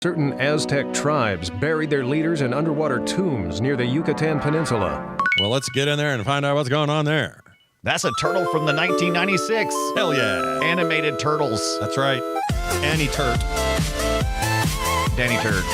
Certain Aztec tribes buried their leaders in underwater tombs near the Yucatan Peninsula. Well, let's get in there and find out what's going on there. That's a turtle from the 1996 Hell yeah. animated Turtles. That's right. Annie Turt. Danny Turd.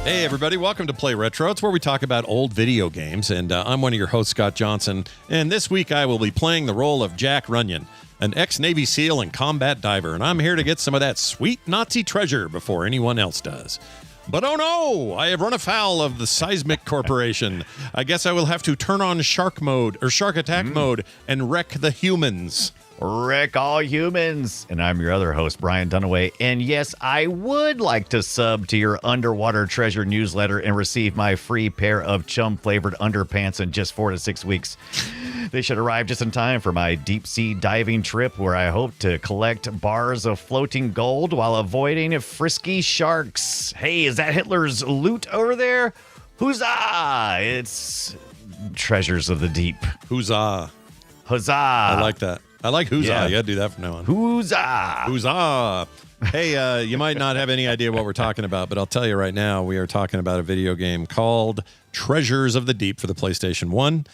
Hey, everybody. Welcome to Play Retro. It's where we talk about old video games, and I'm one of your hosts, Scott Johnson. And this week, I will be playing the role of Jack Runyon, an ex-Navy SEAL and combat diver, and I'm here to get some of that sweet Nazi treasure before anyone else does. But oh no, I have run afoul of the Seismic Corporation. I guess I will have to turn on shark mode, or shark attack mode, and wreck the humans. Wreck all humans. And I'm your other host, Brian Dunaway. And yes, I would like to sub to your underwater treasure newsletter and receive my free pair of chum-flavored underpants in just 4 to 6 weeks. They should arrive just in time for my deep-sea diving trip where I hope to collect bars of floating gold while avoiding frisky sharks. Hey, is that Hitler's loot over there? Huzzah! It's treasures of the deep. Huzzah. Huzzah! I like that. I like huzzah. Yeah. You got to do that from now on. Huzzah! Huzzah. Hey, you might not have any idea what we're talking about, but I'll tell you right now, we are talking about a video game called Treasures of the Deep for the PlayStation 1.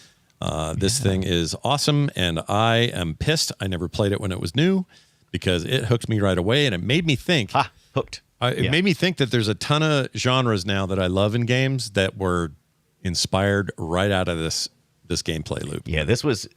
This thing is awesome, and I am pissed. I never played it when it was new because it hooked me right away, and it made me think. Hooked. It made me think that there's a ton of genres now that I love in games that were inspired right out of this gameplay loop. Yeah, this was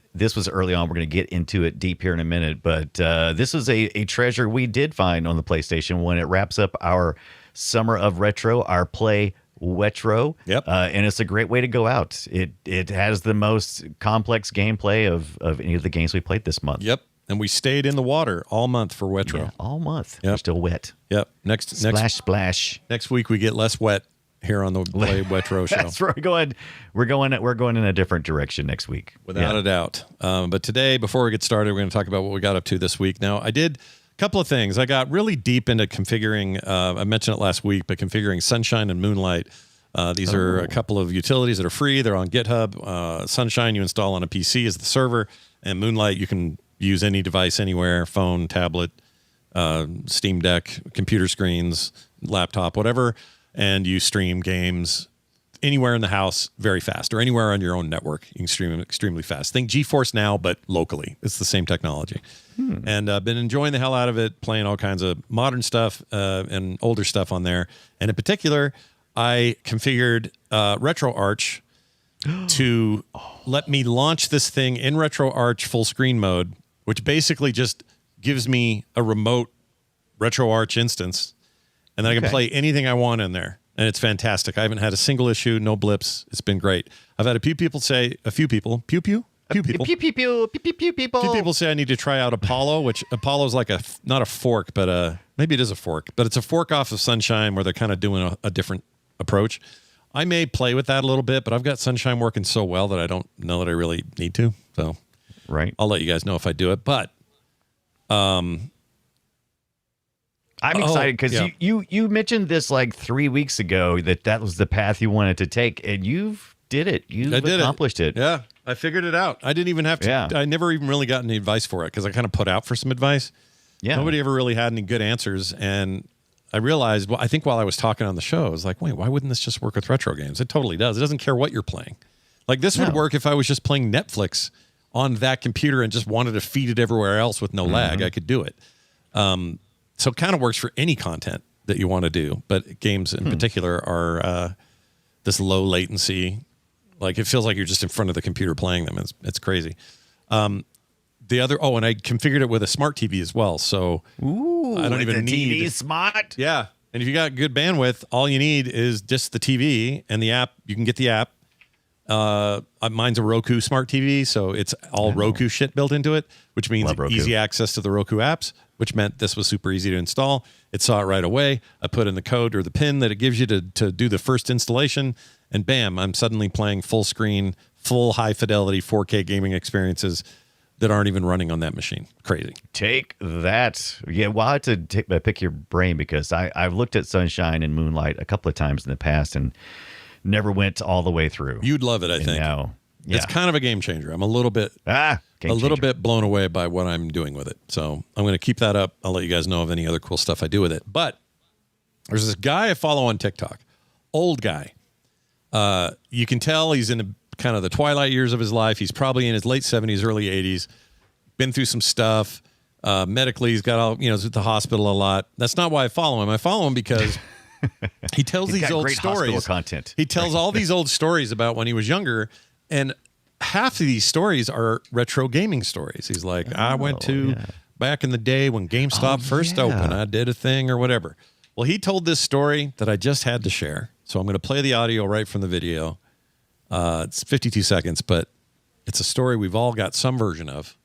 early on. We're going to get into it deep here in a minute, but this is a treasure we did find on the PlayStation 1. It wraps up our summer of retro, our play Wetro. Yep. And it's a great way to go out. It has the most complex gameplay of any of the games we played this month. Yep. And we stayed in the water all month for Wetro. Yeah, all month. Yep. We're still wet. Yep. Splash. Next week we get less wet here on the Play Wetro show. That's right. We're going in a different direction next week. Without a doubt. But today, before we get started, we're going to talk about what we got up to this week. Now, I did a couple of things. I got really deep into configuring, I mentioned it last week, but configuring Sunshine and Moonlight. These are a couple of utilities that are free. They're on GitHub. Sunshine you install on a PC as the server, and Moonlight you can use any device anywhere, phone, tablet, Steam Deck, computer screens, laptop, whatever, and you stream games anywhere in the house very fast, or anywhere on your own network. You can stream them extremely fast. Think GeForce Now, but locally. It's the same technology. And I've been enjoying the hell out of it, playing all kinds of modern stuff and older stuff on there. And in particular, I configured RetroArch to let me launch this thing in RetroArch full screen mode, which basically just gives me a remote RetroArch instance, and then I can play anything I want in there. And it's fantastic. I haven't had a single issue, no blips. It's been great. I've had a few people say people say I need to try out Apollo, which Apollo's like not a fork, but maybe it is a fork, but it's a fork off of Sunshine where they're kind of doing a different approach. I may play with that a little bit, but I've got Sunshine working so well that I don't know that I really need to. So I'll let you guys know if I do it. But I'm excited because you mentioned this like 3 weeks ago that was the path you wanted to take, and you've did it. You've accomplished it. Yeah, I figured it out. I didn't even have to. Yeah. I never even really got any advice for it because I kind of put out for some advice. Yeah, nobody ever really had any good answers, and I realized. Well, I think while I was talking on the show, I was like, wait, why wouldn't this just work with retro games? It totally does. It doesn't care what you're playing. Like this would work if I was just playing Netflix on that computer and just wanted to feed it everywhere else with no lag. I could do it. So it kind of works for any content that you want to do, but games in particular are this low latency. Like it feels like you're just in front of the computer playing them. It's crazy. And I configured it with a smart TV as well. So I don't even need TV smart. Yeah. And if you got good bandwidth, all you need is just the TV and the app. You can get the app. Mine's a Roku smart TV, so it's all Roku shit built into it, which means easy access to the Roku apps, which meant this was super easy to install. It saw it right away. I put in the code or the pin that it gives you to do the first installation, and bam, I'm suddenly playing full screen, full high fidelity 4K gaming experiences that aren't even running on that machine. Crazy. Take that. Yeah, well, I had to pick your brain because I've looked at Sunshine and Moonlight a couple of times in the past and never went all the way through. You'd love it, I think. Now, Yeah. It's kind of a game changer. I'm a little bit blown away by what I'm doing with it. So I'm going to keep that up. I'll let you guys know of any other cool stuff I do with it. But there's this guy I follow on TikTok, old guy. You can tell he's in kind of the twilight years of his life. He's probably in his late 70s, early 80s. Been through some stuff. Medically, he's got all, he's at the hospital a lot. That's not why I follow him. I follow him because he tells these old stories. Content. He tells all these old stories about when he was younger, and half of these stories are retro gaming stories. He's like, I went to back in the day when GameStop first opened. I did a thing or whatever. Well, he told this story that I just had to share. So I'm going to play the audio right from the video. It's 52 seconds, but it's a story we've all got some version of,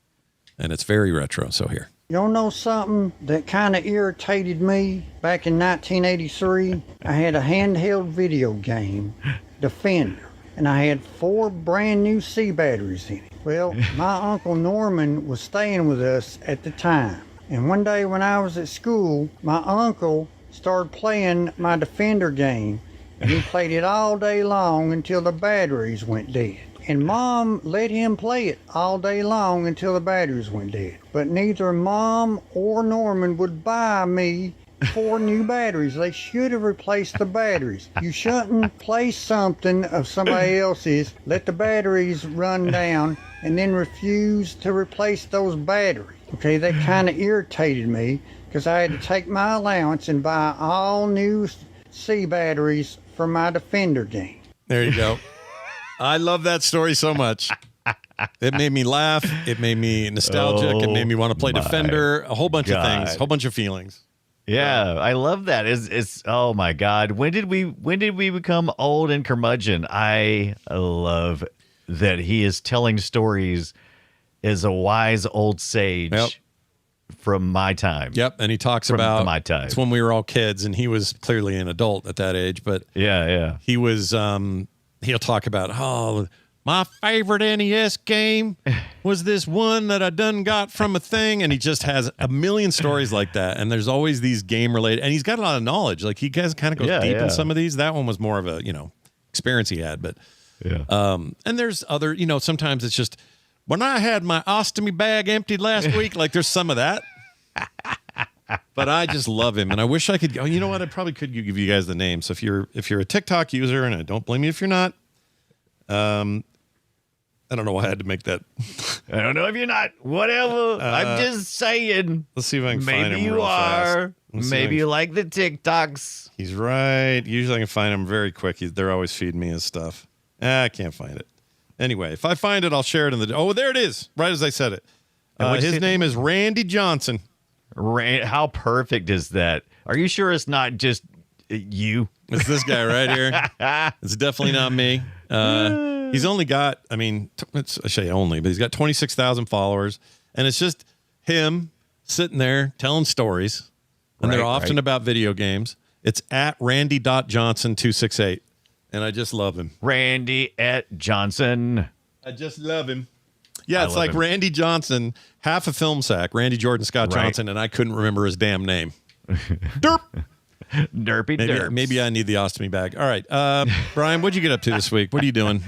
and it's very retro. So here. Y'all know something that kind of irritated me back in 1983? I had a handheld video game, Defender, and I had 4 brand new C batteries in it. Well, my Uncle Norman was staying with us at the time. And one day when I was at school, my uncle started playing my Defender game, and he played it all day long until the batteries went dead. And Mom let him play it all day long until the batteries went dead. But neither Mom or Norman would buy me 4 new batteries. They should have replaced the batteries. You shouldn't play something of somebody else's, let the batteries run down, and then refuse to replace those batteries. Okay, that kind of irritated me because I had to take my allowance and buy all new C batteries for my Defender game. There you go. I love that story so much. It made me laugh. It made me nostalgic. It made me want to play Defender. A whole bunch of things. A whole bunch of feelings. Yeah, I love that. It's oh my God. When did we become old and curmudgeon? I love that he is telling stories as a wise old sage from my time. Yep, and he talks about my time. It's when we were all kids, and he was clearly an adult at that age. But he was. He'll talk about, my favorite NES game was this one that I done got from a thing. And he just has a million stories like that. And there's always these game related, and he's got a lot of knowledge. Like he kind of goes deep in some of these. That one was more of a, experience he had. But, and there's other, sometimes it's just, when I had my ostomy bag emptied last week, like there's some of that. But I just love him, and I wish I could. Oh, you know what? I probably could give you guys the name. So if you're a TikTok user, and I don't blame you if you're not, I don't know why I had to make that. I don't know if you're not. Whatever. I'm just saying. Let's see if I can find him. Maybe you are. Maybe you like the TikToks. He's right. Usually I can find him very quick. They're always feeding me his stuff. I can't find it. Anyway, if I find it, I'll share it in the. Oh, there it is. Right as I said it. His name is Randy Johnson. How perfect is that? Are you sure it's not just you? It's this guy right here. It's definitely not me. He's only got, I say only, but he's got 26,000 followers. And it's just him sitting there telling stories. And they're often about video games. It's at randy.johnson268. And I just love him. Randy at Johnson. I just love him. Yeah, it's like him. Randy Johnson, half a film sack, Randy Jordan Scott Johnson, and I couldn't remember his damn name. Derp. Derpy derp. Maybe I need the ostomy bag. All right. Brian, what'd you get up to this week? What are you doing?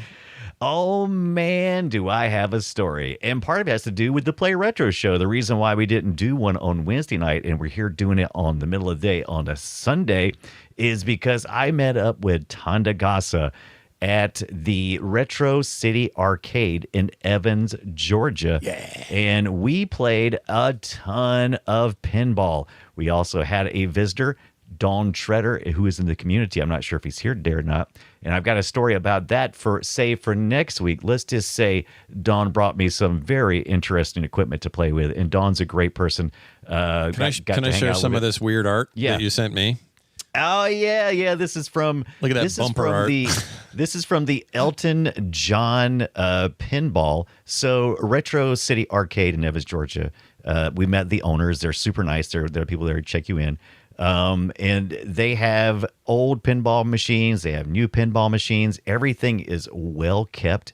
Oh, man, do I have a story. And part of it has to do with the Play Retro show. The reason why we didn't do one on Wednesday night and we're here doing it on the middle of the day on a Sunday is because I met up with Tanda Gasa at the Retro City Arcade in Evans, Georgia. Yeah. And we played a ton of pinball. We also had a visitor, Dawn Shredder, who is in the community. I'm not sure if he's here today or not. And I've got a story about that for next week. Let's just say Dawn brought me some very interesting equipment to play with. And Dawn's a great person. Can I share some of this weird art that you sent me? Oh, yeah. This is from... Look at that bumper art. This is from the Elton John pinball. So Retro City Arcade in Evans, Georgia. We met the owners. They're super nice. There are people there to check you in. And they have old pinball machines. They have new pinball machines. Everything is well kept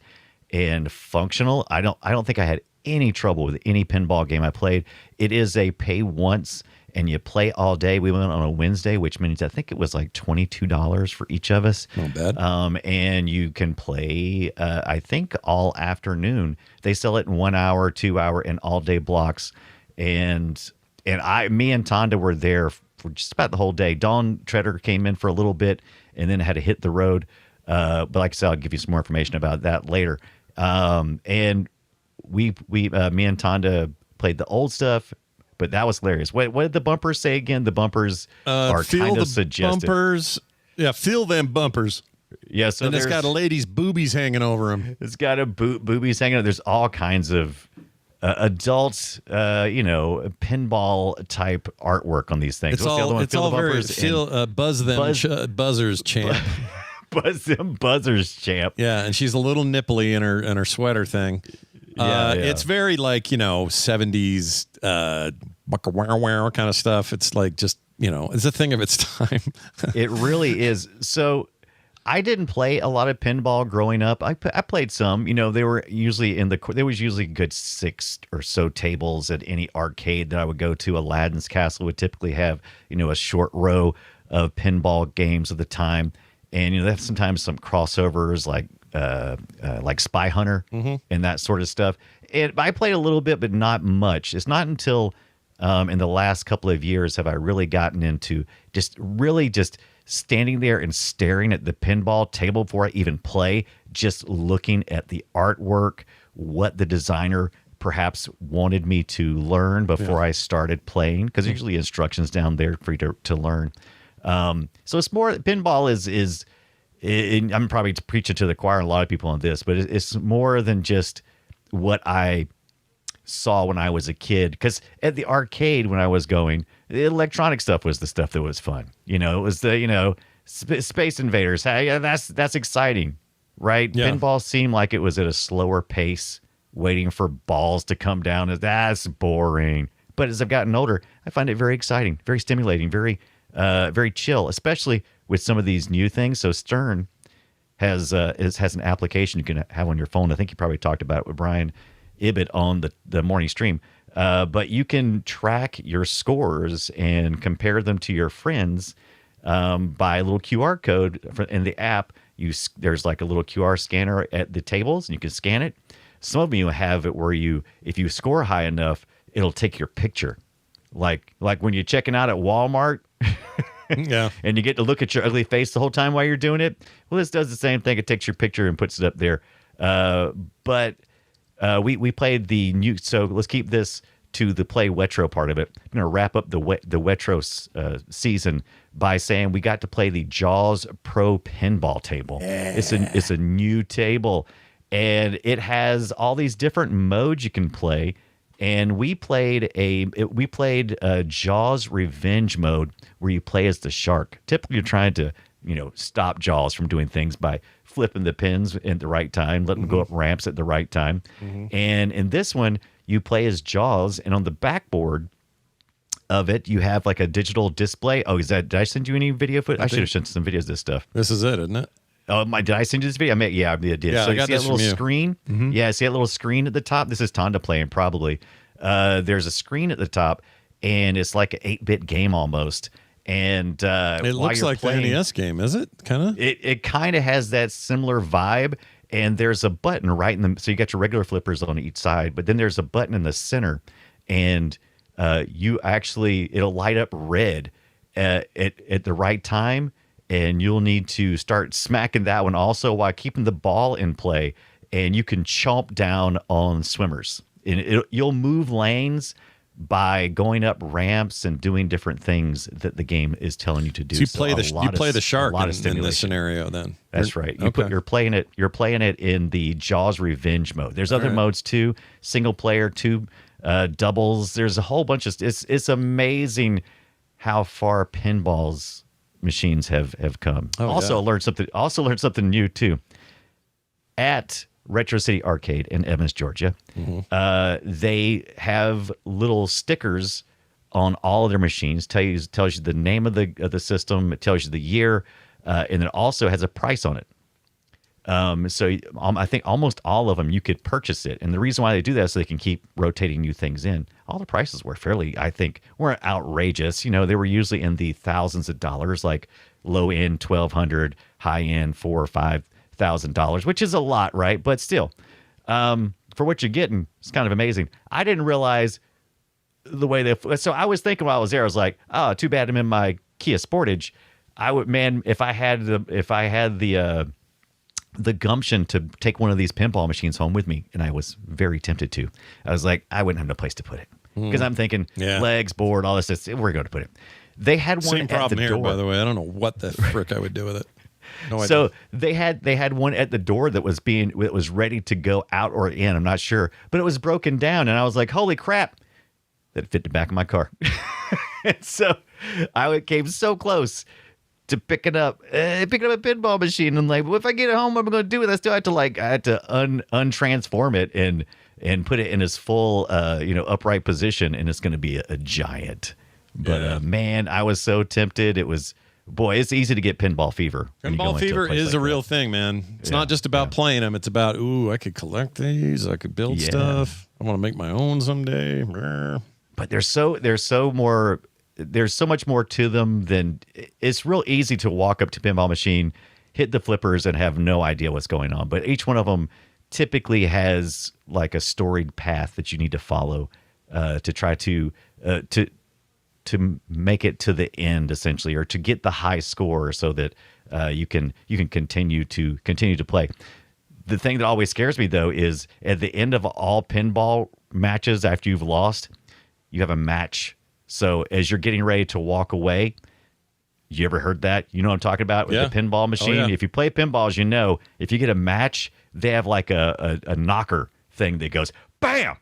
and functional. I don't think I had any trouble with any pinball game I played. It is a pay once and you play all day. We went on a Wednesday, which means I think it was like $22 for each of us. Not bad. And you can play, I think, all afternoon. They sell it in 1 hour, 2 hour, and all day blocks. Me and Tonda were there for just about the whole day. Dawn Treader came in for a little bit and then had to hit the road. But like I said, I'll give you some more information about that later. And me and Tonda played the old stuff, but that was hilarious. What did the bumpers say again? The bumpers are kind of suggestive. Bumpers. Yeah, feel them bumpers. Yeah, so and it's got a lady's boobies hanging over them. It's got a boobies hanging over. There's all kinds of adult, pinball type artwork on these things. It's all very buzzers champ. Buzz them buzzers champ. Yeah, and she's a little nipply in her sweater thing. It's very like 70s wow kind of stuff. It's like just it's a thing of its time. It really is. So I didn't play a lot of pinball growing up. I played some. They were usually there was usually good 6 or so tables at any arcade that I would go to. Aladdin's Castle would typically have a short row of pinball games at the time. And that's sometimes some crossovers like Spy Hunter and that sort of stuff. And I played a little bit, but not much. It's not until in the last couple of years have I really gotten into just standing there and staring at the pinball table before I even play, just looking at the artwork, what the designer perhaps wanted me to learn before I started playing, because usually instructions down there for you to learn. So it's more pinball is I'm probably preaching to the choir and a lot of people on this, but it's more than just what I saw when I was a kid. Because at the arcade when I was going, the electronic stuff was the stuff that was fun. It was the Space Invaders. Hey, that's exciting, right? Yeah. Pinball seemed like it was at a slower pace, waiting for balls to come down. That's boring. But as I've gotten older, I find it very exciting, very stimulating, very chill, especially with some of these new things. So Stern has an application you can have on your phone. I think you probably talked about it with Brian Ibbett on the morning stream. But you can track your scores and compare them to your friends by a little QR code in the app. There's like a little QR scanner at the tables, and you can scan it. Some of you have it where if you score high enough, it'll take your picture. Like when you're checking out at Walmart. Yeah. And you get to look at your ugly face the whole time while you're doing it. Well, this does the same thing. It takes your picture and puts it up there. But we played the new. So let's keep this to the play Wetro part of it. I'm going to wrap up the Wetro season by saying we got to play the Jaws Pro Pinball table. Yeah. It's a new table, and it has all these different modes you can play. And we played Jaws Revenge mode, where you play as the shark. Typically, you're trying to stop Jaws from doing things by flipping the pins at the right time, letting them go up ramps at the right time. And in this one, you play as Jaws, and on the backboard of it, you have like a digital display. Oh, did I send you any video footage? I should have sent some videos of this stuff. This is it, isn't it? Oh, did I send you this video? I did. Yeah, so I you got see that this little from you. screen? Yeah, see that little screen at the top? This is Tonda playing probably. There's a screen at the top, and it's like an 8-bit game almost. And it looks like the NES game, is it? Kind of. It kind of has that similar vibe. And there's a button right in the. So you got your regular flippers on each side, but then there's a button in the center, and it'll light up red at the right time. And you'll need to start smacking that one also while keeping the ball in play. And you can chomp down on swimmers. And you'll move lanes by going up ramps and doing different things that the game is telling you to do. So you play the shark in this scenario then. That's right. You're playing it in the Jaws Revenge mode. There's other modes too, single player, 2 doubles. There's a whole bunch of it's amazing how far pinballs machines have come. Learned something new too. At Retro City Arcade in Evans, Georgia, they have little stickers on all of their machines. Tells you the name of the system. It tells you the year, and it also has a price on it. So I think almost all of them you could purchase it, and the reason why they do that is so they can keep rotating new things in. all the prices were fairly, I think, weren't outrageous. You know, they were usually in the thousands of dollars, like low end $1,200, high end $4,000 or $5,000, which is a lot, right? But still, for what you're getting, it's kind of amazing. I didn't realize the way so I was thinking while I was there, I was like, oh, too bad I'm in my Kia Sportage. I would, man, if I had the gumption to take one of these pinball machines home with me, and I was very tempted to, I was like, I wouldn't have no place to put it because I'm thinking legs, board, all this. We're going to put it. They had one Same at problem the here, door. by the way. I don't know what the frick I would do with it. No idea. So they had one at the door that was ready to go out or in. I'm not sure, but it was broken down, and I was like, holy crap. That fit the back of my car. And so I came so close to picking up a pinball machine. And like, well, if I get it home, what am I going to do with it? I had to untransform it and put it in its full, upright position. And it's going to be a giant. But man, I was so tempted. It was, boy, it's easy to get pinball fever. Pinball fever is a real thing, man. It's not just about playing them. It's about, I could collect these. I could build stuff. I want to make my own someday. But there's so much more to them than it's real easy to walk up to a pinball machine, hit the flippers, and have no idea what's going on. But each one of them typically has like a storied path that you need to follow to try to make it to the end, essentially, or to get the high score so that you can continue to play. The thing that always scares me though is at the end of all pinball matches, after you've lost, you have a match. So as you're getting ready to walk away, you ever heard that? You know what I'm talking about with the pinball machine? Oh, yeah. If you play pinballs, you know, if you get a match, they have like a knocker thing that goes, bam!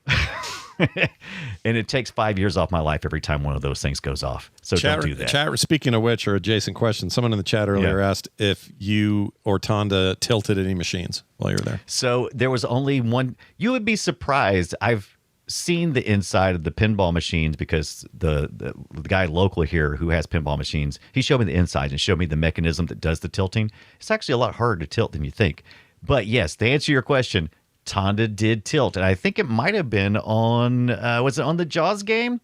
And it takes 5 years off my life every time one of those things goes off. So don't do that. Speaking of which, or adjacent question, someone in the chat earlier asked if you or Tonda tilted any machines while you were there. So there was only one. You would be surprised. I've seen the inside of the pinball machines because the guy local here who has pinball machines, he showed me the inside and showed me the mechanism that does the tilting. It's actually a lot harder to tilt than you think. But yes, to answer your question, Tonda did tilt, and I think it might have been on was it on the Jaws game?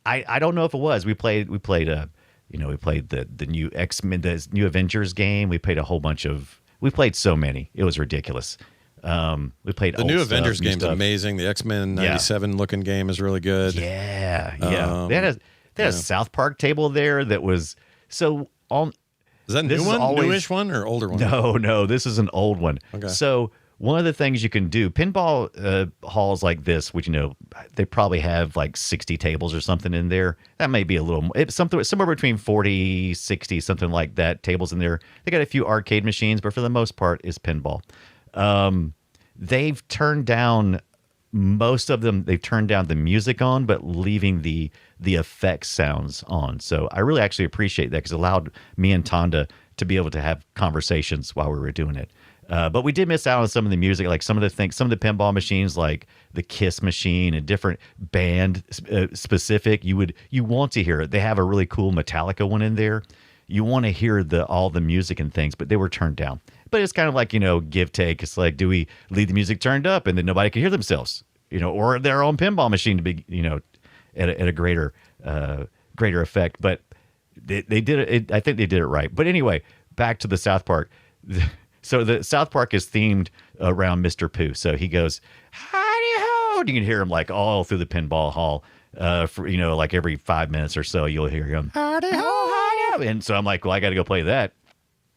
I don't know if it was. We played the new X-Men, the new Avengers game. We played a whole bunch of. We played so many. It was ridiculous. We played the new Avengers game's amazing. The X-Men 97 looking game is really good. Yeah. They had a South Park table there that was so on. Is that a new one? Newish one or older one? No, this is an old one. Okay. So one of the things you can do, pinball halls like this, which, they probably have like 60 tables or something in there. That may be a little somewhere between 40, 60, something like that, tables in there. They got a few arcade machines, but for the most part is pinball. They've turned down most of them. They've turned down the music on, but leaving the effects sounds on. So I really actually appreciate that because it allowed me and Tonda to be able to have conversations while we were doing it. But we did miss out on some of the music, like some of the pinball machines, like the Kiss machine, a different band specific. You want to hear it. They have a really cool Metallica one in there. You want to hear all the music and things, but they were turned down. But it's kind of like, give, take. It's like, do we leave the music turned up and then nobody can hear themselves, or their own pinball machine to be, at a greater effect. But they did it. I think they did it right. But anyway, back to the South Park. So the South Park is themed around Mr. Pooh. So he goes, howdy-ho. You can hear him like all through the pinball hall. For like every 5 minutes or so, you'll hear him, howdy-ho, howdy-ho. And so I'm like, well, I got to go play that.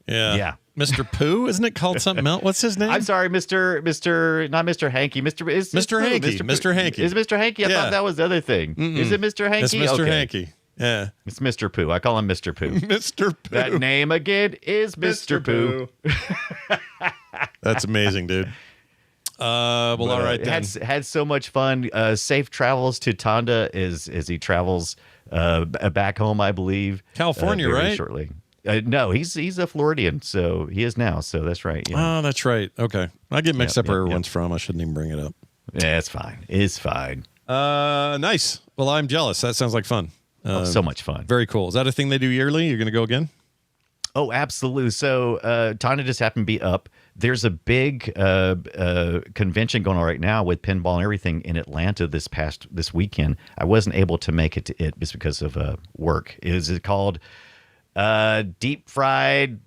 Yeah. Mr. Pooh? Isn't it called something else? What's his name? I'm sorry, not Mr. Hanky. Mr. Hanky. Mr. Hanky. Is Mr. Hanky? I thought that was the other thing. Is it Mr. Hanky? It's Mr. Hanky. Yeah. It's Mr. Pooh. I call him Mr. Pooh. Mr. Pooh. That name again is Mr. Pooh. That's amazing, dude. All right then. Had so much fun. Safe travels to Tonda as he travels back home, I believe. California, right? Shortly. No, he's a Floridian, so he is now. So that's right. Yeah. Oh, that's right. Okay, I get mixed up where everyone's from. I shouldn't even bring it up. Yeah, it's fine. It's fine. Nice. Well, I'm jealous. That sounds like fun. So much fun. Very cool. Is that a thing they do yearly? You're going to go again? Oh, absolutely. So Tonda just happened to be up. There's a big convention going on right now with pinball and everything in Atlanta this weekend. I wasn't able to make it to it just because of work. Is it called Deep Fried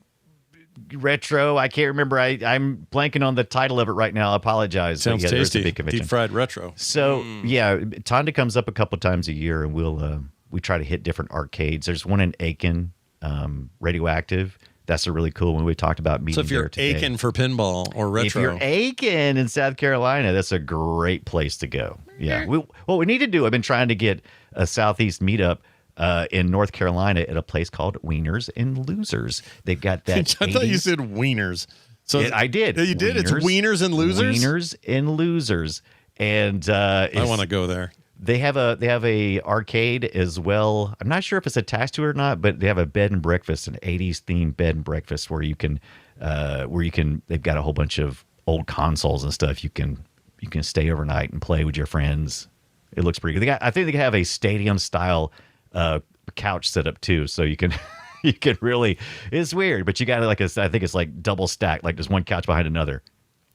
Retro? I can't remember. I'm blanking on the title of it right now. I apologize. Sounds tasty. Big convention. Deep Fried Retro. So yeah, Tonda comes up a couple times a year, and we try to hit different arcades. There's one in Aiken, Radioactive. That's a really cool one. We talked about meeting. So if you're aching for pinball or retro, if you're aching in South Carolina, that's a great place to go. Yeah. What we need to do, I've been trying to get a Southeast meetup in North Carolina at a place called Wieners and Losers. They've got that. I thought you said wieners. So I did. You did. It's Wieners and Losers. Wieners and Losers, and I want to go there. They have a arcade as well. I'm not sure if it's attached to it or not, but they have a bed and breakfast, an 80s themed bed and breakfast where you can they've got a whole bunch of old consoles and stuff. You can stay overnight and play with your friends. It looks pretty good. I think they have a stadium style couch set up too, so you can really. It's weird, but you got I think it's like double stacked, like there's one couch behind another.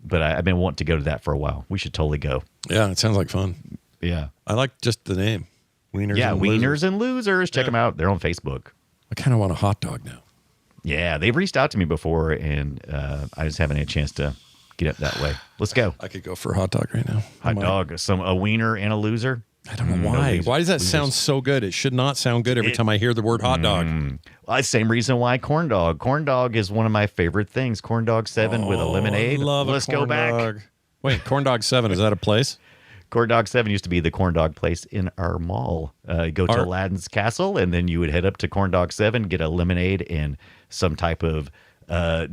But I've been wanting to go to that for a while. We should totally go. Yeah, it sounds like fun. Yeah. I like just the name. Wieners and Wieners Losers. and Losers. Check them out. They're on Facebook. I kind of want a hot dog now. Yeah, they've reached out to me before, and I just haven't had a chance to get up that way. Let's go. I could go for a hot dog right now. Hot dog, a wiener and a loser. I don't know why. Why does that sound so good? It should not sound good every time I hear the word hot dog. Well, same reason why corn dog. Corn dog is one of my favorite things. Corn dog 7 with a lemonade. Let's go back. Dog. Wait, Corn Dog 7, is that a place? Corn Dog 7 used to be the corn dog place in our mall. Go to Aladdin's Castle, and then you would head up to Corn Dog 7, get a lemonade and some type of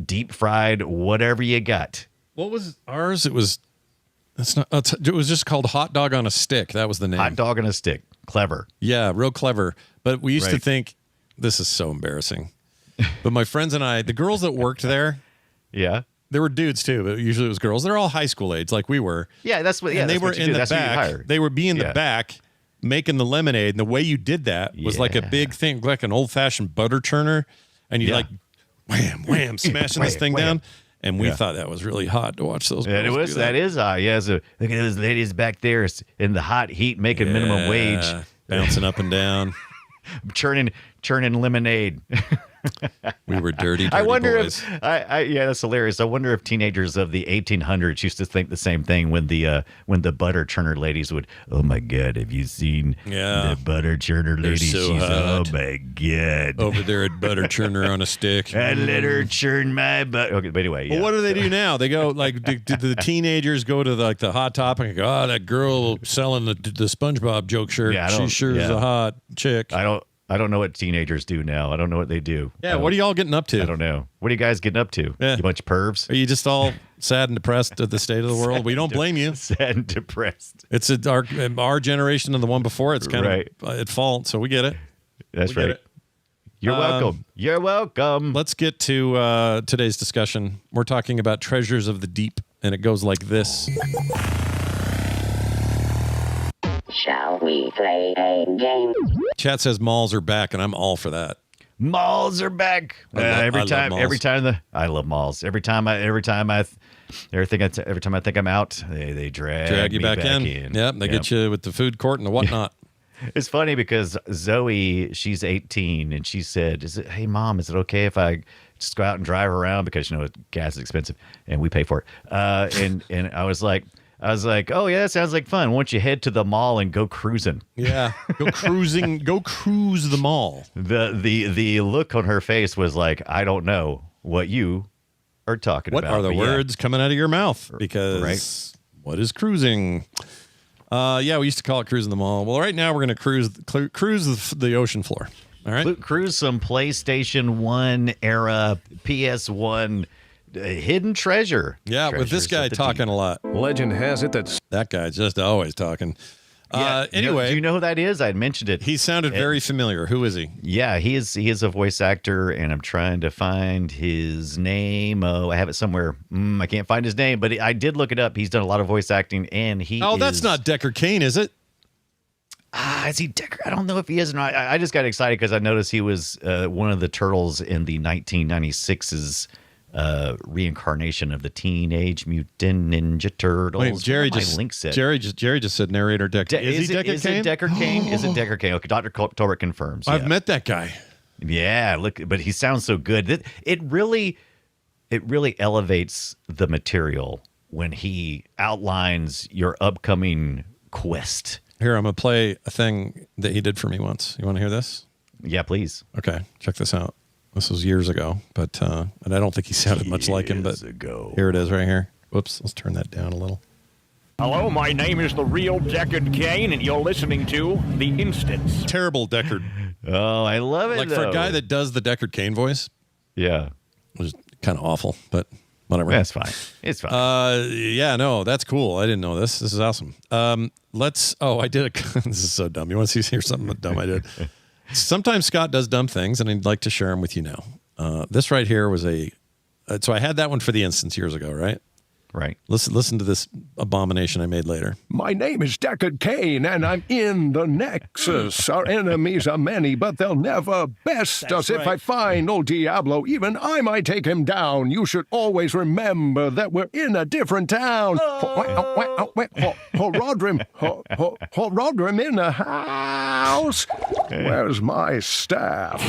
deep fried whatever you got. What was ours? It was just called Hot Dog on a Stick. That was the name. Hot Dog on a Stick. Clever. Yeah, real clever. But we used to think, this is so embarrassing. But my friends and I, the girls that worked there, yeah. There were dudes too, but usually it was girls. They're all high school age, like we were. Yeah, that's what. Yeah, and they were in the back. They would be in the back making the lemonade, and the way you did that was like a big thing, like an old-fashioned butter churner, and you like wham, wham, smashing this thing down. And we thought that was really hot to watch those. Yeah, that is hot. Yeah, so look at those ladies back there in the hot heat making minimum wage, bouncing up and down, churning lemonade. We were dirty I wonder boys. if that's hilarious. I wonder if teenagers of the 1800s used to think the same thing when the butter churner ladies would. Oh my God, have you seen the butter churner lady? So hot. Oh my God, over there at butter churner on a stick. I let her churn my butter. Okay, but anyway, Well, what do they do now? They go did the teenagers go to the hot topic and go, that girl selling the SpongeBob joke shirt. Yeah, she sure is a hot chick. I don't know what teenagers do now. I don't know what they do. Yeah, what are y'all getting up to? I don't know. What are you guys getting up to? Yeah. You bunch of pervs? Are you just all sad and depressed at the state of the world? We don't blame you. Sad and depressed. It's our generation and the one before. It's kind of at fault, so we get it. That's right. You're welcome. You're welcome. Let's get to today's discussion. We're talking about treasures of the deep, and it goes like this. Shall we play a game? Chat says malls are back, and I'm all for that. Malls are back. I love malls. I love malls. Every time I think I'm out, they drag you me back in. Yep, they get you with the food court and the whatnot. It's funny because Zoe, she's 18, and she said, "Hey, Mom, is it okay if I just go out and drive around because gas is expensive and we pay for it?" And I was like, oh yeah, that sounds like fun. Why don't you head to the mall and go cruising? Yeah, go cruising, go cruise the mall. The look on her face was like, I don't know what you are talking about. What are the words coming out of your mouth? Because what is cruising? We used to call it cruising the mall. Well, right now we're going to cruise the ocean floor. All right, cruise some PlayStation 1 era PS1. Hidden treasure. Yeah, with this guy talking a lot. Legend has it that guy's just always talking. Anyway, do you know who that is? I had mentioned it. He sounded very familiar. Who is he? Yeah, he is a voice actor, and I'm trying to find his name. Oh, I have it somewhere. I can't find his name, but I did look it up. He's done a lot of voice acting, and that's not Decker Kane, is it? Is he Decker? I don't know if he is or not. I just got excited because I noticed he was one of the turtles in the 1996's reincarnation of the Teenage Mutant Ninja Turtles. Wait, Jerry Jerry just said narrator Decker. Is he Decker Kane? Is it Decker Kane? Is it Decker Kane? Okay, Dr. Tolbert confirms. I've met that guy. Yeah, look, but he sounds so good. It really elevates the material when he outlines your upcoming quest. Here, I'm going to play a thing that he did for me once. You want to hear this? Yeah, please. Okay, check this out. This was years ago, but and I don't think he sounded much like him, but here it is right here. Whoops, let's turn that down a little. Hello, my name is the real Deckard Kane, and you're listening to The Instance. Terrible Deckard. Oh, I love it, Like, for a guy that does the Deckard Kane voice, yeah, it was kind of awful, but whatever. That's fine. It's fine. Yeah, no, that's cool. I didn't know this. This is awesome. I did a, this is so dumb. You want to hear something dumb I did? Sometimes Scott does dumb things, and I'd like to share them with you now. This right here was so I had that one for the instance years ago, right? Right. Listen to this abomination I made later. My name is Deckard Kane, and I'm in the Nexus. Our enemies are many, but they'll never best us. If I find old Diablo, even I might take him down. You should always remember that we're in a different town. Rodrim in the house. Where's my staff?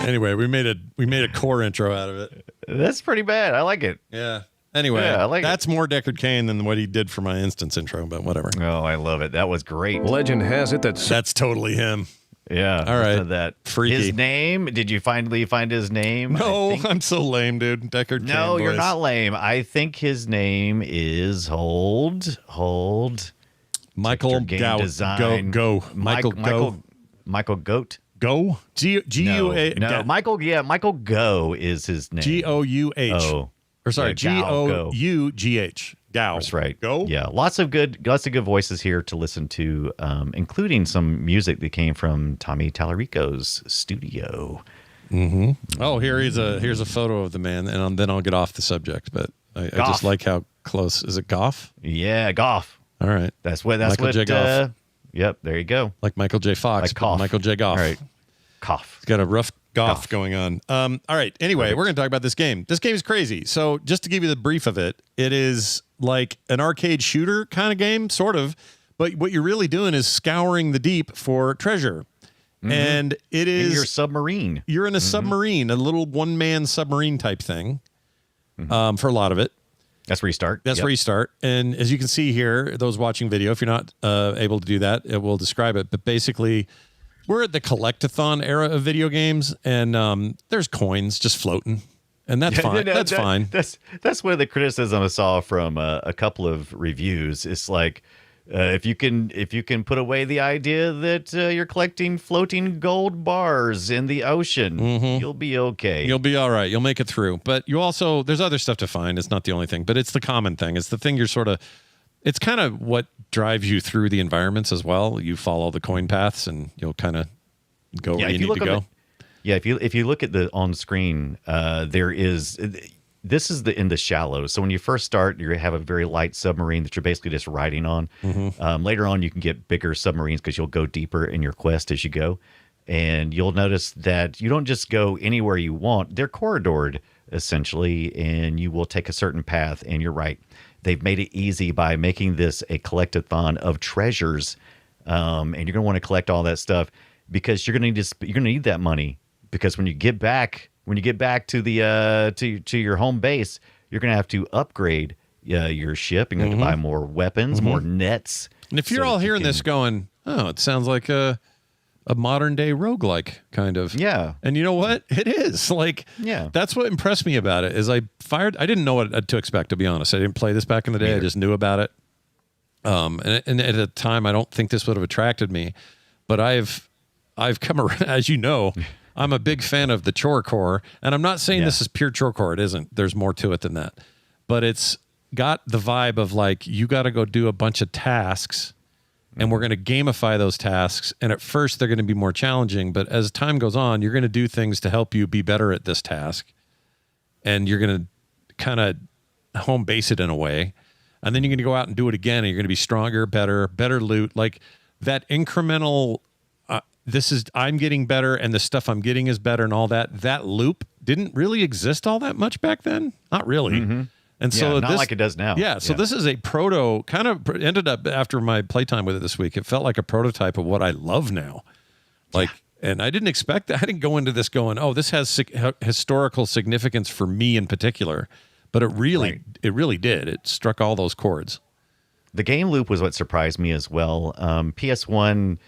Anyway, we made a core intro out of it. That's pretty bad. I like it. Yeah. Anyway, Yeah, I like that's more Deckard Kane than what he did for my instance intro, but whatever. Oh, I love it. That was great. Legend has it that That's totally him. Yeah. All right. That Freaky. His name? Did you finally find his name? No, I'm so lame, dude. Deckard Kane. No, you're boys. not lame. I think his name is hold. Michael Game Goat. Design. Go. Michael Goat. Go. G-U-A. No, Michael. Yeah, Michael Go is his name. G-O-U-H. Oh. Or sorry, Yeah, G-O-U-G-H. Gao. That's right. Go. Yeah, lots of good voices here to listen to, including some music that came from Tommy Tallarico's studio. Mm-hmm. Oh, here's a photo of the man, and then I'll get off the subject. But I just like how close. Is it Goff? Yeah, Goff. All right. That's what. Michael J. Goff. Yep. There you go. Like Michael J. Fox. Like Goff. Michael J. Goff. All right. Cough. He's got a rough Goff going on. All right. Anyway, we're going to talk about this game. This game is crazy. So just to give you the brief of it, it is like an arcade shooter kind of game, sort of. But what you're really doing is scouring the deep for treasure. Mm-hmm. And it is... In your submarine. You're in a submarine, a little one-man submarine type thing for a lot of it. That's where you start. That's where you start. And as you can see here, those watching video, if you're not able to do that, it will describe it. But basically... We're at the collectathon era of video games, and there's coins just floating, and that's fine. That's fine. That's one of the criticism I saw from a couple of reviews. It's like if you can put away the idea that you're collecting floating gold bars in the ocean, you'll be okay. You'll be all right. You'll make it through. But you also there's other stuff to find. It's not the only thing, but it's the common thing. It's the thing you're sort of. It's kind of what drives you through the environments as well. You follow the coin paths, and you'll kind of go where you need to go. If you look at the on screen, there is this is in the shallows. So when you first start, you have a very light submarine that you're basically just riding on. Later on, you can get bigger submarines because you'll go deeper in your quest as you go, and you'll notice that you don't just go anywhere you want. They're corridored essentially, and you will take a certain path. And you're right. They've made it easy by making this a collectathon of treasures, and you're gonna want to collect all that stuff because you're gonna need that money because when you get back to the to your home base, you're gonna have to upgrade your ship and you have to buy more weapons, more nets. And if you're all hearing this going, oh, it sounds like a modern day roguelike kind of. Yeah. And you know what? It is. Like, yeah. That's what impressed me about it is I didn't know what to expect, to be honest. I didn't play this back in the day. I just knew about it. And at the time, I don't think this would have attracted me, but I've come around, as you know, I'm a big fan of the chore core, and I'm not saying this is pure chore core. It isn't. There's more to it than that, but it's got the vibe of like, you got to go do a bunch of tasks and we're going to gamify those tasks. And at first they're going to be more challenging, but as time goes on, you're going to do things to help you be better at this task. And you're going to kind of home base it in a way. And then you're going to go out and do it again. And you're going to be stronger, better loot. Like that incremental, I'm getting better and the stuff I'm getting is better and all that loop didn't really exist all that much back then. Not really. Mm-hmm. And so not like it does now. Yeah. So this is a proto, kind of ended up after my playtime with it this week. It felt like a prototype of what I love now. And I didn't expect that. I didn't go into this going, oh, this has historical significance for me in particular. But it really did. It struck all those chords. The game loop was what surprised me as well. PS1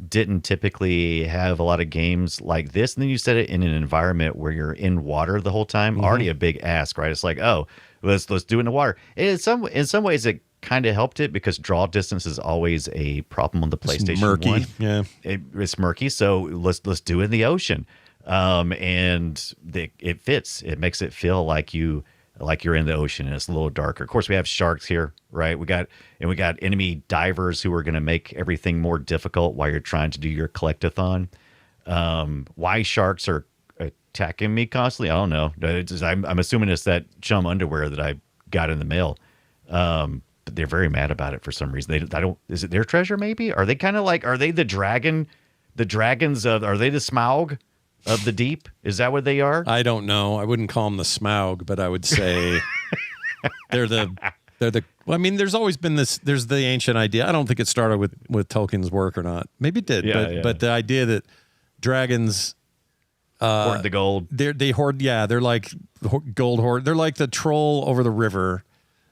didn't typically have a lot of games like this. And then you set it in an environment where you're in water the whole time. Already a big ask, right? It's like, oh, let's do it in the water. And in some ways, it kind of helped it because draw distance is always a problem on the PlayStation it's murky. 1. Yeah, it's murky. So let's do it in the ocean, and it fits. It makes it feel like you're in the ocean, and it's a little darker. Of course, we have sharks here, right? We got enemy divers who are going to make everything more difficult while you're trying to do your collectathon. Why sharks are attacking me constantly, I don't know. I'm assuming it's that chum underwear that I got in the mail. But they're very mad about it for some reason. Is it their treasure? Maybe are they kind of like? Are they the dragon? The dragons of? Are they the Smaug of the deep? Is that what they are? I don't know. I wouldn't call them the Smaug, but I would say they're the. Well, I mean, there's always been this. There's the ancient idea. I don't think it started with Tolkien's work or not. Maybe it did. But the idea that dragons hoard the gold. They hoard. Yeah, they're like gold hoard. They're like the troll over the river.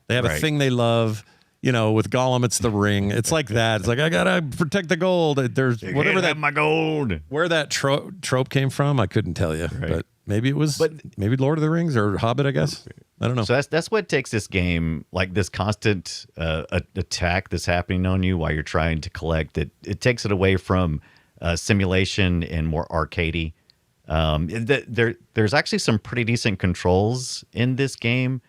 They have a thing they love, with Gollum, it's the ring. It's like that. It's like, I got to protect the gold. There's whatever that, my gold. Where that trope came from, I couldn't tell you. Right. But maybe it was, maybe Lord of the Rings or Hobbit, I guess. I don't know. So that's what takes this game, like this constant attack that's happening on you while you're trying to collect. It takes it away from simulation and more arcadey. There's actually some pretty decent controls in this game.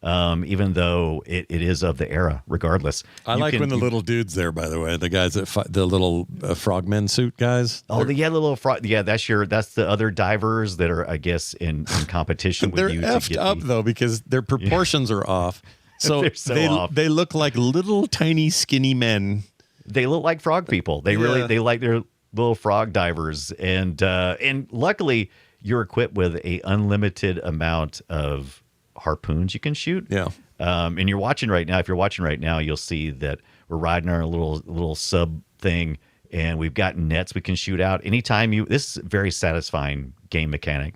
Even though it is of the era, regardless. I like when the little dudes there, by the way, the guys that the little frogmen suit guys. Oh, the little frog. Yeah, that's the other divers that are, I guess, in competition with you. They're effed up though because their proportions are off. So, off. They look like little tiny skinny men. They look like frog people. They like their little frog divers, and luckily you're equipped with a unlimited amount of harpoons you can shoot. Yeah. And you're watching right now. If you're watching right now, you'll see that we're riding our little sub thing, and we've got nets we can shoot out. Anytime this is a very satisfying game mechanic.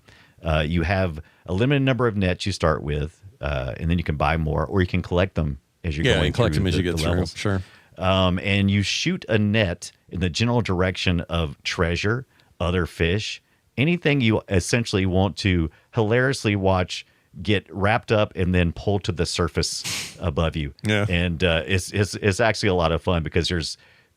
You have a limited number of nets you start with, and then you can buy more, or you can collect them as you're going. Yeah, collect them as you get through. Levels. Sure. And you shoot a net in the general direction of treasure, other fish, anything you essentially want to hilariously watch get wrapped up and then pulled to the surface above you. Yeah. And it's actually a lot of fun because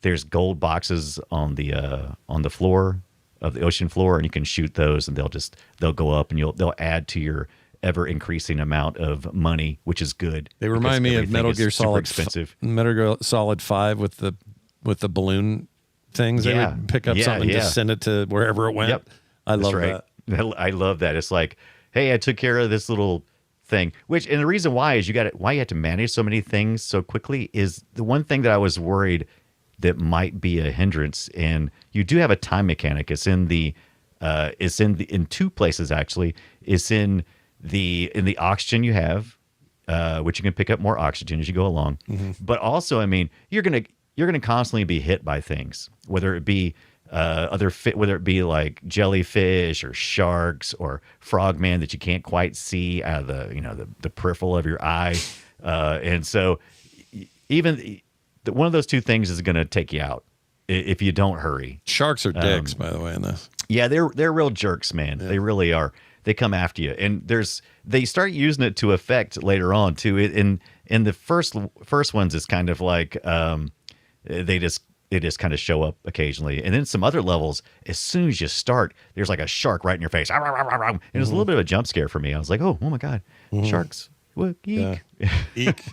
there's gold boxes on the floor of the ocean floor, and you can shoot those, and they'll go up, and they'll add to your ever increasing amount of money, which is good. They remind me of Metal Gear Solid expensive. Metal Gear Solid 5 with the balloon things. They would pick up something and just send it to wherever it went. Yep. I love that. I love that. It's like, hey, I took care of this little thing, and the reason why is why you have to manage so many things so quickly is the one thing that I was worried that might be a hindrance. And you do have a time mechanic. It's in two places actually. It's in the oxygen you have, which you can pick up more oxygen as you go along. Mm-hmm. But also, I mean, you're gonna constantly be hit by things, whether it be whether it be like jellyfish or sharks or frogman that you can't quite see out of the peripheral of your eye, and so even one of those two things is going to take you out if you don't hurry. Sharks are dicks, by the way, in this. Yeah, they're real jerks, man. Yeah. They really are. They come after you, and they start using it to effect later on too. In the first ones, it's kind of like they just kind of show up occasionally. And then some other levels, as soon as you start, there's like a shark right in your face. And it was a little bit of a jump scare for me. I was like, oh my God, sharks. Well, eek. Yeah. Eek.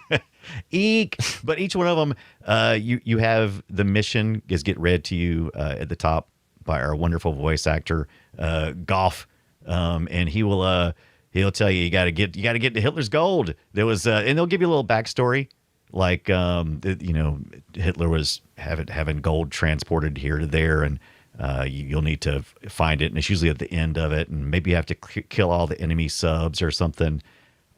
Eek. But each one of them, you have the mission is get read to you at the top by our wonderful voice actor, Goff. And he'll tell you, you got to get to Hitler's gold. There was, and they'll give you a little backstory like Hitler was having gold transported here to there, and you'll need to find it, and it's usually at the end of it, and maybe you have to kill all the enemy subs or something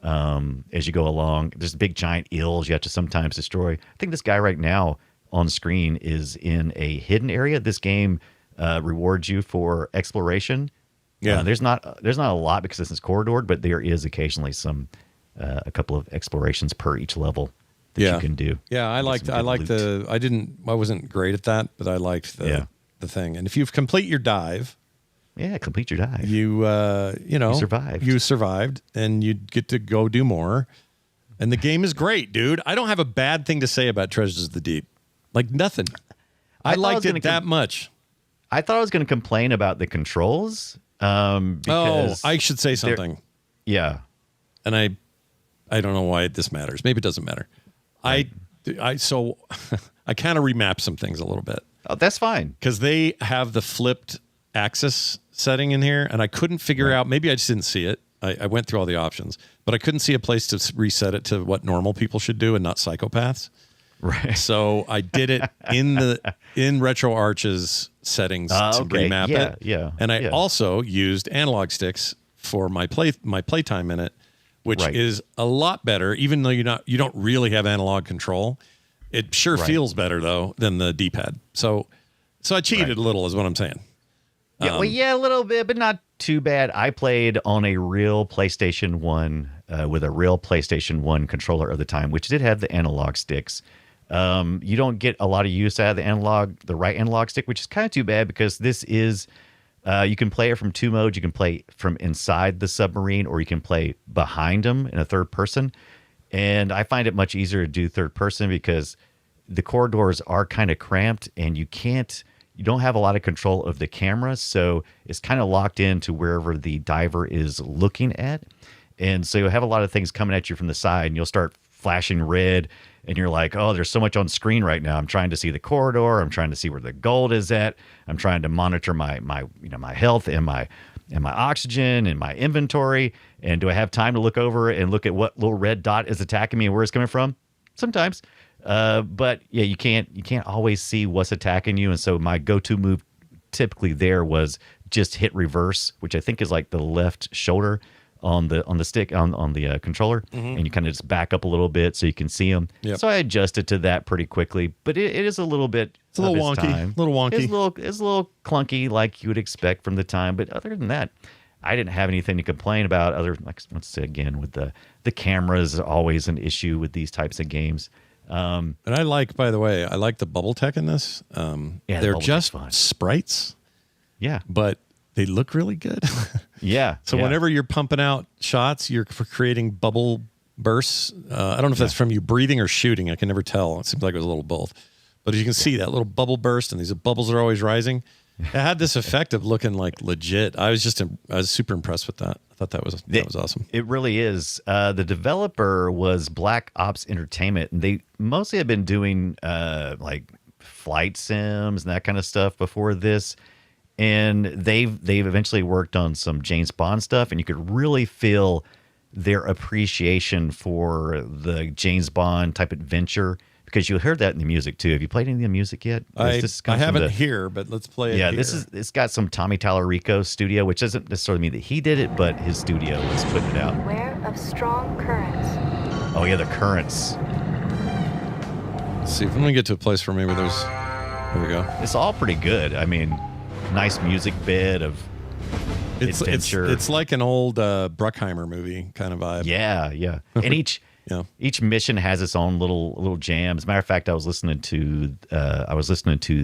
as you go along. There's big giant eels you have to sometimes destroy. I think this guy right now on screen is in a hidden area. This game rewards you for exploration. Yeah, there's not a lot because this is corridored, but there is occasionally a couple of explorations per each level that you can do. Yeah, I wasn't great at that, but I liked the thing. And if you complete your dive, complete your dive. You survived. You survived, and you get to go do more. And the game is great, dude. I don't have a bad thing to say about Treasures of the Deep. Like nothing. I liked it that much. I thought I was going to complain about the controls. Because I should say something. Yeah. And I don't know why this matters. Maybe it doesn't matter. I kind of remapped some things a little bit. Oh, that's fine. Because they have the flipped axis setting in here, and I couldn't figure out, maybe I just didn't see it. I went through all the options, but I couldn't see a place to reset it to what normal people should do and not psychopaths. Right. So I did it in RetroArch's settings to remap it. Yeah. And I also used analog sticks for my playtime in it, which is a lot better, even though you don't really have analog control. It sure feels better though than the D-pad. So I cheated a little, is what I'm saying. A little bit, but not too bad. I played on a real PlayStation 1 with a real PlayStation 1 controller of the time, which did have the analog sticks. You don't get a lot of use out of the right analog stick, which is kind of too bad because this is, you can play it from two modes. You can play from inside the submarine, or you can play behind them in a third person. And I find it much easier to do third person because the corridors are kind of cramped and you don't have a lot of control of the camera. So it's kind of locked into wherever the diver is looking at. And so you'll have a lot of things coming at you from the side, and you'll start flashing red. And you're like, oh, there's so much on screen right now. I'm trying to see the corridor. I'm trying to see where the gold is at. I'm trying to monitor my health and my oxygen and my inventory. And do I have time to look over and look at what little red dot is attacking me and where it's coming from? Sometimes. But yeah, you can't always see what's attacking you. And so my go-to move typically there was just hit reverse, which I think is like the left shoulder on the stick on the controller, and you kind of just back up a little bit so you can see them. Yep. So I adjusted to that pretty quickly, but it is a little bit. It's a little wonky. It's a little clunky, like you would expect from the time. But other than that, I didn't have anything to complain about. Let's say again, with the cameras, always an issue with these types of games. And I like, by the way, the bubble tech in this. They're just sprites. Yeah, but they look really good. Yeah. So whenever you're pumping out shots, you're creating bubble bursts. I don't know if that's from you breathing or shooting. I can never tell. It seems like it was a little both. But as you can see, that little bubble burst, and these bubbles are always rising. It had this effect of looking like legit. I was super impressed with that. I thought that was awesome. It really is. The developer was Black Ops Entertainment, and they mostly have been doing like flight sims and that kind of stuff before this. And they've eventually worked on some James Bond stuff, and you could really feel their appreciation for the James Bond type adventure, because you heard that in the music too. Have you played any of the music yet? I haven't here, but let's play it. Yeah, here. It's got some Tommy Tallarico studio, which doesn't necessarily mean that he did it, but his studio was putting it out. Beware of strong currents. Oh yeah, the currents. Let's see if I'm gonna get to a place where maybe there's. There we go. It's all pretty good. I mean, nice music bed of adventure. It's like an old Bruckheimer movie kind of vibe. Yeah. And each mission has its own little jam. As a matter of fact, I was listening to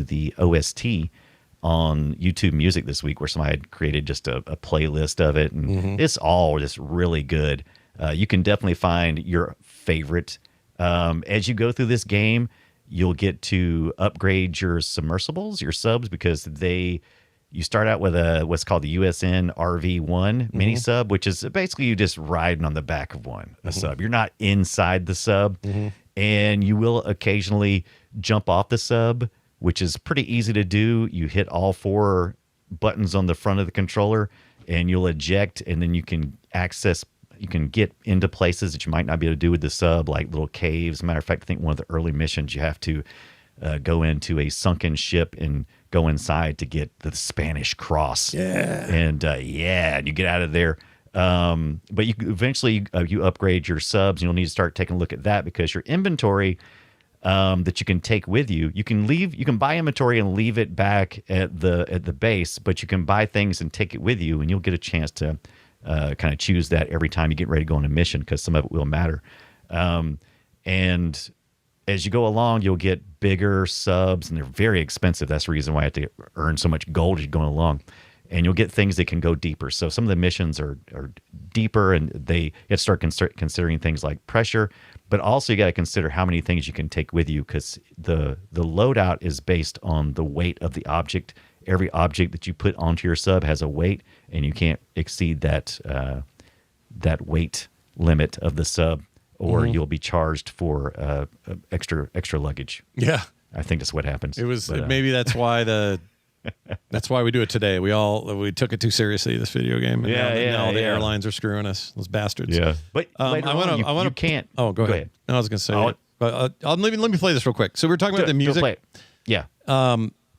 the OST on YouTube Music this week, where somebody had created just a playlist of it, and it's all just really good. You can definitely find your favorite as you go through this game. You'll get to upgrade your submersibles, your subs, because you start out with what's called the USN RV-1 mini sub, which is basically you just riding on the back of a sub. You're not inside the sub, and you will occasionally jump off the sub, which is pretty easy to do. You hit all 4 buttons on the front of the controller, and you'll eject, and then you can access you can get into places that you might not be able to do with the sub, like little caves. Matter of fact, I think one of the early missions you have to go into a sunken ship and go inside to get the Spanish cross. Yeah. And and you get out of there. But you eventually you upgrade your subs, and you'll need to start taking a look at that, because your inventory that you can take with you, you can buy inventory and leave it back at the base, but you can buy things and take it with you, and you'll get a chance to kind of choose that every time you get ready to go on a mission, because some of it will matter. And as you go along, you'll get bigger subs, and they're very expensive. That's the reason why I have to earn so much gold as you're going along. And you'll get things that can go deeper. So some of the missions are deeper, and you have to start considering things like pressure, but also you got to consider how many things you can take with you, because the loadout is based on the weight of the object. Every object that you put onto your sub has a weight, and you can't exceed that weight limit of the sub, or you'll be charged for extra luggage. Yeah, I think that's what happens. It was maybe that's why that's why we do it today. We took it too seriously, this video game. And now the airlines are screwing us, those bastards. Yeah, but you can't. Oh, go ahead. No, I was going to say. Let me play this real quick. So we were talking about the music. Go play it. Yeah.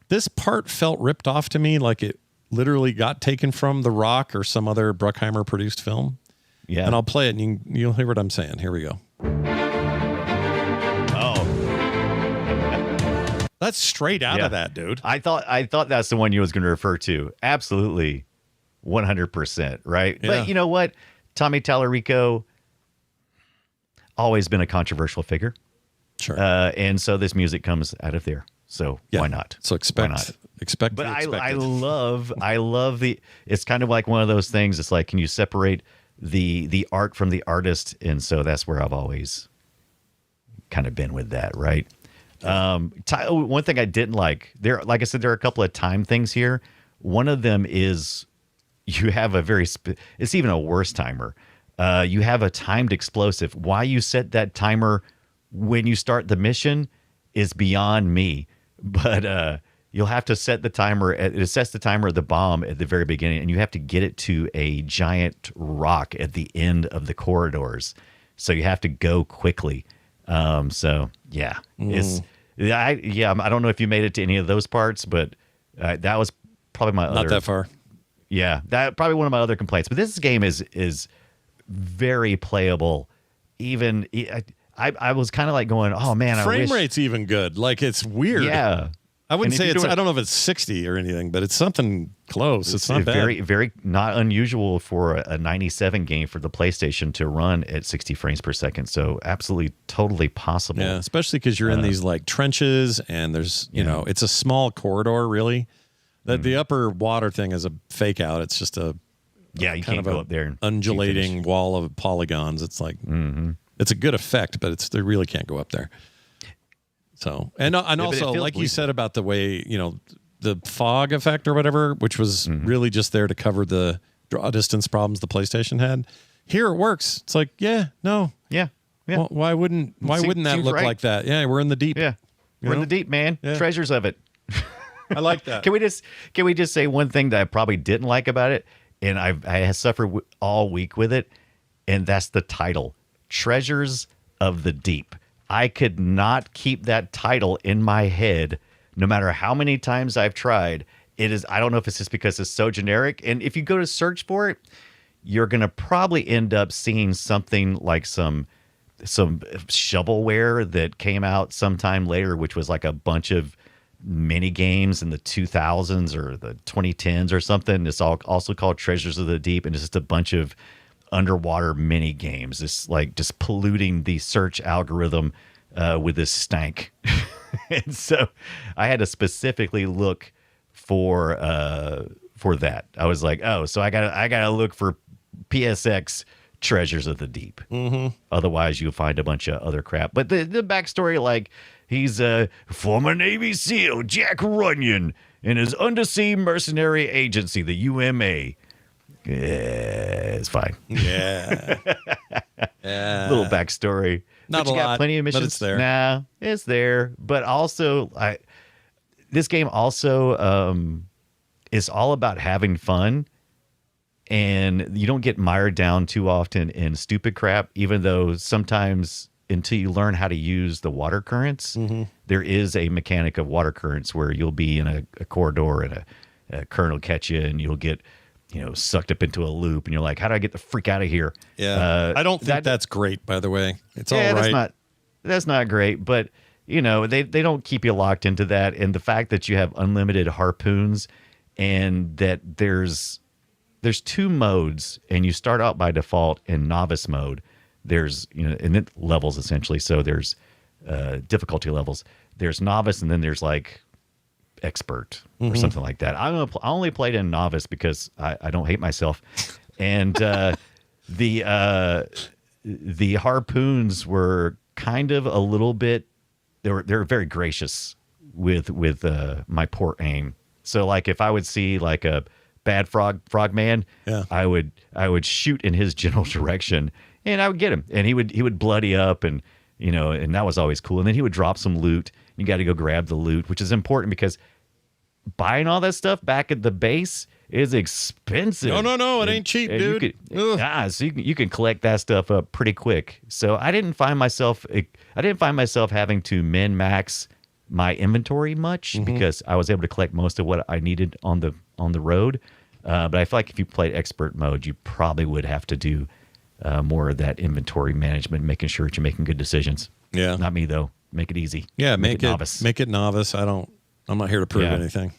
This part felt ripped off to me, like it literally got taken from The Rock or some other Bruckheimer produced film. Yeah. And I'll play it, and you'll hear what I'm saying. Here we go. That's straight out of that, dude. I thought that's the one you was going to refer to. Absolutely, 100%, right? Yeah. But you know what? Tommy Tallarico, always been a controversial figure. Sure. And so this music comes out of there. So why not? So expect. But I love the. It's kind of like one of those things. It's like, can you separate the art from the artist? And so that's where I've always kind of been with that, right? One thing I didn't like like I said, there are a couple of time things here. One of them is you have it's even a worse timer. You have a timed explosive. Why you set that timer when you start the mission is beyond me. But you'll have to set the timer. It sets the timer of the bomb at the very beginning, and you have to get it to a giant rock at the end of the corridors. So you have to go quickly. So yeah, I don't know if you made it to any of those parts, but that was probably not that far. Yeah, that probably one of my other complaints. But this game is very playable. Even I was kind of like going, oh man, frame rate's even good. Like, it's weird. Yeah. I wouldn't say I don't know if it's 60 or anything, but it's something close. It's not bad. Very, very not unusual for a 97 game for the PlayStation to run at 60 frames per second. So absolutely, totally possible. Yeah, especially because you're in these like trenches, and there's, it's a small corridor, really. The upper water thing is a fake out. It's just you can't go up there and undulating wall of polygons. It's like, it's a good effect, but they really can't go up there. So, and also, like you said about the way, the fog effect or whatever, which was really just there to cover the draw distance problems the PlayStation had. Here it works. It's like, no. Yeah. Well, why wouldn't that look like that? Yeah, we're in the deep. Yeah. We're in the deep, man. Yeah. Treasures of it. I like that. Can we just say one thing that I probably didn't like about it, and I have suffered all week with it, and that's the title, Treasures of the Deep. I could not keep that title in my head, no matter how many times I've tried. I don't know if it's just because it's so generic. And if you go to search for it, you're going to probably end up seeing something like some shovelware that came out sometime later, which was like a bunch of mini games in the 2000s or the 2010s or something. It's also called Treasures of the Deep. And it's just a bunch of underwater mini games. It's like just polluting the search algorithm with this stank. And so I had to specifically look for that. I was like, so I gotta look for PSX Treasures of the Deep. Otherwise you'll find a bunch of other crap. But the backstory, like, he's a former Navy SEAL, Jack Runyon, and his undersea mercenary agency, the UMA. Yeah, it's fine. Yeah. Little backstory. Not but you a got lot, plenty of missions. but it's there. Nah, it's there. But also, this game also is all about having fun. and you don't get mired down too often in stupid crap, even though sometimes until you learn how to use the water currents, there is a mechanic of water currents where you'll be in a corridor and a current will catch you and you'll get, sucked up into a loop and you're like, how do I get the freak out of here? Yeah. I don't think that's great, by the way. It's all right. That's not great, but they don't keep you locked into that. And the fact that you have unlimited harpoons and that there's 2 modes and you start out by default in novice mode. There's, and it levels essentially. So there's difficulty levels. There's novice and then there's like expert or something like that. I only played in novice because I don't hate myself. And the harpoons were kind of a little bit, they're very gracious with my poor aim. So like if I would see like a bad frogman, I would shoot in his general direction and I would get him and he would bloody up and and that was always cool. And then he would drop some loot. You got to go grab the loot, which is important because buying all that stuff back at the base is expensive. No, it ain't cheap, dude. So you can collect that stuff up pretty quick. So I didn't find myself having to min-max my inventory much because I was able to collect most of what I needed on the road. But I feel like if you played expert mode, you probably would have to do more of that inventory management, making sure that you're making good decisions. Yeah. Not me though. Make it easy. Yeah, make it novice. Make it novice. I'm not here to prove anything.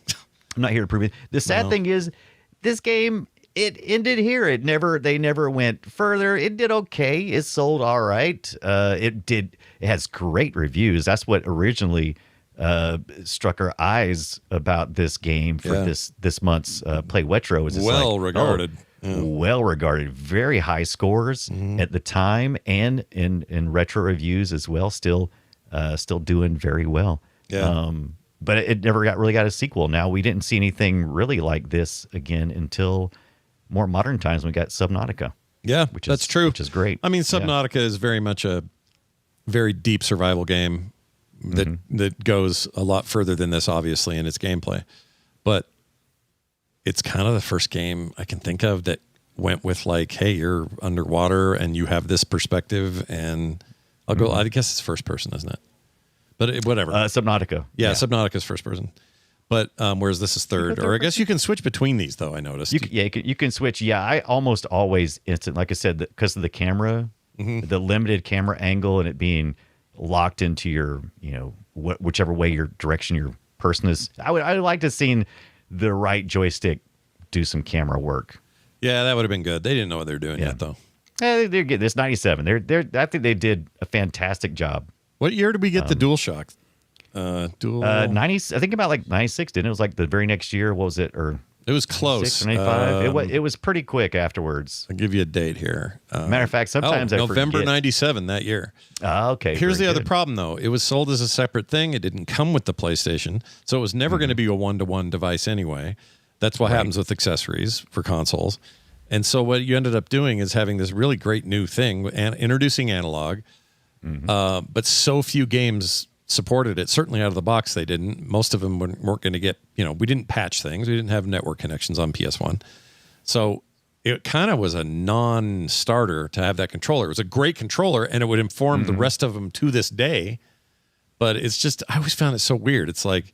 I'm not here to prove it. The sad thing is, this game, it ended here. They never went further. It did okay. It sold all right. It has great reviews. That's what originally struck our eyes about this game for this month's Play Retro. Is well regarded. Well regarded. Very high scores at the time and in retro reviews as well. Still doing very well. Yeah. But it never really got a sequel. Now, we didn't see anything really like this again until more modern times when we got Subnautica. Yeah, that's true. Which is great. I mean, Subnautica is very much a very deep survival game that goes a lot further than this, obviously, in its gameplay. But it's kind of the first game I can think of that went with like, hey, you're underwater and you have this perspective. And I guess it's first person, isn't it? But whatever. Subnautica. Yeah, Subnautica's first person. But whereas this is third. Or I guess you can switch between these, though, I noticed. You can switch. Yeah, I almost always instant. Like I said, because of the camera, the limited camera angle and it being locked into your, whichever way your direction your person is. I would like to have seen the right joystick do some camera work. Yeah, that would have been good. They didn't know what they were doing yet, though. They're good. This 97. I think they did a fantastic job. What year did we get the DualShock? 90. I think about like 96. Didn't it? It was like the very next year. What was it? Or it was close. 95. It was pretty quick afterwards. I'll give you a date here. Matter of fact, sometimes I November forget. 97 that year. Okay. Here's the other problem, though. It was sold as a separate thing. It didn't come with the PlayStation, so it was never going to be a one-to-one device anyway. That's what happens with accessories for consoles. And so what you ended up doing is having this really great new thing and introducing analog. But so few games supported it. Certainly out of the box, they didn't. Most of them weren't going to get, we didn't patch things. We didn't have network connections on PS1. So it kind of was a non-starter to have that controller. It was a great controller and it would inform the rest of them to this day. But it's just, I always found it so weird. It's like,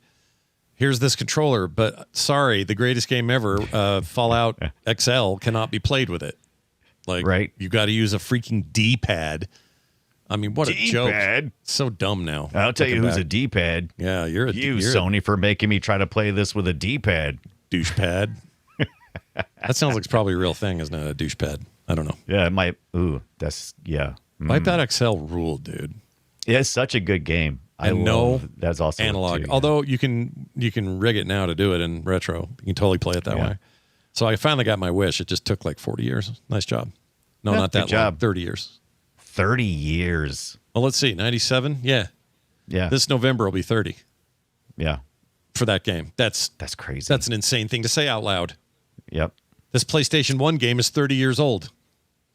here's this controller, but sorry, the greatest game ever, Fallout XL, cannot be played with it. Like, you got to use a freaking D-pad. I mean, what a joke. So dumb now. I'll tell you who's a D-pad. Yeah, you're Sony, for making me try to play this with a D-pad. Douchepad. That sounds like it's probably a real thing, isn't it? A douchepad. I don't know. Yeah, it might. Ooh, that's, Wipeout XL ruled, dude. Yeah, it's such a good game. I know that's also analog. too, Although you can rig it now to do it in retro. You can totally play it that way. So I finally got my wish. It just took like 40 years. Nice job. No, not that long. 30 years. 30 years. Well, let's see. 97? Yeah. Yeah. This November will be 30. Yeah. For that game. That's crazy. That's an insane thing to say out loud. Yep. This PlayStation 1 game is 30 years old.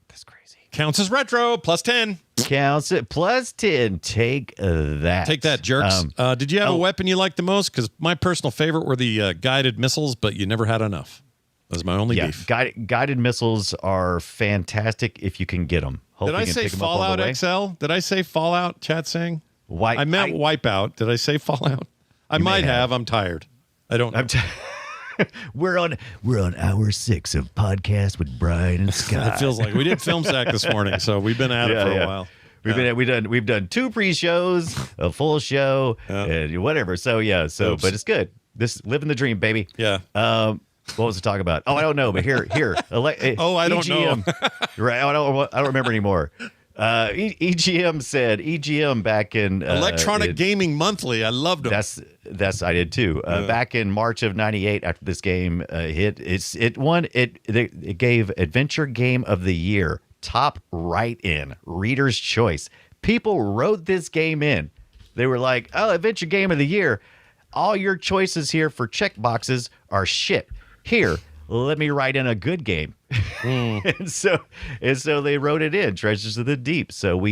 That's crazy. Counts as retro. Plus 10. Counts it. Plus 10. Take that. Take that, jerks. Did you have a weapon you liked the most? Because my personal favorite were the guided missiles, but you never had enough. That's my only beef. Guided missiles are fantastic if you can get them. Did I say Fallout XL? Did I say Fallout? Chat saying I meant Wipeout. Did I say Fallout? I might have. I'm tired. I don't know. We're on hour 6 of podcast with Brian and Scott. It feels like we did film sack this morning, so we've been at it for a while. We've done 2 pre-shows, a full show, and whatever. So but it's good. This living the dream, baby. Yeah. What was the talk about? Oh, I don't know. But here. I don't know. Right. I don't remember anymore. EGM back in Electronic Gaming Monthly. I loved them. That's I did too. Back in March of '98, after this game hit, it gave Adventure Game of the Year top write-in, Reader's Choice. People wrote this game in. They were like, "Oh, Adventure Game of the Year. All your choices here for check boxes are shit. Here, let me write in a good game." and so they wrote it in, Treasures of the Deep. So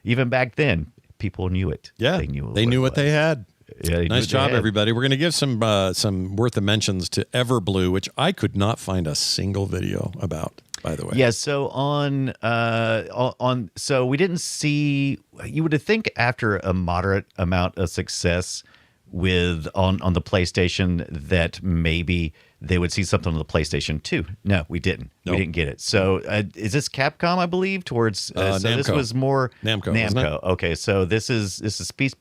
even back then, people knew it. Yeah, they knew what they had. Yeah, nice job, everybody. We're going to give some worth of mentions to Everblue, which I could not find a single video about, by the way. Yeah, so so we didn't see. You would think after a moderate amount of success on the PlayStation that maybe they would see something on the PlayStation 2. No, we didn't. Nope. We didn't get it. So is this Capcom, I believe, towards Namco. So this was more Namco. Okay, so this is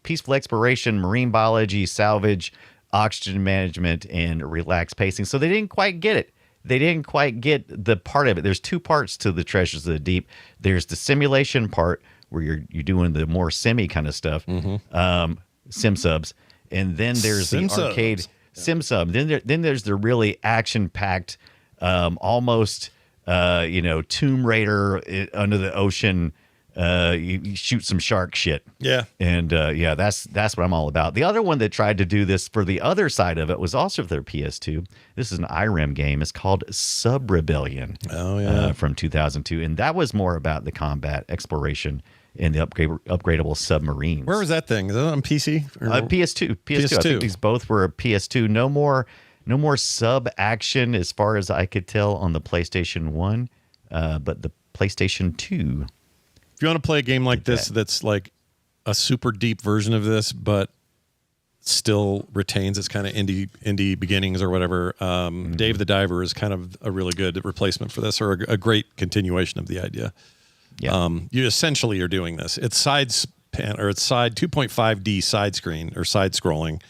peaceful exploration, marine biology, salvage, oxygen management, and relaxed pacing. So they didn't quite get it. They didn't quite get the part of it. There's 2 parts to the Treasures of the Deep. There's the simulation part where you're doing the more semi kind of stuff, sim subs. And then there's the arcade sim sub. Then there's the really action packed, almost Tomb Raider under the ocean. You shoot some shark shit. Yeah, and that's what I'm all about. The other one that tried to do this for the other side of it was also for their PS2. This is an IREM game. It's called Sub Rebellion. Oh yeah, from 2002, and that was more about the combat exploration and the upgradable submarines. Where was that thing? Is that on PC? PS2. I think these both were PS2. No more sub action as far as I could tell on the PlayStation 1, but the PlayStation 2. If you want to play a game like this that's like a super deep version of this, but still retains its kind of indie beginnings or whatever, Dave the Diver is kind of a really good replacement for this, or a great continuation of the idea. Yeah. You essentially are doing this. It's side 2.5D side screen or side scrolling,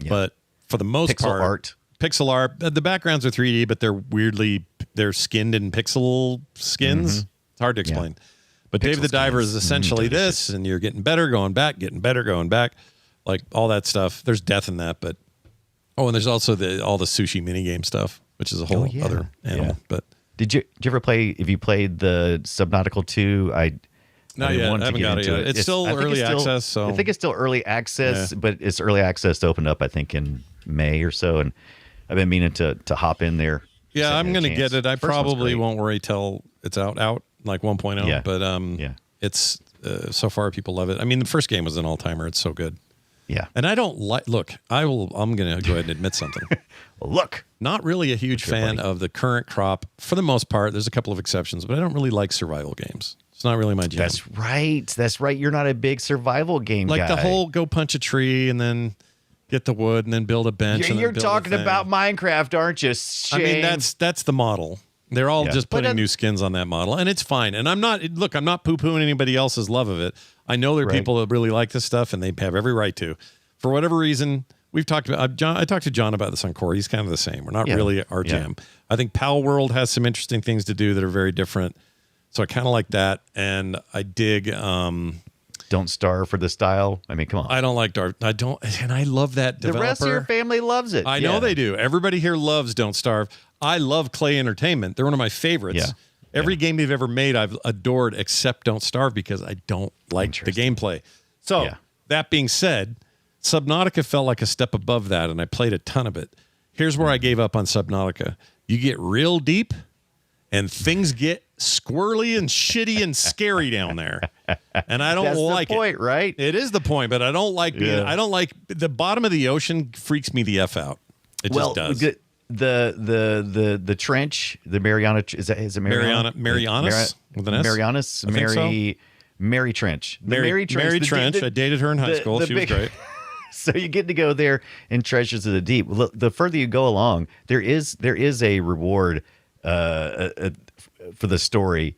but for the most part, pixel art. The backgrounds are 3D, but they're skinned in pixel skins. It's hard to explain. But Dave the Diver is essentially this, and you're getting better, going back, like all that stuff. There's death in that, but and there's also all the sushi minigame stuff, which is a whole other animal. But Did you ever play? If you played the Subnautical 2, not yet. I haven't got it yet. It's still early access. So I think it's still early access, but it's early access to open up, I think, in May or so. And I've been meaning to hop in there. Yeah, I'm going to get it. I probably won't worry till it's out like 1.0. Yeah. But it's so far people love it. I mean, the first game was an all-timer. It's so good. Yeah. And I don't like. Look, I'm going to go ahead and admit something. Look, not really a huge fan of the current crop for the most part. There's a couple of exceptions, but I don't really like survival games. It's not really my jam. That's right. You're not a big survival game guy. Like the whole go punch a tree and then get the wood and then build a bench. You're talking about Minecraft, aren't you? Shane? I mean, that's the model. They're all just putting new skins on that model, and it's fine. And I'm not poo-pooing anybody else's love of it. I know there are people that really like this stuff, and they have every right to. For whatever reason, we've talked about John. I talked to John about this on Core. He's kind of the same. We're not really our jam. I think Pal World has some interesting things to do that are very different. So I kind of like that, and I dig. Don't Starve for the style. I mean, come on. I don't like Dark. I don't, and I love that developer. The rest of your family loves it. I know they do. Everybody here loves Don't Starve. I love Clay Entertainment. They're one of my favorites. Yeah. Every game they've ever made, I've adored, except Don't Starve because I don't like the gameplay. So that being said, Subnautica felt like a step above that, and I played a ton of it. Here's where I gave up on Subnautica. You get real deep, and things get squirrely and shitty and scary down there, and I don't like the point, it. Right? It is the point, but I don't like being. I don't like the bottom of the ocean. Freaks me the f out. It just does. the trench, the Mariana, is it Mariana? Marianas with an S? Marianas, Mary Trench. Mary Trench. I dated her in high school. She was great. So you get to go there in Treasures of the Deep. Look, the further you go along, there is a reward for the story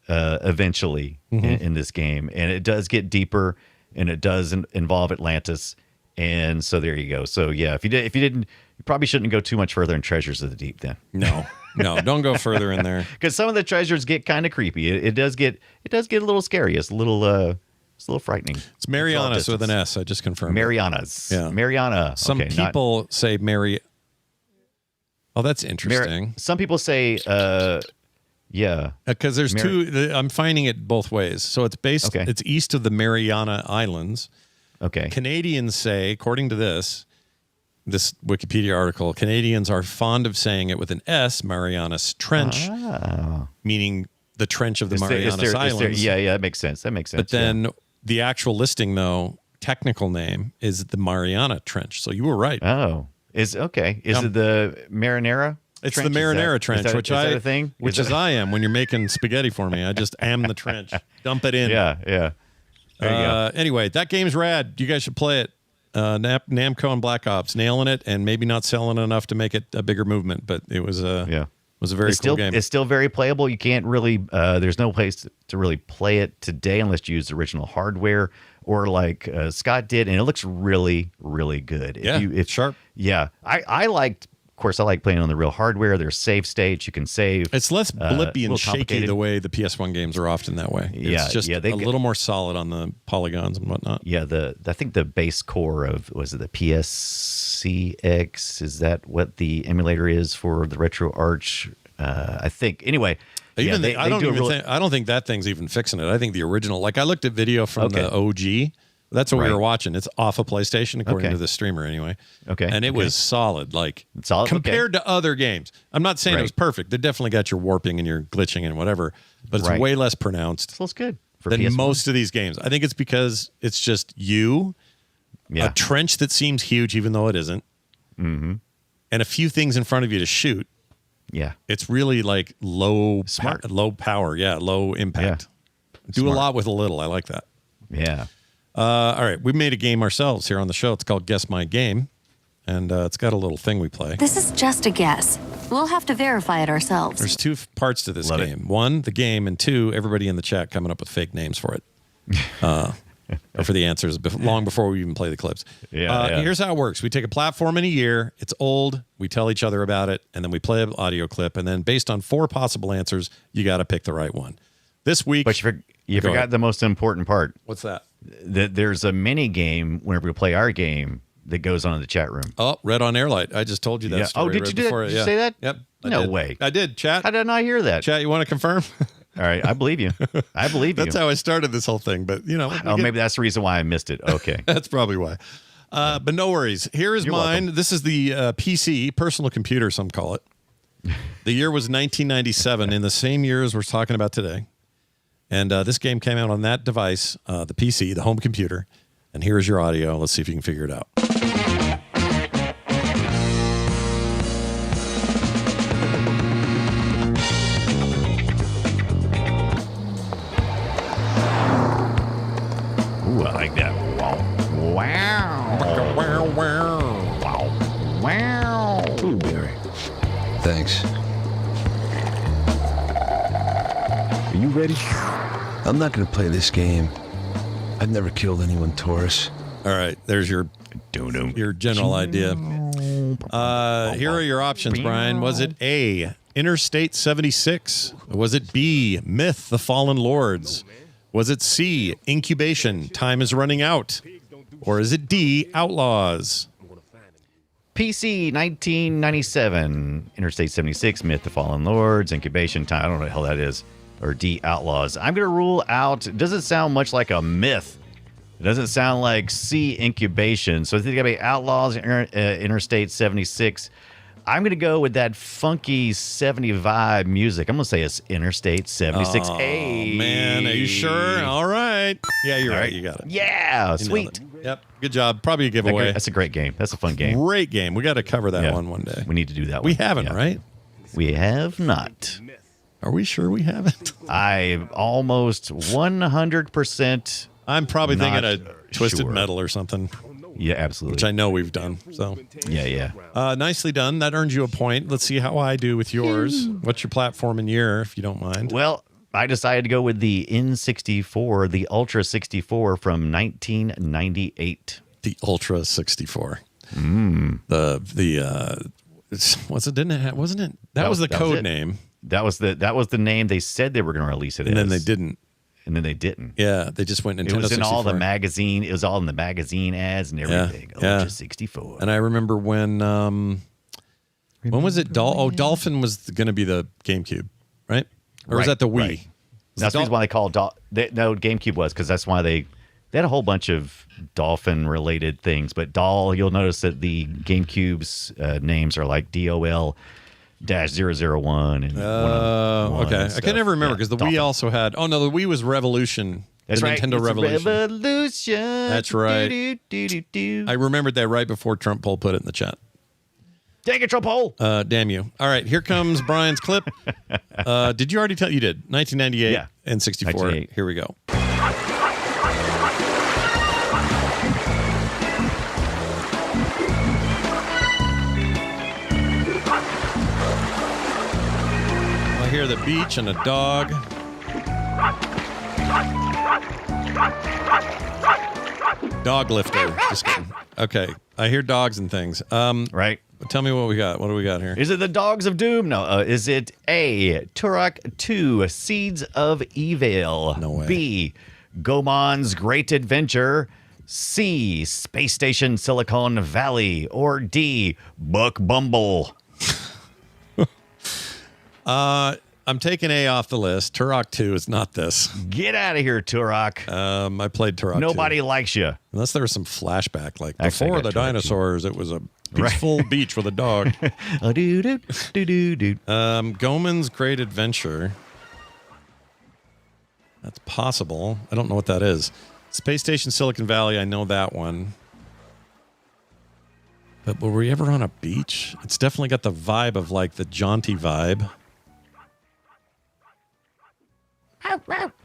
eventually in this game, and it does get deeper, and it does involve Atlantis, and so there you go. So yeah, if you didn't, you probably shouldn't go too much further in Treasures of the Deep then. No, don't go further in there because some of the treasures get kind of creepy. It does get a little scary. It's a little frightening. It's Marianas with an S. I just confirmed. Marianas. Yeah. Mariana. Some people say Mary. Oh, that's interesting. Some people say, yeah. Because there's two. I'm finding it both ways. So it's based. Okay. It's east of the Mariana Islands. Okay. Canadians say, according to this Wikipedia article, Canadians are fond of saying it with an S, Marianas Trench, meaning the trench of the Marianas Islands. Yeah, that makes sense. But then the actual listing, though, technical name is the Mariana Trench. So you were right. Oh, is it the Marinara? It's the Marinara Trench, which I am when you're making spaghetti for me. I just am the trench. Dump it in. Yeah. There you go. Anyway, that game's rad. You guys should play it. Namco and Black Ops nailing it, and maybe not selling enough to make it a bigger movement, but it was a very cool game. It's still very playable. You can't really there's no place to really play it today unless you use the original hardware or like Scott did, and it looks really, really good. It's sharp. Yeah, I liked. Of course, I like playing on the real hardware. There's save states. You can save. It's less blippy and shaky the way the PS1 games are often that way. It's just a little more solid on the polygons and whatnot. Yeah, I think the base core of, was it the PSCX? Is that what the emulator is for the RetroArch? I think. Anyway, I don't think that thing's even fixing it. I think the original, like I looked at video from the OG. That's what we were watching. It's off of PlayStation, according to the streamer anyway. Okay. And it was solid, solid compared to other games. I'm not saying it was perfect. They definitely got your warping and your glitching and whatever, but it's way less pronounced. So it's good than PS1. Most of these games. I think it's because it's just a trench that seems huge even though it isn't, and a few things in front of you to shoot. Yeah. It's really like low power. Yeah, low impact. Do a lot with a little. I like that. Yeah. All right, we made a game ourselves here on the show. It's called Guess My Game, and it's got a little thing we play. This is just a guess. We'll have to verify it ourselves. There's two parts to this game. One, the game, and two, everybody in the chat coming up with fake names for it. Or for the answers long before we even play the clips. Here's how it works. We take a platform in a year. It's old. We tell each other about it, and then we play an audio clip, and then based on 4 possible answers, you got to pick the right one. This week... But you forgot the most important part. What's that? There's a mini game whenever we play our game that goes on in the chat room. Oh, Red on Airlight. I just told you that story. Oh, did you do that? Did you say that? Yep. No way. I did. Chat. How did I not hear that? Chat, you want to confirm? All right. I believe you. That's how I started this whole thing. But, maybe that's the reason why I missed it. Okay. That's probably why. But no worries. Here is mine. Welcome. This is the PC, personal computer, some call it. The year was 1997, in the same year as we're talking about today. And this game came out on that device, the PC, the home computer. And here's your audio. Let's see if you can figure it out. Ooh, I like that. Wow. Blueberry. Thanks. Are you ready? I'm not going to play this game. I've never killed anyone, Taurus. All right, there's your general idea. Here are your options, Brian. Was it A, Interstate 76? Was it B, Myth, The Fallen Lords? Was it C, Incubation, Time is Running Out? Or is it D, Outlaws? PC 1997, Interstate 76, Myth, The Fallen Lords, Incubation, Time. I don't know what the hell that is. Or D, Outlaws. I'm going to rule out, it doesn't sound much like a Myth. It doesn't sound like C, Incubation. So I think it's got to be Outlaws, Interstate 76. I'm going to go with that funky 70 vibe music. I'm going to say it's Interstate 76. Oh, man. Are you sure? All right. Yeah, you're right. You got it. Yeah. Sweet. Yep. Good job. Probably a giveaway. That's a great game. That's a fun game. Great game. We got to cover that one day. We need to do that one. We haven't, right? We have not. Are we sure we haven't? I'm almost 100%. I'm probably thinking of Twisted Metal or something. Yeah, absolutely. Which I know we've done. So yeah. Nicely done. That earns you a point. Let's see how I do with yours. What's your platform and year, if you don't mind? Well, I decided to go with the N64, the Ultra 64 from 1998. The Ultra 64. Wasn't it? That was the code name. That was the name they said they were going to release it and as. Then they didn't. And then they didn't. Yeah, they just went Nintendo 64. It was in all the magazine. It was all in the magazine ads and everything. Ultra 64. And I remember when was it? Dolphin was going to be the GameCube, right? Or was that the Wii? Right. That's the reason why they call it no, GameCube was because that's why they had a whole bunch of Dolphin-related things. But you'll notice that the GameCube's names are like DOL -001 and okay. I can never remember because the Wii also had. Oh no, the Wii was Revolution. That's right. Nintendo Revolution. That's right. Do-do-do-do-do. I remembered that right before Trump Poll put it in the chat. Dang it, Trump Poll. Damn you. All right, here comes Brian's clip. Did you already tell? You did. 1998 and 64. Here we go. I hear the beach and a dog. Dog lifter. Just kidding. Okay. I hear dogs and things. Right. Tell me what we got. What do we got here? Is it the Dogs of Doom? No. Is it A, Turok 2, Seeds of Evil? No way. B, Goemon's Great Adventure? C, Space Station Silicon Valley? Or D, Buck Bumble? I'm taking A off the list. Turok 2 is not this. Get out of here, Turok. I played Turok 2. Nobody likes you. Unless there was some flashback, like Actually, before the dinosaurs, it was a peaceful beach with a dog. Goemon's Great Adventure. That's possible. I don't know what that is. Space Station Silicon Valley, I know that one. But were we ever on a beach? It's definitely got the vibe of like the jaunty vibe.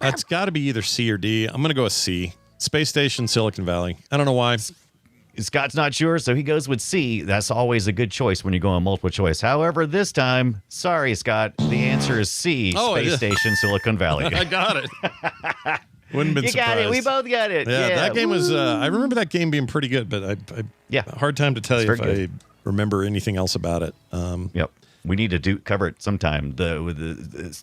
It's got to be either C or D. I'm going to go with C. Space Station, Silicon Valley. I don't know why. Scott's not sure, so he goes with C. That's always a good choice when you're going multiple choice. However, this time, sorry, Scott, the answer is C. Space Station, Silicon Valley. I got it. Wouldn't have been you surprised. Got it. We both got it. Yeah, that game was. I remember that game being pretty good, but hard time to tell you if I remember anything else about it. Yep. We need to cover it sometime. The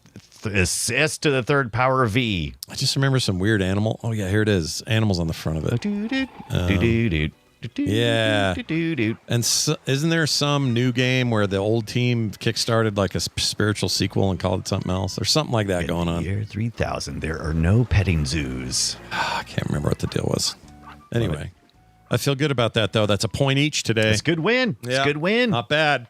S to the third power V. I just remember some weird animal. Oh yeah, here it is. Animals on the front of it. Yeah. And isn't there some new game where the old team kickstarted like a spiritual sequel and called it something else? There's something like that going on. Year 3000, there are no petting zoos. I can't remember what the deal was. Anyway, I feel good about that though. That's a point each today. It's a good win. Yeah. It's a good win. Not bad.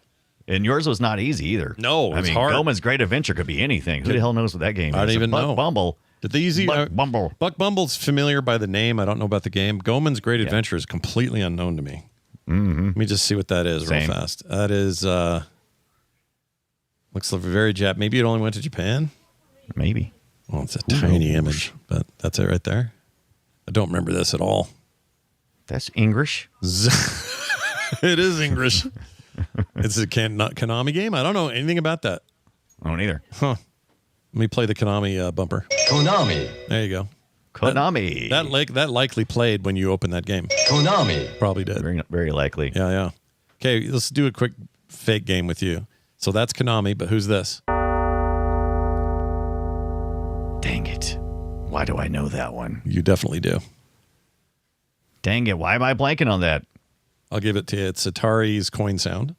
And yours was not easy either. No, it's hard. Goemon's Great Adventure could be anything. Who the hell knows what that game is? I don't even know. Buck Bumble. Did they use Bumble? Buck Bumble's familiar by the name. I don't know about the game. Goemon's Great Adventure is completely unknown to me. Mm-hmm. Let me just see what that is real fast. That is looks like very Jap. Maybe it only went to Japan. Maybe. Well, it's a tiny image, but that's it right there. I don't remember this at all. That's English. It is English. It's a Konami game. I don't know anything about that. I don't either. Huh. Let me play the Konami bumper. Konami. There you go. Konami. That likely played when you opened that game. Konami. Probably did. Very, very likely. Yeah. Okay, let's do a quick fake game with you. So that's Konami, but who's this? Dang it. Why do I know that one? You definitely do. Dang it. Why am I blanking on that? I'll give it to you. It's Atari's coin sound.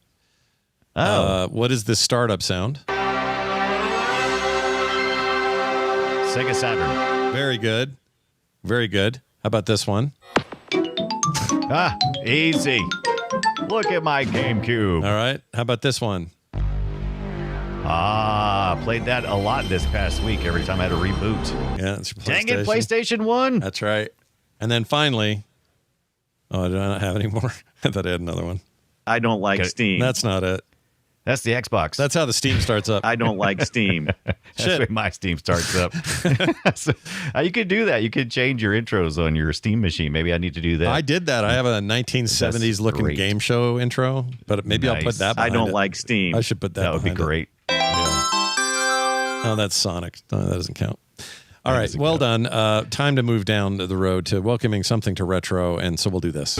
Oh. What is this startup sound? Sega Saturn. Very good. Very good. How about this one? Easy. Look at my GameCube. All right. How about this one? Played that a lot this past week every time I had a reboot. Yeah, it's your Dang it, PlayStation 1. That's right. And then finally, Oh, I do not have any more. I thought I had another one. I don't like Steam. That's not it. That's the Xbox. That's how the Steam starts up. I don't like Steam. That's the way my Steam starts up. So, you could do that. You could change your intros on your Steam machine. Maybe I need to do that. I did that. I have a 1970s looking game show intro, but maybe I'll put that behind I don't like Steam. I should put that. That would be great. Oh, that's Sonic. No, that doesn't count. All right, well done. Time to move down the road to welcoming something to retro, and so we'll do this.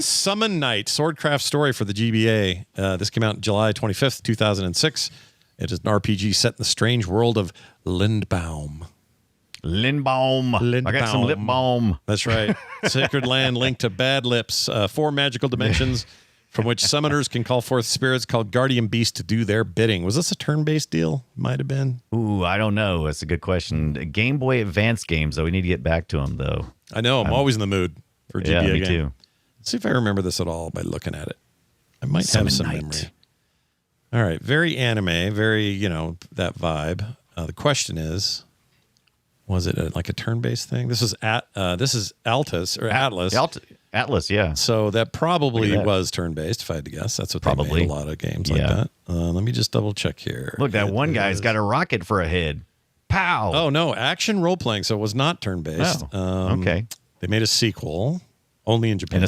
Summon Night, Swordcraft story for the GBA. This came out July 25th, 2006. It is an RPG set in the strange world of Lindbaum. Lindbaum. I got some lip balm. That's right. Sacred land linked to bad lips. 4 magical dimensions from which summoners can call forth spirits called guardian beasts to do their bidding. Was this a turn-based deal? Might have been. Ooh, I don't know. That's a good question. Game Boy Advance games, though. We need to get back to them, though. I know. I'm always in the mood for a GBA me game. Too. Let's see if I remember this at all by looking at it. I might have some memory. All right. Very anime. Very, that vibe. The question is, was it like a turn-based thing? This is Atlas or Atlas. Atlas, yeah. So that probably was turn-based, if I had to guess. That's what they made a lot of games like that. Let me just double-check here. Look, that one guy's got a rocket for a head. Pow! Oh, no. Action role-playing, so it was not turn-based. Oh, okay. They made a sequel, only in Japan.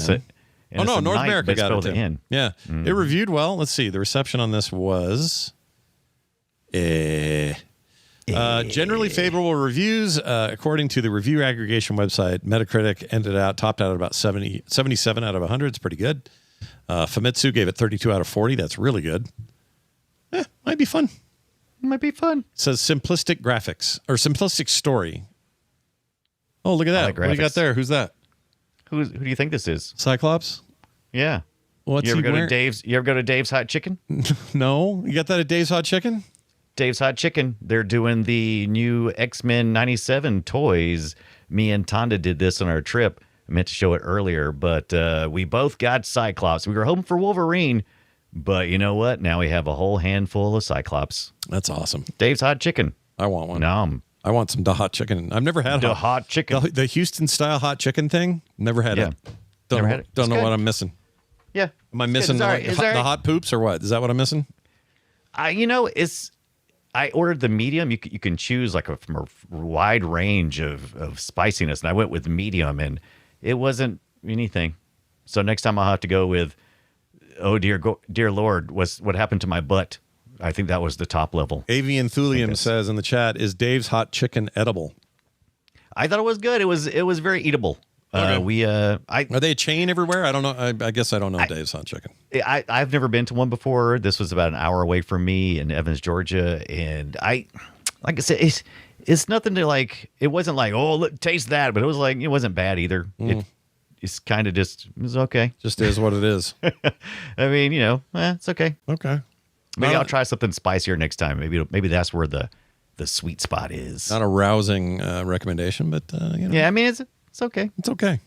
North America got it, too. Yeah. It reviewed well. Let's see. The reception on this was... generally favorable reviews. According to the review aggregation website, Metacritic topped out at about 77 out of 100. It's pretty good. Famitsu gave it 32 out of 40. That's really good. Might be fun. It says simplistic graphics or simplistic story. Oh, look at that. What do you got there? Who's that? Who do you think this is? Cyclops? Yeah. What's you ever he go wearing? to Dave's? You ever go to Dave's Hot Chicken? No. You got that at Dave's Hot Chicken? Dave's Hot Chicken. They're doing the new X-Men 97 toys. Me and Tonda did this on our trip. I meant to show it earlier, but we both got Cyclops. We were hoping for Wolverine, but you know what? Now we have a whole handful of Cyclops. That's awesome. Dave's Hot Chicken. I want one. No, I want some hot chicken. I've never had hot chicken. The Houston style hot chicken thing. Never had it. Don't know what I'm missing. Yeah. Am I missing the hot poops or what? Is that what I'm missing? I ordered the medium. You can choose from a wide range of spiciness, and I went with medium, and it wasn't anything. So next time I'll have to go with, oh dear Lord, what happened to my butt? I think that was the top level. Avian Thulium says in the chat, is Dave's hot chicken edible? I thought it was good. It was very eatable. Okay. Are they a chain everywhere? I don't know. I guess I don't know Dave's Hot Chicken. I've never been to one before. This was about an hour away from me in Evans, Georgia, and like I said, it's nothing to like. It wasn't like, oh, look, taste that, but it was like it wasn't bad either. It's kind of it was okay. Just is what it is. I mean, it's okay. Okay. Maybe I'll try something spicier next time. Maybe that's where the sweet spot is. Not a rousing recommendation, but Yeah, I mean it's okay. It's okay.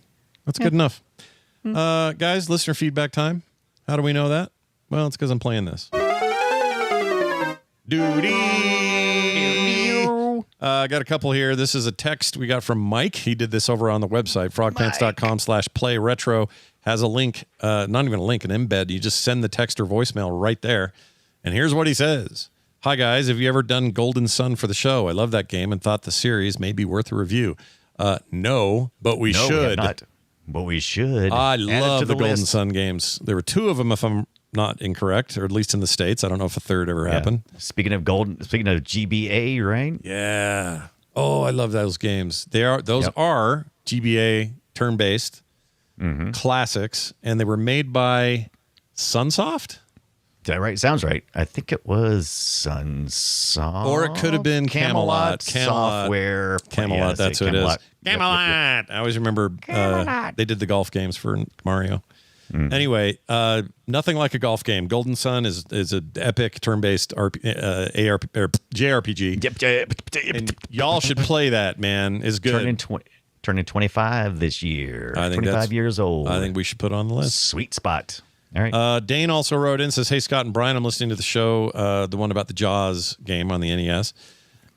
That's good enough. Guys, listener feedback time. How do we know that? Well, it's because I'm playing this. I got a couple here. This is a text we got from Mike. He did this over on the website, frogpants.com/playretro. Has a link, not even a link, an embed. You just send the text or voicemail right there. And here's what he says. Hi, guys. Have you ever done Golden Sun for the show? I love that game and thought the series may be worth a review. No, but we should. But we should. I love the Golden Sun games. There were 2 of them, if I'm not incorrect, or at least in the States. I don't know if a third ever happened. Speaking of GBA, right? Yeah. Oh, I love those games. Those are GBA turn-based classics, and they were made by Sunsoft. Is that right? Sounds right. I think it was Sunsoft. Or it could have been Camelot Software. Camelot, that's who it is. Camelot. I always remember they did the golf games for Mario. Anyway, nothing like a golf game. Golden Sun is an epic turn-based JRPG. And y'all should play that, man. It's good. Turning 25 this year. I think 25 years old. I think we should put on the list. Sweet spot. All right. Dane also wrote in, says, hey, Scott and Brian, I'm listening to the show, the one about the Jaws game on the NES.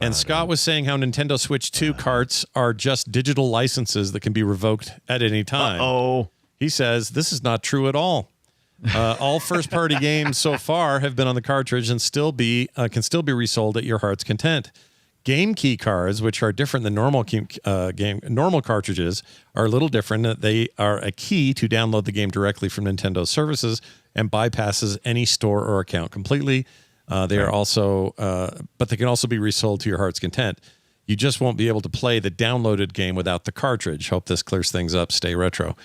And Scott was saying how Nintendo Switch 2 carts are just digital licenses that can be revoked at any time. Oh, he says this is not true at all. All first-party games so far have been on the cartridge and can still be resold at your heart's content. Game key cards, which are different than normal cartridges, are a little different. They are a key to download the game directly from Nintendo's services and bypasses any store or account completely. They are also, but they can also be resold to your heart's content. You just won't be able to play the downloaded game without the cartridge. Hope this clears things up. Stay retro.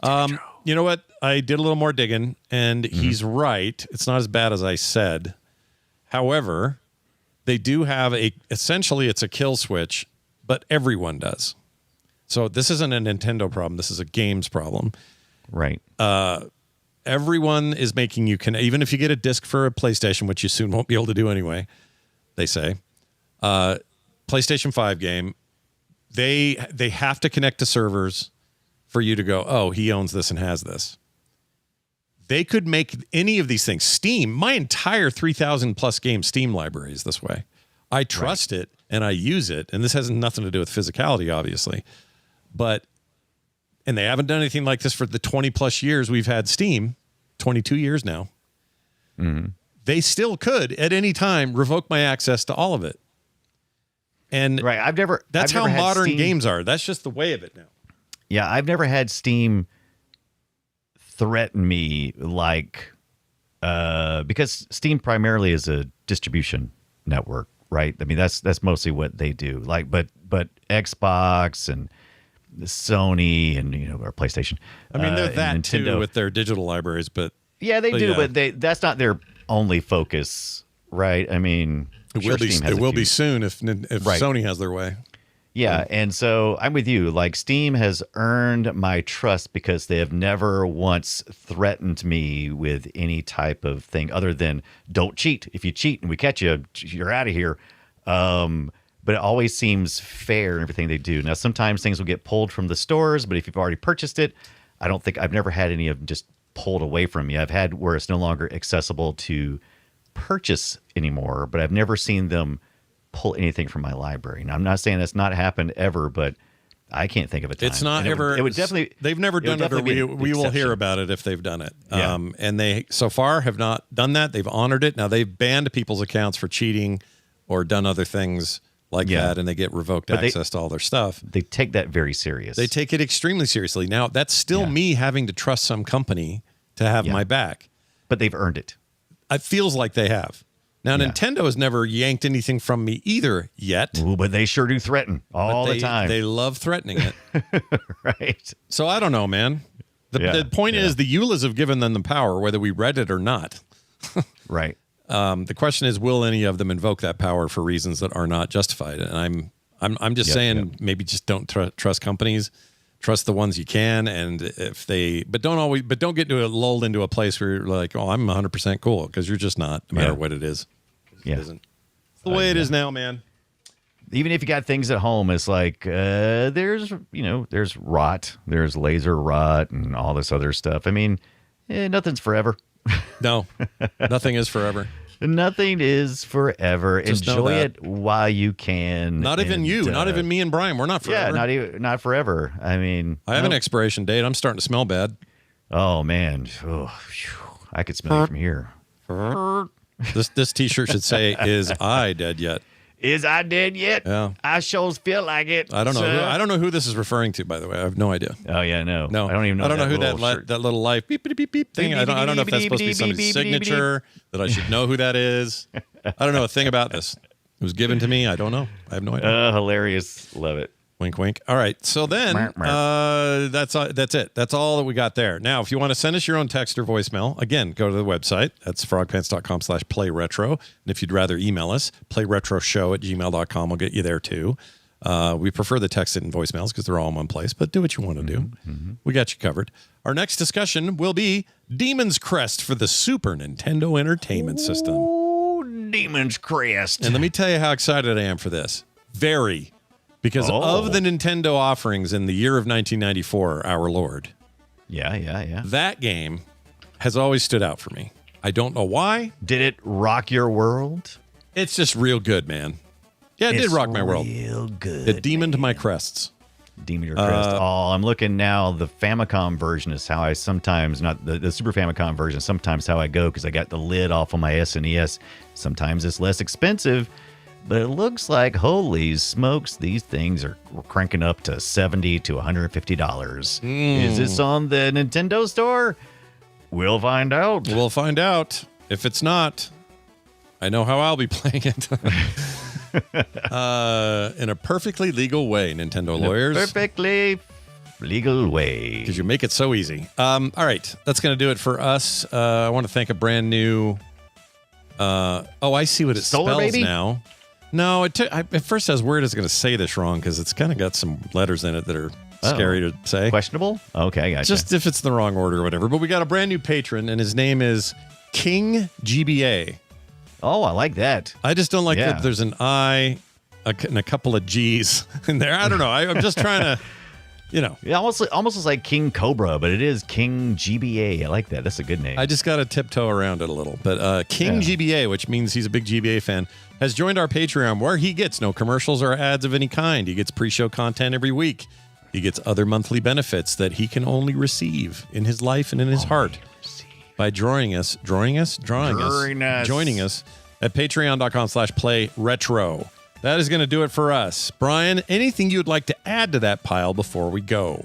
You know what? I did a little more digging, and he's right. It's not as bad as I said. However, they do have essentially it's a kill switch, but everyone does. So this isn't a Nintendo problem. This is a games problem. Right. Everyone is making you even if you get a disc for a PlayStation, which you soon won't be able to do anyway, they say, PlayStation 5 game, they have to connect to servers for you to go, oh, he owns this and has this. They could make any of these things. Steam, my entire 3,000 plus game Steam library is this way. I trust it and I use it. And this has nothing to do with physicality, obviously. And they haven't done anything like this for the 20 plus years we've had Steam, 22 years now. Mm-hmm. They still could at any time revoke my access to all of it. And that's how modern games are. That's just the way of it now. Yeah, I've never had Steam threaten me because Steam primarily is a distribution network, right? I mean, that's mostly what they do. But Xbox and Sony and or PlayStation. I mean, they're that Nintendo too with their digital libraries, but yeah, they do. Yeah. But that's not their only focus, right? I mean, it will be soon if Sony has their way. Yeah, and so I'm with you. Steam has earned my trust because they have never once threatened me with any type of thing other than don't cheat. If you cheat and we catch you, you're out of here. But it always seems fair in everything they do. Now, sometimes things will get pulled from the stores, but if you've already purchased it, I've never had any of them just pulled away from me. I've had where it's no longer accessible to purchase anymore, but I've never seen them pull anything from my library. And I'm not saying that's not happened ever, but I can't think of a time. It's not ever. It would definitely. They've never done it, or we will hear about it if they've done it. Yeah. And they so far have not done that. They've honored it. Now they've banned people's accounts for cheating or done other things like that, and they get revoked access to all their stuff. They take that very serious. They take it extremely seriously. Now that's still me having to trust some company to have my back, but they've earned it. It feels like they have. Now, Nintendo has never yanked anything from me either yet. Ooh, but they sure do threaten all the time. They love threatening it. Right. So I don't know, man. The point is the EULAs have given them the power, whether we read it or not. Right. The question is, will any of them invoke that power for reasons that are not justified? And I'm just saying maybe just don't trust companies. Trust the ones you can, and but don't get lulled into a place where you're like, oh, I'm 100% cool, because you're just not, no matter what it is. Yeah. It isn't. It's the way it is now, man. Even if you got things at home, it's like there's rot, there's laser rot, and all this other stuff. I mean, nothing's forever. No, nothing is forever. Nothing is forever. Just enjoy it while you can. Not even you. Not even me and Brian. We're not forever. Yeah, not forever. I mean, I have an expiration date. I'm starting to smell bad. Oh man, I could smell it from here. This T-shirt should say, "Is I dead yet?" Is I dead yet? Yeah. I sure feel like it. I don't know. I don't know who this is referring to, by the way. I have no idea. Oh yeah, no. I don't even know. I don't know who that little life beep beep beep beep thing. I don't know if that's supposed to be somebody's signature, that I should know who that is. I don't know a thing about this. It was given to me. I don't know. I have no idea. Hilarious. Love it. Wink, wink. All right. So then that's it. That's all that we got there. Now, if you want to send us your own text or voicemail, again, go to the website. That's frogpants.com/playretro. And if you'd rather email us, playretroshow@gmail.com. We'll get you there too. We prefer the text and voicemails because they're all in one place, but do what you want to do. Mm-hmm. We got you covered. Our next discussion will be Demon's Crest for the Super Nintendo Entertainment System. Oh, Demon's Crest. And let me tell you how excited I am for this. Very. Because of the Nintendo offerings in the year of 1994, our Lord. Yeah. That game has always stood out for me. I don't know why. Did it rock your world? It's just real good, man. Yeah, it did rock my world. Real good. It demoned my crests. Demon Your Crest. I'm looking now. The Famicom version is how I sometimes, not the Super Famicom version, sometimes how I go because I got the lid off on my SNES. Sometimes it's less expensive, but it looks like, holy smokes, these things are cranking up to $70 to $150. Is this on the Nintendo store? We'll find out. We'll find out. If it's not, I know how I'll be playing it. In a perfectly legal way, Nintendo lawyers. Perfectly legal way. Because you make it so easy. All right. That's going to do it for us. I want to thank a brand new... I see what it Solar spells Baby? now. No, at first I was worried I was going to say this wrong because it's kind of got some letters in it that are scary to say. Questionable? Okay, gotcha. Just if it's the wrong order or whatever. But we got a brand new patron, and his name is King GBA. Oh, I like that. I just don't like that there's an I and a couple of G's in there. I don't know. I'm just trying to, Yeah, almost looks like King Cobra, but it is King GBA. I like that. That's a good name. I just got to tiptoe around it a little. But King GBA, which means he's a big GBA fan, has joined our Patreon where he gets no commercials or ads of any kind. He gets pre-show content every week. He gets other monthly benefits that he can only receive in his life and in his heart by joining us at patreon.com/playretro. That is going to do it for us. Brian, anything you'd like to add to that pile before we go?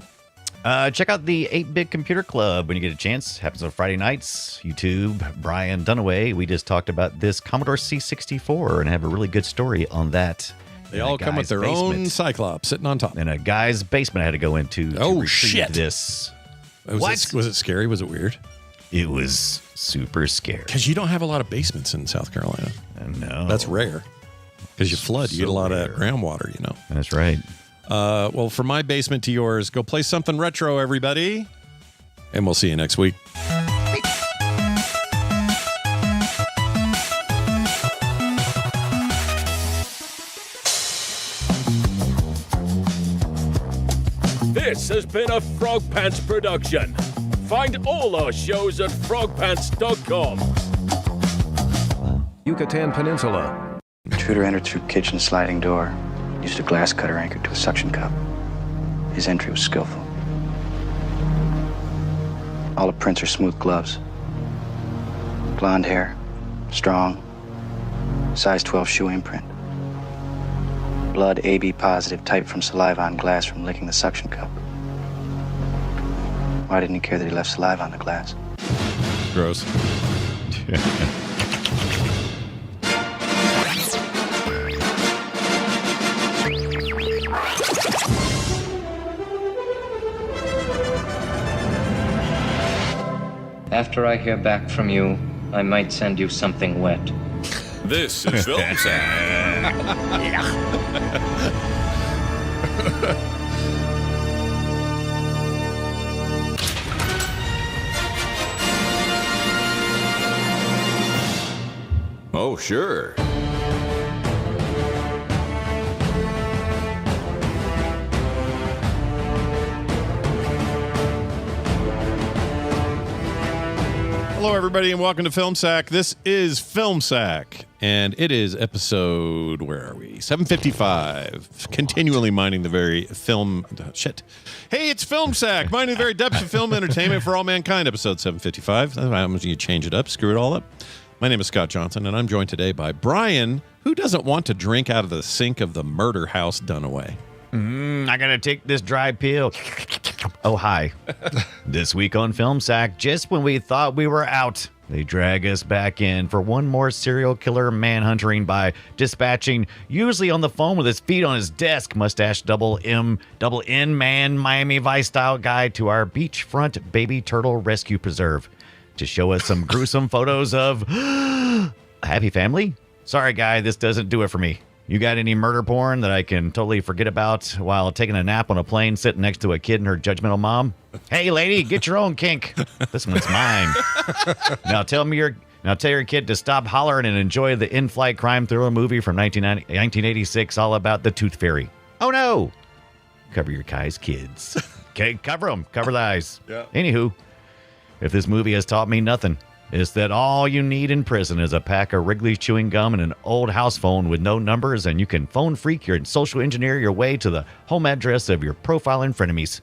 Check out the 8-Bit Computer Club when you get a chance. Happens on Friday nights. YouTube, Brian Dunaway. We just talked about this Commodore C64 and have a really good story on that. They all come with their own Cyclops sitting on top. In a guy's basement I had to go into to retrieve shit. this. Was it scary? Was it weird? It was super scary. Because you don't have a lot of basements in South Carolina. No. That's rare. Because you flood. You get a lot of groundwater, That's right. Well, from my basement to yours, go play something retro, everybody. And we'll see you next week. This has been a Frogpants production. Find all our shows at frogpants.com. Yucatan Peninsula. Intruder entered through kitchen sliding door, used a glass cutter anchored to a suction cup. His entry was skillful. All the prints are smooth gloves. Blonde hair, strong, size 12 shoe imprint. Blood AB positive, typed from saliva on glass from licking the suction cup. Why didn't he care that he left saliva on the glass? Gross. After I hear back from you, I might send you something wet. This is Film Sack. Oh, sure. Hello, everybody, and welcome to Film Sack. This is Film Sack, and it is episode, where are we? 755. Continually mining the very film... Shit. Hey, it's Film Sack, mining the very depths of film entertainment for all mankind, episode 755. I'm going to change it up, screw it all up. My name is Scott Johnson, and I'm joined today by Brian, who doesn't want to drink out of the sink of the murder house Dunaway. I gotta take this dry pill. Oh, hi. This week on Film Sack, just when we thought we were out, they drag us back in for one more serial killer manhunting by dispatching, usually on the phone with his feet on his desk, mustache double N man, Miami Vice style guy to our beachfront baby turtle rescue preserve to show us some gruesome photos of a happy family. Sorry, guy, this doesn't do it for me. You got any murder porn that I can totally forget about while taking a nap on a plane sitting next to a kid and her judgmental mom? Hey, lady, get your own kink. This one's mine. Now tell your kid to stop hollering and enjoy the in-flight crime thriller movie from 1986 all about the Tooth Fairy. Oh, no. Cover your guy's kids. Okay, cover them. Cover the eyes. Yeah. Anywho, if this movie has taught me nothing, is that all you need in prison is a pack of Wrigley chewing gum and an old house phone with no numbers, and you can phone freak your social engineer your way to the home address of your profiling frenemies.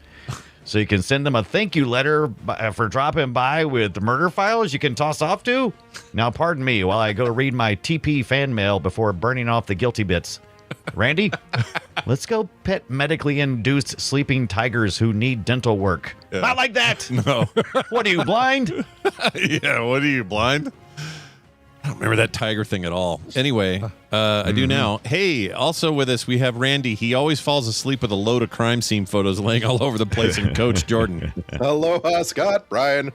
So you can send them a thank you letter for dropping by with murder files you can toss off to. Now, pardon me while I go read my TP fan mail before burning off the guilty bits. Randy, let's go pet medically induced sleeping tigers who need dental work. Yeah. Not like that. No. What are you, blind? Yeah, what are you, blind? I don't remember that tiger thing at all. Anyway, I do now. Hey, also with us, we have Randy. He always falls asleep with a load of crime scene photos laying all over the place, and Coach Jordan. Aloha, Scott, Brian.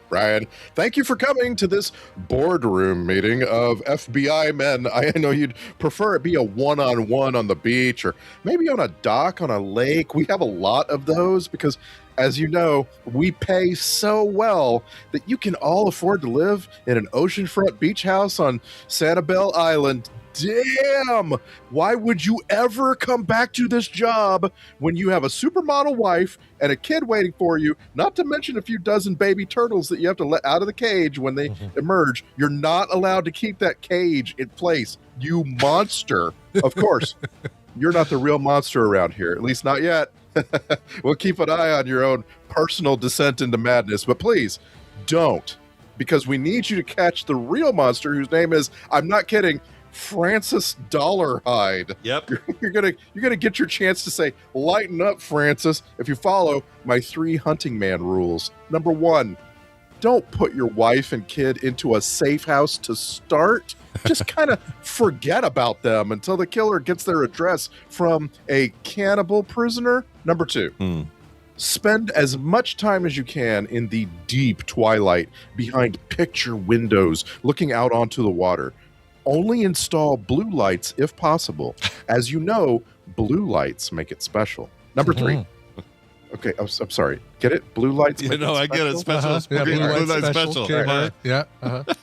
Thank you for coming to this boardroom meeting of FBI men. I know you'd prefer it be a one-on-one on the beach or maybe on a dock on a lake. We have a lot of those because, as you know, we pay so well that you can all afford to live in an oceanfront beach house on Sanibel Island. Damn! Why would you ever come back to this job when you have a supermodel wife and a kid waiting for you, not to mention a few dozen baby turtles that you have to let out of the cage when they emerge? You're not allowed to keep that cage in place, you monster. Of course, you're not the real monster around here, at least not yet. We'll keep an eye on your own personal descent into madness, but please don't, because we need you to catch the real monster whose name is, I'm not kidding, Francis Dollarhide. Yep. You're gonna get your chance to say, lighten up, Francis, if you follow my 3 hunting man rules. Number 1, don't put your wife and kid into a safe house to start. Just kind of forget about them until the killer gets their address from a cannibal prisoner. Number 2, spend as much time as you can in the deep twilight behind picture windows looking out onto the water. Only install blue lights if possible. As you know, blue lights make it special. Number 3. Okay, I'm sorry. Get it? Blue lights. You know, I get it. Special. Yeah, blue light special. Okay, right. Yeah.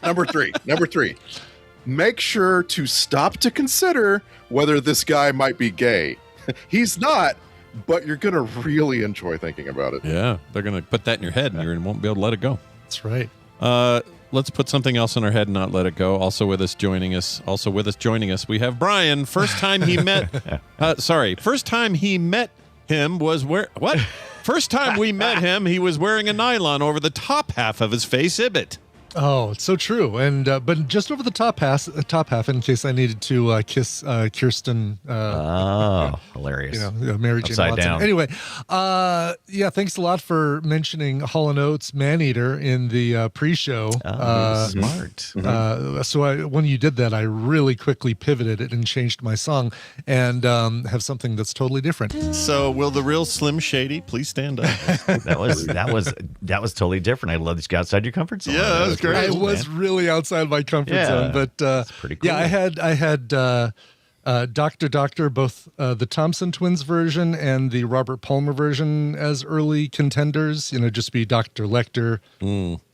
Number 3. Make sure to stop to consider whether this guy might be gay. He's not, but you're going to really enjoy thinking about it. Yeah, they're going to put that in your head and you won't be able to let it go. That's right. Let's put something else in our head and not let it go. Also with us joining us, we have Brian. First time he met him was First time we met him, he was wearing a nylon over the top half of his face Ibit. Oh, it's so true. And but just over the top half, in case I needed to kiss Kirsten. Hilarious! Mary Jane Upside Watson. down. Anyway, thanks a lot for mentioning Hall & Oates Maneater in the pre-show. Smart. So when you did that, I really quickly pivoted it and changed my song and have something that's totally different. So will the real Slim Shady please stand up? That was totally different. I love that you got outside your comfort zone. Yeah, that was great. I was really outside my comfort zone, but pretty cool. Yeah, I had Dr. Both the Thompson twins version and the Robert Palmer version as early contenders. Just be Dr. Lecter.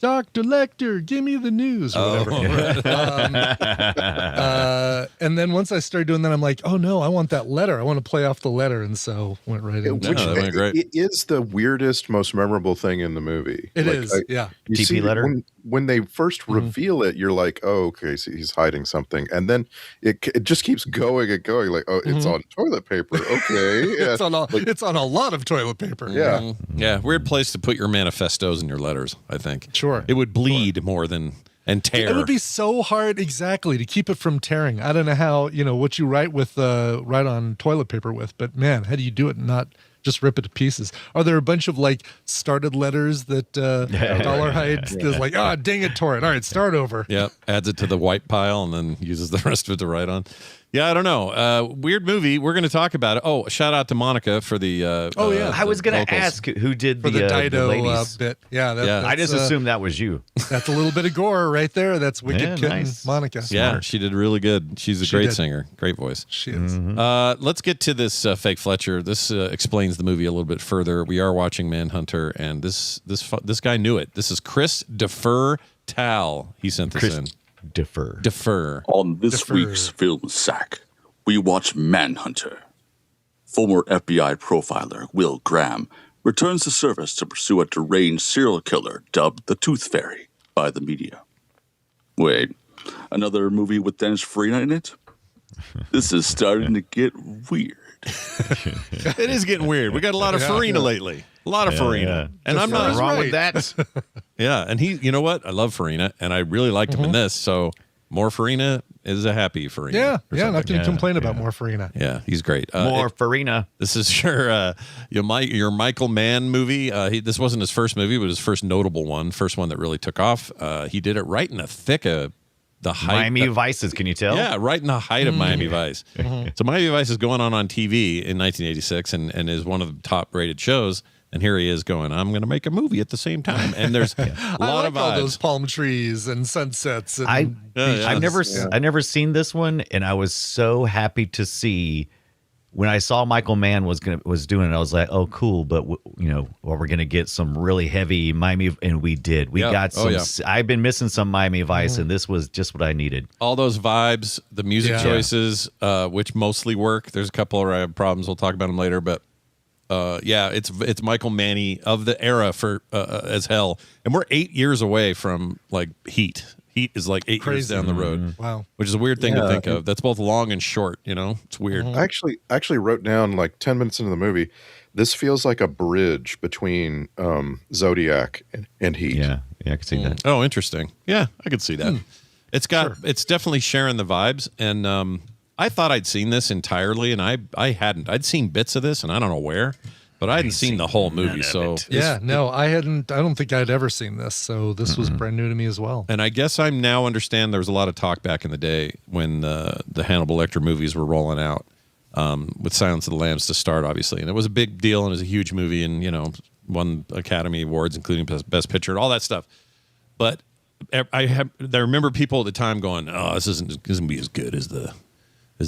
Dr. Lecter, give me the news or whatever. And then once I started doing that, I'm like, oh no, I want that letter. I want to play off the letter, and so went right into that went great. It is the weirdest, most memorable thing in the movie. It is. You TP see, letter? When they first reveal it, you're like, oh, okay, so he's hiding something, and then it just keeps going and going. Like, oh, it's on toilet paper. Okay, yeah. It's on a lot of toilet paper. Yeah, yeah. Weird place to put your manifestos and your letters. I think. Sure, it would bleed more than and tear. It would be so hard, exactly, to keep it from tearing. I don't know how what you write on toilet paper with, but man, how do you do it and not just rip it to pieces? Are there a bunch of started letters that Dollarhide is like, dang it, tore it. All right, start over. Yep, adds it to the white pile and then uses the rest of it to write on. Yeah, I don't know. Weird movie. We're going to talk about it. Oh, shout out to Monica for the. I was going to ask who did for the Dido ladies. bit. Yeah, I just assumed that was you. That's a little bit of gore right there. That's Wicked Kitten, nice. Monica. Yeah, she did really good. She's a great singer, great voice. She is. Let's get to this Fake Fletcher. This explains the movie a little bit further. We are watching Manhunter, and this guy knew it. This is Chris Defer Tal. He sent this in. Defer. On this week's Film Sack, we watch Manhunter. Former FBI profiler Will Graham returns to service to pursue a deranged serial killer dubbed the Tooth Fairy by the media. Wait, another movie with Dennis Farina in it? This is starting to get weird. It is getting weird. We got a lot of Farina lately. A lot of Farina. And I'm not wrong with that. Yeah, and you know what? I love Farina, and I really liked him in this. So more Farina is a happy Farina. Yeah, not going to complain about more Farina. Yeah, he's great. More Farina. This is your Michael Mann movie. This wasn't his first movie, but his first notable one, first one that really took off. He did it right in the thick of the height. Miami Vices, can you tell? Yeah, right in the height of Miami Vice. So Miami Vice is going on TV in 1986 and is one of the top-rated shows. And here he is going, I'm going to make a movie at the same time. And there's a lot of vibes. All those palm trees and sunsets. And I've never seen this one, and I was so happy to see when I saw Michael Mann was doing it. I was like, oh, cool. But we're going to get some really heavy Miami, and we did. We got some. I've been missing some Miami Vice, and this was just what I needed. All those vibes, the music choices, which mostly work. There's a couple of problems. We'll talk about them later, but. It's Michael Manny of the era for as hell, and we're 8 years away from like Heat. Heat is like 8 years down the road. Wow, which is a weird thing to think of. That's both long and short. It's weird. I actually wrote down like 10 minutes into the movie. This feels like a bridge between Zodiac and Heat. Yeah, I could see that. Oh, interesting. Yeah, I could see that. It's definitely sharing the vibes, and I thought I'd seen this entirely, and I hadn't. I'd seen bits of this, and I don't know where, but I hadn't seen the whole movie. So I hadn't. I don't think I'd ever seen this. So this was brand new to me as well. And I guess I now understand there was a lot of talk back in the day when the Hannibal Lecter movies were rolling out with Silence of the Lambs to start, obviously, and it was a big deal and it was a huge movie, and won Academy Awards, including Best Picture and all that stuff. But I remember people at the time going, "Oh, this isn't going to be as good as the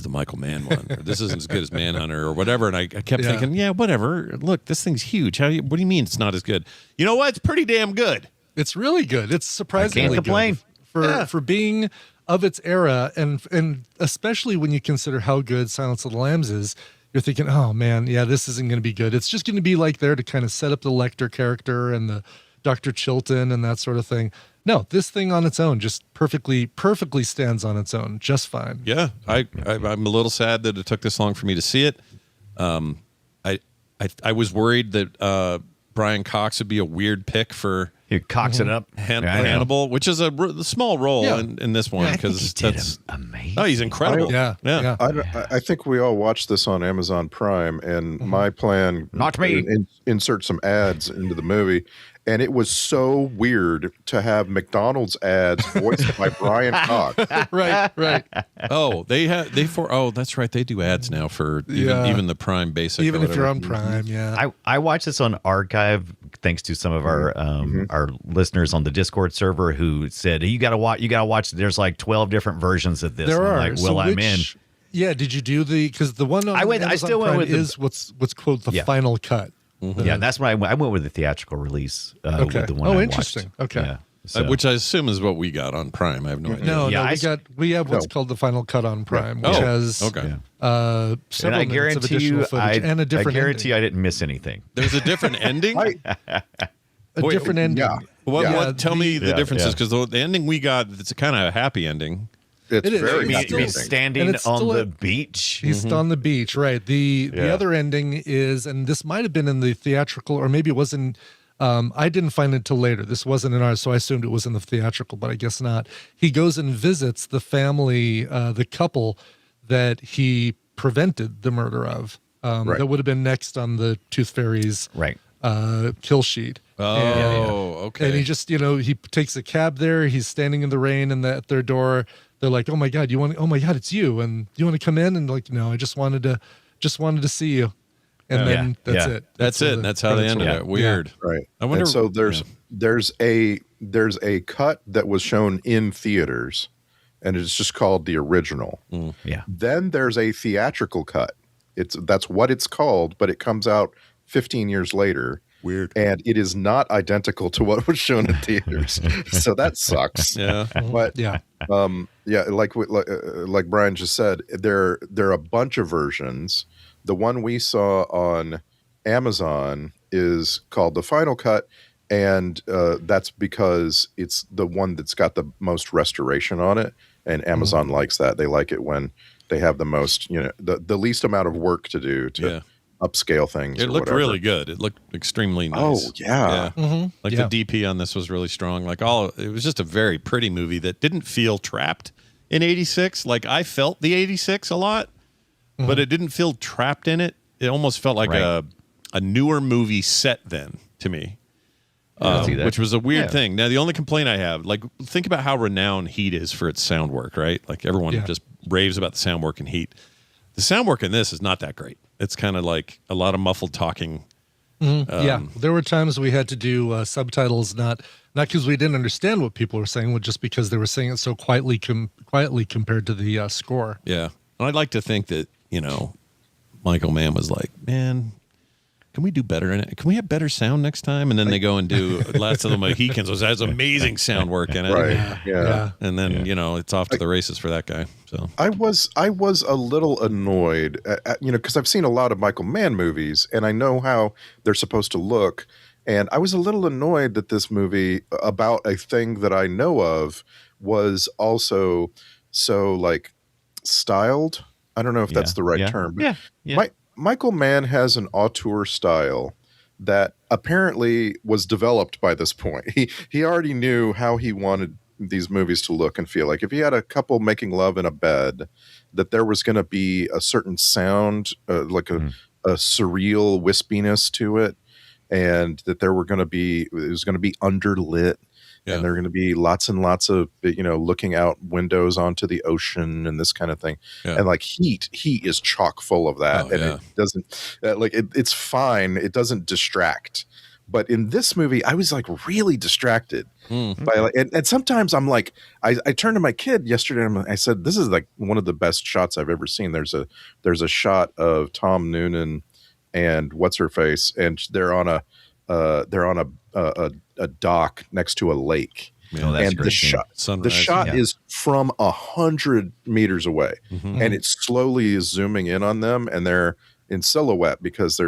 Michael Mann one, or this isn't as good as Manhunter or whatever." And I kept thinking, whatever. Look, this thing's huge. What do you mean it's not as good? You know what? It's pretty damn good. It's really good. It's surprisingly good for being of its era, and especially when you consider how good Silence of the Lambs is. You're thinking, oh man, this isn't going to be good. It's just going to be like there to kind of set up the Lecter character and the Dr. Chilton and that sort of thing. No, this thing on its own just perfectly stands on its own, just fine. Yeah, I'm a little sad that it took this long for me to see it. I was worried that Brian Cox would be a weird pick for Coxing up Hannibal, which is a small role in this one because that's amazing. Oh, he's incredible. I think we all watched this on Amazon Prime, and my plan not me insert some ads into the movie. And it was so weird to have McDonald's ads voiced by Brian Cox. Right. Oh, that's right. They do ads now for even the Prime Basic. Even if you're on Prime, I watched this on Archive thanks to some of our listeners on the Discord server who said you gotta watch. There's like 12 different versions of this. There are. I'm like, well, I'm in. Yeah. Did you do because the one on I still went with is what's called the final cut. Mm-hmm. Yeah, that's when I went with the theatrical release. With the one I interesting. Watched. Okay. Yeah, which I assume is what we got on Prime. I have no idea. No, we have what's called the final cut on Prime, which has several minutes of additional footage and a different. I guarantee I didn't miss anything. There's a different ending. Different ending. Yeah. What? Tell me the differences because the ending we got, it's a kind of a happy ending. It's very he's standing on the beach. He's on the beach, right? The other ending is, and this might have been in the theatrical, or maybe it wasn't. I didn't find it till later. This wasn't in ours, so I assumed it was in the theatrical, but I guess not. He goes and visits the family, the couple that he prevented the murder of. That would have been next on the Tooth Fairy's kill sheet. Okay. And he just, he takes a cab there. He's standing in the rain, and at their door. They're like, oh my God, it's you. And you want to come in? And like, no, I just wanted to see you. And then that's it. That's it. That's how they ended it. Weird. Yeah. Right. I wonder. And so there's a cut that was shown in theaters, and it's just called the original. Yeah. Then there's a theatrical cut. That's what it's called, but it comes out 15 years later. Weird. And it is not identical to what was shown in theaters. So that sucks. Yeah. But like Brian just said, there are a bunch of versions. The one we saw on Amazon is called the final cut, and that's because it's the one that's got the most restoration on it, and Amazon likes that. They like it when they have the most, the least amount of work to do to upscale things. It looked really good. It looked extremely nice. Oh yeah. The DP on this was really strong. It was just a very pretty movie that didn't feel trapped in 86. Like I felt the 86 a lot, but it didn't feel trapped in it. It almost felt like a newer movie set then to me. Which was a weird thing. Now, the only complaint I have, think about how renowned Heat is for its sound work, right? Like everyone just raves about the sound work in Heat. The sound work in this is not that great. It's kind of like a lot of muffled talking. There were times we had to do subtitles, not because we didn't understand what people were saying, but just because they were saying it so quietly compared to the score. Yeah, and I'd like to think that Michael Mann was like, man, can we do better in it? Can we have better sound next time? And then they go and do Last of the Mohicans, which has amazing sound work in it. Right. Yeah. And then, it's off to the races for that guy. So I was a little annoyed, because I've seen a lot of Michael Mann movies and I know how they're supposed to look. And I was a little annoyed that this movie about a thing that I know of was also so styled. I don't know if that's the right term. But Michael Mann has an auteur style that apparently was developed by this point. He already knew how he wanted these movies to look and feel. Like if he had a couple making love in a bed, that there was going to be a certain sound, a surreal wispiness to it, and that it was going to be underlit. Yeah. And there are going to be lots and lots of, looking out windows onto the ocean and this kind of thing. Yeah. And Heat is chock full of that. It doesn't it's fine. It doesn't distract. But in this movie, I was really distracted by and sometimes I'm I turned to my kid yesterday and I said, this is one of the best shots I've ever seen. There's a shot of Tom Noonan and what's her face, and they're on a dock next to a lake. Oh, that's and great. The shot is from 100 meters away, and it slowly is zooming in on them, and they're in silhouette because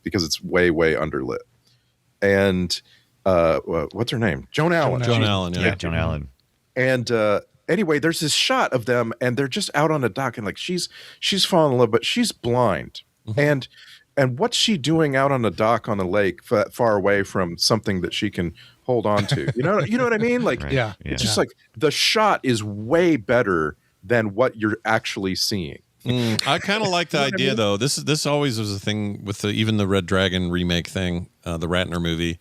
because it's way underlit. And what's her name? Joan Allen. Joan Allen. Yeah, Joan Allen. And anyway, there's this shot of them, and they're just out on a dock, and she's fallen in love, but she's blind, and what's she doing out on a dock on a lake far away from something that she can hold on to? You know what I mean? It's just the shot is way better than what you're actually seeing. I kind of like the idea, though. This always was a thing with even the Red Dragon remake thing, the Ratner movie.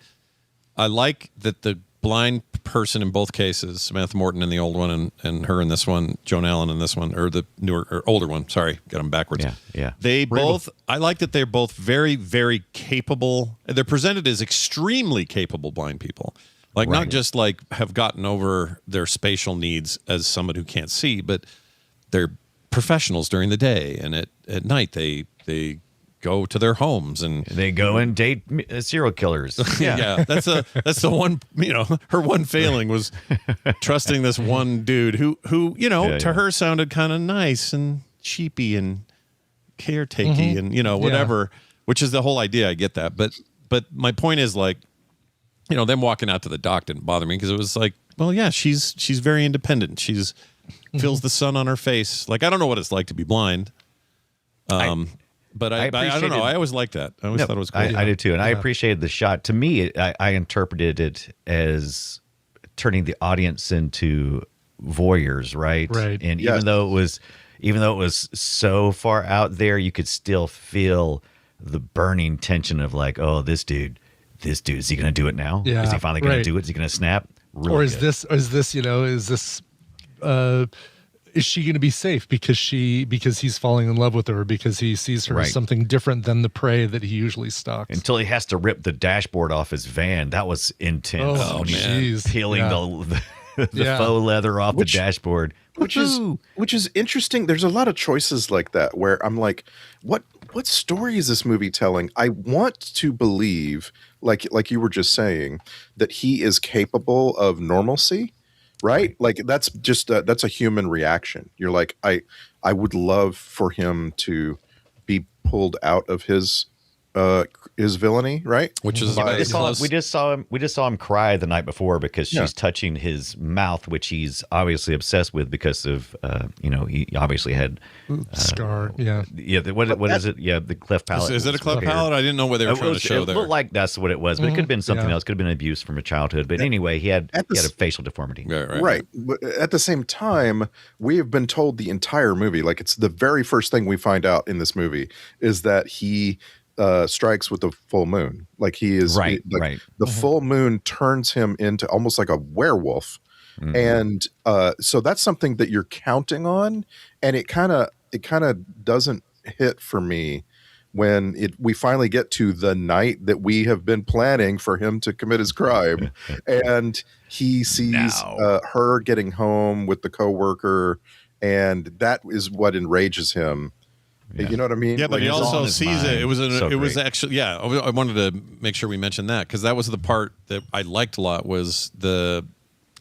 I like that the blind person in both cases, Samantha Morton in the old one and her in this one, Joan Allen in this one, or the newer or older one. Sorry, got them backwards. Yeah. They both. I like that they're both very, very capable. They're presented as extremely capable blind people. Not just have gotten over their spatial needs as someone who can't see, but they're professionals during the day, and at night they go to their homes and they go and date serial killers. Yeah, that's the one. Her one failing was trusting this one dude who to her sounded kind of nice and cheapy and caretakey and whatever. Which is the whole idea. I get that, but my point is them walking out to the dock didn't bother me because it was she's very independent. She's feels the sun on her face. I don't know what it's like to be blind. But I don't know. I always liked that. I always thought it was cool. I did too. And I appreciated the shot. To me, I interpreted it as turning the audience into voyeurs, right? Right. And even though it was so far out there, you could still feel the burning tension of this dude, is he going to do it now? Yeah. Is he finally going to do it? Is he going to snap? Really or is is she going to be safe because he's falling in love with her, because he sees her as something different than the prey that he usually stalks? Until he has to rip the dashboard off his van. That was intense. Oh, jeez. Peeling the faux leather off the dashboard. Which is interesting. There's a lot of choices like that where I'm like, what story is this movie telling? I want to believe, like you were just saying, that he is capable of normalcy. Right? That's just that's a human reaction. You're I would love for him to be pulled out of his is villainy, right? Which is we just saw him cry the night before because she's touching his mouth, which he's obviously obsessed with because of he obviously had scar. What is it? Yeah, the cleft palate. Is it a cleft palate? I didn't know what they were trying to show there. It looked like that's what it was, but it could have been something else. Could have been abuse from a childhood. But anyway, he had a facial deformity. Right. But at the same time, we have been told the entire movie, like it's the very first thing we find out in this movie is that he strikes with the full moon. Like he is the full moon turns him into almost like a werewolf. And so that's something that you're counting on, and it kind of doesn't hit for me when we finally get to the night that we have been planning for him to commit his crime, and he sees her getting home with the coworker, and that is what enrages him. Yeah. You know what I mean? Yeah, but he also sees it. It was actually, I wanted to make sure we mentioned that because that was the part that I liked a lot was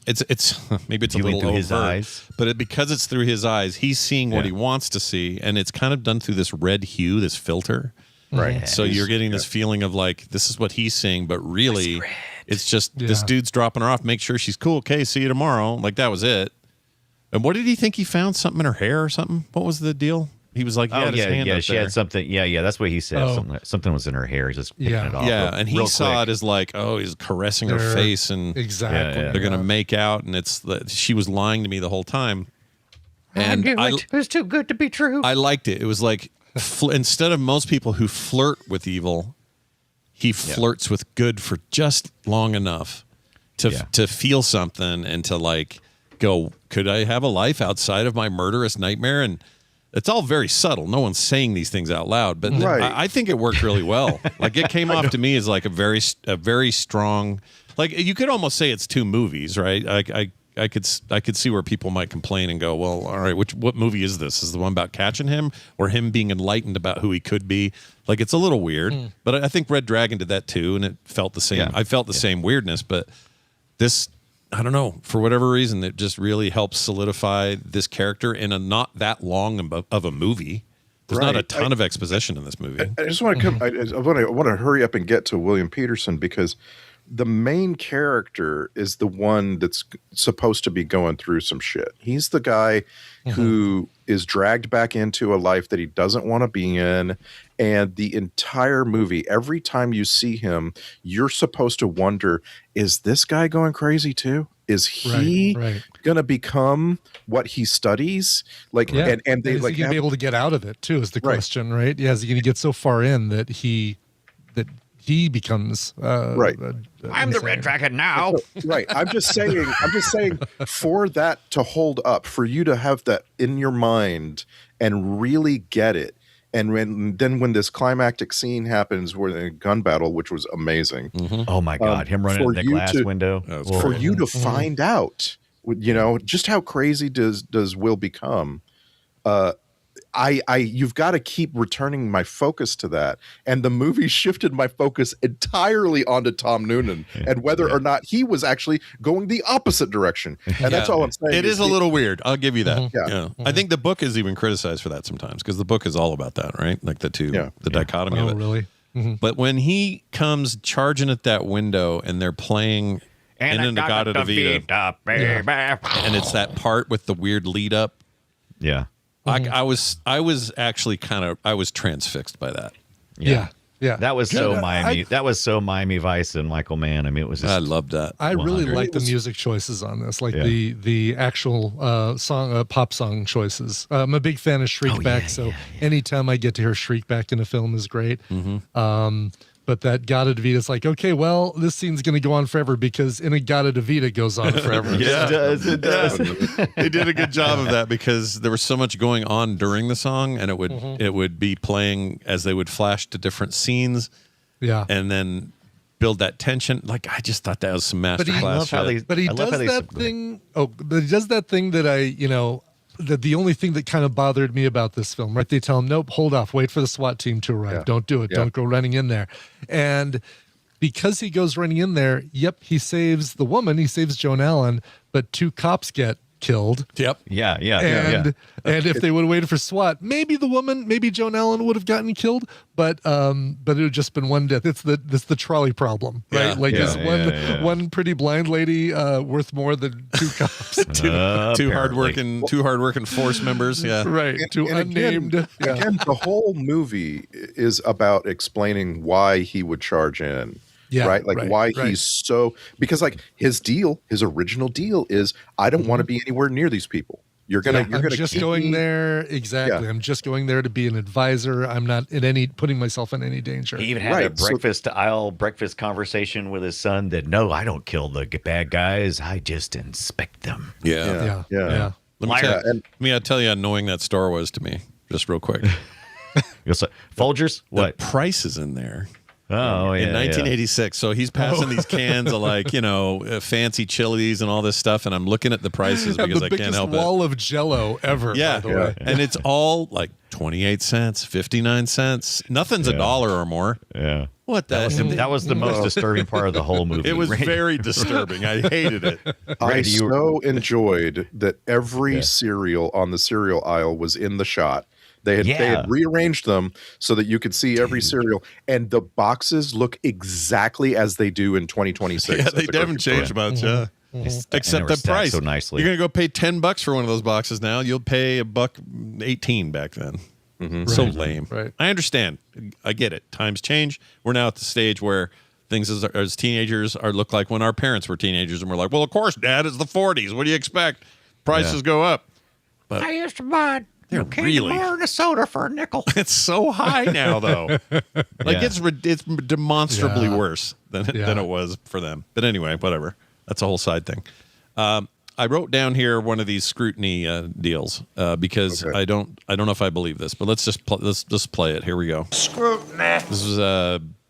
it's maybe it's a little over, his eyes, but because it's through his eyes, he's seeing what he wants to see, and it's kind of done through this red hue, this filter. Right. So you're getting this feeling of like this is what he's seeing, but really it's just this dude's dropping her off. Make sure she's cool. Okay, see you tomorrow. Like that was it. And what did he think he found? Something in her hair or something? What was the deal? He was like, she had something. Yeah, that's what he said. Something was in her hair. He's just picking it off. Yeah, and he saw it as like, he's caressing her face, and they're gonna make out, and she was lying to me the whole time. And it was too good to be true. I liked it. It was like instead of most people who flirt with evil, he flirts with good for just long enough to feel something and to like go, could I have a life outside of my murderous nightmare? And it's all very subtle. No one's saying these things out loud, but I think it worked really well. Like it came off to me as like a very strong. Like you could almost say it's two movies, right? I could see where people might complain and go, well, all right, what movie is this? Is the one about catching him or him being enlightened about who he could be? Like it's a little weird, but I think Red Dragon did that too, and it felt the same. Yeah. I felt the same weirdness, but this. I don't know, for whatever reason, it just really helps solidify this character in a not that long of a movie. There's not a ton of exposition in this movie. I just want to I want to hurry up and get to William Peterson because the main character is the one that's supposed to be going through some shit. He's the guy who is dragged back into a life that he doesn't want to be in. And the entire movie, every time you see him, you're supposed to wonder, is this guy going crazy too? Is he going to become what he studies? Like, and they is he going to be able to get out of it too? Is the question, right? Yeah, is he going to get so far in that he becomes I'm the Red Dragon now. Right. I'm just saying for that to hold up, for you to have that in your mind and really get it. And then when this climactic scene happens where the gun battle, which was amazing. Oh my God. Him running in the glass window. For you to find out, just how crazy does Will become? You've got to keep returning my focus to that. And the movie shifted my focus entirely onto Tom Noonan and whether or not he was actually going the opposite direction. And that's all I'm saying. It is a little weird. I'll give you that. I think the book is even criticized for that sometimes because the book is all about that, right? Like the dichotomy of it. Really? But when he comes charging at that window and they're playing in the God of Vita, and it's that part with the weird lead up. Yeah. I was actually I was transfixed by that. Yeah. That was so Miami. That was so Miami Vice and Michael Mann. I mean, it was. I loved that. I really like the music choices on this, like the actual song, pop song choices. I'm a big fan of Shriekback, so anytime I get to hear Shriekback in a film is great. But that Gata de Vita is like, okay, well, this scene's going to go on forever because In a Gata de Vita goes on forever. It does. They did a good job of that because there was so much going on during the song, and it would be playing as they would flash to different scenes. Yeah, and then build that tension. Like I just thought that was some masterclass. But he does that thing. But he does that thing that that the only thing that kind of bothered me about this film, right? They tell him, nope, hold off, wait for the SWAT team to arrive. Yeah. Don't do it. Yeah. Don't go running in there. And because he goes running in there, he saves the woman, he saves Joan Allen, but two cops get killed. Yep. Yeah. And if they would have waited for SWAT, maybe Joan Allen would have gotten killed, but it would have just been one death. It's the trolley problem, right? Is one pretty blind lady worth more than two cops? two hardworking force members. Yeah. Right. Two unnamed. Again, the whole movie is about explaining why he would charge in. Yeah, right. Like why he's so, because like his original deal is, I don't want to be anywhere near these people. You're gonna just going there. Exactly. Yeah. I'm just going there to be an advisor. I'm not putting myself in any danger. He even had a breakfast conversation with his son that, no, I don't kill the bad guys. I just inspect them. Yeah. Let me tell you how annoying that store was to me, just real quick. Folgers? What? The price is in there. Oh, yeah. In 1986. So he's passing these cans of fancy chilies and all this stuff. And I'm looking at the prices because I can't help it. The biggest wall of Jello ever. Yeah. By the way. And it's all like 28 cents, 59 cents. Nothing's $1 or more. Yeah. What the? That was the most disturbing part of the whole movie. It was very disturbing. I hated it. I so enjoyed that every cereal on the cereal aisle was in the shot. They had rearranged them so that you could see every cereal, and the boxes look exactly as they do in 2026. Yeah, they haven't changed much. Yeah. Except the price. So nicely. You're gonna go pay $10 for one of those boxes now. You'll pay $1.18 back then. Mm-hmm. So lame. Right. I understand. I get it. Times change. We're now at the stage where things as teenagers look like when our parents were teenagers, and we're like, well, of course, Dad, it's the 40s. What do you expect? Prices go up. But I used to buy really more than a soda for a nickel. It's so high now, though. It's demonstrably worse than it was for them. But anyway, whatever. That's a whole side thing. I wrote down here one of these scrutiny deals because I don't know if I believe this, but let's just play it. Here we go. Scrutiny. This is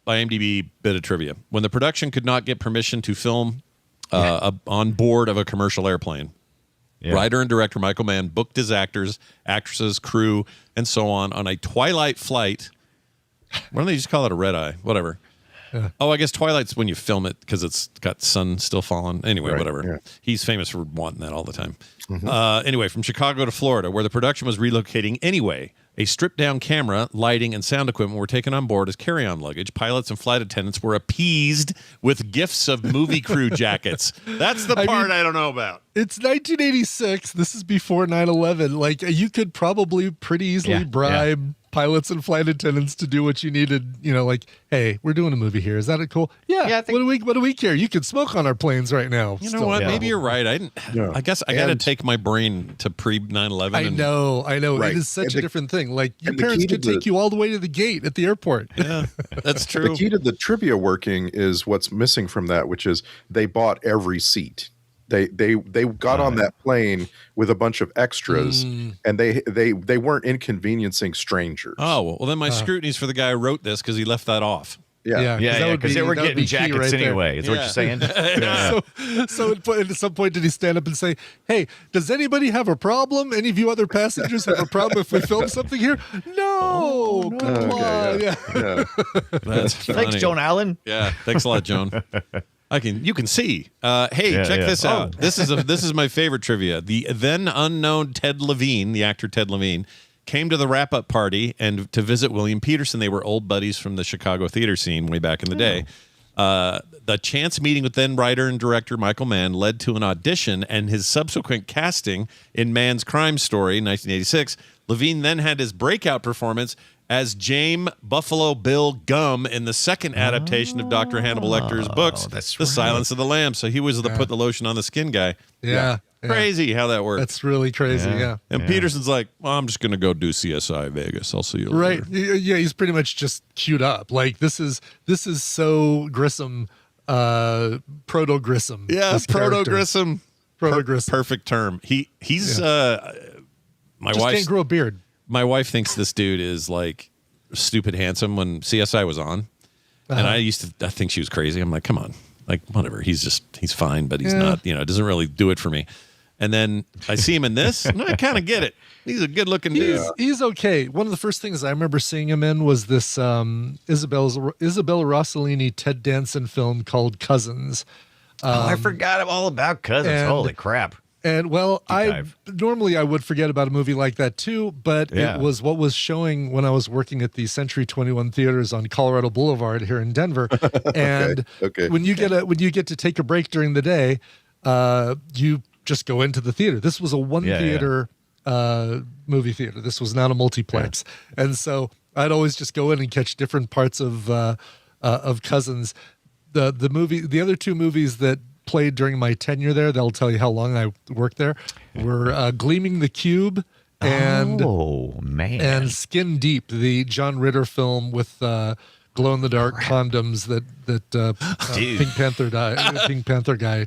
IMDb bit of trivia. When the production could not get permission to film on board of a commercial airplane. Yeah. Writer and director Michael Mann booked his actors, actresses, crew, and so on a twilight flight. Why don't they just call it a red eye? Whatever. Yeah. Oh, I guess twilight's when you film it because it's got sun still falling. Anyway, whatever. Yeah. He's famous for wanting that all the time. Mm-hmm. Anyway, from Chicago to Florida, where the production was relocating anyway, a stripped-down camera, lighting, and sound equipment were taken on board as carry-on luggage. Pilots and flight attendants were appeased with gifts of movie crew jackets. That's the part I don't know about. It's 1986. This is before 9/11. Like, you could probably pretty easily bribe pilots and flight attendants to do what you needed. Like, hey, we're doing a movie here. Is that cool? Yeah. What do we care? You can smoke on our planes right now. You know what? Yeah. Maybe you're right. I guess I got to take my brain to pre 9/11. I know. Right. It is such a different thing. Like, your parents could take you all the way to the gate at the airport. Yeah, that's true. The key to the trivia working is what's missing from that, which is they bought every seat. They got on that plane with a bunch of extras, and they weren't inconveniencing strangers. Oh, well then my scrutiny's for the guy who wrote this because he left that off. Yeah, because they were getting jackets anyway. Is what you're saying? So at some point, did he stand up and say, "Hey, does anybody have a problem? Any of you other passengers have a problem if we film something here?" No. Good luck. Yeah. That's funny. Thanks, Joan Allen. Yeah, thanks a lot, Joan. You can see. Check this out. This is my favorite trivia. The then unknown Ted Levine, the actor Ted Levine, came to the wrap-up party and to visit William Peterson. They were old buddies from the Chicago theater scene way back in the day. The chance meeting with then writer and director Michael Mann led to an audition and his subsequent casting in Mann's Crime Story in 1986. Levine then had his breakout performance as James Buffalo Bill Gum in the second adaptation of Dr. Hannibal Lecter's books, The Silence of the Lambs. So he was the put the lotion on the skin guy. Yeah. Crazy how that works. That's really crazy, yeah. And Peterson's like, well, I'm just going to go do CSI Vegas. I'll see you later. Right. Yeah, he's pretty much just queued up. Like, this is so Grissom, proto-Grissom. Yeah, proto-Grissom. Proto-Grissom. Perfect term. He's my wife can't grow a beard. My wife thinks this dude is like stupid handsome when CSI was on. And I think she was crazy. I'm like, come on. Like, whatever. He's fine, but he's not, it doesn't really do it for me. And then I see him in this, and I kind of get it. He's a good-looking dude. He's okay. One of the first things I remember seeing him in was this Isabella Rossellini, Ted Danson film called Cousins. I forgot all about Cousins. Holy crap. And well, normally I would forget about a movie like that too, but it was what was showing when I was working at the Century 21 theaters on Colorado Boulevard here in Denver. And when you get to take a break during the day, you just go into the theater. This was a one theater movie theater. This was not a multiplex, and so I'd always just go in and catch different parts of Cousins. The other two movies that played during my tenure there, they'll tell you how long I worked there, were Gleaming the Cube and and Skin Deep, the John Ritter film with glow-in-the-dark condoms that Pink Panther guy.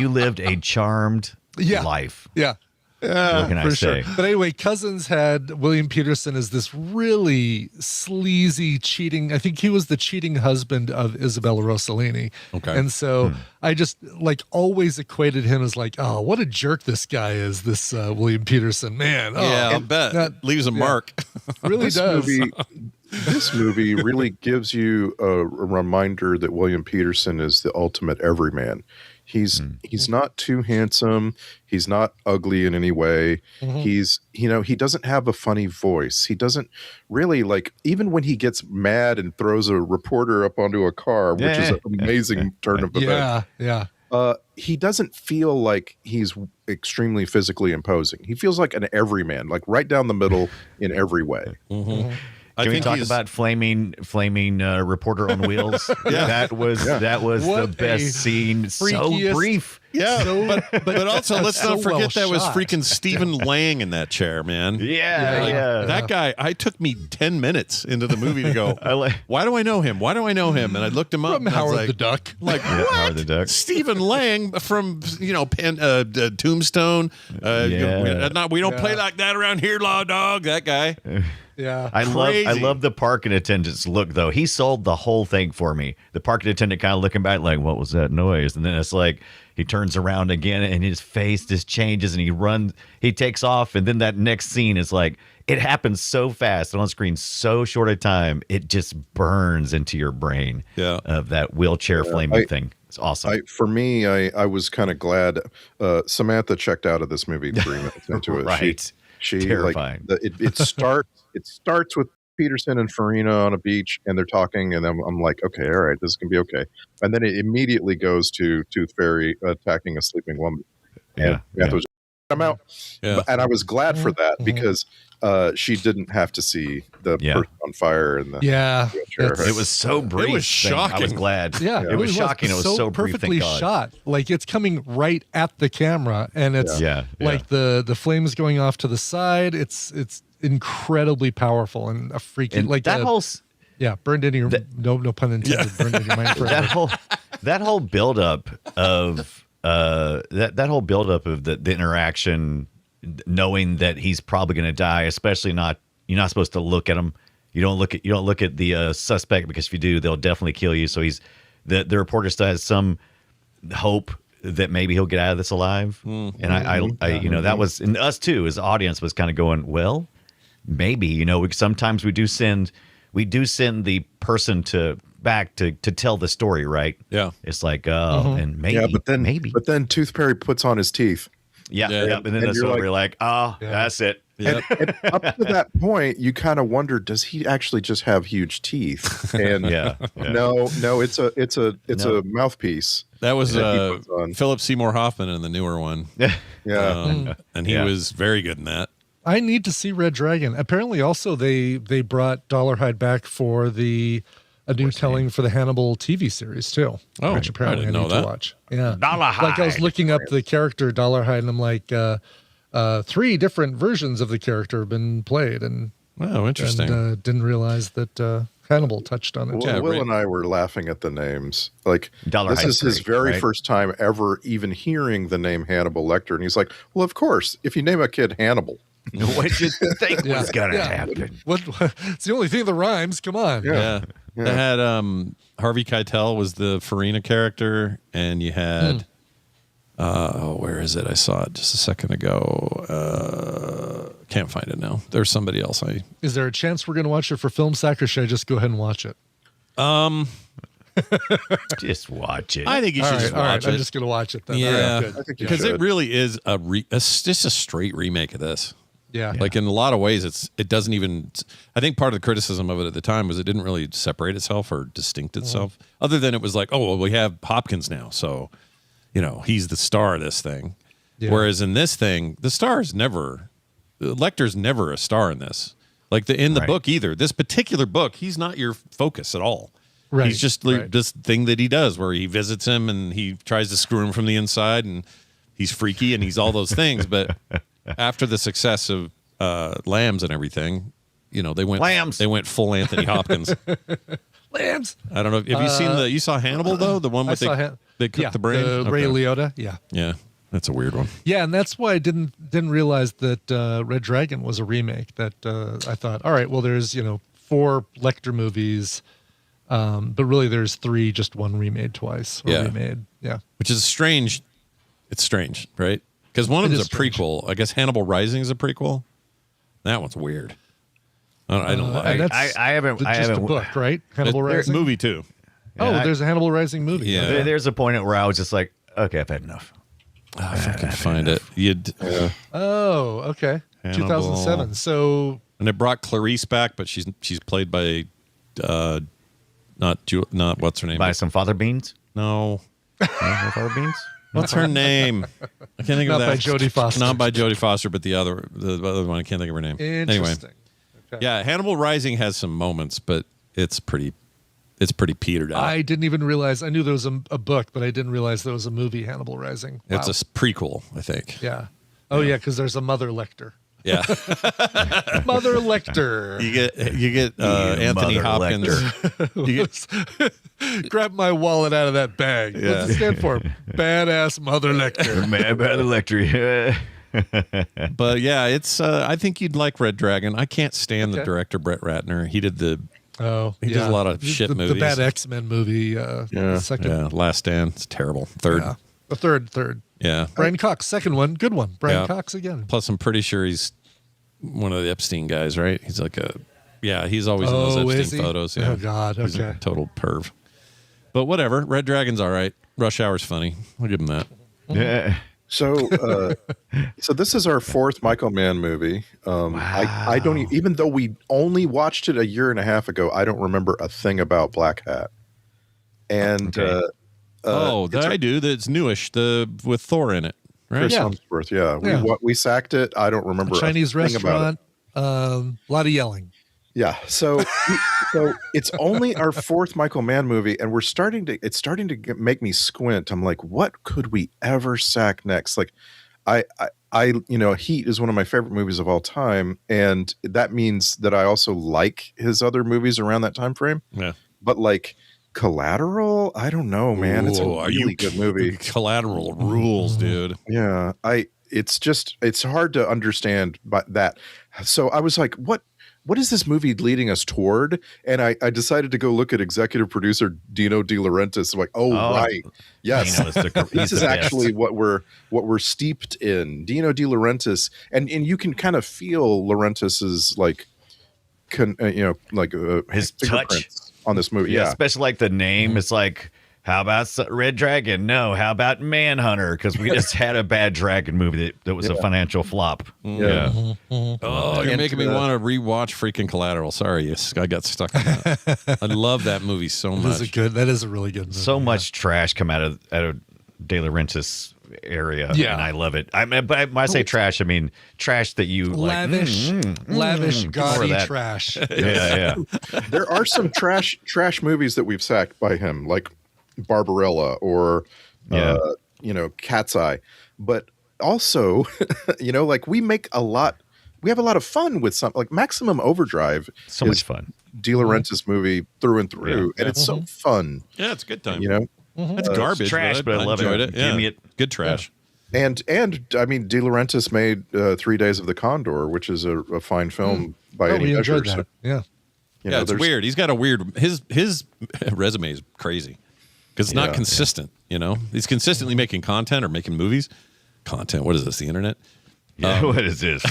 You lived a charmed life. Yeah. What can I say? Sure. But anyway, Cousins had William Peterson as this really sleazy cheating. I think he was the cheating husband of Isabella Rossellini. Okay. And so I just always equated him as oh, what a jerk this guy is, this William Peterson. Man. I'll bet. That leaves a mark. Really does. This movie really gives you a reminder that William Peterson is the ultimate everyman. He's not too handsome. He's not ugly in any way. He doesn't have a funny voice. He doesn't really even when he gets mad and throws a reporter up onto a car, which is an amazing turn of events. He doesn't feel like he's extremely physically imposing. He feels like an everyman, right down the middle in every way. Can we talk about flaming reporter on wheels? That was the best scene. So brief. Yeah, but also let's not forget that was freaking Stephen Lang in that chair, man. Yeah. That guy. I took me 10 minutes into the movie to go. Why do I know him? Why do I know him? And I looked him up. From Howard the Duck. What? Howard the Duck. Stephen Lang from Tombstone. We don't play like that around here, Law Dog. That guy. Yeah, I love the parking attendant's look though. He sold the whole thing for me. The parking attendant kind of looking back what was that noise? And then it's he turns around again and his face just changes and he takes off, and then that next scene is it happens so fast and on screen so short a time, it just burns into your brain of that wheelchair flaming thing. It's awesome. For me, I was kind of glad Samantha checked out of this movie 3 minutes into it. Right. She terrifying. It starts with Peterson and Farina on a beach, and they're talking, and I'm like, okay, all right, this is gonna be okay. And then it immediately goes to Tooth Fairy attacking a sleeping woman. And was, I'm out. Yeah. And I was glad for that because she didn't have to see the person on fire and the wheelchair. It was so brief. It was shocking. I was glad. Yeah, it was shocking. It was so brief. Perfectly shot. It's coming right at the camera, and it's the flames going off to the side. It's incredibly powerful and a freaking burned into your no pun intended. Burned into your mind forever. that whole buildup of that whole buildup of the interaction, knowing that he's probably going to die, especially you're not supposed to look at him. You don't look at the suspect, because if you do, they'll definitely kill you. So the reporter still has some hope that maybe he'll get out of this alive. And I that was, and us too, as the audience was kind of going, well, maybe, sometimes we do send the person back to tell the story, right? Yeah. It's and maybe, but then Tooth Fairy puts on his teeth. Yeah. And then that's over. You're like, that's it. Yep. And up to that point, you kind of wonder, does he actually just have huge teeth? And no, it's a mouthpiece. That was Philip Seymour Hoffman in the newer one. And he was very good in that. I need to see Red Dragon. Apparently, also they brought Dollarhide back for a new telling for the Hannibal TV series too. Oh, which apparently I need to watch. Yeah, Dollarhide. I was looking up the character Dollarhide, and I'm like, 3 different versions of the character have been played, and interesting. And, didn't realize that Hannibal touched on it. Will and I were laughing at the names. Dollarhide, this is his very first time ever even hearing the name Hannibal Lecter, and he's like, well, of course, if you name a kid Hannibal. What did you think was gonna happen? What? It's the only thing that rhymes. Come on. Yeah. They had Harvey Keitel was the Farina character, and you had where is it? I saw it just a second ago. Can't find it now. There's somebody else. Is there a chance we're gonna watch it for Film Sack, or should I just go ahead and watch it? Just watch it. I think you should just watch it. I'm just gonna watch it then. Yeah, All right, because it really is it's just a straight remake of this. Yeah. Like in a lot of ways, it doesn't even. I think part of the criticism of it at the time was it didn't really separate itself or distinct itself, other than it was like, oh, well, we have Hopkins now, so he's the star of this thing. Yeah. Whereas in this thing, the star is never, Lecter's never a star in this. Like in the book either. This particular book, he's not your focus at all. Right. He's just this thing that he does where he visits him and he tries to screw him from the inside and he's freaky and he's all those things. But after the success of Lambs and everything, they went full Anthony Hopkins. Lambs. I don't know. Have you seen you saw Hannibal though? The one with they cooked the brain? Ray Liotta. Yeah. Yeah. That's a weird one. Yeah, and that's why I didn't realize that Red Dragon was a remake. That I thought, all right, well, there's 4 Lecter movies, but really there's 3, just one remade twice. Remade. Yeah, which is strange. It's strange, right? Because one of them is a prequel. I guess Hannibal Rising is a prequel. That one's weird. I don't like. I haven't. Just a book, right? Hannibal Rising movie too. Yeah, there's a Hannibal Rising movie. Yeah, there's a point where I was just like, okay, I've had enough. Oh, if I can find it. Oh, okay. Hannibal. 2007. So, and it brought Clarice back, but she's played by not what's her name? By some Father Beans? No. Father Beans? What's her name? I can't think of that. Not by Jodie Foster. Not by Jodie Foster, but the other one. I can't think of her name. Interesting. Anyway. Okay. Yeah, Hannibal Rising has some moments, but it's pretty petered out. I didn't even realize. I knew there was a book, but I didn't realize there was a movie, Hannibal Rising. Wow. It's a prequel, I think. Yeah. Oh yeah, because there's a Mother Lecter. Yeah. Mother Lecter. You get Anthony Hopkins. Grab my wallet out of that bag. Yeah. What's it stand for? Badass Mother Lecter. Mad Mother Lecter. But yeah, it's. I think you'd like Red Dragon. I can't stand the director Brett Ratner. He did the. He does a lot of shit movies. The bad X-Men movie. Second. Last Stand. It's terrible. Third. Yeah. The third. Yeah. Brian Cox, second one. Good one. Brian Cox again. Plus, I'm pretty sure he's one of the Epstein guys, right? He's like he's always in those Epstein photos. Yeah. Oh, God. Okay. He's a total perv. But whatever. Red Dragon's all right. Rush Hour's funny. I'll give him that. Yeah. So this is our 4th Michael Mann movie. Wow. I don't even though we only watched it a year and a half ago, I don't remember a thing about Black Hat. And I do. That's newish. with Thor in it, right? Chris Hemsworth. Yeah. We sacked it. I don't remember a Chinese restaurant. About it. A lot of yelling. Yeah. So it's only our 4th Michael Mann movie, and it's starting to make me squint. I'm like, what could we ever sack next? Like, Heat is one of my favorite movies of all time, and that means that I also like his other movies around that time frame. Yeah. But like Collateral, I don't know, man. It's a really good movie. Collateral rules, dude. Yeah. It's hard to understand that. So I was like, what is this movie leading us toward? And I decided to go look at executive producer Dino De Laurentiis. I'm like, right. Yes. This is actually what we're steeped in. Dino De Laurentiis. And you can kind of feel Laurentiis's his touch on this movie. Yeah. Especially like the name. It's like, how about Red Dragon? No. How about Manhunter? Because we just had a bad dragon movie that was a financial flop. Yeah. Oh, you're making me want to rewatch freaking Collateral. Sorry, I got stuck on that. I love that movie so much. That is a really good movie. So much trash come out of De Laurentiis area. Yeah. And I love it. But when I say trash, I mean trash that you lavish, gaudy trash. Yeah. There are some trash movies that we've sacked by him, like Barbarella or Cat's Eye, but also like we have a lot of fun with something like Maximum Overdrive. So much fun. De Laurentiis movie through and through, and it's so fun. Yeah, it's a good time. It's garbage, trash, but I love enjoyed it. it. Yeah. Give me it. Good trash. And I mean, De Laurentiis made 3 Days of the Condor, which is a fine film by any measure. Enjoyed that. Yeah. It's weird. He's got a weird. His resume is crazy because it's not consistent. He's consistently making content or making movies. Content. What is this? The internet. Yeah, what is this?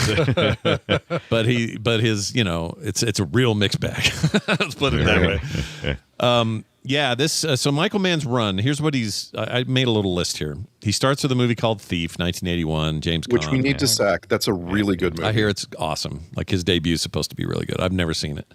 but his, it's a real mixed bag. Let's put it that way. Yeah, this so Michael Mann's run. Here's what I made a little list here. He starts with a movie called Thief, 1981. James Caan. Which we need to sack. That's a really good movie. I hear it's awesome. Like his debut is supposed to be really good. I've never seen it.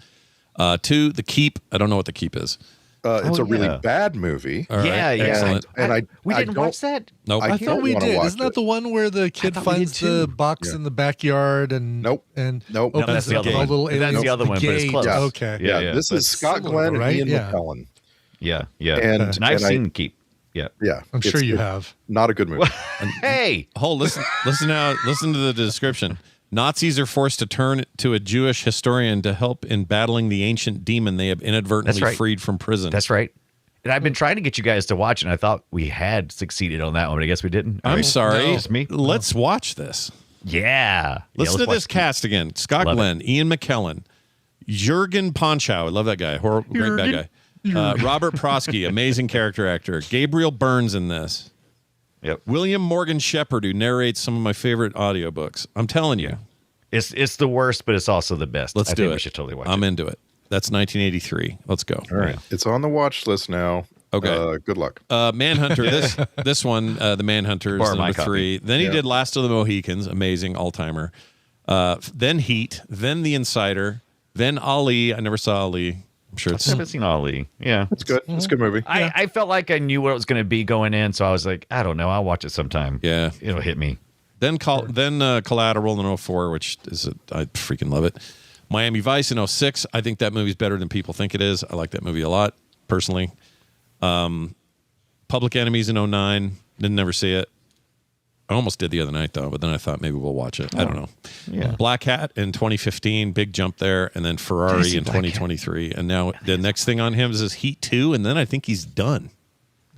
2, The Keep. I don't know what The Keep is. It's a really bad movie. All right. Excellent. And we didn't watch that. Nope. I thought we did. Isn't that the one where the kid finds the box in the backyard and Nope. And Nope. That's the other one. That's the other one, but it's close. Yeah. Okay. Yeah. This is Scott Glenn and Ian McKellen. Yeah. And I've seen Keep. Yeah. I'm sure you have. Not a good movie. Hey. Listen to the description. Nazis are forced to turn to a Jewish historian to help in battling the ancient demon they have inadvertently freed from prison. That's right. And I've been trying to get you guys to watch, and I thought we had succeeded on that one, but I guess we didn't. I'm sorry. No. Just me. Let's watch this. Yeah. Listen to this cast again. Scott Glenn, Ian McKellen, Jürgen Ponchow. I love that guy. Great bad guy. Robert Prosky, amazing character actor. Gabriel Burns in this. Yep. William Morgan Shepherd, who narrates some of my favorite audiobooks. I'm telling you. It's the worst, but it's also the best. Let's I do think it. We should totally watch I'm it. into it. That's 1983. Let's go. All right. It's on the watch list now. Okay. Good luck. Manhunter. This one, The Manhunter is number 3. Then he did Last of the Mohicans. Amazing. All-timer. Then Heat. Then The Insider. Then Ali. I never saw Ali. I'm sure I've never seen Ali. Yeah. It's good. It's a good movie. I felt like I knew what it was going to be going in, so I was like, I don't know. I'll watch it sometime. Yeah. It'll hit me. Then Collateral in 04, which is I freaking love it. Miami Vice in 06. I think that movie's better than people think it is. I like that movie a lot, personally. Public Enemies in 09. Didn't never see it. I almost did the other night, though, but then I thought maybe we'll watch it. I don't know. Yeah. Black Hat in 2015. Big jump there. And then Ferrari in 2023. And now the next thing on him is Heat 2, and then I think he's done.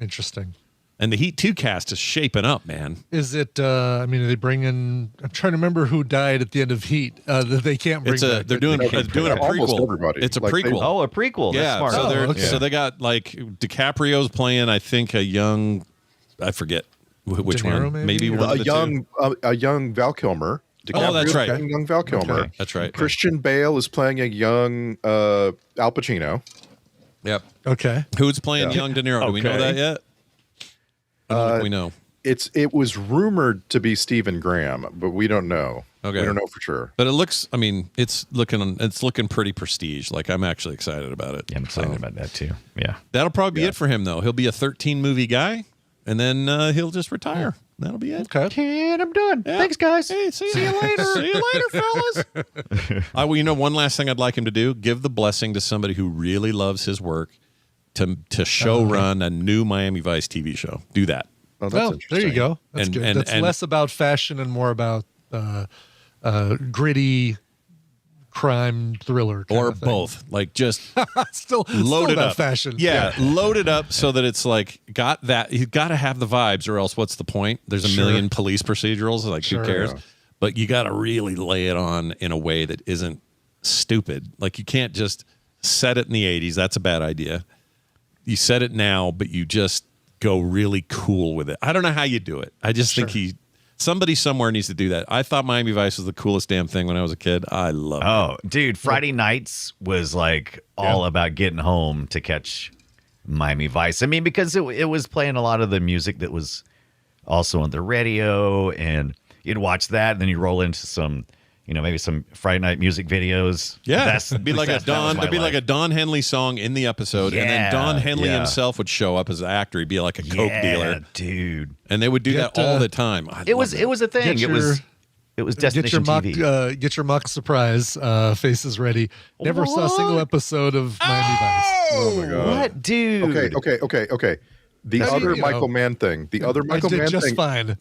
Interesting. And the Heat 2 cast is shaping up, man. Is it, are they bringing, I'm trying to remember who died at the end of Heat that they can't bring back. They're doing a prequel. Everybody. It's a prequel. A prequel. That's smart. So so they got like DiCaprio's playing, I think, a young, I forget which De Niro, one. maybe? One of the a young Val Kilmer. Oh, that's right. Young Val Kilmer. Okay. That's right. Christian Bale is playing a young Al Pacino. Yep. Okay. Who's playing young De Niro? Do we know that yet? I don't think we know. It was rumored to be Stephen Graham, but we don't know. Okay. We don't know for sure. But it looks, it's looking pretty prestige. Like, I'm actually excited about it. Yeah, I'm excited about that too. Yeah. That'll probably be it for him, though. He'll be a 13 movie guy, and then he'll just retire. That'll be it. Okay. And I'm done. Yeah. Thanks, guys. Hey, see you later. See you later, fellas. One last thing I'd like him to do: give the blessing to somebody who really loves his work to show run a new Miami Vice TV show. Do that. Oh, that's Well, interesting. there you go. That's And- good. and- That's and- less about fashion and more about gritty crime thriller. kind Or of thing. both. Like, just still load it about up. fashion. Yeah, load it up so that it's like got that. You got to have the vibes, or else what's the point? There's a million police procedurals. Like, Sure. who cares? Yeah. But you got to really lay it on in a way that isn't stupid. Like, you can't just set it in the 80s. That's a bad idea. You set it now, but you just go really cool with it. I don't know how you do it. I just think somebody somewhere needs to do that. I thought Miami Vice was the coolest damn thing when I was a kid. I love it. Oh, dude, Friday nights was like all about getting home to catch Miami Vice. I mean, because it was playing a lot of the music that was also on the radio, and you'd watch that, and then you roll into some, maybe some Friday night music videos. Yeah, it'd be like a Don Henley song in the episode, and then Don Henley himself would show up as an actor. He'd be like a coke dealer, dude. And they would do that all the time. It was a thing. It was Destination TV. Get your mock surprise faces ready. Never saw a single episode of Miami Vice. Oh my god! What, dude? Okay. The other Michael Mann thing. The other Michael Mann just thing. fine.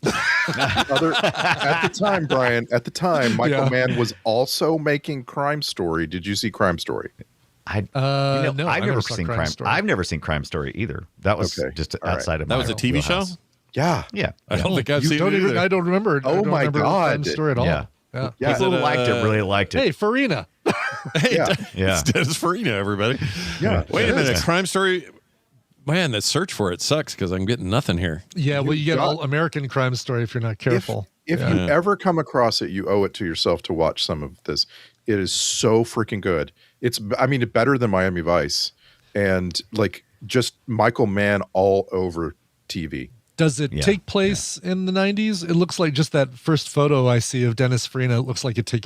At the time, Brian. At the time, Michael Mann was also making Crime Story. Did you see Crime Story? I've no, never seen Crime Story. I've never seen Crime Story either. That was just outside of my That was a TV show? Yeah. Yeah. I don't think I've seen it either. I don't remember. Oh, I don't my remember God. Crime Story at all. Yeah. Yeah. People really liked it. Hey, Farina. Hey, Yeah. it's Dennis Farina, everybody. Yeah. Wait a minute. Crime Story. Man, that search for it sucks because I'm getting nothing here. Yeah, well, you get all American Crime Story if you're not careful. If you ever come across it, you owe it to yourself to watch some of this. It is so freaking good. It's better than Miami Vice. And like just Michael Mann all over TV. Does it take place in the 90s? It looks like just that first photo I see of Dennis Farina. It looks like it takes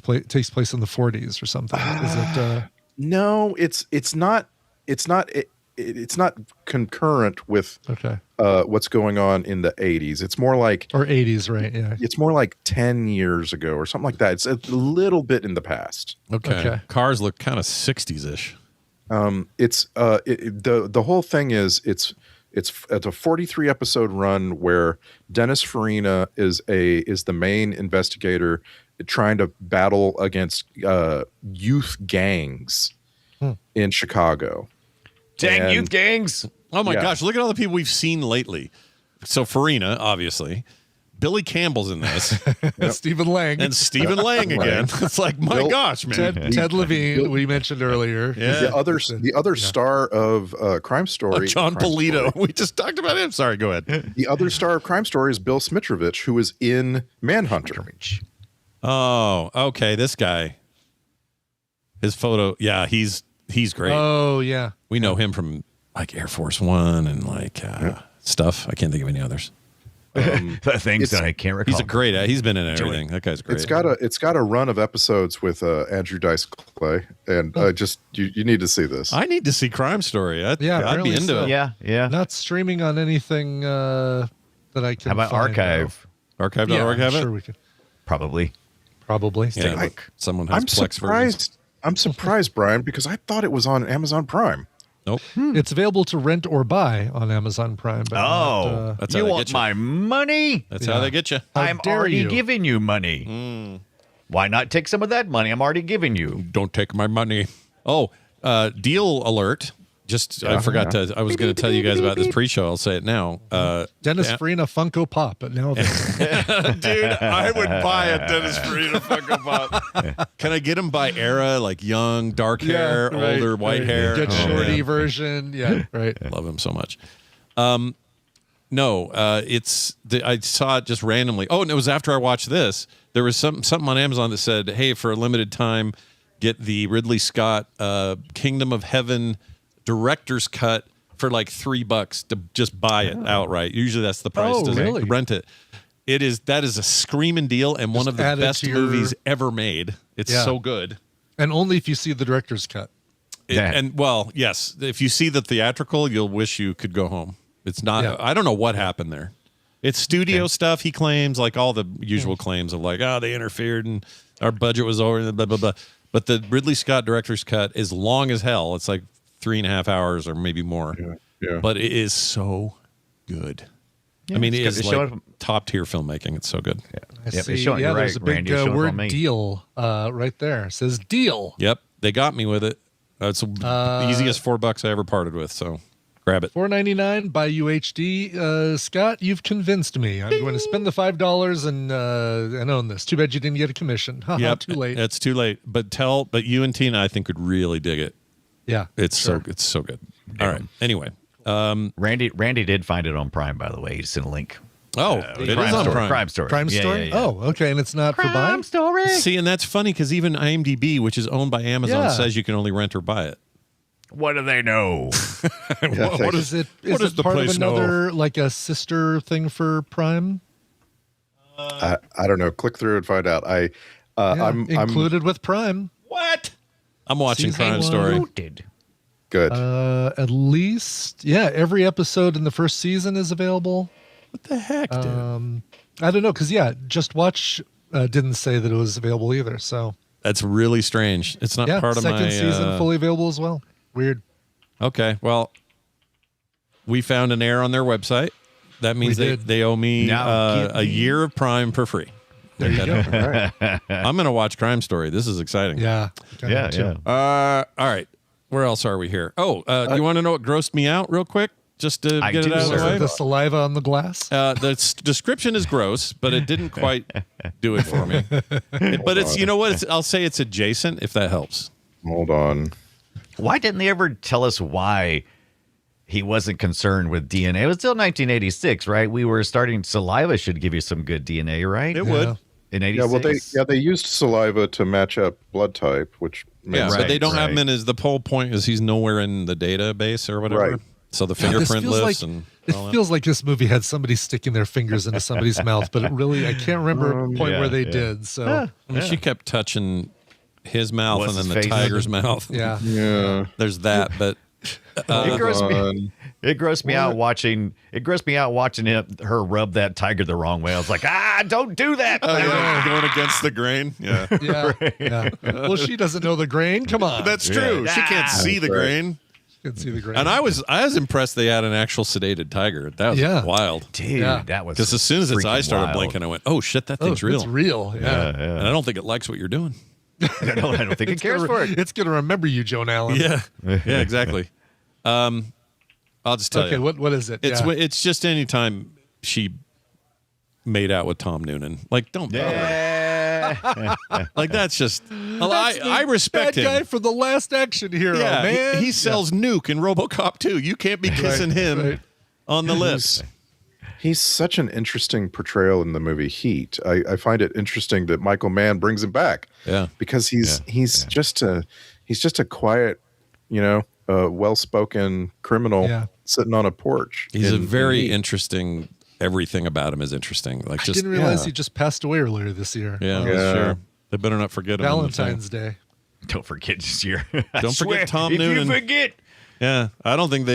place in the 40s or something. Is it? No, it's not. It's not concurrent with what's going on in the 80s. It's more like 80s, right? Yeah, it's more like 10 years ago or something like that. It's a little bit in the past. Okay. Cars look kind of 60s-ish. The whole thing is it's a 43 episode run where Dennis Farina is the main investigator trying to battle against youth gangs in Chicago. Dang youth gangs. Oh my gosh, look at all the people we've seen lately. So Farina, obviously. Billy Campbell's in this. Stephen Lang. And Stephen Lang again. It's like, my gosh, man. Ted Levine, we mentioned earlier. Yeah. The other star of Crime Story. John Polito. We just talked about him. Sorry, go ahead. The other star of Crime Story is Bill Smitrovich, who is in Manhunter. Oh, okay. This guy. His photo. Yeah, he's great. Oh, yeah. We know him from like Air Force One and like stuff. I can't think of any others. Things that I can't recall. He's a great. He's been in everything. That guy's great. It's got a run of episodes with Andrew Dice Clay, and just you need to see this. I need to see Crime Story. I'd be into it. Yeah. Not streaming on anything that I can. How about find, Archive? Archive.org have it? Sure, we could. Probably. Yeah, someone has I'm Plex surprised. versions. I'm surprised, Brian, because I thought it was on Amazon Prime. Nope. It's available to rent or buy on Amazon Prime. But that's you how they want get you. my money? That's how they get you. I'm already giving you money. Why not take some of that money? I'm already giving you. Don't take my money. Oh, deal alert. I forgot to. I was going to tell you guys about this pre-show. I'll say it now. Dennis Farina Funko Pop, but now dude, I would buy a Dennis Farina Funko Pop. Can I get him by era, like young, dark hair, older, white hair? Get shorty version. Yeah, right. I love him so much. No, I saw it just randomly. Oh, and it was after I watched this. There was something on Amazon that said, "Hey, for a limited time, get the Ridley Scott Kingdom of Heaven director's cut for like $3 to just buy it outright." Usually that's the price to rent it. That is a screaming deal and one of the best movies ever made. It's so good. And only if you see the director's cut. Yes, if you see the theatrical, you'll wish you could go home. It's not. I don't know what happened there. It's studio stuff. He claims, like all the usual claims of like, they interfered and our budget was over, blah blah blah. But the Ridley Scott director's cut is long as hell. It's like 3.5 hours or maybe more. Yeah. But it is so good. I mean, it is like top tier filmmaking. It's so good. I see. There's a big word deal right there. It says deal. Yep. They got me with it. It's the easiest $4 I ever parted with. So grab it. $4.99 by UHD. Scott, you've convinced me. I'm going to spend the $5 and own this. Too bad you didn't get a commission. Yep. Too late. It's too late. But you and Tina, I think, would really dig it. Yeah, it's so good. All right. Anyway, Randy did find it on Prime, by the way. He sent a link. Oh, it is on Prime. Crime Story. Crime Story. Yeah. Oh, okay, and it's not for buying. Crime Story. See, and that's funny because even IMDb, which is owned by Amazon, says you can only rent or buy it. What do they know? What is it? Is it part of another like a sister thing for Prime? I don't know. Click through and find out. I'm included with Prime. What? I'm watching Crime Story. Good. At least, every episode in the first season is available. What the heck, dude? I don't know, because Just Watch didn't say that it was available either. So that's really strange. It's not part of my second season fully available as well. Weird. Okay, well, we found an error on their website. That means they owe me a year of Prime for free. There you go. All right. I'm going to watch Crime Story. This is exciting. Yeah. All right. Where else are we here? Do you want to know what grossed me out real quick? Just to get it out of the way? The saliva on the glass? The description is gross, but it didn't quite do it for me. But it's, you know what? I'll say it's adjacent, if that helps. Hold on. Why didn't they ever tell us why he wasn't concerned with DNA? It was still 1986, right? We were starting. Saliva should give you some good DNA, right? It would. In 86? They used saliva to match up blood type, which but they don't have him in as the whole point is he's nowhere in the database or whatever. Right. So the fingerprint lifts It feels like this movie had somebody sticking their fingers into somebody's mouth, but I can't remember a point where they did. So I mean, she kept touching his mouth What's and then his the face? tiger's mouth. Yeah. There's that, but it grossed me out watching her rub that tiger the wrong way. I was like, don't do that. Going against the grain. Yeah. Yeah. Well, she doesn't know the grain. Come on. That's true. She can't see the grain. She can see the grain. And I was impressed they had an actual sedated tiger. That was wild. Dude, that was because as soon as its eyes started wild. blinking, I went, "Oh shit, that thing's real." It's real. Yeah. And I don't think it likes what you're doing. I don't think it cares for it. It's going to remember you, Joan Allen. Yeah. Yeah, exactly. I'll just tell you. Okay, what is it? It's just anytime she made out with Tom Noonan. Like, don't like that's just I respect him. That guy for the Last Action Hero, man. He sells Nuke in RoboCop 2. You can't be kissing him on the lips. He's such an interesting portrayal in the movie Heat. I find it interesting that Michael Mann brings him back. Yeah, because he's just a quiet, well-spoken criminal sitting on a porch. He's a very interesting. Everything about him is interesting. Like, I didn't realize he just passed away earlier this year. Yeah, sure. They better not forget him. Valentine's Day. Don't forget this year. Don't forget Tom Noonan. If you forget. Yeah, I don't think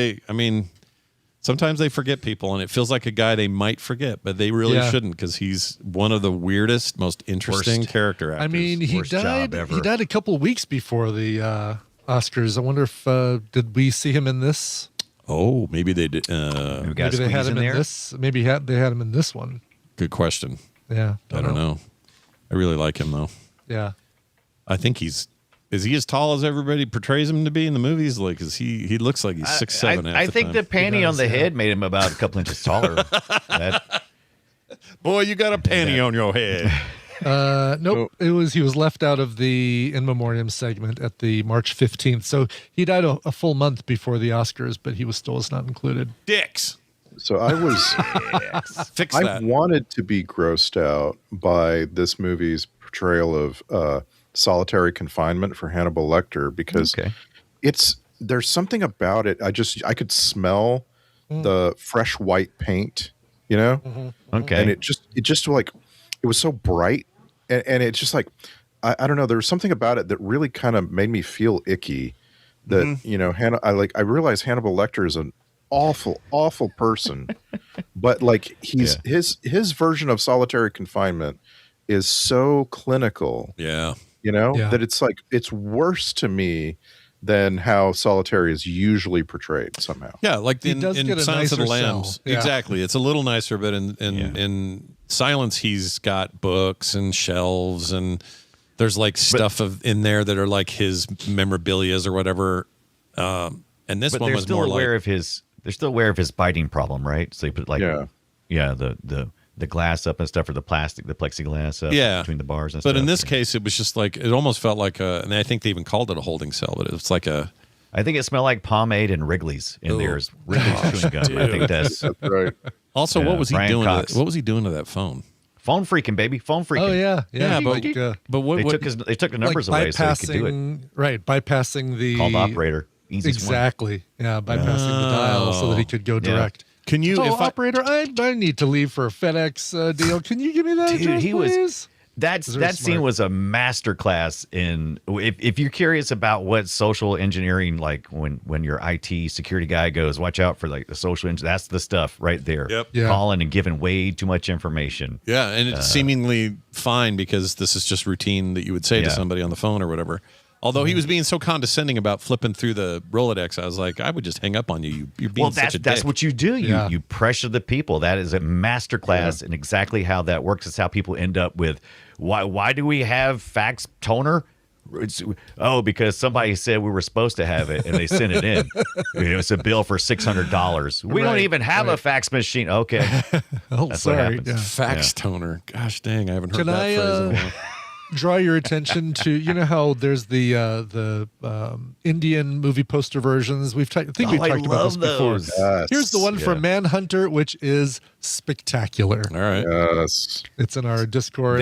sometimes they forget people, and it feels like a guy they might forget, but they really shouldn't, because he's one of the weirdest, most interesting character actors. I mean, he died a couple of weeks before the Oscars. I wonder if did we see him in this? Oh, maybe they did. Maybe they had him in this. Maybe they had him in this one. Good question. Yeah, I don't know. I really like him though. Yeah, I think is he as tall as everybody portrays him to be in the movies? Like, cause he looks like he's 6'7". I think the panty on the head made him about a couple inches taller. Boy, you got a panty on your head. Nope. He was left out of the In Memoriam segment at the March 15th. So he died a full month before the Oscars, but he was not included. Dicks. So I was fix I that. wanted to be grossed out by this movie's portrayal of solitary confinement for Hannibal Lecter, because there's something about it. I could smell the fresh white paint, Okay. And it just like, it was so bright, and it's just like, I don't know, there was something about it that really kind of made me feel icky. That I realize Hannibal Lecter is an awful person, but like his version of solitary confinement is so clinical. That it's like, it's worse to me than how solitary is usually portrayed somehow. Yeah, like in Silence of the nicer Lambs. cell. Yeah. Exactly. It's a little nicer, but in Silence, he's got books and shelves, and there's like stuff in there that are like his memorabilias or whatever. And this one was more like they're still aware of his biting problem, right? So they put like the glass up and stuff, or the plexiglass up between the bars and stuff. But in this case, it was just like, it almost felt like and I think they even called it a holding cell, but it's like I think it smelled like pomade and Wrigley's in there. Wrigley's chewing gum. I think that's right. Also, what was he Brian doing? Cox. What was he doing to that phone? Phone freaking, baby. Phone freaking. Oh yeah. But what they took the numbers away so he could do it. Right, bypassing the called operator. Easiest exactly. Yeah, bypassing the dial so that he could go direct. Can you, operator? I need to leave for a FedEx deal. Can you give me that address, please? That scene was a masterclass in. If you're curious about what social engineering, like when your IT security guy goes, watch out for like the social engineering. That's the stuff right there. Yep. Yeah. Calling and giving way too much information. Yeah, and it's seemingly fine because this is just routine that you would say to somebody on the phone or whatever. Although he was being so condescending about flipping through the Rolodex, I was like, I would just hang up on you. You're being such a dick. That's what you do. You pressure the people. That is a masterclass in exactly how that works. It's how people end up with, why do we have fax toner? Because somebody said we were supposed to have it and they sent it in. It's a bill for $600. We don't even have a fax machine. Okay. That's sorry. What happens. Fax toner. Gosh dang, I haven't heard that phrase in a while. Draw your attention to how there's the Indian movie poster versions. I think we've talked about this before. Yes. Here's the one from Manhunter, which is spectacular. All right. Yes. It's in our Discord.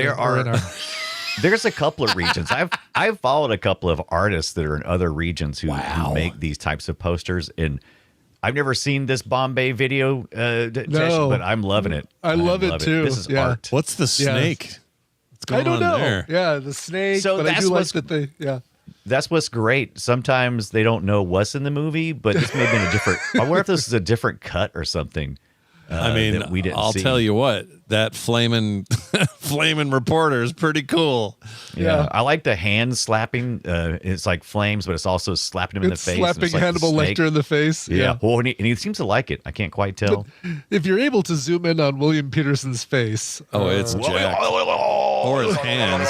There's a couple of regions. I've followed a couple of artists that are in other regions who make these types of posters, and I've never seen this Bombay video, but I'm loving it. I love it too. This is Yeah. art. What's the snake? What's I going don't on know. there? Yeah, the snake. So but I that's do like what's- that they. Yeah. That's what's great. Sometimes they don't know what's in the movie, but this may have been a different. I wonder if this is a different cut or something. I mean, that we didn't I'll see. tell you what, that flaming reporter is pretty cool. Yeah, I like the hand slapping. It's like flames, but it's also slapping him in the It's face. slapping It's like the Hannibal snake. Lecter in the face. Yeah. Well, and he seems to like it. I can't quite tell. If you're able to zoom in on William Peterson's face. Oh, it's jacked. Or his hands.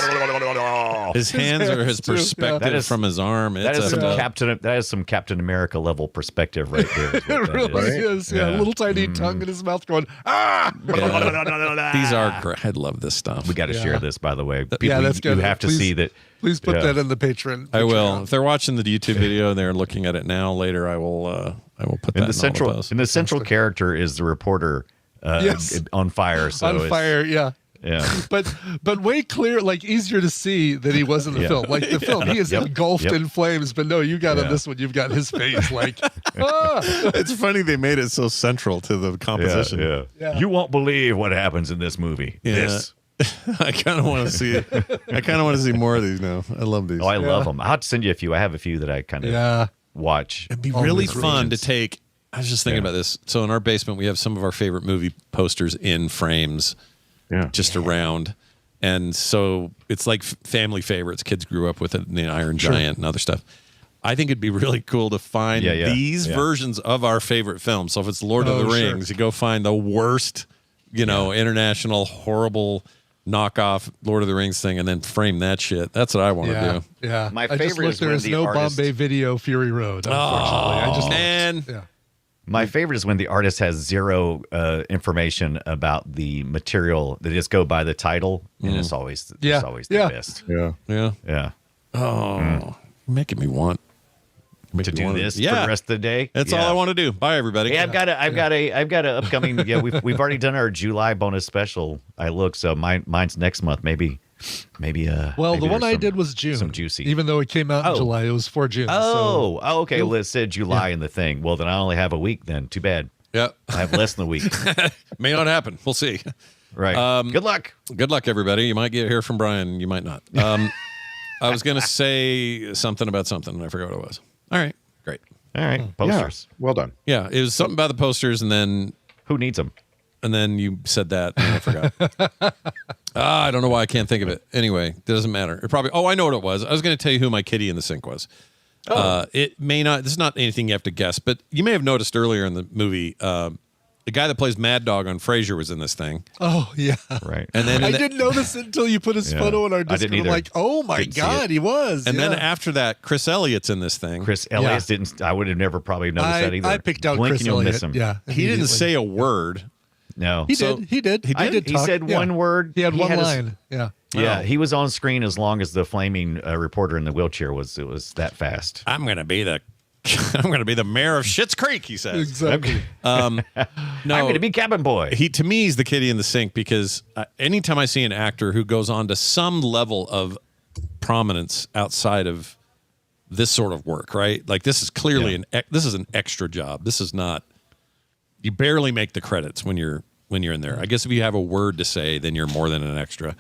His hands are his too, yeah. perspective That is- from his arm. That It's is some a- That is some Captain America level perspective right there. is what It that really is. is. Yeah. A little tiny tongue in his mouth going, ah! Yeah. These are great. I love this stuff. We got to Yeah. share this, by the way. People, Yeah, that's good. You have to Please- see that. Please put Yeah. that in the Patreon. I will. Patreon. If they're watching the YouTube video and they're looking at it now, later I will put that And in the central all of those. and the central character is the reporter Yes. on fire. So On it's- fire, yeah. Yeah. But way clear, like easier to see than he was in the Yeah. film. Like the film, he is Yep. engulfed Yep. in flames, but no, you got on Yeah. this one, you've got his face like, ah! It's funny they made it so central to the composition. Yeah. You won't believe what happens in this movie. Yeah. This. I kind of want to see it. I kind of want to see more of these now. I love these. Oh, I love them. I'll have to send you a few. I have a few that I kind of Yeah. watch. It'd be All really these fun to regions. take. I was just thinking about this. So in our basement, we have some of our favorite movie posters in frames, just around, and so it's like family favorites. Kids grew up with it, and the Iron Giant and other stuff. I think it'd be really cool to find these versions of our favorite films. So if it's Lord of the Rings, you go find the worst, international horrible knockoff Lord of the Rings thing, and then frame that shit. That's what I want to do. Yeah. My I just favorite looked, is there when is the no artist- Bombay Video Fury Road, unfortunately. I just man. Yeah. My favorite is when the artist has zero information about the material. They just go by the title, and it's always the best. Yeah. Oh, making me want To do this for the rest of the day. That's all I want to do. Bye, everybody. Hey, I've got a upcoming. Yeah, we've already done our July bonus special. So mine's next month. Maybe. Well, maybe the one there's I did was June. some juicy. Even though it came out in July, it was for June. Oh, okay. Well, it said July in the thing. Well, then I only have a week. Then too bad. Yeah, I have less than a week. May not happen. We'll see. Right. Good luck. Good luck, everybody. You might get hear from Brian. You might not. I was going to say something about something, and I forgot what it was. All right. Great. All right. Posters. Well done. Yeah, it was something about the posters, and then Who needs them? and then you said that, and I forgot. I don't know why I can't think of it. Anyway, it doesn't matter. It probably. Oh, I know what it was. I was going to tell you who my kitty in the sink was. It may not. This is not anything you have to guess, but you may have noticed earlier in the movie, the guy that plays Mad Dog on Frasier was in this thing. Oh, yeah. Right. And then I didn't notice it until you put his Yeah. photo in our I Discord. didn't I'm either. like, oh my Didn't see God, it. he was. And then yeah. after that, Chris Elliott's in this thing. Chris Elliott didn't. I would have never probably noticed that either. I picked out Blink Chris and you'll Elliott. miss him. Yeah. He didn't immediately. say a word. No. He So- did. He did. He I did? did He talk. said Yeah. one word. He had one his- line. Yeah. Yeah, Oh. he was on screen as long as the flaming reporter in the wheelchair was. It was that fast. I'm gonna be the mayor of Schitt's Creek. He says. Exactly. No, I'm going to be cabin boy. He to me is the kitty in the sink because anytime I see an actor who goes on to some level of prominence outside of this sort of work, right? Like this is clearly this is an extra job. This is not. You barely make the credits when you're in there. I guess if you have a word to say, then you're more than an extra.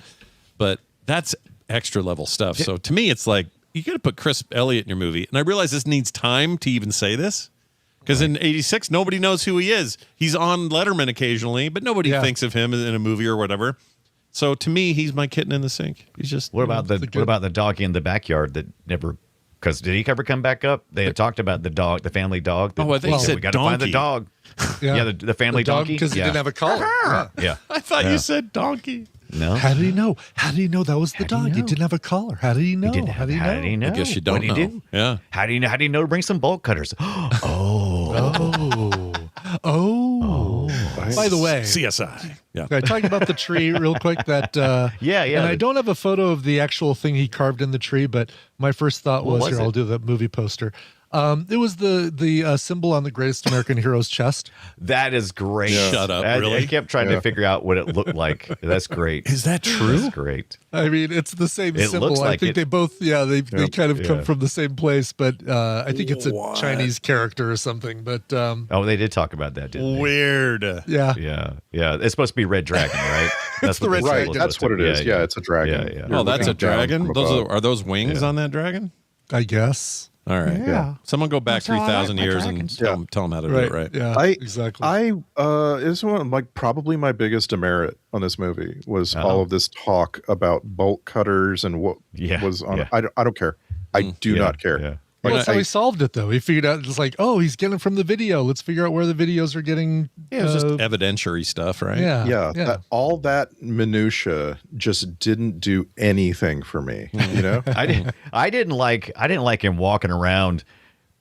But that's extra level stuff. So to me, it's like you got to put Chris Elliott in your movie, and I realize this needs time to even say this. Because in '86, nobody knows who he is. He's on Letterman occasionally, but nobody thinks of him in a movie or whatever. So to me, he's my kitten in the sink. He's just. What about the doggy in the backyard that never? Because did he ever come back up? They had talked about the dog, the family dog. Oh, I think he said we got to find the donkey. dog. Yeah, the family dog donkey because he didn't have a collar. Yeah. Yeah, I thought you said donkey. No. How did he know? How did he know that was the dog? He didn't have a collar. How did he know? How did he know? How did he know? I guess you don't What'd he know. do? Yeah. How do you know? How do you know to bring some bolt cutters? By the way, CSI. Yeah. talking about the tree real quick. That Yeah. And I don't have a photo of the actual thing he carved in the tree, but my first thought was was here. it? I'll do the movie poster. It was the symbol on the greatest American hero's chest. That is great. Shut up, really? I kept trying to figure out what it looked like. That's great. Is that true? That's great. I mean, it's the same It symbol. looks I like think it. they both, they kind of come Yeah. from the same place, but I think it's a Chinese character or something. But Oh, they did talk about that, didn't they? Weird. yeah, Yeah. It's supposed to be Red Dragon, right? That's the Red the Right, symbol is that's what supposed it to is. be. Yeah, it's a dragon. Yeah. You're Oh, that's a looking down dragon? from Those above. are those wings on that dragon? I guess. All right. Yeah. Someone go back That's how I 3,000 like my years dragons. and tell them how to do it right. Yeah, exactly. It's one of, like, probably my biggest demerit on this movie was all of this talk about bolt cutters and what was on. Yeah. I don't care. I do not care. Yeah. Like, That's how he solved it, though. He figured out it's like, oh, he's getting from the video. Let's figure out where the videos are getting. Yeah, it was just evidentiary stuff, right? Yeah. all that minutia just didn't do anything for me. You know, I didn't like him walking around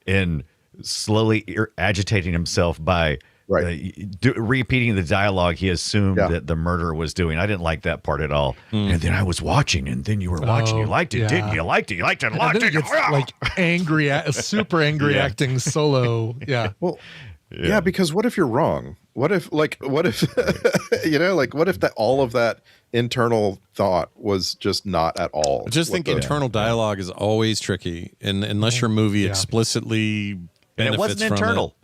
and slowly agitating himself by repeating the dialogue he assumed that the murderer was doing. I didn't like that part at all. And then I was watching, and then you were watching. You liked it, didn't you? You liked it. You liked it. And then it gets like angry, super angry acting solo. Yeah. Well, yeah, because what if you're wrong? What if you know, like what if that all of that internal thought was just not at all? I just think internal dialogue is always tricky, and unless your movie explicitly benefits And it wasn't from internal.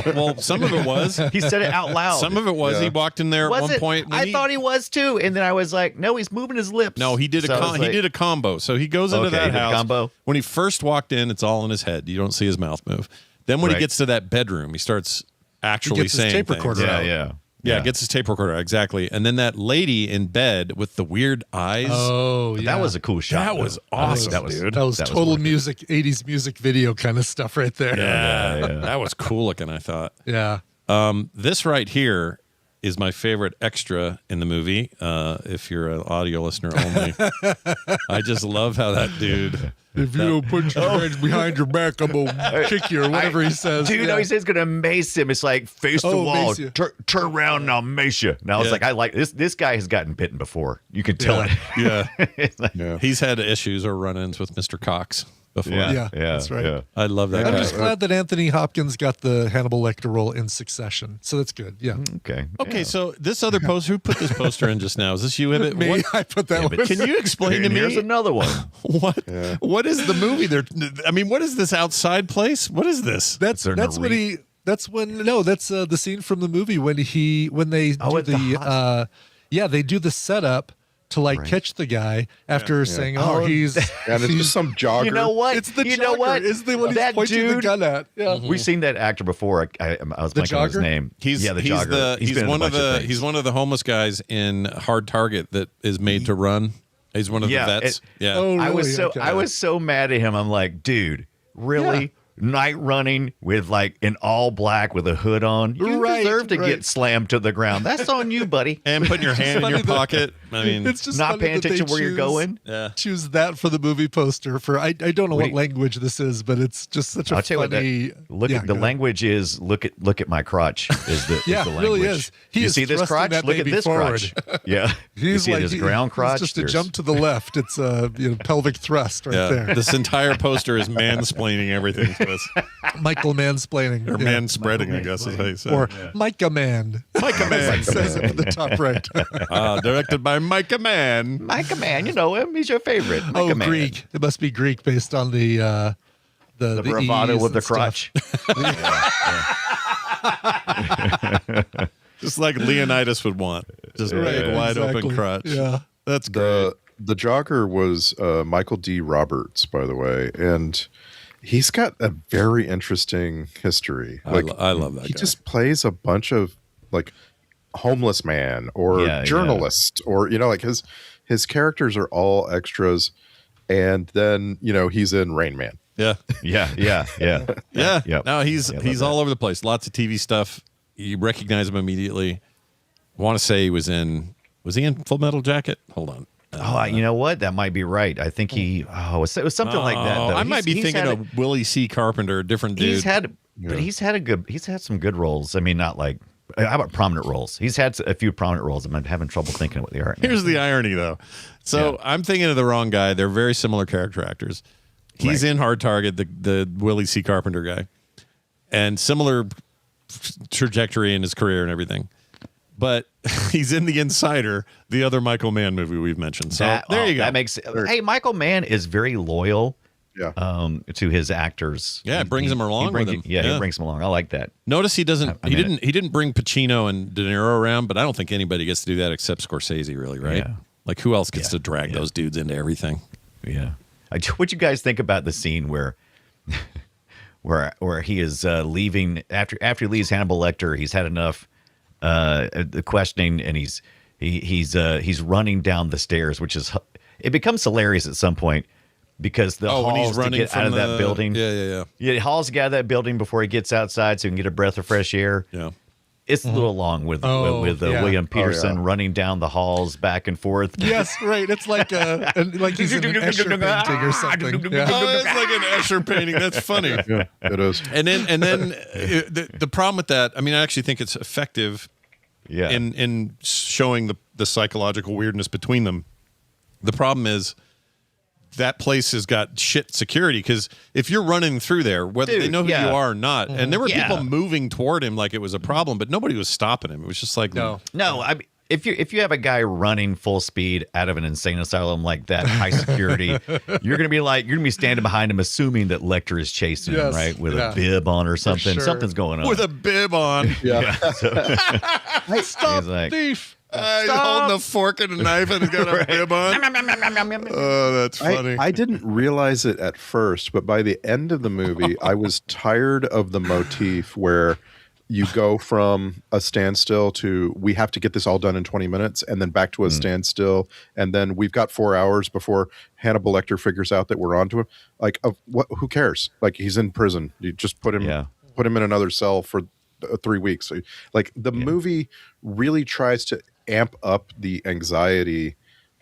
Well, some of it was. He said it out loud. Some of it was. Yeah. He walked in there at one point. I thought he was too, and then I was like, no, he's moving his lips. No, he did he did a combo. So he goes into Okay, he that did a house. combo? When he first walked in, it's all in his head. You don't see his mouth move. Then when he Right. gets to that bedroom, he starts actually gets his saying tape recorder things. out. Yeah, gets his tape recorder out, exactly. And then that lady in bed with the weird eyes. Oh, yeah. That was a cool shot. That though. was awesome, dude. That was That was total worth it. music, 80s music video kind of stuff right there. Yeah, that was cool looking, I thought. Yeah. This right here is my favorite extra in the movie. If you're an audio listener only, I just love how that dude. If you don't put your hands behind your back, I'm gonna kick you or whatever he says. Dude, no, he says he's gonna mace him. It's like face the wall, mace you. turn around, and I'll mace you. And I was like, I like this. This guy has gotten bitten before. You can tell it. Yeah. He's had issues or run-ins with Mr. Cox before. Yeah, that's right. Yeah. I love that I'm guy. just glad that Anthony Hopkins got the Hannibal Lecter role in succession. So that's good. Yeah. Okay. Okay, so this other poster, who put this poster in just now? Is this you, Ibbot? Me, What- I put that one. Can you explain to And me? here's another one. What is the movie there? I mean, what is this outside place? What is this? That's when the scene from the movie when they do at the they do the setup to catch the guy after saying, he's and it's just some jogger. You know what? It's the you know jogger. what? It's the one That he's pointing the dude- gun at. Yeah. We've seen that actor before. I was The blanking on his jogger? name. the jogger. He's been in a one of bunch the things. he's one of the homeless guys in Hard Target that is made to run. He's one of the vets. Oh, I was really? so Okay. I was so mad at him. I'm like, dude, really? Night running with like an all black with a hood on. You Right, deserve to right. get slammed to the ground. That's on you, buddy. And putting your hand in your funny that- pocket. I mean, It's just Not funny paying that they attention where you're going. yeah. Choose that for the movie poster for I don't know What what do you- language this is, but it's just such a I'll tell you what. funny. Look at the language is look at my crotch. Is the Yeah, is the it language. really is. He you is see this thrusting crotch? that Look at baby this forward. crotch. Yeah. you see this ground crotch? It's just a There's- jump to the left. It's a pelvic thrust right Yeah. there. This entire poster is mansplaining everything to us. Michael mansplaining Or man spreading, I guess is how you say or it. Micah Man. Micah Man. It says it at the top right. Directed by Micah Man. Micah Man, you know him. He's your favorite. Oh, Micah Man. Greek. It must be Greek based on the bravado E's with the and stuff. crotch. Just like Leonidas would want. Just a big, wide open exactly. crotch. Yeah. That's great. The jogger was Michael D. Roberts, by the way, and he's got a very interesting history. I love that He guy. just plays a bunch of like homeless man or Yeah, journalist or like his characters are all extras, and then he's in Rain Man. Yeah. Yeah. Yeah. Yep. No, he's love all that. over the place. Lots of TV stuff. You recognize him immediately. I want to say he was in Full Metal Jacket? Hold on. Oh, you know what? That might be right. I think it was something like that. Though. I might be He's thinking had of Willie C. Carpenter, a different dude. He's had some good roles. I mean, not like how about prominent roles? He's had a few prominent roles. I'm having trouble thinking what they are. Here's the irony, though. So I'm thinking of the wrong guy. They're very similar character actors. He's in Hard Target, the Willie C. Carpenter guy, and similar trajectory in his career and everything. But he's in The Insider, the other Michael Mann movie we've mentioned. So there you go. That makes hey, Michael Mann is very loyal. Yeah. To his actors. Yeah, it brings him along with him. Yeah, he brings him along. I like that. Notice he doesn't. He didn't bring Pacino and De Niro around, but I don't think anybody gets to do that except Scorsese, really, right? Yeah. Like who else gets to drag those dudes into everything? Yeah. What you guys think about the scene where he is leaving after he leaves Hannibal Lecter? He's had enough the questioning, and he's running down the stairs, which is it becomes hilarious at some point. Because the hauls to get out of that building. Yeah. He hauls to get out of that building before he gets outside so he can get a breath of fresh air. Yeah. It's a little long with William Peterson running down the halls back and forth. Yes, right. It's like he's in an Escher painting or something. Yeah. Oh, it's like an Escher painting. That's funny. Yeah, it is. And then the problem with that, I mean, I actually think it's effective in showing the psychological weirdness between them. The problem is that place has got shit security, because if you're running through there, whether they know who you are or not, and there were people moving toward him like it was a problem, but nobody was stopping him. It was just like no. I mean, if you have a guy running full speed out of an insane asylum like that, high security, you're gonna be standing behind him, assuming that Lecter is chasing him, right, with a bib on or something. Sure. Something's going on with a bib on. Yeah. Stop, thief. Holding the fork and a knife and he's got a bib on. Oh, that's funny. I didn't realize it at first, but by the end of the movie, I was tired of the motif where you go from a standstill to we have to get this all done in 20 minutes and then back to a standstill. And then we've got 4 hours before Hannibal Lecter figures out that we're onto him. Like, who cares? Like, he's in prison. You just put him in another cell for 3 weeks. Like, the movie really tries to amp up the anxiety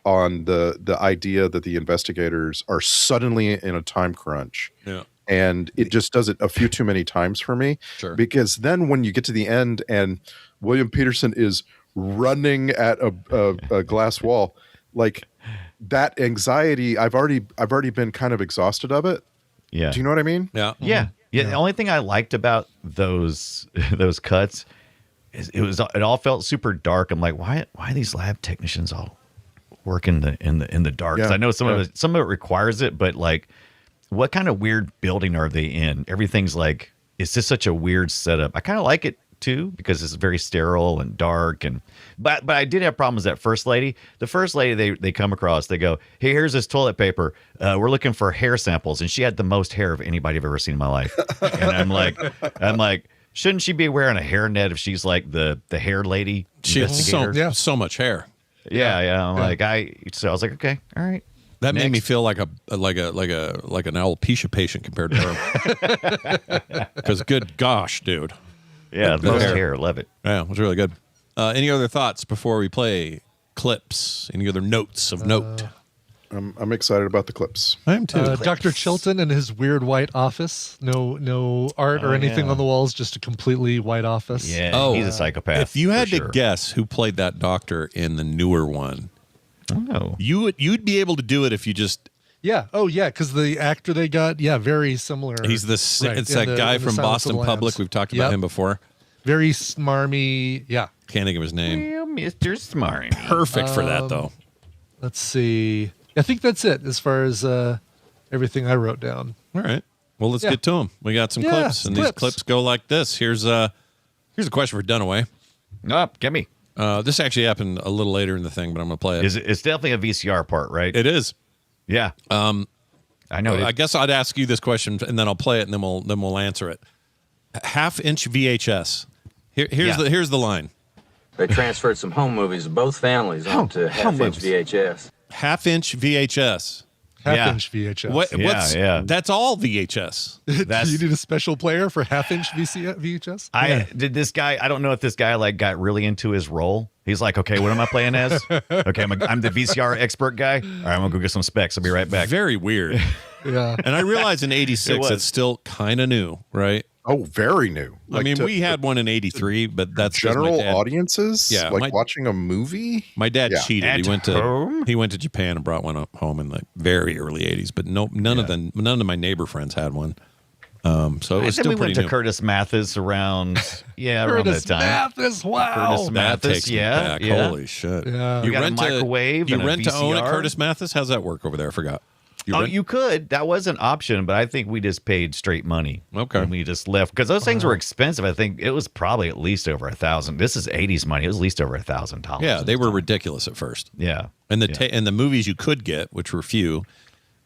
on the idea that the investigators are suddenly in a time crunch. Yeah. And it just does it a few too many times for me. Sure. Because then when you get to the end and William Peterson is running at a glass wall, like, that anxiety, I've already been kind of exhausted of it. Yeah. Do you know what I mean? Yeah. Yeah. The only thing I liked about those cuts is it all felt super dark. I'm like, why are these lab technicians all working in the dark? 'Cause I know some of it requires it, but like, what kind of weird building are they in? Everything's like, it's just such a weird setup. I kind of like it too, because it's very sterile and dark, but I did have problems with that first lady. The first lady they come across, they go, hey, here's this toilet paper. We're looking for hair samples, and she had the most hair of anybody I've ever seen in my life. And I'm like, shouldn't she be wearing a hairnet if she's like the hair lady? She has so much hair. Yeah. So I was like, okay, all right. That made me feel like an alopecia patient compared to her. Because good gosh, dude. Yeah, the most hair. Love it. Yeah, it was really good. Any other thoughts before we play clips? Any other notes of note? I'm excited about the clips. I am too. Dr. Chilton and his weird white office. No art or anything on the walls, just a completely white office. Yeah, he's a psychopath. If you had to guess who played that doctor in the newer one, you'd be able to do it if you just... Yeah. Oh, yeah. Because the actor they got, very similar. He's it's that guy from Boston Public. We've talked about him before. Very smarmy. Yeah. Can't think of his name. Well, Mr. Smarmy. Perfect for that, though. Let's see. I think that's it as far as everything I wrote down. All right. Well, let's get to them. We got some clips, and these clips go like this. Here's a question for Dunaway. Get me. This actually happened a little later in the thing, but I'm going to play it. It's definitely a VCR part, right? It is. Yeah. I know. I guess I'd ask you this question, and then I'll play it, and then we'll answer it. Half-inch VHS. Here's the line. They transferred some home movies of both families onto half-inch VHS. Half-inch VHS. Half-inch VHS. That's all VHS. Do you need a special player for half-inch VHS? Did this guy? I don't know if this guy like got really into his role. He's like, okay, what am I playing as? Okay, I'm the VCR expert guy. All right, I'm gonna go get some specs. I'll be right back. Very weird. Yeah. And I realize in '86 it's still kind of new, right? Oh, very new. I mean, we had one in '83, but that's general audiences. Yeah, like watching a movie. My dad cheated. At He went to Japan and brought one home in the very early '80s. But none of my neighbor friends had one. So it was still we pretty went new. to Curtis Mathis around around Curtis that time. Mathis, wow. Curtis That Mathis, takes me back. Holy shit! Yeah. You got a microwave. You and a rent to own at VCR? Curtis Mathis? How's that work over there? I forgot. You could. That was an option, but I think we just paid straight money. Okay. And we just left because those things were expensive. I think it was probably at least over $1,000. This is '80s money. It was at least over $1,000. Yeah, they were ridiculous at first. Yeah. And the movies you could get, which were few,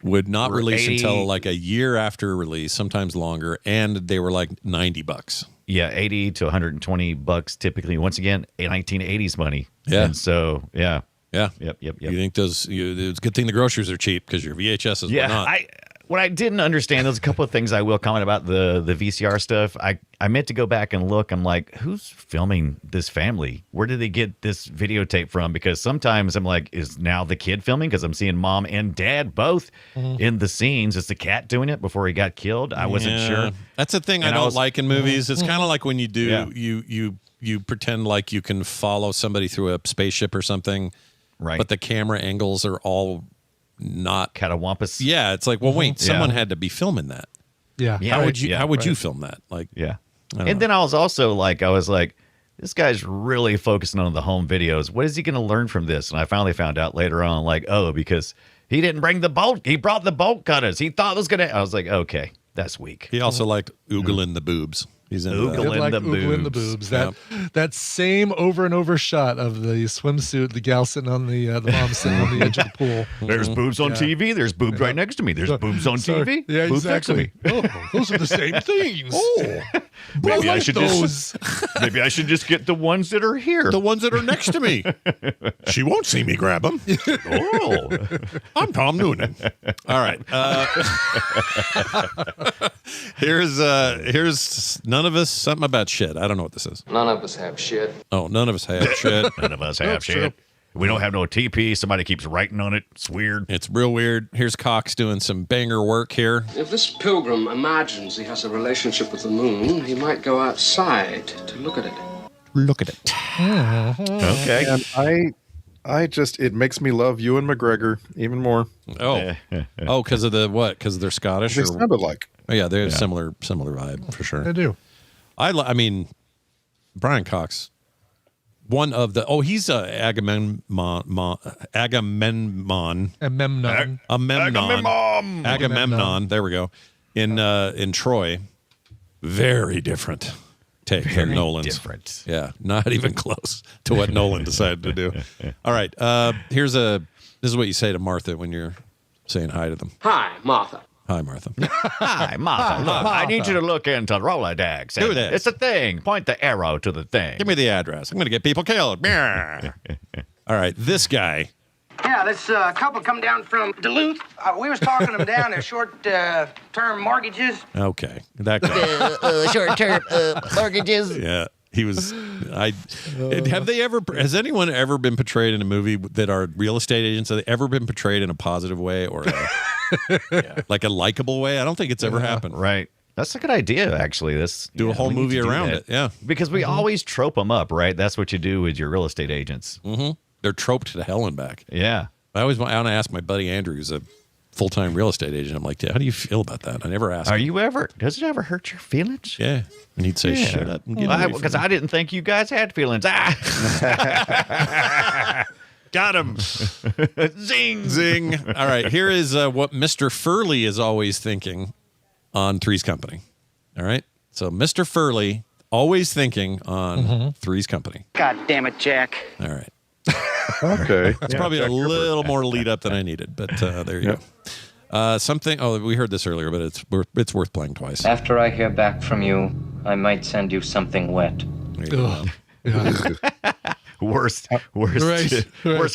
would not Were release 80 until like a year after release, sometimes longer, and they were like $90. Yeah, 80 to 120 bucks typically. Once again, 1980s money. Yeah. And so, yeah. Yeah. Yep. You think it's a good thing the groceries are cheap because your VHSs were not. What I didn't understand, there's a couple of things I will comment about the VCR stuff. I meant to go back and look. I'm like, who's filming this family? Where did they get this videotape from? Because sometimes I'm like, is now the kid filming? Because I'm seeing mom and dad both in the scenes. Is the cat doing it before he got killed? I wasn't sure. That's a thing I don't like in movies. It's kind of like when you do you pretend like you can follow somebody through a spaceship or something, right? But the camera angles are all not catawampus. Yeah, it's like, well, wait, someone had to be filming that. Yeah. How would you film that? Like, Then I was also like, this guy's really focusing on the home videos. What is he going to learn from this? And I finally found out later on, like, because he didn't bring the bolt. He brought the bolt cutters. He thought it was going to. I was like, okay, that's weak. He also liked oogling the boobs. He's into Oogling the boobs. That same over and over shot of the swimsuit, the gal sitting on the mom sitting on the edge of the pool. There's boobs on TV. There's boobs right next to me. There's boobs on TV. Yeah, boobs next to me. Oh, those are the same things. Maybe I should just get the ones that are here. The ones that are next to me. She won't see me grab them. I'm Tom Noonan. All right. Here's none of us something about shit. I don't know what this is. None of us have shit. Oh, none of us have shit. None of us have shit. We don't have no TP. Somebody keeps writing on it. It's weird. It's real weird. Here's Cox doing some banger work here. If this pilgrim imagines he has a relationship with the moon, he might go outside to look at it. Look at it. Okay. And it makes me love Ewan McGregor even more. Oh, because of the what? Because they're Scottish. They sounded like. Oh yeah, they're similar vibe for sure. They do. I mean, Brian Cox. One of the he's Agamemnon. There we go. In Troy, very different take than Nolan's. Different. Yeah, not even close to what Nolan decided to do. All right, this is what you say to Martha when you're saying hi to them. Hi, Martha. Hi, Martha. Hi, Martha. Look, I need you to look into Rolodex. Do this. It's a thing. Point the arrow to the thing. Give me the address. I'm going to get people killed. All right, this guy. Yeah, this couple come down from Duluth. We was talking them down their short-term mortgages. Okay, that guy. Short-term mortgages. Yeah, he was. Has anyone ever been portrayed in a movie that are real estate agents? Have they ever been portrayed in a positive way or like a likable way? I don't think it's ever happened. Right. That's a good idea, actually. Do a whole movie around it. Yeah, because we always trope them up, right? That's what you do with your real estate agents. Mm-hmm. They're troped to hell and back. Yeah. I want to ask my buddy Andrew, who's a full-time real estate agent. I'm like, how do you feel about that? I never asked. Does it ever hurt your feelings? Yeah. And he'd say, shut up. Because I didn't think you guys had feelings. Got him. Zing. Zing. All right. Here is what Mr. Furley is always thinking on Three's Company. All right. So Mr. Furley, always thinking on Three's Company. God damn it, Jack. All right. Okay. It's probably a little more lead up than I needed, but there you go. Something. Oh, we heard this earlier, but it's worth playing twice. After I hear back from you, I might send you something wet. Worst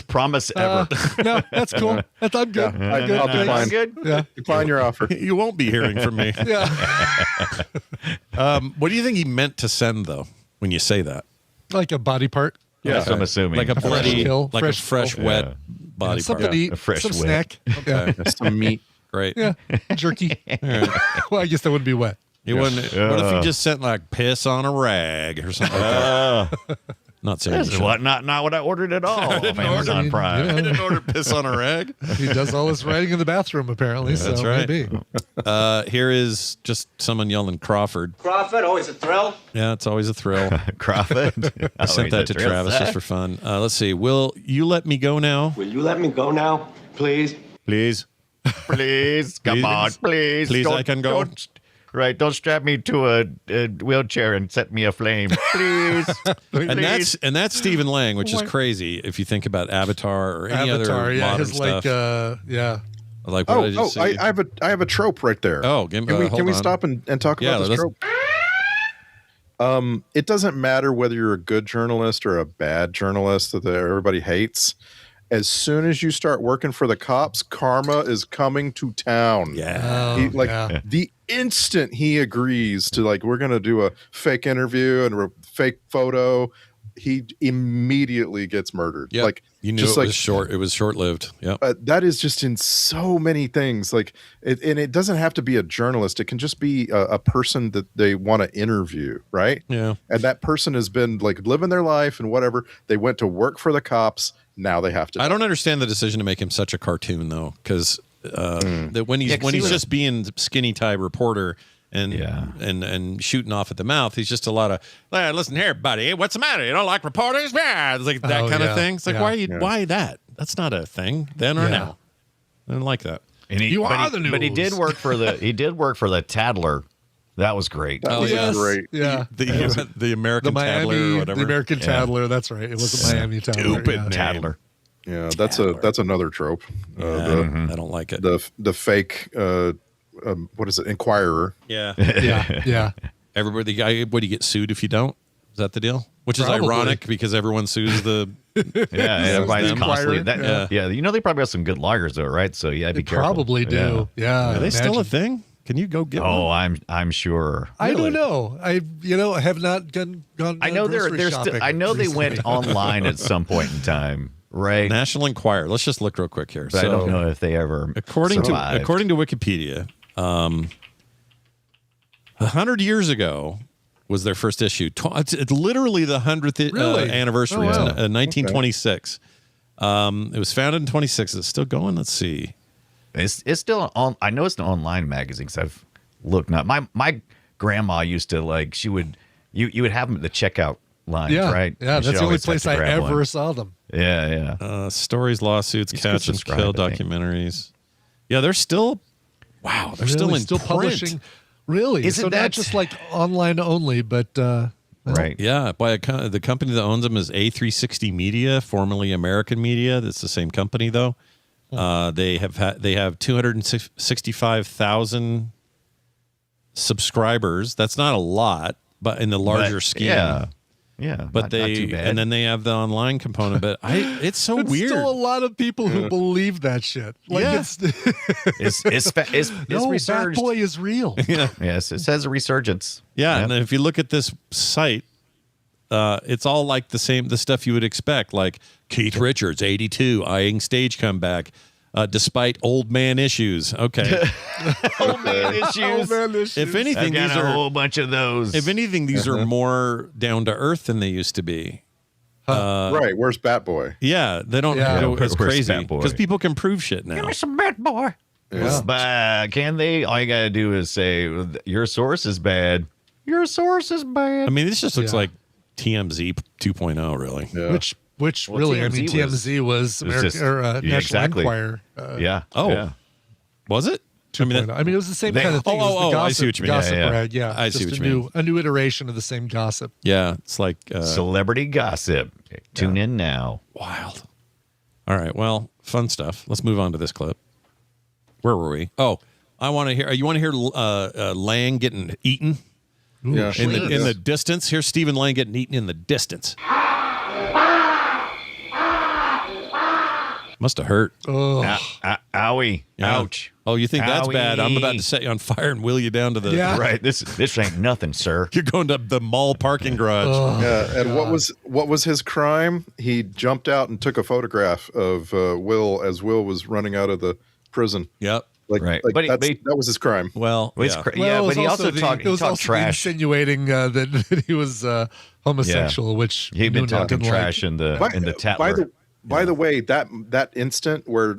promise ever. No, that's cool. I'm good. I'll decline. I'm good. Yeah. Decline your offer. You won't be hearing from me. Yeah. What do you think he meant to send, though, when you say that? Like a body part. Yeah, I'm assuming. Like a bloody, kill, a fresh, wet body part. Something to eat. A fresh some wet. snack. Yeah. Some meat. Great. Yeah. Jerky. Right. Well, I guess that would be wet. He wouldn't. What if he just sent like piss on a rag or something like that? Not saying This is what not what I ordered at all. I didn't Amazon Prime. I didn't order piss on a rag. He does all his writing in the bathroom, apparently. So That's right. maybe. Here is just someone yelling Crawford. Crawford, always a thrill. Yeah, it's always a thrill. Crawford. I sent that to Travis just for fun. Let's see. Will you let me go now? Will you let me go now, please? Please. Please, come on, please. Please, I can go. Don't strap me to a wheelchair and set me aflame, please. And that's Stephen Lang, which is crazy if you think about Avatar or any other modern stuff. Like what did you say? I have a trope right there. Oh, can we stop and talk about this trope? It doesn't matter whether you're a good journalist or a bad journalist that everybody hates. As soon as you start working for the cops, karma is coming to town. Yeah. The instant he agrees to we're going to do a fake interview and a fake photo, he immediately gets murdered. Yeah. You knew it was short. It was short-lived. Yeah. That is just in so many things. And it doesn't have to be a journalist. It can just be a person that they want to interview, right? Yeah. And that person has been living their life and whatever. They went to work for the cops. Now they have to. I don't understand the decision to make him such a cartoon though, because that when he's just being skinny tie reporter and shooting off at the mouth, he's just a lot of listen here, buddy. What's the matter? You don't like reporters? Yeah, it's like that kind of thing. It's like why that? That's not a thing then or now. I didn't like that. And he did work for the Tattler. That was great. That was great. Yeah. The American Miami, Tattler or whatever. The American Tattler. That's right. It was a Miami Tattler. Stupid Tattler. Yeah, that's another trope. I don't like it. The fake what is it? Inquirer. Yeah. Yeah. Everybody, what do you get sued if you don't? Is that the deal? Which is ironic because everyone sues the. Everybody's constantly. They probably have some good lawyers though, right? So be careful. Probably do. Yeah. Are they still a thing? Can you go get one? Oh, I'm sure. I don't know. I have not gone. I know they're still. I know they went online at some point in time, right? National Enquirer. Let's just look real quick here. But I don't know if they ever. According to Wikipedia, 100 years ago was their first issue. It's literally the 100th anniversary. It's 1926. It was founded in 26. It's still going. Let's see. It's still on. I know it's an online magazine because I've looked. Now, my grandma used to she would you would have them at the checkout lines, right? Yeah, that's the only place I ever saw them. Yeah. Stories, lawsuits, catch and kill documentaries. Yeah, they're still. Wow, they're still in print. Publishing. Really? Isn't that not just online only, but right? Yeah, by the company that owns them is A360 Media, formerly American Media. That's the same company though. They have 265,000 subscribers. That's not a lot, but in the larger scheme, But not too bad. And then they have the online component. But it's so it's weird. Still a lot of people who believe that shit. it's resurged. Bad Boy is real. Yes, it says a resurgence. Yeah, and if you look at this site. It's all like the stuff you would expect, like Keith Richards, 82, eyeing stage comeback, despite old man issues. Okay. Old man issues. If anything, these are a whole bunch of those. If anything, these are more down to earth than they used to be. Right. Where's Bat Boy? Yeah, they don't. It's crazy because people can prove shit now. Give me some Bat Boy. Yeah. But can they? All you got to do is say your source is bad. Your source is bad. I mean, this just looks like TMZ 2.0, really. Yeah. Which really, TMZ was National Enquirer. Was it? I mean, it was the same kind of thing. Gossip, I see what you mean. Gossip rag, I see what you mean. A new iteration of the same gossip. Yeah, it's like celebrity gossip. Tune in now. Wild. All right, well, fun stuff. Let's move on to this clip. Where were we? Oh, I want to hear. You want to hear Lang getting eaten? Ooh, yeah, in the distance. Here's Stephen Lang getting eaten in the distance. Must have hurt. Owie. Yeah. Ouch. Oh, you think that's bad? I'm about to set you on fire and wheel you down to the... Yeah. Right. This ain't nothing, sir. You're going to the mall parking garage. Yeah. And what was his crime? He jumped out and took a photograph of Will as Will was running out of the prison. Yep. Like, Right. like But that was his crime. Well, yeah, but he also talked trash, insinuating that he was homosexual, which he'd been talking didn't trash like. in the Tatler. By the way, that instant where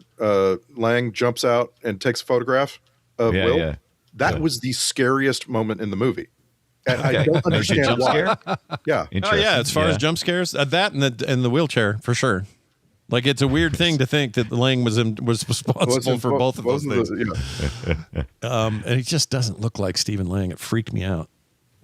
Lang jumps out and takes a photograph of Will, that was the scariest moment in the movie. And I don't understand jump why. scare? Yeah. Oh yeah, as far as jump scares, that and the wheelchair for sure. Like it's a weird thing to think that Lang was responsible for both of those things. And he just doesn't look like Stephen Lang. It freaked me out.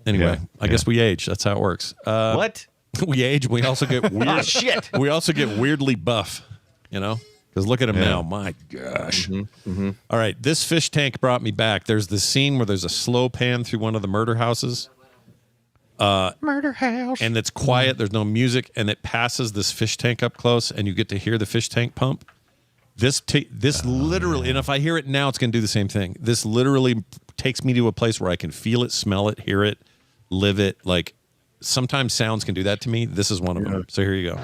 Anyway, I guess we age. That's how it works. What? We age. We also get weird. Oh, shit. We also get weirdly buff. Because look at him now. My gosh. All right, this fish tank brought me back. There's this scene where there's a slow pan through one of the murder houses. Murder house. And it's quiet. There's no music, and it passes this fish tank up close, and you get to hear the fish tank pump. This literally, and if I hear it now, it's going to do the same thing. This literally takes me to a place where I can feel it, smell it, hear it, live it. Like sometimes sounds can do that to me. This is one of them. So here you go.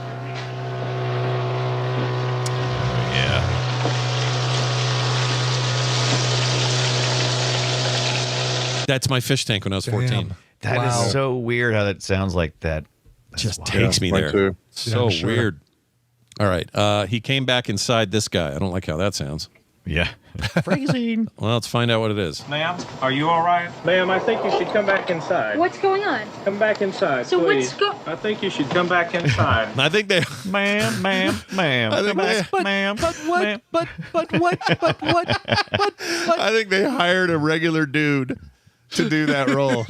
That's my fish tank when I was 14. That is so weird how that sounds like that. Just takes me there. Too. So weird. All right. He came back inside this guy. I don't like how that sounds. Yeah. Freezing. Well, let's find out what it is. Ma'am, are you all right? Ma'am, I think you should come back inside. What's going on? Come back inside, So please. what's I think you should come back inside. I think they... Ma'am. I think Ma'am. But what? I think they hired a regular dude to do that role.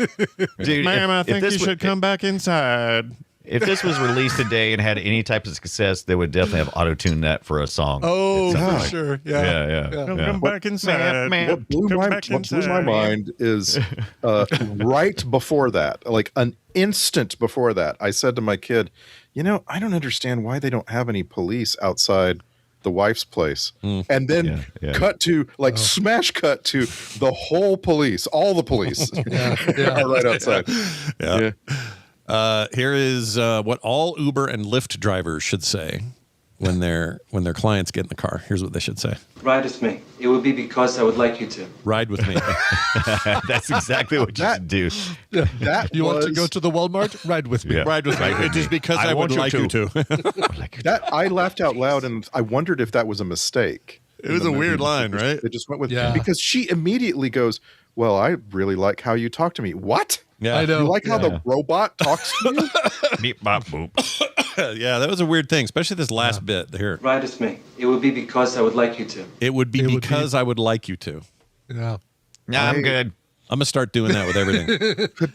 Dude, ma'am, I if think this you was- should come back inside. If this was released today and had any type of success, they would definitely have auto-tuned that for a song. Oh, It sounds for like- sure. Yeah. Yeah. Come back inside. What blew my mind is right before that, like an instant before that, I said to my kid, I don't understand why they don't have any police outside the wife's place. And then smash cut to the whole police, all the police are right outside. Yeah. Here is what all Uber and Lyft drivers should say when their clients get in the car. Here's what they should say. Ride with me. It would be because I would like you to. Ride with me. That's exactly what you should do. You want to go to the Walmart? Ride with me. Yeah. Ride with me. It is because I would like you to. That I laughed out loud and I wondered if that was a mistake. It was a weird line, right? They just went with Yeah. because she immediately goes, "Well, I really like how you talk to me." What? Yeah. I know. You like how the robot talks to you? Beep, bop, boop. Yeah, that was a weird thing, especially this last bit here. Ride with me. It would be because I would like you to. It would be because I would like you to. Yeah. Nah, I'm good. I'm gonna start doing that with everything.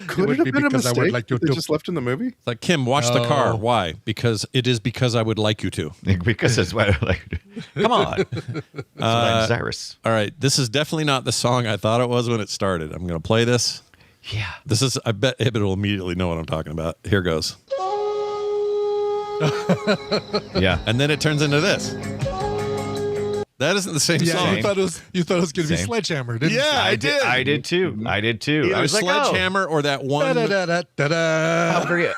Could it have been a because I would mistake like you that they to. just left in the movie? It's like, Kim, watch the car. Why? Because it is because I would like you to. Because that's why I like. Come on. That's what I'm desirous. All right, this is definitely not the song I thought it was when it started. I'm gonna play this. Yeah. This is. I bet Ibit will immediately know what I'm talking about. Here goes. Yeah. And then it turns into this. That isn't the same Yeah, song. you thought it was going to be Same. Sledgehammer, didn't Yeah, I did. I did too. Either I was like, Sledgehammer or that one.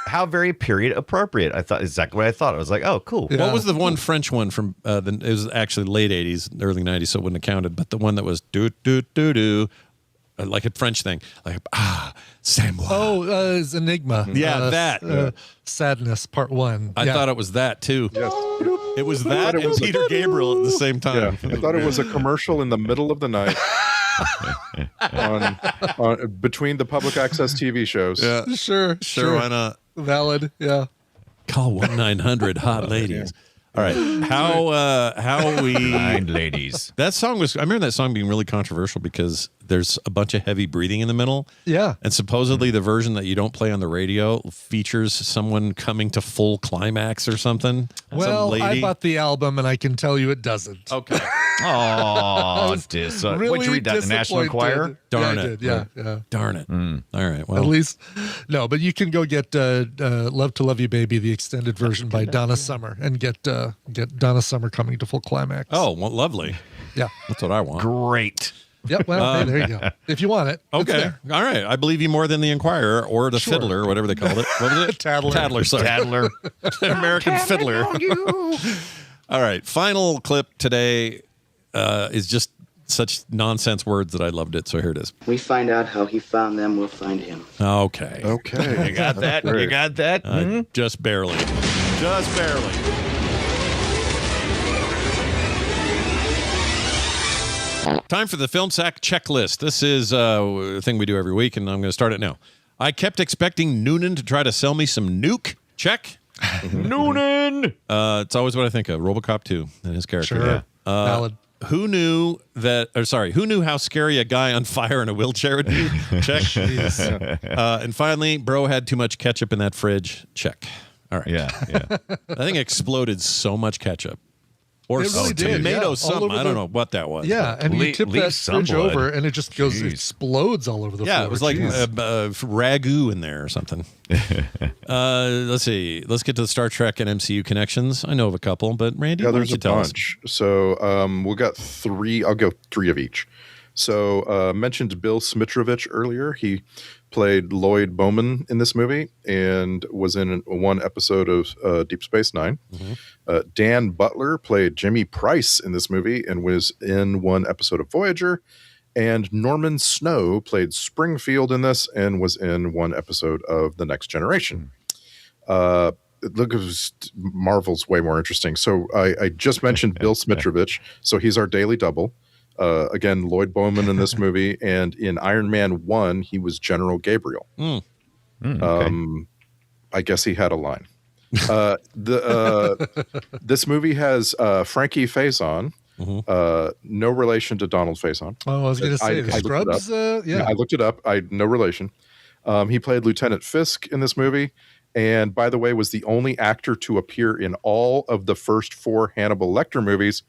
how very period appropriate. I thought exactly what I thought. I was like, oh, cool. Yeah. What was the one French one from? It was actually late '80s, early '90s, so it wouldn't have counted. But the one that was do do do do, like a French thing, like c'est moi. Oh, it's Enigma. Yeah, that. Sadness, Part 1. I thought it was that too. Yes. It was that and Peter Gabriel at the same time. Yeah, I thought it was a commercial in the middle of the night on between the public access TV shows. Yeah, Sure. Why not? Valid. Yeah. Call 1-900-HOT ladies. All right, how we Kind ladies. That song was. I remember that song being really controversial because there's a bunch of heavy breathing in the middle. Yeah. And supposedly the version that you don't play on the radio features someone coming to full climax or something. Well, Some I lady. bought the album and I can tell you it doesn't. Okay. Oh, Really what'd you read that? The National disappointed. Enquirer? Darn Yeah, I it. did. Yeah. Darn it. All right. Well, At least, no, but you can go get "Love to Love You, Baby," the extended version by Donna Summer, and get Donna Summer coming to full climax. oh, well, lovely. Yeah. That's what I want. Great. Yep. Well, hey, there you go. If you want it. it's Okay. there. All right. I believe you more than the Inquirer or the Sure. Fiddler, or whatever they called it. What was it? Tattler. Tattler. Sorry. Tattler. American Fiddler. All right. Final clip today is just such nonsense words that I loved it. So here it is. We find out how he found them, we'll find him. Okay. You got that? You got that? Just barely. Just barely. Time for the Film Sack checklist. This is a thing we do every week, and I'm going to start it now. I kept expecting Noonan to try to sell me some Nuke. Check. Noonan! It's always what I think of. RoboCop 2 and his character. Sure. Valid. Who knew how scary a guy on fire in a wheelchair would be? Check. And finally, bro had too much ketchup in that fridge. Check. All right. Yeah. That thing exploded so much ketchup. Or it really did. tomato Yeah, something. I don't know what that was. Yeah, and you tip that fridge over, and it just goes, explodes all over the floor. Yeah, it was like ragu in there or something. Let's see. Let's get to the Star Trek and MCU connections. I know of a couple, but Randy, Yeah, why don't there's you a tell us? bunch. So we got 3. I'll go 3 of each. So mentioned Bill Smitrovich earlier. He played Lloyd Bowman in this movie and was in one episode of Deep Space Nine. Dan Butler played Jimmy Price in this movie and was in one episode of Voyager. And Norman Snow played Springfield in this and was in one episode of The Next Generation. Look, Marvel's way more interesting. So I just mentioned Bill Smitrovich. So he's our daily double. Again, Lloyd Bowman in this movie, and in Iron Man 1, he was General Gabriel. Okay. I guess he had a line. This movie has Frankie Faison, no relation to Donald Faison. Oh, I was going to say, the Scrubs? I looked it up. No relation. He played Lieutenant Fisk in this movie, and by the way, was the only actor to appear in all of the first 4 Hannibal Lecter movies.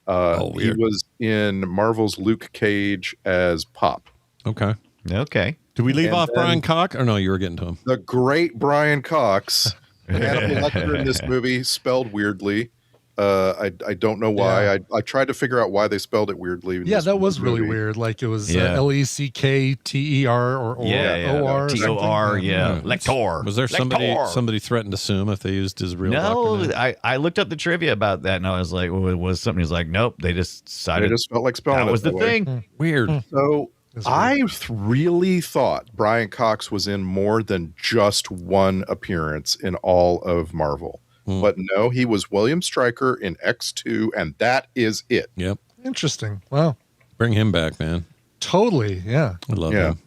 He was in Marvel's Luke Cage as Pop. Okay. Did we leave off Brian Cox? Or no, you were getting to him. The great Brian Cox. Hannibal Lecter in this movie, spelled weirdly. I don't know why. Yeah. I tried to figure out why they spelled it weirdly. Yeah, that was really weird. Like it was Leckter or O-R. T-O-R, Lector. Was there somebody threatened to sue him if they used his real doctor name? I looked up the trivia about that, and I was like, well, was something? He's like, nope, they just decided. They just felt like spelling that was the way. thing. Weird. So I really thought Brian Cox was in more than just one appearance in all of Marvel. But no, he was William Stryker in X2, and that is it. Yep. Interesting. Wow. Bring him back, man. Totally. Yeah. I love him.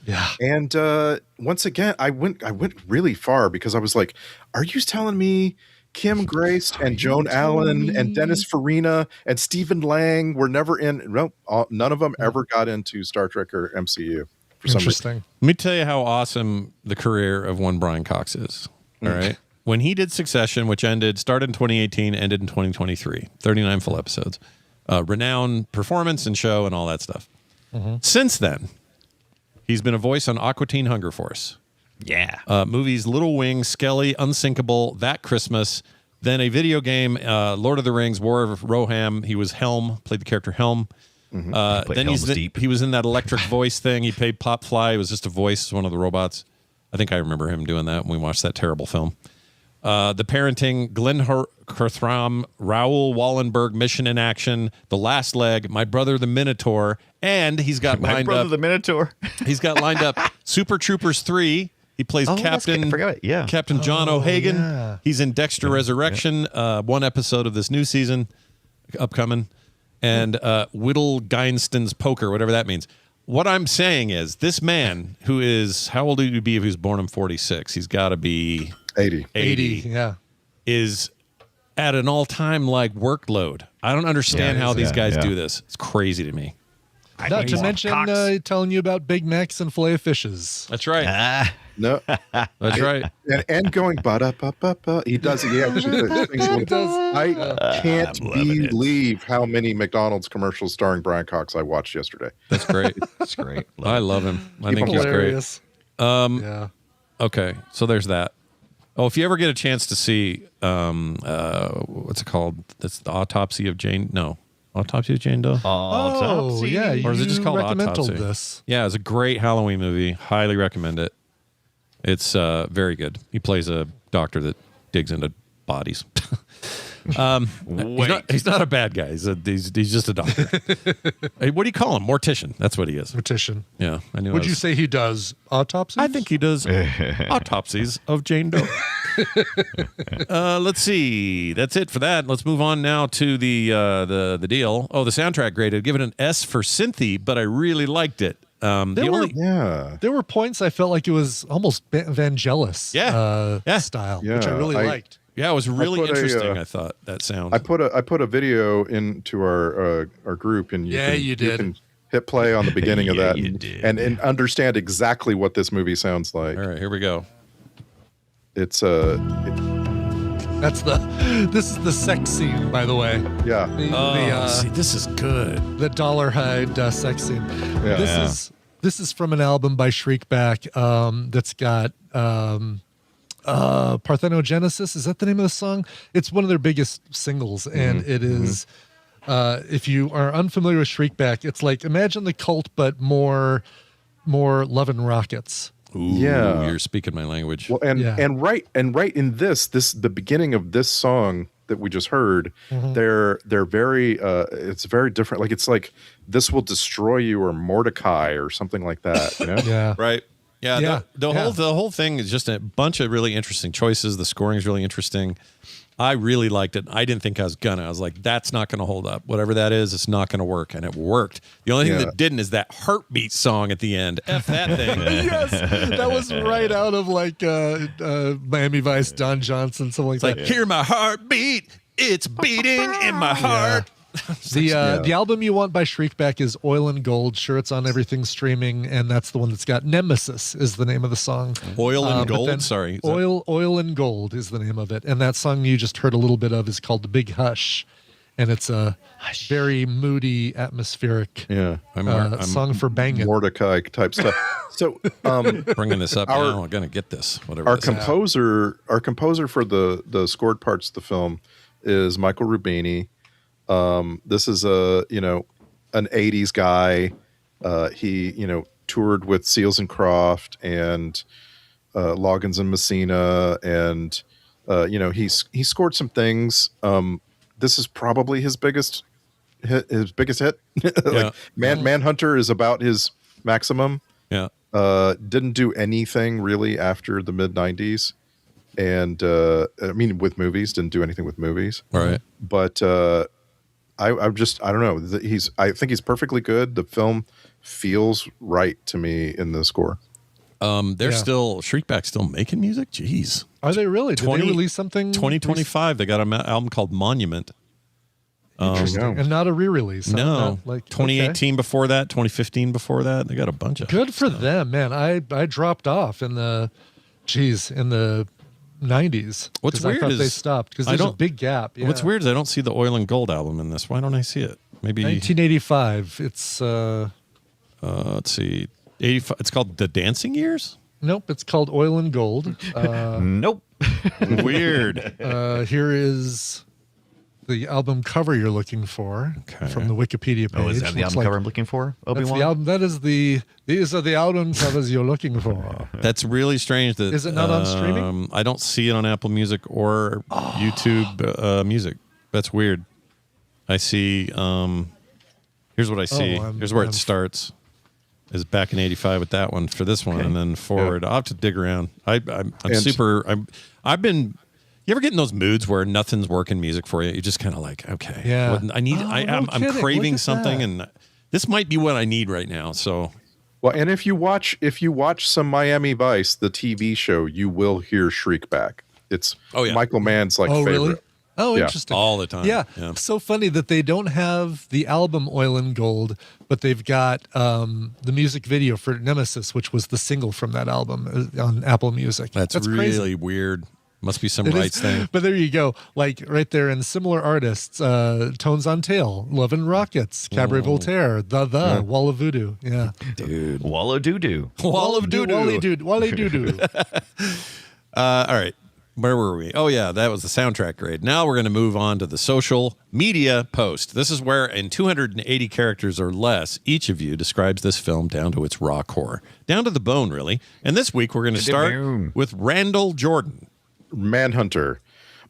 Yeah. And once again, I went really far because I was like, are you telling me Kim Grace and Joan Allen and Dennis Farina and Stephen Lang were never in? No, none of them ever got into Star Trek or MCU. For some reason. Let me tell you how awesome the career of one Brian Cox is. All right. When he did Succession, which started in 2018, ended in 2023, 39 full episodes, renowned performance and show and all that stuff. Since then, he's been a voice on Aqua Teen Hunger Force. Yeah. Movies Little Wing, Skelly, Unsinkable, That Christmas, then a video game, Lord of the Rings, War of Roham. He was Helm, played the character Helm. Then he was in that electric voice thing. He played Popfly. It was just a voice, one of the robots. I think I remember him doing that when we watched that terrible film. The Parenting, Glenn Carthram, Raoul Wallenberg, Mission in Action, The Last Leg, My Brother the Minotaur, and he's got My Brother the Minotaur. He's got lined up Super Troopers 3. He plays Captain John O'Hagan. Yeah. He's in Dexter Resurrection, one episode of this new season upcoming, and Whittle Geinston's Poker, whatever that means. What I'm saying is this man who is, how old would he be if he was born in 46? He's got to be 80. 80, yeah. Is at an all-time workload. I don't understand how these guys do this. It's crazy to me. Not to mention telling you about Big Macs and filet fishes. That's right. No, that's right. And going ba-da-ba-ba-ba. He does it. Yeah, I can't believe how many McDonald's commercials starring Brian Cox I watched yesterday. That's great. That's great. I love him. I think he's great. Yeah. Okay, so there's that. Oh, if you ever get a chance to see, what's it called? It's the Autopsy of Jane. No, Autopsy of Jane Doe. Oh, yeah. Or is it just called recommended Autopsy? This. Yeah, it's a great Halloween movie. Highly recommend it. It's very good. He plays a doctor that digs into bodies. He's not a bad guy. He's just a doctor. Hey, what do you call him? Mortician. That's what he is. Mortician. Yeah, I knew. Would you say he does autopsies? I think he does autopsies of Jane Doe. Let's see. That's it for that. Let's move on now to the deal. Oh, the soundtrack grade. I'd give it an S for synthy, but I really liked it. There were points I felt like it was almost Vangelis style, which I really liked. Yeah, it was really interesting. I thought that sound. I put a video into our group, and you can hit play on the beginning of that, and understand exactly what this movie sounds like. All right, here we go. It's this is the sex scene, by the way. Yeah. See, this is good. The Dollarhide sex scene. Yeah. This is from an album by Shriekback that's got Parthenogenesis. Is that the name of the song? It's one of their biggest singles, and it is. If you are unfamiliar with Shriekback, it's like imagine the Cult, but more Love and Rockets. Ooh, you're speaking my language. Well, and right in this the beginning of this song that we just heard, they're very it's very different. Like it's like This Will Destroy You or Mordecai or something like that. You know? Yeah. Right. Yeah. The whole thing is just a bunch of really interesting choices. The scoring is really interesting. I really liked it. I didn't think I was gonna. I was like, that's not gonna hold up. Whatever that is, it's not gonna work. And it worked. The only thing that didn't is that Heartbeat song at the end. F that thing. Yes. That was right out of like Miami Vice, Don Johnson, something like that. Hear my heartbeat. It's beating in my heart. The album you want by Shriekback is Oil and Gold. Sure, it's on everything streaming, and that's the one that's got Nemesis is the name of the song. Oil and Gold? Sorry. Oil and Gold is the name of it. And that song you just heard a little bit of is called The Big Hush. And it's a very moody, atmospheric song for banging. Mordecai type stuff. So bringing this up now, I'm going to get this. Whatever. Our composer for the scored parts of the film is Michael Rubini. This is an 80s guy. He, toured with Seals and Croft and Loggins and Messina, and he scored some things. This is probably his biggest hit. Like Manhunter is about his maximum. Yeah. Didn't do anything really after the mid 90s. And with movies, didn't do anything with movies. Right. But I don't know. I think he's perfectly good. The film feels right to me in the score. Shriekback's still making music? Jeez. Are they really? Did they release something? 2025. They got an album called Monument. Interesting. And not a re-release. No. 2018 before that, 2015 before that. They got a bunch of good for them, man. I dropped off in the 90s. What's weird I thought is they stopped because there's a big gap. Yeah. What's weird is I don't see the Oil and Gold album in this. Why don't I see it? Maybe 1985. It's let's see. 85. It's called The Dancing Years? Nope, it's called Oil and Gold. Nope. Weird. Here is the album cover you're looking for from the Wikipedia page. Oh, is that the album cover I'm looking for? Obi-Wan? The album. These are the album covers you're looking for. That's really strange. That is it not on streaming? I don't see it on Apple Music or YouTube Music. That's weird. I see. Here's what I see. Here's where it starts. Is back in '85 with that one for this one, and then forward. I'll have to dig around. I've been. You ever get in those moods where nothing's working music for you? You're just kind of like, okay, yeah. I'm craving something, and this might be what I need right now. So, well, and if you watch some Miami Vice, the TV show, you will hear Shriekback. It's Michael Mann's favorite. Really? Oh, interesting. All the time. Yeah. So funny that they don't have the album Oil and Gold, but they've got the music video for Nemesis, which was the single from that album on Apple Music. That's really crazy. Weird. Must be some rights thing. But there you go. Like right there, and similar artists, Tones on Tail, Love and Rockets, Cabaret Voltaire, Wall of Voodoo. Yeah. Dude. Wall of Doo-Doo. Wall of Doo-Doo. Wally Doo-Doo. All right. Where were we? Oh, yeah, that was the soundtrack grade. Now we're going to move on to the social media post. This is where, in 280 characters or less, each of you describes this film down to its raw core. Down to the bone, really. And this week, we're going to start with Randall Jordan. Manhunter.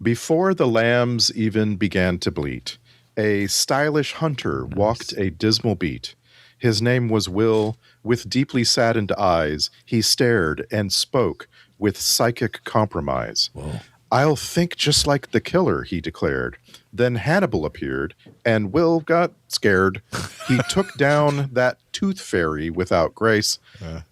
Before the lambs even began to bleat, a stylish hunter walked a dismal beat. His name was Will. With deeply saddened eyes, he stared and spoke with psychic compromise. Whoa. I'll think just like the killer, he declared. Then Hannibal appeared, and Will got scared. He took down that tooth fairy without grace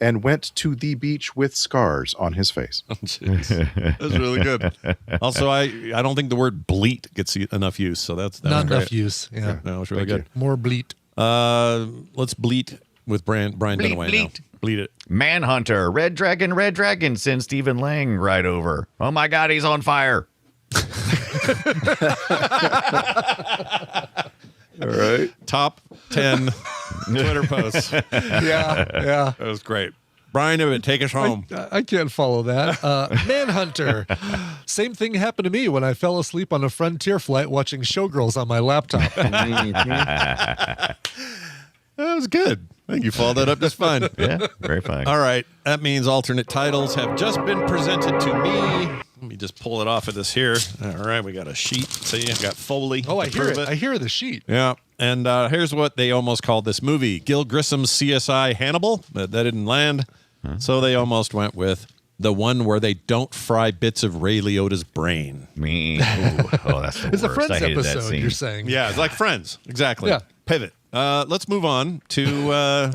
and went to the beach with scars on his face. Oh, that was really good. Also, I don't think the word bleat gets enough use, so that's not great. enough use. Yeah, that was really good. More bleat. Let's bleat with Brian Dunaway now. Bleat it. Manhunter, Red Dragon, send Stephen Lang right over. Oh my God, he's on fire. All right. Top 10 Twitter posts. Yeah. That was great. Brian, take us home. I can't follow that. Manhunter. Same thing happened to me when I fell asleep on a Frontier flight watching Showgirls on my laptop. That was good. I think you followed that up just fine. Yeah, very fine. All right. That means alternate titles have just been presented to me. Let me just pull it off of this here. All right. We got a sheet. See, I got Foley. Oh, I hear it. I hear the sheet. Yeah. And here's what they almost called this movie. Gil Grissom's CSI Hannibal. But that didn't land. So they almost went with the one where they don't fry bits of Ray Liotta's brain. Me. Oh, that's the It's a worst. Friends I hated that episode, scene. you're saying. Yeah, it's like Friends. Exactly. Yeah. Pivot. Let's move on to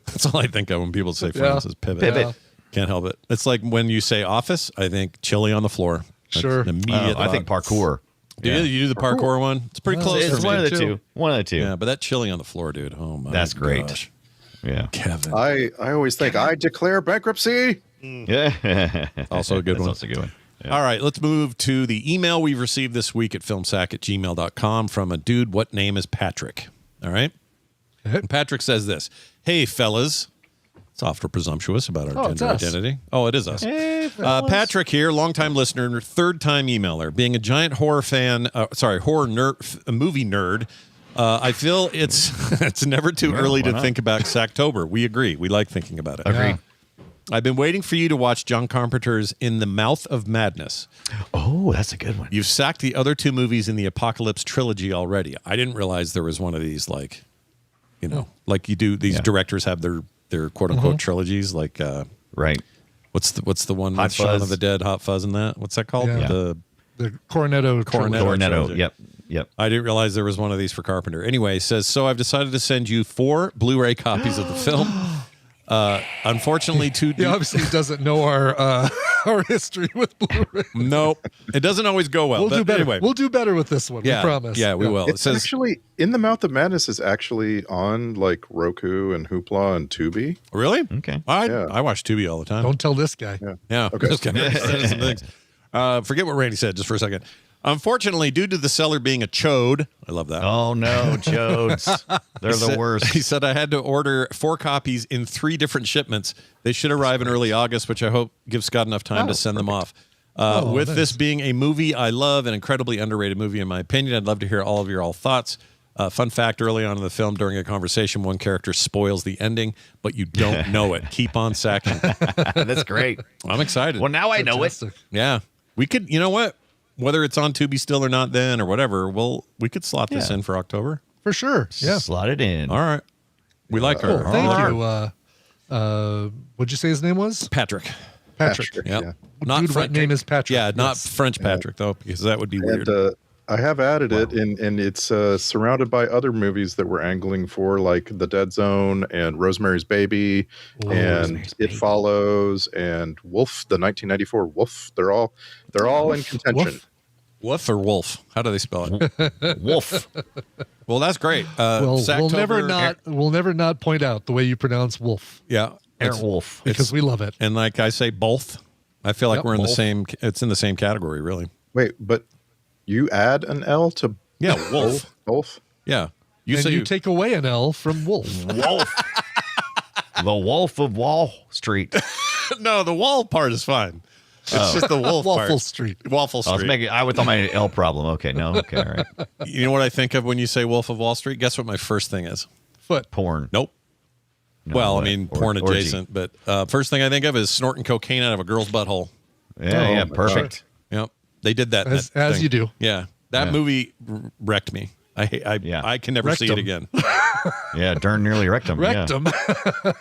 that's all I think of when people say Friends is pivot. Pivot. Can't help it. It's like when you say Office, I think chili on the floor. That's Sure. an immediate I think thought. parkour. You do the parkour one? It's pretty close. It's for one me. of the two. One of the two. Yeah, but that chili on the floor, dude. Oh my That's great. gosh. Yeah. Kevin. I always think, I declare bankruptcy. Yeah. Also a good That's one. also a good one. Yeah. All right, let's move to the email we've received this week at filmsack@gmail.com from a dude. What name is Patrick? All right. And Patrick says this. Hey, fellas. Soft or presumptuous about our gender identity. Oh, it is us. Hey, Patrick here, longtime listener, third-time emailer. Being a giant horror fan, movie nerd, I feel it's never too early to think about Sacktober. We agree. We like thinking about it. Agreed. I've been waiting for you to watch John Carpenter's In the Mouth of Madness. Oh, that's a good one. You've sacked the other two movies in the Apocalypse trilogy already. I didn't realize there was one of these, like you do. These directors have their quote unquote trilogies. Like, right. What's the one Hot with Shaun Fuzz. of the Dead, Hot Fuzz, and that? What's that called? Yeah. The Cornetto. trilogy. Yep. I didn't realize there was one of these for Carpenter. Anyway, says, so I've decided to send you 4 Blu-ray copies of the film. Unfortunately, He obviously doesn't know our history with Blu-ray. Nope. It doesn't always go well. We'll do better. Anyway. We'll do better with this one. Yeah, We promise. Yeah, we will. It It's says, actually, In the Mouth of Madness is actually on like Roku and Hoopla and Tubi. really? Okay. I watch Tubi all the time. Don't tell this guy. Yeah. Okay. Just kidding. Said some things. Forget what Randy said just for a second. Unfortunately, due to the seller being a chode, I love that. Oh, no, chodes. They're the worst. He said I had to order 4 copies in 3 different shipments. They should arrive in early August, which I hope gives Scott enough time to send them off. With this being a movie I love, an incredibly underrated movie in my opinion, I'd love to hear all of your thoughts. Fun fact, early on in the film, during a conversation, one character spoils the ending, but you don't know it. Keep on sacking. That's great. I'm excited. Well, now I know it. Yeah. We could, you know what? Whether it's on Tubi still or not then or whatever, we could slot this in for October. For sure. Yeah. Slot it in. All right. We like her. Cool. Thank you. What'd you say his name was? Patrick. Patrick. Yeah. Dude, what name is Patrick? Yeah, not French Patrick, though, because that would be weird. And I have added it, and it's surrounded by other movies that we're angling for, like The Dead Zone and Rosemary's Baby, and It Follows, and Wolf, the 1994 Wolf. They're all in contention. Wolf or Wolf? How do they spell it? Wolf. Well, that's great. We'll Sacktober, never not point out the way you pronounce wolf. Yeah. Airwolf. Because we love it. And like I say, both. I feel like Yep, we're in the both. same. It's in the same category, really. Wait, but you add an L to Wolf. Wolf? Yeah. You take away an L from wolf. Wolf. The Wolf of Wall Street. No, the wall part is fine. It's just the wolf part. Waffle Street. Waffle Street. I thought my L problem. Okay, no. Okay, all right. You know what I think of when you say Wolf of Wall Street? Guess what my first thing is? Foot. Porn. Nope. No, well, what? I mean, porn Orgy. adjacent, but first thing I think of is snorting cocaine out of a girl's butthole. Yeah, perfect. Yep. They did that. As thing. you do. Yeah. That movie wrecked me. I can never see it again. Yeah, darn nearly wrecked him. Wrecked him.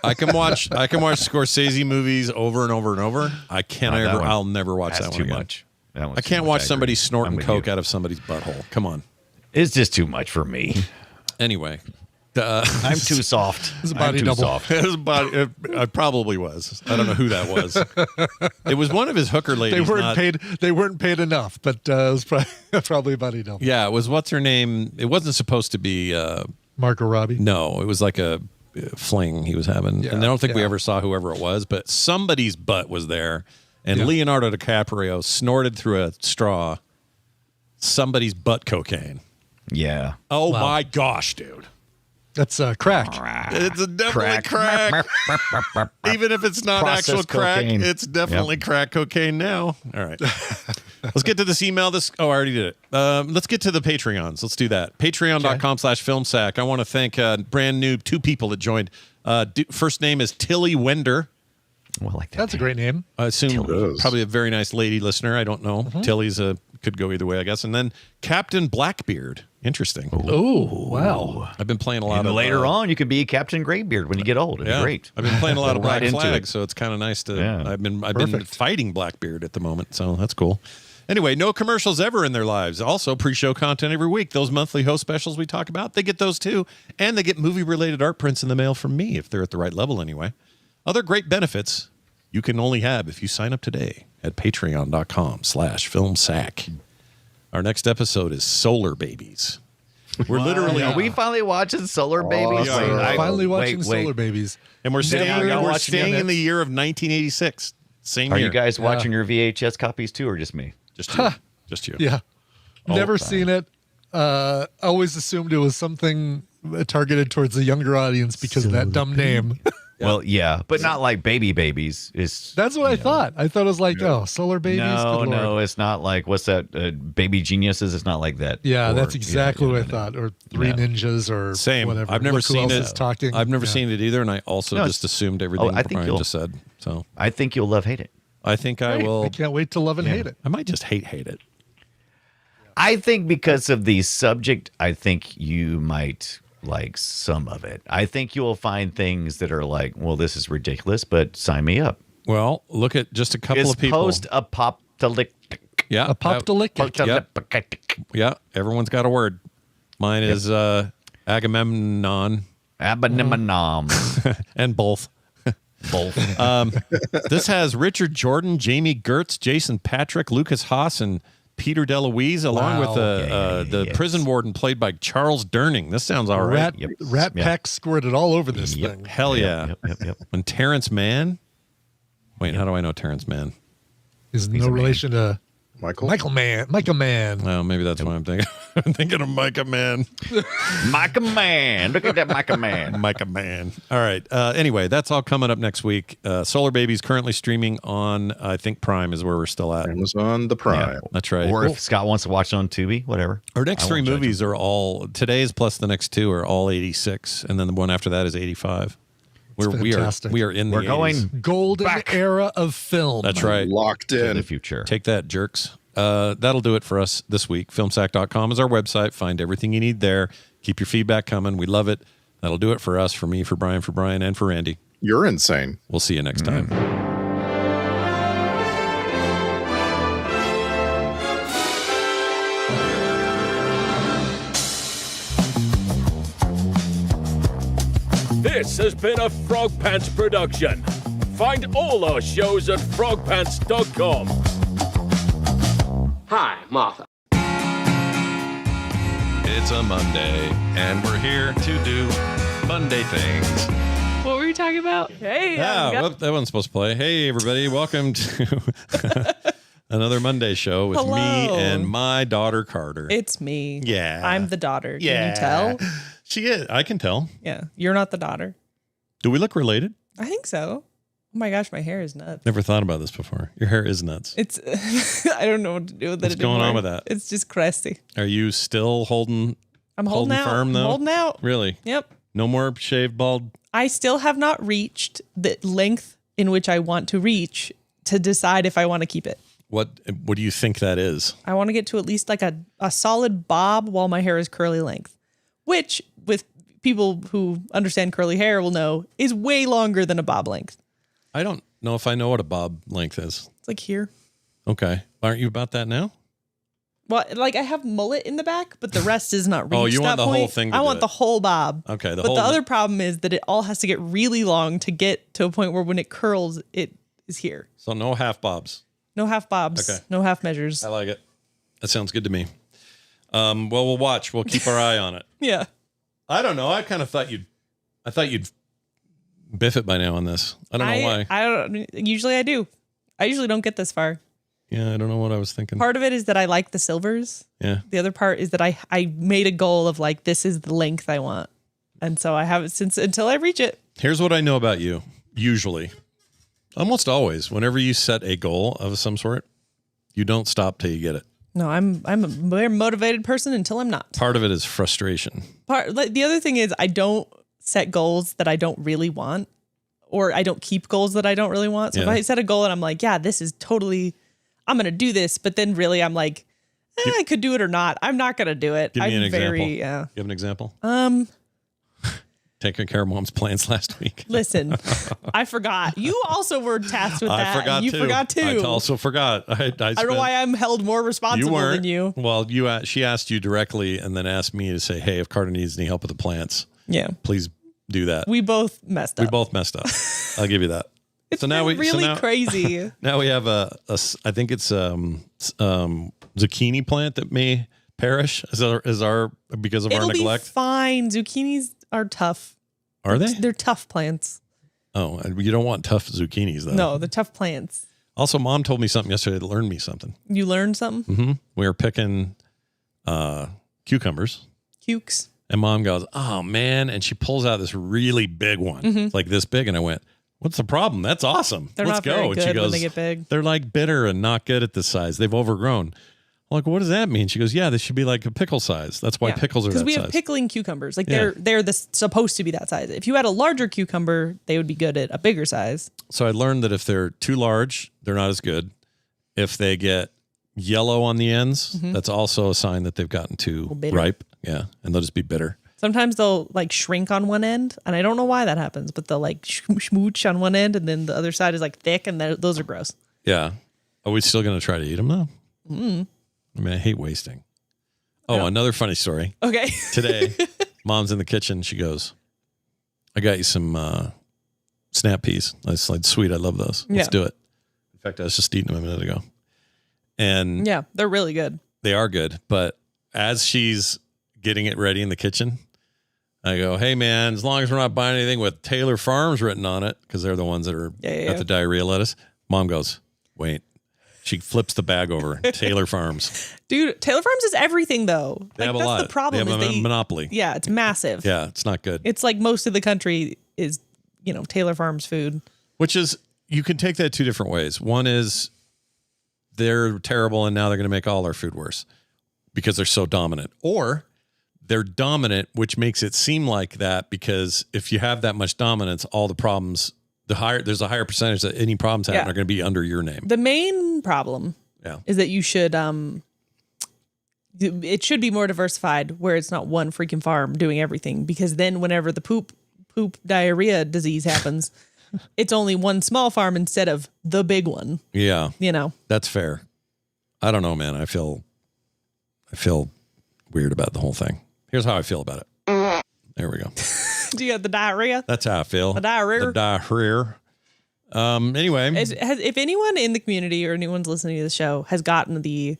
I can watch Scorsese movies over and over and over. I'll never watch that one again. Much. I can't watch somebody snorting coke out of somebody's butthole. Come on. It's just too much for me. Anyway. I'm too soft. It's a body double. Soft. I probably was. I don't know who that was. It was one of his hooker ladies. They weren't paid enough, but it was probably a body double. Yeah, it was. What's her name? It wasn't supposed to be Margot Robbie. No, it was like a fling he was having, and I don't think we ever saw whoever it was, but somebody's butt was there, and Leonardo DiCaprio snorted through a straw somebody's butt cocaine. Yeah. Oh my gosh, dude. That's crack. It's definitely crack. Even if it's not actual crack, cocaine. it's definitely crack cocaine now. All right. Let's get to this email. I already did it. Let's get to the Patreons. Let's do that. Patreon.com/filmsack. I want to thank brand new 2 people that joined. First name is Tilly Wender. Well, like that. That's a great name. I assume probably a very nice lady listener. I don't know. Tilly's could go either way, I guess. And then Captain Blackbeard. Interesting. Oh, wow. I've been playing a lot of... later on, you can be Captain Graybeard when you get old. It's great. I've been playing a lot of Black Right into Flag, it. so it's kind of nice to... Yeah. I've been fighting Blackbeard at the moment, so that's cool. Anyway, no commercials ever in their lives. Also, pre-show content every week. Those monthly host specials we talk about, they get those too. And they get movie-related art prints in the mail from me, if they're at the right level anyway. Other great benefits you can only have if you sign up today at patreon.com/filmsack. Our next episode is Solar Babies. We're literally... Are we finally watching Solar Babies? Finally watching Solar Babies. And we're staying in the year of 1986. Same year. Are you guys watching your VHS copies too, or just me? Just you. Just you. Yeah. Never seen it. Always assumed it was something targeted towards a younger audience because of that dumb name. Well, yeah, but not like Babies. That's what I thought. I thought it was like, Solar Babies. No, it's not like, what's that? Baby Geniuses. It's not like that. Yeah, that's exactly what I thought. Or Three Ninjas, or same. Whatever. I've never seen it. Talking. I've never seen it either, and I also just assumed everything Brian just said. So I think you'll hate it. I think I will. I can't wait to love and hate it. I might just hate it. I think because of the subject, I think you might like some of it. I think you'll find things that are like, well, this is ridiculous, but sign me up. Well, look at just a couple of people. Post-apocalyptic. Yeah. Apocalyptic. Yeah. Everyone's got a word. Mine is Agamemnon. And both. This has Richard Jordan, Jamie Gertz, Jason Patrick, Lucas Haas, and Peter DeLuise, along with the prison warden played by Charles Durning. This sounds all right. Rat Pack squirted all over this thing. Hell yeah. When Terrence Mann. Wait, how do I know Terrence Mann? He's no relation to Michael Mann. Oh, maybe that's what I'm thinking. I'm thinking of Micah Mann. Micah Mann. Look at that Micah Mann. Micah Mann. All right. Anyway, that's all coming up next week. Solar Babies currently streaming on, I think, Prime is where we're still at. Amazon, the Prime. Yeah, that's right. Or if Scott wants to watch it on Tubi, whatever. Our next 3 movies are all, today's plus the next 2 are all 86, and then the one after that is 85. We are in the 80s. Going golden era of film. That's right. Locked in the future. Take that, jerks. That'll do it for us this week. Filmsack.com is our website. Find everything you need there. Keep your feedback coming. We love it. That'll do it for us, for me, for Brian, and for Randy. You're insane. We'll see you next time. This has been a Frogpants production. Find all our shows at frogpants.com. Hi, Martha. It's a Monday, and we're here to do Monday things. What were you talking about? Hey, that wasn't supposed to play. Hey, everybody, welcome to another Monday show with me and my daughter, Carter. It's me. Yeah. I'm the daughter. Yeah. Can you tell? She is. I can tell. Yeah. You're not the daughter. Do we look related? I think so. Oh my gosh, my hair is nuts. Never thought about this before. Your hair is nuts. It's, I don't know what to do with it. What's going on with that? It's just crusty. Are you still holding? I'm holding out. Firm though. I'm holding out. Really? Yep. No more shaved bald. I still have not reached the length in which I want to reach to decide if I want to keep it. What do you think that is? I want to get to at least like a solid bob while my hair is curly length, which with people who understand curly hair will know is way longer than a bob length. I don't know if I know what a bob length is. It's like here. Okay. Aren't you about that now? Well, like I have mullet in the back, but the rest is not reached. Oh, you want that the point. whole thing to I do want it. the whole bob. Okay. But the other problem is that it all has to get really long to get to a point where when it curls, it is here. So no half bobs. No half bobs. Okay. No half measures. I like it. That sounds good to me. Well, we'll watch. We'll keep our eye on it. Yeah. I don't know. I kind of thought you'd biff it by now on this. I don't know why. I don't. Usually I do. I usually don't get this far. Yeah, I don't know what I was thinking. Part of it is that I like the silvers. Yeah. The other part is that I made a goal of like, this is the length I want. And so I have it until I reach it. Here's what I know about you. Usually, almost always, whenever you set a goal of some sort, you don't stop till you get it. No, I'm a very motivated person until I'm not. Part of it is frustration. The other thing is I don't set goals that I don't really want, or I don't keep goals that I don't really want. So if I set a goal and I'm like, yeah, this is totally, I'm going to do this. But then really I'm like, I could do it or not. I'm not going to do it. Give me an example. Yeah. You have an example? Taking care of mom's plans last week. Listen, I forgot. You also were tasked with that. I forgot You too. forgot too. I also forgot. I don't know why I'm held more responsible than you. Well, she asked you directly and then asked me to say, hey, if Carter needs any help with the plants, please do that. We both messed up. I'll give you that. It's so now really crazy. Now we have I think it's zucchini plant that may perish because of our neglect. It'll be fine. Zucchinis are tough. Are they? They're tough plants. Oh, you don't want tough zucchinis though. No, the tough plants. Also, Mom told me something yesterday that learned me something. You learned something? Mm-hmm. We were picking cucumbers. Cukes. And Mom goes, oh, man. And she pulls out this really big one, like this big. And I went, what's the problem? That's awesome. They're Let's not go. very And good she goes, when they get big. They're like bitter and not good at this size. They've overgrown. I'm like, what does that mean? She goes, yeah, this should be like a pickle size. That's why pickles are that size. Because we have pickling cucumbers. Like they're supposed to be that size. If you had a larger cucumber, they would be good at a bigger size. So I learned that if they're too large, they're not as good. If they get yellow on the ends, that's also a sign that they've gotten too ripe. Yeah. And they'll just be bitter. Sometimes they'll like shrink on one end, and I don't know why that happens, but they'll like smooch on one end, and then the other side is like thick, and those are gross. Yeah. Are we still going to try to eat them though? Mm. I mean, I hate wasting. Oh, another funny story. Okay. Today, Mom's in the kitchen. She goes, I got you some snap peas. I was like, sweet, I love those. Let's do it. In fact, I was just eating them a minute ago. And yeah, they're really good. They are good. But as she's getting it ready in the kitchen, I go, hey, man, as long as we're not buying anything with Taylor Farms written on it, because they're the ones that are got the diarrhea lettuce. Mom goes, wait. She flips the bag over. Taylor Farms. Dude, Taylor Farms is everything, though. They have a lot. That's the problem. They have a monopoly. Yeah, it's massive. Yeah, it's not good. It's like most of the country is, Taylor Farms food. Which is, you can take that two different ways. One is they're terrible and now they're going to make all our food worse because they're so dominant. Or they're dominant, which makes it seem like that because if you have that much dominance, all the problems... there's a higher percentage that any problems happen are going to be under your name. The main problem is that you should it should be more diversified where it's not one freaking farm doing everything, because then whenever the poop diarrhea disease happens, it's only one small farm instead of the big one. Yeah. That's fair. I don't know, man. I feel weird about the whole thing. Here's how I feel about it. There we go. Do you have the diarrhea? That's how I feel. The diarrhea? The diarrhea. Anyway. If anyone in the community or anyone's listening to the show has gotten the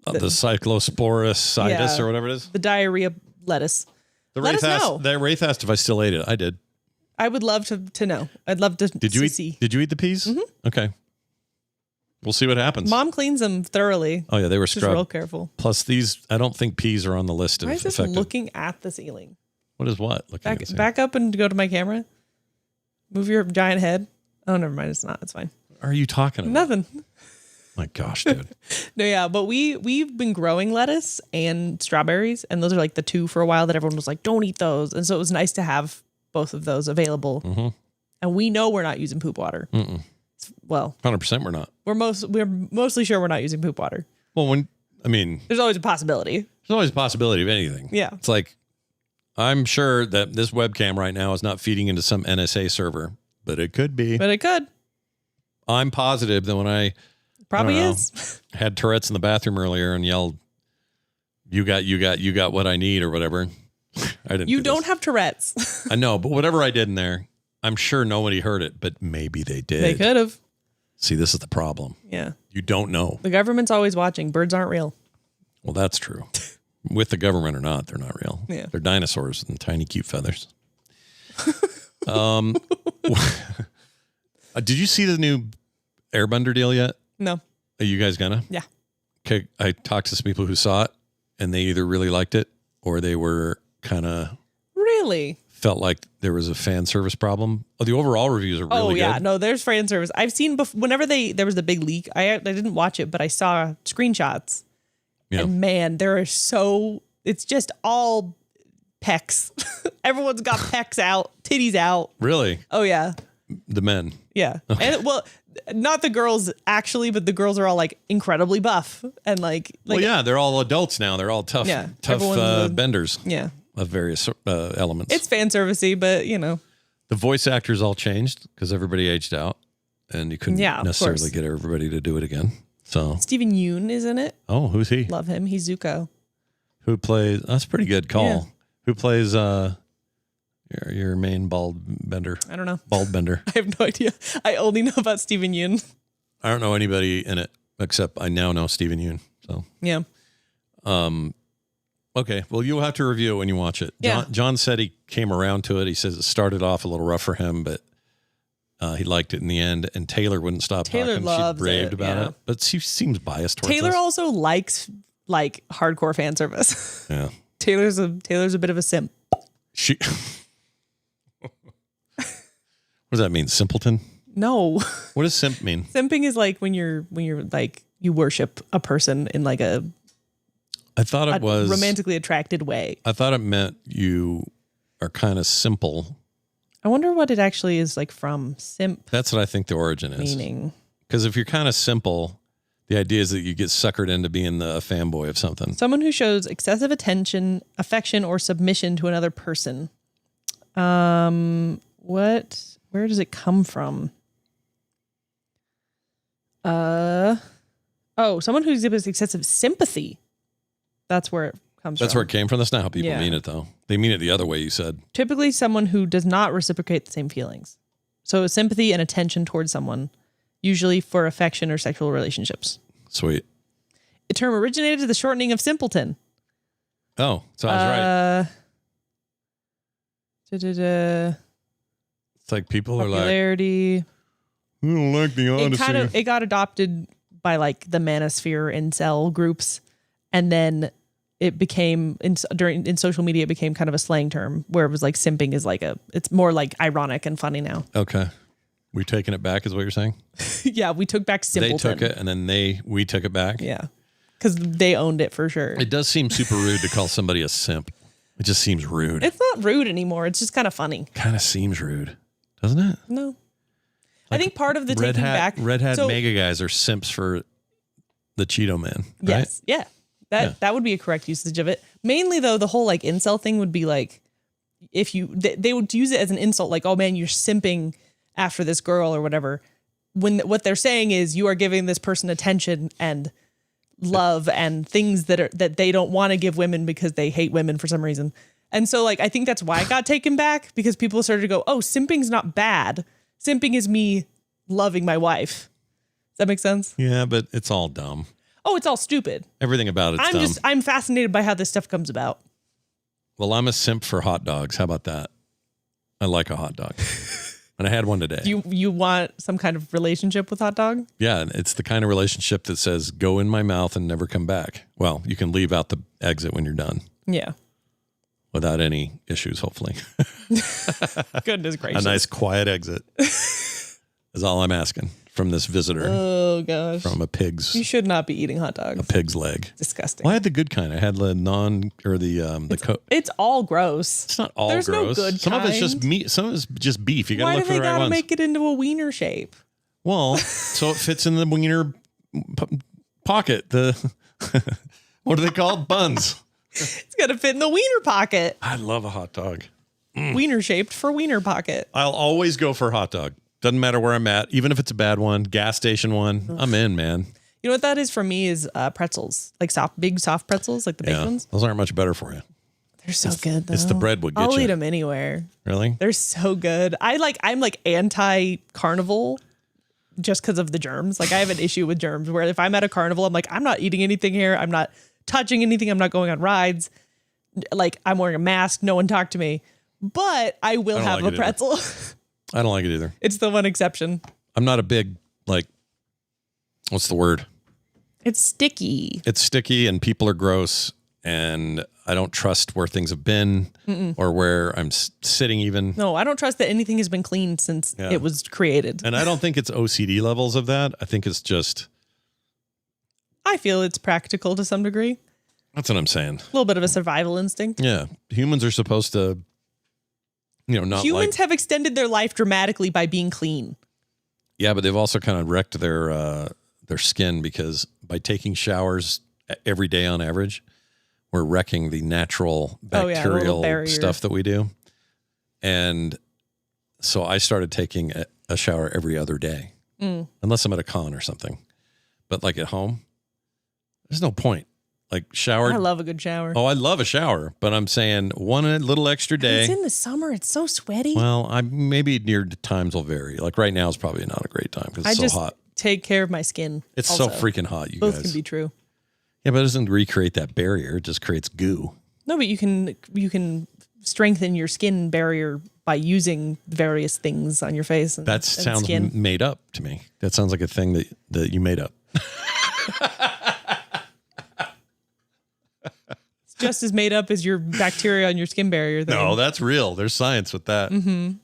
cyclosporositis or whatever it is. The diarrhea lettuce. Let us know. The Wraith asked if I still ate it. I did. I would love to know. I'd love to see. Did you eat the peas? Mm-hmm. Okay. We'll see what happens. Mom cleans them thoroughly. Oh, yeah. They were She's scrubbed. real careful. Plus, I don't think peas are on the list of Why is this effective. looking at the ceiling? What is what? Back up and go to my camera. Move your giant head. Oh, never mind. It's not. It's fine. What are you talking about? Nothing. My gosh, dude. No, yeah, but we've been growing lettuce and strawberries, and those are like the two for a while that everyone was like, don't eat those. And so it was nice to have both of those available. Mm-hmm. And we know we're not using poop water. Mm-mm. Well, 100% we're not. We're mostly sure we're not using poop water. Well, there's always a possibility. There's always a possibility of anything. Yeah. It's like, I'm sure that this webcam right now is not feeding into some NSA server, but it could be. But it could. I'm positive that when I had Tourette's in the bathroom earlier and yelled, you got what I need or whatever. I didn't. You don't have Tourette's. I know, but whatever I did in there, I'm sure nobody heard it, but maybe they did. They could have. See, this is the problem. Yeah. You don't know. The government's always watching. Birds aren't real. Well, that's true. With the government or not, they're not real. Yeah. They're dinosaurs and tiny, cute feathers. Did you see the new Airbender deal yet? No. Are you guys gonna? Yeah. Okay. I talked to some people who saw it and they either really liked it or they were kind of really felt like there was a fan service problem. Oh, the overall reviews are really good. No, there's fan service. I've seen whenever there was the big leak. I didn't watch it, but I saw screenshots. Yeah. And man, it's just all pecs. Everyone's got pecs out, titties out. Really? Oh yeah. The men. Yeah. Okay. And not the girls actually, but the girls are all like incredibly buff and like well, yeah, they're all adults now. They're all tough benders. Yeah. Of various elements. It's fan servicey, but the voice actors all changed because everybody aged out, and you couldn't necessarily get everybody to do it again. So Stephen Yeun is in it. Oh, who's he? Love him. He's Zuko. Who plays? That's a pretty good call. Yeah. Who plays your main bald bender? I don't know. Bald bender. I have no idea. I only know about Stephen Yeun. I don't know anybody in it except I now know Stephen Yeun. So yeah. Okay, well, you'll have to review it when you watch it. Yeah. John said he came around to it. He says it started off a little rough for him, but he liked it in the end. And Taylor wouldn't stop Taylor talking. loves She raved it, about it, but she seems biased towards Taylor us. also likes like hardcore fan service. Yeah. Taylor's a bit of a simp. She. What does that mean? Simpleton? No. What does simp mean? Simping is like when you're like you worship a person in like a. I thought it was romantically attracted way. I thought it meant you are kind of simple. I wonder what it actually is like from simp. That's what I think the origin is. Meaning. Because if you're kind of simple, the idea is that you get suckered into being the fanboy of something. Someone who shows excessive attention, affection, or submission to another person. Where does it come from? Someone who exhibits excessive sympathy. That's where it comes from. That's where it came from. That's not how people mean it, though. They mean it the other way you said. Typically someone who does not reciprocate the same feelings. So sympathy and attention towards someone, usually for affection or sexual relationships. Sweet. The term originated to the shortening of simpleton. Oh, so I was right. It's like people popularity. Are like, I don't like the Odyssey. It got adopted by like the manosphere incel groups. And then it became in social media, it became kind of a slang term where it was like simping is like it's more like ironic and funny now. Okay. We've taken it back is what you're saying? Yeah. We took back simpleton. They took it and then we took it back. Yeah. Because they owned it for sure. It does seem super rude to call somebody a simp. It just seems rude. It's not rude anymore. It's just kind of funny. Kind of seems rude, doesn't it? No. Like I think part of the taking back. Red Hat mega guys are simps for the Cheeto Man. Right? Yes. Yeah. That would be a correct usage of it. Mainly though, the whole like incel thing would be like, if they would use it as an insult, like, oh man, you're simping after this girl or whatever. When what they're saying is you are giving this person attention and love and things that they don't want to give women because they hate women for some reason. And so like, I think that's why it got taken back because people started to go, oh, simping's not bad. Simping is me loving my wife. Does that make sense? Yeah, but it's all dumb. Oh, it's all stupid. Everything about it's dumb. I'm fascinated by how this stuff comes about. Well, I'm a simp for hot dogs. How about that? I like a hot dog. And I had one today. You want some kind of relationship with hot dog? Yeah, it's the kind of relationship that says go in my mouth and never come back. Well, you can leave out the exit when you're done. Yeah. Without any issues, hopefully. Goodness gracious. A nice quiet exit is all I'm asking from this visitor. Oh gosh. From a pig's. You should not be eating hot dogs. A pig's leg. Disgusting. Well, I had the good kind. I had the It's all gross. It's not all There's gross. no good Some kind. of it's just meat. Some of it's just beef. You got to look for the right ones. Why do they got to make it into a wiener shape? Well, so it fits in the wiener pocket. The what are they called? Buns. It's got to fit in the wiener pocket. I love a hot dog. Wiener shaped for wiener pocket. I'll always go for a hot dog. Doesn't matter where I'm at, even if it's a bad one, gas station one. I'm in, man. You know what that is for me is pretzels, like big soft pretzels, like the baked ones. Those aren't much better for you. They're so good though. It's the bread would get I'll you. eat them anywhere. Really? They're so good. I'm like anti-carnival just because of the germs. Like I have an issue with germs where if I'm at a carnival, I'm like, I'm not eating anything here. I'm not touching anything. I'm not going on rides. Like I'm wearing a mask. No one talk to me. But I will have a pretzel. I don't like it either. It's the one exception. I'm not a big, like, what's the word? It's sticky. It's sticky and people are gross and I don't trust where things have been or where I'm sitting even. No, I don't trust that anything has been cleaned since it was created. And I don't think it's OCD levels of that. I think it's just. I feel it's practical to some degree. That's what I'm saying. A little bit of a survival instinct. Yeah. Humans are supposed to, not Humans have extended their life dramatically by being clean. Yeah, but they've also kind of wrecked their skin because by taking showers every day on average, we're wrecking the natural bacterial stuff that we do. And so I started taking a shower every other day, unless I'm at a con or something. But like at home, there's no point. Like shower. I love a good shower. Oh, I love a shower, but I'm saying one little extra day. It's in the summer. It's so sweaty. Well, maybe near times will vary. Like right now is probably not a great time because it's so hot. Take care of my skin. It's also. so freaking hot, you Both guys. can be true. Yeah, but it doesn't recreate that barrier. It just creates goo. No, but you can strengthen your skin barrier by using various things on your face. That sounds made up to me. That sounds like a thing that you made up. Just as made up as your bacteria on your skin barrier thing. No, that's real. There's science with that.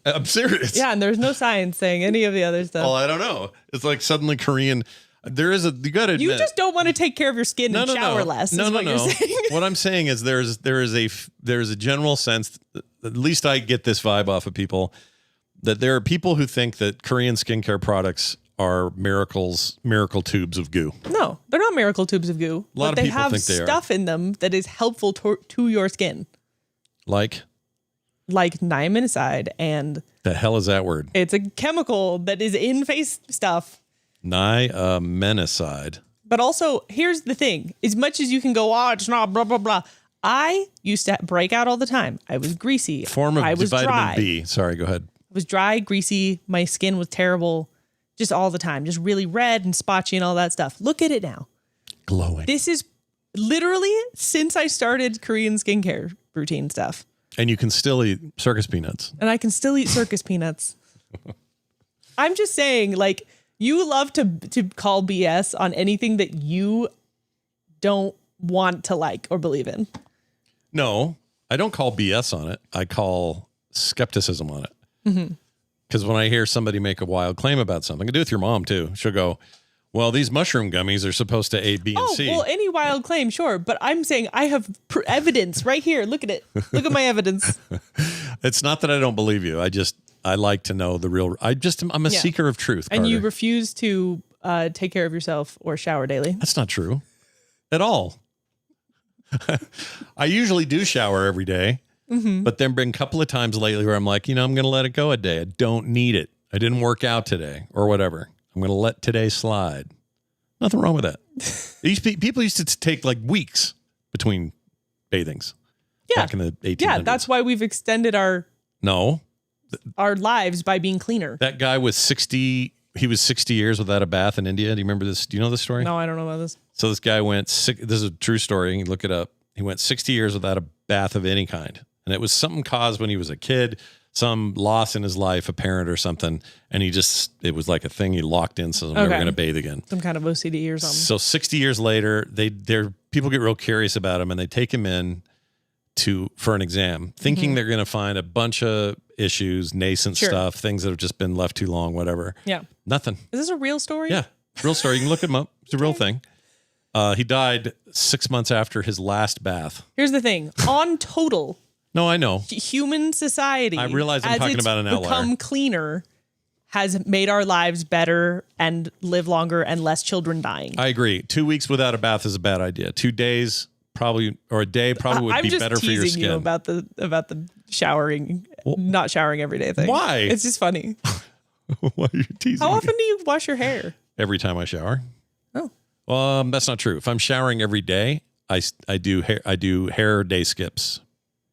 I'm serious. Yeah, and there's no science saying any of the other stuff. Well, I don't know. It's like suddenly Korean. You got to admit. You just don't want to take care of your skin and shower less. No. You're saying. What I'm saying is there is a general sense, at least I get this vibe off of people, that there are people who think that Korean skincare products are miracle tubes of goo. No, they're not miracle tubes of goo. A lot of people think they are. They have stuff in them that is helpful to your skin. Like niacinamide and. The hell is that word? It's a chemical that is in face stuff. Niacinamide. But also, here's the thing. As much as you can go, it's not blah, blah, blah. I used to break out all the time. I was greasy. Form of vitamin dry. B. Sorry, go ahead. I was dry, greasy. My skin was terrible. Just all the time. Just really red and spotchy and all that stuff. Look at it now. Glowing. This is literally since I started Korean skincare routine stuff. And you can still eat circus peanuts. And I can still eat circus peanuts. I'm just saying, like, you love to call BS on anything that you don't want to like or believe in. No, I don't call BS on it. I call skepticism on it. Mm-hmm. Because when I hear somebody make a wild claim about something, I do it with your mom too. She'll go, well, these mushroom gummies are supposed to A, B, and C. Well, any wild claim, sure. But I'm saying I have evidence right here. Look at it. Look at my evidence. It's not that I don't believe you. I like to know the real. I'm a seeker of truth. And Carter. you refuse to take care of yourself or shower daily. That's not true at all. I usually do shower every day. Mm-hmm. But then been a couple of times lately where I'm like, I'm going to let it go a day. I don't need it. I didn't work out today or whatever. I'm going to let today slide. Nothing wrong with that. People used to take like weeks between bathings. Yeah. Back in the 1800s. Yeah, that's why we've extended our lives by being cleaner. That guy was 60. He was 60 years without a bath in India. Do you remember this? Do you know this story? No, I don't know about this. So this guy went, this is a true story. You can look it up. He went 60 years without a bath of any kind. And it was something caused when he was a kid, some loss in his life, a parent or something. And it was like a thing he locked in, so I'm never going to bathe again. Some kind of OCD or something. So 60 years later, people get real curious about him and they take him in for an exam, thinking they're going to find a bunch of issues, nascent stuff, things that have just been left too long, whatever. Yeah. Nothing. Is this a real story? Yeah. Real story. You can look him up. It's a real thing. He died 6 months after his last bath. Here's the thing. On total... No, I know. Human society, I realize I'm talking about an outlier. Become cleaner, has made our lives better and live longer and less children dying. I agree. 2 weeks without a bath is a bad idea. 2 days probably, or a day probably would be better for your skin. I'm just teasing you about the showering, not showering every day thing. Why? It's just funny. Why are you teasing How me? often do you wash your hair? Every time I shower. Oh. That's not true. If I'm showering every day, I do hair day skips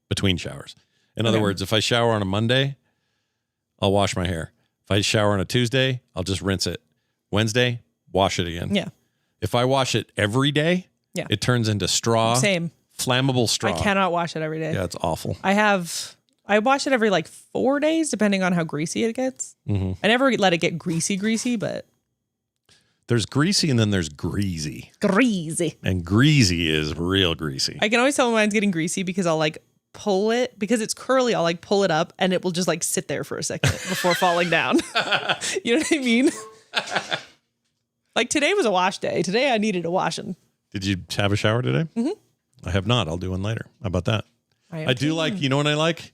between showers. In other words, if I shower on a Monday, I'll wash my hair. If I shower on a Tuesday, I'll just rinse it. Wednesday, wash it again. Yeah. If I wash it every day, it turns into straw. Same. Flammable straw. I cannot wash it every day. Yeah, it's awful. I wash it every like 4 days, depending on how greasy it gets. Mm-hmm. I never let it get greasy, but there's greasy and then there's greasy. Greasy. And greasy is real greasy. I can always tell when mine's getting greasy because I'll like pull it, because it's curly, I'll like pull it up and it will just like sit there for a second before falling down. You know what I mean? Like today was a wash day. Today I needed a washing. Did you have a shower today? Mm-hmm. I have not. I'll do one later. How about that? I do like, you know what I like?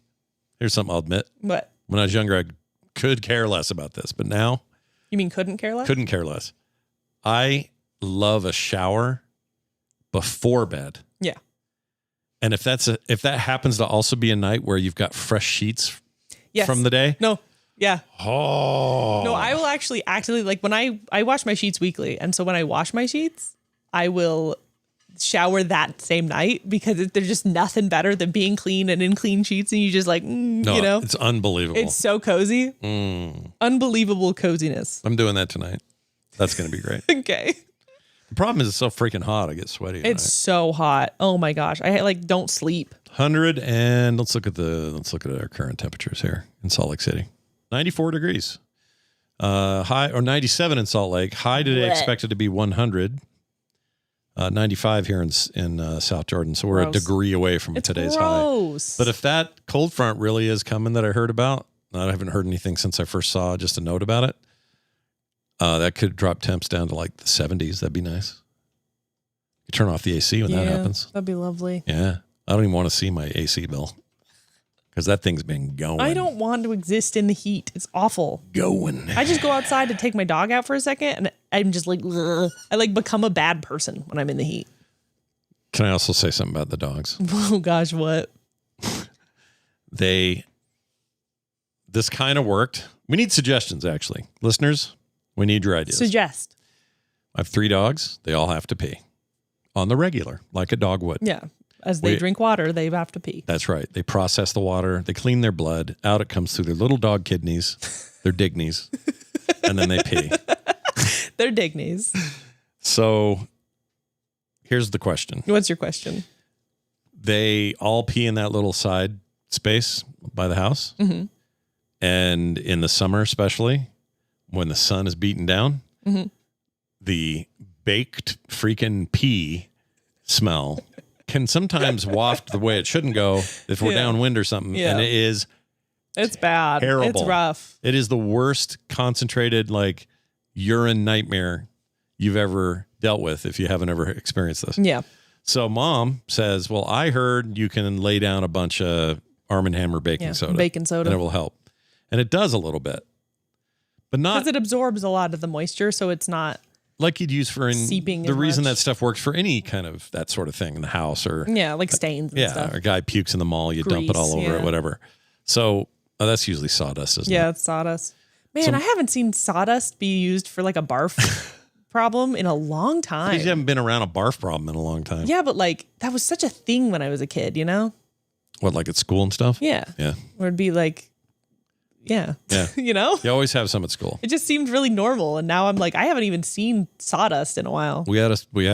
Here's something I'll admit. What? When I was younger, I could care less about this, but now. You mean couldn't care less? Couldn't care less. I love a shower before bed. Yeah. And if that happens to also be a night where you've got fresh sheets Yes. from the day. No. Yeah. Oh. No, I will actually like when I wash my sheets weekly. And so when I wash my sheets, I will shower that same night because there's just nothing better than being clean and in clean sheets. And you just like, No, you know, it's unbelievable. it's so cozy. Unbelievable coziness. I'm doing that tonight. That's going to be great. Okay. The problem is it's so freaking hot. I get sweaty. It's so hot. Oh my gosh. I like don't sleep. 100 and let's look at our current temperatures here in Salt Lake City. 94 degrees. High or 97 in Salt Lake. High today expected to be 100. 95 here in South Jordan. So we're a degree away from today's gross. high. But if that cold front really is coming that I heard about, I haven't heard anything since I first saw just a note about it. That could drop temps down to like the 70s. That'd be nice. You turn off the AC when that happens. That'd be lovely. Yeah. I don't even want to see my AC bill because that thing's been going. I don't want to exist in the heat. It's awful. Going. I just go outside to take my dog out for a second and I'm just like, ugh. I like become a bad person when I'm in the heat. Can I also say something about the dogs? Oh gosh, what? This kind of worked. We need suggestions, actually. Listeners, we need your ideas. Suggest. I have 3 dogs. They all have to pee on the regular, like a dog would. Yeah. As they drink water, they have to pee. That's right. They process the water. They clean their blood. Out it comes through their little dog kidneys, their dignies, and then they pee. Their dignies. So here's the question. What's your question? They all pee in that little side space by the house. Mm-hmm. And in the summer, especially when the sun is beating down, the baked freaking pee smell can sometimes waft the way it shouldn't go if we're downwind or something. Yeah. And it's bad. Terrible. It's rough. It is the worst concentrated like urine nightmare you've ever dealt with if you haven't ever experienced this. Yeah. So mom says, well, I heard you can lay down a bunch of Arm & Hammer baking soda. Baking soda. And it will help. And it does a little bit. But not because it absorbs a lot of the moisture, so it's not like you'd use for seeping the reason much. that stuff works for any kind of that sort of thing in the house or like stains and stuff. or a guy pukes in the mall, you dump it all over it, whatever. So that's usually sawdust, isn't it? Yeah, it's sawdust. Man, I haven't seen sawdust be used for like a barf problem in a long time. You haven't been around a barf problem in a long time. Yeah, but like that was such a thing when I was a kid, you know? What, like at school and stuff? Yeah. Yeah. Where it'd be like, yeah. You know? You always have some at school. It just seemed really normal. And now I'm like, I haven't even seen sawdust in a while. We had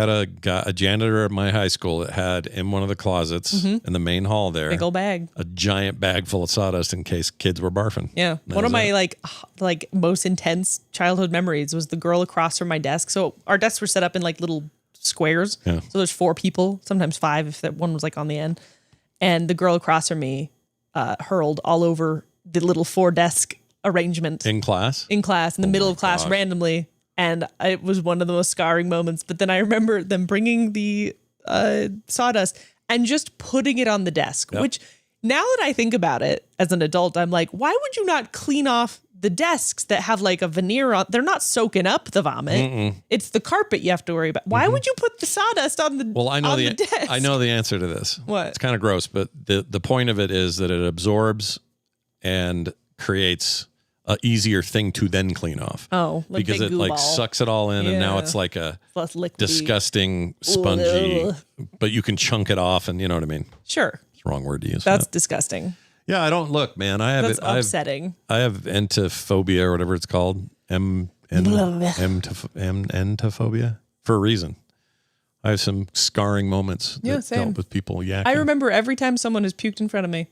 a janitor at my high school that had in one of the closets in the main hall there. Big old bag. A giant bag full of sawdust in case kids were barfing. Yeah. One of my like most intense childhood memories was the girl across from my desk. So our desks were set up in like little squares. Yeah. So there's 4 people, sometimes 5 if that one was like on the end. And the girl across from me hurled all over the little 4-desk arrangement. In class, in the middle of class, randomly. And it was one of the most scarring moments. But then I remember them bringing the sawdust and just putting it on the desk, which now that I think about it as an adult, I'm like, why would you not clean off the desks that have like a veneer on, they're not soaking up the vomit. Mm-mm. It's the carpet you have to worry about. Why would you put the sawdust on the Well, I know the desk? I know the answer to this. What? It's kind of gross, but the point of it is that it absorbs and creates a easier thing to then clean off. Oh, like because big it goo like ball. sucks it all in, and now it's like a Less liquidy. disgusting spongy. Ugh. But you can chunk it off, and you know what I mean. Sure. It's the wrong word to use. That's disgusting. Yeah, I don't look, man. I have That's it. I have- upsetting. I have entophobia or whatever it's called. Entophobia for a reason. I have some scarring moments Yeah, that same. dealt with people yakking. I remember every time someone has puked in front of me.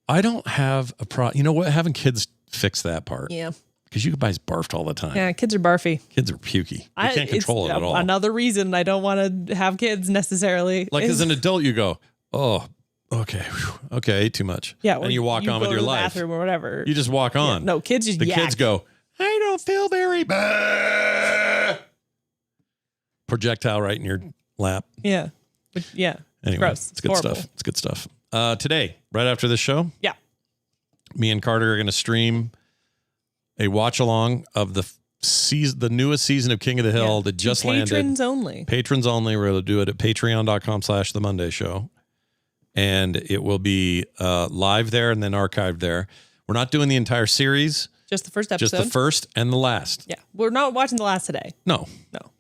I don't have a problem. You know what? Having kids fix that part. Yeah. Because you guys barfed all the time. Yeah, kids are barfy. Kids are pukey. You can't control it at all. Another reason I don't want to have kids necessarily. Like is- as an adult, you go, oh, okay, whew, okay, I ate too much. Yeah, and you walk on with go your to the life. bathroom or whatever. You just walk on. No, kids just the yak. kids go, I don't feel very bad. Projectile right in your lap. Yeah. But yeah. Anyway, Gross. it's good horrible. stuff. It's good stuff. Today, right after this show, Yeah. me and Carter are going to stream a watch along of the newest season of King of the Hill that just landed. Patrons only. Patrons only. We're going to do it at patreon.com/The Monday Show. And it will be live there and then archived there. We're not doing the entire series. Just the first episode. Just the first and the last. Yeah. We're not watching the last today. No.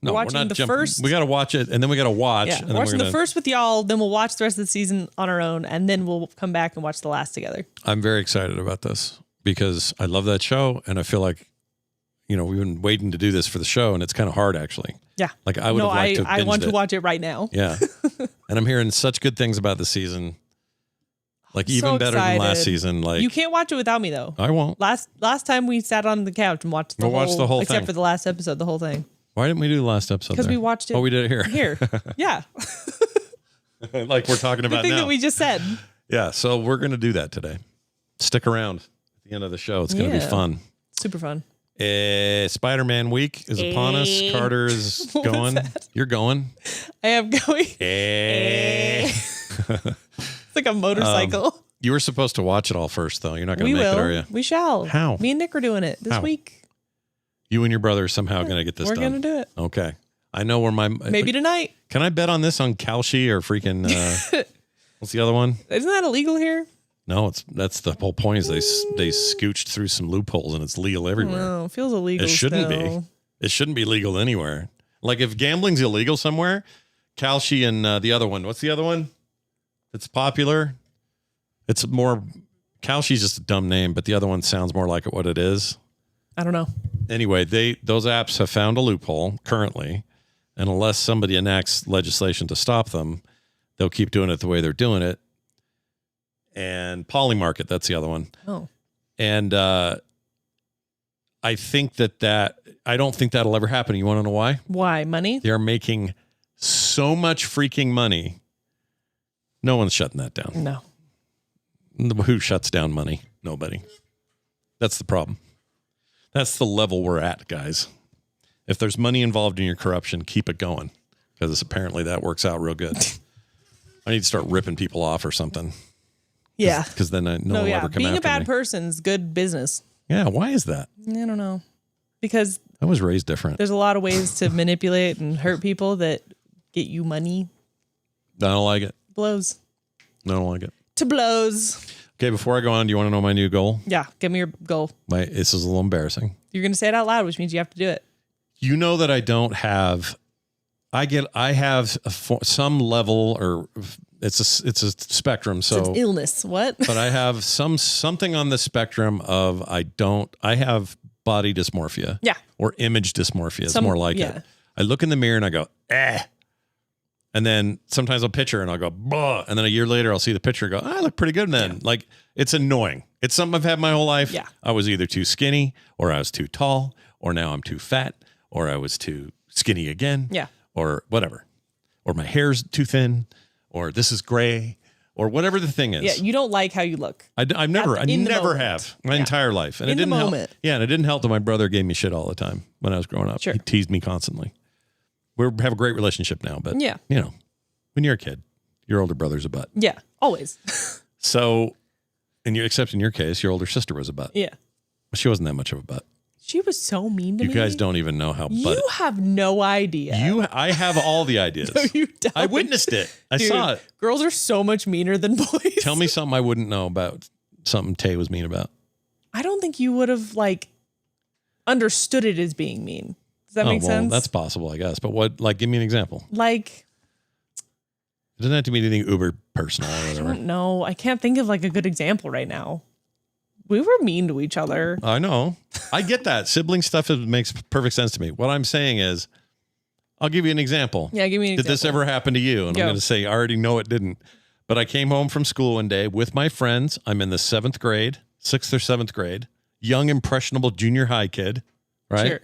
We're watching the first. We got to watch it, and then we got to watch. Yeah. And We're then watching the first with y'all, then we'll watch the rest of the season on our own, and then we'll come back and watch the last together. I'm very excited about this because I love that show, and I feel like, we've been waiting to do this for the show, and it's kind of hard, actually. Yeah. Like I would have liked to have I want binged to it. watch it right now. Yeah. And I'm hearing such good things about the season. Like So even better than last excited. season. Like you can't watch it without me though. I won't. Last time we sat on the couch and watched We'll watch the whole except thing. for the last episode, the whole thing. Why didn't we do the last episode? Because there? we watched it. Oh, we did it here. Here. Yeah. Like we're talking The about thing now. that we just said. Yeah, so we're going to do that today. Stick around at the end of the show. It's going to be Yeah. fun. Super fun. Spider-Man week is upon us. Carter is What was going. that? You're going. I am going. It's like a motorcycle. You were supposed to watch it all first, though. You're not going We to make will. it, are you? We shall. How? Me and Nick are doing it this How? week. You and your brother are somehow going to get this We're done. going to do it. Okay. I know where my... Maybe tonight. Can I bet on this on Kalshi or freaking... what's the other one? Isn't that illegal here? No, that's the whole point is they scooched through some loopholes and it's legal everywhere. No, it feels illegal. It shouldn't still. be. It shouldn't be legal anywhere. Like if gambling's illegal somewhere, Kalshi and the other one. What's the other one? It's popular. It's more. Kalshi's just a dumb name, but the other one sounds more like what it is. I don't know. Anyway, those apps have found a loophole currently, and unless somebody enacts legislation to stop them, they'll keep doing it the way they're doing it. And Polymarket, that's the other one. Oh. And I think I don't think that'll ever happen. You want to know why? Why? Money? They're making so much freaking money. No one's shutting that down. No. Who shuts down money? Nobody. That's the problem. That's the level we're at, guys. If there's money involved in your corruption, keep it going. Because apparently that works out real good. I need to start ripping people off or something. Yeah. Because then no one will ever come Being after a bad me. person's good business. Yeah, why is that? I don't know. Because I was raised different. there's a lot of ways to manipulate and hurt people that get you money. I don't like it. Blows. I don't like it. To blows. Okay, before I go on, do you want to know my new goal? Yeah. Give me your goal. This is a little embarrassing. You're going to say it out loud, which means you have to do it. You know that I don't have. I have some level, or it's a spectrum. So it's illness. What? But I have something on the spectrum of I have body dysmorphia. Yeah. Or image dysmorphia. It's more like it. I look in the mirror and I go, eh. And then sometimes I'll picture and I'll go, bah. And then a year later I'll see the picture and go, I look pretty good then. Like it's annoying. It's something I've had my whole life. Yeah. I was either too skinny or I was too tall or now I'm too fat or I was too skinny again. Yeah. Or whatever. Or my hair's too thin or this is gray or whatever the thing is. Yeah. You don't like how you look. I never moment. have my entire life. And In it didn't the help. moment. Yeah. And it didn't help that my brother gave me shit all the time when I was growing up. Sure. He teased me constantly. We have a great relationship now, but Yeah. when you're a kid, your older brother's a butt. Yeah. Always. So Except in your case, your older sister was a butt. Yeah. She wasn't that much of a butt. She was so mean to me. You guys don't even know how. You have no idea. I have all the ideas. No, you don't. I witnessed it. I saw it. Girls are so much meaner than boys. Tell me something I wouldn't know about. Something Tay was mean about. I don't think you would have understood it as being mean. Does that make sense? That's possible, I guess. But what? Give me an example. Like, it doesn't have to be anything uber personal or whatever. I don't know. I can't think of a good example right now. We were mean to each other. I know. I get that. Sibling stuff makes perfect sense to me. What I'm saying is, I'll give you an example. Yeah, give me an example. Did this ever happen to you? And I'm going to say, I already know it didn't. But I came home from school one day with my friends. I'm in the 7th grade, 6th or 7th grade, young, impressionable junior high kid, right? Sure.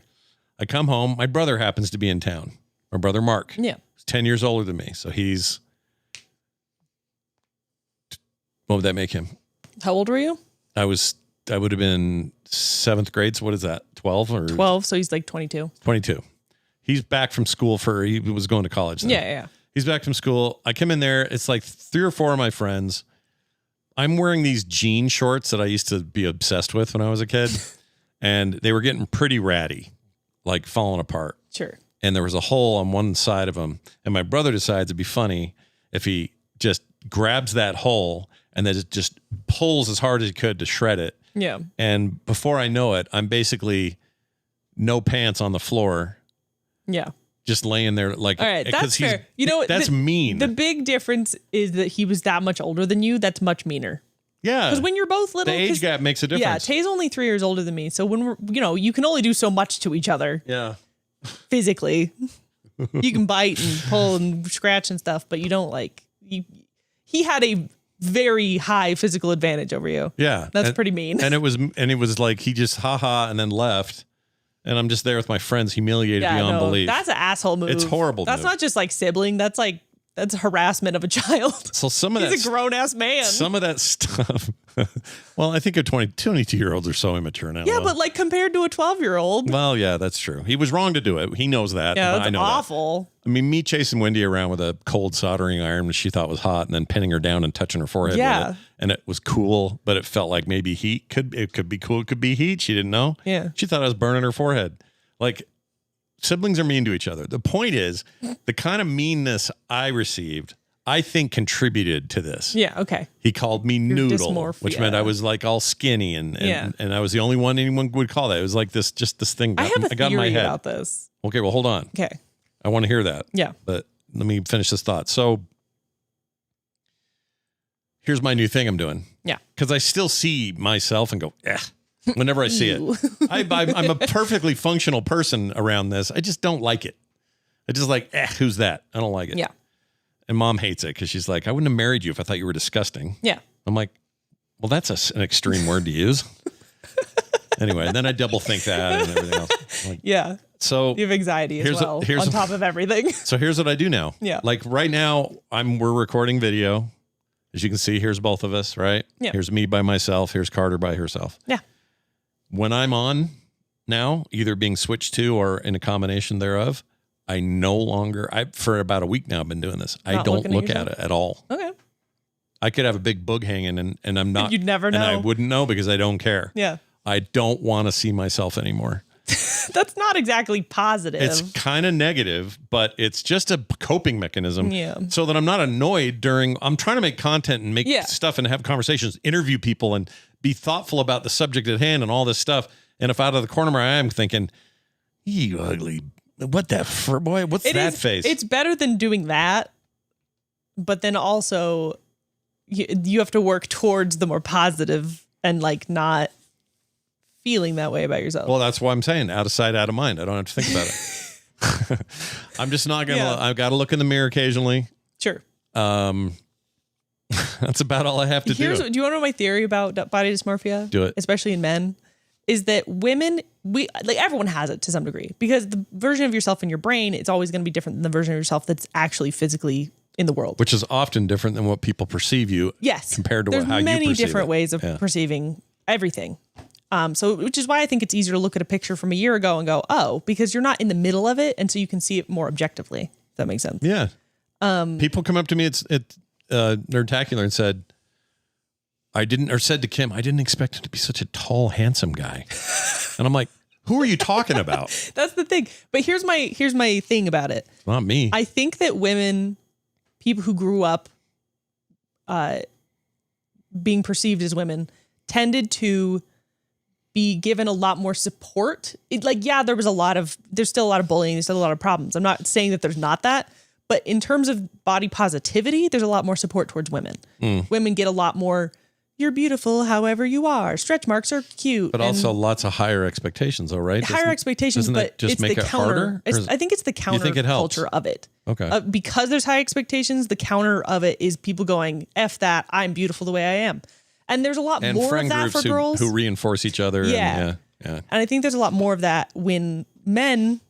I come home. My brother happens to be in town. My brother, Mark. Yeah. He's 10 years older than me. So what would that make him? How old were you? I would have been 7th grade. So what is that? 12 or 12. So he's 22. 22. He's back from school he was going to college then. Yeah. He's back from school. I come in there. It's 3 or 4 of my friends. I'm wearing these jean shorts that I used to be obsessed with when I was a kid. And they were getting pretty ratty, falling apart. Sure. And there was a hole on one side of them. And my brother decides it'd be funny if he just grabs that hole and then just pulls as hard as he could to shred it. Yeah. And before I know it, I'm basically no pants on the floor. Yeah. Just laying there all right, that's fair. That's mean. The big difference is that he was that much older than you. That's much meaner. Yeah. Because when you're both little, the age gap makes a difference. Yeah. Tay's only 3 years older than me. So when we're, you can only do so much to each other. Yeah. Physically. You can bite and pull and scratch and stuff, but you don't he had a very high physical advantage over you. Yeah. That's pretty mean. And it was he just and then left. And I'm just there with my friends, humiliated beyond belief. That's an asshole move. It's horrible. That's not just sibling. That's harassment of a child. So he's a grown ass man. Some of that stuff. Well, I think 22-year-olds are so immature now. Yeah, but compared to a 12-year-old. Well, yeah, that's true. He was wrong to do it. He knows that. Yeah, that's I know awful. That. I mean, me chasing Wendy around with a cold soldering iron that she thought was hot, and then pinning her down and touching her forehead with it, and it was cool, but it felt like maybe heat. It could be cool. It could be heat. She didn't know. Yeah, she thought I was burning her forehead. Siblings are mean to each other. The point is, the kind of meanness I received, I think, contributed to this. Yeah, okay. He called me noodle, which meant I was all skinny and I was the only one anyone would call that. It was this thing. I have a got in my theory head about this. Okay, well, hold on. Okay. I want to hear that. Yeah. But let me finish this thought. So here's my new thing I'm doing. Yeah. Because I still see myself and go, whenever I see it. I'm a perfectly functional person around this. I just don't like it. I just who's that? I don't like it. Yeah. And Mom hates it because she's like, I wouldn't have married you if I thought you were disgusting. Yeah. I'm like, well, that's an extreme word to use. Anyway, and then I double think that and everything else. Yeah. So you have anxiety as well on top of everything. So here's what I do now. Yeah. Right now, we're recording video. As you can see, here's both of us, right? Yeah. Here's me by myself. Here's Carter by herself. Yeah. When I'm on now, either being switched to or in a combination thereof, I no longer, for about a week now, I've been doing this. I don't look at it at all. Okay. I could have a big boog hanging and I'm not. You'd never know. And I wouldn't know because I don't care. Yeah. I don't want to see myself anymore. That's not exactly positive. It's kind of negative, but it's just a coping mechanism. Yeah. So that I'm not annoyed I'm trying to make content and make stuff and have conversations, interview people and be thoughtful about the subject at hand and all this stuff. And if out of the corner of my eye, I'm thinking, you ugly, what that for, boy? What's that face? It's better than doing that. But then also you have to work towards the more positive and not feeling that way about yourself. Well, that's why I'm saying out of sight, out of mind. I don't have to think about it. I'm just not going to, I've got to look in the mirror occasionally. Sure. That's about all I have to do. Do you want to know my theory about body dysmorphia? Do it. Especially in men, is that women, everyone has it to some degree because the version of yourself in your brain, it's always going to be different than the version of yourself that's actually physically in the world. Which is often different than what people perceive you. Yes. Compared to how you perceive it. There's many different ways of perceiving everything. Which is why I think it's easier to look at a picture from a year ago and go, oh, because you're not in the middle of it. And so you can see it more objectively. If that makes sense. Yeah. People come up to me at Nerdtacular and said, said to Kim, I didn't expect him to be such a tall, handsome guy. And I'm like, who are you talking about? That's the thing. But here's my thing about it. It's not me. I think that people who grew up being perceived as women, tended to be given a lot more support. There's still a lot of bullying. There's still a lot of problems. I'm not saying that there's not that, but in terms of body positivity, there's a lot more support towards women. Women get a lot more, you're beautiful however you are. Stretch marks are cute. But also lots of higher expectations, though, right? Higher expectations, doesn't but that just it's make the it counter. harder? I think it's the counter culture of it. Okay. Because there's high expectations, the counter of it is people going, F that, I'm beautiful the way I am. And there's a lot more of that for girls. Who reinforce each other. Yeah. And I think there's a lot more of that when men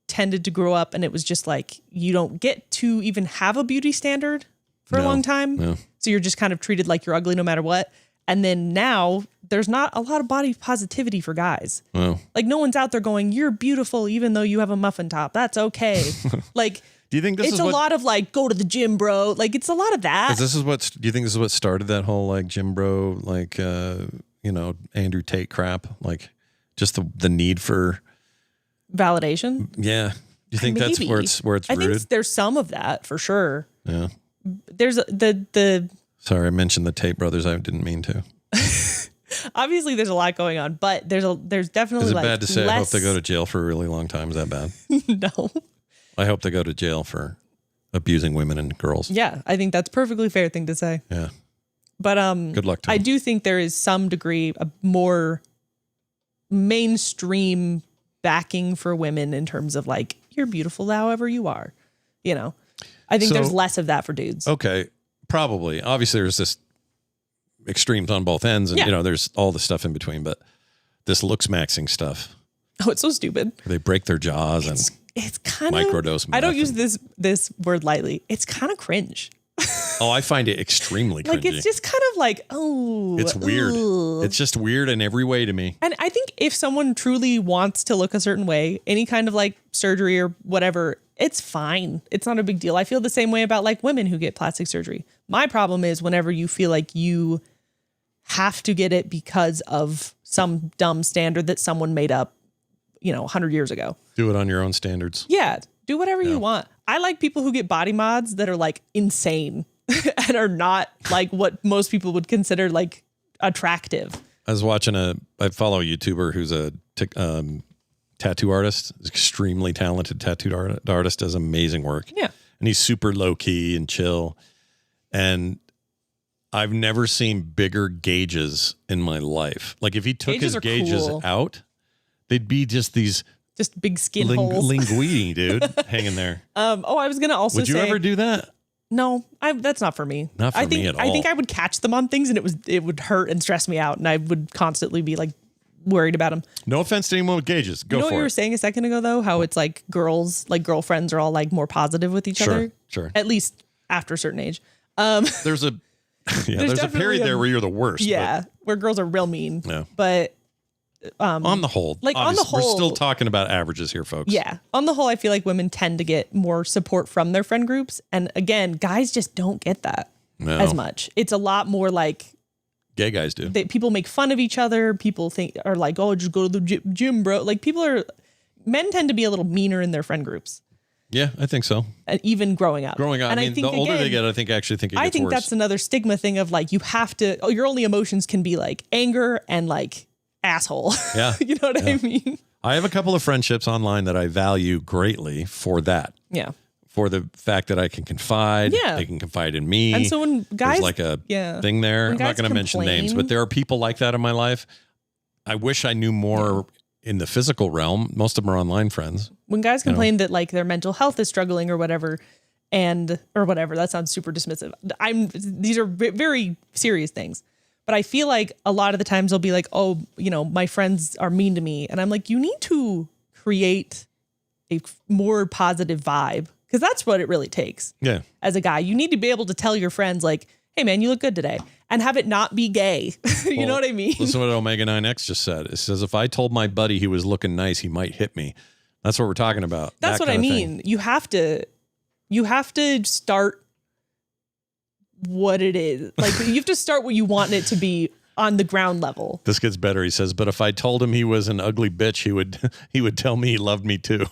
tended to grow up and it was just like, you don't get to even have a beauty standard for a long time. No. So you're just kind of treated like you're ugly no matter what. And then now there's not a lot of body positivity for guys. Wow. Like no one's out there going, you're beautiful even though you have a muffin top. That's okay. Like, do you think this it's is a lot of like, go to the gym, bro. Like it's a lot of that. Do you think this is what started that whole like gym bro, like, Andrew Tate crap? Like just the need for validation. Yeah. Do you think that's where it's rooted? I think there's some of that for sure. Yeah. There's the Sorry, I mentioned the Tate brothers. I didn't mean to. Obviously, there's a lot going on, but there's definitely Is it bad to say I hope they go to jail for a really long time? Is that bad? No. I hope they go to jail for abusing women and girls. Yeah, I think that's a perfectly fair thing to say. Yeah. But good luck to I them. do think there is some degree of more mainstream backing for women in terms of like, you're beautiful however you are. I think there's less of that for dudes. Okay. Probably. Obviously, there's this extremes on both ends, and there's all the stuff in between. But this looks maxing stuff. Oh, it's so stupid. They break their jaws it's kind of microdose. I don't use this word lightly. It's kind of cringe. Oh, I find it extremely cringy. Like it's just kind of like, oh, it's weird. Ugh. It's just weird in every way to me. And I think if someone truly wants to look a certain way, any kind of like surgery or whatever, it's fine. It's not a big deal. I feel the same way about like women who get plastic surgery. My problem is whenever you feel like you have to get it because of some dumb standard that someone made up, 100 years ago. Do it on your own standards. Yeah. Do whatever you want. I like people who get body mods that are like insane and are not like what most people would consider like attractive. I was watching I follow a YouTuber who's a tattoo artist, extremely talented tattoo artist, does amazing work. Yeah. And he's super low key and chill. And I've never seen bigger gauges in my life. Like if he took his gauges out, they'd be just these big skin holes. Linguini, dude, hanging there. I was going to also say. Would you ever do that? No, that's not for me. Not for me at all. I think I would catch them on things and it would hurt and stress me out. And I would constantly be like worried about them. No offense to anyone with gauges. Go for it. What you were saying a second ago, though, how it's like girls, like girlfriends are all like more positive with each other. Sure. At least after a certain age. There's a period there where you're the worst. Yeah. Where girls are real mean. Yeah. But on the whole, we're still talking about averages here, folks. Yeah. On the whole, I feel like women tend to get more support from their friend groups. And again, guys just don't get that as much. It's a lot more like gay guys do. People make fun of each other. People are like, oh, just go to the gym, bro. Like men tend to be a little meaner in their friend groups. Yeah, I think so. Even growing up. And I mean, the older they get, I think it gets worse. I think that's another stigma thing of like, you have to, your only emotions can be like anger and like asshole. Yeah. You know what I mean? I have a couple of friendships online that I value greatly for that. Yeah. For the fact that I can confide. Yeah. They can confide in me. And so when guys, there's like a thing there. I'm not going to mention names, but there are people like that in my life. I wish I knew more in the physical realm. Most of them are online friends. When guys complain that like their mental health is struggling or whatever, that sounds super dismissive. These are very serious things. But I feel like a lot of the times they'll be like, oh, my friends are mean to me. And I'm like, you need to create a more positive vibe because that's what it really takes. Yeah. As a guy, you need to be able to tell your friends like, hey, man, you look good today and have it not be gay. You know what I mean? Listen to what Omega 9X just said. It says, if I told my buddy he was looking nice, he might hit me. That's what we're talking about. That's what I mean. You have to start what it is. Like you have to start what you want it to be on the ground level. This gets better, he says, but if I told him he was an ugly bitch, he would tell me he loved me too.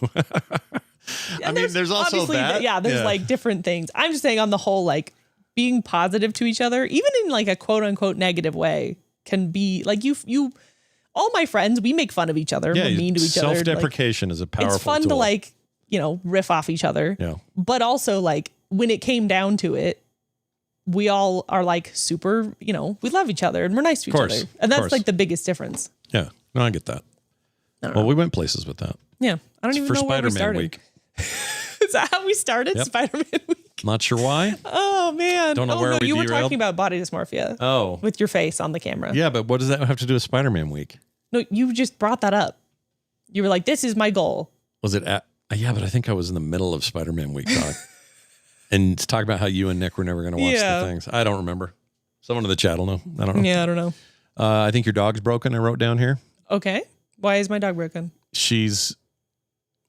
I mean, there's also that. There's like different things. I'm just saying on the whole, like being positive to each other, even in like a quote unquote negative way, can be like you all my friends, we make fun of each other. Yeah, we're mean to each other. Self-deprecation is a powerful It's fun tool. to like, riff off each other. Yeah. But also like when it came down to it, we all are like super, we love each other and we're nice to each other. And that's like the biggest difference. Yeah. No, I get that. Well, we went places with that. Yeah. I don't even know where we started. Week. Is that how we started? Yep. Spider-Man Week. Not sure why. Oh man. Don't know where we you were derailed. talking about body dysmorphia. Oh. With your face on the camera. Yeah, but what does that have to do with Spider-Man Week? No, you just brought that up. You were like, this is my goal. Was it at? Yeah, but I think I was in the middle of Spider-Man Week talk. And to talk about how you and Nick were never going to watch the things. I don't remember. Someone in the chat will know. I don't know. Yeah, I don't know. I think your dog's broken. I wrote down here. Okay. Why is my dog broken?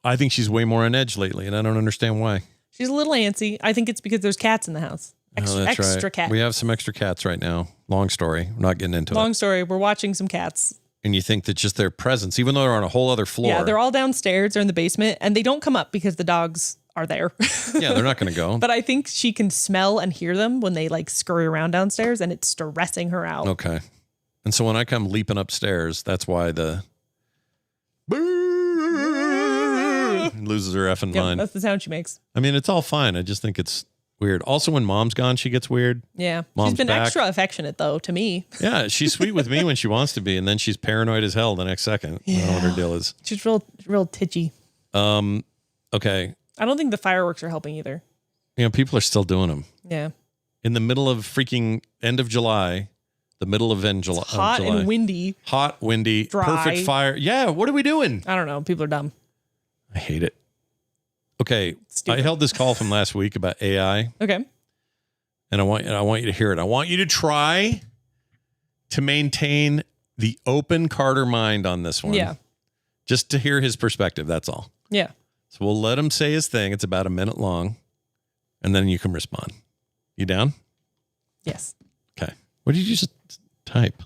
I think she's way more on edge lately, and I don't understand why. She's a little antsy. I think it's because there's cats in the house. Extra cats. We have some extra cats right now. Long story. We're not getting into it. Long story. We're watching some cats. And you think that just their presence, even though they're on a whole other floor. Yeah, they're all downstairs. They're in the basement, and they don't come up because the dogs are there. Yeah, they're not going to go. But I think she can smell and hear them when they like scurry around downstairs, and it's stressing her out. Okay. And so when I come leaping upstairs, that's why the loses her effing mind. That's the sound she makes. I mean, it's all fine. I just think it's weird. Also, when mom's gone, she gets weird. Yeah. Mom's she's been back. extra affectionate, though, to me. Yeah, she's sweet with me when she wants to be, and then she's paranoid as hell the next second. I don't know what her deal is. She's real titchy. Okay. I don't think the fireworks are helping either. People are still doing them. Yeah. In the middle of freaking end of July, the middle of end July. Hot and windy. Hot, windy, Dry. perfect fire. Yeah, what are we doing? I don't know. People are dumb. I hate it. Okay, I held this call from last week about AI. Okay. And I want you to hear it. I want you to try to maintain the open Carter mind on this one. Yeah. Just to hear his perspective, that's all. Yeah. So we'll let him say his thing. It's about a minute long, and then you can respond. You down? Yes. Okay. What did you just type?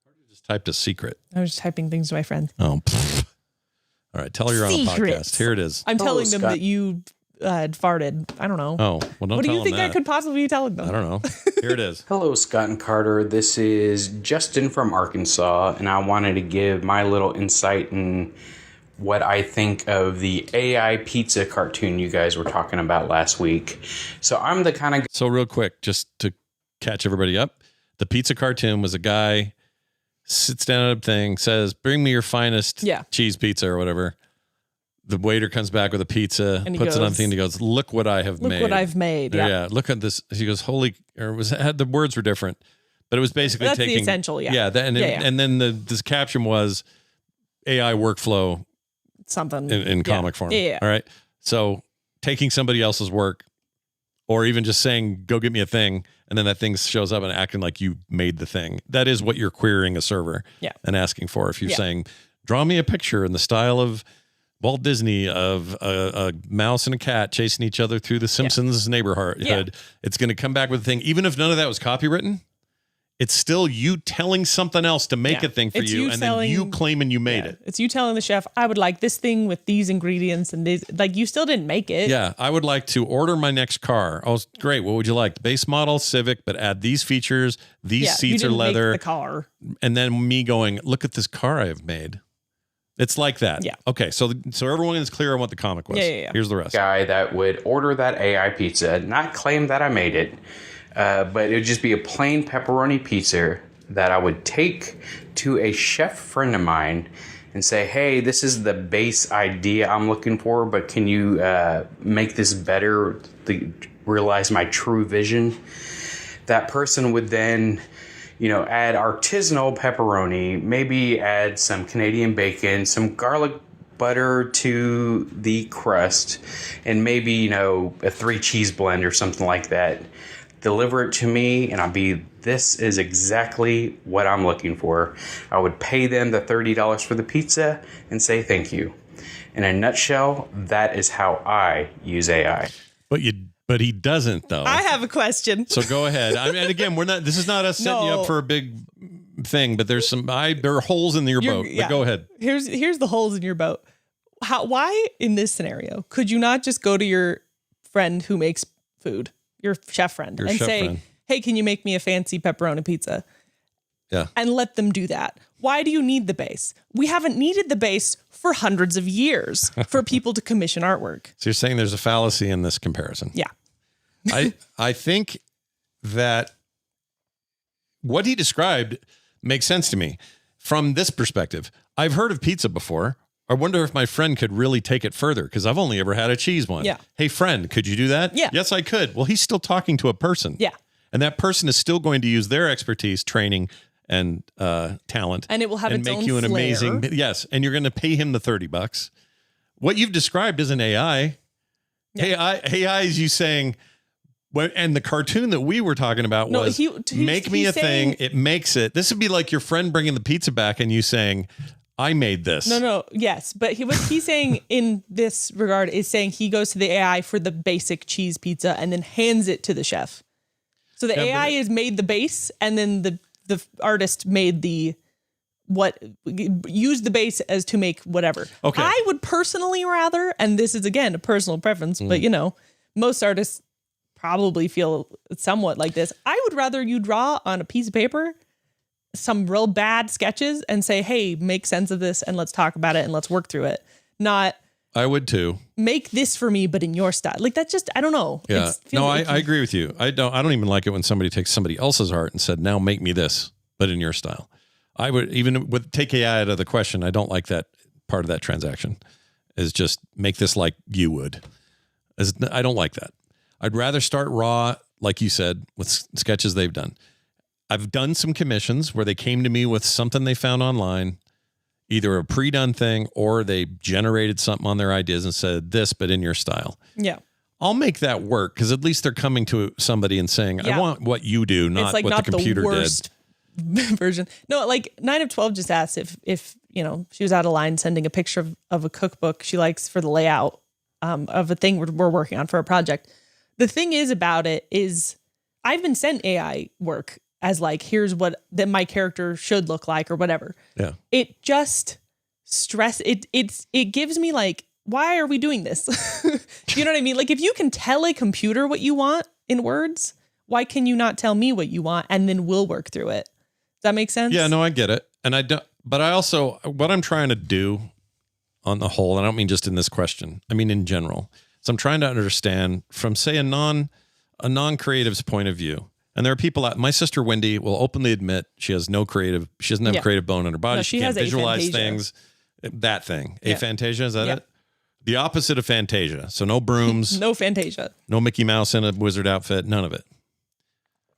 Carter just typed a secret. I was just typing things to my friends. Oh, pfft. All right. Tell her you're on a podcast. Here it is. I'm telling them that you had farted. I don't know. Oh, well, don't what do tell you think them I could possibly be telling them? I don't know. Here it is. Hello, Scott and Carter. This is Justin from Arkansas, and I wanted to give my little insight in what I think of the AI pizza cartoon you guys were talking about last week. So I'm the kind of... So real quick, just to catch everybody up, the pizza cartoon was a guy sits down at a thing, says, bring me your finest cheese pizza or whatever. The waiter comes back with a pizza, puts it on the thing, and he goes, look what I have made. Look what I've made. Yeah. Look at this. He goes, the words were different, but it was basically That's taking the essential. Yeah. Yeah. And then this caption was AI workflow something in comic form. Yeah. All right. So taking somebody else's work, or even just saying, go get me a thing, and then that thing shows up and acting like you made the thing. That is what you're querying a server and asking for. If you're saying, draw me a picture in the style of Walt Disney of a mouse and a cat chasing each other through the Simpsons neighborhood, it's going to come back with a thing. Even if none of that was copywritten, it's still you telling something else to make a thing for you, and then you claiming you made it. It's you telling the chef, I would like this thing with these ingredients and these. Like, you still didn't make it. Yeah, I would like to order my next car. Oh, great. What would you like? The base model Civic, but add these features. These seats are leather. Make the car. And then me going, look at this car I have made. It's like that. Yeah. Okay, so everyone is clear on what the comic was. Yeah. Here's the rest. Guy that would order that AI pizza, not claim that I made it, but it would just be a plain pepperoni pizza that I would take to a chef friend of mine and say, hey, this is the base idea I'm looking for, but can you make this better to realize my true vision? That person would then, add artisanal pepperoni, maybe add some Canadian bacon, some garlic butter to the crust, and maybe, a 3 cheese blend or something like that. Deliver it to me, and this is exactly what I'm looking for. I would pay them the $30 for the pizza and say thank you. In a nutshell, that is how I use AI. But you But he doesn't, though. I have a question. So go ahead. I mean, again, this is not us setting you up for a big thing, but there are holes in your boat. But go ahead. Here's the holes in your boat. Why in this scenario could you not just go to your friend who makes food, your chef friend, and say, hey, can you make me a fancy pepperoni pizza? Yeah. And let them do that. Why do you need the base? We haven't needed the base for hundreds of years for people to commission artwork. So you're saying there's a fallacy in this comparison? Yeah. I think that what he described makes sense to me from this perspective. I've heard of pizza before. I wonder if my friend could really take it further because I've only ever had a cheese one. Yeah. Hey, friend, could you do that? Yeah. Yes, I could. Well, he's still talking to a person. Yeah. And that person is still going to use their expertise, training, and talent. And it will have and its make own you an flair. amazing. Yes. And you're going to pay him the $30. What you've described is an AI. Yeah. AI is you saying, and the cartoon that we were talking about was make me a thing. It makes it. This would be like your friend bringing the pizza back and you saying, I made this. No. Yes. But what he's saying in this regard is saying he goes to the AI for the basic cheese pizza and then hands it to the chef. So the AI has made the base and then the artist made used the base as to make whatever. Okay. I would personally rather, and this is again a personal preference, but most artists probably feel somewhat like this. I would rather you draw on a piece of paper some real bad sketches and say, hey, make sense of this and let's talk about it and let's work through it. Not I would too. Make this for me, but in your style. Like that's just, I don't know. Yeah. No, I agree with you. I don't even like it when somebody takes somebody else's art and said, now make me this, but in your style. I would, even with take AI out of the question, I don't like that part of that transaction is just make this like you would. I don't like that. I'd rather start raw, like you said, with sketches they've done. I've done some commissions where they came to me with something they found online, either a pre-done thing or they generated something on their ideas and said this, but in your style. Yeah. I'll make that work because at least they're coming to somebody and saying, I want what you do, not like what not the computer the worst version. No, like 9 of 12 just asked if she was out of line sending a picture of a cookbook she likes for the layout of a thing we're working on for a project. The thing is about it is I've been sent AI work as like, here's what that my character should look like or whatever. Yeah. It just it gives me like, why are we doing this? You know what I mean? Like if you can tell a computer what you want in words, why can you not tell me what you want and then we'll work through it? Does that make sense? Yeah, no, I get it. And I don't, but I also, what I'm trying to do on the whole, and I don't mean just in this question, I mean in general, is I'm trying to understand from say a non-creative's point of view. And there are people out, my sister Wendy will openly admit she has no creative, she doesn't have a creative bone in her body. No, she can't visualize aphantasia. Things. That thing. Yeah. Aphantasia, is that Yeah. it? The opposite of Fantasia. So no brooms. No Fantasia. No Mickey Mouse in a wizard outfit. None of it.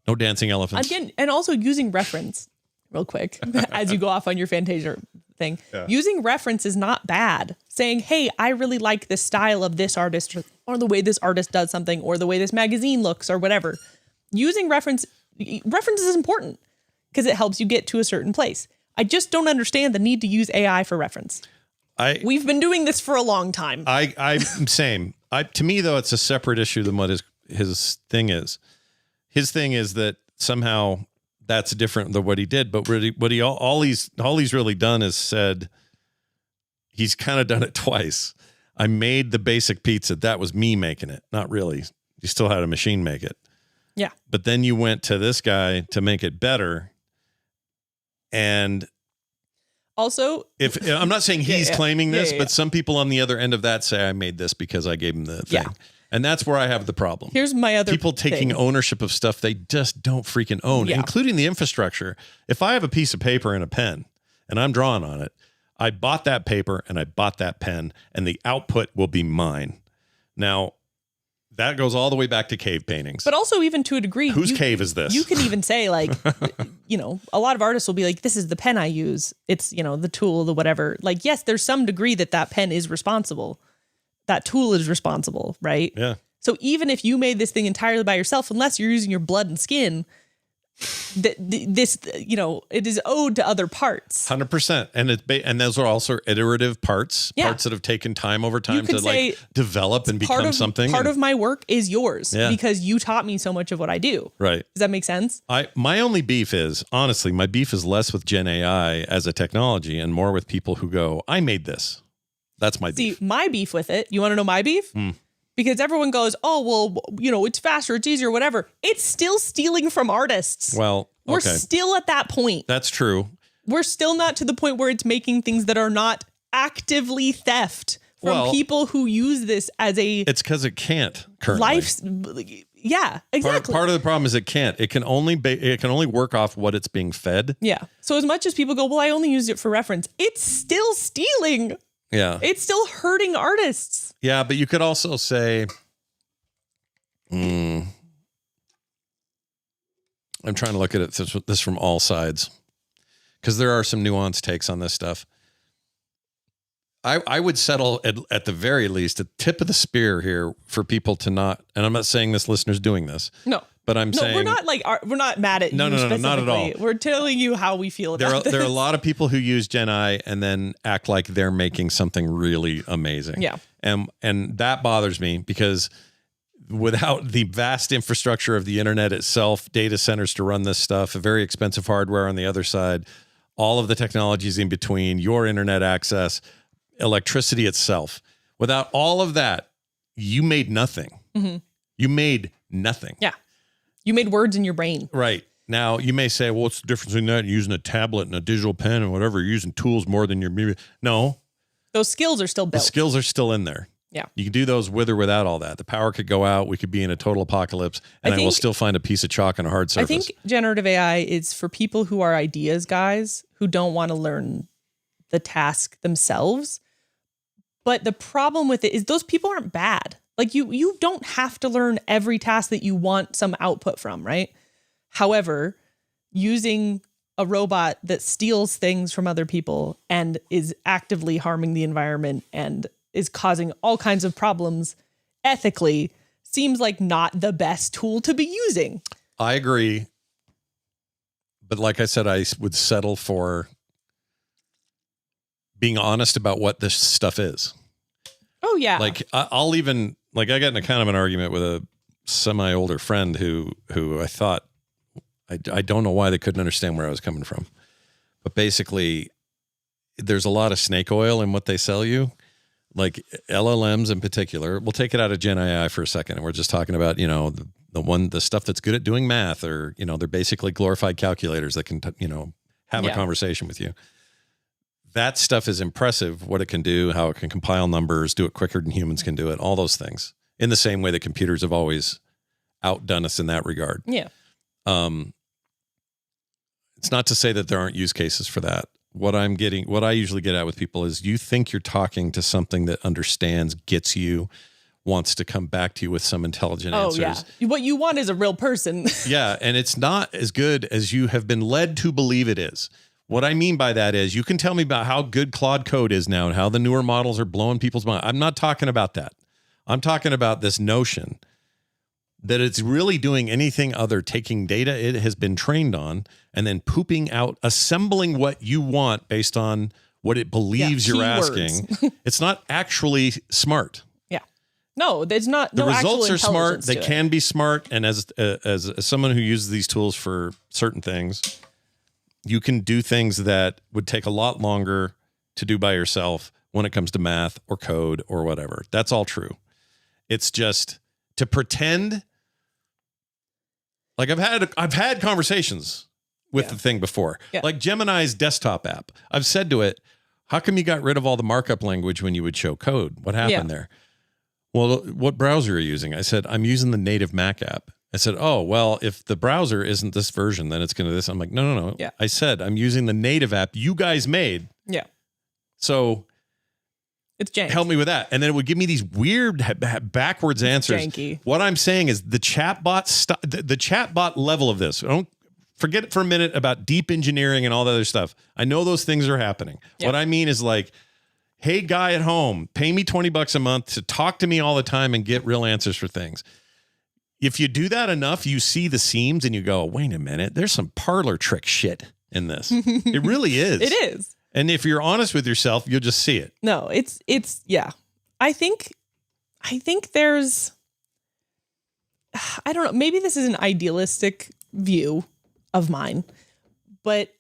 No dancing elephants. Again, and also using reference real quick as you go off on your Fantasia thing. Yeah. Using reference is not bad. Saying, hey, I really like the style of this artist or the way this artist does something or the way this magazine looks or whatever. Using reference is important because it helps you get to a certain place. I just don't understand the need to use AI for reference. We've been doing this for a long time. I'm same. To me though, it's a separate issue than what his thing is. His thing is that somehow that's different than what he did. But what all he's really done is said he's kind of done it twice. I made the basic pizza. That was me making it. Not really. You still had a machine make it. Yeah. But then you went to this guy to make it better. And also, if I'm not saying he's claiming this, but some people on the other end of that say I made this because I gave him the thing. Yeah. And that's where I have the problem. Here's my other people taking ownership of stuff they just don't freaking own, including the infrastructure. If I have a piece of paper and a pen and I'm drawing on it, I bought that paper and I bought that pen and the output will be mine. Now, that goes all the way back to cave paintings. But also even to a degree. Whose cave is this? You can even say like, a lot of artists will be like, this is the pen I use. It's, the tool, the whatever. Like, yes, there's some degree that pen is responsible. That tool is responsible, right? Yeah. So even if you made this thing entirely by yourself, unless you're using your blood and skin, this, it is owed to other parts. 100%. And those are also iterative parts, parts that have taken time over time to like develop and become something. Part of my work is yours because you taught me so much of what I do. Right. Does that make sense? My only beef is, honestly, my beef is less with Gen AI as a technology and more with people who go, I made this. That's my beef. See, my beef with it. You want to know my beef? Because everyone goes, oh, well, it's faster, it's easier, whatever. It's still stealing from artists. Well, okay. We're still at that point. That's true. We're still not to the point where it's making things that are not actively theft from people who use this as a... It's because it can't currently. Yeah, exactly. Part of the problem is it can't. It can only work off what it's being fed. Yeah. So as much as people go, well, I only used it for reference, it's still stealing. Yeah. It's still hurting artists. Yeah, but you could also say, I'm trying to look at this from all sides, because there are some nuanced takes on this stuff. I would settle at the very least, at the tip of the spear here for people to not, and I'm not saying this listener's doing this. No. But I'm saying we're not mad at you. No, not at all. We're telling you how we feel about this. There are a lot of people who use Gen I and then act like they're making something really amazing. Yeah. And that bothers me because without the vast infrastructure of the internet itself, data centers to run this stuff, a very expensive hardware on the other side, all of the technologies in between, your internet access, electricity itself. Without all of that, you made nothing. Mm-hmm. You made nothing. Yeah. You made words in your brain. Right. Now, you may say, well, what's the difference between that and using a tablet and a digital pen and whatever? You're using tools more than your... No. Those skills are still built. The skills are still in there. Yeah. You can do those with or without all that. The power could go out. We could be in a total apocalypse, and I will still find a piece of chalk and a hard surface. I think generative AI is for people who are ideas guys who don't want to learn the task themselves. But the problem with it is those people aren't bad. Like you don't have to learn every task that you want some output from, right? However, using a robot that steals things from other people and is actively harming the environment and is causing all kinds of problems ethically seems like not the best tool to be using. I agree. But like I said, I would settle for being honest about what this stuff is. Oh, yeah. Like I'll even... Like I got in a kind of an argument with a semi-older friend who I thought, I don't know why they couldn't understand where I was coming from. But basically, there's a lot of snake oil in what they sell you. Like LLMs in particular. We'll take it out of Gen AI for a second. And we're just talking about, the stuff that's good at doing math or, they're basically glorified calculators that can, have a conversation with you. That stuff is impressive, what it can do, how it can compile numbers, do it quicker than humans can do it, all those things. In the same way that computers have always outdone us in that regard. Yeah. It's not to say that there aren't use cases for that. What I usually get at with people is you think you're talking to something that understands, gets you, wants to come back to you with some intelligent answers. Yeah. What you want is a real person. Yeah. And it's not as good as you have been led to believe it is. What I mean by that is you can tell me about how good Claude Code is now and how the newer models are blowing people's mind. I'm not talking about that. I'm talking about this notion that it's really doing anything other taking data it has been trained on and then pooping out, assembling what you want based on what it believes you're asking. It's not actually smart. Yeah. No, there's not. The results are smart. They can can be smart. And as someone who uses these tools for certain things, you can do things that would take a lot longer to do by yourself when it comes to math or code or whatever. That's all true. It's just to pretend. Like I've had conversations with the thing before. Yeah. Like Gemini's desktop app. I've said to it, how come you got rid of all the markup language when you would show code? What happened there? Well, what browser are you using? I said, I'm using the native Mac app. I said, oh, well, if the browser isn't this version, then it's going to this. I'm like, no. Yeah. I said, I'm using the native app you guys made. Yeah. So it's jank. Help me with that. And then it would give me these weird backwards answers. Janky. What I'm saying is the chatbot level of this. Don't forget it for a minute about deep engineering and all the other stuff. I know those things are happening. Yeah. What I mean is like, hey, guy at home, pay me $20 a month to talk to me all the time and get real answers for things. if you do that enough, you see the seams and you go, wait a minute, there's some parlor trick shit in this. It really is. It is. And if you're honest with yourself, you'll just see it. No, it's yeah. I think there's, I don't know, maybe this is an idealistic view of mine, but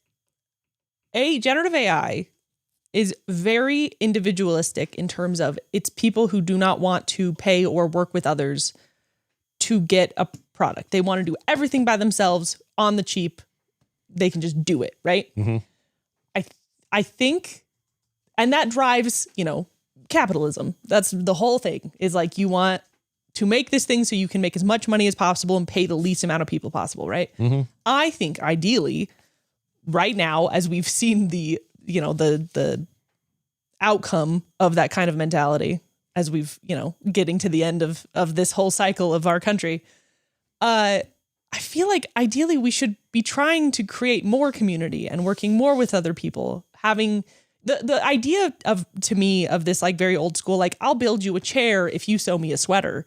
generative AI is very individualistic in terms of it's people who do not want to pay or work with others to get a product. They want to do everything by themselves on the cheap. They can just do it, right? Mm-hmm. I think, and that drives, capitalism. That's the whole thing, is like you want to make this thing so you can make as much money as possible and pay the least amount of people possible, right? Mm-hmm. I think ideally, right now, as we've seen the outcome of that kind of mentality, as we've, getting to the end of this whole cycle of our country, I feel like ideally we should be trying to create more community and working more with other people, having the idea to me of this like very old school, like I'll build you a chair if you sew me a sweater.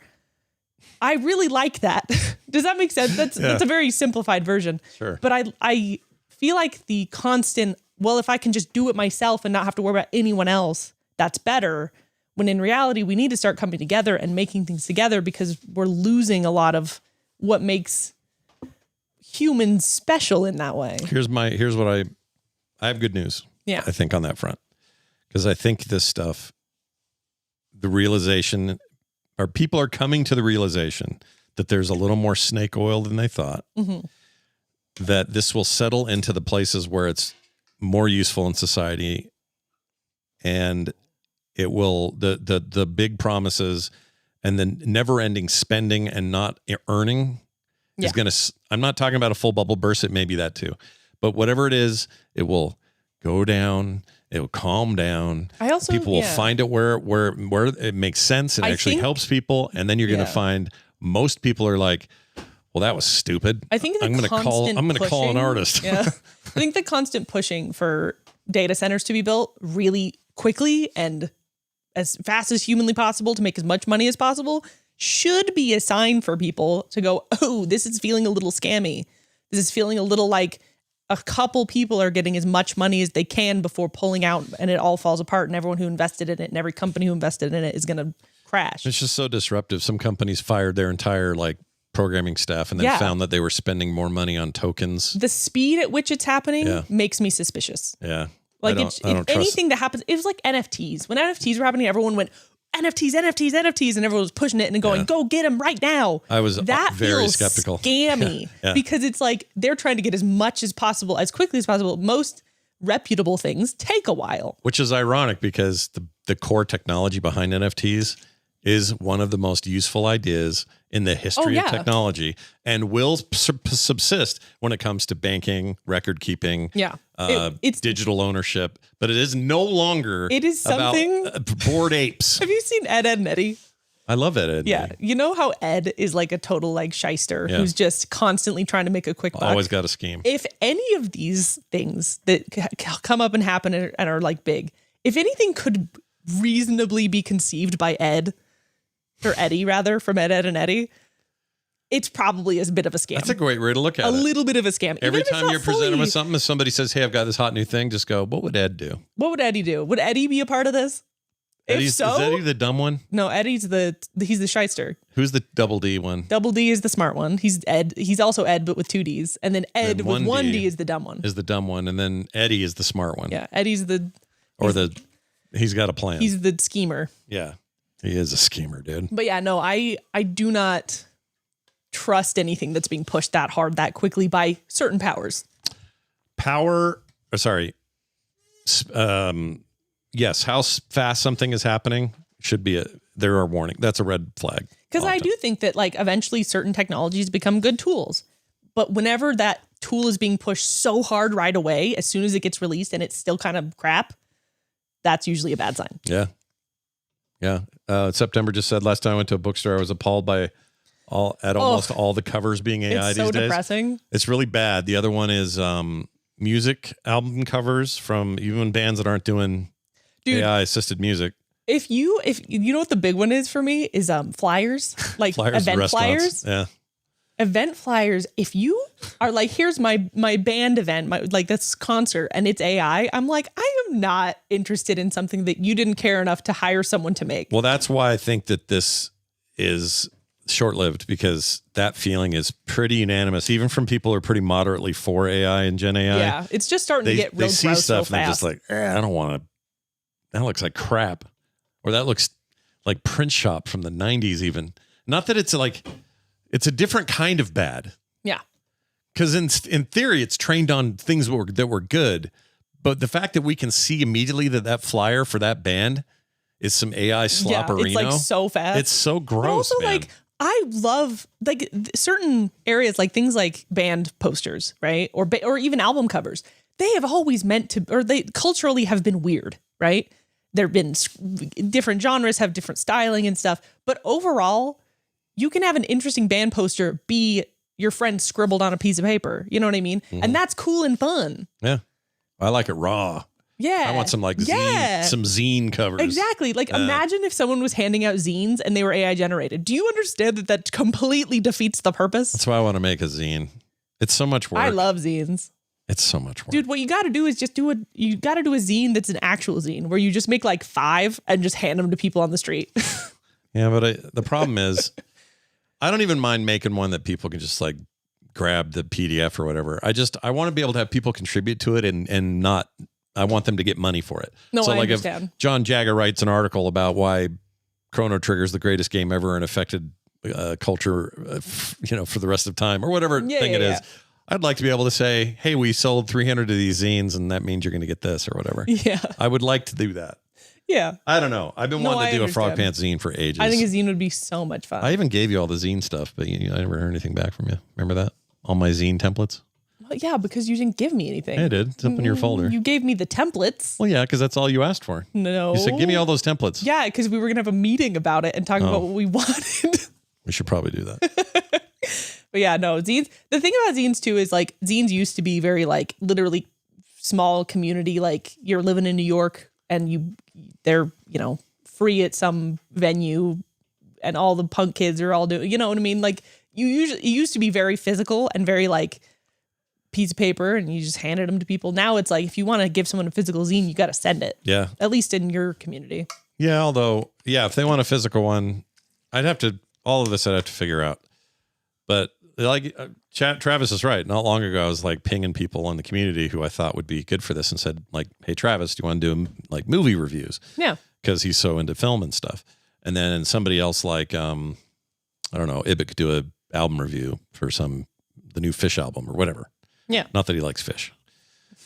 I really like that. Does that make sense? That's a very simplified version. Sure. But I feel like the constant, well, if I can just do it myself and not have to worry about anyone else, that's better. When in reality, we need to start coming together and making things together, because we're losing a lot of what makes humans special in that way. Here's what I have good news. Yeah. I think on that front, because I think this stuff, the realization, or people are coming to the realization that there's a little more snake oil than they thought, that this will settle into the places where it's more useful in society, and it will, the big promises and the never ending spending and not earning is going to, I'm not talking about a full bubble burst. It may be that too, but whatever it is, it will go down. It will calm down. People will find it where it makes sense and actually helps people. And then you're going to find most people are like, well, that was stupid. I think I'm going to call an artist. Yeah. I think the constant pushing for data centers to be built really quickly and as fast as humanly possible to make as much money as possible should be a sign for people to go, oh, this is feeling a little scammy. This is feeling a little like a couple people are getting as much money as they can before pulling out, and it all falls apart, and everyone who invested in it and every company who invested in it is going to crash. It's just so disruptive. Some companies fired their entire programming staff and then found that they were spending more money on tokens. The speed at which it's happening makes me suspicious. Yeah. Like anything that happens, it was like NFTs. When NFTs were happening, everyone went, NFTs, and everyone was pushing it and going, go get them right now. I was that very feels skeptical. Scammy because it's like they're trying to get as much as possible, as quickly as possible. Most reputable things take a while. Which is ironic because the core technology behind NFTs is one of the most useful ideas in the history of technology and will subsist when it comes to banking, record keeping, it's digital ownership. But it is no longer something about Bored Apes. Have you seen Ed, Edd n Eddy? I love Ed. Yeah. You know how Ed is like a total shyster who's just constantly trying to make a quick buck? Always got a scheme. If any of these things that come up and happen and are big, if anything could reasonably be conceived by Ed, or Eddie rather, from Ed, Edd n Eddy, it's probably a bit of a scam. That's a great way to look at it. A little bit of a scam. Every time you're presented with something, if somebody says, hey, I've got this hot new thing, just go, what would Ed do? What would Eddie do? Would Eddie be a part of this? Is Eddie the dumb one? No, Eddie's he's the shyster. Who's the double D one? Double D is the smart one. He's Ed. He's also Ed, but with 2 Ds. And then Ed with 1 D is the dumb one. Is the dumb one. And then Eddie is the smart one. Yeah, Eddie's he's got a plan. He's the schemer. Yeah. He is a schemer, dude. But yeah, no, I do not trust anything that's being pushed that hard, that quickly by certain powers. Yes, how fast something is happening should be there are warning. That's a red flag. Because I do think that eventually certain technologies become good tools. But whenever that tool is being pushed so hard right away, as soon as it gets released and it's still kind of crap, that's usually a bad sign. Yeah. Yeah. September just said last time I went to a bookstore, I was appalled by almost all the covers being AI these days. It's so depressing. It's really bad. The other one is music album covers from even bands that aren't doing AI assisted music. If you know what the big one is for me is flyers, like flyers, event flyers. Yeah. event flyers, if you are like, here's my band event, like this concert, and it's AI, I'm like, I am not interested in something that you didn't care enough to hire someone to make. Well, that's why I think that this is short-lived, because that feeling is pretty unanimous, even from people who are pretty moderately for AI and Gen AI. Yeah, it's just starting to get real gross see stuff so and they're fast. just like, I don't want to. That looks like crap, or that looks like print shop from the 90s. Even not that it's like, it's a different kind of bad. Yeah, because in theory, it's trained on things that were good, but the fact that we can see immediately that flyer for that band is some AI slopperino. Yeah, it's like so fast. It's so gross. But also, man. like, I love like certain areas, like things like band posters, right? Or even album covers. They have always meant to, or they culturally have been weird, right? There have been different genres, have different styling and stuff. But overall, you can have an interesting band poster be your friend scribbled on a piece of paper. You know what I mean? Mm-hmm. And that's cool and fun. Yeah. I like it raw. Yeah. I want some zine covers. Exactly. Like imagine if someone was handing out zines and they were AI generated. Do you understand that completely defeats the purpose? That's why I want to make a zine. It's so much work. I love zines. It's so much work. Dude, what you got to do is just do a zine that's an actual zine where you just make like 5 and just hand them to people on the street. Yeah, but the problem is I don't even mind making one that people can just like grab the PDF or whatever. I want to be able to have people contribute to it and not, I want them to get money for it. No, so I like understand. If John Jagger writes an article about why Chrono Trigger is the greatest game ever and affected culture, for the rest of time or whatever thing it is. I'd like to be able to say, hey, we sold 300 of these zines and that means you're going to get this or whatever. Yeah. I would like to do that. Yeah. I don't know. I've been wanting to do a Frogpants zine for ages. I think a zine would be so much fun. I even gave you all the zine stuff, but I never heard anything back from you. Remember that? All my zine templates? Well, yeah, because you didn't give me anything. I did. It's up in your folder. You gave me the templates. Well, yeah, because that's all you asked for. No. You said, give me all those templates. Yeah, because we were going to have a meeting about it and talk about what we wanted. We should probably do that. But yeah, no, zines. The thing about zines too is like zines used to be very like literally small community. Like you're living in New York and they're free at some venue and all the punk kids are all doing, you know what I mean? Like it used to be very physical and very like piece of paper and you just handed them to people. Now it's like, if you want to give someone a physical zine, you got to send it. Yeah. At least in your community. Yeah. Although, if they want a physical one, all of this I'd have to figure out. But like Travis is right. Not long ago, I was like pinging people in the community who I thought would be good for this and said like, hey, Travis, do you want to do like movie reviews? Yeah. Because he's so into film and stuff. And then somebody else like, I don't know, Ibit could do a album review for the new Fish album or whatever. Yeah. Not that he likes fish.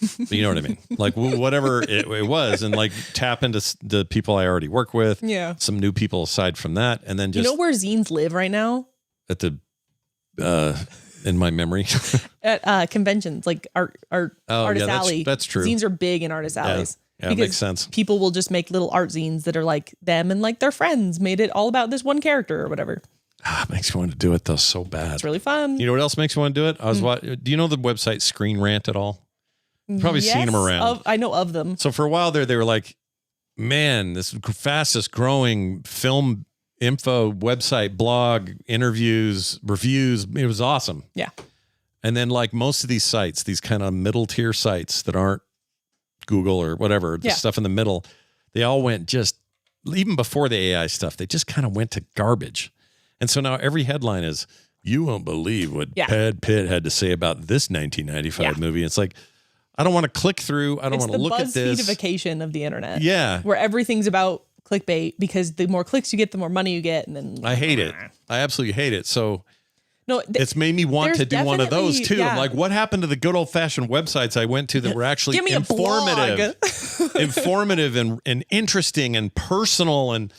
But you know what I mean? Like whatever it was, and like tap into the people I already work with. Yeah. Some new people aside from that. And then just. You know where zines live right now? At the, in my memory. At conventions, like Artist Alley. That's true. Zines are big in Artist Alleys. Yeah, it makes sense. People will just make little art zines that are like them and like their friends made it all about this one character or whatever. It makes me want to do it though so bad. It's really fun. You know what else makes me want to do it? Do you know the website Screen Rant at all? You've probably seen them around. I know of them. So for a while there, they were like, man, this fastest growing film info website, blog, interviews, reviews. It was awesome. Yeah. And then like most of these sites, these kind of middle tier sites that aren't Google or whatever, the stuff in the middle, they all went even before the AI stuff, they just kind of went to garbage. And so now every headline is, you won't believe what Brad Pitt had to say about this 1995 movie. It's like, I don't want to click through. I don't want to look at this. It's the BuzzFeedification of the internet. Yeah. Where everything's about clickbait because the more clicks you get, the more money you get. And then I hate it. I absolutely hate it. So no, it's made me want to do one of those too. Yeah. I'm like, what happened to the good old fashioned websites I went to that were actually informative and interesting and personal and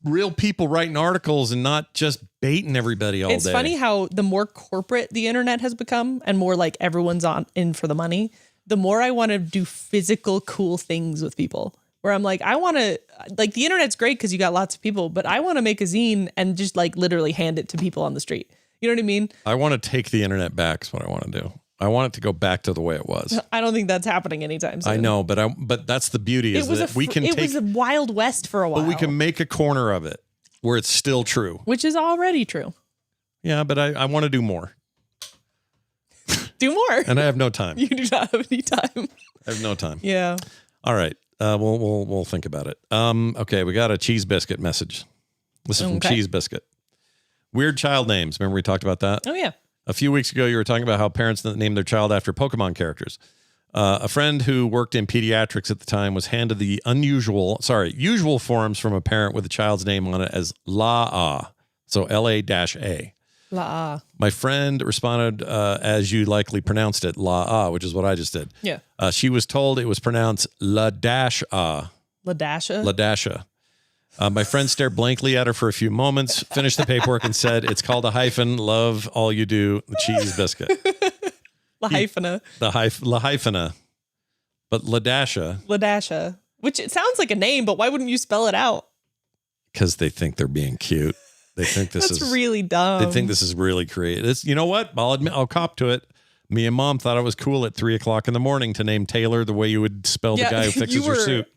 real people writing articles and not just baiting everybody all day. It's funny how the more corporate the internet has become and more like everyone's in for the money, the more I want to do physical cool things with people. Where I'm like, I want to, like, the internet's great because you got lots of people, but I want to make a zine and just like literally hand it to people on the street. You know what I mean? I want to take the internet back is what I want to do. I want it to go back to the way it was. I don't think that's happening anytime soon. I know, but that's the beauty is that we can it was a Wild West for a while. But we can make a corner of it where it's still true. Which is already true. Yeah, but I want to do more. Do more. And I have no time. You do not have any time. I have no time. Yeah. All right. We'll think about it. Okay, we got a Cheese Biscuit message. This is from Cheese Biscuit. Weird child names. Remember we talked about that? Oh, yeah. A few weeks ago, you were talking about how parents name their child after Pokemon characters. A friend who worked in pediatrics at the time was handed the usual forms from a parent with a child's name on it as La-A. So L-A-A. La-A. My friend responded as you likely pronounced it, La-A, which is what I just did. Yeah. She was told it was pronounced La-A. La-Dasha? La-Dasha. My friend stared blankly at her for a few moments, finished the paperwork, and said, "It's called a hyphen. Love all you do." The Cheese Biscuit. La hyphena. La hyphena. But La-Dasha. La-Dasha. Which it sounds like a name, but why wouldn't you spell it out? Because they think they're being cute. They think this That's is really dumb. They think this is really creative. It's, you know what? I'll admit, I'll cop to it. Me and Mom thought it was cool at 3:00 in the morning to name Taylor the way you would spell the guy who fixes your suit.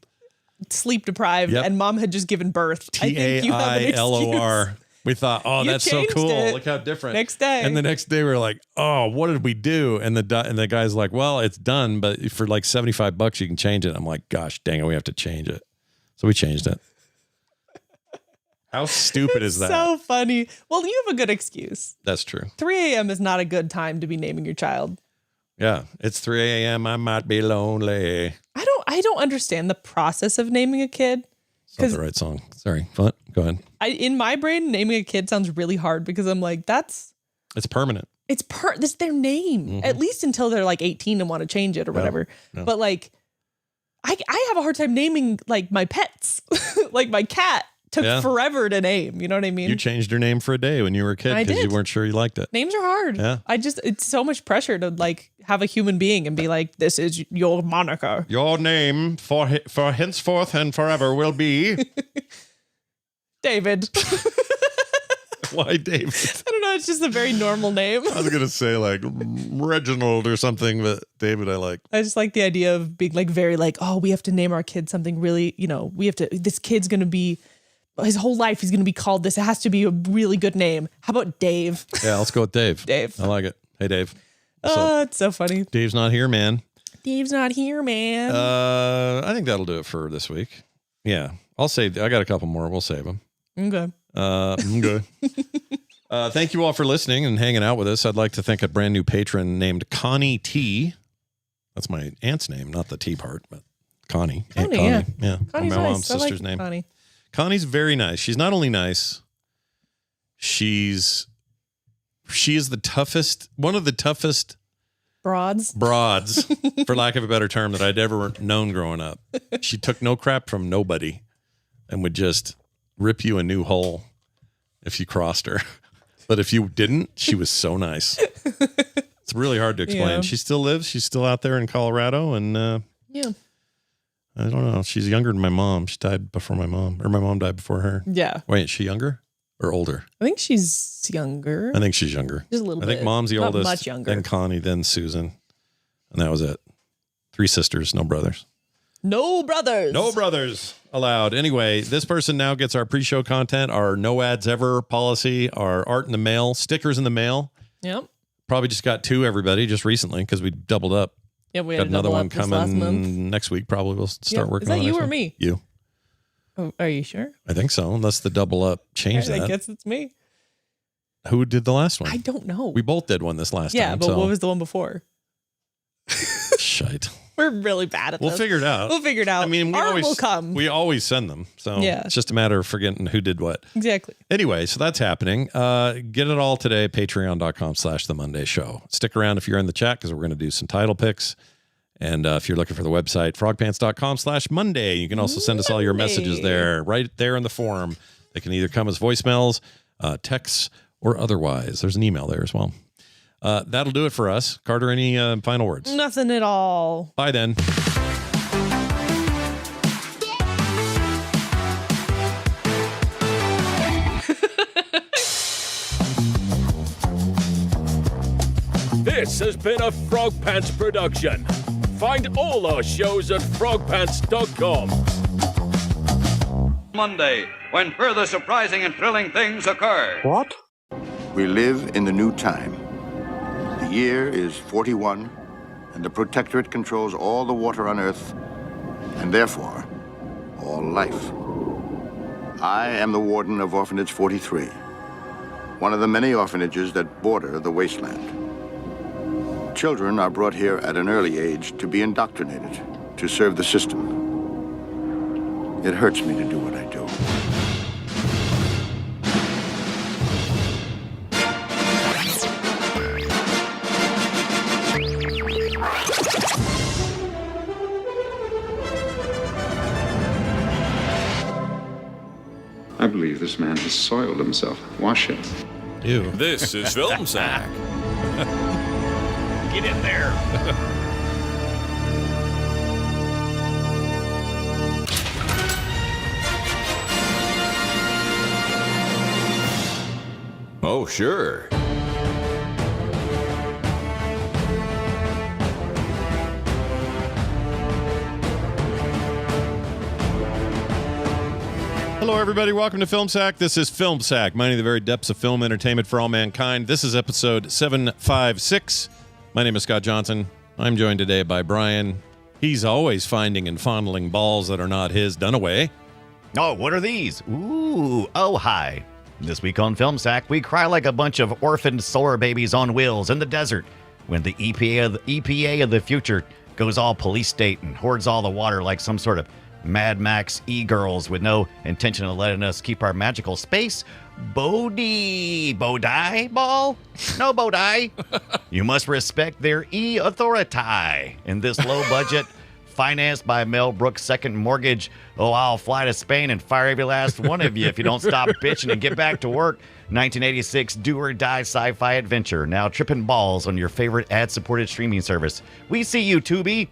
Sleep deprived, and Mom had just given birth. Tailor. We thought, oh, that's so cool. It. Look how different. Next day. And the next day we were like, oh, what did we do? And the guy's like, well, it's done, but for like $75 you can change it. I'm like, gosh, dang it, we have to change it. So we changed it. How stupid is that? So funny. Well, you have a good excuse. That's true. 3 a.m. is not a good time to be naming your child. Yeah, it's 3 a.m. I might be lonely. I don't understand the process of naming a kid. It's not the right song. Sorry. Go ahead. In my brain, naming a kid sounds really hard because I'm like, it's permanent. That's their name, at least until they're like 18 and want to change it or whatever. No. But like, I have a hard time naming like my pets. Like my cat took forever to name. You know what I mean? You changed your name for a day when you were a kid because you weren't sure you liked it. Names are hard. Yeah. It's so much pressure to like have a human being and be like, this is your moniker. Your name for henceforth and forever will be David. Why David? I don't know. It's just a very normal name. I was going to say like Reginald or something, but David I like. I just like the idea of being like very like, oh, we have to name our kid something really, this kid's going to be, his whole life he's going to be called this. It has to be a really good name. How about Dave? Yeah, let's go with Dave. Dave. I like it. Hey, Dave. Oh, it's so funny. Dave's not here, man. Dave's not here, man. I think that'll do it for this week. Yeah, I got a couple more. We'll save them. Okay. Okay. Thank you all for listening and hanging out with us. I'd like to thank a brand new patron named Connie T. That's my aunt's name, not the T part, but Connie. Aunt Connie. Yeah. Connie's my nice. mom's sister's name. Connie. Connie's very nice. She's not only nice, she is one of the toughest broads, for lack of a better term, that I'd ever known growing up. She took no crap from nobody and would just rip you a new hole if you crossed her. But if you didn't, she was so nice. It's really hard to explain. Yeah. She still lives. She's still out there in Colorado. And yeah. I don't know. She's younger than my mom. She died before my mom, or my mom died before her. Yeah. Wait, is she younger or older? I think she's younger. I think she's younger. Just a little bit. I think mom's the Not oldest. much younger. Then Connie, then Susan. And that was it. 3 sisters, no brothers. No brothers. No brothers allowed. Anyway, this person now gets our pre-show content, our no ads ever policy, our art in the mail, stickers in the mail. Yep. Probably just got 2, everybody, just recently because we doubled up. Yeah, we got had another one this last month. coming next week. Probably we'll start working on it. Is that you next or one. me? You. Oh, are you sure? I think so, unless the double up changed I that. guess it's me. Who did the last one? I don't know. We both did one this last time. Yeah, but what was the one before? Shite. We're really bad at this. We'll figure it out. We'll figure it out. I mean, Art will come. We always send them. So Yeah. it's just a matter of forgetting who did what. Exactly. Anyway, so that's happening. Get it all today, patreon.com/The Monday Show. Stick around if you're in the chat because we're going to do some title picks. And if you're looking for the website, frogpants.com/Monday. You can also send us all your messages there, right there in the form. They can either come as voicemails, texts, or otherwise. There's an email there as well. That'll do it for us. Carter, any final words? Nothing at all. Bye then. This has been a Frogpants production. Find all our shows at frogpants.com. Monday, when further surprising and thrilling things occur. What? We live in the new time. The year is 41, and the Protectorate controls all the water on Earth, and therefore, all life. I am the warden of Orphanage 43, one of the many orphanages that border the wasteland. Children are brought here at an early age to be indoctrinated, to serve the system. It hurts me to do what I do. I believe this man has soiled himself. Wash him. Ew. This is Film Sack. Get in there. Oh, sure. Hello, everybody. Welcome to Film Sack. This is Film Sack, mining the very depths of film entertainment for all mankind. This is episode 756. My name is Scott Johnson. I'm joined today by Brian. He's always finding and fondling balls that are not his. Dunaway. Oh, what are these? Ooh, oh, hi. This week on Film Sack, we cry like a bunch of orphaned solar babies on wheels in the desert when the EPA of the future goes all police state and hoards all the water like some sort of Mad Max e-girls with no intention of letting us keep our magical space. Bodie ball? No Bodie. You must respect their e-authority in this low budget, financed by Mel Brooks' second mortgage. Oh, I'll fly to Spain and fire every last one of you if you don't stop bitching and get back to work. 1986 do-or-die sci-fi adventure, now tripping balls on your favorite ad-supported streaming service. We see you, Tubi.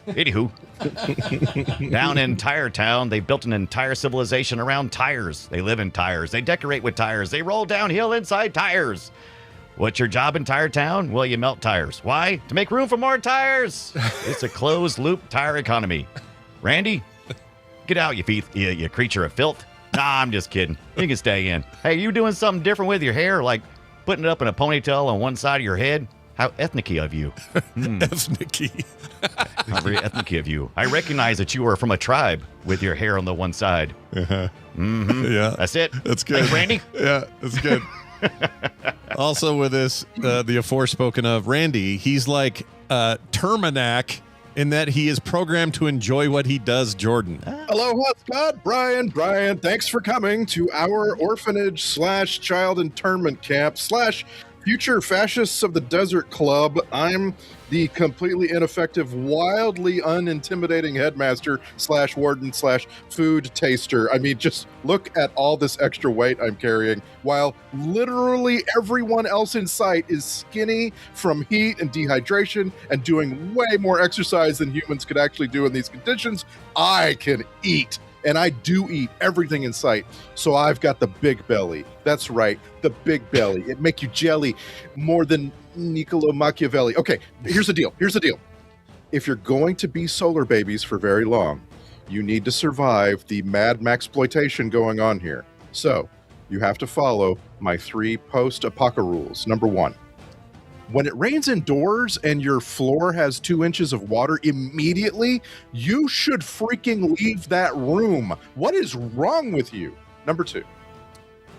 Anywho. Down in Tire Town, they built an entire civilization around tires. They live in tires. They decorate with tires. They roll downhill inside tires. What's your job in Tire Town? Well, you melt tires. Why? To make room for more tires. It's a closed-loop tire economy. Randy, get out, you creature of filth. Nah, I'm just kidding. You can stay in. Hey, you doing something different with your hair, like putting it up in a ponytail on one side of your head? How ethnic-y of you. Ethnic-y. How very ethnic-y of you. I recognize that you are from a tribe with your hair on the one side. Uh-huh. Mm-hmm. Yeah. That's it. That's good. Thanks, Randy. Yeah, that's good. Also with us, the aforespoken of Randy, he's like Terminac in that he is programmed to enjoy what he does, Jordan. Aloha, Scott, Brian, thanks for coming to our orphanage / child internment camp / future fascists of the desert club. I'm the completely ineffective, wildly unintimidating headmaster / warden / food taster. I mean, just look at all this extra weight I'm carrying, while literally everyone else in sight is skinny from heat and dehydration and doing way more exercise than humans could actually do in these conditions. I can eat. And I do eat everything in sight. So I've got the big belly. That's right, the big belly. It make you jelly more than Niccolo Machiavelli. Okay, here's the deal. If you're going to be solar babies for very long, you need to survive the Mad Maxploitation going on here. So you have to follow my 3 post-apoca rules. Number 1. When it rains indoors and your floor has 2 inches of water immediately, you should freaking leave that room. What is wrong with you? Number 2,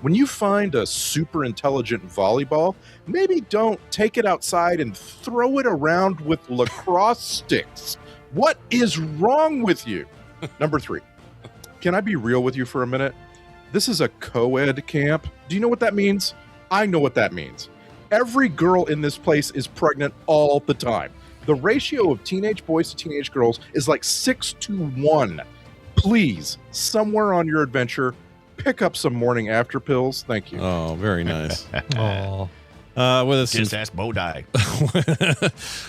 when you find a super intelligent volleyball, maybe don't take it outside and throw it around with lacrosse sticks. What is wrong with you? Number 3, can I be real with you for a minute? This is a co-ed camp. Do you know what that means? I know what that means. Every girl in this place is pregnant all the time. The ratio of teenage boys to teenage girls is like 6-to-1. Please, somewhere on your adventure, pick up some morning after pills. Thank you. Oh, very nice. Oh. With us, just ask Bodie.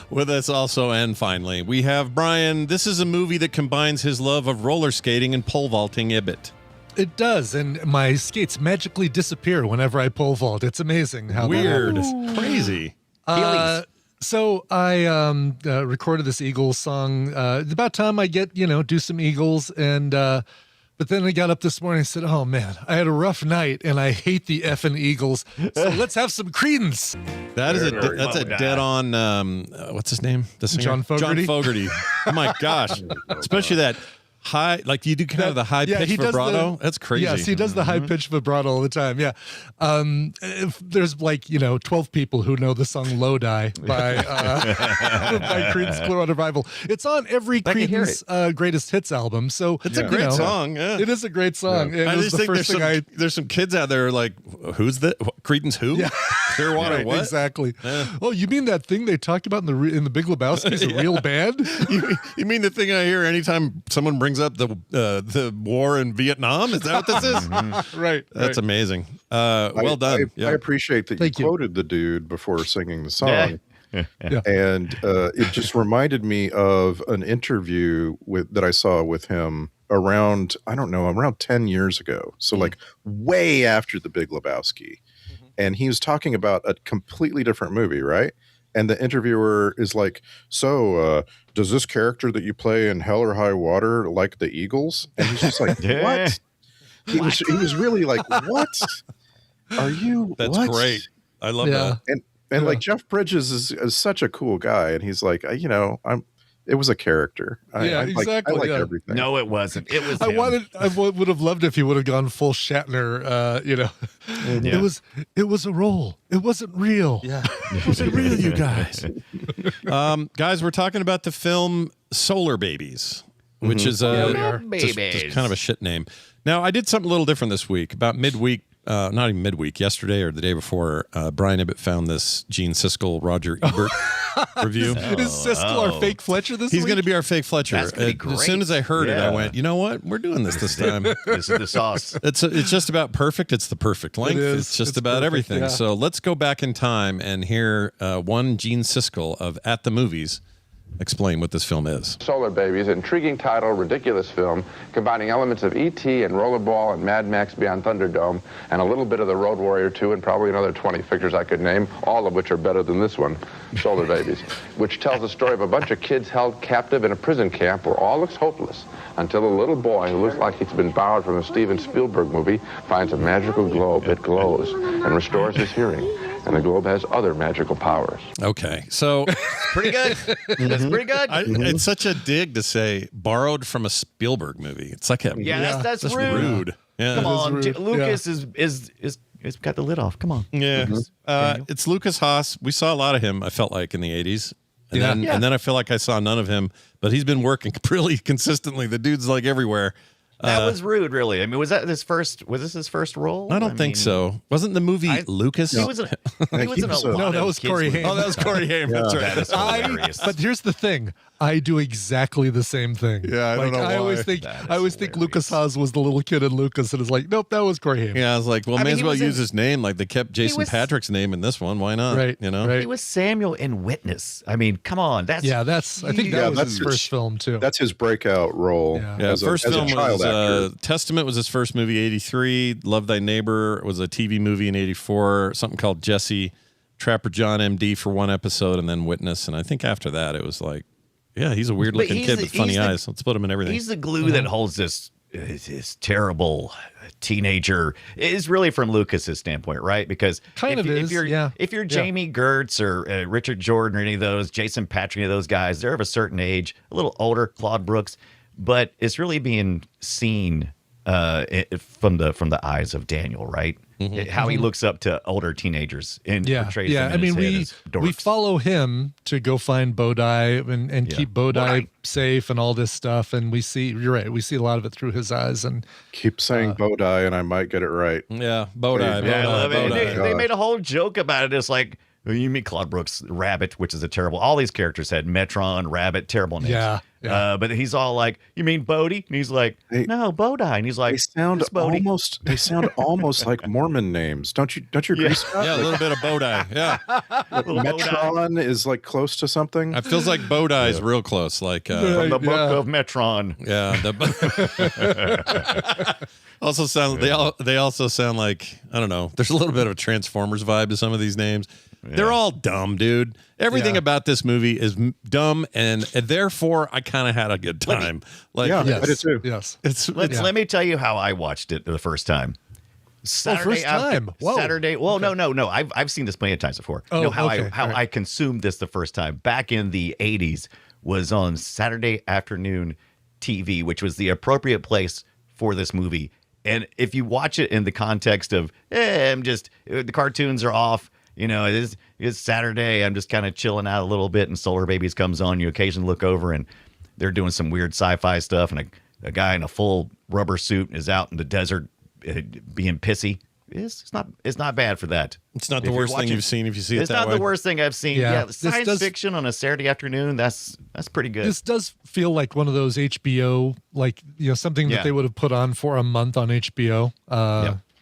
With us also, and finally, we have Brian. This is a movie that combines his love of roller skating and pole vaulting Ibit. It does, and my skates magically disappear whenever I pole vault. It's amazing how weird, crazy. Heelys. So I recorded this Eagles song. It's about time I get do some Eagles, and But then I got up this morning and said, oh man, I had a rough night and I hate the effing Eagles. So let's have some Credence. That's a dead on, what's his name? The singer? John Fogerty. John Fogerty. Oh my gosh. Especially that high, like you do kind of the high pitch vibrato. That's crazy. Yes, he does the high pitch vibrato all the time. Yeah. If there's 12 people who know the song Lodi by by Creedence Clearwater Revival. It's on every Creedence greatest hits album. So it's a great song. Yeah. It is a great song. Yeah. I just think there's some kids out there like, who's that? Creedence who? Yeah. Clearwater what? Exactly. Oh, you mean that thing they talked about in the Big Lebowski is a real band? You mean the thing I hear anytime someone brings up the war in Vietnam? Is that what this is? Right. That's amazing. Well done. I appreciate that you quoted the dude before singing the song. Yeah. And it just reminded me of an interview that I saw with him around 10 years ago. So like way after the Big Lebowski. And he was talking about a completely different movie, right? And the interviewer is like, so does this character that you play in Hell or High Water like the Eagles? And he's just like, what? He was really like, what? Are you? That's what? great. I love that. And like Jeff Bridges is such a cool guy. And he's like, it was a character. Exactly. I like everything. No, it wasn't. It was. I would have loved if he would have gone full Shatner. It was a role. It wasn't real. Yeah, it wasn't real, you guys. Guys, we're talking about the film Solar Babies, which is just kind of a shit name. Now, I did something a little different this week. About midweek. Not even midweek, yesterday or the day before, Brian Ibbett found this Gene Siskel, Roger Ebert review. Is Siskel our fake Fletcher this week? He's going to be our fake Fletcher. That's gonna be great. As soon as I heard it, I went, you know what? We're doing this time. This is the sauce. It's just about perfect. It's the perfect length. It's just about everything. Yeah. So let's go back in time and hear one Gene Siskel of At the Movies explain what this film is. Solar Babies, intriguing title, ridiculous film, combining elements of E.T. and Rollerball and Mad Max Beyond Thunderdome, and a little bit of the Road Warrior 2, and probably another 20 figures I could name, all of which are better than this one, Solar Babies, which tells the story of a bunch of kids held captive in a prison camp where all looks hopeless, until a little boy who looks like he's been borrowed from a Steven Spielberg movie finds a magical globe. It glows and restores his hearing. And the globe has other magical powers. Okay, so pretty good. That's pretty good. It's such a dig to say borrowed from a Spielberg movie. It's like that's rude. Yeah, come on, Lucas is got the lid off. Come on. Yeah, it's Lucas Haas. We saw a lot of him. I felt like in the '80s, and then I feel like I saw none of him. But he's been working really consistently. The dude's like everywhere. That was rude, really. I mean, was this his first role? I don't think so. Wasn't the movie Lucas? He was in No, that was Corey Haim. Oh, that was Corey Haim. That's right. That is hilarious. But here's the thing. I do exactly the same thing. Yeah, I don't know why. I always think Lucas Haas was the little kid in Lucas, and it's like, nope, that was Corey Haim. Yeah, I was like, well, may as well use his name. Like they kept Jason Patrick's name in this one. Why not? Right. You know, right. He was Samuel in Witness. I mean, come on. I think that was his first film too. That's his breakout role. Yeah, first film was Testament was his first movie, 83. Love Thy Neighbor was a TV movie in 84. Something called Jesse, Trapper John MD for one episode, and then Witness. And I think after that, it was like, yeah, he's a weird looking kid with funny eyes. Let's put him in everything. He's the glue that holds this terrible teenager. Is really from Lucas's standpoint, right? Because if you're Jamie Gertz or Richard Jordan or any of those, Jason Patrick, any of those guys, they're of a certain age, a little older, Claude Brooks, but it's really being seen from the eyes of Daniel, right? How he looks up to older teenagers and portrays them. I mean, we follow him to go find Bodhi and keep Bodhi safe and all this stuff, and we see. You're right. We see a lot of it through his eyes. And keep saying Bodhi, and I might get it right. Yeah, Bodhi. Yeah, I love it. They made a whole joke about it. It's like, you mean Claude Brooks, Rabbit, which is a terrible. All these characters had Metron, Rabbit, terrible names. Yeah. But he's all like, "You mean Bodhi?" And he's like, "No, Bodhi." And he's like, "They sound almost like Mormon names, don't you agree, Scott? Yeah, a little bit of Bodhi. Yeah, Metron is like close to something. It feels like Bodhi is real close, like from the book of Metron. Yeah. They also sound like, I don't know. There's a little bit of a Transformers vibe to some of these names. They're all dumb, dude. Everything about this movie is dumb, and therefore I kind of had a good time. I did too. Yes. Let me tell you how I watched it the first time. First time. Whoa. Saturday. Well, no. I've seen this plenty of times before. Oh, No, how okay. I consumed this the first time back in the 80s was on Saturday afternoon TV, which was the appropriate place for this movie. And if you watch it in the context of, the cartoons are off, it's Saturday, I'm just kind of chilling out a little bit, and Solar Babies comes on, you occasionally look over and they're doing some weird sci-fi stuff, and a guy in a full rubber suit is out in the desert being pissy. It's not bad for that. It's not the worst thing you've seen if you see it that way. It's not the worst thing I've seen. Yeah, science fiction on a Saturday afternoon, that's pretty good. This does feel like one of those HBO, something that they would have put on for a month on HBO.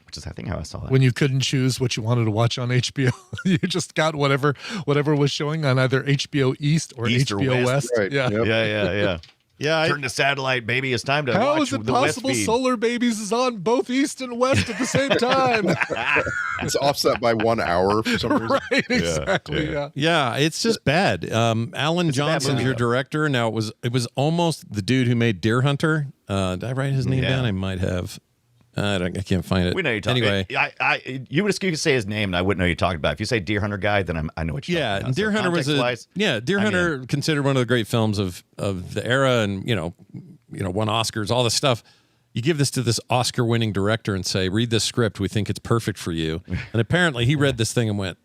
Which is, I think, how I saw it. When you couldn't choose what you wanted to watch on HBO, you just got whatever was showing on either HBO East or HBO West. Right. Yeah. Yeah. Yeah, turn the satellite, baby. It's time to How watch is it the West possible feed. Solar Babies is on both East and West at the same time? It's offset by 1 hour for some reason. Right, exactly. Yeah, it's just bad. Alan Johnson's your director. Now it was almost the dude who made Deer Hunter. Did I write his name down? I might have. I can't find it. We know you're talking. Anyway, you could say his name, and I wouldn't know you're talking about. If you say Deer Hunter guy, then I know what you're talking about. Deer Hunter was Deer Hunter considered one of the great films of the era, and won Oscars, all this stuff. You give this to this Oscar-winning director and say, "Read this script. We think it's perfect for you." And apparently, he read this thing and went,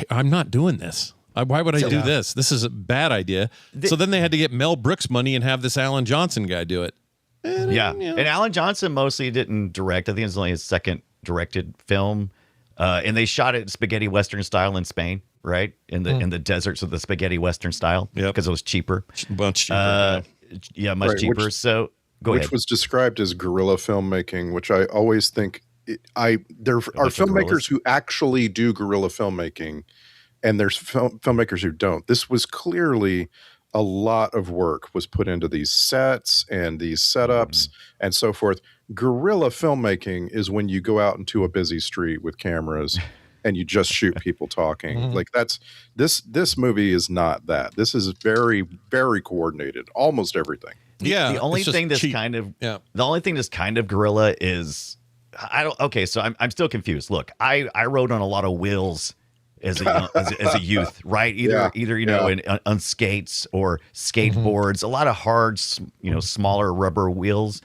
I'm not doing this. Why would I do this? This is a bad idea." So then they had to get Mel Brooks money and have this Alan Johnson guy do it. And Alan Johnson mostly didn't direct. I think it's only his second directed film, and they shot it spaghetti western style in Spain, right? In the deserts of the spaghetti western style, because it was cheaper. Much cheaper. Much cheaper. Which was described as guerrilla filmmaking, which I always think there are filmmakers who actually do guerrilla filmmaking, and there's filmmakers who don't. This was clearly a lot of work was put into these sets and these setups and so forth. Guerrilla filmmaking is when you go out into a busy street with cameras and you just shoot people talking. Like this movie is not that. This is very, very coordinated, almost everything. The only thing that's kind of guerrilla is so I'm still confused. Look, I rode on a lot of wheels as a youth, right? Either on skates or skateboards, a lot of hard, smaller rubber wheels,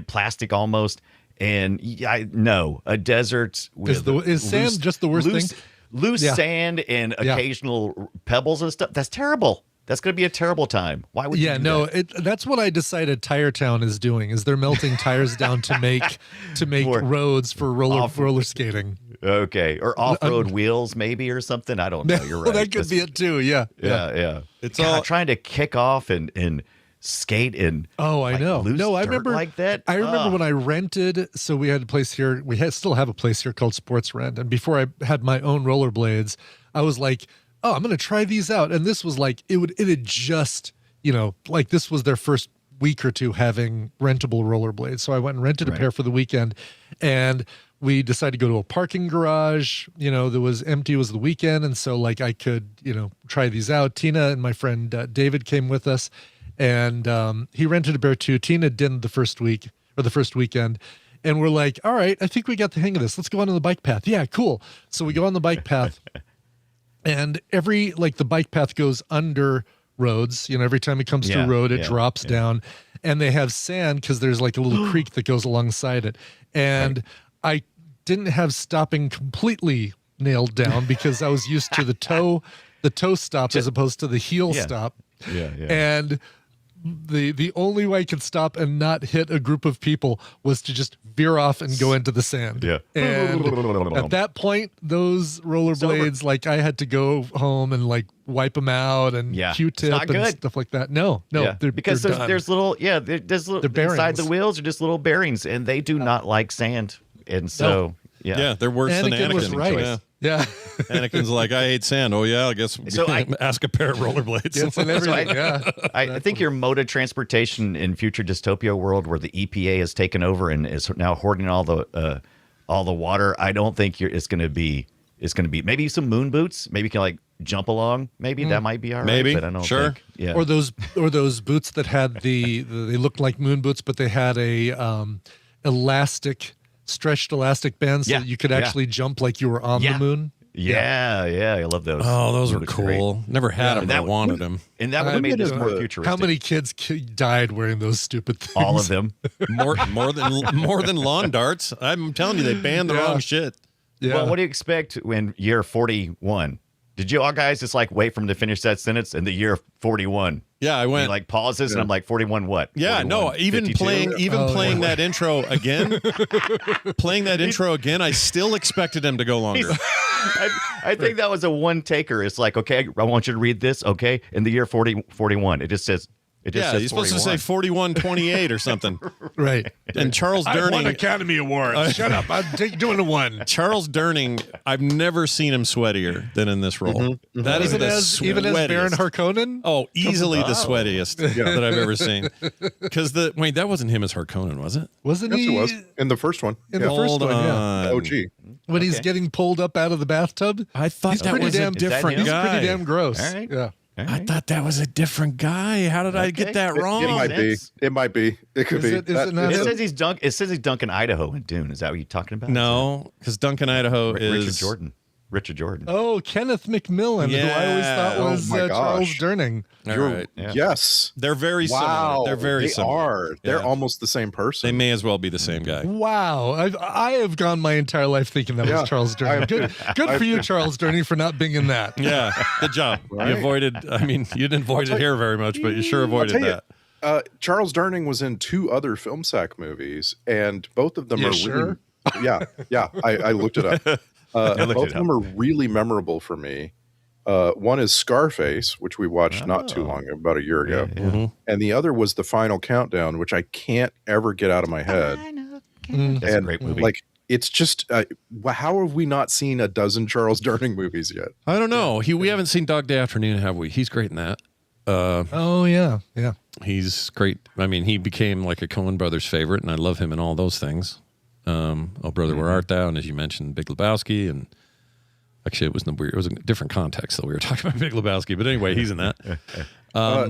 plastic almost. And a desert with is sand just the worst thing? Loose sand and occasional pebbles and stuff. That's terrible. That's going to be a terrible time. Why would you do that? That's what I decided Tire Town is doing. Is they're melting tires down to make roads for roller skating. Okay, or off-road wheels maybe or something. I don't know. You're right. That could be it too. Yeah. It's all trying to kick off and skate and I know. No, I remember like that. I remember when I rented. So we had a place here. Still have a place here called Sports Rent. And before I had my own rollerblades, I was like, "Oh, I'm going to try these out." And this was like it had just this was their first week or two having rentable rollerblades. So I went and rented a pair for the weekend, and we decided to go to a parking garage, that was empty. It was the weekend. And so I could, try these out. Tina and my friend David came with us, and he rented a pair too. Tina didn't the first week or the first weekend. And we're like, all right, I think we got the hang of this. Let's go on the bike path. Yeah, cool. So we go on the bike path, and the bike path goes under roads. Every time it comes to a road, it drops down, and they have sand because there's a little creek that goes alongside it. And I didn't have stopping completely nailed down because I was used to the toe stop as opposed to the heel stop. And the only way I could stop and not hit a group of people was to just veer off and go into the sand. Yeah. And at that point, those rollerblades, I had to go home and wipe them out and Q-tip and stuff like that. No, because there's little inside the wheels are just little bearings, and they do not like sand. And so, they're worse than Anakin. Was right. Yeah. Anakin's like, "I hate sand." Oh yeah, I guess. So ask a pair of rollerblades. I think your mode of transportation in future dystopia world where the EPA has taken over and is now hoarding all the water. I don't think it's going to be is going to be. Maybe some moon boots. Maybe you can like jump along. Maybe that might be all right. Maybe. But I don't Sure. think. Yeah. Or those boots that had they looked like moon boots, but they had a stretched elastic band so that you could actually jump like you were on the moon. Yeah, I love those. Oh, those were cool. Great. Never had them, but I wanted them. And that would have made this more futuristic. How many kids died wearing those stupid things? All of them. more than lawn darts. I'm telling you, they banned the wrong shit. Yeah. Well, what do you expect when year 41? Did you all guys just like wait for him to finish that sentence in the year 41? Yeah, I went. He like pauses and I'm like 41 what? Yeah, 41, no, even 52? playing that intro again, I still expected him to go longer. I think that was a one taker. It's like, okay, I want you to read this, okay? In the year 41. It just says Yeah, says you're supposed to say 4128 or something. Right. And Charles Durning. I won Academy Awards. Shut up. I'm doing a one. Charles Durning, I've never seen him sweatier than in this role. That is even as Baron Harkonnen? Oh, easily the sweatiest that I've ever seen. Because that wasn't him as Harkonnen, was it? Wasn't Yes, he? it was. In the first one. In the first one, yeah. OG. When he's getting pulled up out of the bathtub? I thought that was a different guy. He's pretty damn gross. All right. Yeah. I thought that was a different guy. How did I get that wrong? It might be. It might be. It could be. It says he's Duncan Idaho in Dune. Is that what you're talking about? No, because Duncan Idaho is Richard Jordan. Oh, Kenneth McMillan, who I always thought was Charles Durning. Yes. They're very similar. They're very similar. They're almost the same person. They may as well be the same guy. Wow. I have gone my entire life thinking that was Charles Durning. Good for you, Charles Durning, for not being in that. Yeah, good job. Right. You avoided, you didn't avoid it here very much, but you sure avoided that. Charles Durning was in 2 other Film Sack movies, and both of them are really, I looked it up. Both of them are really memorable for me. One is Scarface, which we watched not too long ago, about a year ago. And the other was The Final Countdown, which I can't ever get out of my head. That's a great movie. Like, it's just, how have we not seen a dozen Charles Durning movies yet? I don't know. We haven't seen Dog Day Afternoon, have we? He's great in that. Oh, yeah. Yeah. He's great. I mean, he became like a Coen Brothers favorite, and I love him in all those things. Oh Brother, Where Art Thou? And as you mentioned, Big Lebowski, and actually it was a different context that we were talking about Big Lebowski, but anyway, he's in that.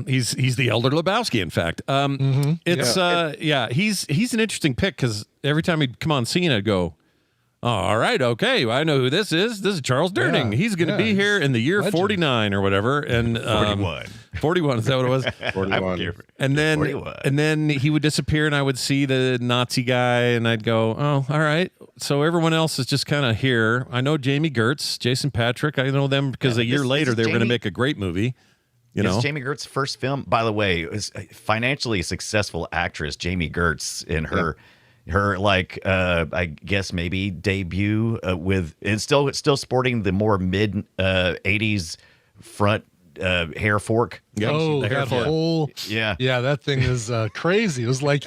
He's the elder Lebowski, in fact. He's an interesting pick because every time he'd come on scene, I'd go, oh, all right, okay, I know who this is. This is Charles Durning. He's going to be here in the year 49 or whatever, and 41, is that what it was? 41. And then he would disappear, and I would see the Nazi guy, and I'd go, oh, all right. So everyone else is just kind of here. I know Jamie Gertz, Jason Patrick. I know them because a year later they were going to make a great movie. It's Jamie Gertz's first film. By the way, it was a financially successful actress, Jamie Gertz, in her like I guess maybe debut with, and still sporting the more mid 80s front hair fork. Oh, the hair that fork. whole that thing is crazy. It was like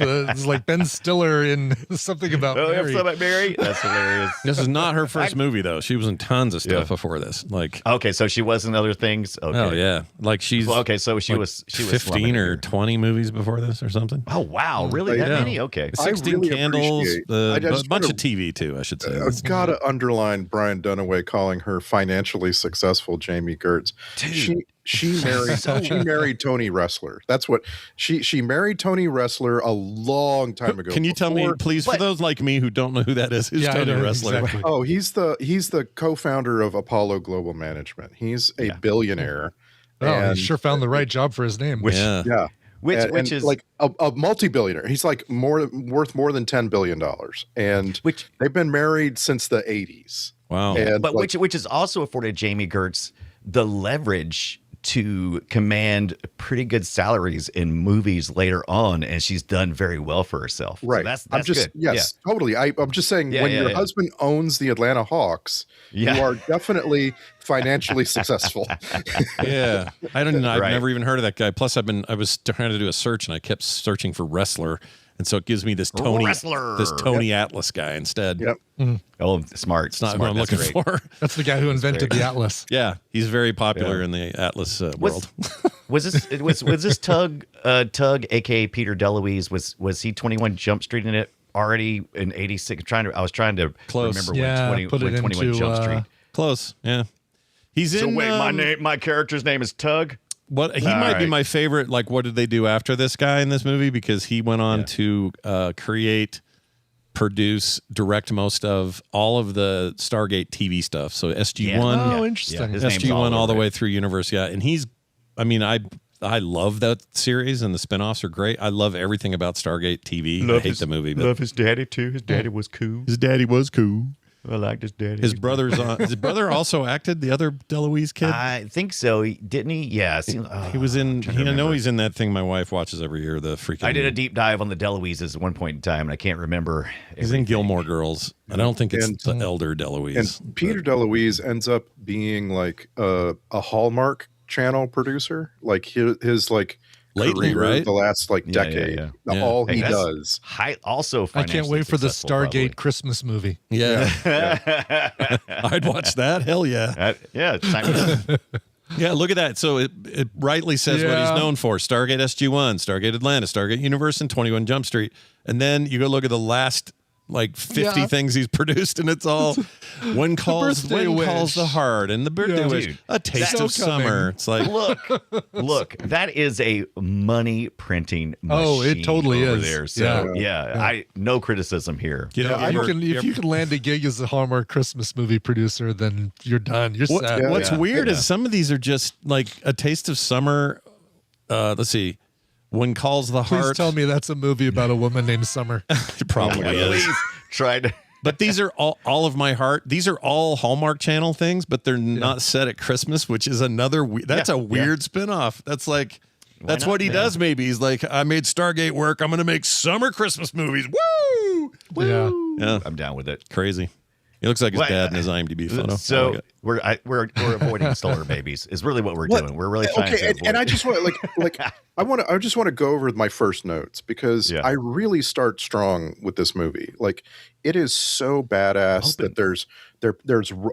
Ben Stiller in Something About Mary. Something About Mary. That's hilarious. This is not her first movie though. She was in tons of stuff before this. Like so she was in other things. Okay. Oh yeah, like she's so she was 15 or 20 movies before this or something. Oh wow, really that many? Okay, 16 Candles, a bunch of TV too. I should say. I've got to underline Brian Dunaway calling her financially successful Jamie Gertz. She married Tony Ressler. That's what she married Tony Ressler a long time ago. Can you tell me, please, for those like me who don't know who that is, who's Tony Ressler? Exactly. Oh, he's the co-founder of Apollo Global Management. He's a billionaire. Oh, he sure found the right job for his name. Which is like a multi-billionaire. He's like worth more than $10 billion, and they've been married since the 80s. Wow! And but which has also afforded Jamie Gertz the leverage to command pretty good salaries in movies later on, and she's done very well for herself. Right. So that's good. Yes, totally. I'm just saying when your husband owns the Atlanta Hawks, you are definitely financially successful. Yeah. I don't know. I've never even heard of that guy. Plus I was trying to do a search and I kept searching for wrestler. And so it gives me this Tony Atlas guy instead. Yep. Oh, smart. It's not what I'm looking for. That's the guy who invented the Atlas. Yeah, he's very popular in the Atlas world. Was this Tug, aka Peter DeLuise? Was he 21 Jump Street in it already in '86? I was trying to remember when 21 Jump Street Close. Yeah. He's So in. wait, my character's name is Tug. What he might be my favorite. Like, what did they do after this guy in this movie? Because he went on to create, produce, direct most of all of the Stargate TV stuff. So SG-1. Oh, interesting. SG-1 all the way through Universe. Yeah, and he's. I mean, I love that series, and the spinoffs are great. I love everything about Stargate TV. I hate the movie, but love his daddy too. His daddy was cool. His daddy was cool. I liked his daddy. His brother's on. His brother also acted, the other DeLuise kid. I think so. Didn't he? Yeah. He was in. I know he's in that thing my wife watches every year. The freaking. I did a deep dive on the DeLuises at one point in time, and I can't remember. He's in Gilmore Girls. I don't think it's the elder DeLuise. And Peter DeLuise ends up being like a Hallmark Channel producer. Like his like. Lately, career, right? The last decade. All he does. Also, I can't wait for the Stargate Christmas movie. Yeah. I'd watch that. Hell yeah. Yeah, look at that. So it rightly says what he's known for. Stargate SG-1, Stargate Atlantis, Stargate Universe, and 21 Jump Street. And then you go look at the last like 50 things he's produced, and it's all When Calls the Heart and The Birthday Wish, Dude, A Taste of Summer. It's like look, that is a money printing machine. Oh, it totally over is. there. So I no criticism here. You know, if you can land a gig as a Hallmark Christmas movie producer, then you're done. You're set. What's weird is some of these are just like A Taste of Summer. Let's see. When Calls the Heart. Please tell me that's a movie about a woman named Summer. It probably is. Please try to. But these are all of my heart. These are all Hallmark Channel things, but they're not set at Christmas, which is another. That's a weird spinoff. That's like that's what he does. Maybe he's like, I made Stargate work. I'm going to make summer Christmas movies. Woo! Woo! Yeah, I'm down with it. Crazy. He looks like his dad in his IMDb photo. So we're avoiding Stellar Babies is really what we're doing. We're really trying to avoid. And I just want I just want to go over my first notes because I really start strong with this movie. Like it is so badass that there's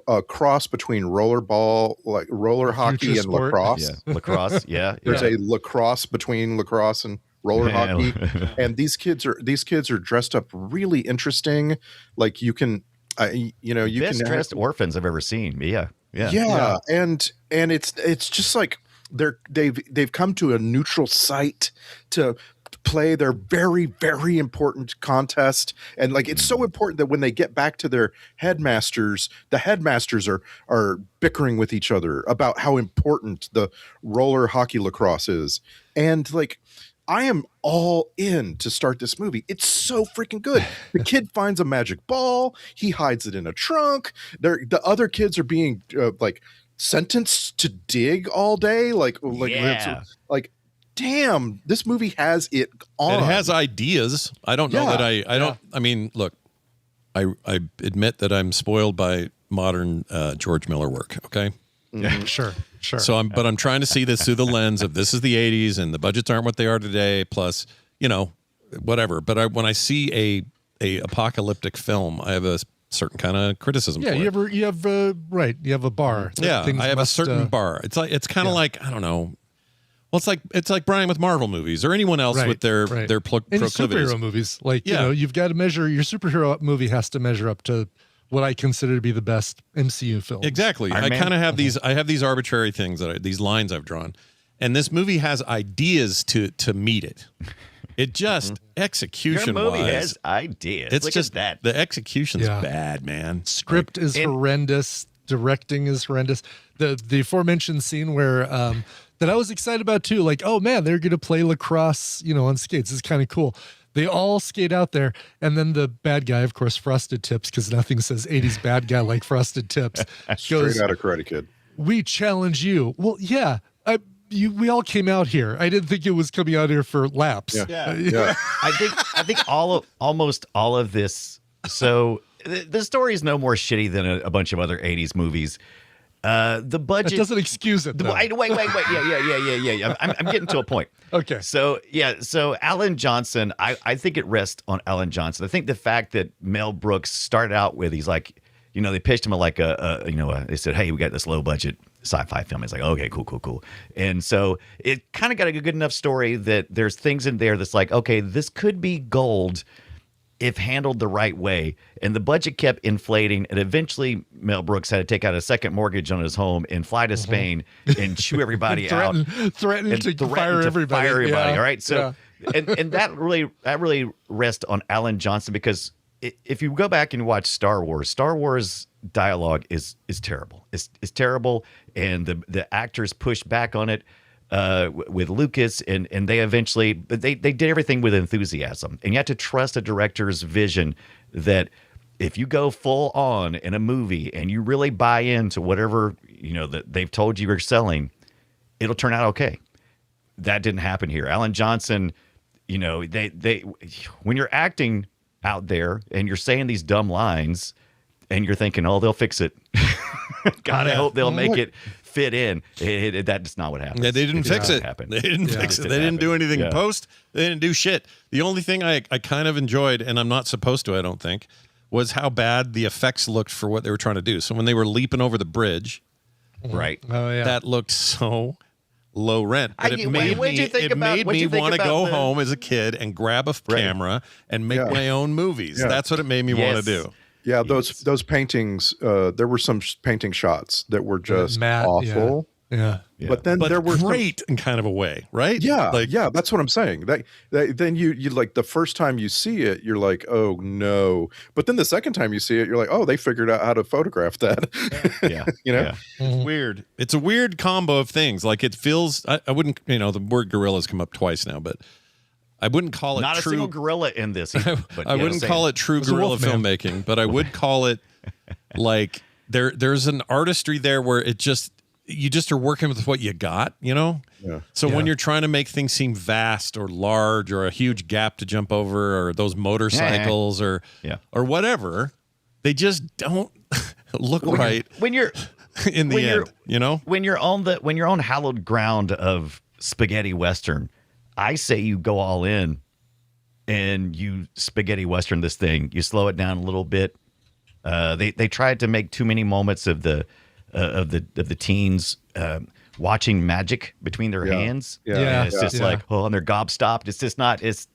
a cross between rollerball, like roller hockey, and lacrosse. Yeah. Lacrosse, There's a lacrosse between lacrosse and roller hockey, and these kids are dressed up really interesting. Like you can. Best dressed orphans I've ever seen. Yeah. And it's just like they've come to a neutral site to play their very, very important contest, and like it's so important that when they get back to their headmasters, the headmasters are bickering with each other about how important the roller hockey lacrosse is, and like. I am all in to start this movie. It's so freaking good. The kid finds a magic ball. He hides it in a trunk. The other kids are being like sentenced to dig all day. Like, damn, this movie has it on. It has ideas. I don't know that I don't. I mean, look, I admit that I'm spoiled by modern George Miller work. Okay. Yeah, sure. So I'm trying to see this through the lens of this is the 80s and the budgets aren't what they are today. Plus, whatever. But when I see a apocalyptic film, I have a certain kind of criticism. Yeah, for it. You have a bar. Yeah, I have a certain bar. It's kind of like I don't know. Well, it's like Brian with Marvel movies or anyone else with their proclivities. Superhero movies, you've got to measure your superhero movie has to measure up to what I consider to be the best MCU film. Exactly. I kind of have these. I have these arbitrary things these lines I've drawn, and this movie has ideas to meet it. It just execution. Your movie has ideas. It's Look just at that. The execution's bad, man. Script is horrendous. Directing is horrendous. The aforementioned scene where that I was excited about too. Like, oh man, they're going to play lacrosse, on skates. It's kind of cool. They all skate out there, and then the bad guy, of course, Frosted Tips, because nothing says 80s bad guy like Frosted Tips. Straight out of Karate Kid. We challenge you. Well, yeah, we all came out here. I didn't think it was coming out here for laps. Yeah. I think almost all of this. So the story is no more shitty than a bunch of other 80s movies. The budget doesn't excuse it. Wait. Yeah. I'm getting to a point. Okay. So Alan Johnson, I think it rests on Alan Johnson. I think the fact that Mel Brooks started out with, he's like, they pitched him like they said, hey, we got this low budget sci-fi film. It's like, okay, cool. And so it kind of got a good enough story that there's things in there that's like, okay, this could be gold if handled the right way. And the budget kept inflating, and eventually Mel Brooks had to take out a second mortgage on his home and fly to Spain and chew everybody out. Threaten to fire everybody. All right. So and that really rests on Alan Johnson, because if you go back and watch Star Wars dialogue is terrible. It's terrible, and the actors push back on it with Lucas, and they eventually they did everything with enthusiasm, and you have to trust a director's vision that if you go full on in a movie and you really buy into whatever that they've told you you're selling, it'll turn out okay. That didn't happen here. Alan Johnson, they when you're acting out there and you're saying these dumb lines and you're thinking, oh, they'll fix it. God, I hope they'll make it fit in. That's not what happened. Yeah, they didn't fix it. They didn't fix it. They didn't do anything in post. They didn't do shit. The only thing I kind of enjoyed, and I'm not supposed to, I don't think, was how bad the effects looked for what they were trying to do. So when they were leaping over the bridge, right? Oh yeah, that looked so low rent. But it made me want to go home as a kid and grab a camera and make my own movies. Yeah. That's what it made me want to do. Yeah, those paintings. There were some painting shots that were just awful. Yeah. But then there were great in kind of a way, right? Yeah, that's what I'm saying. That then you like the first time you see it, you're like, oh no. But then the second time you see it, you're like, oh, they figured out how to photograph that. Yeah, It's weird. It's a weird combo of things. Like it feels. I wouldn't. The word gorillas come up twice now, but I wouldn't call it not true. a single gorilla in this. Either, I wouldn't call it true guerrilla filmmaking, but I would call it like there's an artistry there where you just are working with what you got, Yeah. So when you're trying to make things seem vast or large or a huge gap to jump over or those motorcycles or whatever, they just don't look right. When you're in the end, when you're on hallowed ground of spaghetti western, I say you go all in and you spaghetti western this thing. You slow it down a little bit. They tried to make too many moments of the teens watching magic between their hands. Yeah. It's just like, and they're gobstopped. It's just not. It's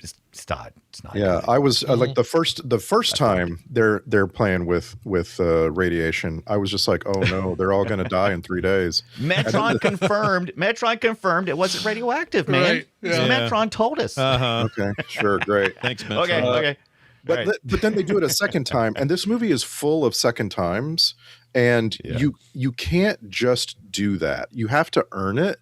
not. Yeah, I was like the first time they're playing with radiation. I was just like, oh no, they're all going to die in 3 days. Metron confirmed it wasn't radioactive, man. Right. Yeah. Metron told us. Okay, sure, great. Thanks, Metron. Okay. But then they do it a second time, and this movie is full of second times, and you can't just do that. You have to earn it.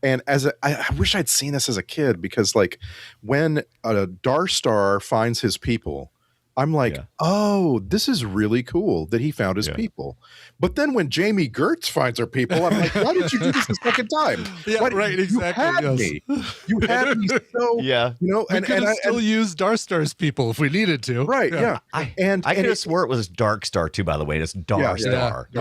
And I wish I'd seen this as a kid, because like when a Darstar finds his people, I'm like, oh, this is really cool that he found his people. But then when Jamie Gertz finds her people, I'm like, why did you do this the second time? Yeah, right, exactly. You had me so, we could have still used Darstar's people if we needed to. Right, yeah. I could have swore it was Dark Star too, by the way. It's Darstar.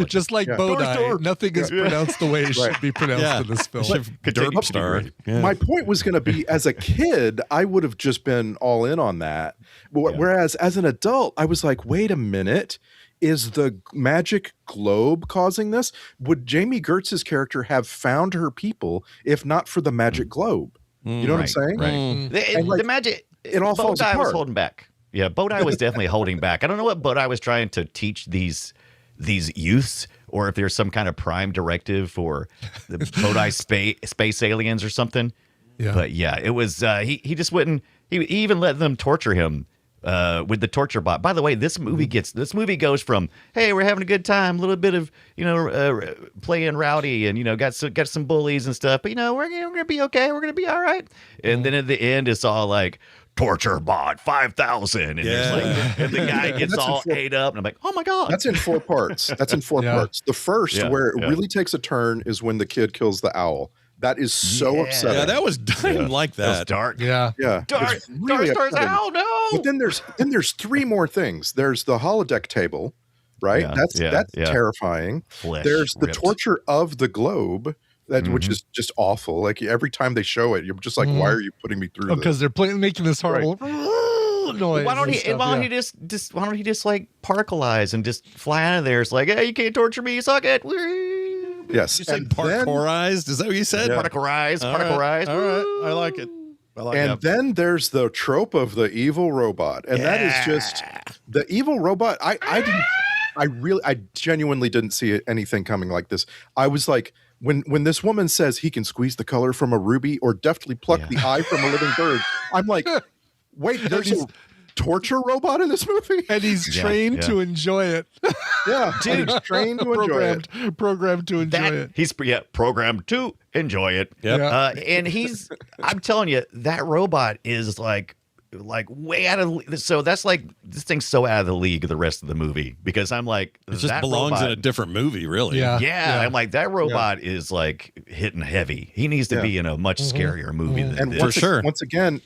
Just like Bodai, nothing is pronounced the way it should be pronounced in this film. Derp Star. Yeah. My point was going to be, as a kid, I would have just been all in on that. Whereas as an adult, I was like, wait a minute. Is the magic globe causing this? Would Jamie Gertz's character have found her people if not for the magic globe? You know what I'm saying? Right. The magic. It all falls apart. Bodai was holding back. Yeah, Bodai was definitely holding back. I don't know what Bodai was trying to teach these youths, or if there's some kind of prime directive for the Bodai space aliens or something. Yeah. But yeah, it was. He just wouldn't. He even let them torture him. With the torture bot. By the way, this movie goes from, hey, we're having a good time, a little bit of playing rowdy, and got some bullies and stuff, but we're gonna be okay, we're gonna be all right. And then at the end, it's all like torture bot 5,000, and and the guy gets all ate up, and I'm like, oh my god. That's in 4 parts. Parts. The first where it really takes a turn is when the kid kills the owl. That is so upsetting. Yeah, that was like that. That was dark. Yeah. Dark Star's owl, no. But then there's 3 more things. There's the holodeck table, right? Yeah, that's terrifying. Flesh there's the ripped. torture of the globe, which is just awful. Like every time they show it, you're just like, why are you putting me through this? Because they're making this horrible noise. Why don't he just like particleize and just fly out of there? It's like, hey, you can't torture me, suck it. Yes. You said parkourized? Is that what you said? Particleize. All right. I like it. And then there's the trope of the evil robot, and that is just the evil robot. I genuinely didn't see anything coming like this. I was like, when this woman says he can squeeze the color from a ruby or deftly pluck the eye from a living bird, I'm like, wait, there's a torture robot in this movie, and he's trained to enjoy it. Yeah, dude, he's trained to enjoy it. Programmed to enjoy it. He's programmed to enjoy it. Yep. And I'm telling you, that robot is like way out of. So that's like, this thing's so out of the league of the rest of the movie, because I'm like, it just belongs in a different movie, really. Yeah. I'm like, that robot is like hitting heavy. He needs to be in a much scarier movie than this. For sure. Once again,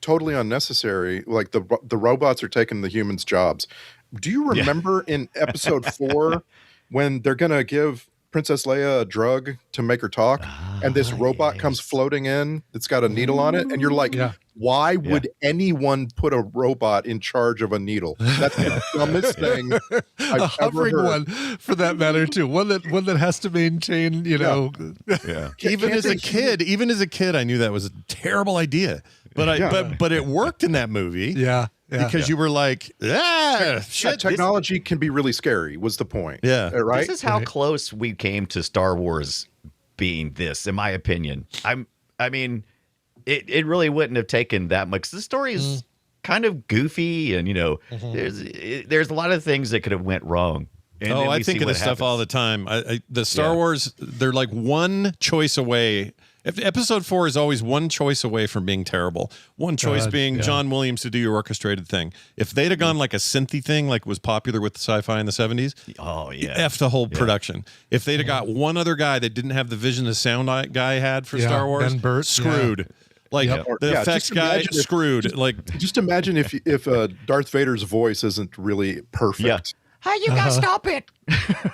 totally unnecessary. Like the robots are taking the humans' jobs. Do you remember in episode 4 when they're gonna give Princess Leia a drug to make her talk, and this robot comes floating in that's got a needle on it, and you're like, why would anyone put a robot in charge of a needle? That's the dumbest thing I've a hovering ever one, heard. for that matter, too. One that has to maintain, Even as a kid, I knew that was a terrible idea. But it worked in that movie. Yeah. Because you were like, shit. Technology can be really scary, was the point. Yeah. Right? This is how close we came to Star Wars being this, in my opinion. I mean, it really wouldn't have taken that much. The story is kind of goofy, and there's a lot of things that could have went wrong. And then I we think see of this what stuff all the time. The Star Wars, they're like one choice away. If episode 4 is always one choice away from being terrible, one choice being John Williams to do your orchestrated thing. If they'd have gone like a synthy thing, like was popular with sci-fi in the 70s, F the whole production. If they'd have got one other guy that didn't have the vision the sound guy had for Star Wars, Ben Burt, screwed. Like the effects guy, screwed. Just imagine if Darth Vader's voice isn't really perfect. Hey, you gotta stop it.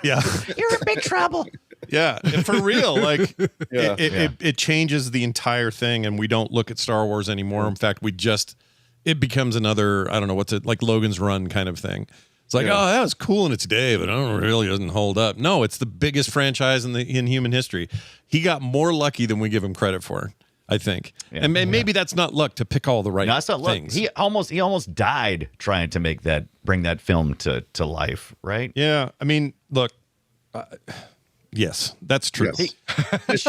Yeah. You're in big trouble. Yeah, and for real, like it changes the entire thing, and we don't look at Star Wars anymore. In fact, it becomes another, I don't know, what's it, like Logan's Run kind of thing. It's like, oh, that was cool in its day, but I don't really doesn't hold up. No, it's the biggest franchise in human history. He got more lucky than we give him credit for, I think. Yeah. And maybe that's not luck to pick all the right things. He almost died trying to bring that film to life, right? Yeah, I mean, look. Yes, that's true. Yes.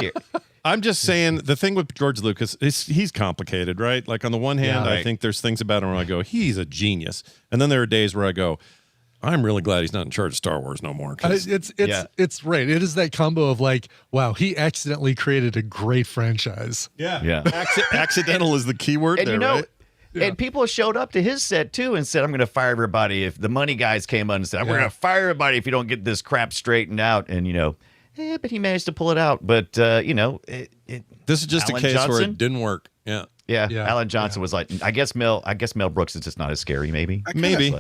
I'm just saying, the thing with George Lucas is he's complicated, right? Like, on the one hand, I think there's things about him where I go, he's a genius. And then there are days where I go, I'm really glad he's not in charge of Star Wars no more. It's right. It is that combo of like, wow, he accidentally created a great franchise. Yeah. Accidental is the key word there, right? And people showed up to his set too and said, I'm going to fire everybody. If the money guys came on and said, we're going to fire everybody if you don't get this crap straightened out. And, but he managed to pull it out. But, this is just Alan a case Johnson, where it didn't work. Yeah. Alan Johnson was like, I guess Mel Brooks is just not as scary, maybe. Maybe.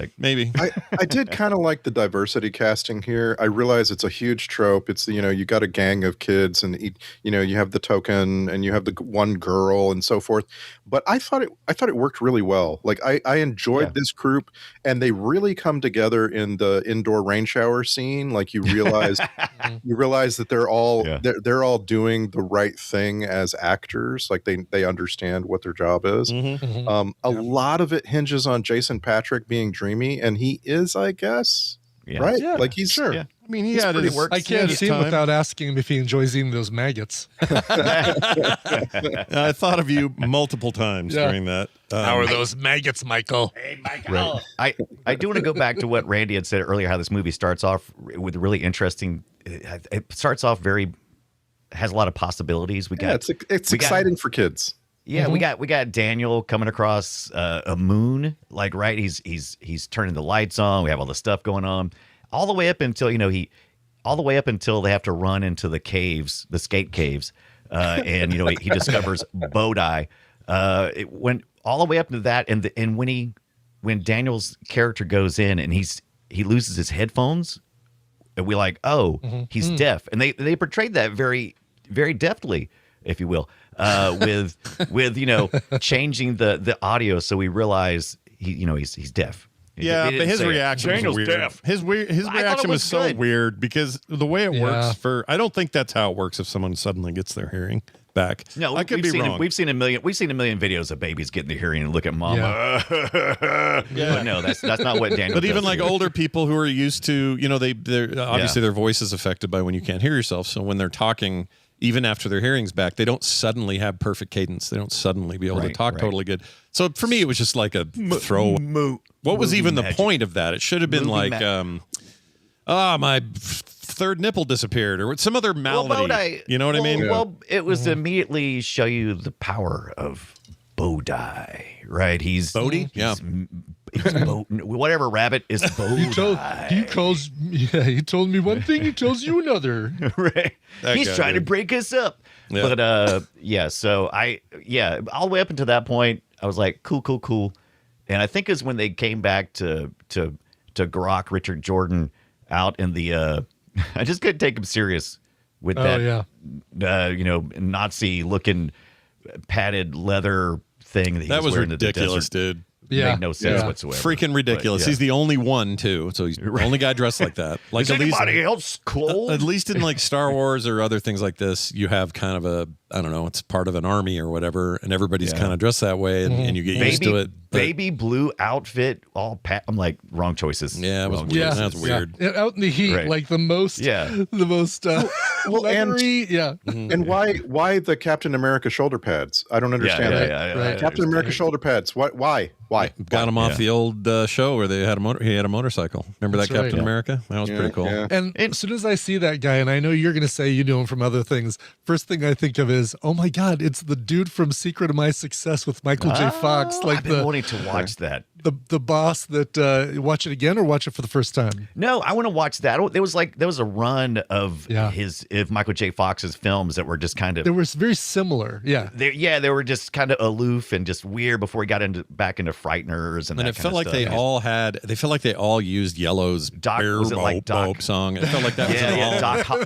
I did kind of like the diversity casting here. I realize it's a huge trope. It's, you got a gang of kids, and you have the token, and you have the one girl, and so forth. But I thought it worked really well. Like I enjoyed this group, and they really come together in the indoor rain shower scene. Like you realize that they're all doing the right thing as actors. Like they understand what their job is. A lot of it hinges on Jason Patric being dreamy, and he is, I guess, right? Yeah, like he's sure. I mean, he had his work. I can't see him without asking him if he enjoys eating those maggots. I thought of you multiple times during that. How are those maggots, Michael? Hey, Michael. Right. I do want to go back to what Randy had said earlier, how this movie starts off with really interesting. It starts off has a lot of possibilities. It's exciting for kids. Yeah, we got Daniel coming across a moon, like, right. He's turning the lights on. We have all the stuff going on, all the way up until they have to run into the caves, the skate caves, and he discovers Bodhi. It went all the way up to that, and when Daniel's character goes in and he loses his headphones, and we're like, he's deaf, and they portrayed that very, very deftly, if you will. With changing the audio, so we realize he's deaf. Yeah, but his reaction was weird. Deaf. His reaction was so weird because the way it works I don't think that's how it works if someone suddenly gets their hearing back. No, I could be wrong. We've seen a million videos of babies getting their hearing and look at mama. Yeah. But no, that's not what Daniel. But even does like here. older people who are used to, they're obviously their voice is affected by when you can't hear yourself. So when they're talking, even after their hearing's back, they don't suddenly have perfect cadence. They don't suddenly be able to talk totally good. So for me, it was just like a throw. What was even the point of that? It should have been like, my third nipple disappeared or some other malady. You know what I mean? Well, it was to immediately show you the power of Bodhi, right? He's Bodhi? Yeah. Whatever rabbit is Bodhi. He told me one thing, he tells you another. Right. He's trying to break us up. Yeah. But so all the way up until that point, I was like, cool. And I think it's when they came back to grok Richard Jordan out in the I just couldn't take him serious with that Nazi looking padded leather thing that he was wearing ridiculous, dude. Yeah, made no sense whatsoever. Freaking ridiculous. He's the only one too, so he's the only guy dressed like that. Like is at anybody least, else cool? At least in like Star Wars or other things like this, you have kind of it's part of an army or whatever, and everybody's kind of dressed that way, and you get used to it. But, baby blue outfit, all I'm like wrong choices. Yeah, it was weird. Yeah, that's weird. Yeah. Out in the heat, like the most. Leathery. And why the Captain America shoulder pads? I don't understand that. Captain America shoulder pads. Why? Got him off the old show where he had a motorcycle. Remember that Captain America? That was pretty cool. Yeah. And as soon as I see that guy, and I know you're going to say you know him from other things, first thing I think of is, oh my God, it's the dude from Secret of My Success with Michael J. Fox. Like I've been wanting to watch that. The boss that watch it again or watch it for the first time? No, I want to watch that. There was a run of Michael J. Fox's films that were just kind of. They were very similar. Yeah. They were just kind of aloof and just weird before he got back into Frighteners and it felt like they all had. They felt like they all used Yellow's Doc song. It felt like that was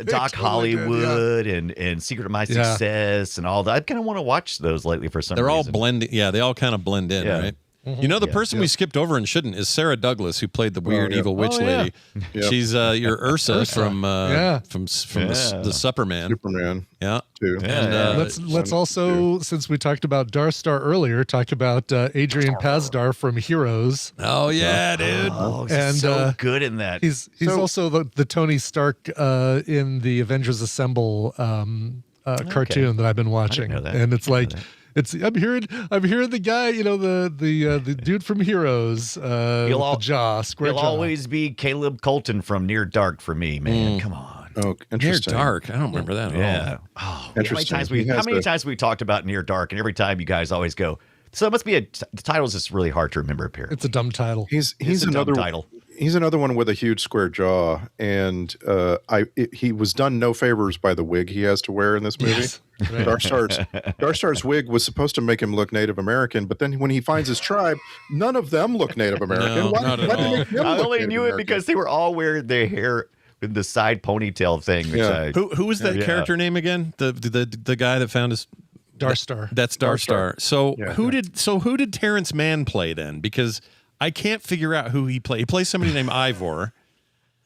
Doc Hollywood and Secret of My Success and all that. I kind of want to watch those lately for some reason. They're all blending. Yeah, they all kind of blend in, right? You know, the person we skipped over and shouldn't is Sarah Douglas, who played the weird evil witch lady. Yep. She's your Ursa from the Superman. Superman. Yeah. Too. And, let's also, since we talked about Darstar earlier, talk about Adrian Pazdar from Heroes. Oh yeah, dude. Oh, and so good in that. He's also the Tony Stark in the Avengers Assemble cartoon that I've been watching, and it's like. I'm hearing the guy, the dude from Heroes, the jaw, square jaw. He'll always be Caleb Colton from Near Dark for me, man. Come on. Oh, interesting. Near Dark. I don't remember that at all. Oh, interesting. How many times we talked about Near Dark, and every time you guys always go, so it must be the title is just really hard to remember up here. It's a dumb title. He's another dumb title. He's another one with a huge square jaw, and he was done no favors by the wig he has to wear in this movie. Yes. Right. Darstar's wig was supposed to make him look Native American, but then when he finds his tribe, none of them look Native American. Why did they make him I only knew it because they were all wearing their hair with the side ponytail thing. Who was that character name again? The guy that found his Darstar. That's Darstar. So who did Terrence Mann play then? Because I can't figure out who he played. He plays somebody named Ivor.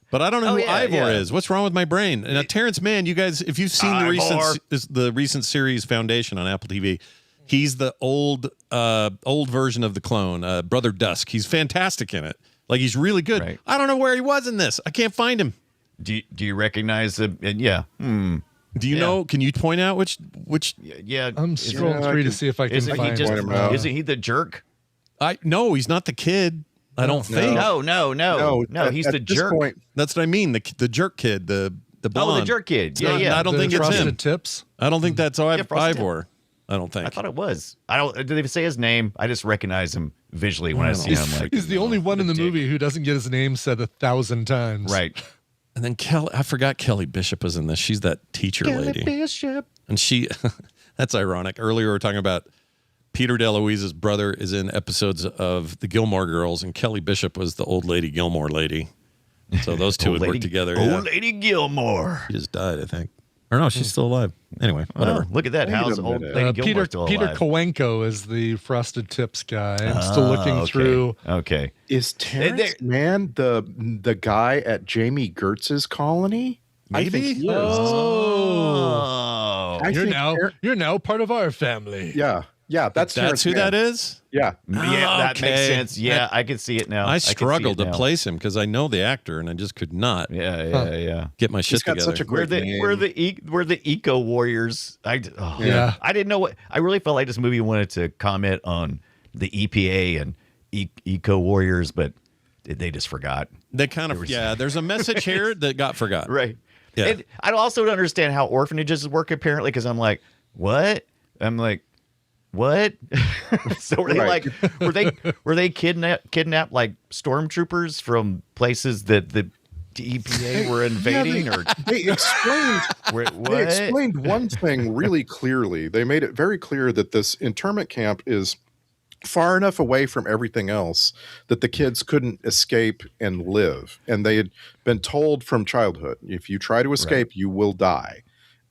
But I don't know who Ivor is. What's wrong with my brain? And Terrence Mann, you guys, if you've seen the recent series Foundation on Apple TV, he's the old version of the clone, Brother Dusk. He's fantastic in it. Like, he's really good. Right. I don't know where he was in this. I can't find him. Do you recognize him? Yeah. Do you know? Can you point out which? Yeah. I'm scrolling through to see if I can find him. Isn't he the jerk? No, he's not the kid. I don't think. No. He's the jerk. Point, that's what I mean. The jerk kid, the blonde. Oh, the jerk kid. I don't think it's him. Tips. I don't think that's Ivor. I don't think. I thought it was. Did they say his name? I just recognize him visually when I see him. Like, he's the only one in the movie who doesn't get his name said 1,000 times. Right. And then I forgot Kelly Bishop was in this. She's that teacher lady. Kelly Bishop. And that's ironic. Earlier we were talking about Peter DeLuise's brother is in episodes of The Gilmore Girls, and Kelly Bishop was the old lady Gilmore lady. So those two would work together. Old lady Gilmore. She just died, I think. Or no, she's still alive. Anyway, whatever. Oh, look at that. How's old lady Gilmore still alive? Peter Kowenko is the Frosted Tips guy. I'm still looking through. Okay. Is Terrence Mann the guy at Jamie Gertz's colony? Maybe. I think he is. Oh. You're now part of our family. Yeah. That's who that is. Yeah, that makes sense. Yeah, I can see it now. I struggled to place him because I know the actor and I just could not. Get my shit together. Such a great name. We're the Eco Warriors. I didn't know what. I really felt like this movie wanted to comment on the EPA and Eco Warriors, but they just forgot. They kind of there's a message here that got forgotten. Right. Yeah. And I also don't understand how orphanages work apparently because I'm like, what? I'm like, what? So were they were they kidnapped like stormtroopers from places that the EPA were invading? Or they explained one thing really clearly. They made it very clear that this internment camp is far enough away from everything else that the kids couldn't escape and live. And they had been told from childhood, if you try to escape, you will die.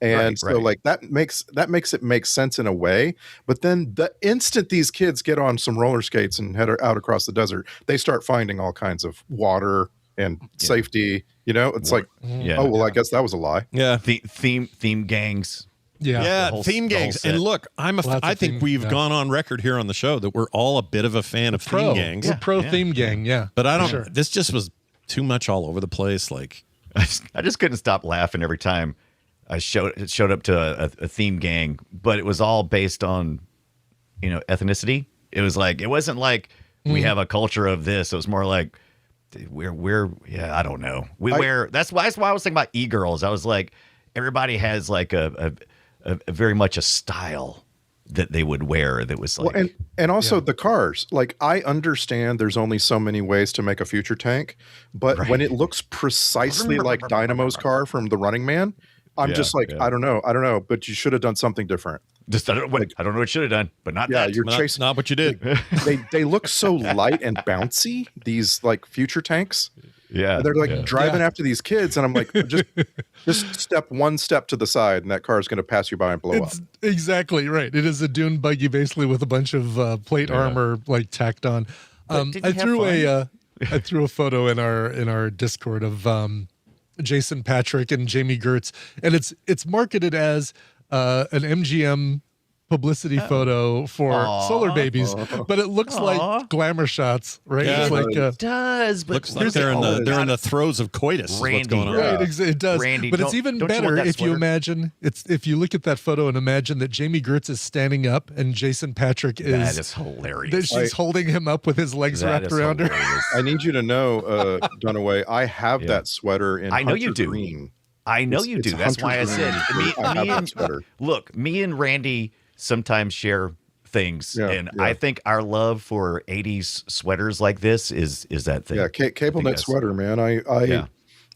And like that makes it make sense in a way. But then the instant these kids get on some roller skates and head out across the desert, they start finding all kinds of water and safety. You know, it's like, I guess that was a lie. Yeah, theme gangs. Theme gangs. And look, I think we've gone on record here on the show that we're all a bit of a fan of theme gangs. We're pro theme gang, But I don't. Sure. This just was too much all over the place. Like, I just couldn't stop laughing every time I showed up to a theme gang, but it was all based on, ethnicity. It was like, it wasn't like we have a culture of this. It was more like we're I don't know. That's why I was thinking about e-girls. I was like, everybody has like a very much a style that they would wear that was like, and also the cars. Like, I understand there's only so many ways to make a future tank, but when it looks precisely like Dynamo's car from The Running Man, I'm just like, I don't know, but you should have done something different. I don't know what you should have done, but not that. You're chasing. Not what you did. They look so light and bouncy, these like future tanks. Yeah, they're like driving after these kids, and I'm like, just step one step to the side, and that car is going to pass you by and blow up. Exactly right. It is a dune buggy, basically, with a bunch of plate armor like tacked on. I threw a photo in our Discord of Jason Patrick and Jamie Gertz, and it's marketed as an MGM publicity photo for Solar Babies, but it looks like glamour shots, right? Yeah, it's like it does, but looks like they're in the throes of coitus. Randy, what's going on? Right, it does. Randy, but it's even better if you imagine if you look at that pphoto and imagine that Jamie Gertz is standing up and Jason Patrick is. That is hilarious. That she's holding him up with his legs wrapped around her. I need you to know, Dunaway, I have that sweater in. I know you do. Green. I know you do. That's why I said me and Randy sometimes share things, and I think our love for 80s sweaters like this is that thing. Yeah, cable knit sweater, man.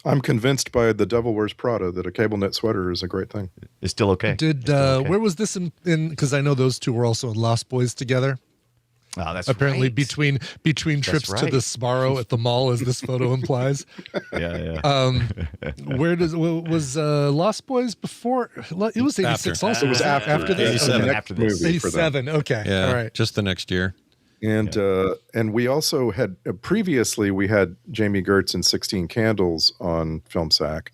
I'm convinced by The Devil Wears Prada that a cable knit sweater is a great thing. It's still okay. Where was this in? Because I know those two were also in Lost Boys together. Oh, that's apparently right. between trips to the Sbarro at the mall, as this photo implies. Where was Lost Boys before? It was 86 also. It was after this. 87. After this. 87. Okay. Yeah, all right. Just the next year. And we also had previously we had Jamie Gertz in 16 Candles on Film Sack,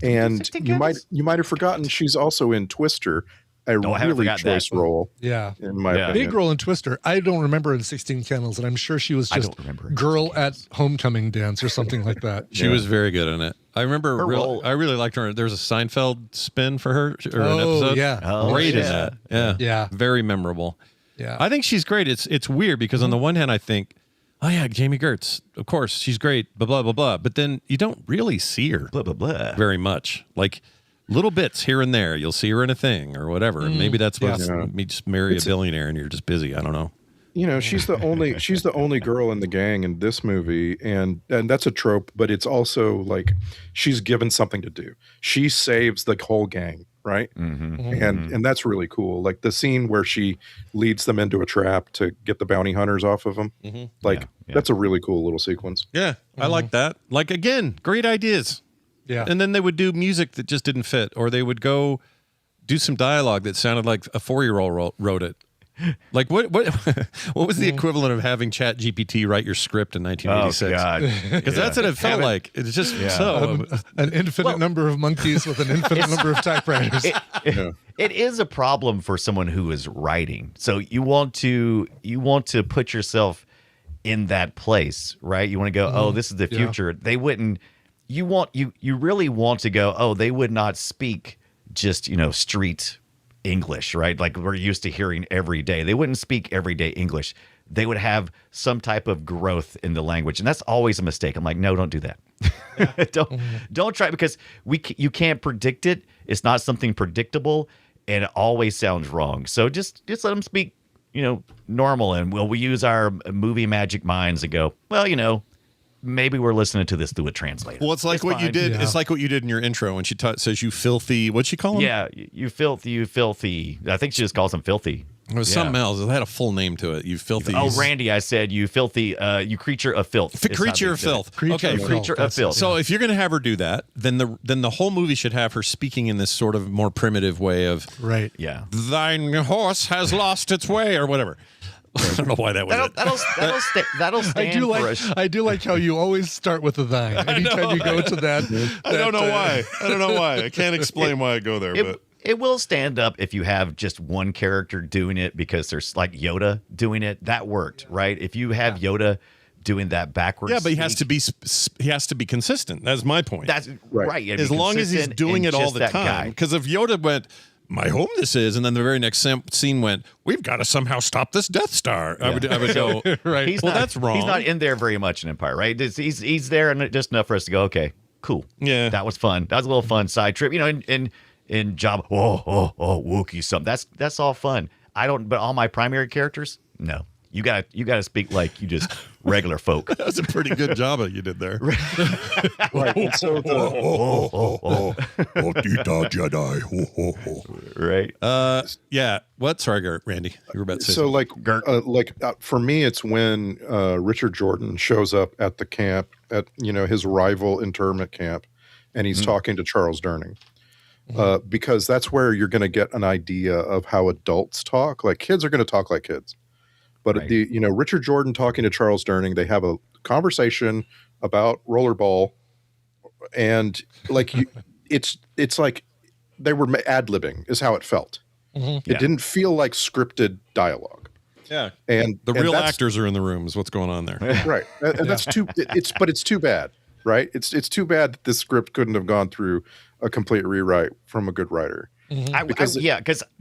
and you might have forgotten she's also in Twister. A really choice role. Yeah. In my opinion. Big role in Twister. I don't remember in 16 Candles, and I'm sure she was just girl at homecoming dance or something like that. She was very good in it. I remember I really liked her. There was a Seinfeld spin for her or an episode. Yeah. Great in that. Yeah. Very memorable. Yeah. I think she's great. It's weird because on the one hand I think, oh yeah, Jamie Gertz, of course, she's great, blah, blah, blah, blah. But then you don't really see her very much. Like little bits here and there. You'll see her in a thing or whatever. And maybe that's what me just marry a billionaire and you're just busy. I don't know. You know, she's the only girl in the gang in this movie, and that's a trope, but it's also like she's given something to do. She saves the whole gang, right? And that's really cool. Like the scene where she leads them into a trap to get the bounty hunters off of them. That's a really cool little sequence. Yeah, I like that. Like again, great ideas. Yeah. And then they would do music that just didn't fit, or they would go do some dialogue that sounded like a 4-year-old wrote it. Like what was the equivalent of having Chat GPT write your script in 1986? Oh God, because that's what it felt like. It's just an infinite number of monkeys with an infinite number of typewriters. It is a problem for someone who is writing. So you want to put yourself in that place, right? You want to go, oh, this is the future. They wouldn't. You really want to go, oh, they would not speak just street English, right? Like we're used to hearing every day. They wouldn't speak everyday English. They would have some type of growth in the language, and that's always a mistake. I'm like, no, don't do that. Don't try, because you can't predict it. It's not something predictable, and it always sounds wrong. So just let them speak, normal, and we use our movie magic minds and go, well, maybe we're listening to this through a translator. Well, it's like what you did. Yeah. It's like what you did in your intro when she says you filthy. What'd she call him? Yeah, you filthy. I think she just calls him filthy. It was something else. It had a full name to it. You filthy. Oh, Randy, I said you filthy. You creature of filth. Creature of filth. Okay, creature of filth. So if you're going to have her do that, then the whole movie should have her speaking in this sort of more primitive way of Yeah. Thine horse has lost its way or whatever. I don't know why that was. That'll stand. I do like how you always start with a thine. Anytime you go to that. I don't know why. I can't explain why I go there, but it will stand up if you have just one character doing it, because there's like Yoda doing it. That worked, right? If you have Yoda doing that backwards, but he has to be consistent. That's my point. That's right. As long as he's doing it all the time. Because if Yoda went, my home this is, and then the very next scene went, we've got to somehow stop this Death Star. I would go, right. That's wrong. He's not in there very much in Empire, right? He's there and just enough for us to go, okay, cool. Yeah. That was fun. That was a little fun side trip. In Jabba, Wookiee, something. That's all fun. But all my primary characters, no. You gotta speak like you just regular folk. That was a pretty good job you did there. Right. And so Jedi. Right. Yeah. What? Sorry, Randy. You were about to say. So for me, it's when Richard Jordan shows up at the camp at his rival internment camp, and he's talking to Charles Durning. Because that's where you're going to get an idea of how adults talk. Like kids are going to talk like kids. But Richard Jordan talking to Charles Durning, they have a conversation about rollerball, and it's like they were ad-libbing is how it felt. Mm-hmm. It didn't feel like scripted dialogue. Yeah, and the real actors are in the room. Is what's going on there, right? And that's too. It's too bad, right? It's too bad that this script couldn't have gone through a complete rewrite from a good writer. Mm-hmm. Because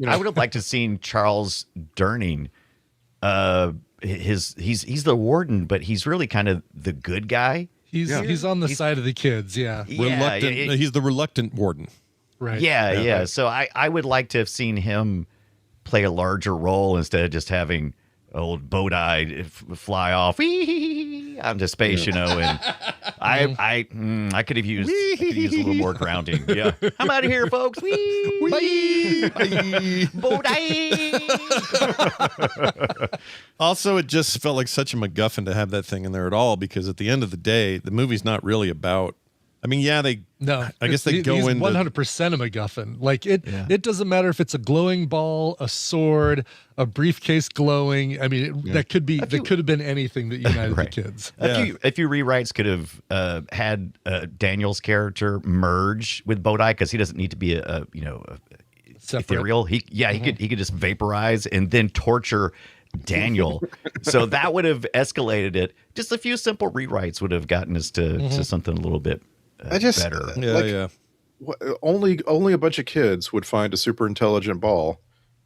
I would have liked to seen Charles Durning. He's the warden, but he's really kind of the good guy. He's on the side of the kids. Yeah. Reluctant. He's the reluctant warden. Right. Yeah. So I would like to have seen him play a larger role instead of just having old Bodai fly off onto space, and I could have used a little more grounding. Yeah. I'm out of here, folks. Bodai. Also, it just felt like such a MacGuffin to have that thing in there at all, because at the end of the day, the movie's not really about. I mean, I guess they go into 100% a MacGuffin. Like it doesn't matter if it's a glowing ball, a sword, a briefcase glowing. I mean, that could have been anything that united the kids. A few rewrites could have had Daniel's character merge with Bodai, because he doesn't need to be ethereal. He could just vaporize and then torture Daniel. So that would have escalated it. Just a few simple rewrites would have gotten us to something a little bit better. Only a bunch of kids would find a super intelligent ball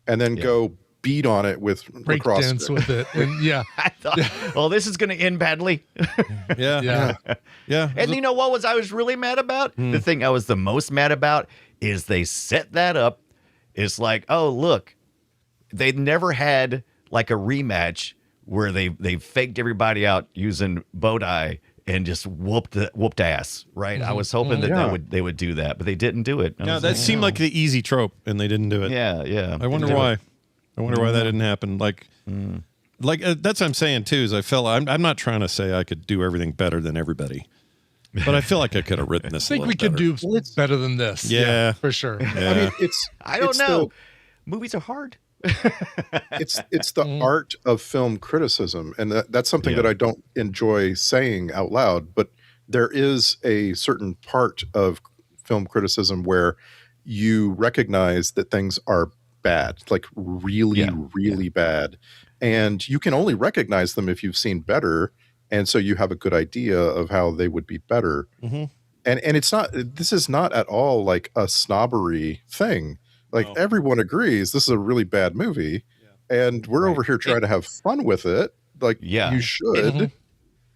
and then go beat on it with break dance with it. And I thought, well, this is going to end badly. Yeah. And you know what I was really mad about? The thing I was the most mad about is they set that up. It's like, oh, look, they never had like a rematch where they faked everybody out using Bodai and just whooped ass, right? I was hoping that they would do that, but they didn't do it. No, that seemed like the easy trope, and they didn't do it. Yeah. I wonder why. I wonder why that didn't happen. Like that's what I'm saying too. Is I felt I'm not trying to say I could do everything better than everybody, but I feel like I could have written this. I think we could do better than this. Yeah, for sure. Yeah. I mean, I don't know. Movies are hard. it's the art of film criticism, and that's something that I don't enjoy saying out loud, but there is a certain part of film criticism where you recognize that things are bad, like really bad, and you can only recognize them if you've seen better, and so you have a good idea of how they would be better. And this is not at all like a snobbery thing. Like everyone agrees this is a really bad movie, and we're over here trying to have fun with it. Like you should.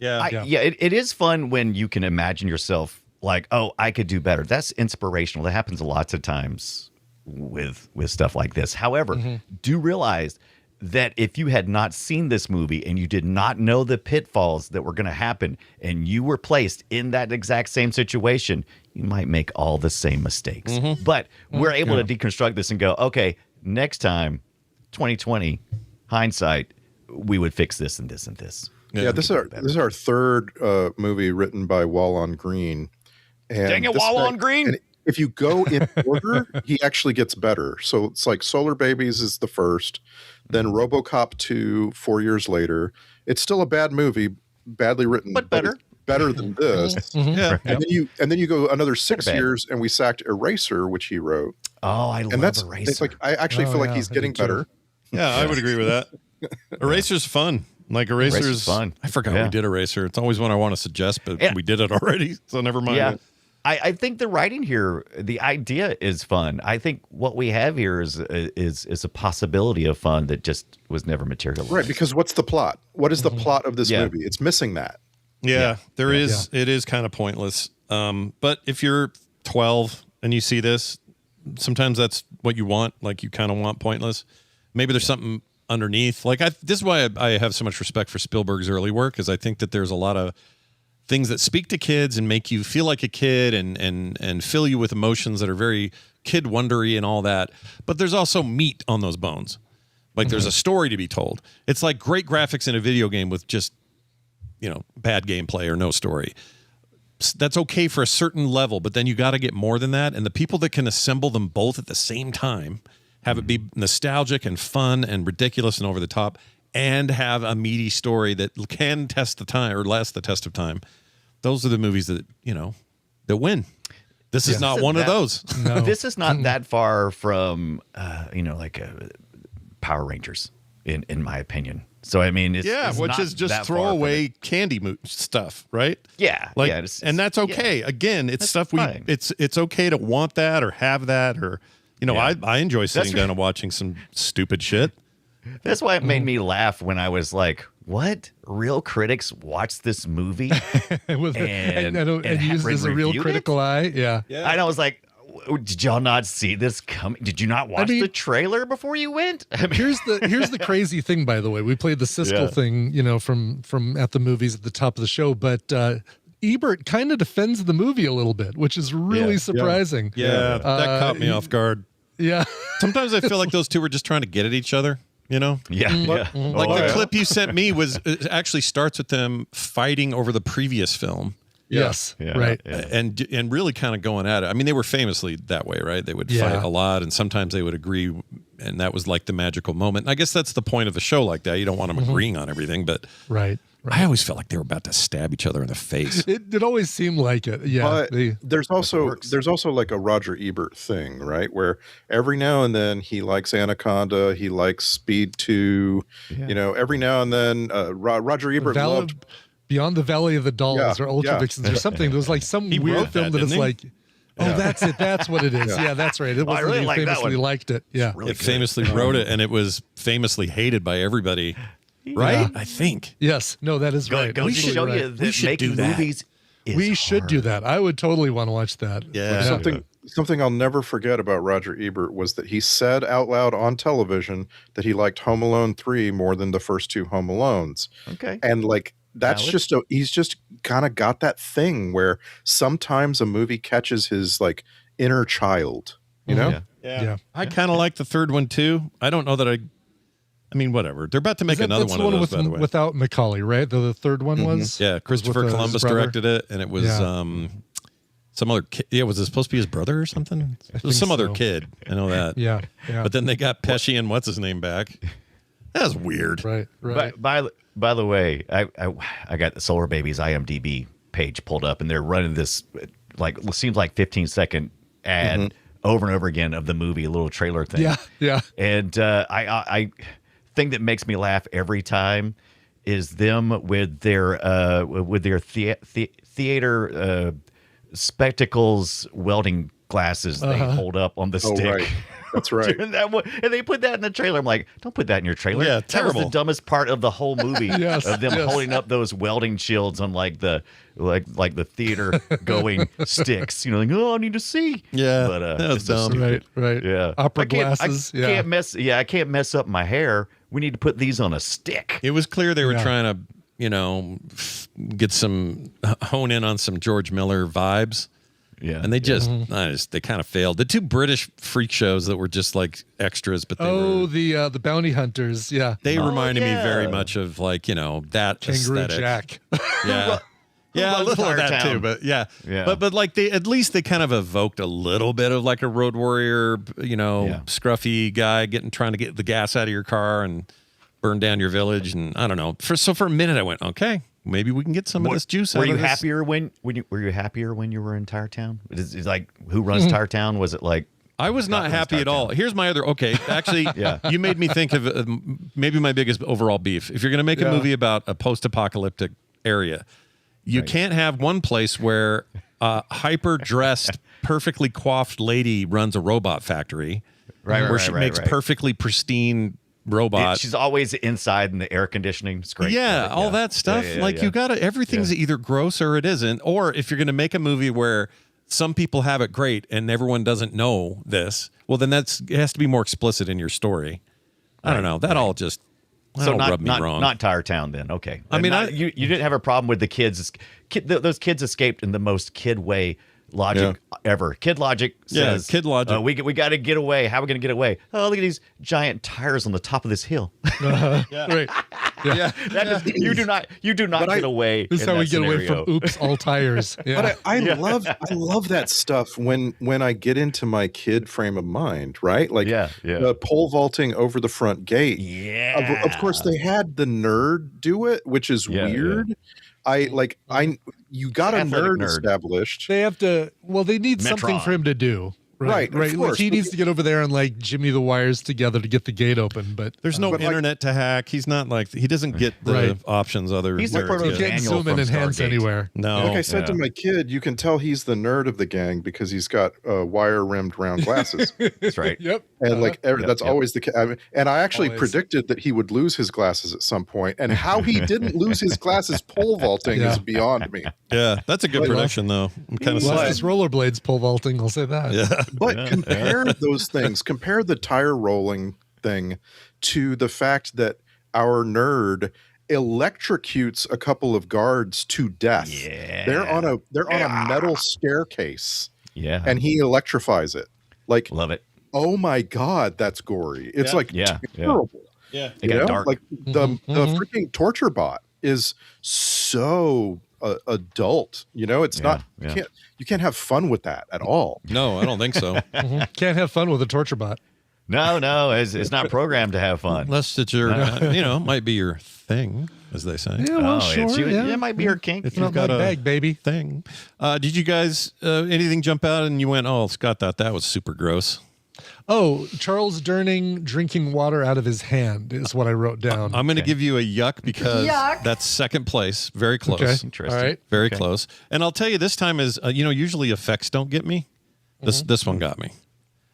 It is fun when you can imagine yourself like, oh, I could do better. That's inspirational. That happens lots of times with stuff like this. However, do realize that if you had not seen this movie and you did not know the pitfalls that were going to happen and you were placed in that exact same situation, you might make all the same mistakes. But we're able to deconstruct this and go, okay, next time, 2020, hindsight, we would fix this and this and this. Yeah, this is our third movie written by Wallon Green. And dang it, Wallon Green! And if you go in order, he actually gets better. So it's like Solar Babies is the first, then RoboCop 2 4 years later. It's still a bad movie, badly written, but better. Better than this. And then you go another 6 years, and we sacked Eraser, which he wrote. Oh, I love Eraser. It's like I actually feel like he's getting better. Yeah, I would agree with that. Eraser's fun. Like Eraser's fun. I forgot we did Eraser. It's always one I want to suggest, but we did it already, so never mind. Yeah. I think the writing here, the idea is fun. I think what we have here is a possibility of fun that just was never materialized. Right, because what's the plot? What is the plot of this movie? It's missing that. Yeah, there is. It is kind of pointless. But if you're 12 and you see this, sometimes that's what you want. Like you kind of want pointless. Maybe there's something underneath. Like this is why I have so much respect for Spielberg's early work, because I think that there's a lot of things that speak to kids and make you feel like a kid and fill you with emotions that are very kid wondery and all that. But there's also meat on those bones. Like there's a story to be told. It's like great graphics in a video game with just, bad gameplay or no story. That's okay for a certain level, but then you got to get more than that. And the people that can assemble them both at the same time, have it be nostalgic and fun and ridiculous and over the top, and have a meaty story that can test the time or last the test of time. Those are the movies that, that win. This is not one of those. No. This is not that far from, Power Rangers, in my opinion. So, I mean, it's which is just throwaway candy stuff, right? Yeah. And that's okay. Yeah. Again, it's stuff it's okay to want that or have that or, I enjoy sitting down and watching some stupid shit. That's why it made me laugh when I was like, what? Real critics watch this movie and use it as a real critical eye? Yeah. And I was like, did y'all not see this coming? Did you not watch the trailer before you went? Here's the crazy thing, by the way. We played the Siskel thing, from at the movies at the top of the show, but Ebert kind of defends the movie a little bit, which is really surprising. Yeah, that caught me off guard. Yeah. Sometimes I feel like those two were just trying to get at each other. Yeah. Like the clip you sent me it actually starts with them fighting over the previous film. Yes. Yeah. Right. And really kind of going at it. I mean, they were famously that way, right? They would fight a lot, and sometimes they would agree, and that was like the magical moment. And I guess that's the point of a show like that. You don't want them agreeing on everything, but right. I always felt like they were about to stab each other in the face. It always seemed like it. Yeah. But there's also like a Roger Ebert thing, right? Where every now and then he likes Anaconda, he likes Speed 2. Every now and then Roger Ebert loved Beyond the Valley of the Dolls or Ultra Vixens or something. There was like some weird film that is like, that's it. That's what it is. Yeah, that's right. It wasn't really he famously liked it. Yeah. Really it famously wrote it, and it was famously hated by everybody. Right? I think. Yes. No, that is right. Go to show you that making movies is we should do that. I would totally want to watch that. Yeah. Something I'll never forget about Roger Ebert was that he said out loud on television that he liked Home Alone 3 more than the first two Home Alones. Okay. And that's he's just kind of got that thing where sometimes a movie catches his like inner child, Yeah. I kind of like the third one too. I don't know that I mean, whatever. They're about to make another one of those, by the way. Without Macaulay, right? The third one was? Yeah, Christopher Columbus directed it, and it was Some other kid. Yeah, was it supposed to be his brother or something? It was some other kid. I know that. Yeah. But then they got Pesci and what's his name back. That was weird. Right. By the way, I got the Solar Babies IMDb page pulled up, and they're running this seems like 15-second ad over and over again of the movie, a little trailer thing. Yeah. And I thing that makes me laugh every time is them with their theater spectacles welding glasses they hold up on the stick. Right. That's right. And they put that in the trailer. I'm like, don't put that in your trailer. Yeah, that terrible. was the dumbest part of the whole movie. Yes, of them holding up those welding shields on like the theater going sticks. You know, like, oh, I need to see. Yeah, but that was dumb. Right. Yeah, Opera glasses. I can't mess up my hair. We need to put these on a stick. It was clear they were trying to, get hone in on some George Miller vibes. Yeah. And they they kind of failed. The two British freak shows that were just like extras, but they were, the bounty hunters. Yeah. they reminded me very much of that Kangaroo aesthetic. Jack. Yeah. Yeah, a little of that too, but yeah. But like at least they kind of evoked a little bit of like a road warrior, scruffy guy trying to get the gas out of your car and burn down your village, and I don't know. For a minute I went, okay, maybe we can get some of this juice out of this. Were you happier when you were in Tire Town? It's like, who runs Tire Town? Was it like I was not happy at all. Here's my other actually you made me think of maybe my biggest overall beef. If you're going to make a movie about a post-apocalyptic area, you can't have one place where a hyper-dressed, perfectly coiffed lady runs a robot factory, where she makes perfectly pristine robot. She's always inside in the air conditioning. It's great. Yeah, all that stuff. You gotta, everything's either gross or it isn't. Or if you're going to make a movie where some people have it great and everyone doesn't know this, well, then it has to be more explicit in your story. I don't know. That all just rubbed me wrong. Not Tire Town then. Okay. I mean, you didn't have a problem with the kids. Those kids escaped in the most kid way logic ever. Kid logic says, kid logic. We got to get away. How are we going to get away? Oh, look at these giant tires on the top of this hill. Right. Yeah. You do not get away. This is how we get away from oops, all tires. Yeah. But I love that stuff when I get into my kid frame of mind, right? Like the pole vaulting over the front gate. Yeah. Of course, they had the nerd do it, which is weird. You got a nerd established. They have to. Well, they need something for him to do. Right. Like he needs to get over there and like jimmy the wires together to get the gate open. But there's no internet to hack. He's not he doesn't get the options other. He's the He can't zoom in and hands anywhere. No. Like I said to my kid, you can tell he's the nerd of the gang because he's got wire rimmed round glasses. That's right. Yep. And that's always the case. And I actually predicted that he would lose his glasses at some point. And how he didn't lose his glasses pole vaulting is beyond me. Yeah, that's a good prediction, though. I'm kind of sad. His rollerblades pole vaulting. I'll say that. Yeah. But compare those things. Compare the tire rolling thing to the fact that our nerd electrocutes a couple of guards to death. Yeah. They're on a metal staircase. Yeah. And he electrifies it. Like, love it. Oh my God, that's gory. It's terrible. Yeah. It got dark. Like the freaking torture bot is so adult. It's not. You can't have fun with that at all. No, I don't think so. Can't have fun with a torture bot. No, it's not programmed to have fun. Unless it's your, might be your thing, as they say. Yeah, well, sure. It might be her kink. It's not my bag, baby. Thing. Did you guys anything jump out and you went, "Oh, Scott, that was super gross"? Oh, Charles Durning drinking water out of his hand is what I wrote down. I'm going to give you a yuck because that's second place. Very close. Okay. Interesting. All right. Very close. And I'll tell you, this time is, usually effects don't get me. This one got me.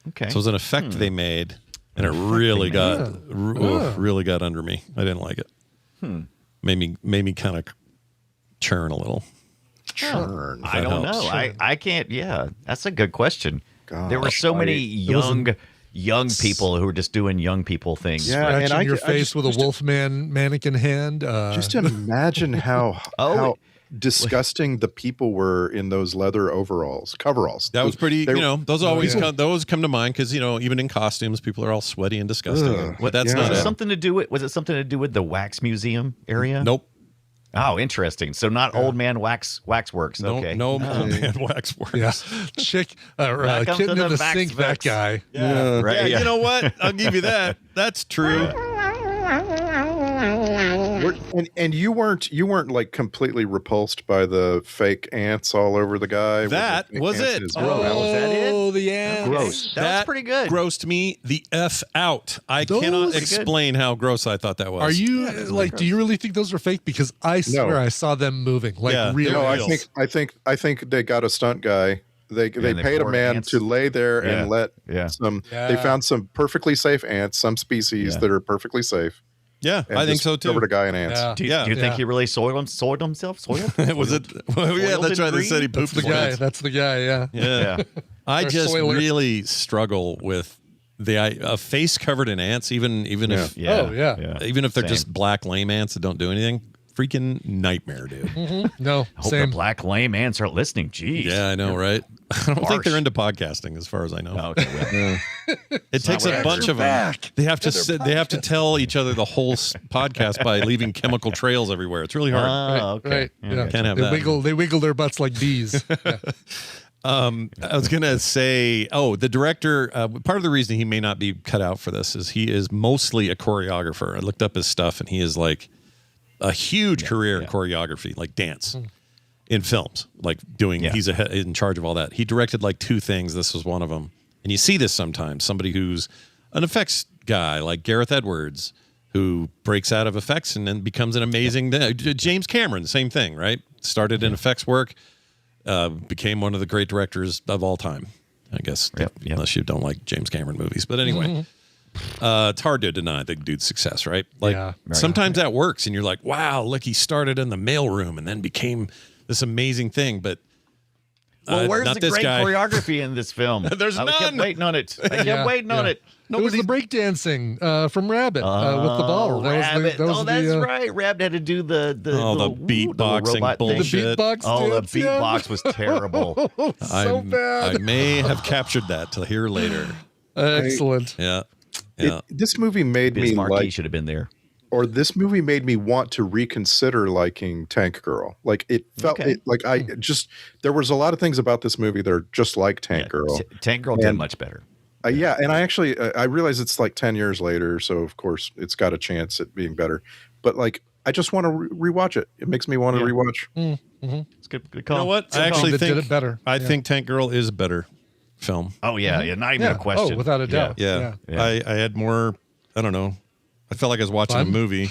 Okay. So it was an effect they made, and it really got under me. I didn't like it. Made me kind of churn a little. Churn. I don't know. I can't. Yeah, that's a good question. Gosh, there were so many young people who were just doing young people things. Yeah, and your face with a Wolfman mannequin hand. Just imagine how disgusting the people were in those leather coveralls. That was pretty. Those always come to mind because even in costumes, people are all sweaty and disgusting. But that's not Was it something to do with the wax museum area? Nope. Oh, interesting. So not Old Man Waxworks. No, Okay. no Old Man Waxworks. Yeah, kitten in the sink. That guy. Yeah, Right, yeah. yeah. You know what? I'll give you that. That's true. And you weren't like completely repulsed by the fake ants all over the guy. That was it. Was that it? Oh, the ants. Gross. That was pretty good. Grossed me the F out. I cannot explain how gross I thought that was. Are you do you really think those were fake? Because I swear I saw them moving real. No, I think they got a stunt guy. They paid a man to lay there and let some. They found some perfectly safe ants, some species that are perfectly safe. Yeah, and I think so too. Covered a guy in ants. Do you think he really soiled himself? Soiled? Was it? Well, yeah, that's right. They said he pooped. That's the guy. Yeah. Yeah. I just really struggle with a face covered in ants, even if even if they're just black lame ants that don't do anything. Freaking nightmare, dude. No, I hope the black lame ants are listening. Jeez. Yeah, I know, right? I don't think they're into podcasting, as far as I know. Oh, okay, it takes a bunch of them. They have to they have to tell each other the whole podcast by leaving chemical trails everywhere. It's really hard. Right. Yeah. Can't have they that. They wiggle their butts like bees. I was gonna say, the director. Part of the reason he may not be cut out for this is he is mostly a choreographer. I looked up his stuff, and he is like a huge career in choreography, like dance in films, like doing. He's in charge of all that. He directed like 2 things. This was one of them, and you see this sometimes. Somebody who's an effects guy, like Gareth Edwards, who breaks out of effects and then becomes an amazing. James Cameron, same thing, right? Started in effects work. Became one of the great directors of all time, I guess, unless you don't like James Cameron movies. But anyway, it's hard to deny the dude's success, right? Like sometimes that works, and you're like, wow, look, he started in the mailroom and then became this amazing thing. But where's not the this great guy. choreography in this film? There's none. I kept waiting on it. I kept waiting on it. It was the breakdancing from Rabbit with the ball. Rabbit. That's right. Rabbit had to do the beatboxing bullshit. The beatbox was terrible. So bad. I may have captured that to hear later. Excellent. Yeah. This movie made me like. Should have been there. Or this movie made me want to reconsider liking Tank Girl. Like it felt there was a lot of things about this movie that are just like Tank Girl. Tank Girl did much better. And I actually I realize it's like 10 years later, so of course it's got a chance at being better. But like I just want to rewatch it. It makes me want to rewatch. It's good call. You know what? I actually think did it better. I think Tank Girl is a better film. Oh yeah, not even a question. Oh, without a doubt. Yeah. I had more. I don't know. I felt like I was watching a movie.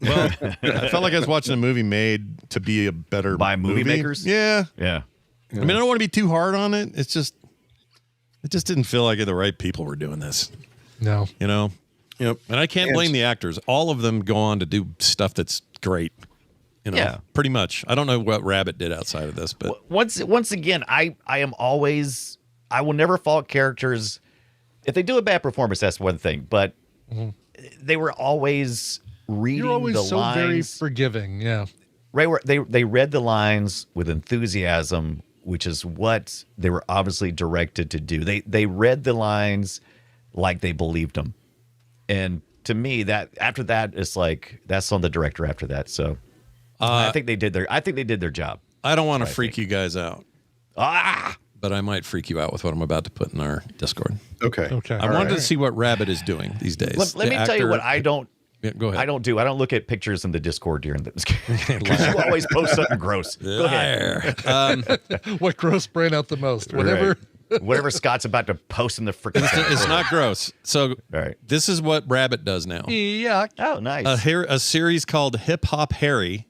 Well, I felt like I was watching a movie made to be a better by movie makers. Yeah. I mean, I don't want to be too hard on it. It just didn't feel like the right people were doing this. No. You know? Yep. And I can't blame the actors. All of them go on to do stuff that's great. You know, pretty much. I don't know what Rabbit did outside of this, but once again, I will never fault characters. If they do a bad performance, that's one thing. But they were always reading You're always the so lines. very forgiving, Right, where they read the lines with enthusiasm, which is what they were obviously directed to do. They read the lines like they believed them, and to me, that after that, it's like that's on the director. After that, so I think they did their job. I don't want to freak you guys out. But I might freak you out with what I'm about to put in our Discord. Okay. I wanted to see what Rabbit is doing these days. Let me tell you what I don't. Yeah, go ahead. I don't do. I don't look at pictures in the Discord during this. You always post something gross. Go ahead. What gross brain out the most? Whatever. Right. Whatever Scott's about to post in the freaking. It's not gross. So this is what Rabbit does now. Yuck. Oh, nice. A series called Hip Hop Harry.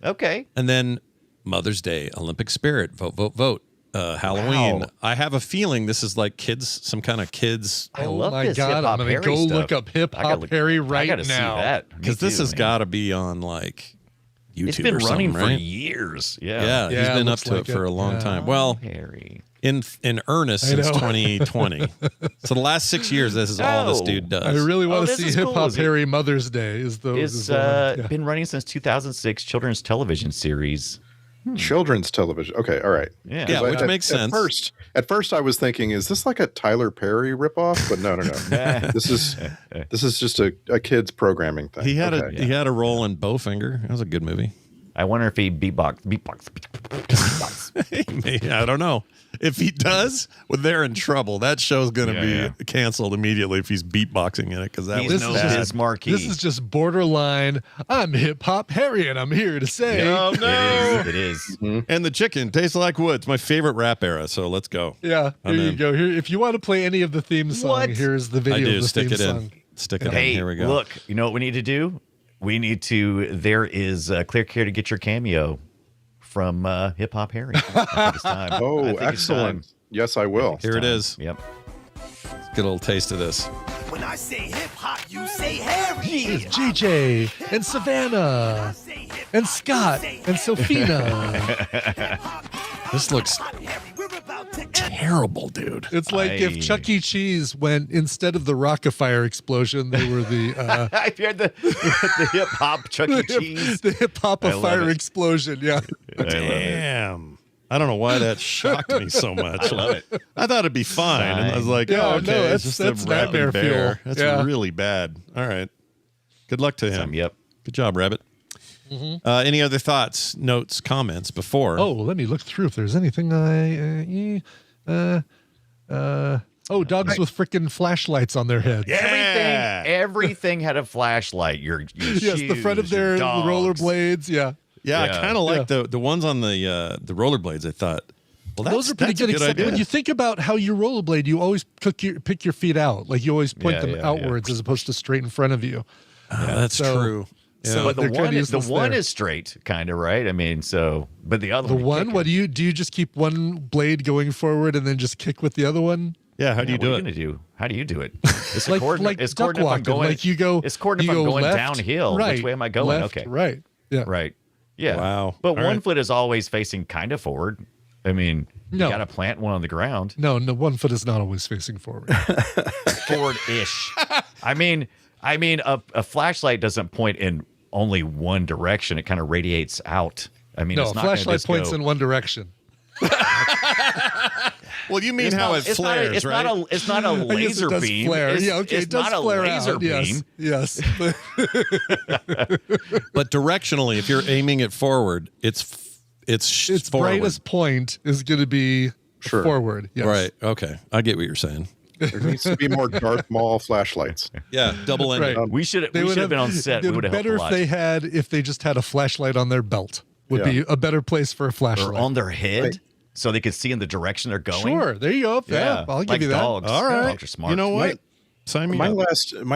Okay. And then Mother's Day, Olympic Spirit, vote, vote, vote. Halloween. Wow. I have a feeling this is like some kind of kids. I love my this God, I'm going to go look up Hip Hop Harry right now. See that. Because this has got to be on like YouTube. It's been or running for right? years. Yeah, he's been up to it for a long time. Well, Harry. In earnest since 2020. So the last 6 years, this is all this dude does. I really want to see Hip Hop Harry Mother's Day. It's been running since 2006, children's television series. Children's television. Okay, all right. Yeah, which makes sense. At first, I was thinking, is this like a Tyler Perry ripoff? But no. This is just a kids programming thing. He had a role in Bowfinger. That was a good movie. I wonder if he beatbox. I don't know. If he does, well, they're in trouble. That show's going to be canceled immediately if he's beatboxing in it because that was his marquee. This is just borderline. I'm Hip Hop Harry, and I'm here to say, oh no, it is. And the chicken tastes like wood. It's my favorite rap era. So let's go. Yeah, here you go. Here, if you want to play any of the theme song, here's the video. I do. Of the Stick theme it song. in. Stick it in. Hey, Here we go. Look, you know what we need to do? We need to. There is Clear Care to get your cameo from Hip Hop Harry. I think it's time. Oh, I think it's time. excellent. Yes, I will. Here it is. Yep. Let's get a little taste of this. When I say hip hop, you say Harry. Here's GJ and Savannah and Scott and Sophina. This looks terrible, dude. It's like if Chuck E. Cheese went, instead of the Rockafire explosion, they were the I've heard the hip hop Chuck E. Cheese. The hip hop fire explosion. Yeah. Damn. I don't know why that shocked me so much. I love it. I thought it'd be fine. And I was like, Yeah, oh, no, okay, that's- it's just that's a rapping nightmare bear. fuel. That's Yeah. really bad. All right. Good luck to him. Yep. Good job, Rabbit. Mm-hmm. Any other thoughts, notes, comments before? Oh, let me look through if there's anything dogs with freaking flashlights on their heads. Everything had a flashlight. Your Yes, the front of shoes, their your dogs. rollerblades. Yeah. Yeah, I kind of like the ones on the rollerblades. I thought, well, Those are pretty good. Except idea. when you think about how you rollerblade, you always pick your feet out. Like you always point Yeah, them yeah, outwards as opposed to straight in front of you. That's true. So But the they're kinda one useless there. is straight, kind of, right? I mean, so but the other The one. one, what do you just keep one blade going forward and then just kick with the other one? Yeah, how do you do what it? Are you gonna do? How do you do it? It's Like it's duck if I'm walking. going. Like you go. It's according you if I'm go going left, downhill. Right, Which way am I going? left, Okay. Right. Yeah. Right. Yeah. Wow. But All one right. foot is always facing kind of forward. I mean, No. you got to plant one on the ground. No, 1 foot is not always facing forward. Forward-ish. I mean, a flashlight doesn't point in only one direction. It kind of radiates out. I mean, No, it's a not gonna flashlight just points go, in one direction. Well, you mean It's how not- it flares, it's right? It's not a I guess laser it does beam. flare. It's, Yeah, okay, it's it does not flare a laser out. beam. Yes. But directionally, if you're aiming it forward, its Its forward. brightest point is going to be forward. Yes. Right. Okay. I get what you're saying. There needs to be more Darth Maul flashlights. Yeah, double ended. Right. We should have been on set. It We would would have better helped a lot. if they just had a flashlight on their belt. Would Yeah. be a better place for a flashlight. Or on their head, so they could see in the direction they're going. Sure, there you go. Yeah, I'll give like you that. dogs. All right. Dogs are smart. You know what? Sign me My up.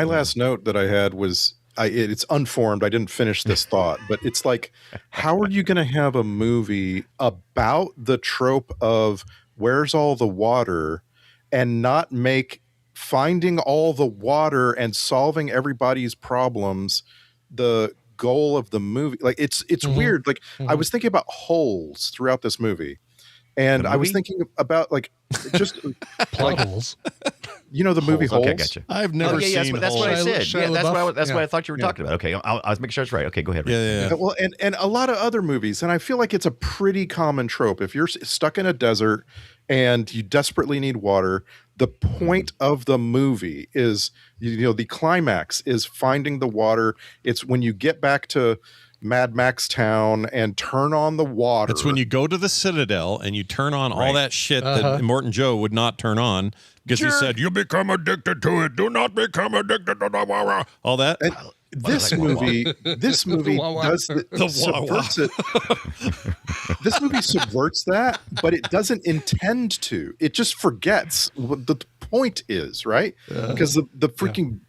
last note that I had was it's unformed. I didn't finish this thought, but it's like, how are you going to have a movie about the trope of where's all the water and not make finding all the water and solving everybody's problems the goal of the movie? Like it's weird. Like I was thinking about holes throughout this movie. And I was thinking about like just Plot holes. You know the movie Holes? Okay, gotcha. I've never seen that's what I Holes. said. Shia Yeah, LaBeouf? that's Yeah. what I thought you were talking about. Okay, I was making sure it's right. Okay, go ahead. Rick. Yeah. Well, and a lot of other movies, and I feel like it's a pretty common trope. If you're stuck in a desert and you desperately need water, the point of the movie is, the climax is finding the water. It's when you get back to Mad Max Town and turn on the water. It's when you go to the Citadel and you turn on all Right. that shit that Morton Joe would not turn on because he said, you become addicted to it. Do not become addicted to the water. All that. And this movie does subverts it. This movie subverts that, but it doesn't intend to. It just forgets what the point is, right? Because the freaking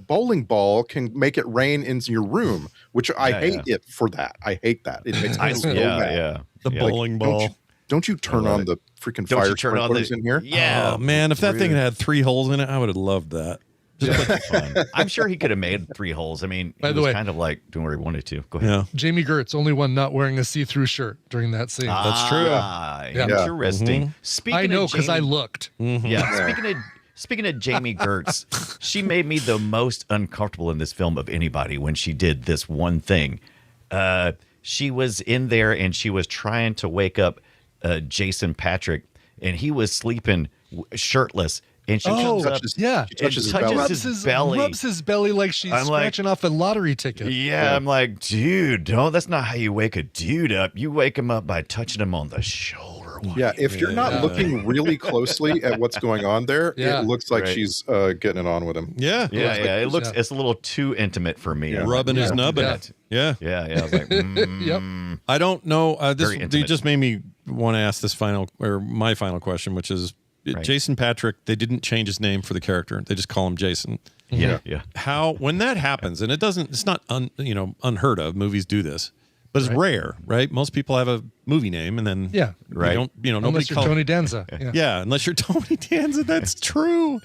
bowling ball can make it rain in your room, which I hate it for that. I hate that. It makes me so mad. The bowling ball. Don't you turn on the freaking Don't fire you turn on sprinklers in here? Yeah. Oh, man. If that thing had 3 holes in it, I would have loved that. I'm sure he could have made 3 holes. I mean, By he the was way- kind of like doing what he wanted to. Go ahead. Yeah. Jamie Gertz, only one not wearing a see-through shirt during that scene. That's true. Interesting. Speaking I know of because I Jamie- looked. Yeah. Speaking of Jamie Gertz, she made me the most uncomfortable in this film of anybody when she did this one thing. She was in there and she was trying to wake up Jason Patrick, and he was sleeping shirtless And she comes up, yeah, she touches his belly. Rubs his belly like she's scratching off a lottery ticket. Yeah, I'm like, dude, that's not how you wake a dude up. You wake him up by touching him on the shoulder. Yeah, if you're not looking really closely at what's going on there, it looks like she's getting it on with him. Yeah, it looks it's a little too intimate for me. Rubbing his nub in it. Yeah. I was like, yep. I don't know. This Very you intimate. just made me want to ask my final question, which is Jason Patrick. They didn't change his name for the character. They just call him Jason. Yeah. How when that happens, and it's not unheard of. Movies do this, but it's rare, right? Most people have a movie name, and then right. Nobody unless you're Tony Danza. Yeah, unless you're Tony Danza. That's true.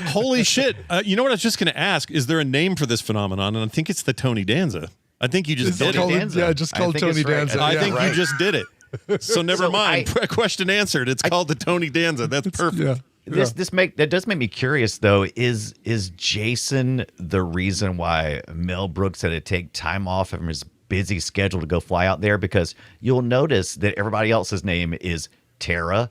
Holy shit! You know what I was just going to ask? Is there a name for this phenomenon? And I think it's the Tony Danza. I think you just did it. Yeah, just called Tony Danza. I think you just did it. So never mind. Question answered. It's called the Tony Danza. That's perfect. That does make me curious though. Is Jason the reason why Mel Brooks had to take time off from his busy schedule to go fly out there? Because you'll notice that everybody else's name is Tara,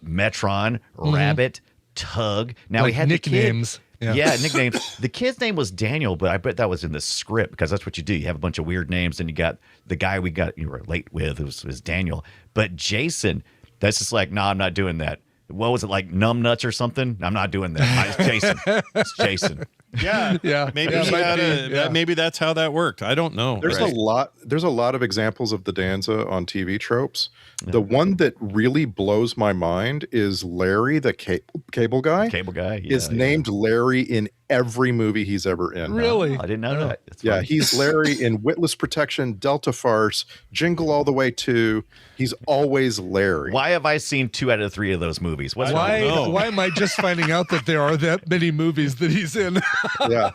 Metron, Rabbit, Tug. Now like we had nicknames. Nicknames. The kid's name was Daniel, but I bet that was in the script because that's what you do. You have a bunch of weird names, and you got the guy you were late with was Daniel. But Jason, that's just like, no, I'm not doing that. What was it, like Numbnuts or something? I'm not doing that. It's Jason. It's Jason. Yeah. Maybe that's how that worked. I don't know. There's a lot of examples of the Danza on TV tropes. The one that really blows my mind is Larry, the cable guy. Cable guy is named Larry in every movie he's ever in. Really? I didn't know that. Yeah, he's Larry in Witless Protection, Delta Farce, Jingle All the Way 2. He's always Larry. Why have I seen 2 out of 3 of those movies? Why am I just finding out that there are that many movies that he's in? Yeah.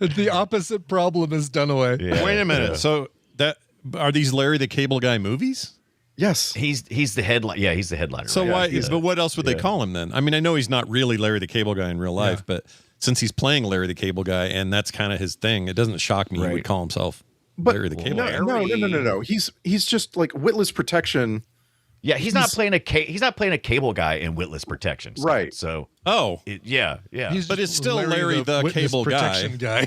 The opposite problem is done away. Yeah, wait a minute. Yeah. So are these Larry the Cable Guy movies? Yes. He's the headline. Yeah, he's the headliner. So but what else would they call him then? I mean, I know he's not really Larry the Cable Guy in real life, but since he's playing Larry the Cable Guy and that's kind of his thing, it doesn't shock me he would call himself Larry the Cable Guy. No. He's just like Witless Protection. Yeah, he's not playing a cable guy in Witless Protection. Right. So yeah. But it's still Larry the Cable Guy.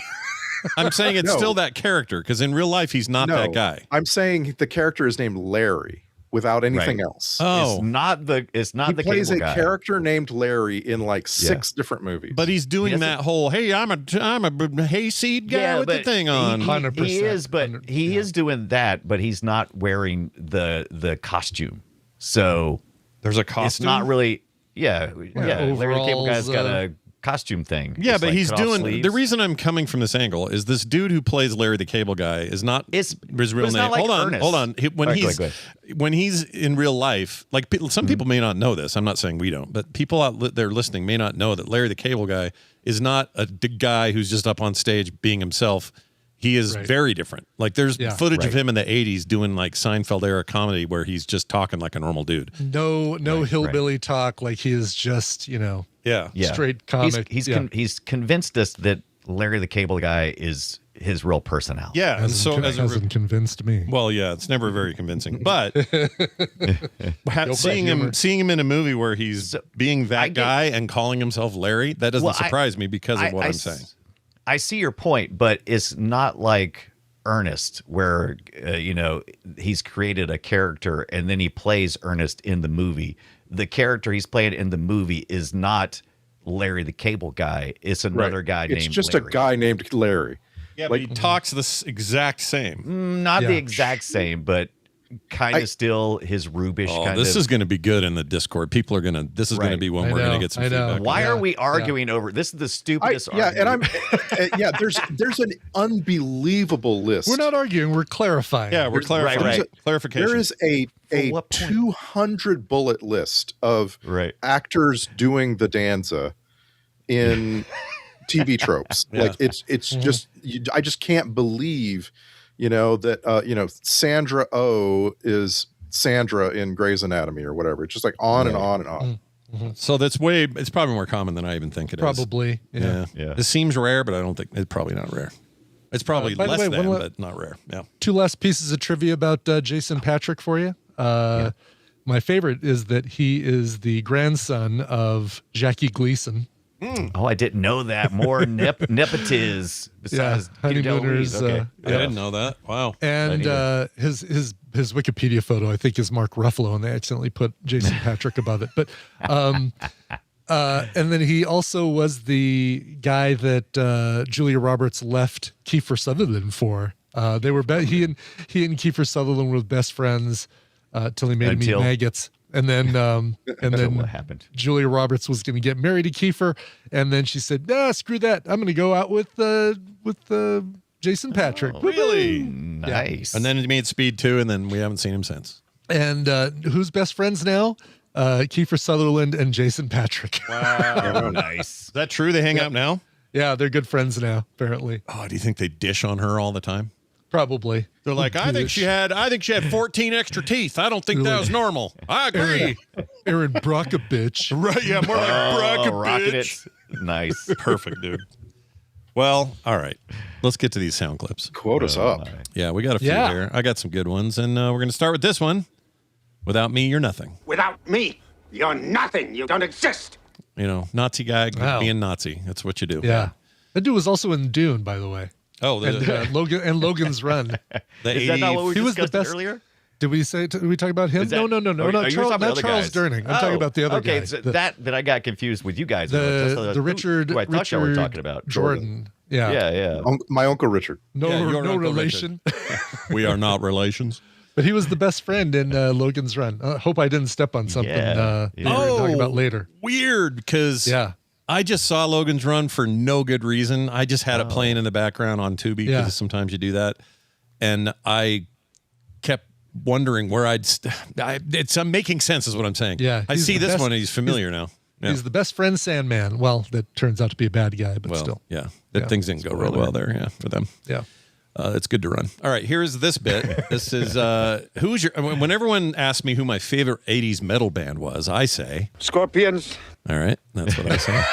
I'm saying it's still that character because in real life he's not that guy. I'm saying the character is named Larry without anything else. Oh, it's not the he plays a character named Larry in like 6 different movies. But he's doing that whole I'm a hayseed guy with the thing on. 100%. He is, but he is doing that, but he's not wearing the costume. So there's a costume. It's not really Larry the Cable Guy's got a costume thing. Yeah, but he's doing the reason I'm coming from this angle is this dude who plays Larry the Cable Guy is not his real name. Like hold on. When he's in real life, like some people may not know this. I'm not saying we don't, but people out there listening may not know that Larry the Cable Guy is not a guy who's just up on stage being himself. He is very different. Like there's footage of him in the 80s doing like Seinfeld era comedy where he's just talking like a normal dude. No hillbilly talk. Like he is just, straight comic. He's convinced us that Larry the Cable Guy is his real personality. Yeah, and so hasn't convinced me. Well, yeah, it's never very convincing. But seeing him in a movie where he's being that guy and calling himself Larry, that doesn't surprise me because of what I'm saying. I see your point, but it's not like Ernest where, he's created a character and then he plays Ernest in the movie. The character he's playing in the movie is not Larry the Cable Guy. It's another guy named Larry. It's just a guy named Larry. Yeah, but he talks the exact same. Not the exact same, but kind of still his Rubish kind of. This is going to be good in the Discord. People are going to. This is going to be when we're going to get some feedback. Why are we arguing over this? Is the stupidest. And there's an unbelievable list. We're not arguing. We're clarifying. Yeah, we're clarifying. Clarification. There is a 200 bullet list of actors doing the Danza in TV tropes. Like it's just I just can't believe. That Sandra Oh is Sandra in Grey's Anatomy or whatever. It's just like on and on and on. Mm-hmm. So it's probably more common than I even think it is. Probably. Yeah. It seems rare, but I don't think it's probably not rare. It's probably less than, but not rare. Yeah. 2 last pieces of trivia about Jason Patrick for you. my favorite is that he is the grandson of Jackie Gleason. Oh, I didn't know that. More nepotiz besides honeymooners. Okay. I didn't know that. Wow. And his Wikipedia photo, I think, is Mark Ruffalo, and they accidentally put Jason Patrick above it. But and then he also was the guy that Julia Roberts left Kiefer Sutherland for. They were he and Kiefer Sutherland were best friends till he made him eat maggots. And then what happened? Julia Roberts was going to get married to Kiefer, and then she said, "Nah, screw that. I'm going to go out with Jason Patrick." Oh, really? Nice. And then he made Speed 2, and then we haven't seen him since. And who's best friends now? Kiefer Sutherland and Jason Patrick. Wow. Nice. Is that true? They hang out now? Yeah, they're good friends now, apparently. Oh, do you think they dish on her all the time? Probably. They're like, I think she had 14 extra teeth. I don't think that was normal. I agree. Aaron Brockovich. Right, yeah, more like Brockovich. Nice. Perfect, dude. Well, all right. Let's get to these sound clips. Quote us up. Yeah, we got a few here. I got some good ones, and we're going to start with this one. Without me, you're nothing. Without me, you're nothing. You don't exist. You know, Nazi guy being Nazi. That's what you do. Yeah. That dude was also in Dune, by the way. Oh, and Logan's Run. Is that not what we discussed earlier? Did we talk about him? No, not Charles Durning. I'm talking about the other guy. Okay, so that I got confused with you guys. The Richard. Who I thought y'all were talking about. Jordan. Yeah. Yeah. My Uncle Richard. No relation. We are not relations. But he was the best friend in Logan's Run. I hope I didn't step on something we were talking about later. Weird, because I just saw Logan's Run for no good reason. I just had it playing in the background on Tubi because sometimes you do that. And I kept wondering where I'm making sense is what I'm saying. Yeah. I see this one and he's familiar now. Yeah. He's the best friend Sandman. Well, that turns out to be a bad guy, but still. Yeah. Things didn't go real well there, for them. Yeah. It's good to run. All right, here's this bit. This is when everyone asks me who my favorite 80s metal band was, I say Scorpions. All right, that's what I say.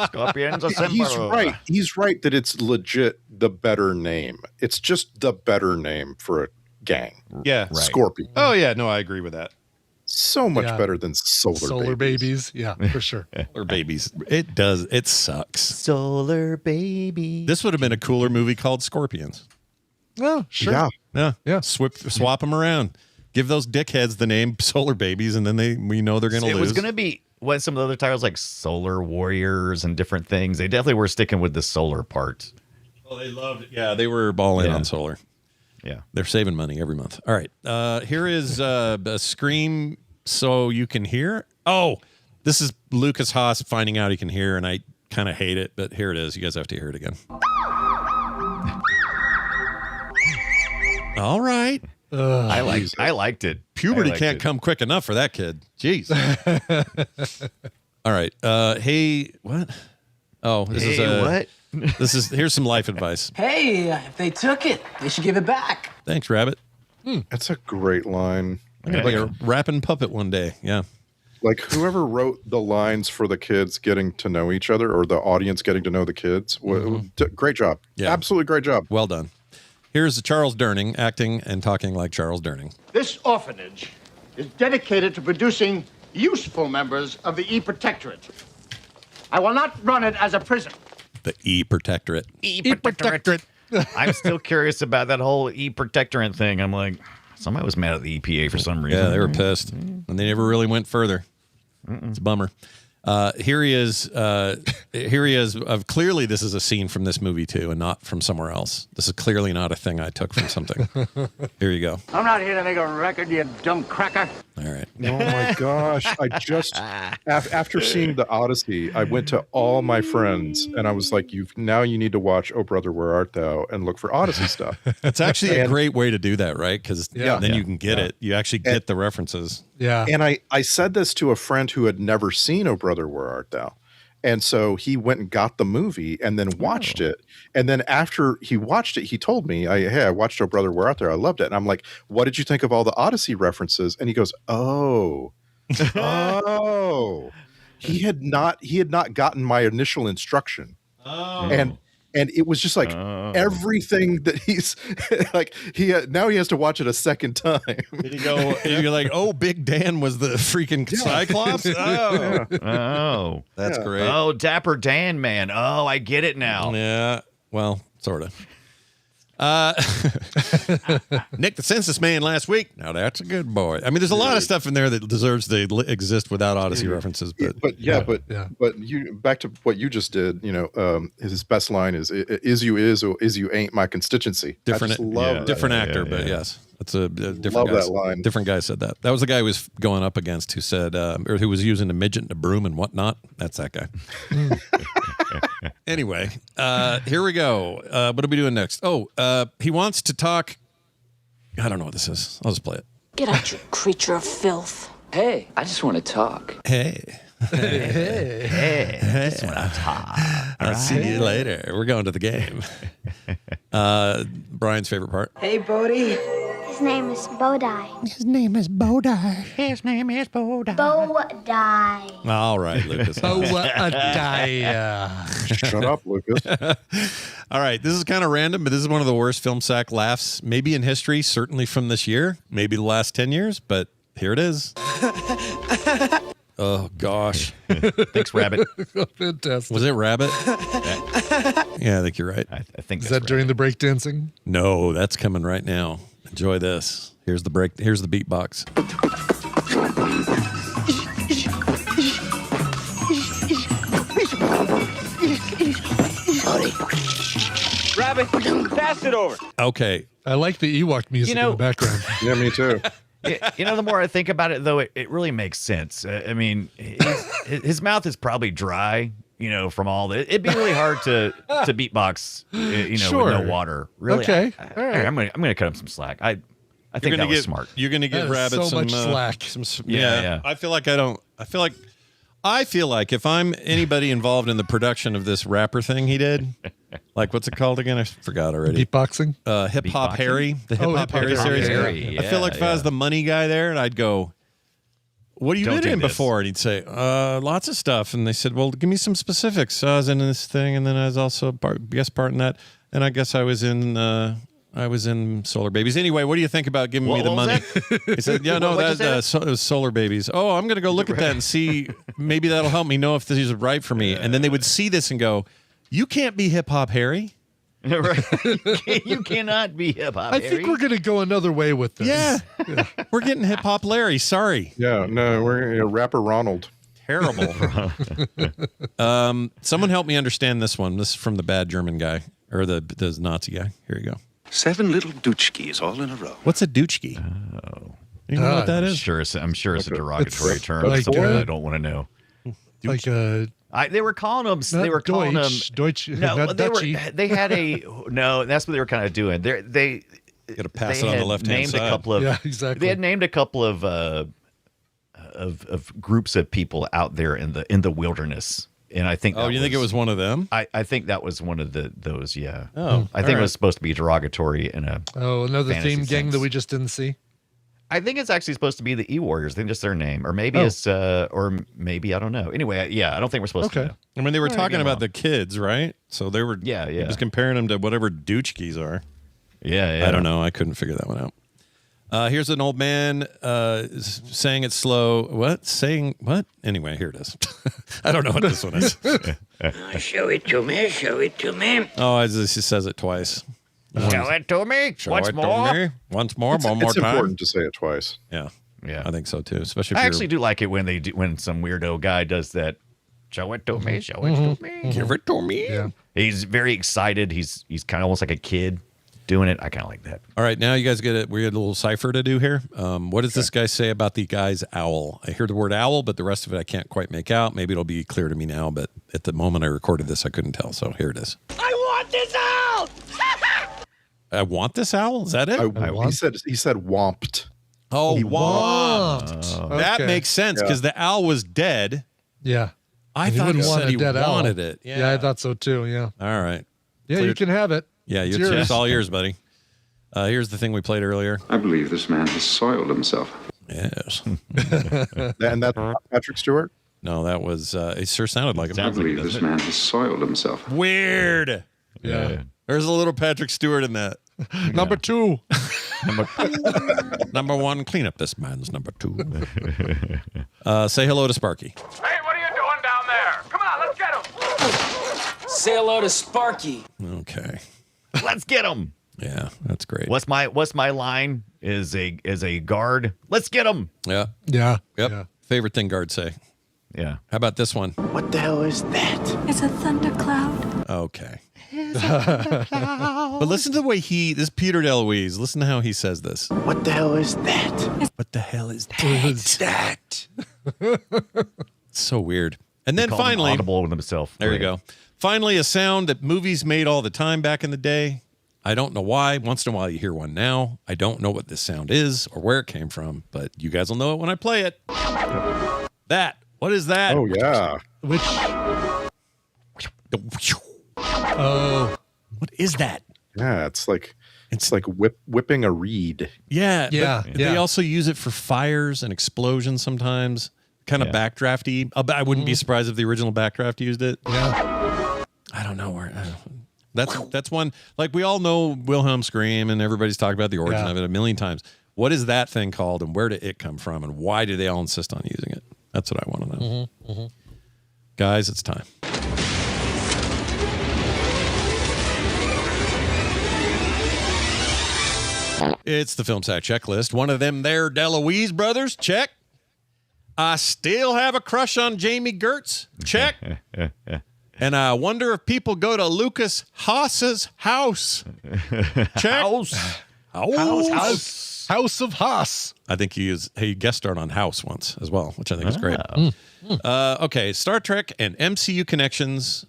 Scorpions. He's right. He's right that it's legit the better name. It's just the better name for a gang. Yeah, right. Scorpion. Oh yeah, no, I agree with that. So much better than Solar Babies. Yeah, for sure. Solar Babies. It does. It sucks. Solar Baby. This would have been a cooler movie called Scorpions. Oh, sure. Yeah. Swap them around. Give those dickheads the name Solar Babies, and then we know they're going to lose. It was going to be some of the other titles like Solar Warriors and different things. They definitely were sticking with the solar part. Oh, they loved it. Yeah, they were all in on solar. Yeah. They're saving money every month. All right. Here is a scream so you can hear. Oh, this is Lucas Haas finding out he can hear, and I kind of hate it, but here it is. You guys have to hear it again. All right. I liked it. Puberty can't come quick enough for that kid. Jeez. All right. Hey, what? Oh, this is what? Here's some life advice. Hey, if they took it, they should give it back. Thanks, Rabbit. That's a great line. I'm gonna be a rapping puppet one day. Yeah. Like whoever wrote the lines for the kids getting to know each other, or the audience getting to know the kids, great job. Yeah. Absolutely great job. Well done. Here's Charles Durning acting and talking like Charles Durning. This orphanage is dedicated to producing useful members of the E-Protectorate. I will not run it as a prison. The E-Protectorate. E-Protectorate. I'm still curious about that whole E-Protectorate thing. I'm like, somebody was mad at the EPA for some reason. Yeah, they were pissed. And they never really went further. It's a bummer. Here he is. Clearly, this is a scene from this movie, too, and not from somewhere else. This is clearly not a thing I took from something. Here you go. I'm not here to make a record, you dumb cracker. All right. Oh, my gosh. I just, after seeing The Odyssey, I went to all my friends, and I was like, you need to watch Oh Brother, Where Art Thou? And look for Odyssey stuff. It's actually a great way to do that, right? Because then you can get it. You actually get the references. Yeah. And I said this to a friend who had never seen Oh Brother, Where Art Thou? And so he went and got the movie and then watched it. And then after he watched it, he told me, hey, I watched Oh Brother, Where Art Thou? I loved it. And I'm like, what did you think of all the Odyssey references? And he goes, oh. He had not gotten my initial instruction. Oh. And And it was just like everything that he's like, now he has to watch it a second time. Did he go? You're like, oh, Big Dan was the freaking Cyclops. Oh, Oh, that's great. Oh, Dapper Dan, man. Oh, I get it now. Yeah, well, sort of. Nick the Census Man last week. Now that's a good boy. I mean, there's a lot of stuff in there that deserves to exist without Odyssey references. But you back to what you just did. His best line is you is or is you ain't my constituency. Different, I just love that. different actor, but yes, that's a different. Love guy. that line. Different guy said that. That was the guy who was going up against who said, or who was using a midget and a broom and whatnot. That's that guy. Anyway, here we go. What are we doing next? Oh, he wants to talk. I don't know what this is. I'll just play it. Get out, you creature of filth. Hey, I just want to talk. Hey. Hey, just want to talk. I'll see you later. We're going to the game. Brian's favorite part. Hey, Bodie. His name is Bodai. His name is Bodai. His name is Bodai. Bodai. All right, Lucas. Shut up, Lucas. All right, this is kind of random, but this is one of the worst film sack laughs, maybe in history, certainly from this year, maybe the last 10 years, but here it is. Oh, gosh. Thanks, Rabbit. Fantastic. Was it Rabbit? Yeah, I think you're right. I think Is that during the breakdancing? No, that's coming right now. Enjoy this. Here's the break. Here's the beatbox. Rabbit, pass it over. Okay. I like the Ewok music in the background. Yeah, me too. The more I think about it, though, it really makes sense. I mean, his mouth is probably dry, from all that. It'd be really hard to beatbox, Sure. with no water. Really. Okay. All right. I'm gonna cut him some slack. I think that was smart. You're gonna give That is Rabbit so some much slack. Yeah. I feel like if I'm anybody involved in the production of this rapper thing he did, like what's it called again? I forgot already. Beatboxing? Hip Hop Harry, the Hip Hop Harry series. I feel like if I was the money guy there, and I'd go, "What have you been in before?" And he'd say, "Lots of stuff." And they said, "Well, give me some specifics." I was in this thing, and then I was also guest part in that, and I guess I was in Solar Babies. Anyway, what do you think about giving me the money? He said, "Yeah, no, it was Solar Babies." Oh, I'm going to go look at that and see. Maybe that'll help me know if this is right for me. And then they would see this and go, "You can't be Hip Hop Harry." Right. You cannot be Hip Hop Harry. I think we're going to go another way with this. Yeah. We're getting Hip Hop Larry. Sorry. Yeah, no, we're rapper Ronald. Terrible. Someone help me understand this one. This is from the bad German guy, or the Nazi guy. Here you go. 7 little doochkies all in a row. What's a doochki? Oh. You know what that is? I'm sure it's a derogatory term. like, I don't want to know. Like they were calling them. They were calling them Deutsch. No, not they Dutchy. They had a no. That's what they were kind of doing. They got to pass it on the left-hand side. A couple of, yeah, exactly. They had named a couple of groups of people out there in the wilderness. And I think. You think it was one of them? I think that was one of those. Yeah. Oh, I think it was supposed to be derogatory in a. Oh, another fantasy theme gang sense. that we just didn't see. I think it's actually supposed to be the E-Warriors. I think that's their name, or maybe it's, or maybe I don't know. Anyway, yeah, I don't think we're supposed to know. I mean, they were talking about the kids, right? So they were. Yeah. He was comparing them to whatever douchkies are. Yeah. I don't know. I couldn't figure that one out. Here's an old man saying it slow. What? Saying what? Anyway, here it is. I don't know what this one is. Show it to me. Show it to me. Oh, he says it twice. Show it to me. Once more. Once more. One more It's time. important to say it twice. Yeah. Yeah. I think so too. Especially if I you're, actually do like it when some weirdo guy does that. Show it to me. Show it to me. Give it to me. Yeah. He's very excited. He's kind of almost like a kid doing it. I kind of like that. All right, now you guys get it. We had a little cipher to do here. What does this guy say about the guy's owl? I hear the word owl, but the rest of it I can't quite make out. Maybe it'll be clear to me now, but at the moment I recorded this, I couldn't tell. So here it is. I want this out. I want this owl? Is that it? He said womped. Oh, He womped. That Okay. makes sense because the owl was dead. Yeah. I And thought he want said a he dead owl. wanted it. Yeah, I thought so too. Yeah. All right. Yeah, Clear- you can have it. Yeah, It's it's all yours, buddy. Here's the thing we played earlier. I believe this man has soiled himself. Yes. And that's Patrick Stewart? No, that was, it sure sounded like him. I believe this man has soiled himself. Weird. Yeah. There's a little Patrick Stewart in that. Number 2. Number 1, clean up this man's number 2. Say hello to Sparky. Hey, what are you doing down there? Come on, let's get him. Say hello to Sparky. Okay. Let's get him. Yeah, that's great. What's my line? Is a guard. Let's get him. Yeah. Yeah. Yep. Yeah. Favorite thing guards say. Yeah. How about this one? What the hell is that? It's a thundercloud. Okay. But listen to the way this Peter DeLuise, listen to how he says this. What the hell is that? What the hell is that? So weird. And then finally, audible with himself. There you go. Finally, a sound that movies made all the time back in the day. I don't know why. Once in a while you hear one now. I don't know what this sound is or where it came from, but you guys will know it when I play it. That. What is that? Oh, yeah. Which? Oh. What is that? Yeah, it's like whipping a reed. Yeah. Yeah. They also use it for fires and explosions sometimes. Kind of backdrafty. I wouldn't be surprised if the original Backdraft used it. Yeah. I don't know where. That's one. Like, we all know Wilhelm scream, and everybody's talked about the origin of it a million times. What is that thing called, and where did it come from, and why do they all insist on using it? That's what I want to know. Guys, it's time. It's the Film Sack Checklist. One of them there DeLuise brothers. Check. I still have a crush on Jamie Gertz. Check. And I wonder if people go to Lucas Haas's house. Check. House of Haas. I think he guest starred on House once as well, which I think is great. Okay, Star Trek and MCU connections.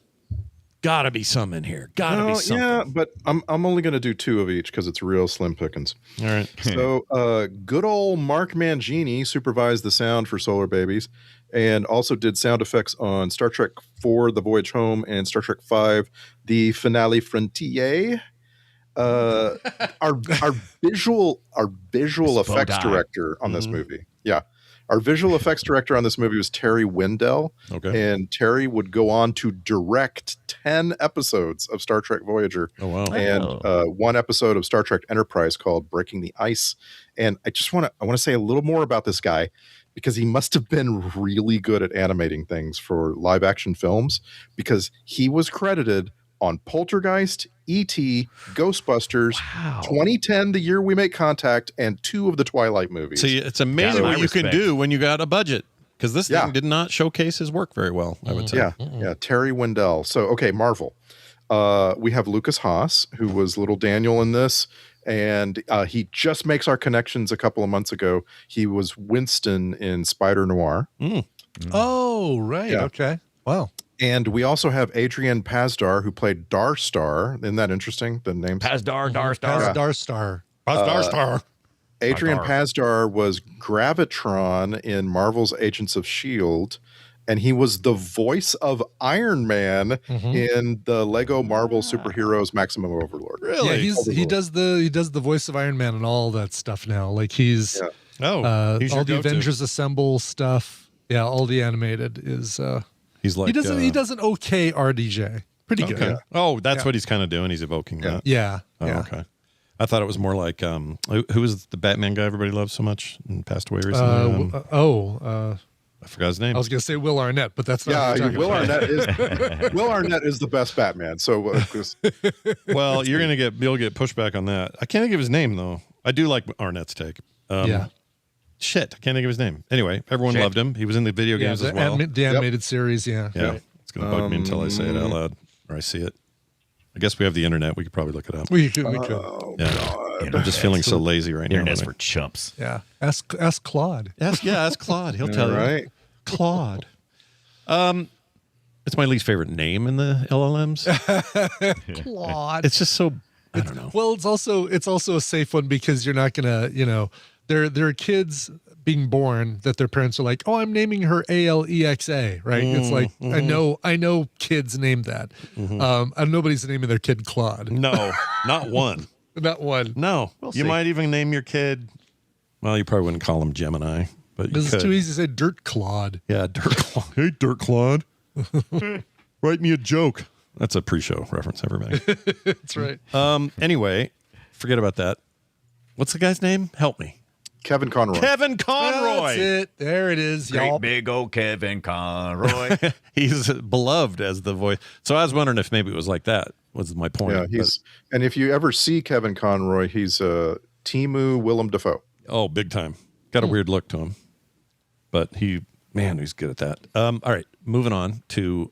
Gotta be some in here. Gotta be something. Yeah, but I'm only going to do 2 of each because it's real slim pickings. All right. So good old Mark Mangini supervised the sound for Solar Babies and also did sound effects on Star Trek IV, The Voyage Home, and Star Trek V, The Finale Frontier. Our visual effects director on this movie. Yeah. Our visual effects director on this movie was Terry Wendell. Okay. And Terry would go on to direct 10 episodes of Star Trek Voyager. Oh, wow. And 1 episode of Star Trek Enterprise called Breaking the Ice. And I want to say a little more about this guy because he must have been really good at animating things for live action films because he was credited on Poltergeist, E.T., Ghostbusters, 2010, The Year We Make Contact, and 2 of the Twilight movies. See, it's amazing what you can do when you got a budget. Because this thing did not showcase his work very well, I would say. Yeah, Terry Wendell. So, okay, Marvel. We have Lucas Haas, who was Little Daniel in this, and he just makes our connections a couple of months ago. He was Winston in Spider Noir. Oh, right. Yeah. Okay. Wow. And we also have Adrian Pazdar, who played Darstar. Isn't that interesting? The name Darstar. Darstar. Adrian Pazdar was Gravitron in Marvel's Agents of S.H.I.E.L.D., and he was the voice of Iron Man in the Lego Marvel Superheroes Maximum Overlord. Really? Yeah, he does the voice of Iron Man and all that stuff now. Like he's he's all your the go-to. Avengers Assemble stuff. Yeah, all the animated is he's like he does an okay RDJ. Pretty good. Okay. Oh, that's what he's kind of doing. He's evoking that. Yeah. Oh, okay. I thought it was more like who was the Batman guy everybody loves so much and passed away recently? I forgot his name. I was going to say Will Arnett, but that's not. Yeah, Will Arnett is the best Batman. So, well, you'll get pushback on that. I can't think of his name though. I do like Arnett's take. Shit, I can't think of his name. Anyway, everyone loved him. He was in the video games as well. The animated series, Yeah, it's gonna bug me until I say it out loud or I see it. I guess we have the internet. We could probably look it up. We could. I'm just feeling so lazy right now. Internet's for chumps. Yeah. Ask Claude. Ask Claude. He'll tell you. Right. Claude. It's my least favorite name in the LLMs. Claude. It's just so I don't know. Well, it's also a safe one because you're not gonna, there are kids being born that their parents are like, oh, I'm naming her Alexa, right? It's like I know kids named that. Nobody's naming their kid Claude. No, not one. Not one. No. You might even name your kid. Well, you probably wouldn't call him Gemini, but this is too easy to say. Dirt Claude. Yeah, Dirt Claude. Hey, Dirt Claude. Write me a joke. That's a pre-show reference, everybody. That's right. Anyway, forget about that. What's the guy's name? Help me. Kevin Conroy. Kevin Conroy. That's it. There it is, Great y'all. big old Kevin Conroy. He's beloved as the voice. So I was wondering if maybe it was like that. Was my point. Yeah, and if you ever see Kevin Conroy, he's Timu Willem Dafoe. Oh, big time. Got a weird look to him. But he's good at that. All right, moving on to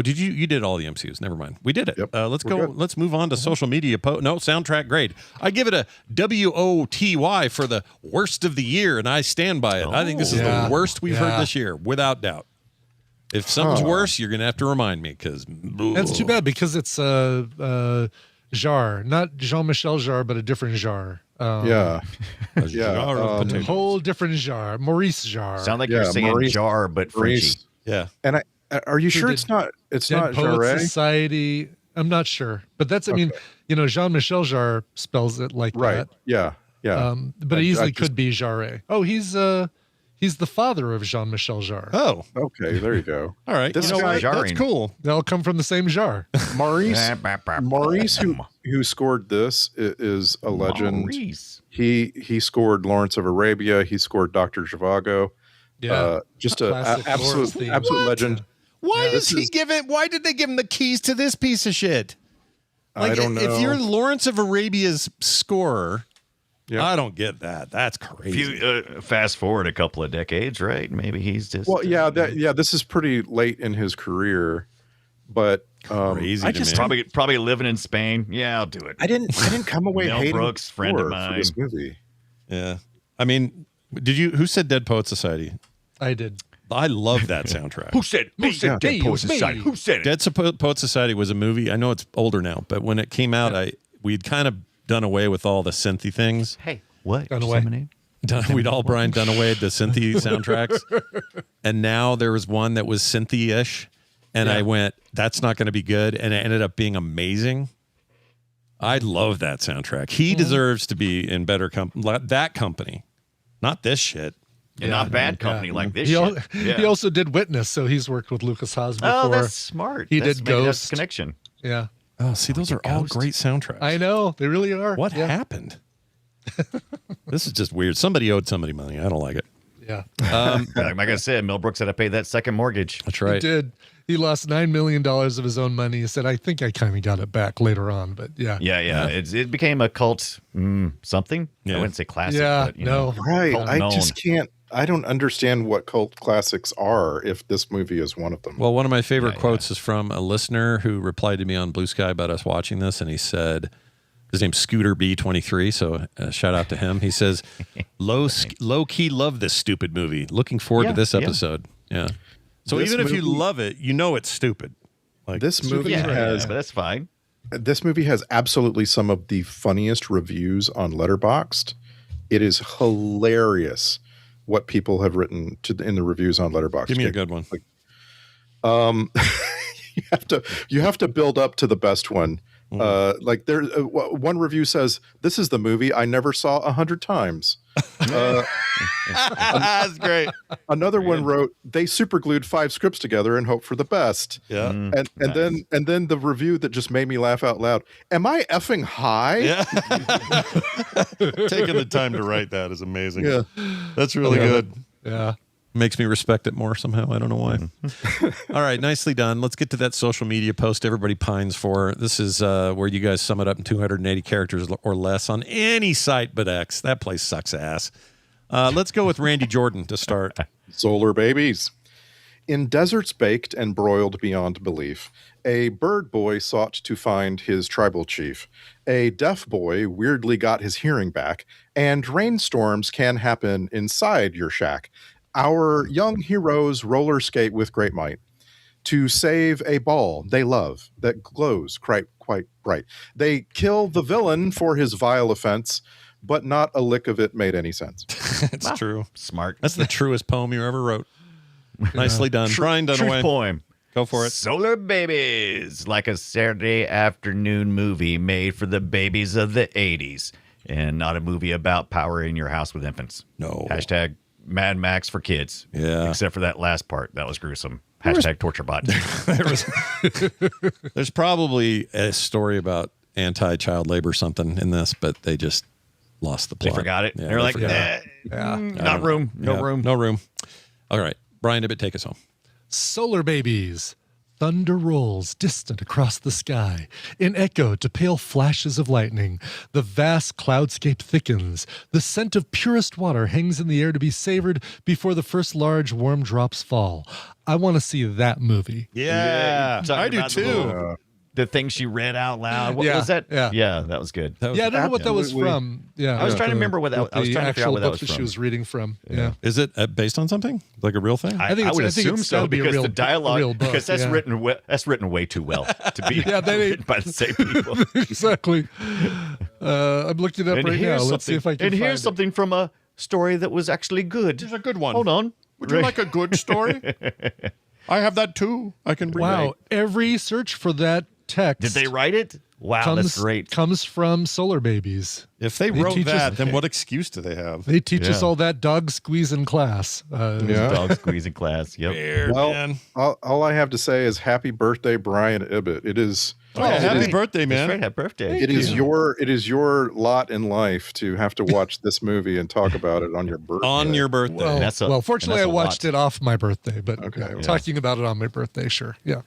did you did all the MCUs? Never mind. We did it. Yep. Let's go. Good. Let's move on to social media. Soundtrack grade. I give it a WOTY for the worst of the year, and I stand by it. I think this is the worst we've heard this year, without doubt. If something's worse, you're gonna have to remind me because That's too bad because it's Jarre, not Jean-Michel Jarre, but a different Jarre. A whole different Jarre. Maurice Jarre. Sound like you're saying jar, but Frenchy. Yeah. And are you sure it's not Dead Poets Jarre? Society. I'm not sure, but that's. I mean, Jean-Michel Jarre spells it like that. Yeah. But it easily could be Jarre. Oh, he's the father of Jean-Michel Jarre. Oh, okay. There you go. All right. This guy, guy, that's cool. They all come from the same jar. Maurice, who scored this, is a legend. Maurice. He scored Lawrence of Arabia. He scored Dr. Zhivago. Yeah, just an absolute legend. Why did they give him the keys to this piece of shit? I don't know. If you're Lawrence of Arabia's scorer, I don't get that. That's crazy. If you fast forward a couple of decades, right? Maybe he's just this is pretty late in his career, but crazy. I just probably living in Spain. Yeah, I'll do it. I didn't come away Mel hating Brooks, friend of mine. for this movie. Yeah, I mean, who said Dead Poet Society? I did. I love that soundtrack. Who said Dead Poet Society? Who said it? Dead Poet Society was a movie. I know it's older now, but when it came out, we'd kind of done away with all the synthy things. Hey, what? Done away. We'd all done away the synthy soundtracks, and now there was one that was synthy-ish, and I went, "That's not going to be good," and it ended up being amazing. I love that soundtrack. He deserves to be in better company. That company, not this shit. And not bad company like this. He also did Witness, so he's worked with Lucas Haas before. Oh, that's smart. He Maybe did that's Ghost. the connection. Yeah. Oh, see, those are all great soundtracks. I know. They really are. What happened? This is just weird. Somebody owed somebody money. I don't like it. Yeah. Like I said, Mel Brooks had to pay that second mortgage. That's right. He did. He lost $9 million of his own money. He said, I think I kind of got it back later on, but yeah. Yeah. It became a cult something. Yeah. I wouldn't say classic, Yeah, but, Right. cult I known. just can't. I don't understand what cult classics are if this movie is one of them. Well, one of my favorite quotes is from a listener who replied to me on Blue Sky about us watching this, and he said, his name's Scooter B23, so shout out to him. He says, low key love this stupid movie. Looking forward to this episode. Yeah. So This even if you movie- love it, you know it's stupid. Like this movie has, but that's fine. This movie has absolutely some of the funniest reviews on Letterboxd. It is hilarious what people have written in the reviews on Letterboxd. Give me a good one. Like, you have to build up to the best one. Like there, one review says, "This is the movie I never saw 100 times." That's great. Another one wrote, "They superglued 5 scripts together and hope for the best." Yeah, and then the review that just made me laugh out loud. Am I effing high? Yeah. Taking the time to write that is amazing. Yeah, that's really good. Yeah. Makes me respect it more somehow. I don't know why. All right, nicely done. Let's get to that social media post everybody pines for. This is where you guys sum it up in 280 characters or less on any site but X. That place sucks ass. Let's go with Randy Jordan to start. Solar babies. In deserts baked and broiled beyond belief, a bird boy sought to find his tribal chief. A deaf boy weirdly got his hearing back, and rainstorms can happen inside your shack. Our young heroes roller skate with great might to save a ball they love that glows quite bright. They kill the villain for his vile offense, but not a lick of it made any sense. It's true. Smart. That's the truest poem you ever wrote. Nicely done. Brian Dunaway. Truth poem. Go for it. Solar babies, like a Saturday afternoon movie made for the babies of the 80s, and not a movie about power in your house with infants. No. Hashtag Mad Max for kids. Yeah. Except for that last part. That was gruesome. Hashtag torture bot. There's probably a story about anti-child labor or something in this, but they just lost the plot. They forgot it. Yeah, They're like, not room. No room. All right. Brian Ibbett, take us home. Solar babies. Thunder rolls distant across the sky. In echo to pale flashes of lightning, the vast cloudscape thickens. The scent of purest water hangs in the air to be savored before the first large warm drops fall. I want to see that movie. Yeah, I do too. The thing she read out loud. What was that? Yeah, that was good. I don't know what that was from. Yeah, I was trying to remember what that. I was trying to figure out what that was from. She was reading from. Yeah. Is it based on something like a real thing? I would assume so because the dialogue, because that's written way too well to be written by the same people. Exactly. I'm looking it up right now. Let's see if I can. And here's something from a story that was actually good. There's a good one. Hold on. Would you like a good story? I have that too. I can read. Wow. Every search for that text. Did they write it? Wow, that's great. Comes from Solar Babies. If they wrote that, then what excuse do they have? They teach us all that dog squeeze in class. Dog squeeze in class. Yep. Weird, man. All I have to say is happy birthday, Brian Ibbett. It is. Happy birthday, man! That's right, happy birthday. It is your lot in life to have to watch this movie and talk about it on your birthday. On your birthday. Well, fortunately, I watched it off my birthday, but talking about it on my birthday, sure. Yeah.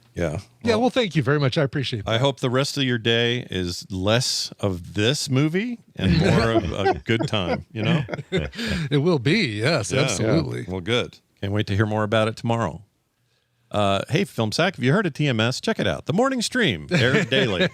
Well, thank you very much. I appreciate that. I hope the rest of your day is less of this movie and more of a good time, you know? It will be, yes, absolutely. Well, good. Can't wait to hear more about it tomorrow. Hey, Film Sack, have you heard of TMS? Check it out. The morning stream, aired daily.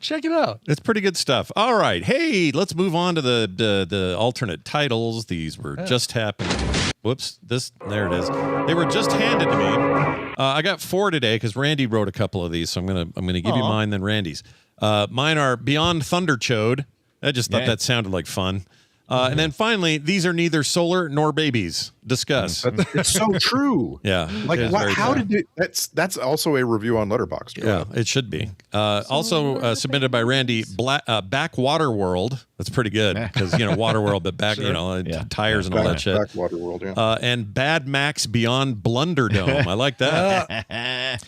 Check it out. It's pretty good stuff. All right. Hey, let's move on to the alternate titles. These were just happening. Whoops. There it is. They were just handed to me. I got 4 today because Randy wrote a couple of these, so I'm gonna give you mine, then Randy's. Mine are Beyond Thunderchode. I just thought that sounded like fun. And then finally, these are neither solar nor babies. Discuss. It's so true. Yeah. Like, how did you? That's also a review on Letterboxd. Yeah, it should be. Also submitted by Randy, Backwater World. That's pretty good because Water World, but back, tires and all that shit. Backwater World. Yeah. And Bad Max Beyond Blunderdome. I like that.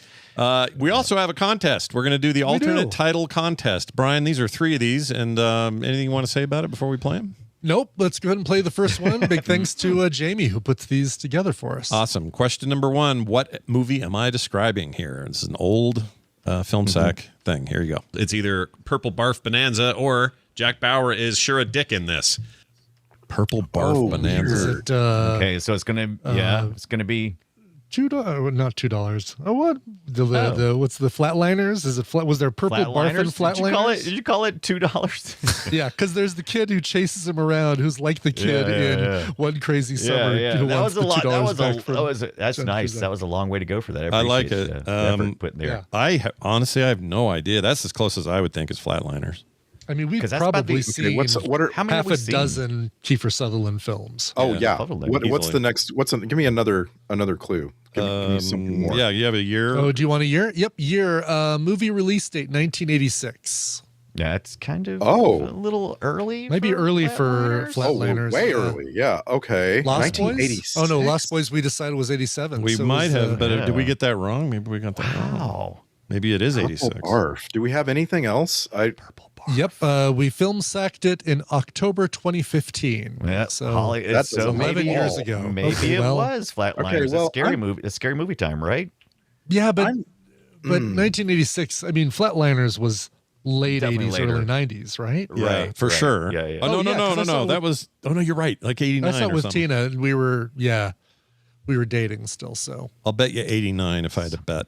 We also have a contest. We're going to do the alternate title contest. Brian, these are 3 of these, and anything you want to say about it before we play them? Nope. Let's go ahead and play the first one. Big thanks to Jamie, who puts these together for us. Awesome. Question number 1. What movie am I describing here? This is an old Film Sack thing. Here you go. It's either Purple Barf Bonanza or Jack Bauer is sure a dick in this. Purple Barf Bonanza. Okay, so it's going to, it's going to be $2, not $2. Oh, what? The what's the Flatliners? Is it flat? Was there Purple Barf and Flatliners? Did you call it $2? Yeah, because there's the kid who chases him around, who's like the kid in One Crazy Summer. Yeah. That was a lot. That's nice. That was a long way to go for that. I like it. Effort put in there. Honestly, I have no idea. That's as close as I would think is Flatliners. I mean, we've probably seen how many half a dozen Kiefer Sutherland films. Oh yeah. What's the next? Give me another clue. Give me something more. Yeah, you have a year. Oh, do you want a year? Yep, year. Movie release date 1986. Yeah, it's kind of a little early. Maybe early for Flatliners. Way early. Yeah. Okay. Lost Boys. Oh no, Lost Boys. We decided was 87. We might have, but did we get that wrong? Maybe we got that wrong. Maybe it is 86. Barf. Do we have anything else? Purple Barf. Yep. We film sacked it in October 2020. Yeah. So that's 11 years ago. Maybe it was Flatliners. A scary movie time, right? Yeah, but 1986. I mean, Flatliners was late 80s, early 90s, right? Yeah, right, for sure. Yeah. Oh, no. That was. Oh no, you're right. Like 89. I saw it with Tina, and we were dating still. So I'll bet you 89 if I had to bet.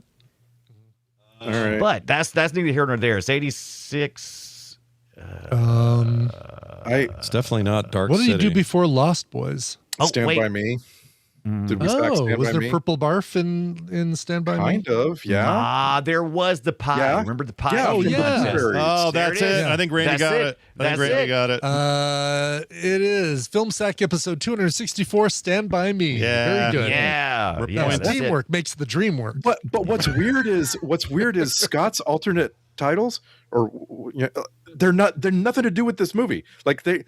All right. But that's neither here nor there. It's 86. It's definitely not Dark City. What did you do before Lost Boys? Stand By Me. Did we stack Stand was By there Me? Purple Barf in Stand By Me? Kind of, yeah. There was the pie. Yeah. Remember the pie? Yeah. Oh, yeah. Oh, that's it. I think Randy got it. It is Film Sack episode 264. Stand By Me. Yeah. Very good. Yeah. Teamwork makes the dream work. But what's weird is Scott's alternate titles they're nothing to do with this movie. Like the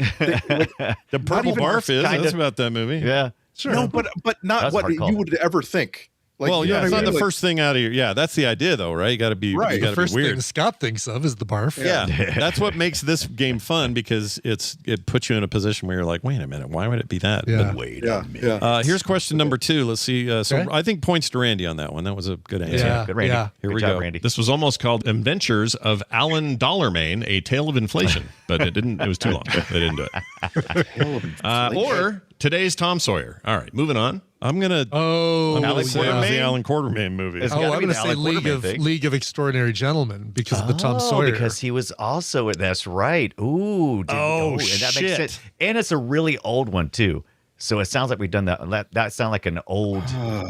Purple Barf is. That's about that movie. Yeah. Sure. No, but not what you would ever think. Like, well, you know yeah, it's what I not mean? the Like, first thing out of your. Yeah, that's the idea, though, right? You got to be Right. You got The to first be weird. thing Scott thinks of is the barf. Yeah, that's what makes this game fun because it puts you in a position where you're like, wait a minute, why would it be that? Yeah. But wait Yeah, a minute. yeah. Here's question number 2. Let's see. So Okay. I think points to Randy on that one. That was a good answer. Yeah. Good, Randy. Yeah. Here Good we job, go. Randy. This was almost called Adventures of Alan Dollarmain, A Tale of Inflation, but it didn't. It was too long. They didn't do it. Or today's Tom Sawyer. All right, moving on. I'm gonna. Oh, I'm gonna say it was the Quartermain? Alan Quartermain movie. It's Oh, gotta I'm be going to the say Alan Quartermain thing. League of Extraordinary Gentlemen because of the Tom Sawyer. Because he was also. That's right. Ooh. And that shit. makes sense. And it's a really old one too. So it sounds like we've done that. That sounds like an old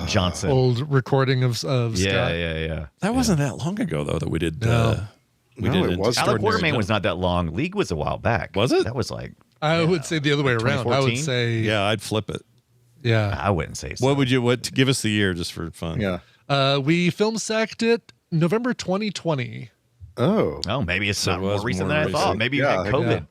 Johnson. Old recording of Scott. Yeah. That wasn't that long ago though that we did. No. We No, did it wasn't. Alan Extraordinary Quartermain was not that long. League was a while back. Was it? That was like. I would say the other way around. I would 2014? say, Yeah, I'd flip it. yeah. I wouldn't say so. What would you? What? Give us the year just for fun. Yeah. We film sacked it November 2020. Oh. Oh, maybe it's So not it more was recent more than I recent. thought. Maybe you Yeah, had COVID.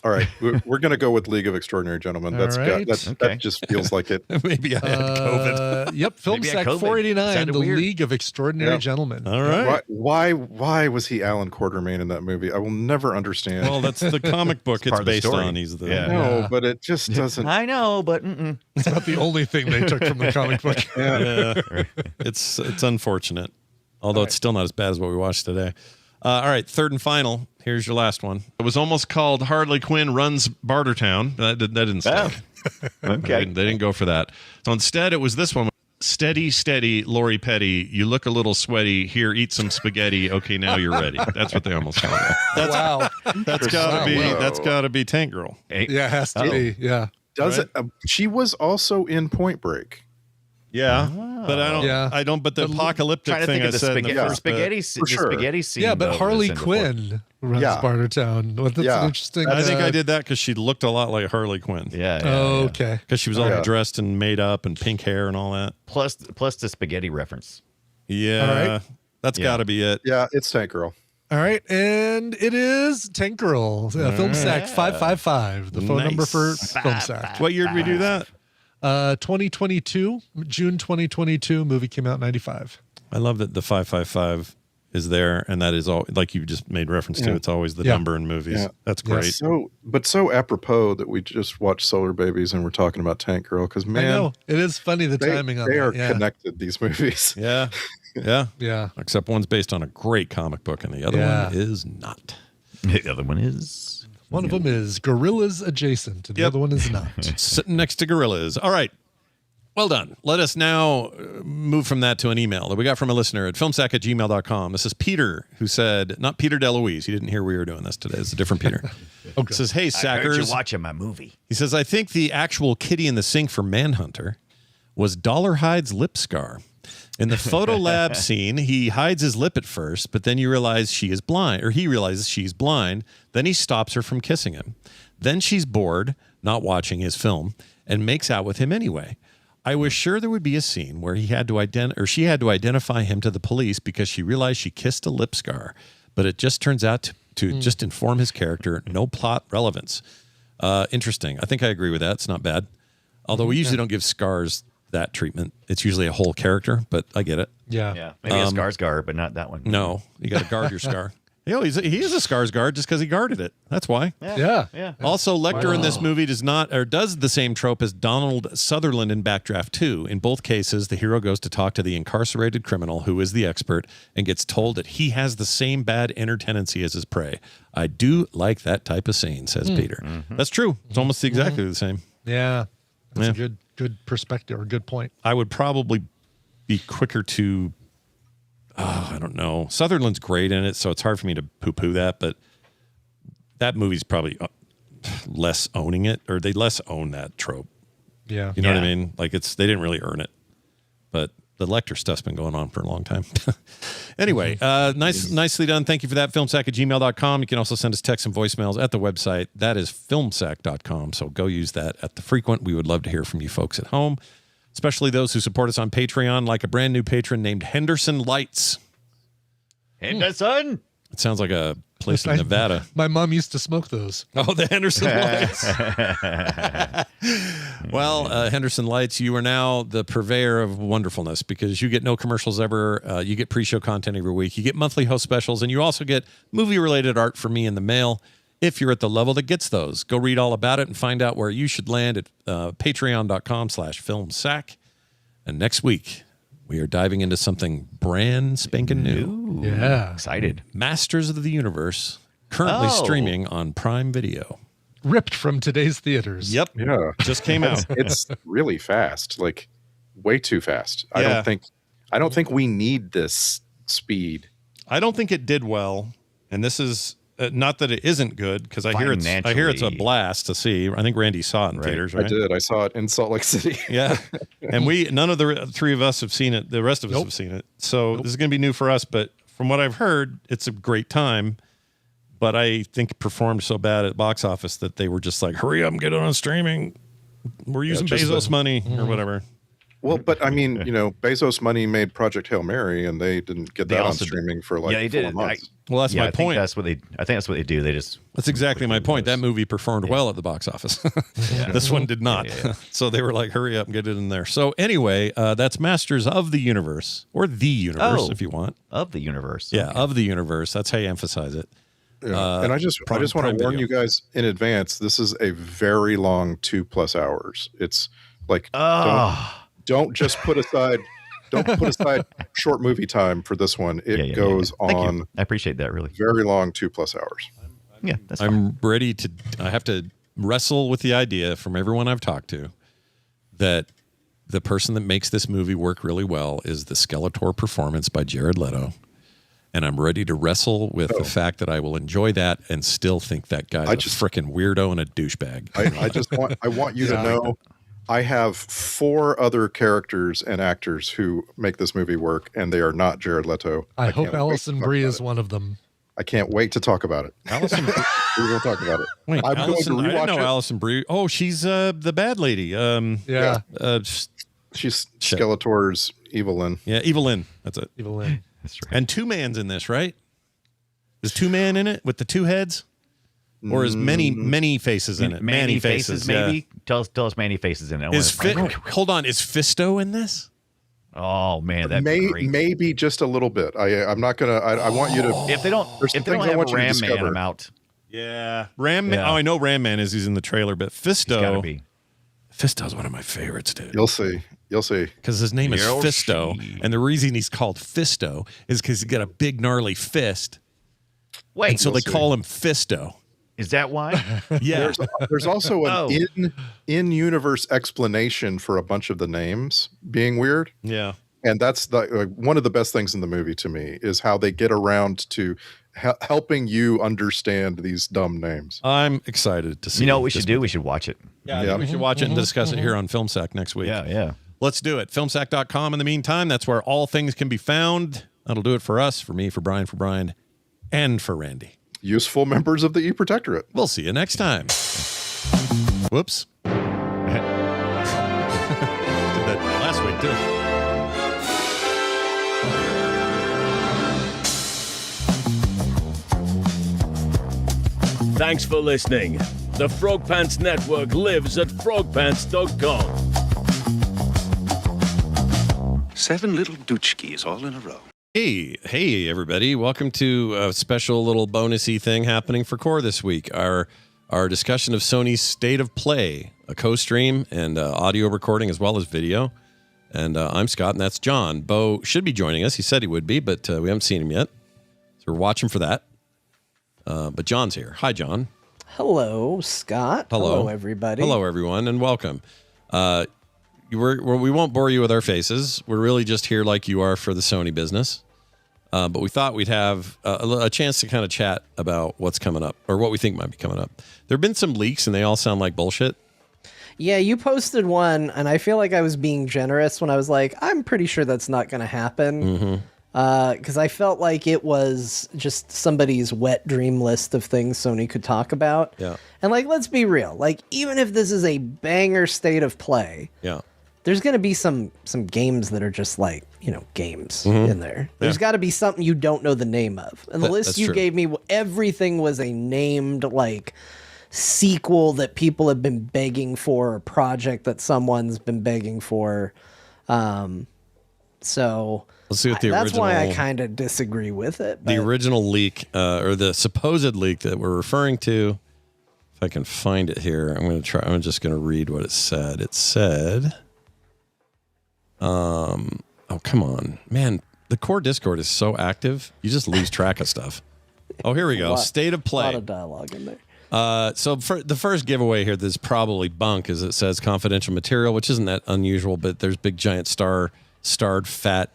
All right. We're going to go with League of Extraordinary Gentlemen. All right. That just feels like it. Maybe I had COVID. Yep, film Maybe I had sack COVID. 489, Sounded The weird. League of Extraordinary Yeah. Gentlemen. All right. Why was he Alan Quartermain in that movie? I will never understand. Well, that's the comic book it's part of the based story. on. He's the Yeah. no, but it just doesn't. I know, but mm-mm. It's not the only thing they took from the comic book. Yeah. It's unfortunate, although it's still not as bad as what we watched today. All right, third and final. Here's your last one. It was almost called Harley Quinn Runs Bartertown. That didn't stick. Okay. They didn't go for that. So instead, it was this one. Steady, steady, Lori Petty. You look a little sweaty. Here, eat some spaghetti. Okay, now you're ready. That's what they almost called it. Wow. That's gotta be. Wow. That's gotta be Tank Girl. Yeah, it has to be. Yeah. Does Right? it? She was also in Point Break. Yeah, but I don't. Yeah. I don't. But the apocalyptic Trying to thing think I of the said in the spaghetti, first spaghetti, bit. the sure. spaghetti scene. Yeah, but though, Harley was in before. Quinn runs Yeah. Bartertown. Well, that's Yeah. an interesting. I think I did that because she looked a lot like Harley Quinn. Yeah. Okay. Because she was all Yeah. dressed and made up and pink hair and all that. Plus the spaghetti reference. Yeah, All right. that's Yeah. got to be it. Yeah, it's Tank Girl. All right, and it is Tank Girl, Film Sack 555, the phone number for Film Sack. What year did we do that? 2022, June 2022. Movie came out in 95. I love that the 555 is there, and that is all like you just made reference to. Yeah. It's always the Yeah. number in movies. Yeah. That's Yeah. great. So apropos that we just watched Solar Babies and we're talking about Tank Girl because I man, know it is funny the they, timing on they that. are Yeah. connected. These movies. Yeah, yeah, Yeah. Except one's based on a great comic book, and the other Yeah. one is not. The other one is. One of them is Gorillas Adjacent, and the other one is not. Sitting next to gorillas. All right. Well done. Let us now move from that to an email that we got from a listener at filmsack@gmail.com. This is Peter, who said, not Peter DeLuise. He didn't hear we were doing this today. It's a different Peter. Okay. Says, hey, I heard Sackers. you watching my movie. He says, I think the actual kitty in the sink for Manhunter was Dollarhide's lip scar. In the photo lab scene, he hides his lip at first, but then you realize she is blind, or he realizes she's blind. Then he stops her from kissing him. Then she's bored, not watching his film, and makes out with him anyway. I was sure there would be a scene where she had to identify him to the police because she realized she kissed a lip scar, but it just turns out to just inform his character, no plot relevance. Interesting. I think I agree with that. It's not bad. Although we usually don't give scars that treatment. It's usually a whole character, but I get it. Yeah. Yeah. Maybe a Skarsgård, but not that one. No, you got to guard your scar. He is a Skarsgård just because he guarded it. That's why. Yeah. Also, Lecter in this movie does the same trope as Donald Sutherland in Backdraft 2. In both cases, the hero goes to talk to the incarcerated criminal who is the expert and gets told that he has the same bad inner tendency as his prey. I do like that type of scene, says Peter. Mm-hmm. That's true. It's almost exactly the same. Yeah. That's Yeah. a good perspective or good point. I would probably be quicker to, I don't know. Sutherland's great in it, so it's hard for me to poo-poo that, but that movie's probably less owning it, or they less own that trope. Yeah. You know what I mean? Like they didn't really earn it, but the Lecter stuff's been going on for a long time. Anyway, nicely done. Thank you for that. Filmsack@gmail.com. You can also send us texts and voicemails at the website. That is filmsack.com. So go use that at the frequent. We would love to hear from you folks at home, especially those who support us on Patreon, like a brand new patron named Henderson Lights. Henderson. It sounds like a place in Nevada. My mom used to smoke those. Oh, the Henderson Lights. Well, Henderson Lights, you are now the purveyor of wonderfulness because you get no commercials ever. You get pre-show content every week. You get monthly host specials, and you also get movie-related art from me in the mail. If you're at the level that gets those, go read all about it and find out where you should land at patreon.com/filmsack. And next week, we are diving into something brand spanking new. Yeah. Excited. Masters of the Universe, currently streaming on Prime Video. Ripped from today's theaters. Yep. Yeah. Just came out. It's really fast, like way too fast. Yeah. I don't think we need this speed. I don't think it did well. And this is not that it isn't good, because I hear it's a blast to see. I think Randy saw it in theaters, right? I did. I saw it in Salt Lake City. Yeah. And none of the three of us have seen it. The rest of us have seen it. So this is going to be new for us. But from what I've heard, it's a great time. But I think it performed so bad at box office that they were just like, hurry up and get it on streaming. We're using Bezos money or whatever. Well, but I mean, Bezos money made Project Hail Mary, and they didn't get that on streaming for like 4 months. Well, that's my point. I think that's what they do. That's exactly my point. That movie performed well at the box office. This one did not. So they were like, hurry up and get it in there. So anyway, that's Masters of the Universe, or the Universe, if you want. Of the Universe. Yeah, of the Universe. That's how you emphasize it. Yeah. And I just want to warn you guys in advance. This is a very long 2+ hours. It's like don't just put aside short movie time for this one. It goes on. I appreciate that, really. Very long 2+ hours. Yeah, that's I'm ready to. I have to wrestle with the idea from everyone I've talked to that the person that makes this movie work really well is the Skeletor performance by Jared Leto. And I'm ready to wrestle with the fact that I will enjoy that and still think that guy's a freaking weirdo and a douchebag. I want you to know I have 4 other characters and actors who make this movie work, and they are not Jared Leto. I hope Allison Brie is one of them. I can't wait to talk about it. Allison, we will talk about it. Wait, I'm going to I didn't know it. Allison Brie. Oh, she's the bad lady. She's Skeletor's Evelyn. Yeah, Evelyn. That's it. Evelyn. That's right. And Two Man's in this, right? Is Two Man in it with the 2 heads? Or is many faces in it? Many faces, maybe. Yeah. Tell us many faces in it. Hold on, is Fisto in this? Oh man, that maybe just a little bit. I'm not gonna. I want you to. If they don't have Ram Man, I'm out. Yeah, Ram Man. Oh, I know Ram Man is. He's in the trailer, but Fisto. Fisto's one of my favorites, dude. You'll see. Because his name is Fisto, and the reason he's called Fisto is because he's got a big gnarly fist. Wait, and so they call him Fisto. Is that why? Yeah. There's also an in-universe explanation for a bunch of the names being weird. Yeah. And that's one of the best things in the movie to me is how they get around to helping you understand these dumb names. I'm excited to see. You know what we should do? We should watch it. Yeah, I think we should watch it and discuss it here on FilmSack next week. Yeah. Let's do it. Filmsack.com. In the meantime, that's where all things can be found. That'll do it for us, for me, for Brian, and for Randy. Useful members of the E-Protectorate. We'll see you next time. Whoops. Did that last week, too. Thanks for listening. The Frogpants Network lives at frogpants.com. 7 little doochkies all in a row. Hey, everybody. Welcome to a special little bonusy thing happening for Core this week. Our discussion of Sony's State of Play, a co-stream and audio recording as well as video. And I'm Scott, and that's John. Bo should be joining us. He said he would be, but we haven't seen him yet. So we're watching for that. But John's here. Hi, John. Hello, Scott. Hello, everybody. Hello, everyone, and welcome. We won't bore you with our faces. We're really just here like you are for the Sony business. But we thought we'd have a chance to kind of chat about what's coming up or what we think might be coming up. There have been some leaks and they all sound like bullshit. Yeah, you posted one and I feel like I was being generous when I was like, I'm pretty sure that's not going to happen. Because I felt like it was just somebody's wet dream list of things Sony could talk about. Yeah. And like, let's be real. Like, even if this is a banger State of Play. Yeah. there's going to be some games that are just like, games Mhm. in there. There's got to be something you don't know the name of. And the list that's you true. gave me, everything was a named like sequel that people have been begging for, or project that someone's been begging for. So Let's see what the that's why I original- kind of disagree with it. The original leak, or the supposed leak that we're referring to, if I can find it here, I'm just going to read what it said. It said, oh, come on, man. The core Discord is so active. You just lose track of stuff. Oh, here we go. State of A lot play. of dialogue in there. So for the first giveaway here, that's probably bunk, is it says confidential material, which isn't that unusual, but there's big giant starred fat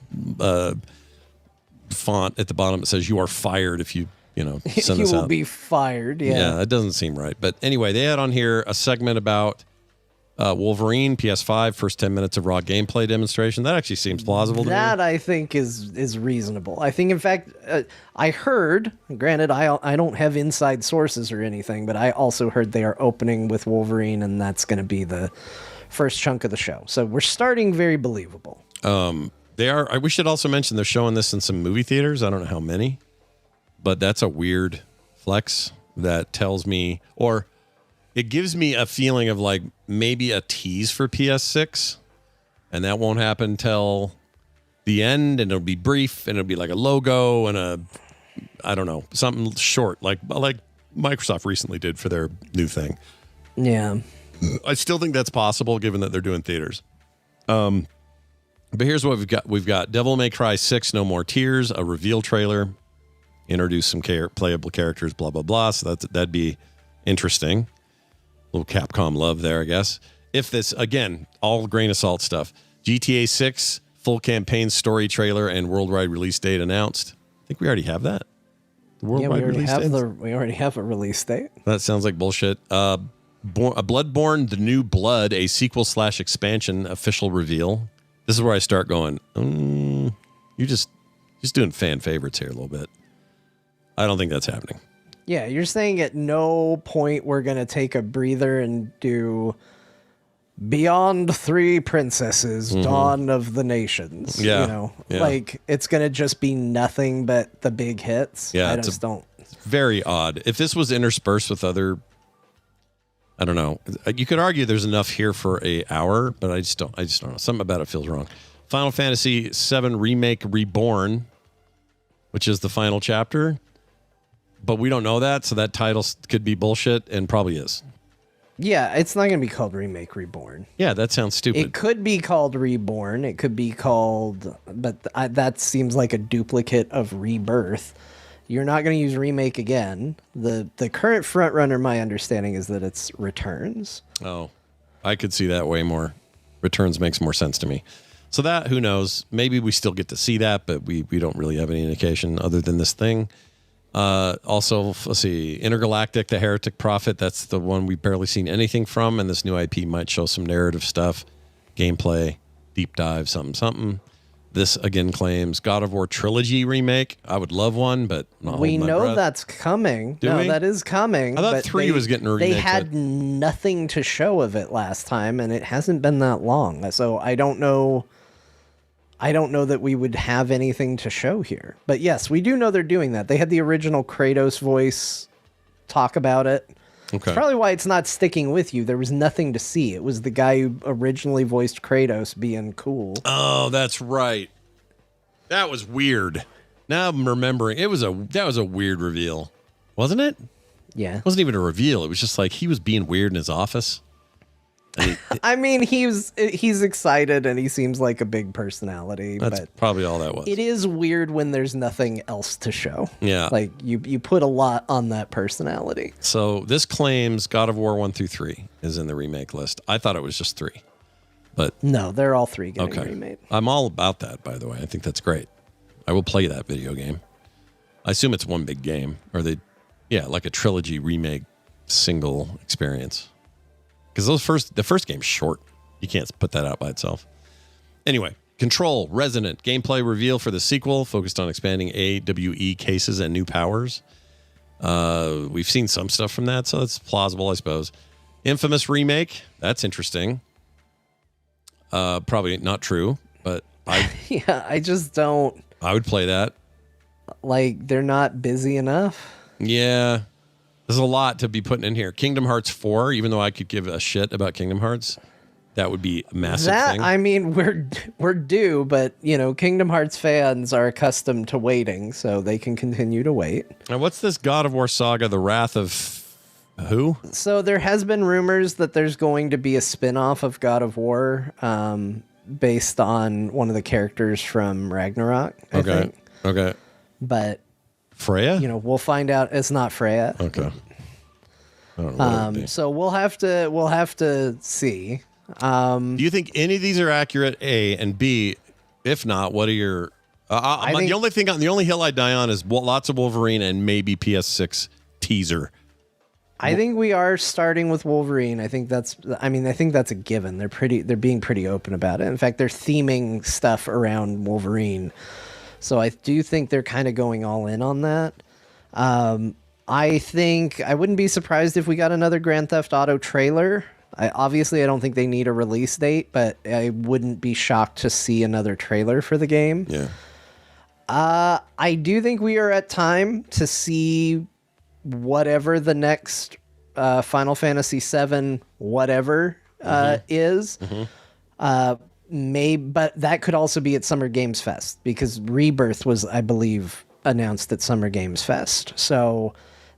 font at the bottom that says you are fired if you send You this will out. be fired. Yeah. That doesn't seem right. But anyway, they had on here a segment about Wolverine, PS5, first 10 minutes of raw gameplay demonstration. That actually seems plausible to me. That I think is reasonable. I think, in fact, I heard. Granted, I don't have inside sources or anything, but I also heard they are opening with Wolverine, and that's going to be the first chunk of the show. So we're starting very believable. They are. We should also mention they're showing this in some movie theaters. I don't know how many, but that's a weird flex that tells me, or it gives me a feeling of like maybe a tease for PS6, and that won't happen till the end, and it'll be brief, and it'll be like a logo and I don't know, something short, like Microsoft recently did for their new thing. Yeah. I still think that's possible given that they're doing theaters. But here's what we've got. We've got Devil May Cry 6, No More Tears, a reveal trailer, introduce some playable characters, blah, blah, blah. So that'd be interesting. A little Capcom love there, I guess. If this, again, all grain of salt stuff. GTA 6, full campaign story trailer and worldwide release date announced. I think we already have that. The worldwide release date? We already have a release date. That sounds like bullshit. Bloodborne, The New Blood, a sequel/expansion official reveal. This is where I start going, you're just doing fan favorites here a little bit. I don't think that's happening. Yeah, you're saying at no point we're going to take a breather and do Beyond Three Princesses, Dawn of the Nations. Yeah. Yeah. Like it's going to just be nothing but the big hits. Yeah, I just don't. It's very odd. If this was interspersed with other, I don't know. You could argue there's enough here for an hour, but I just don't know. Something about it feels wrong. Final Fantasy VII Remake Reborn, which is the final chapter, but we don't know that, so that title could be bullshit and probably is. Yeah, it's not going to be called Remake Reborn. Yeah, that sounds stupid. It could be called Reborn. It could be called, but that seems like a duplicate of Rebirth. You're not going to use Remake again. The current front runner, my understanding, is that it's Returns. Oh, I could see that way more. Returns makes more sense to me. So that, who knows? Maybe we still get to see that, but we don't really have any indication other than this thing. Also, let's see, Intergalactic, The Heretic Prophet. That's the one we've barely seen anything from, and this new IP might show some narrative stuff, gameplay, deep dive, something. This again claims God of War Trilogy remake. I would love one, but not we holding my know breath. that's coming. Do No, we? that is coming. I thought but 3 was getting a remake. They had nothing to show of it last time, and it hasn't been that long. So I don't know. I don't know that we would have anything to show here. But yes, we do know they're doing that. They had the original Kratos voice talk about it. Okay. It's probably why it's not sticking with you. There was nothing to see. It was the guy who originally voiced Kratos being cool. Oh, that's right. That was weird. Now I'm remembering. That was a weird reveal, wasn't it? Yeah. It wasn't even a reveal. It was just like he was being weird in his office. I mean, he's excited and he seems like a big personality. That's but probably all that was. it is weird when there's nothing else to show. Yeah. Like you put a lot on that personality. So this claims God of War 1 through 3 is in the remake list. I thought it was just 3. But no, they're all 3 getting remade. I'm all about that, by the way. I think that's great. I will play that video game. I assume it's one big game. Or like a trilogy remake single experience. Because the first game's short. You can't put that out by itself. Anyway, Control, Resonant, gameplay reveal for the sequel, focused on expanding AWE cases and new powers. We've seen some stuff from that, so it's plausible, I suppose. Infamous remake, that's interesting. Probably not true, but I just don't. I would play that. Like, they're not busy enough. Yeah. There's a lot to be putting in here. Kingdom Hearts 4, even though I could give a shit about Kingdom Hearts, that would be a massive thing. I mean, we're due, but Kingdom Hearts fans are accustomed to waiting, so they can continue to wait. Now, what's this God of War saga, The Wrath of who? So there has been rumors that there's going to be a spin-off of God of War based on one of the characters from Ragnarok, I think. Okay. But Freya? We'll find out. It's not Freya. Okay. I don't know what it would be. So we'll have to see. Do you think any of these are accurate? A and B. If not, what are your? The only hill I die on is lots of Wolverine and maybe PS6 teaser. I think we are starting with Wolverine. I think that's a given. They're being pretty open about it. In fact, they're theming stuff around Wolverine. So I do think they're kind of going all in on that. I think I wouldn't be surprised if we got another Grand Theft Auto trailer. I don't think they need a release date, but I wouldn't be shocked to see another trailer for the game. Yeah. I do think we are at time to see whatever the next Final Fantasy VII whatever is. But that could also be at Summer Games Fest, because Rebirth was, I believe, announced at Summer Games Fest. So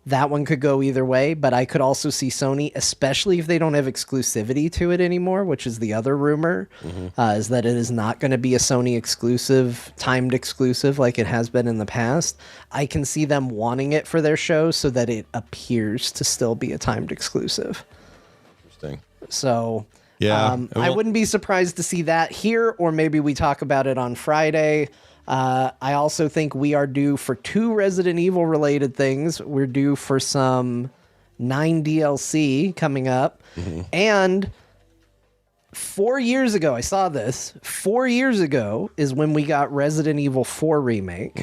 that one could go either way, but I could also see Sony, especially if they don't have exclusivity to it anymore, which is the other rumor, is that it is not going to be a Sony exclusive, timed exclusive like it has been in the past. I can see them wanting it for their show so that it appears to still be a timed exclusive. Interesting. So yeah, I wouldn't be surprised to see that here, or maybe we talk about it on Friday. I also think we are due for 2 Resident Evil related things. We're due for some 9 DLC coming up. And 4 years ago, I saw this. 4 years ago is when we got Resident Evil 4 Remake.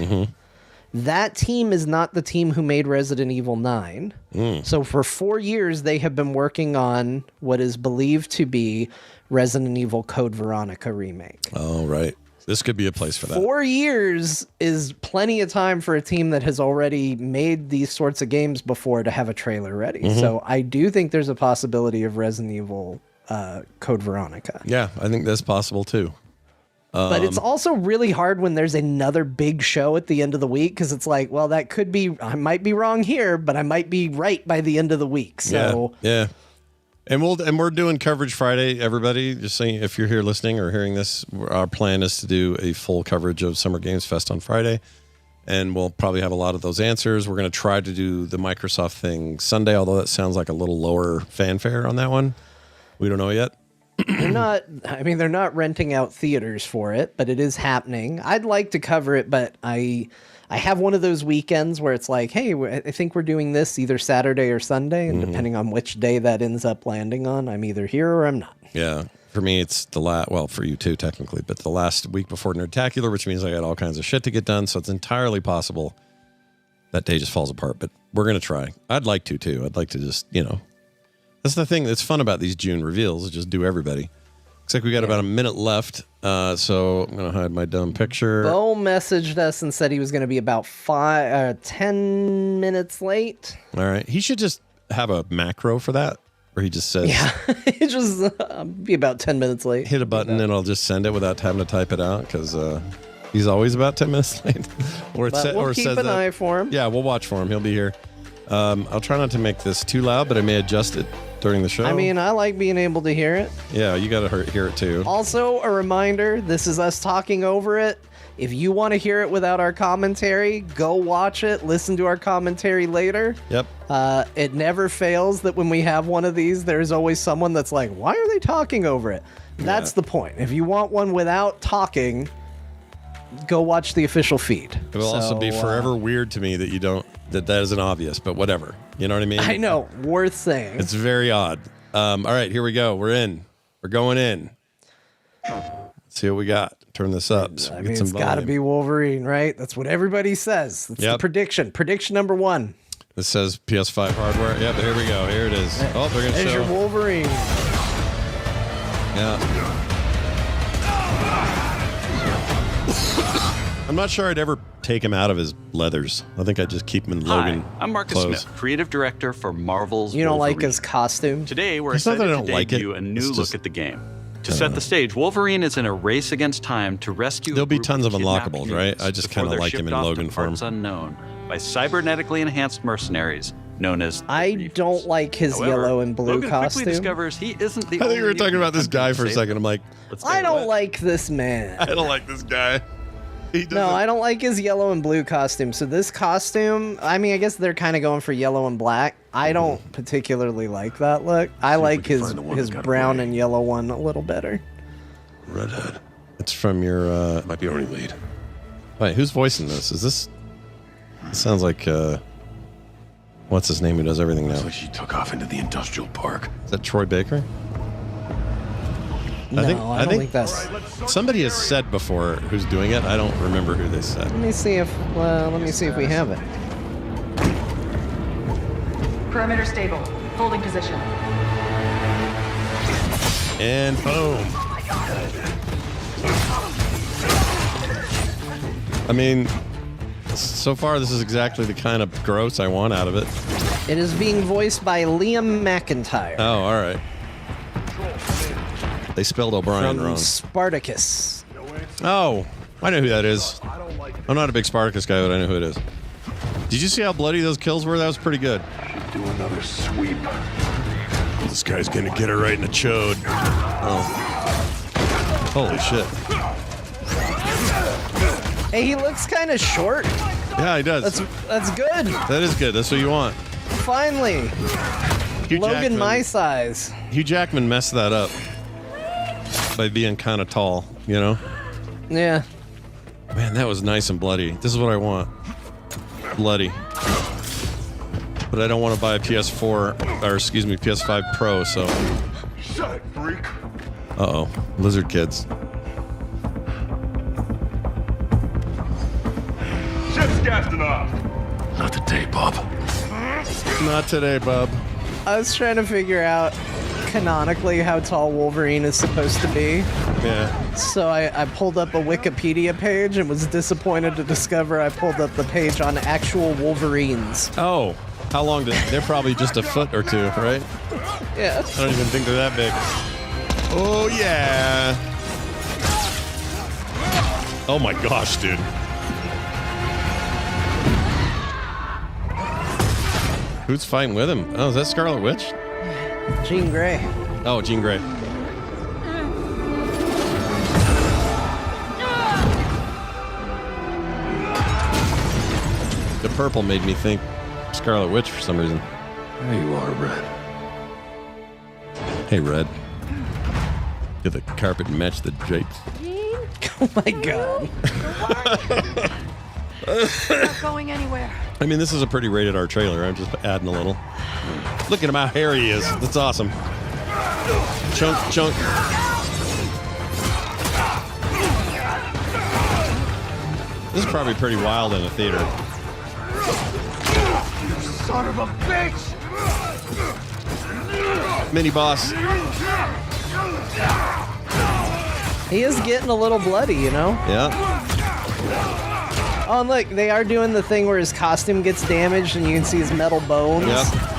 That team is not the team who made Resident Evil 9. So for 4 years, they have been working on what is believed to be Resident Evil Code Veronica Remake. Oh, right. This could be a place for that. 4 years is plenty of time for a team that has already made these sorts of games before to have a trailer ready. So I do think there's a possibility of Resident Evil Code Veronica. Yeah, I think that's possible too. But it's also really hard when there's another big show at the end of the week, because it's like, well, that could be, I might be wrong here, but I might be right by the end of the week. So yeah. And we're doing coverage Friday, everybody. Just saying, if you're here listening or hearing this, our plan is to do a full coverage of Summer Games Fest on Friday. And we'll probably have a lot of those answers. We're going to try to do the Microsoft thing Sunday, although that sounds like a little lower fanfare on that one. We don't know yet. They're not renting out theaters for it, but it is happening. I'd like to cover it, but I have one of those weekends where it's like, hey, I think we're doing this either Saturday or Sunday, and depending on which day that ends up landing on, I'm either here or I'm not. Yeah. For me, it's for you too, technically, but the last week before Nerdtacular, which means I got all kinds of shit to get done, so it's entirely possible that day just falls apart, but we're going to try. I'd like to, too. I'd like to just, that's the thing that's fun about these June reveals, is just do everybody. Looks like we got about a minute left, so I'm going to hide my dumb picture. Bo messaged us and said he was going to be about 10 minutes late. All right. He should just have a macro for that, where he just says... Yeah, it just be about 10 minutes late. Hit a button and I'll just send it without having to type it out, because he's always about 10 minutes late. We'll keep an eye for him. Yeah, we'll watch for him. He'll be here. I'll try not to make this too loud, but I may adjust it during the show. I mean, I like being able to hear it. Yeah, you got to hear it too. Also, a reminder, this is us talking over it. If you want to hear it without our commentary, go watch it, listen to our commentary later. Yep. It never fails that when we have one of these, there's always someone that's like, why are they talking over it? That's the point. If you want one without talking, go watch the official feed. It will also be forever weird to me that that isn't obvious, but whatever. You know what I mean? I know. Worth saying. It's very odd. All right, here we go. We're in. We're going in. Let's see what we got. Turn this up. So it's got to be Wolverine, right? That's what everybody says. That's the prediction. Prediction number 1. This says PS5 hardware. Yep, here we go. Here it is. Oh, they're going to show. There's your Wolverine. Yeah. I'm not sure I'd ever take him out of his leathers. I think I'd just keep him in Logan Hi, I'm Marcus clothes. Smith, creative director for Marvel's You don't Wolverine. like his costume? Today, we're It's not excited that I to don't like debut it. a new It's look just- at the game. To set the stage, Wolverine is in a race against time to rescue. There'll be a group tons of kidnapped unlockables, mutants right? I just before kinda they're like him shipped in off to Logan form. parts unknown by cybernetically enhanced mercenaries known as. I don't like his However, yellow and blue Logan costume. quickly discovers he isn't the. I think we were only talking about this mutant guy attempting for a to save second. I'm like, I don't like this man. I don't like this guy. No, I don't like his yellow and blue costume. So this costume, I mean, I guess they're kind of going for yellow and black. I don't particularly like that look. I like his brown and yellow one a little better. Redhead. It's from your. Might be already lead. Wait, who's voicing this? Is this? It sounds like. What's his name? Who does everything now? Looks like she took off into the industrial park. Is that Troy Baker? No, I don't think that's. Somebody has said before who's doing it. I don't remember who they said. Let me see if we have it. Perimeter stable. Holding position. And boom. I mean, so far this is exactly the kind of gross I want out of it. It is being voiced by Liam McIntyre. Oh, all right. They spelled O'Brien from wrong. Spartacus. Oh, I know who that is. I'm not a big Spartacus guy, but I know who it is. Did you see how bloody those kills were? That was pretty good. Do another sweep. This guy's gonna get her right in the chode. Oh. Holy shit. Hey, he looks kind of short. Yeah, he does. That's good. That is good. That's what you want. Finally. Hugh Logan Jackman- my size. Hugh Jackman messed that up by being kind of tall, you know? Yeah. Man, that was nice and bloody. This is what I want. Bloody. But I don't want to buy a PS4, or excuse me, PS5 Pro, so. Shut it, freak. Uh-oh. Lizard kids. Ship's casting off. Not today, Bob. Not today, bub. I was trying to figure out canonically how tall Wolverine is supposed to be. Yeah. So I pulled up a Wikipedia page and was disappointed to discover I pulled up the page on actual Wolverines. Oh. How long did... They're probably just a foot or two, right? Yeah. I don't even think they're that big. Oh, yeah. Oh, my gosh, dude. Who's fighting with him? Oh, is that Scarlet Witch? Jean Grey. Oh, Jean Grey. The purple made me think Scarlet Witch for some reason. There you are, Red. Hey, Red. Get the carpet and match the drapes. Oh my god. Not going anywhere. I mean, this is a pretty rated R trailer. I'm just adding a little. Look at him, how hairy he is. That's awesome. Chunk, chunk. This is probably pretty wild in a theater. You son of a bitch! Mini boss. He is getting a little bloody, you know? Yeah. Oh, and look, they are doing the thing where his costume gets damaged and you can see his metal bones.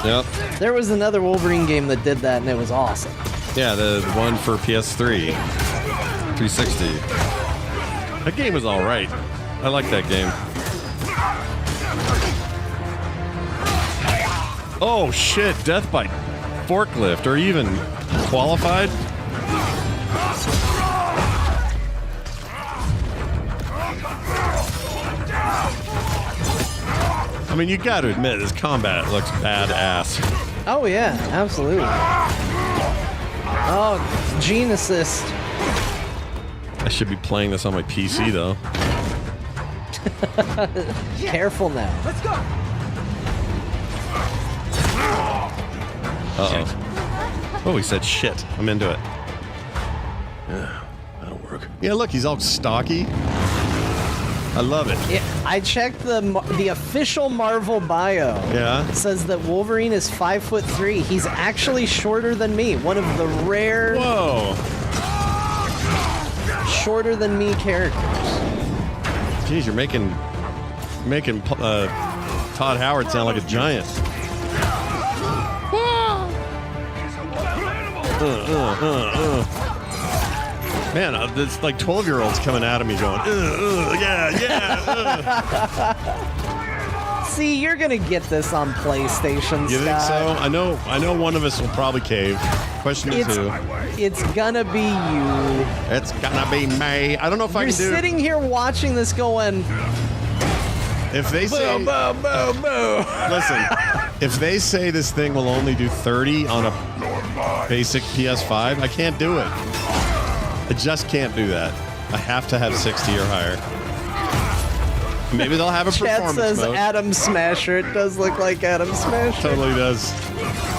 Yep. There was another Wolverine game that did that and it was awesome. Yeah, the one for PS3. 360. That game was all right. I like that game. Oh, shit. Death by forklift or even qualified. I mean, you got to admit, this combat looks badass. Oh, yeah, absolutely. Oh, Gene Assist. I should be playing this on my PC, though. Careful now. Let's go. Uh-oh. Oh, he said shit. I'm into it. Yeah, that'll work. Yeah, look, he's all stocky. I love it. Yeah, I checked the official Marvel bio. Yeah. It says that Wolverine is 5'3". He's actually shorter than me. One of the rare Whoa. shorter than me characters. Jeez, you're making Todd Howard sound like a giant. Man, there's like 12-year-olds coming at me going, yeah. See, you're gonna get this on PlayStation. You think so? I know one of us will probably cave. Question is who? It's gonna be you. It's gonna be me. I don't know if I can do it. You're sitting here watching this going, if they say, listen, if they say this thing will only do 30 on a basic PS5, I can't do it. I just can't do that. I have to have 60 or higher. Maybe they'll have a Chat performance says mode. Adam Smasher. It does look like Adam Smasher. Totally does.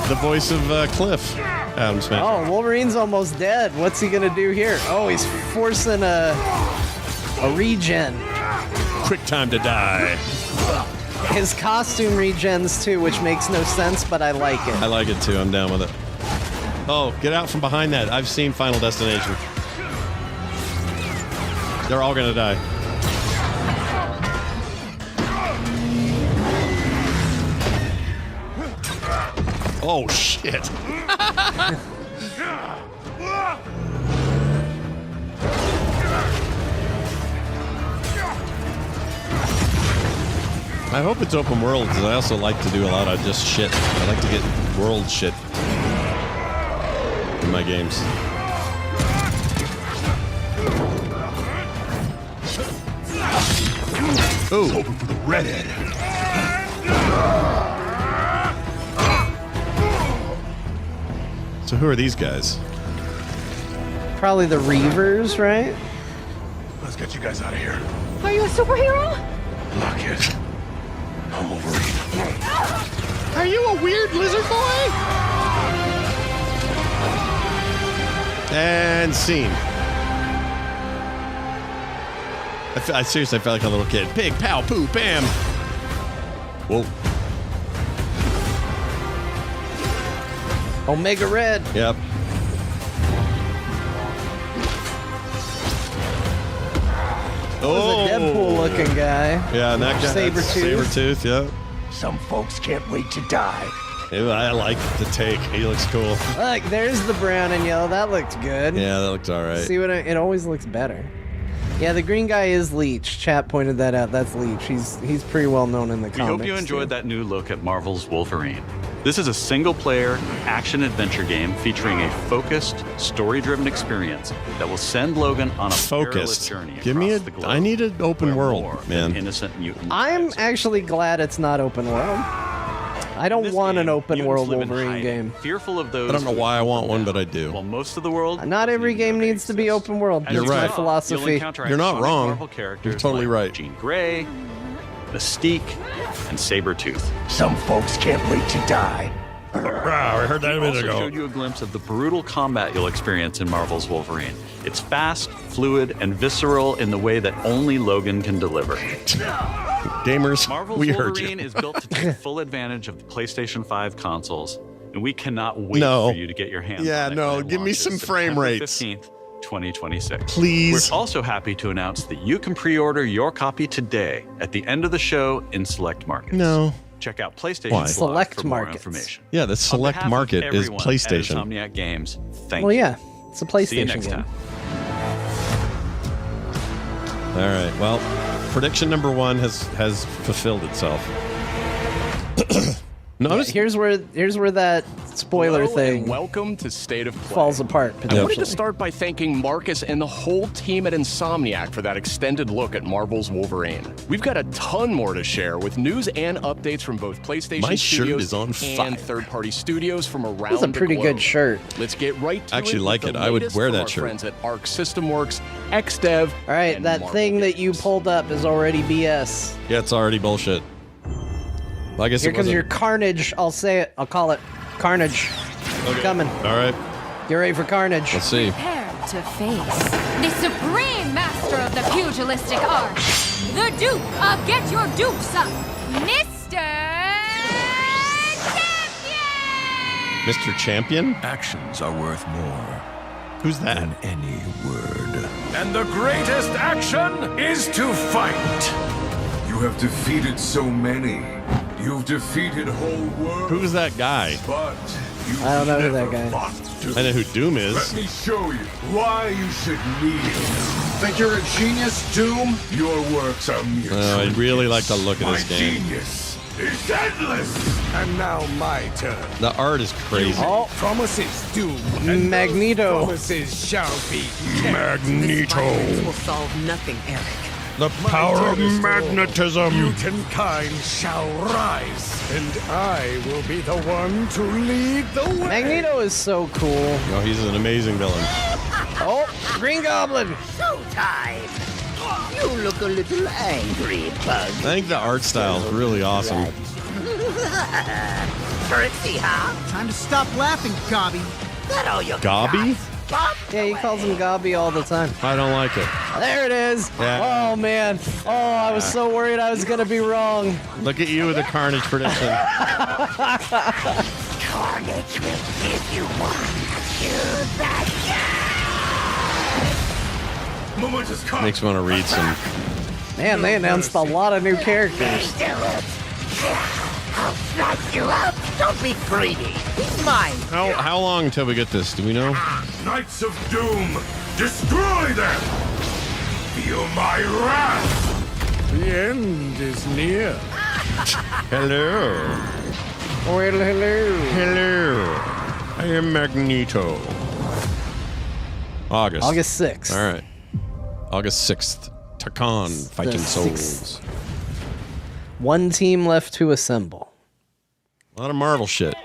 The voice of Cliff, Adam Smasher. Oh, Wolverine's almost dead. What's he gonna do here? Oh, he's forcing a regen. Quick time to die. His costume regens too, which makes no sense, but I like it. I like it too. I'm down with it. Oh, get out from behind that. I've seen Final Destination. They're all gonna die. Oh, shit. I hope it's open world, because I also like to do a lot of just shit. I like to get world shit in my games. Ooh. Hoping for the redhead. So who are these guys? Probably the Reavers, right? Let's get you guys out of here. Are you a superhero? Lock it. I'm Wolverine. Are you a weird lizard boy? And scene. I seriously felt like a little kid. Pig, pow, poo, bam. Whoa. Omega Red. Yep. Oh, a Deadpool-looking guy. Yeah, and that guy. Sabretooth. Yeah. Some folks can't wait to die. Ew, I like the take. He looks cool. Look, there's the brown and yellow. That looked good. Yeah, that looked all right. See what? It always looks better. Yeah, the green guy is Leech. Chat pointed that out. That's Leech. He's pretty well known in the comics. We hope you enjoyed that new look at Marvel's Wolverine. This is a single-player action-adventure game featuring a focused, story-driven experience that will send Logan on a perilous journey Give me across the globe. I need an open world, man. Innocent mutant. I'm actually glad it's not open world. I don't want an open world live in Wolverine hiding, game. Fearful of those. I don't know why I want one, but I do. While most of the world. Not every game needs to be open world. As You're you right. saw, Philosophy. You're not wrong. Marvel characters You're totally like right. Jean Grey, Mystique, and Sabretooth. Some folks can't wait to die. I heard that a minute also ago. showed you a glimpse of the brutal combat you'll experience in Marvel's Wolverine. It's fast, fluid, and visceral in the way that only Logan can deliver. Gamers, Marvel's we heard Wolverine you. is built to take full advantage of the PlayStation 5 consoles, and we cannot wait No. for you to get your hands Yeah, on it. no, when it give me launches some frame September rates. 15th, 2026. Please. We're also happy to announce that you can pre-order your copy today at the end of the show in select markets. No. Check out PlayStation Why? Blog Select for more markets. information. Yeah, the select On behalf of market is everyone at PlayStation. Insomniac Games, thank Well, you. yeah, it's a See you PlayStation next game. time. All right. Well, prediction number 1 has fulfilled itself. Notice Here's where that spoiler Hello thing and welcome to State of Play. falls apart. I wanted Potentially. to start by thanking Marcus and the whole team at Insomniac for that extended look at Marvel's Wolverine. We've got a ton more to share with news and updates from both PlayStation My shirt Studios is on fire. and third-party studios from around That's a the pretty globe. good shirt. Let's get right to Actually it. like with it. the I would latest wear from that our shirt. friends at Arc System Works, XDev. All right, and that Marvel thing that you Games. pulled up is already BS. Yeah, it's already bullshit. Well, I guess Here it comes wasn't. your Carnage. I'll say it. I'll call it Carnage. It's coming. All right. Get ready for Carnage. Let's see. Prepare to face the supreme master of the pugilistic art, the Duke of Get Your Dukes Up, Mr. Champion! Mr. Champion? Actions are worth more Who's that? than any word. And the greatest action is to fight. You have defeated so many. You've defeated whole worlds. Who's that guy? But I don't know who that guy I know who Doom is. Let me show you why you should kneel. Think you're a genius, Doom? Your works are mere I'd really like to look at this game. genius is endless. And now my turn. The art is crazy. All promises Doom. And Magneto. promises shall be Magneto. will solve nothing, Eric. The power of magnetism. Mutant-kind shall rise, and I will be the one to lead the way. Magneto is so cool. Oh, he's an amazing villain. Oh, Green Goblin. Showtime! You look a little angry, Bug. I think the art style is really awesome. Currency, huh? Time to stop laughing, Gobby. That all you Gobby? Yeah, he calls him Gobby all the time. I don't like it. There it is. Yeah. Oh, man. Oh, I was so worried I was going to be wrong. Look at you with the Carnage prediction. Carnage will give you one. Choose that Moment is come. Makes me want to read some. Man, they announced a lot of new characters. I'll slice you up. Don't be greedy. He's mine. How long until we get this? Do we know? Knights of Doom, destroy them! Feel my wrath! The end is near. Hello. Well, hello. Hello. I am Magneto. August 6th. All right. August 6th. Takan Fighting Souls. One team left to assemble. A lot of Marvel shit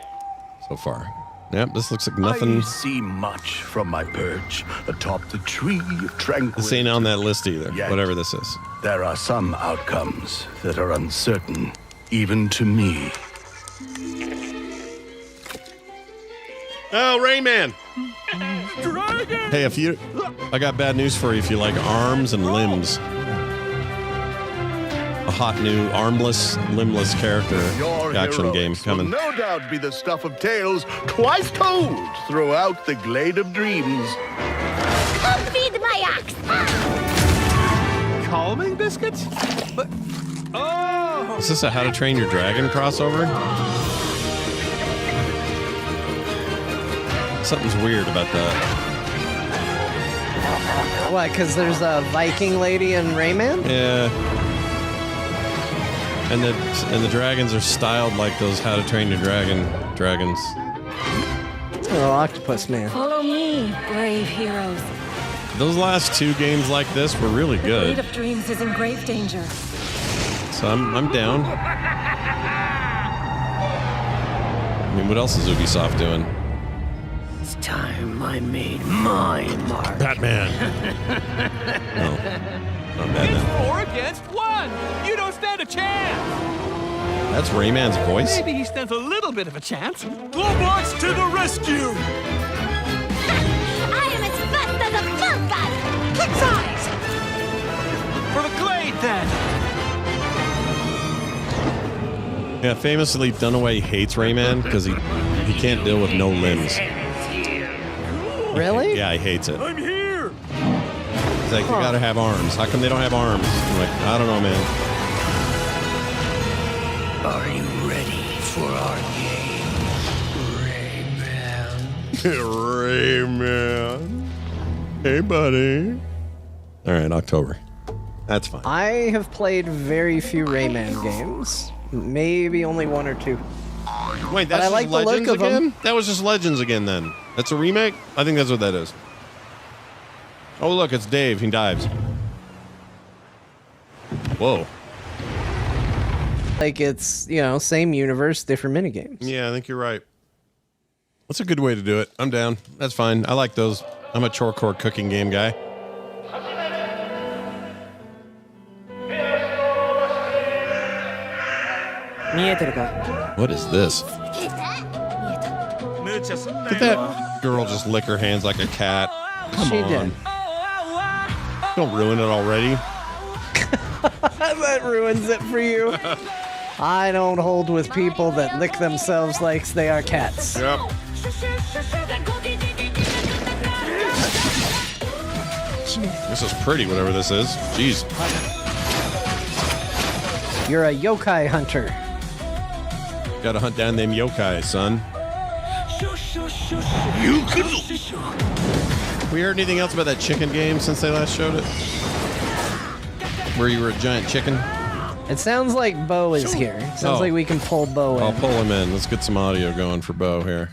so far. Yep, this looks like nothing. I see much from my perch atop the tree of tranquility. This ain't on that list either, Yet, whatever this is. There are some outcomes that are uncertain, even to me. Oh, Rayman! Dragon! Hey, I got bad news for you if you like arms and limbs. A hot new armless, limbless character action game coming. Will no doubt be the stuff of tales twice told throughout the Glade of Dreams. Come feed my ox. Calming biscuits? But, oh! Is this a How to Train Your Dragon crossover? Something's weird about that. What, because there's a Viking lady in Rayman? Yeah. And the dragons are styled like those How to Train Your Dragon dragons. Oh, Octopus Man. Follow me, brave heroes. Those last two games like this were really The good. Glade of Dreams is in grave danger. So I'm down. I mean, what else is Ubisoft doing? It's time I made my mark. Batman. No. Not Batman. 4 against 1. You don't stand a chance. That's Rayman's voice? Maybe he stands a little bit of a chance. Globots to the rescue! I am as fast as a falcon. Kick size. For the Glade, then. Yeah, famously, Dunaway hates Rayman because he can't deal with no limbs. Really? Yeah, he hates it. I'm here. He's like, you gotta have arms. How come they don't have arms? I'm like, I don't know, man. Are you ready for our game, Rayman? Rayman. Hey, buddy. All right, October. That's fine. I have played very few Rayman games. Maybe only 1 or 2. Wait, But that's I just like the look Legends of again? them. That was just Legends again then. That's a remake? I think that's what that is. Oh, look, it's Dave. He dives. Whoa. Like it's, same universe, different minigames. Yeah, I think you're right. That's a good way to do it. I'm down. That's fine. I like those. I'm a chorecore cooking game guy. What is this? Did that girl just lick her hands like a cat? Come She on. did. Don't ruin it already. That ruins it for you. I don't hold with people that lick themselves like they are cats. Yep. This is pretty, whatever this is. Jeez. You're a yokai hunter. Gotta hunt down them yokai, son. We heard anything else about that chicken game since they last showed it? Where you were a giant chicken? It sounds like Bo is here. Sounds like we can pull Bo in. I'll pull him in. Let's get some audio going for Bo here.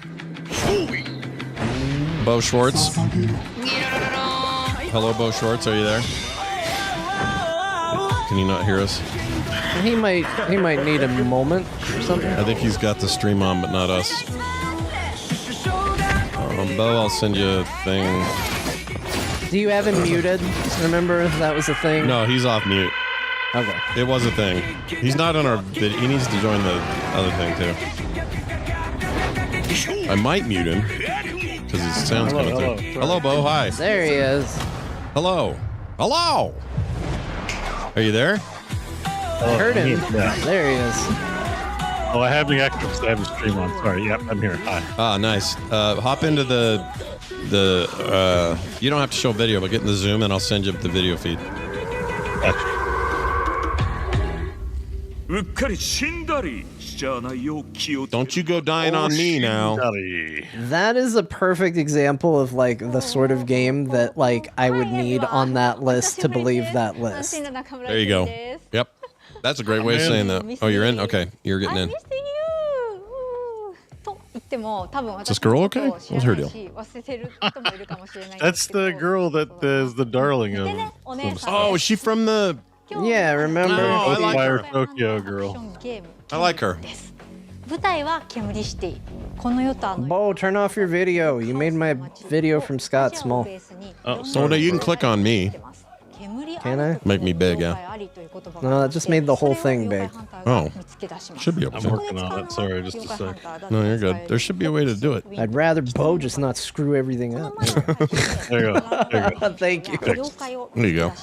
Bo Schwartz. Hello, Bo Schwartz. Are you there? Can you not hear us? He might need a moment or something. I think he's got the stream on, but not us. Bo, I'll send you a thing. Do you have him muted? Remember that was a thing? No, he's off mute. Okay. It was a thing. He's not on our vid. He needs to join the other thing too. I might mute him because his sound's coming through. Hello, Bo. Hi. There he is. Hello. Hello. Are you there? I heard him. Yeah. There he is. Oh, I have the extras. I have the stream on. Sorry. Yep, I'm here. Hi. Ah, nice. Hop into the you don't have to show video, but get in the Zoom and I'll send you the video feed. Gotcha. Don't you go dying on me now. That is a perfect example of like the sort of game that like I would need on that list to believe that list. There you go. Yep. That's a great way of saying that. Oh, you're in? Okay. You're getting in. Is this girl okay? What's her deal? That's the girl that is the darling of. Oh, is she from the... Yeah, remember? Oh, I like Fire her. Tokyo girl. I like her. Bo, turn off your video. You made my video from Scott small. Oh, so no, you can click on me. Can I? Make me big, yeah. No, that just made the whole thing big. Oh. Should be able I'm to. working on it. Sorry, just a sec. No, you're good. There should be a way to do it. I'd rather Bo just not screw everything up. There you go. There you go. Thank you. There you go.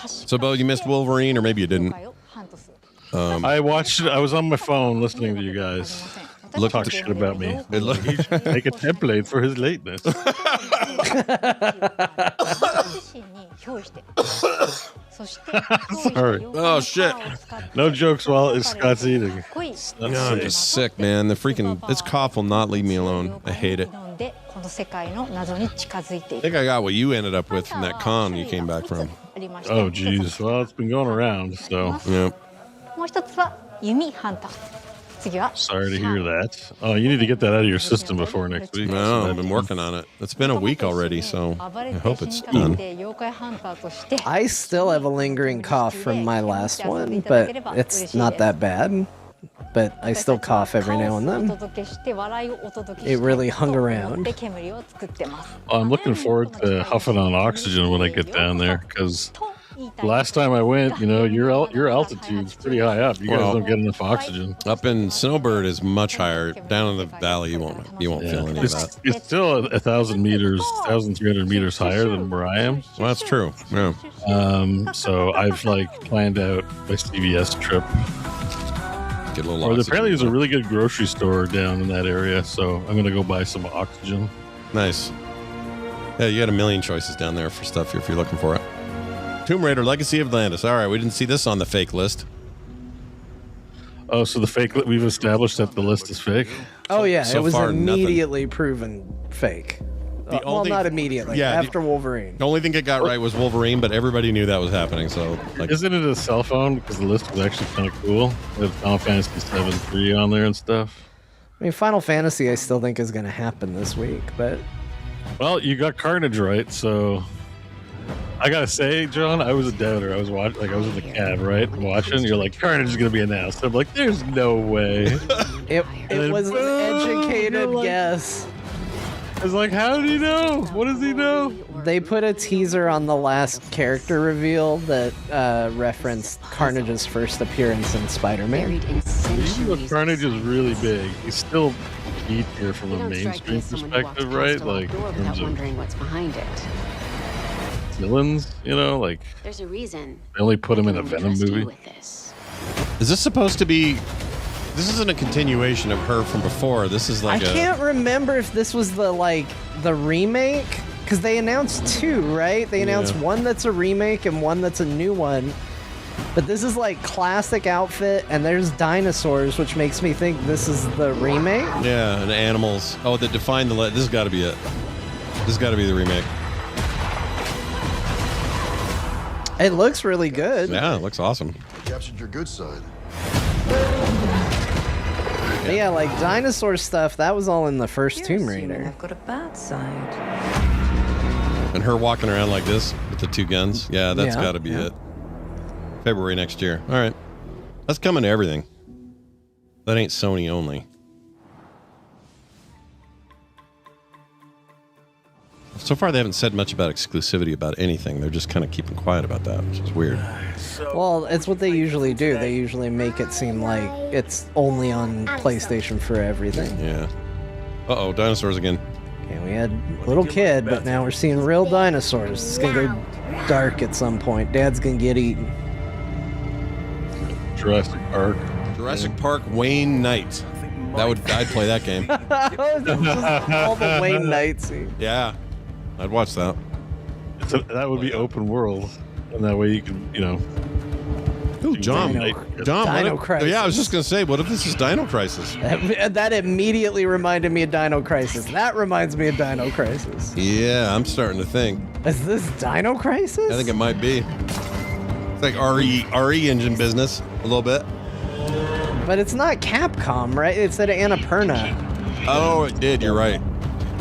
So, Bo, you missed Wolverine, or maybe you didn't. I watched it. I was on my phone listening to you guys. Talk shit about me. Make a template for his lateness. Sorry. Oh, shit. No jokes while Scott's eating. No, I'm just sick, man. The freaking... This cough will not leave me alone. I hate it. I think I got what you ended up with from that con you came back from. Oh, geez. Well, it's been going around, so... Yeah. Sorry to hear that. Oh, you need to get that out of your system before next week. No, I've been working on it. It's been a week already, so I hope it's done. I still have a lingering cough from my last one, but it's not that bad. But I still cough every now and then. It really hung around. I'm looking forward to huffing on oxygen when I get down there, because last time I went, you know, your altitude's pretty high up. You guys don't get enough oxygen. Up in Snowbird is much higher. Down in the valley, you won't feel any of that. It's still 1,000 meters, 1,300 meters higher than where I am. Well, that's true. Yeah. So I've like planned out my CVS trip. Get a little Or oxygen. apparently there's a really good grocery store down in that area, so I'm gonna go buy some oxygen. Nice. Yeah, you got a million choices down there for stuff if you're looking for it. Tomb Raider: Legacy of Atlantis. All right, we didn't see this on the fake list. Oh, so the fake we've established that the list is fake? Oh yeah, So it was far, immediately proven fake. Well, only- not immediately. Yeah, after Wolverine. The only thing it got right was Wolverine, but everybody knew that was happening. So, like, Isn't it a cell phone? Because the list was actually kind of cool. They have Final Fantasy 7-3 on there and stuff. I mean, Final Fantasy, I still think is going to happen this week, but Well, you got Carnage right, so I gotta say, John, I was a doubter. I was watching, like I was in the cab, right, watching. You're like, Carnage is gonna be announced. I'm like, there's no way. it was an educated guess. I was like, how did he know? What does he know? They put a teaser on the last character reveal that referenced Carnage's first appearance in Spider-Man. Even though Carnage is really big, he's still deep here from a mainstream perspective, right? Like, in terms of wondering what's behind it. villains, you know, like There's a reason. they only put him in a Venom movie. is this supposed to be? This isn't a continuation of her from before. This is like I can't remember if this was the remake, because they announced 2, right? They announced one that's a remake and one that's a new one. But this is like classic outfit, and there's dinosaurs, which makes me think this is the remake. Yeah, and animals. Oh, that define the. This has got to be it. This has got to be the remake. It looks really good. Yeah, it looks awesome. You captured your good side. But yeah, like dinosaur stuff, that was all in the first Tomb Raider. I've got a bad side. And her walking around like this with the 2 guns. Yeah, that's Yeah, got to be it. February next year. All right. That's coming to everything. That ain't Sony only. So far, they haven't said much about exclusivity about anything. They're just kind of keeping quiet about that, which is weird. Well, it's what they usually do. They usually make it seem like it's only on PlayStation for everything. Yeah. Uh-oh, dinosaurs again. Okay, we had little kid, but now we're seeing real dinosaurs. It's going to go dark at some point. Dad's going to get eaten. Jurassic Park. Jurassic Park Wayne Knight. I'd play that game. Just all the Wayne Knight scene. Yeah. I'd watch that. That would be open world, and that way you can, Ooh, John. Dino Crisis. Yeah, I was just going to say, what if this is Dino Crisis? That immediately reminded me of Dino Crisis. That reminds me of Dino Crisis. Yeah, I'm starting to think. Is this Dino Crisis? I think it might be. It's like RE engine business, a little bit. But it's not Capcom, right? It said Annapurna. Oh, it did. You're right.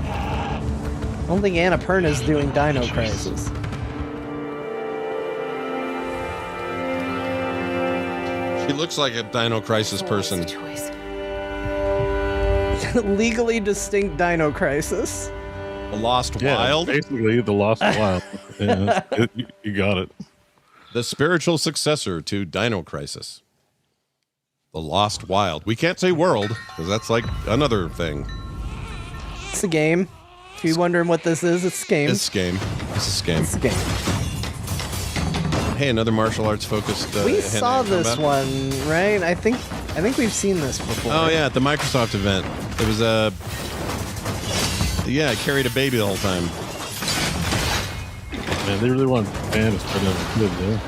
I don't think Annapurna's doing Dino Crisis. She looks like a Dino Crisis person. Legally distinct Dino Crisis. The Lost Wild? Basically, the Lost Wild. Yeah, you got it. The spiritual successor to Dino Crisis. The Lost Wild. We can't say world, because that's like another thing. It's a game. If you're wondering what this is, it's a game. It's a game. It's a game. It's a game. Hey, another martial arts focused. We saw this one, right? I think we've seen this before. Oh yeah, at the Microsoft event. It was yeah, I carried a baby the whole time. Man, they really want fans to put in a good there.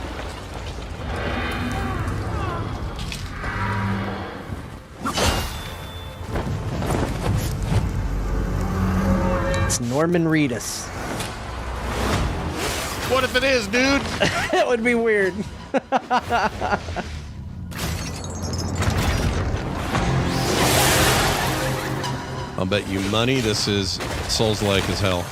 It's Norman Reedus. What if it is, dude? That would be weird. I'll bet you money this is Souls-like as hell.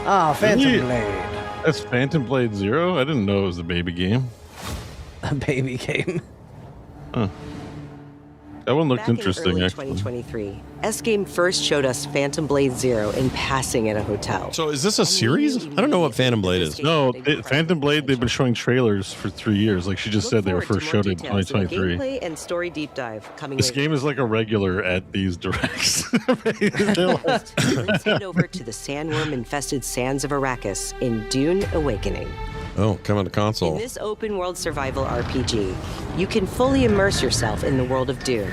Ah, Phantom Really? Blade. That's Phantom Blade 0? I didn't know it was a baby game. A baby game. Huh. That one looked Back in interesting, early actually. 2023, S-Game first showed us Phantom Blade 0 in passing at a hotel. So is this a series? I don't know what Phantom Blade is. No, Phantom Blade, they've been showing trailers for 3 years. Like she just said, they were first showed it in 2023. Gameplay and story deep dive coming This later. game is like a regular at these directs. Let's head over to the sandworm-infested sands of Arrakis in Dune Awakening. Oh, coming to In console. this open-world survival RPG, you can fully immerse yourself in the world of Dune.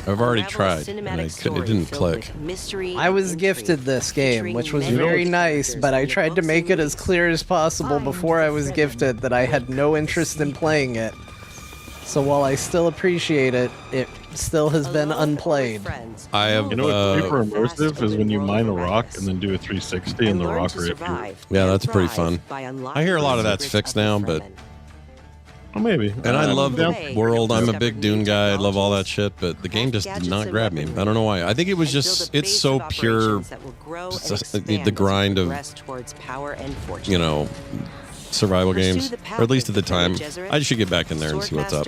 I've already Unravel a tried, and cinematic it story didn't filled click. with mystery I was and gifted this game, which was very nice, but I tried to make it as clear as possible before I was gifted that I had no interest in playing it. So while I still appreciate it, it still has been unplayed. I have. You know what's super immersive is when you mine a rock and then do a 360 and the rock reappears. Yeah, that's pretty fun. I hear a lot of that's fixed now, but. Oh, maybe. And I love the world. I'm a big Dune guy. I love all that shit, but the game just did not grab me. I don't know why. I think it was just, it's so pure, the grind of, you know, survival games, or at least at the time. I should get back in there and see what's up.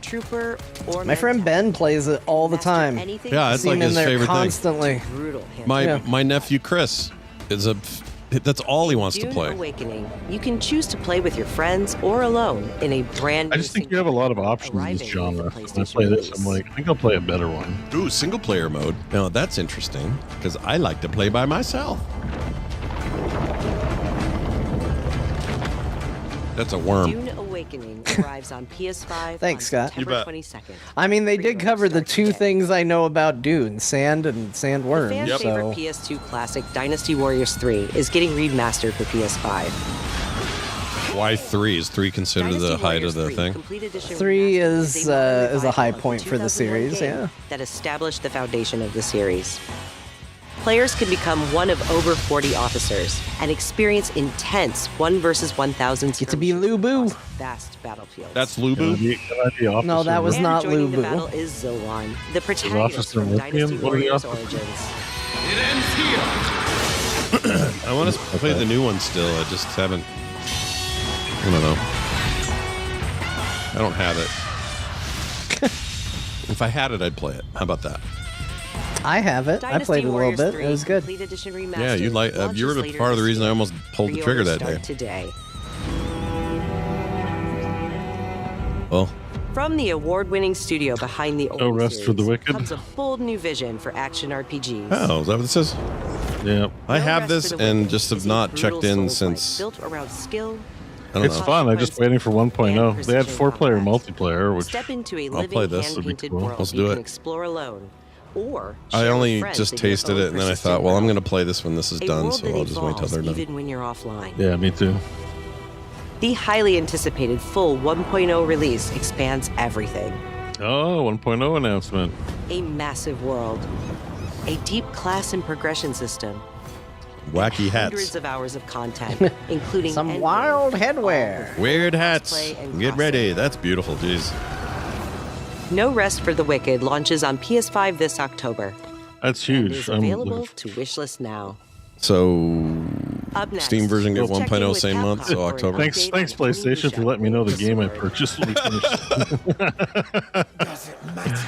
Trooper, or My friend Ben plays it all the time. Yeah, it's See like him in his there favorite constantly. thing. My nephew Chris is that's all he wants to Dune play. Awakening. You can choose to play with your friends or alone in a brand new I just think you have a lot of options in this genre. When I play this, I'm like, I think I'll play a better one. Ooh, single player mode. Now that's interesting because I like to play by myself. That's a worm. Dune Awakening. Awakening arrives on PS5 Thanks, on Scott. September 22nd. I mean, they did cover the two things I know about Dune, sand and sandworms. Fan So favorite PS2 classic Dynasty Warriors 3 is getting remastered for PS5. Why 3? Is 3 considered the height of the thing? 3 is a high point for the series. Yeah. That established the foundation of the series. Players can become one of over 40 officers and experience intense 1 versus 1,000 Get to be Lubu. vast battlefields. That's Lubu? No, that was not Joining the Lubu. battle is Zilwan, the protagonist Officer from Lithium? Dynasty What are the Warriors officers? Origins. I want to play the new one still. I just haven't. I don't know. I don't have it. If I had it, I'd play it. How about that? I have it. I played it a little bit. It was good. Yeah, you like. You were part of the reason I almost pulled the trigger that day. Today. Well, From the award-winning studio behind the No old Rest for the series Wicked. comes a bold new vision for action RPGs. oh, is that what this is? Yeah. I No have Rest this for the and Wicked just have is a not brutal checked in Souls-like since. built around skill. I don't It's know. fun. I'm just waiting for 1.0. They had 4-player multiplayer, which Step into a I'll living play this. hand-painted Cool. world Let's you do can it. explore alone, or I share with only friends just in your tasted own it and then I persistent thought, well, I'm realm. going to play this when this is A done, world so that I'll just wait till they're evolves done. even when you're offline. yeah, me too. The highly anticipated full 1.0 release expands everything. Oh, 1.0 announcement. A massive world, a deep class and progression system, Wacky hundreds hats. of hours of content, including Some endgame, wild headwear. Weird hats. cosplay, and Get classic. ready. That's beautiful. Jeez. No Rest for the Wicked launches on PS5 this October. That's And huge. is I'm available looking to wishlist now. So, Up next, Steam version get we'll check in 1.0 with same month, Capcom so for an October. update Thanks, on PlayStation, for letting me know the game I Sword. purchased will be finished.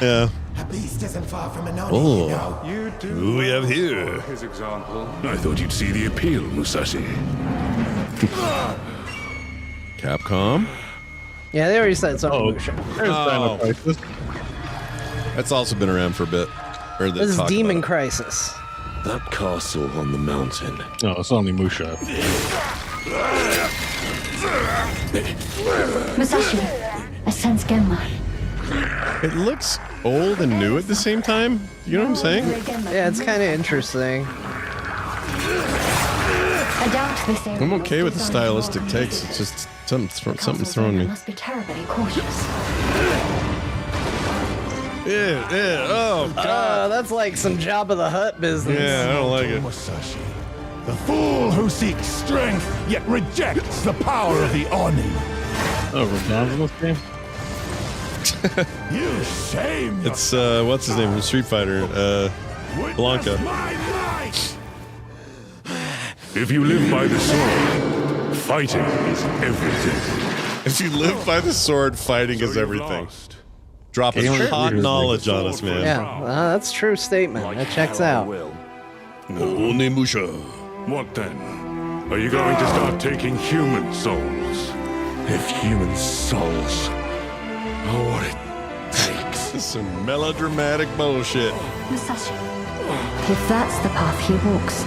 Yeah. A beast isn't far from an Oh. You do. Who we have here? His example. I thought you'd see the appeal, Musashi. Capcom. Yeah, they already said something. Oh, Musha. there's Dino Oh. Crisis. That's also been around for a bit. Or This is talk Demon about Crisis. That castle on the mountain. No, it's only Musha. Musashi, I sense Genma. it. It looks old and new at the same time. You know what I'm saying? Yeah, it's kind of interesting. I doubt this area I'm okay with the was designed stylistic for takes. visitors. It's just something's Castle's throwing owner me. must be terribly cautious. Yeah. Oh, God. That's like some Jabba the Hutt business. Yeah, I don't like it. Musashi. The fool who seeks strength yet rejects the power of the Oni. Oh, Radan's in this game? You shame your It's, what's his name from Street Fighter? Blanca. my might. If you live by the sword, fighting is everything. If you live by the sword, fighting is So you've everything. lost. Dropping Gamer hot readers knowledge on us, man. Yeah, that's a true statement. That checks out. Only Musha. What then? Are you going to start taking human souls? If human souls are what it takes. This is some melodramatic bullshit. Musashi, if that's the path he walks,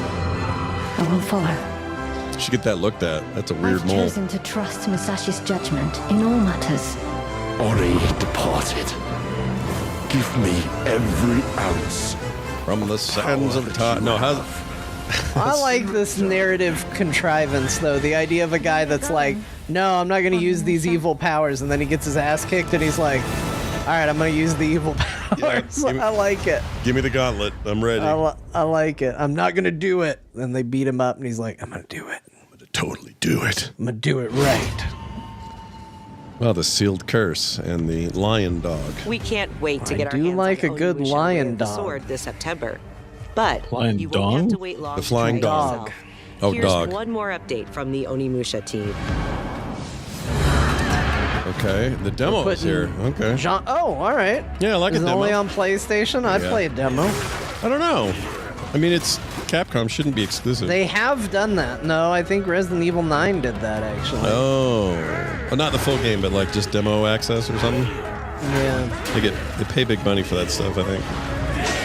I will follow. Should get that looked at. That's a weird I've mole. chosen to trust Musashi's judgment in all matters. Ori departed. Give me every ounce. From the sands of time. No, how's. I like this narrative contrivance, though. The idea of a guy that's like, no, I'm not going to use these evil powers, and then he gets his ass kicked, and he's like, all right, I'm going to use the evil powers. I like it. Give me the gauntlet. I'm ready. I like it. I'm not going to do it. And they beat him up, and he's like, I'm going to do it. I'm gonna totally do it. I'm going to do it right. Well, the sealed curse and the lion dog. We can't wait to I get our do hands like on a good Onimusha lion Way of the dog. Sword this September. But Lion you won't have dong? to wait long The to flying try it dog. yourself. Oh, Here's dog. one more update from the Onimusha team. Okay, the demo is here. Okay. Oh, all right. Yeah, I like Is a it demo. only on PlayStation? I'd Yeah. play a demo. I don't know. I mean, it's Capcom shouldn't be exclusive. They have done that. No, I think Resident Evil 9 did that, actually. Oh, well, not the full game, but like just demo access or something. Yeah. They pay big money for that stuff. I think.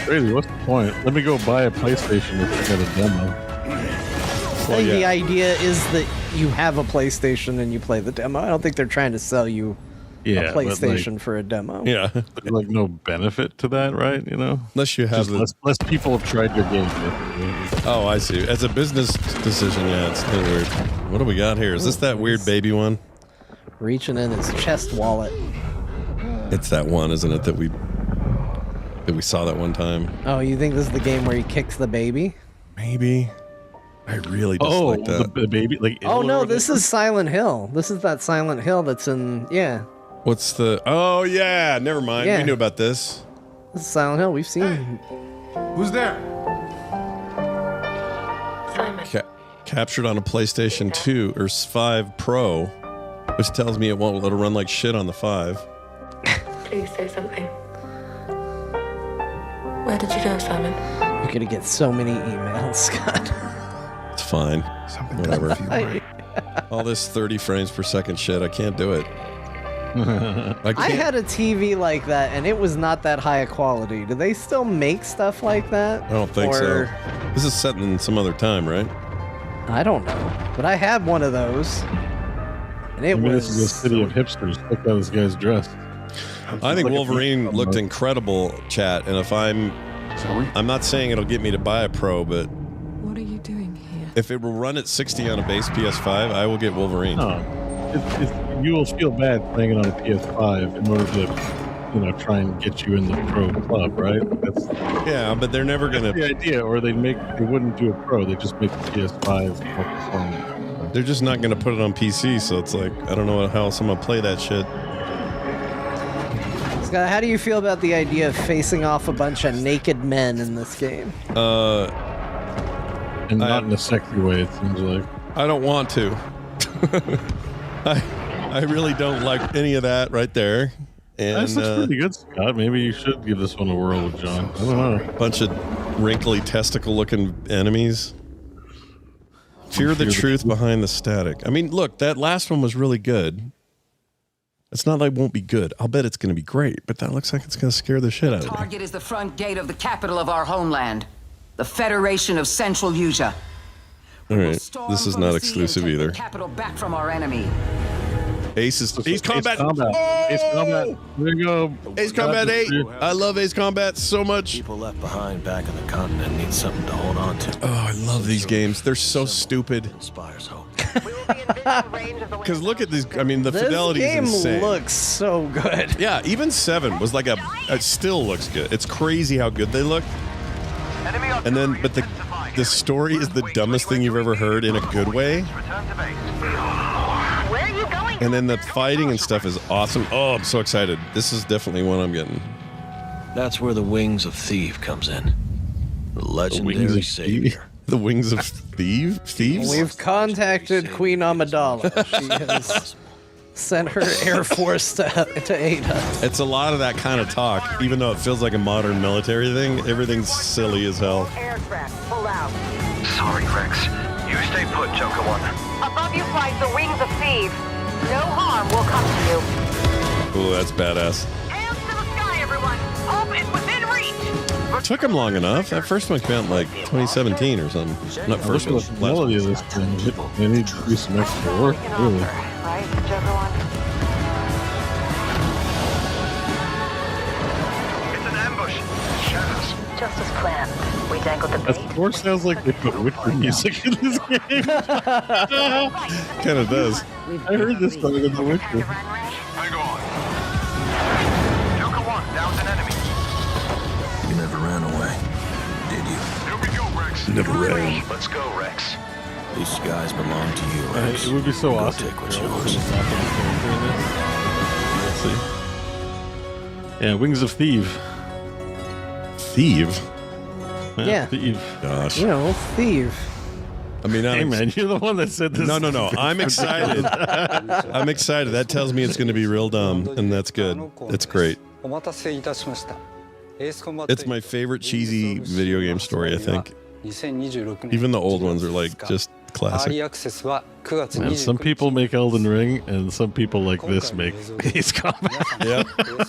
Crazy, what's the point? Let me go buy a PlayStation if I get a demo. I think the idea is that you have a PlayStation and you play the demo. I don't think they're trying to sell you a PlayStation for a demo. Yeah. There's like no benefit to that, right? You know, unless you have less people have tried your game. Oh, I see. As a business decision, yeah, it's kind of weird. What do we got here? Is this that weird baby one? Reaching in his chest wallet. It's that one, isn't it? That we saw that one time. Oh, you think this is the game where he kicks the baby? Maybe. I really dislike that. The baby. Like, oh no, this is Silent Hill. This is that Silent Hill that's in. Yeah. What's the? Oh yeah, never mind. Yeah. We knew about this. This is Silent Hill. We've seen. Who's there? Captured on a PlayStation 2 or 5 Pro, which tells me it won't let it run like shit on the 5. Please say something. Where did you go, Simon? You're gonna get so many emails, Scott. It's fine. Whatever. All this 30 frames per second shit, I can't do it. I had a TV like that, and it was not that high a quality. Do they still make stuff like that? I don't think so. This is set in some other time, right? I don't know, but I had one of those, and it was. This is a city of hipsters. Look how this guy's dressed. I think Wolverine looked incredible, chat. And if I'm not saying it'll get me to buy a Pro, but What are you doing here? if it will run at 60 on a base PS5, I will get Wolverine. You will feel bad playing it on a PS5 in order to, try and get you in the Pro club, right? Yeah, but they're never gonna. The idea, or they wouldn't do a Pro. They just make the PS5 more performant. They're just not gonna put it on PC, so it's like I don't know how else I'm gonna play that shit. Scott, how do you feel about the idea of facing off a bunch of naked men in this game? And not in a sexy way, it seems like. I don't want to. I really don't like any of that right there. And This looks pretty good, Scott. Maybe you should give this one a whirl with John. I don't know. Bunch of wrinkly testicle-looking enemies. Fear the truth behind the static. I mean, look, that last one was really good. It's not like it won't be good. I'll bet it's going to be great, but that looks like it's going to scare the shit out of me. Target is the front gate of the capital of our homeland, the Federation of Central Asia. All right, this is not exclusive either. Capital back from our enemy. Ace Combat. Oh! Ace Combat. There you go. Ace Combat 8. I love Ace Combat so much. People left behind back on the continent need something to hold on to. Oh, I love these games. They're so stupid. Inspires hope. Because look at these. I mean, the fidelity is insane. This game looks so good. Yeah, even 7 was like it still looks good. It's crazy how good they look. And then, but the story is the dumbest thing you've ever heard in a good way. And then the fighting and stuff is awesome. Oh, I'm so excited. This is definitely one I'm getting. That's where the Wings of Thief comes in. The legendary savior. The Wings of Thieves? We've contacted Queen Amidala. She has sent her air force to aid us. It's a lot of that kind of talk, even though it feels like a modern military thing. Everything's silly as hell. Aircraft, pull out. Sorry, Rex. You stay put, Joker 1. Above you flies the Wings of Thieves. No harm will come to you. Ooh, that's badass. Hands to the sky, everyone. Hope is within reach. It took him long enough. That first one came out in like 2017 or something. Not first one. Look at the quality of this thing. They need to do some extra work, really. Right, Joker 1? It's an ambush. Shadows. Just as planned. We dangled the That score sounds like they put Witcher music in this game. Kind of does. I heard this song in The Witcher. Hang on. Joker 1, down's an enemy. You never ran away, did you? Here we go, Rex. Never ran. Let's go, Rex. These skies belong to you, Rex. It would be so Go awesome. take what's yours. Let's see. Yeah, Wings of Thief. Thief? Yeah. Thief. Gosh. You know, thief. I mean, Hey, man, you're the one that said this. No. I'm excited. I'm excited. That tells me it's going to be real dumb, and that's good. It's great. It's my favorite cheesy video game story, I think. Even the old ones are like just classic. Man, some people make Elden Ring, and some people like this make Ace Combat. Yep,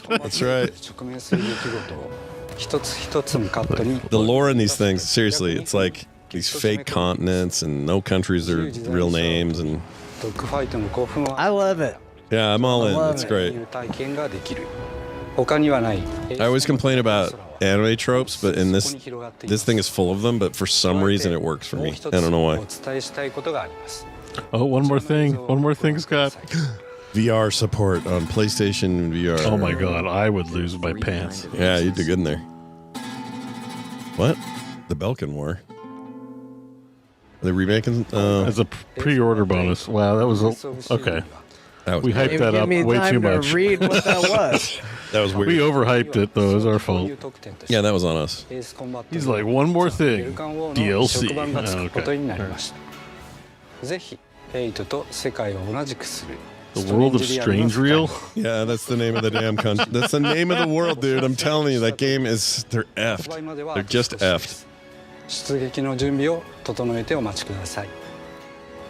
that's right. The lore in these things, seriously, it's like these fake continents and no countries are real names, and I love it. yeah, I'm all in. It's great. I always complain about anime tropes, but in this thing is full of them. But for some reason, it works for me. I don't know why. Oh, one more thing, Scott. VR support on PlayStation VR. Oh my god, I would lose my pants. Yeah, you'd do good in there. What? The Belkin War. Are they remaking? As a pre-order bonus. Wow, that was okay. We hyped that up way too much. Read what that was. That was weird. We overhyped it though. It was our fault. Yeah, that was on us. He's like, one more thing. DLC. The World of Strange Reel? Yeah, that's the name of the damn country. That's the name of the world, dude. I'm telling you, that game is, they're effed. They're just effed.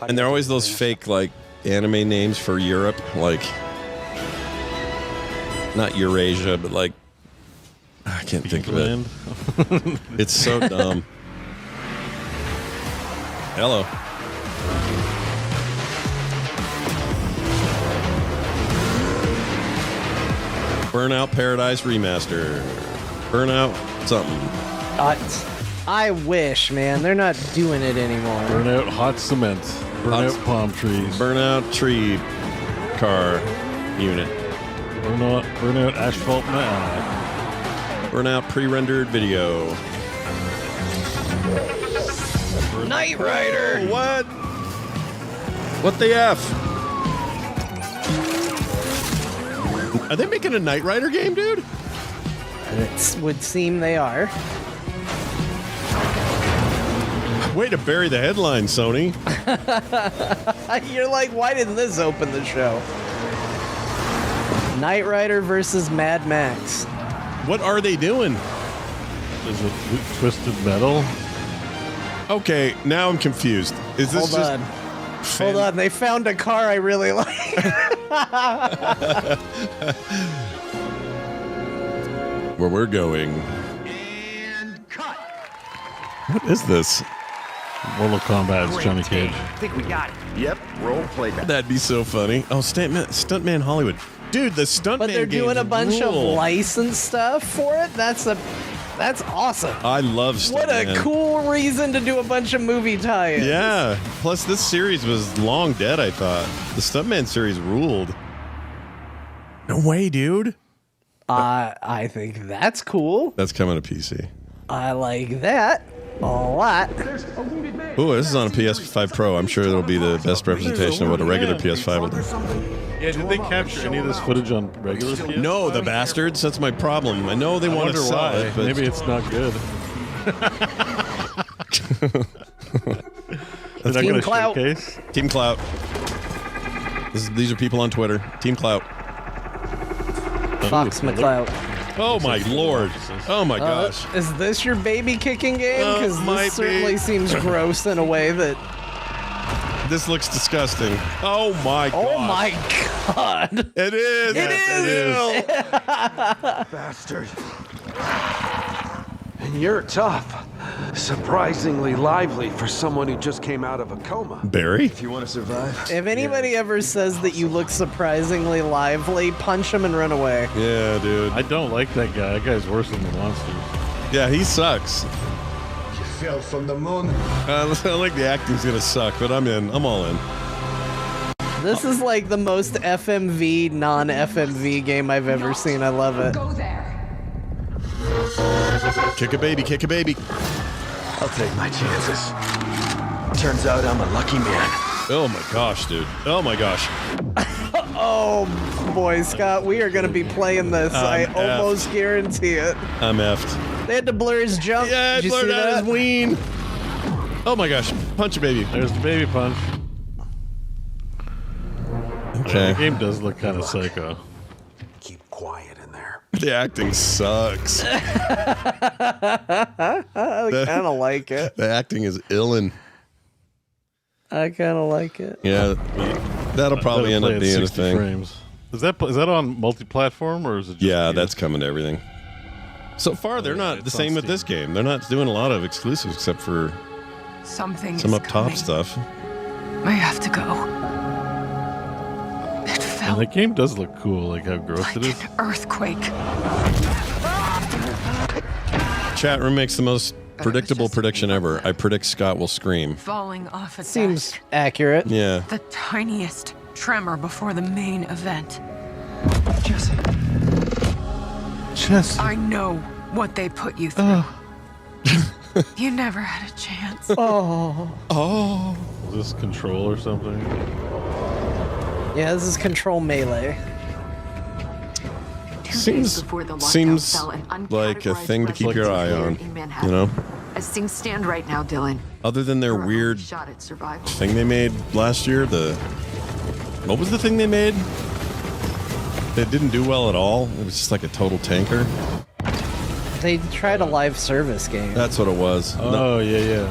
And they're always those fake, like, anime names for Europe, like, not Eurasia, but like, I can't think of it. It's so dumb. Hello. Burnout Paradise Remaster. Burnout something. I wish, man. They're not doing it anymore. Burnout Hot Cement. Burnout Palm Trees. Burnout Tree Car Unit. Burnout Asphalt Man. Burnout Pre-Rendered Video. Knight Rider. What? What the F? Are they making a Knight Rider game, dude? It would seem they are. Way to bury the headline, Sony. You're like, why didn't this open the show? Knight Rider versus Mad Max. What are they doing? Is it Twisted Metal? Okay, now I'm confused. Is this Hold on. Hold on, they found a car I really like. Where we're going. What is this? Mortal Kombat is Johnny Cage. I think we got it. Yep, role play that. That'd be so funny. Oh, Stuntman Hollywood. Dude, the Stuntman But they're doing a bunch of licensed stuff for it? That's awesome. I love Stuntman. What a cool reason to do a bunch of movie tie-ins. Yeah. Plus, this series was long dead, I thought. The Stuntman series ruled. No way, dude. I think that's cool. That's coming to PC. I like that a lot. Ooh, this is on a PS5 Pro. I'm sure it'll be the best representation of what a regular PS5 will do. Yeah, did they capture any of this footage on regular PS5? No, the bastards. That's my problem. I know they want to sell why. it, but Maybe it's not good. They're not Team gonna Clout. showcase? Team Clout. These are people on Twitter. Team Clout. Fox McCloud. Oh my lord. Oh my gosh. Is this your baby kicking game? Because might this certainly be. seems gross in a way that... This looks disgusting. Oh my god. Oh my god. It is. It is. Bastard. And you're tough. Surprisingly lively for someone who just came out of a coma. Barry? If you want to survive. If anybody ever says that you look surprisingly lively, punch him and run away. Yeah, dude. I don't like that guy. That guy's worse than the monsters. Yeah, he sucks. You fell from the moon. I like the acting's gonna suck, but I'm in. I'm all in. This is like the most FMV, non-FMV game I've ever seen. I love it. Go there. Kick a baby, kick a baby. I'll take my chances. Turns out I'm a lucky man. Oh my gosh, dude. Oh my gosh. Oh boy, Scott, we are going to be playing this. I I'm almost guarantee it. I'm effed. They had to blur his jump. Yeah, Did you blurred see out that? his ween. Oh my gosh. Punch a baby. There's the baby punch. Okay. The game does look kind of psycho. Keep quiet in there. The acting sucks. I kind of like it. The acting is illin'. I kind of like it. Yeah, that'll probably end up being a thing. Frames. Is that on multi-platform or is it just Yeah, that's coming to everything. So far, they're not the same with this game. They're not doing a lot of exclusives except for Something Some is up top coming. stuff. I have to go. It And felt that game does look cool, like how gross it is. earthquake. Chat room makes the most predictable prediction ever. I predict Scott will scream. Falling off a Seems desk. accurate. Yeah. The tiniest tremor before the main event. Jesse. I know what they put you through. You never had a chance. Oh. Is this Control or something? Yeah, this is Control Melee. Seems like a thing to keep your eye on. You know? As things stand right now, Dylan, Other than their weird shot at survival. thing they made last year, what was the thing they made? It didn't do well at all. It was just like a total tanker. They tried a live service game. That's what it was. Oh, yeah.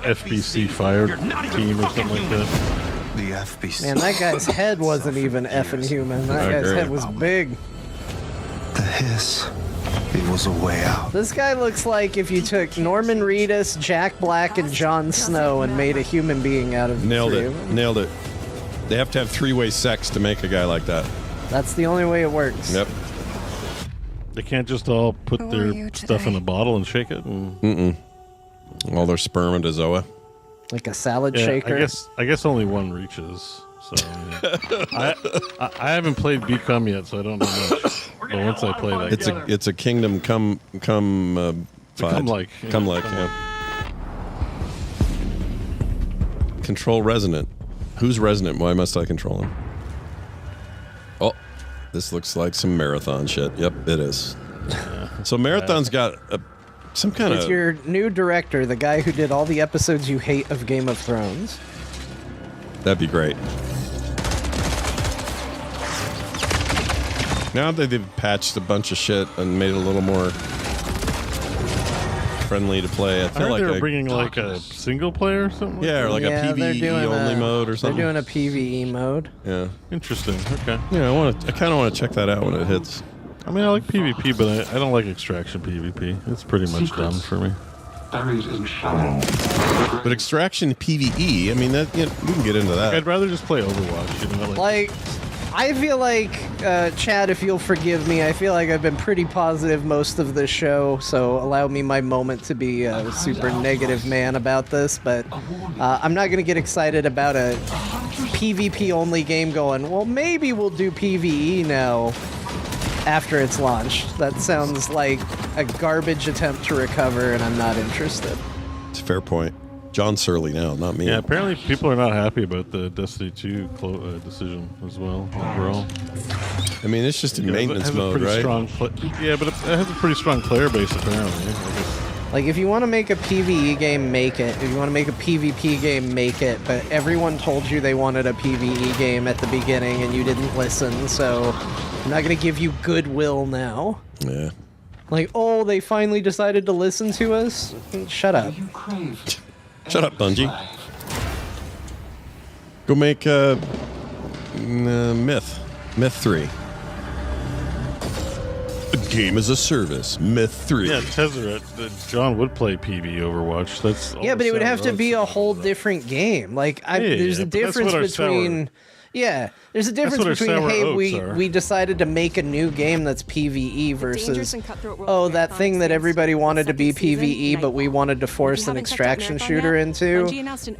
FBC Fire Team or something like that. The FBC. Man, that guy's head wasn't even effing human. That guy's head was big. The hiss. It was a way out. This guy looks like if you took Norman Reedus, Jack Black, and Jon Snow and made a human being out of Nailed three it. of them. Nailed it. They have to have three-way sex to make a guy like that. That's the only way it works. Yep. They can't just all put their stuff in a bottle and shake it. Mm-mm. All their spermatozoa. Like a salad Yeah, shaker. I guess only one reaches. So yeah. I haven't played Become yet, so I don't know much. But once I play that, It's a kingdom come like. Yeah. Control Resonant. Who's Resonant? Why must I control him? Oh, this looks like some Marathon shit. Yep, it is. So Marathon's got some kind It's of... your new director, the guy who did all the episodes you hate of Game of Thrones. That'd be great. Now that they've patched a bunch of shit and made it a little more friendly to play, I feel heard like they were bringing like a single player or something. Yeah, or like a PvE only mode or something. They're doing a PvE mode. Yeah. Interesting. Okay. Yeah, I kind of want to check that out when it hits. I mean, I like PvP, but I don't like extraction PvP. It's pretty much done for me. Buried in shallow. But extraction PvE, I mean, that we can get into that. I'd rather just play Overwatch. You know, Like, I feel like, Chad, if you'll forgive me, I feel like I've been pretty positive most of the show, so allow me my moment to be a super negative man about this, but I'm not going to get excited about a PvP-only game going, well, maybe we'll do PvE now after it's launched. That sounds like a garbage attempt to recover, and I'm not interested. It's a fair point. John Surley now, not me. Yeah, apparently people are not happy about the Destiny 2 decision as well, overall. I mean, it's just in maintenance mode, right? Yeah, but it has a pretty strong player base, apparently. Like, if you want to make a PvE game, make it. If you want to make a PvP game, make it. But everyone told you they wanted a PvE game at the beginning, and you didn't listen, so I'm not going to give you goodwill now. Yeah. Like, oh, they finally decided to listen to us? Shut up. Shut up, Bungie. Go make Myth 3. A game as a service. Myth 3. Yeah, Tezzeret, John would play PvE Overwatch. That's Yeah, but it would have to be a whole different game. Like, there's a difference between... Yeah, there's a difference between, hey, we decided to make a new game that's PvE versus, oh, that thing that everybody wanted to be PvE, but we wanted to force an extraction shooter into.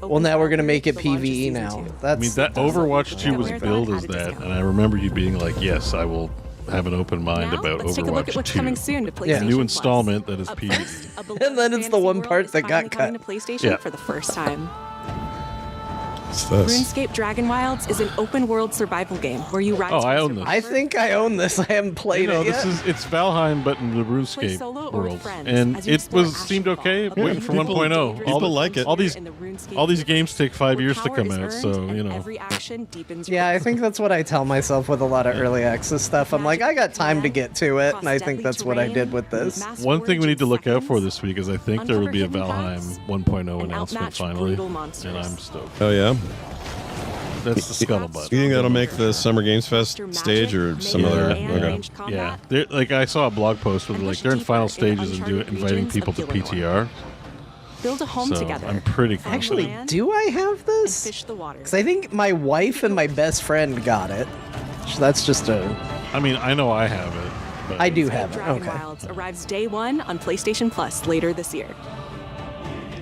Well, now we're going to make it PvE now. I mean, that Overwatch 2 was billed as that, and I remember you being like, yes, I will have an open mind about let's Overwatch take a look at what's 2. coming soon to PlayStation New Plus. installment that is PvE. And then it's the one part that got cut. To PlayStation Yeah. for the first time. What's this? RuneScape Dragon Wilds is an open-world survival game where you ride. Oh, I own this. I think I own this. I haven't played it yet. It's Valheim, but in the RuneScape world, and it seemed okay. Waiting for 1.0. People like it. All these games take 5 years to come out, so you know. Yeah, I think that's what I tell myself with a lot of early access stuff. I'm like, I got time to get to it, and I think that's what I did with this. One thing we need to look out for this week is I think there will be a Valheim 1.0 announcement finally, and I'm stoked. Oh, yeah? That's the scuttlebutt. You think that'll make the Summer Games Fest stage or some other? Okay. Yeah. Like I saw a blog post where they're in final stages and inviting people to PTR. build a home So, together. I'm pretty Actually, confident. do I have this? Fish the water. Because I think my wife and my best friend got it. So that's just a... I mean, I know I have it. But I do have it. Dragon Okay. Wilds arrives day 1 on PlayStation Plus later this year.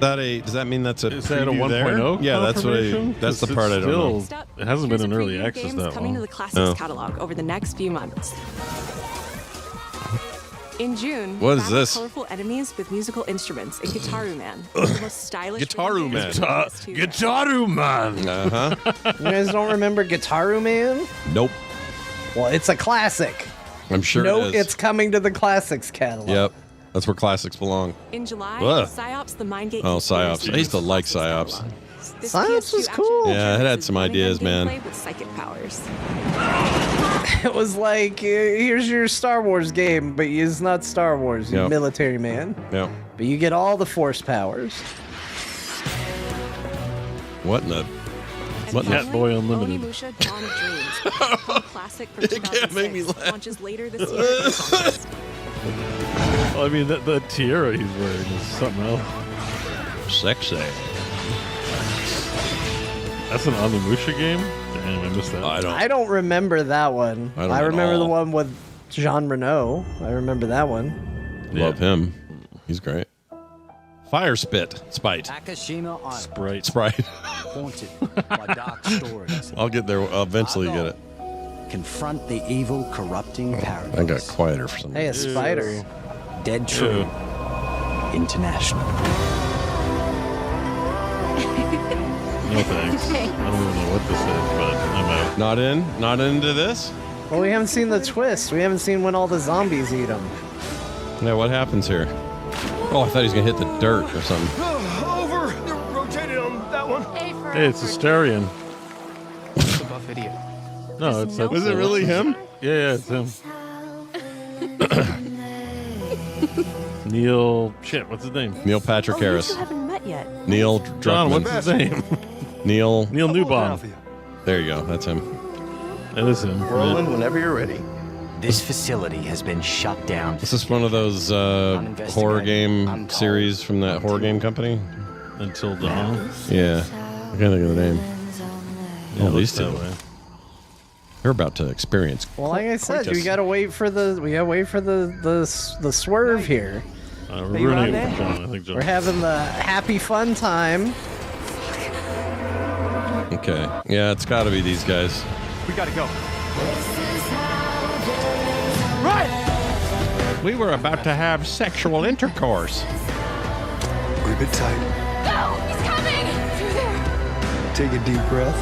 Does that mean that's a Is that a preview 1.0 there? Yeah, that's what confirmation? that's the 'Cause part I it's don't know. still- It hasn't been in early Preview access games that coming to long. the Classics Oh. catalog over the next few months. In June, What is battle this? colorful enemies with musical instruments in Guitaru Man, the most stylish Guitaru Man. Guitaru Man. Uh-huh. You guys don't remember Guitaru Man? Nope. Well, it's a classic. I'm sure Note it is. it's coming to the Classics catalog. Yep. That's where classics belong. In July, Ugh. Psyops the Mind Gate. Oh, Psyops. I used to like Psyops. This Psyops PS2 was action cool. Yeah, it had some running ideas, gun man. gameplay with psychic powers. It was like, here's your Star Wars game, but it's not Star Wars, you Yep. military man. Yeah. But you get all the Force powers. What in the... And What in the... Cat Boy Unlimited. Onimusha Dawn of Dreams, a cult classic from It can't make me 2006, laugh. launches later this year. in August. Well, I mean, the tiara he's wearing is something else. Sexy. That's an Onimusha game? Damn, I missed that. I don't remember that one. I don't I at remember the all. one with Jean Reno. I remember that one. Love him. He's great. Fire Spit. Spite. Takashima Island, Sprite. haunted by dark stories. I'll get there. I'll eventually get it. Confront the evil, corrupting paradise. I got quieter for some Hey, a reason. spider. Dead True International. No thanks. I don't even know what this is, but I'm out. Not into this? Well, we haven't seen the twist. We haven't seen when all the zombies eat them. Yeah, what happens here? Oh, I thought he was going to hit the dirt or something. Over! They're rotating on that one. Hey, it's Asterion. Above video. No, it's Is it really him? Yeah, it's him. Neil, shit, what's his name? Neil Patrick Oh, you Harris. two haven't met yet. Neil John, Druckmann. what's his name? Neil. Neil Newbon. There you go. That's him. That is him. Roland, whenever you're ready. This facility has been shut down. This is one of those horror game series from that horror game company. Until Dawn. Yeah. I can't think of the name. Yeah, Oh, these that two. way. They're about to experience. Well, like I said, Quite we gotta wait for the swerve here. We're ruining it for John. I think John. We're having the happy fun time. Okay. Yeah, it's got to be these guys. We gotta go. We were about to have sexual intercourse. Grip it tight. Go! He's coming! Through there! Take a deep breath.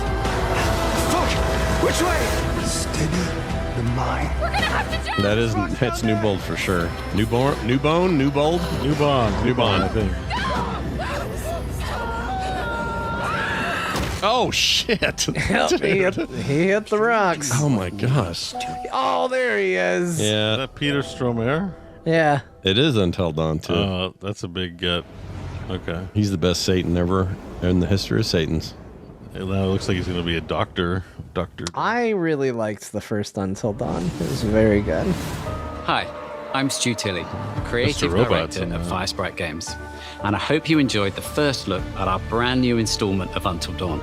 Fuck! Which way? Steady the mind. We're gonna have to jump! That's Newbold for sure. Newbone? Newbold? Newbon, I think. Oh, shit. he hit the rocks. Oh, my gosh. Oh, there he is. Is Yeah. that Peter Stormare? Yeah. It is Until Dawn, too. That's a big get. Okay. He's the best Satan ever in the history of Satans. It now looks like he's going to be a doctor. I really liked the first Until Dawn. It was very good. Hi, I'm Stu Tilley, creative Mr. Robot's director in at that. Firesprite Games, and I hope you enjoyed the first look at our brand new installment of Until Dawn.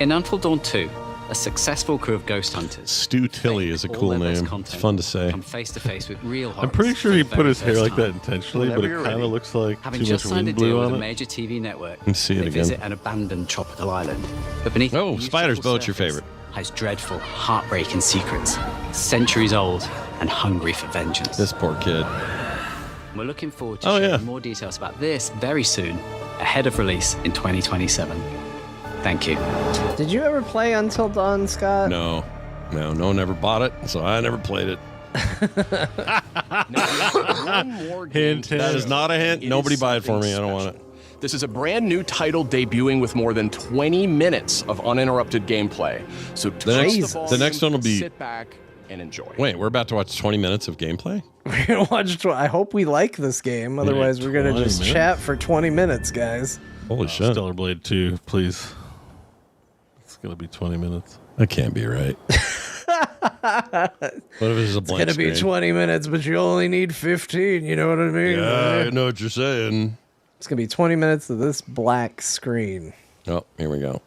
In Until Dawn 2, a successful crew of ghost hunters Stu Tilley is a all cool their best name. content It's fun to say. come face to face with real horrors. I'm pretty sure for he the put very his hair first like that time. intentionally, but it kind of looks like Having too just much signed a wind deal blew with on a it. major TV network, Let's see it they again. visit an abandoned tropical island. But beneath Oh, the Spider's beautiful Boat's your surface favorite. Hides dreadful, heartbreaking secrets, centuries old and hungry for vengeance. This poor kid. We're looking forward to Oh, sharing yeah. more details about this very soon, ahead of release in 2027. Thank you. Did you ever play Until Dawn, Scott? No one ever bought it, so I never played it. One more game. Hint, That is not a hint. It Nobody is buy it for me. I something don't want it. This is a brand new title debuting with more than 20 minutes of uninterrupted gameplay. So The next one will be. sit back and enjoy. Wait, we're about to watch 20 minutes of gameplay? We're gonna watch. I hope we like this game. Otherwise, we're gonna 20 just minutes? chat for 20 minutes, guys. Holy shit. Stellar Blade 2, please. It's going to be 20 minutes. That can't be right. What if it's a It's blank gonna be screen? 20 minutes, but you only need 15. You know what I mean? Yeah, I know what you're saying. It's going to be 20 minutes of this black screen. Oh, here we go.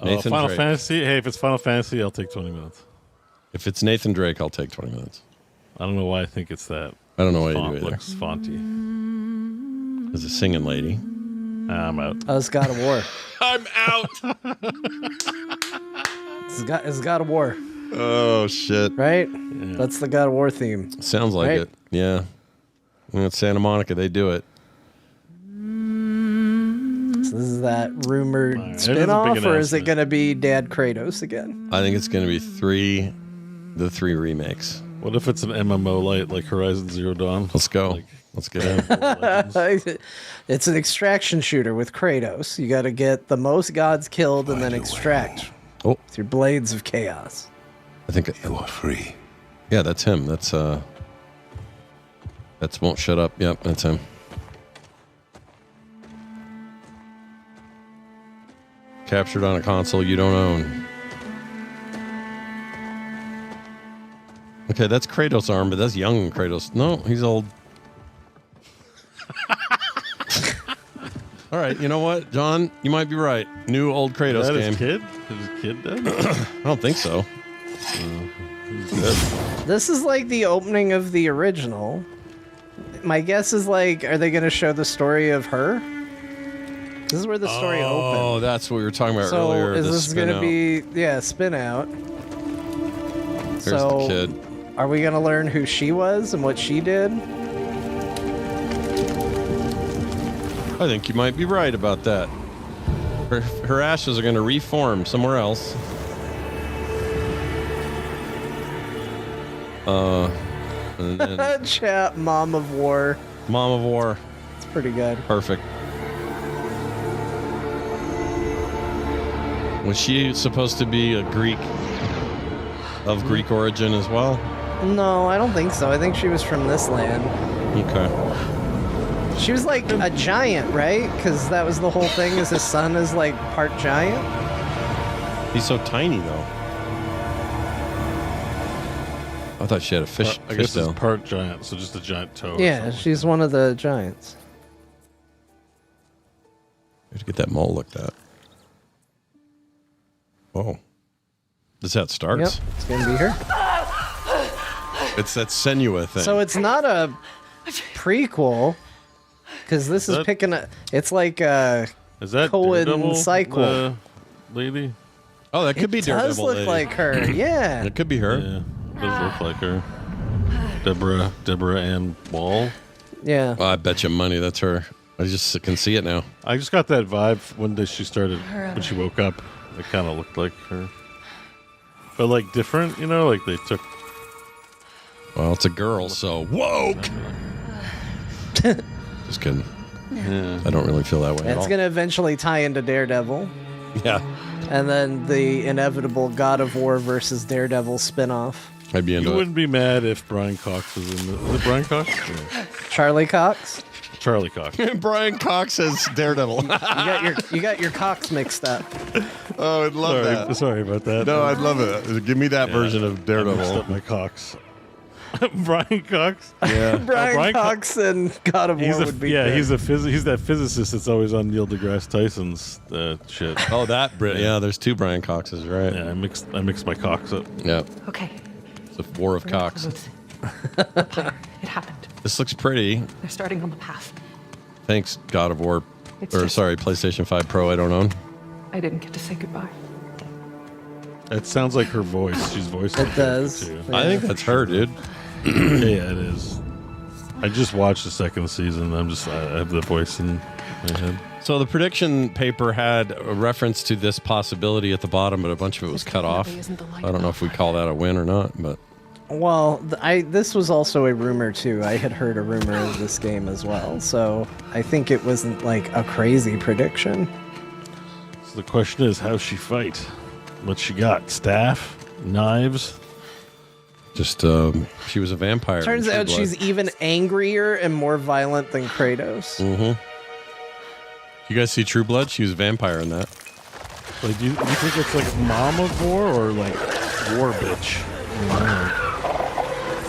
Nathan Final Drake. Fantasy. Hey, if it's Final Fantasy, I'll take 20 minutes. If it's Nathan Drake, I'll take 20 minutes. I don't know why I think it's that. I don't know why Font you do either. looks fonty. There's a singing lady. I'm out. Oh, it's God of War. I'm out. It's God of War. Oh, shit. Right? Yeah. That's the God of War theme. Sounds like right? it. Yeah. When it's Santa Monica, they do it. So this is that rumored spin-off, or is it going to be Dad Kratos again? I think it's going to be the three remakes. What if it's an MMO light like Horizon Zero Dawn? Let's go. Let's get in. It's an extraction shooter with Kratos. You got to get the most gods killed and then extract with your blades of chaos. I think you are free. Yeah, that's him. That's Won't Shut Up. Yep, that's him. Captured on a console you don't own. Okay, that's Kratos' arm, but that's young Kratos. No, he's old. All right, you know what, John? You might be right. New old Kratos Is that game. his kid? Is his kid dead? I don't think so. He's dead. This is like the opening of the original. My guess is like, are they going to show the story of her? This is where the story opens. Oh, that's what we were talking about So earlier. is the this going to spin-out. be, spin out? There's So the kid. are we going to learn who she was and what she did? I think you might be right about that. Her ashes are going to reform somewhere else. And then Chat, Mom of War. Mom of War. It's pretty good. Perfect. Was she supposed to be a Greek of Greek origin as well? No, I don't think so. I think she was from this land. Okay. She was like a giant, right? Because that was the whole thing, is his son is like part giant. He's so tiny though. I thought she had a fish. I fish guess it's tail. part giant, so just a giant toe. or Yeah, something. she's one of the giants. We have to get that mole looked at. Oh. This is how it starts? Yep, it's going to be her. It's that Senua thing. So it's not a prequel, because this is That- picking a... It's like a Is that Cohen Daredevil, cycle. lady? Oh, that could be It Daredevil does look lady. like her, yeah. It could be her. Yeah, does look like her. Deborah Ann Wall. Yeah. Oh, I bet you money that's her. I just can see it now. I just got that vibe when she started, when she woke up. It kind of looked like her. But like different, you know, like they took... Well, it's a girl, so woke. Just kidding. Yeah. I don't really feel that way at It's all. going to eventually tie into Daredevil. Yeah. And then the inevitable God of War versus Daredevil spinoff. I'd be You into it. wouldn't be mad if Brian Cox was in the... Was it Brian Cox? Yeah. Charlie Cox? Charlie Cox. Brian Cox as Daredevil. You got your Cox mixed up. Oh, I'd love that. Sorry about that. No, I'd love it. Give me that version of I mixed Daredevil. up my Cox. Brian Cox? Yeah. Brian Cox and God of War would be good. he's that physicist that's always on Neil deGrasse Tyson's shit. Oh, that Brit. Yeah, there's two Brian Coxes, right? Yeah, I mixed my Cox up. Yeah. Okay, It's a war of Cox. it happened. This looks pretty. They're starting on the path. Thanks, God of War. It's Or just- sorry, PlayStation 5 Pro I don't own. I didn't get to say goodbye. It sounds like her voice. She's voicing It does. Too. I think that's her, dude. Yeah, it is. I just watched the second season. I have the voice in my head. So the prediction paper had a reference to this possibility at the bottom, but a bunch of it was cut off. I don't know if we call that a win or not, but Well, this was also a rumor too. I had heard a rumor of this game as well, so I think it wasn't like a crazy prediction. So the question is, how's she fight? What she got? Staff? Knives? just she was a vampire. Turns in True out Blood. she's even angrier and more violent than Kratos. Mm-hmm. You guys see True Blood? She was a vampire in that. Like, do you think it's like Mom of War or like War Bitch?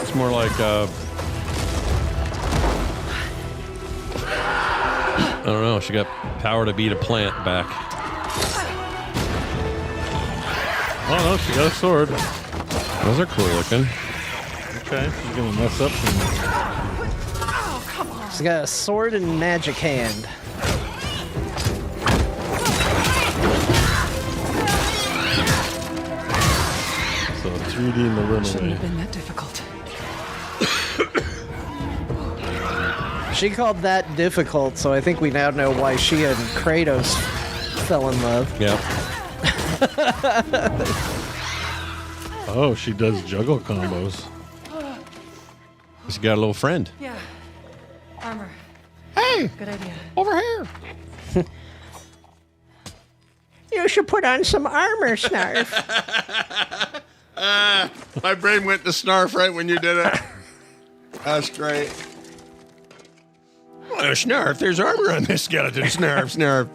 It's more like I don't know. She got power to beat a plant back. Oh no, she got a sword. Those are cool looking. Okay, she's gonna mess up some. She's got a sword and magic hand. So 3D in the room. Shouldn't have been that difficult. She called that difficult, so I think we now know why she and Kratos fell in love. Yeah. Oh, she does juggle combos. She got a little friend. Yeah. Armor. Hey! Good idea. Over here. You should put on some armor, Snarf. My brain went to Snarf right when you did it. That's great. Oh, Snarf, there's armor on this skeleton. Snarf, Snarf.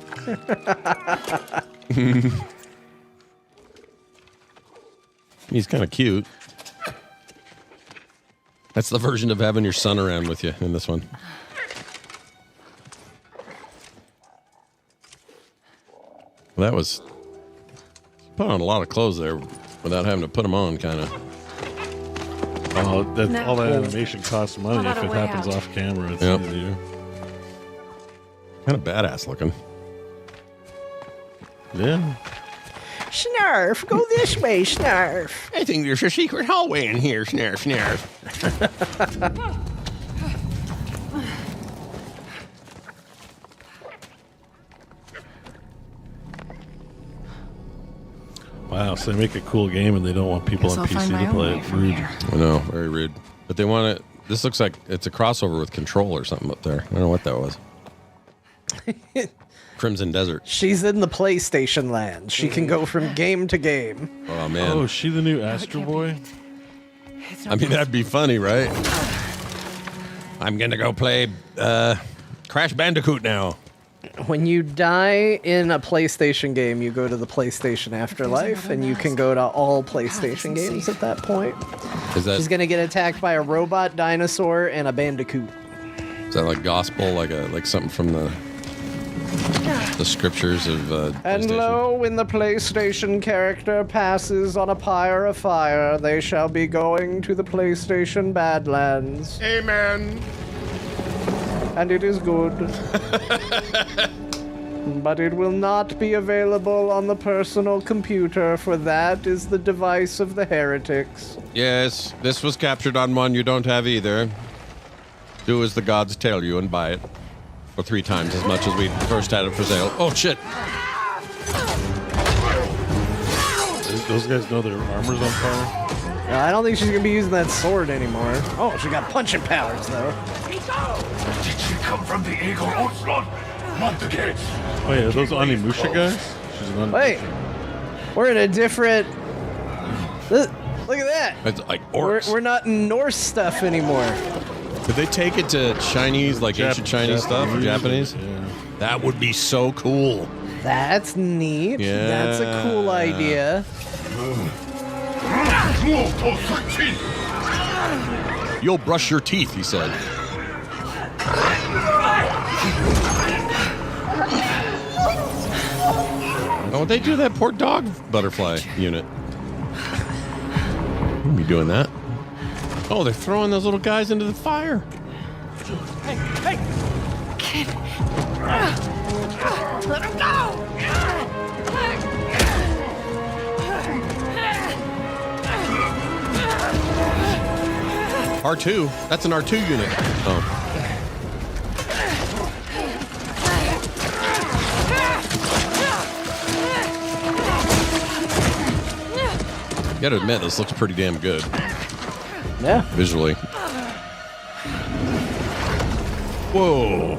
He's kind of cute. That's the version of having your son around with you in this one. Well, that was put on a lot of clothes there without having to put them on, kind of. Oh, all that animation costs money if it happens off camera. It's easier. Kind of badass looking. Yeah. Snarf, go this way, Snarf. I think there's a secret hallway in here, Snarf, Snarf. Wow, so they make a cool game and they don't want people on PC to play it. Rude. I know, very rude. But they want it. This looks like it's a crossover with Control or something up there. I don't know what that was. Crimson Desert. She's in the PlayStation land. She can go from game to game. Oh, man. Oh, is she the new Astro Boy? I mean, that'd be funny, right? I'm going to go play Crash Bandicoot now. When you die in a PlayStation game, you go to the PlayStation Afterlife, and you can go to all PlayStation games at that point. She's going to get attacked by a robot dinosaur and a bandicoot. Is that like gospel, like something from the scriptures of And lo, when the PlayStation character passes on a pyre of fire, they shall be going to the PlayStation Badlands. Amen. And it is good. But it will not be available on the personal computer, for that is the device of the heretics. Yes, this was captured on one you don't have either. Do as the gods tell you and buy it for 3 times as much as we first had it for sale. Oh, shit. Those guys know their armor's on fire? I don't think she's going to be using that sword anymore. Oh, she got punching powers, though. Did she come from the Eagle Onslaught? Not the gates. Wait, are those Onimusha guys? She's an Wait, we're in a different... Look at that. It's like orcs. We're not in Norse stuff anymore. Could they take it to Chinese, like ancient Chinese stuff, or Japanese? Yeah. That would be so cool. That's neat. Yeah. That's a cool idea. You'll brush your teeth, he said. Oh, they do that poor dog butterfly unit. Wouldn't be doing that. Oh, they're throwing those little guys into the fire. Hey! Kid! Let him go! R2? That's an R2 unit. Oh. You gotta admit, this looks pretty damn good. Yeah. Visually. Whoa.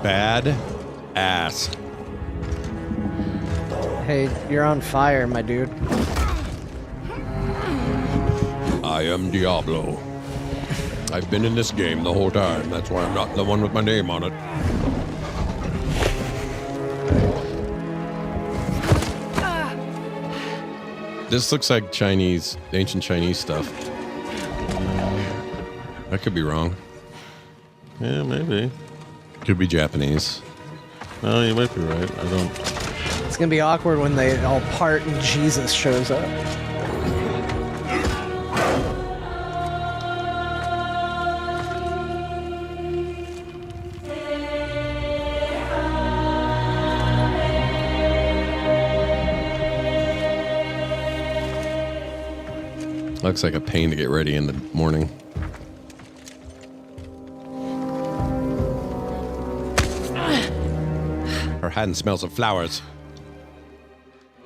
Bad ass. Hey, you're on fire, my dude. I am Diablo. I've been in this game the whole time. That's why I'm not the one with my name on it. This looks like Chinese, ancient Chinese stuff. I could be wrong. Yeah, maybe. Could be Japanese. No, you might be right. I don't. It's gonna be awkward when they all part and Jesus shows up. Looks like a pain to get ready in the morning. Her hand smells of flowers.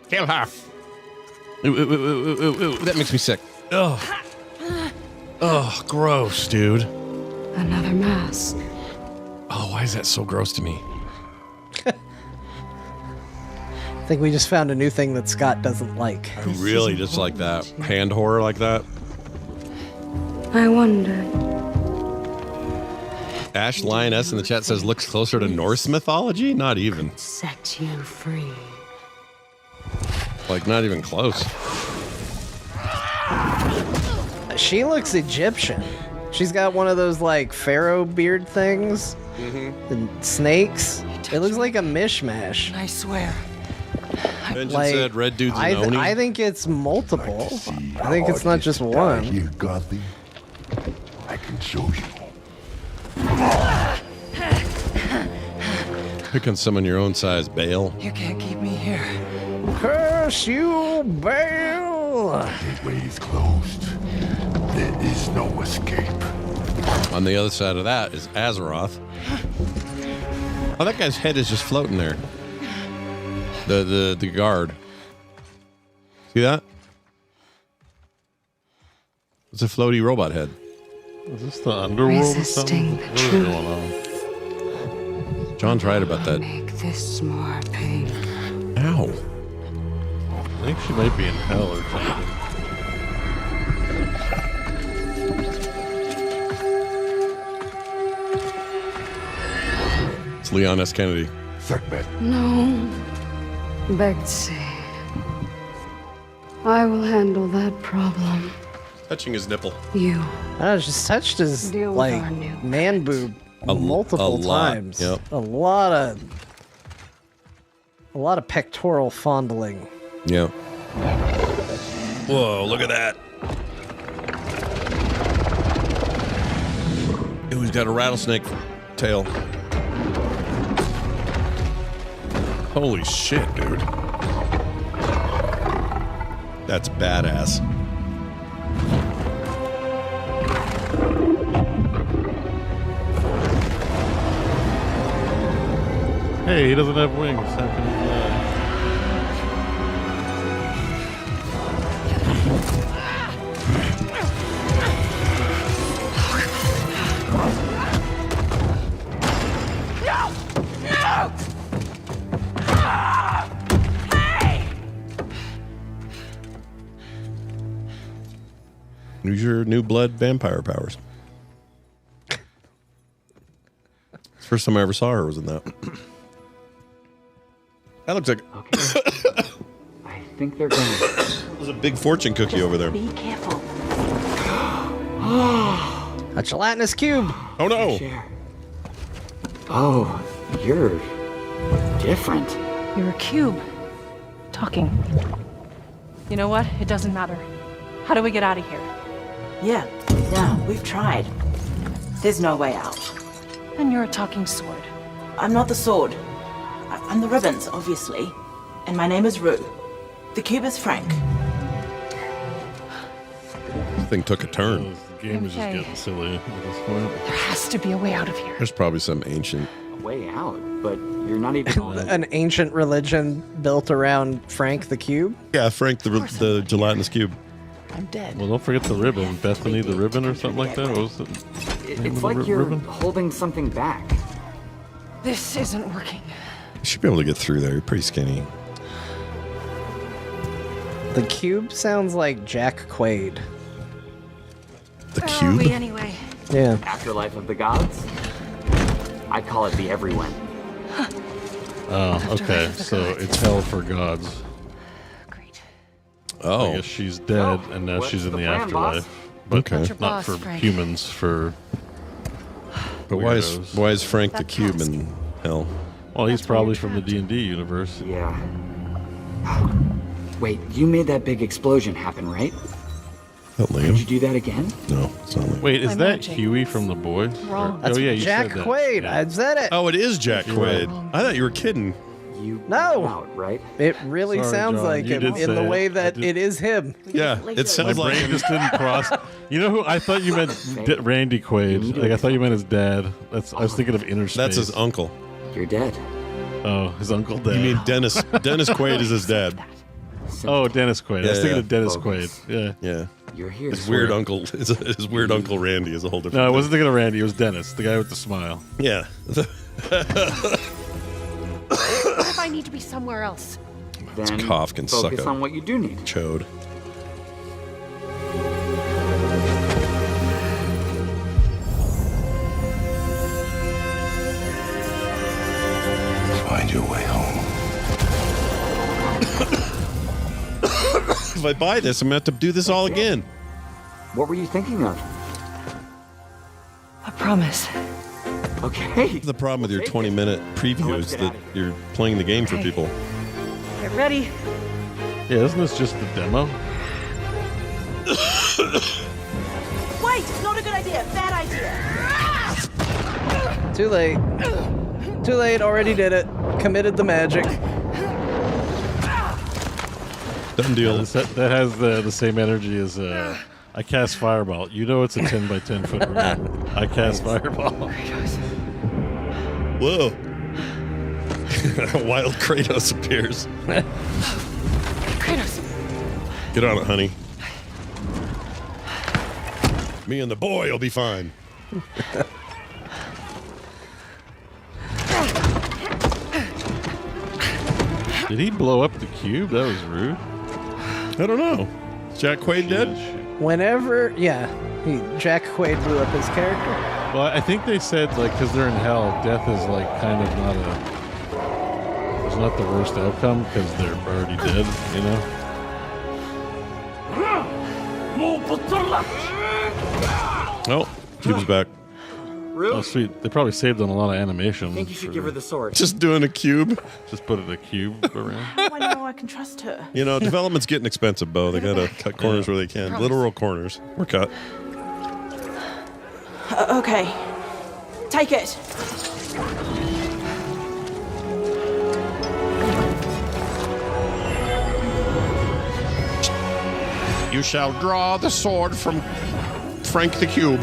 Kill her. Ooh, that makes me sick. Ugh. Ugh, gross, dude. Another mask. Oh, why is that so gross to me? I think we just found a new thing that Scott doesn't like. I really just like that. Hand horror like that. I wonder. Ash Lioness in the chat says looks closer to Norse mythology? Not even. Set you free. Like, not even close. She looks Egyptian. She's got one of those like pharaoh beard things. And snakes. It looks like a mishmash. I swear. Benjamin said red dude's an Oni. I think it's multiple. I think it's not just one. Here, Godly. I can show you. Pick on someone your own size, Bale. You can't keep me here. Curse you, Bale! Gateway is closed. There is no escape. On the other side of that is Azeroth. Oh, that guy's head is just floating there. The guard. See that? It's a floaty robot head. Is this the underworld or something? Resisting the What is truth. going on? John's right about that. Make this more pink. Ow. I think she might be in hell or something. It's Leon S. Kennedy. No. Betsy. I will handle that problem. Touching his nipple. You. I just touched his Deal with like our new man boob multiple lot, times. yep. A lot of pectoral fondling. Yeah. Whoa, look at that. Ooh, he's got a rattlesnake tail. Holy shit, dude. That's badass. Hey, he doesn't have wings. How can he fly? Use your new blood vampire powers. First time I ever saw her was in that. That looks like. I think they're going. There's a big fortune cookie over there. Be careful. A gelatinous cube. Oh no! Oh, you're different. You're a cube. Talking. You know what? It doesn't matter. How do we get out of here? Yeah, we've tried. There's no way out. And you're a talking sword. I'm not the sword. I'm the ribbons, obviously. And my name is Rue. The cube is Frank. This thing took a turn. The game is just Okay. getting silly at this point. There has to be a way out of here. There's probably some ancient. A way out, but you're not even on An ancient religion built around Frank the Cube. Yeah, Frank the gelatinous cube. I'm dead. Well, don't forget the ribbon. Bethany the ribbon or something like that. What was it? It's like you're holding something back. This isn't working. You should be able to get through there. You're pretty skinny. The cube sounds like Jack Quaid. The Where cube? are we anyway? Yeah. Afterlife of the gods? I call it the everyone. Oh, okay. So it's hell for gods. Oh. I guess she's dead, and now what's she's in the the plan, afterlife. boss? But Okay. What's your not boss, for Frank? humans, for But why is Frank the Cube in hell? Well, he's probably from the D&D universe. Yeah. Wait, you made that big explosion happen, right? That Liam? Did you do that again? No, it's not Liam. Wait, is that Huey from The Boys? Wrong. Oh, yeah, you Jack said that. Quaid. I said it. Oh, it is Jack You're Quaid. right. I thought you were kidding. You No. out, right? It really Sorry, sounds John, like you him did in the say way it. that it is him. Yeah, it My sounds like brain him. just didn't cross. You know who? I thought you meant Randy Quaid. Like, I thought you meant his dad. I was thinking of Inner Space. That's his uncle. You're dead. Oh, his uncle dad. You mean Dennis? Dennis Quaid is his dad. Oh, Dennis Quaid. I was Yeah, thinking yeah. of Dennis Focus. Quaid. Yeah. Yeah. You're here. His weird uncle. His weird uncle Randy is a whole different. No, I thing. wasn't thinking of Randy. It was Dennis, the guy with the smile. Yeah. What if I need to be somewhere else? Then cough can suck focus up. on what you do need. Chode. Find your way home. If I buy this, I'm going to have to do this all again. What were you thinking of? A promise. Okay. The problem with your 20-minute preview is that you're playing the game for people. Get ready. Yeah, isn't this just the demo? Wait, not a good idea. Bad idea. Too late. Too late. Already did it. Committed the magic. Done deal. That has the same energy as I cast Fireball. You know it's a 10 by 10 foot room. I cast Fireball. Whoa. Wild Kratos appears. Kratos. Get on it, honey. Me and the boy will be fine. Did he blow up the cube? That was rude. I don't know. Is Jack Quaid dead? Whenever, yeah, Jack Quaid blew up his character. Well, I think they said, like, because they're in hell, death is, like, kind of not it's not the worst outcome because they're already dead, you know? Oh, Cube's back. Oh, sweet. They probably saved on a lot of animation. I think you should give her the sword. Just doing a cube. Just put it a cube around. How do I know I can trust her? You know, development's getting expensive, Bo. They gotta cut corners where they can. Literal corners were cut. Okay. Take it. You shall draw the sword from Frank the Cube.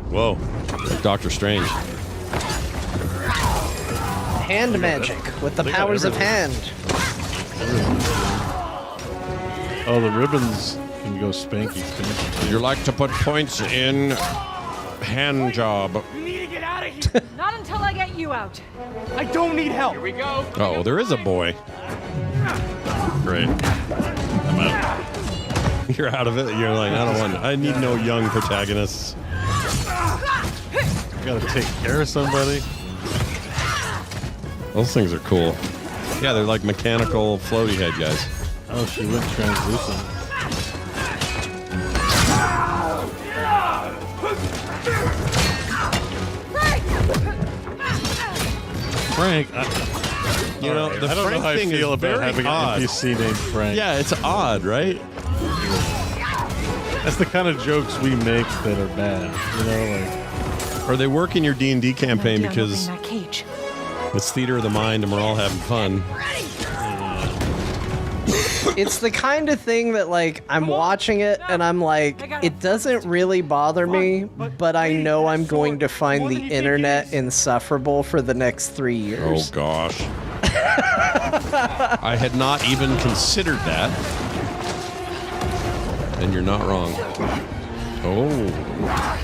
Whoa. Doctor Strange. Hand magic with the They got powers of everything. hand. Oh, the ribbons can go spanky. You like to put points in hand job. Not until I get you out. I don't need help. Here we go. Oh, there is a boy. Great. I'm out. You're out of it. You're like, I don't want. I need no young protagonists. Gotta take care of somebody. Those things are cool. Yeah, they're like mechanical floaty head guys. Oh, she went translucent. Frank, You know, the I don't Frank know how I thing feel is about very having odd. an NPC named Frank. Yeah, it's odd, right? That's the kind of jokes we make that are bad. You know, like. Or they work in your D&D campaign No idea I'm because opening that cage. it's theater of the mind and we're all having fun. It's the kind of thing that, like, I'm watching it and I'm like, it doesn't really bother me, but I know I'm going to find the internet insufferable for the next 3 Oh years. gosh. I had not even considered that. And you're not wrong. Oh.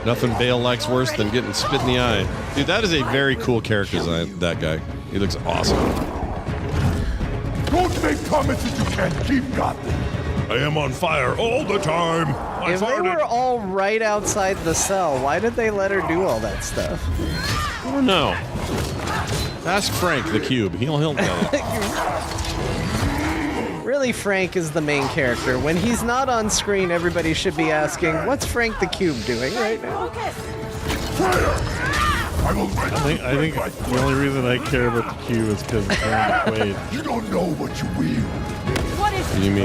Nothing Bale likes worse than getting spit in the eye. Dude, that is a very cool character design, that guy. He looks awesome. Don't make promises you can't keep, Gotham. I am on fire all the time. I If they farted. were all right outside the cell, why did they let her do all that stuff? I don't know. Ask Frank the Cube. He'll tell you. Really, Frank is the main character. When he's not on screen, everybody should be asking, what's Frank the Cube doing right now? I think the only reason I care about the cube is because it's Randy Quaid. You don't know what you wield. What is You mean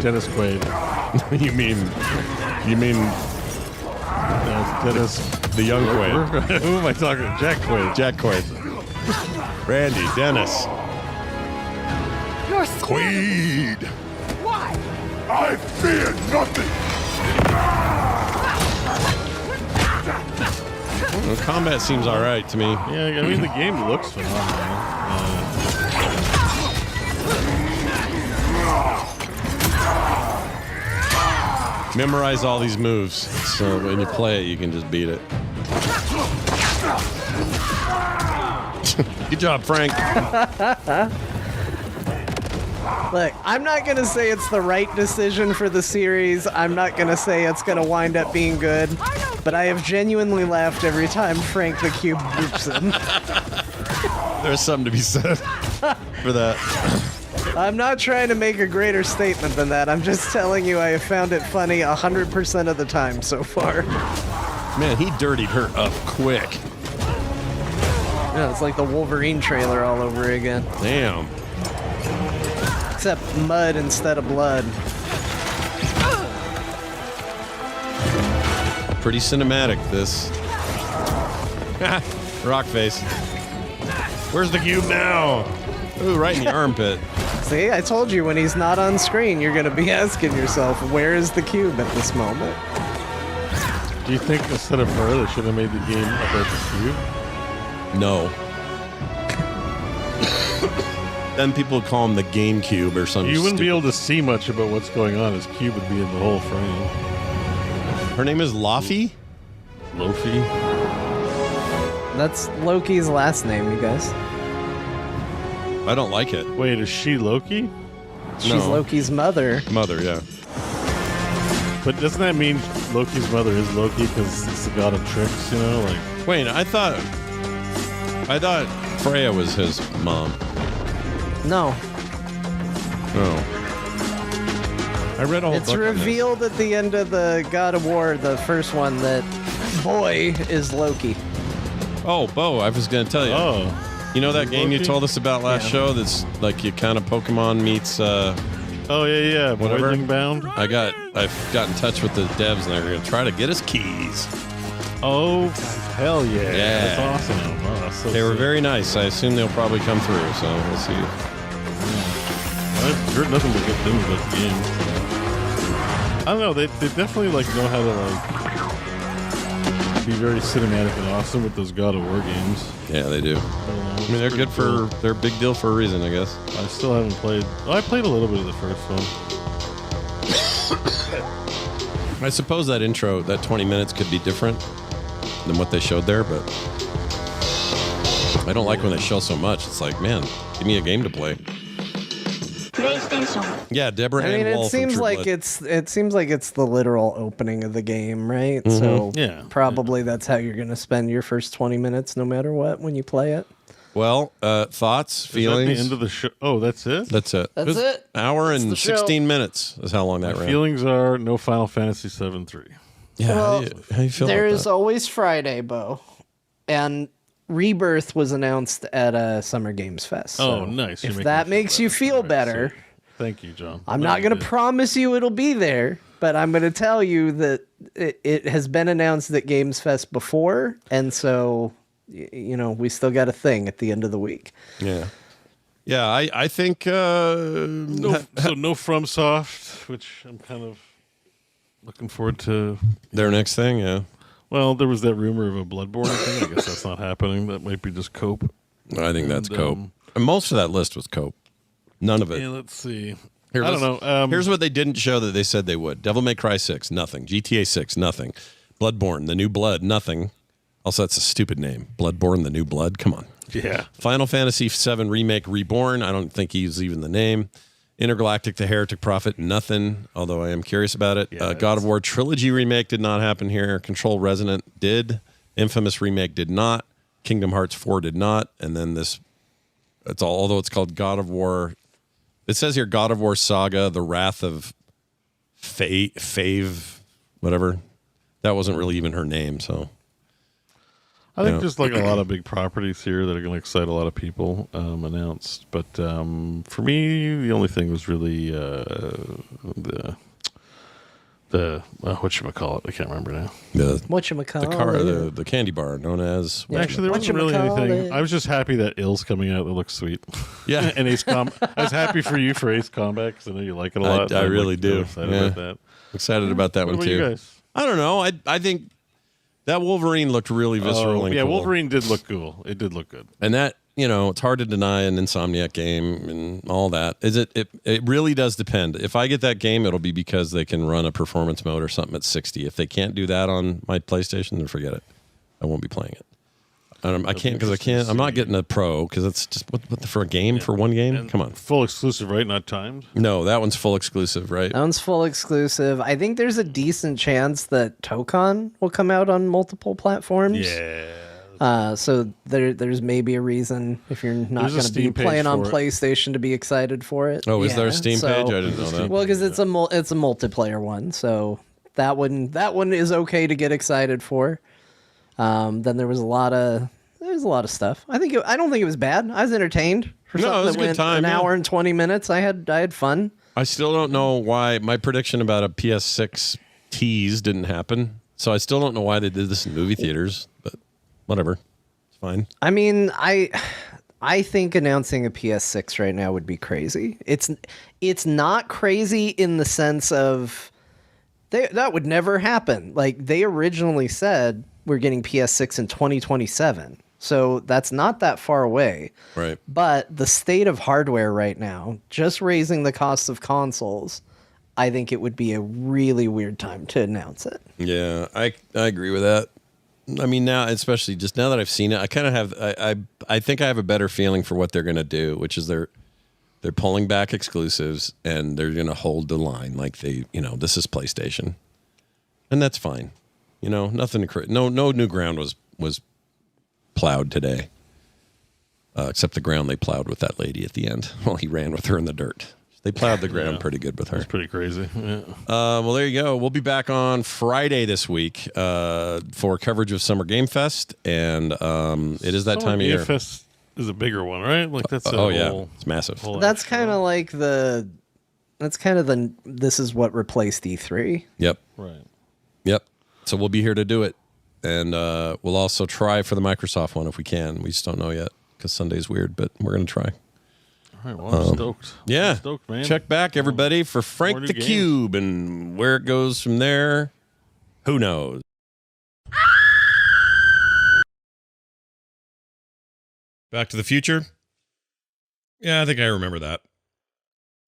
Dennis Quaid? you mean Dennis, the young Quaid? Who am I talking to? Jack Quaid. Jack Quaid. Randy, Dennis. You're Quaid! Why? I fear nothing! Well, combat seems all right to me. Yeah, I mean the game looks phenomenal. Memorize all these moves, so when you play it, you can just beat it. Good job, Frank. Look, I'm not going to say it's the right decision for the series. I'm not going to say it's going to wind up being good. But I have genuinely laughed every time Frank the Cube whoops him. There's something to be said for that. I'm not trying to make a greater statement than that. I'm just telling you I have found it funny 100% of the time so far. Man, he dirtied her up quick. Yeah, it's like the Wolverine trailer all over again. Damn. Except mud instead of blood. Pretty cinematic, this. Rock face. Where's the cube now? Ooh, right in the armpit. See, I told you when he's not on screen, you're going to be asking yourself, where is the cube at this moment? Do you think instead of her, they should have made the game about the cube? No. Then people would call him the GameCube or something. You wouldn't be able to see much about what's going on. His cube would be in the whole frame. Her name is Laufey? Lofi? That's Loki's last name, you guys. I don't like it. Wait, is she Loki? She's Loki's mother. Mother, yeah. But doesn't that mean Loki's mother is Loki because it's the god of tricks, you know? Like, wait, I thought Freya was his mom. No. Oh. I read a whole It's book on this. revealed at the end of the God of War, the first one, that boy is Loki. Oh, Bo, I was going to tell you. oh. You know that game you Loki? told us about last show that's like you kind of Pokemon meets Oh, yeah. whatever. Voidling Bound? I've got in touch with the devs and they're going to try to get us keys. Oh, hell yeah. Yeah. That's awesome. Wow, that's so They were sick. very nice. I assume they'll probably come through, so we'll see. I've heard nothing but good things about the game. I don't know. They definitely like know how to like be very cinematic and awesome with those God of War games. Yeah, they do. I mean, they're good for they're a big deal for a reason, I guess. I still haven't played. Oh, I played a little bit of the first one. I suppose that intro, that 20 minutes could be different than what they showed there, but I don't like when they show so much. It's like, man, give me a game to play. Yeah, Deborah I mean, Ann Wall it seems from True like Blood. it seems like it's the literal opening of the game, right? So Yeah. probably that's how you're going to spend your first 20 minutes, no matter what, when you play it. Well, thoughts, Is feelings? that the end of the show? Oh, that's it? That's it. That's was it. Hour That's and the show. 16 minutes is how long that My ran. feelings are no Final Fantasy 7-3. Yeah, Well, how do you feel There about is that? always Friday, Bo. And Rebirth was announced at Summer Games Fest. So Oh, nice. You're If making that me feel makes you feel better, Thank you, John. I'm not going to promise you it'll be there, but I'm going to tell you that it has been announced at Games Fest before, and so you know we still got a thing at the end of the week. Yeah. Yeah, I think... So no FromSoft, which I'm kind of looking forward to. Their next thing, yeah. Well, there was that rumor of a Bloodborne thing. I guess that's not happening. That might be just Cope. I think that's And, Cope. And most of that list was Cope. None of it. Yeah, let's see. Here, I don't know. Here's what they didn't show that they said they would. Devil May Cry 6, nothing. GTA 6, nothing. Bloodborne, The New Blood, nothing. Also, that's a stupid name. Bloodborne, The New Blood, come on. Yeah. Final Fantasy VII Remake Reborn, I don't think he's even the name. Intergalactic, The Heretic Prophet, nothing, although I am curious about it. Yeah, God of War Trilogy Remake did not happen here. Control Resonant did. Infamous Remake did not. Kingdom Hearts 4 did not. And then this, although it's called God of War It says here, God of War Saga, The Wrath of Fave, whatever. That wasn't really even her name, so. I think there's like a lot of big properties here that are going to excite a lot of people announced. But for me, the only thing was really the whatchamacallit. I can't remember now. Whatchamacallit. The candy bar known as. Actually, there wasn't really anything. I was just happy that Ill's coming out. That looks sweet. Yeah. And Ace Combat. I was happy for you for Ace Combat because I know you like it a lot. I really do. Excited about that. Excited about that What one about too. you guys? I don't know. I think that Wolverine looked really visceral and yeah, cool. Wolverine did look cool. It did look good. And that, it's hard to deny an Insomniac game and all that. It really does depend. If I get that game, it'll be because they can run a performance mode or something at 60. If they can't do that on my PlayStation, then forget it. I won't be playing it. I can't because I can't. I'm not getting a Pro because it's just for a game for one game. And Come on, full exclusive, right? Not timed. No, that one's full exclusive, right? That one's full exclusive. I think there's a decent chance that Tokon will come out on multiple platforms. Yeah. So there's maybe a reason if you're not going to be playing on PlayStation to be excited for it. Oh, is there a Steam page? I didn't know that. Well, because it's a multiplayer one, so that one is okay to get excited for. Then there was a lot of stuff. I don't think it was bad. I was entertained for something it was that a good went time, an hour and 20 minutes. I had fun. I still don't know why my prediction about a PS6 tease didn't happen. So I still don't know why they did this in movie theaters, but whatever. It's fine. I mean, I think announcing a PS6 right now would be crazy. It's not crazy in the sense of that would never happen. Like they originally said we're getting PS6 in 2027. So that's not that far away. Right. But the state of hardware right now, just raising the cost of consoles, I think it would be a really weird time to announce it. Yeah, I agree with that. I mean, now, especially just now that I've seen it, I kind of have, I think I have a better feeling for what they're going to do, which is they're pulling back exclusives and they're going to hold the line like this is PlayStation. And that's fine. Nothing, no new ground was plowed today, except the ground they plowed with that lady at the end while he ran with her in the dirt. They plowed the ground pretty good with her. That's pretty crazy. Yeah. Well, there you go. We'll be back on Friday this week for coverage of Summer Game Fest, and it is that time of year. Game Fest is a bigger one, right? Like that's it's massive. That's kind of like this is what replaced E3. Yep. Right. Yep. So we'll be here to do it. And we'll also try for the Microsoft one if we can. We just don't know yet because Sunday's weird, but we're going to try. All right, well, I'm stoked. Yeah. I'm stoked, man. Check back, everybody, for Frank the games. Cube. And where it goes from there, who knows? Back to the Future? Yeah, I think I remember that.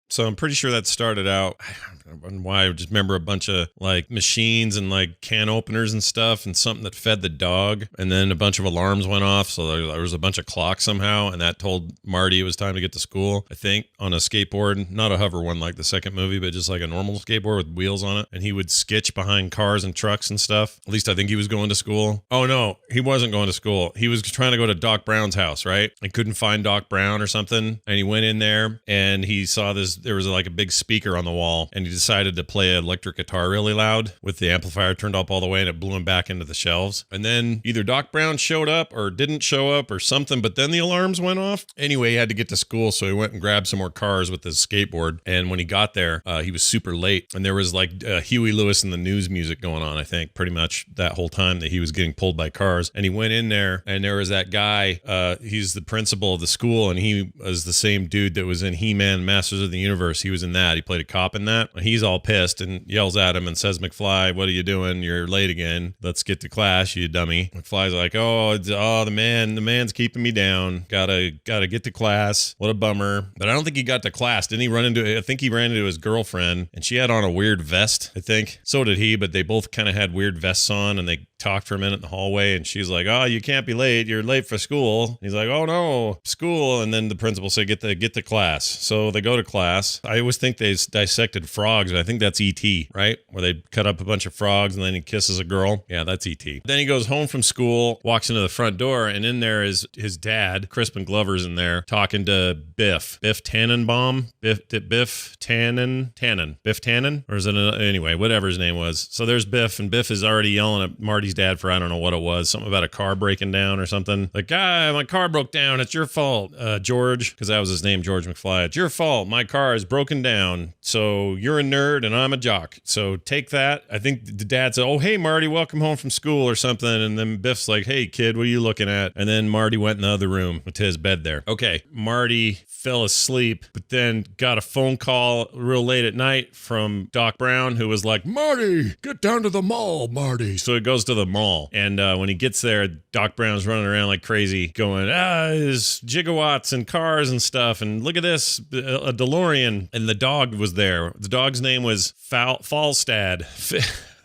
So I'm pretty sure that started out, I don't know why, I just remember a bunch of like machines and like can openers and stuff and something that fed the dog. And then a bunch of alarms went off. So there was a bunch of clocks somehow. And that told Marty it was time to get to school, I think, on a skateboard, not a hover one like the second movie, but just like a normal skateboard with wheels on it. And he would skitch behind cars and trucks and stuff. At least I think he was going to school. Oh no, he wasn't going to school. He was trying to go to Doc Brown's house, right? And couldn't find Doc Brown or something. And he went in there and he saw there was like a big speaker on the wall, and he decided to play an electric guitar really loud with the amplifier turned up all the way, and it blew him back into the shelves. And then either Doc Brown showed up or didn't show up or something, but then the alarms went off. Anyway, he had to get to school, so he went and grabbed some more cars with his skateboard. And when he got there, he was super late, and there was like Huey Lewis and the News music going on, I think, pretty much that whole time that he was getting pulled by cars. And he went in there, and there was that guy, he's the principal of the school, and he was the same dude that was in He-Man Masters of the Universe. He was in that. He played a cop in that. He's all pissed and yells at him and says, McFly, what are you doing? You're late again. Let's get to class, you dummy. McFly's like, the man's keeping me down. Gotta get to class. What a bummer. But I don't think he got to class. Didn't he run into, I think he ran into his girlfriend, and she had on a weird vest, I think. So did he, but they both kind of had weird vests on, and they talked for a minute in the hallway, and she's like, "Oh, you can't be late. You're late for school." He's like, "Oh no, school." And then the principal said, "Get to class." So they go to class. I always think they dissected frogs, but I think that's E.T., right? Where they cut up a bunch of frogs and then he kisses a girl. Yeah, that's E.T. Then he goes home from school, walks into the front door, and in there is his dad. Crispin Glover's in there talking to Biff Tannenbaum. Biff Tannen, or is it anyway, whatever his name was. So there's Biff, and Biff is already yelling at Marty's dad for I don't know what it was, something about a car breaking down or something. Like, my car broke down. It's your fault, George, because that was his name, George McFly. It's your fault. My car is broken down. So you're a nerd and I'm a jock. So take that. I think the dad said, "Oh, hey, Marty, welcome home from school," or something. And then Biff's like, "Hey, kid, what are you looking at?" And then Marty went in the other room to his bed there. Okay, Marty fell asleep, but then got a phone call real late at night from Doc Brown, who was like, "Marty, get down to the mall, Marty." So he goes to the mall, and when he gets there, Doc Brown's running around like crazy, going, there's gigawatts and cars and stuff, and look at this, a DeLorean, and the dog was there. The dog's name was Falstad.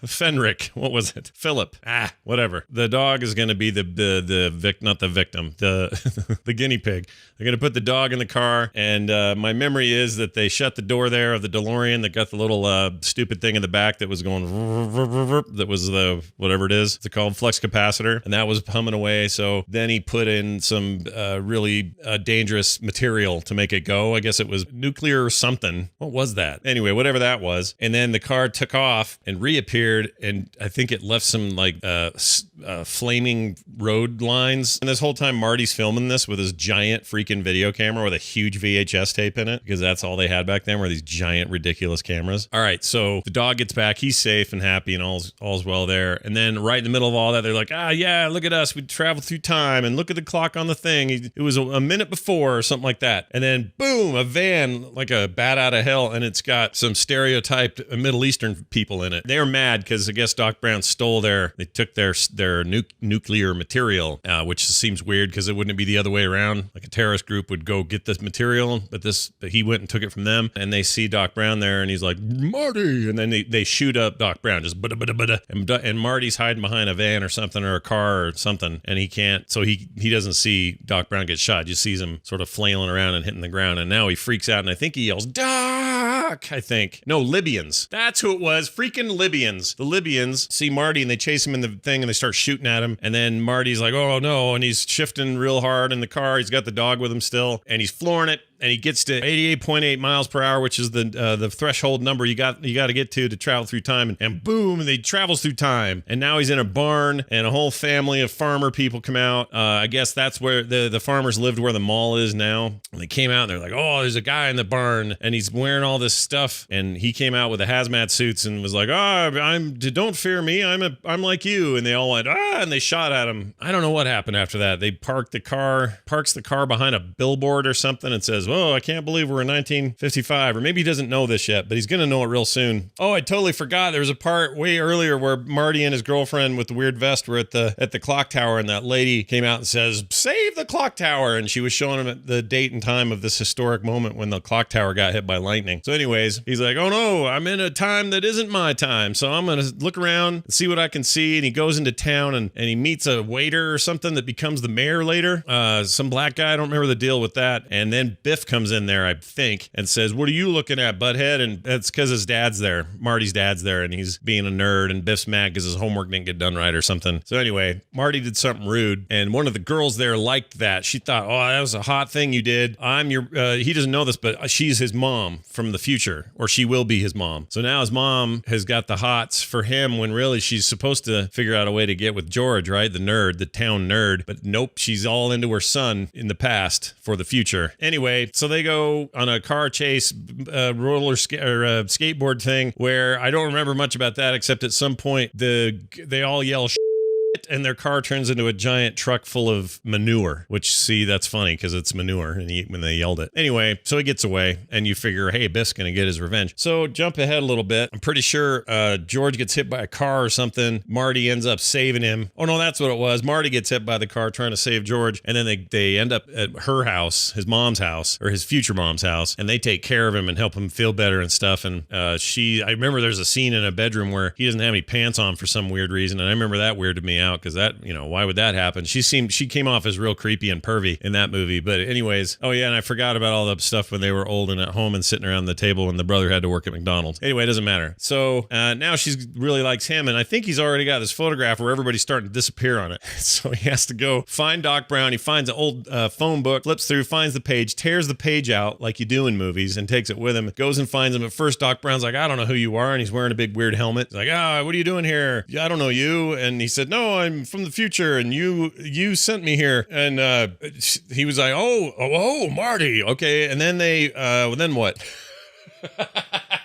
Fenric, what was it? Philip. Whatever. The dog is going to be the guinea pig. They're going to put the dog in the car, and my memory is that they shut the door there of the DeLorean that got the little stupid thing in the back that was going, that was the, whatever it is, it's called flux capacitor, and that was humming away. So then he put in some really dangerous material to make it go. I guess it was nuclear or something. What was that? Anyway, whatever that was. And then the car took off and reappeared, and I think it left some like flaming road lines. And this whole time Marty's filming this with his giant freaking video camera with a huge VHS tape in it, because that's all they had back then, were these giant ridiculous cameras. All right, so the dog gets back, he's safe and happy, and all's well there. And then right in the middle of all that, they're like, yeah, look at us, we traveled through time, and look at the clock on the thing, it was a minute before or something like that. And then boom, a van like a bat out of hell, and it's got some stereotyped Middle Eastern people in it. They're mad because I guess Doc Brown they took their nuclear material, which seems weird because it wouldn't be the other way around. Like a terrorist group would go get this material, but he went and took it from them, and they see Doc Brown there, and he's like, "Marty," and then they shoot up Doc Brown, just and Marty's hiding behind a van or something, or a car or something, and he can't, so he doesn't see Doc Brown get shot. Just sees him sort of flailing around and hitting the ground, and now he freaks out, and I think he yells, "Doc!" I think. No, Libyans. That's who it was. Freaking Libyans. The Libyans see Marty, and they chase him in the thing, and they start shooting at him, and then Marty's like, "Oh no," and he's shifting real hard in the car. He's got the dog with him still, and he's flooring it, and he gets to 88.8 miles per hour, which is the threshold number you got to get to travel through time, and boom, and he travels through time, and now he's in a barn, and a whole family of farmer people come out. I guess that's where the farmers lived, where the mall is now. And they came out, and they're like, "Oh, there's a guy in the barn, and he's wearing all this stuff," and he came out with the hazmat suits and was like, don't fear me, I'm like you," and they all went, and they shot at him. I don't know what happened after that. They parks the car behind a billboard or something, and says, "Oh, I can't believe we're in 1955," or maybe he doesn't know this yet, but he's gonna know it real soon. Oh, I totally forgot. There was a part way earlier where Marty and his girlfriend with the weird vest were at the clock tower, and that lady came out and says, "Save the clock tower," and she was showing him the date and time of this historic moment when the clock tower got hit by lightning. So anyways, he's like, "Oh no, I'm in a time that isn't my time, so I'm gonna look around and see what I can see," and he goes into town, and he meets a waiter or something that becomes the mayor later, some black guy, I don't remember the deal with that. And then Biff comes in there, I think, and says, "What are you looking at, butthead?" And that's because his dad's there, Marty's dad's there, and he's being a nerd, and Biff's mad because his homework didn't get done right or something. So anyway, Marty did something rude, and one of the girls there liked that. She thought, "Oh, that was a hot thing you did. He doesn't know this, but she's his mom from the future, or she will be his mom." So now his mom has got the hots for him, when really she's supposed to figure out a way to get with George, right? The nerd, the town nerd. But nope, she's all into her son in the past for the future. Anyway, so they go on a car chase, skateboard thing, where I don't remember much about that, except at some point they all yell and their car turns into a giant truck full of manure, which, see, that's funny because it's manure and when they yelled it. Anyway, so he gets away and you figure, hey, Biff's going to get his revenge. So jump ahead a little bit. I'm pretty sure George gets hit by a car or something. Marty ends up saving him. Oh, no, that's what it was. Marty gets hit by the car trying to save George. And then they end up at her house, his mom's house, or his future mom's house. And they take care of him and help him feel better and stuff. And I remember there's a scene in a bedroom where he doesn't have any pants on for some weird reason. And I remember that weirded me out because that, why would that happen? She came off as real creepy and pervy in that movie. But anyways, oh yeah, and I forgot about all the stuff when they were old and at home and sitting around the table when the brother had to work at McDonald's. Anyway, it doesn't matter. So now she really likes him, and I think he's already got this photograph where everybody's starting to disappear on it. So he has to go find Doc Brown. He finds an old phone book, flips through, finds the page, tears the page out like you do in movies, and takes it with him. Goes and finds him. At first, Doc Brown's like, I don't know who you are, and he's wearing a big weird helmet. He's like, what are you doing here? Yeah, I don't know you. And he said, no, I'm from the future, and you sent me here. And he was like, oh, Marty. Okay. And then then what?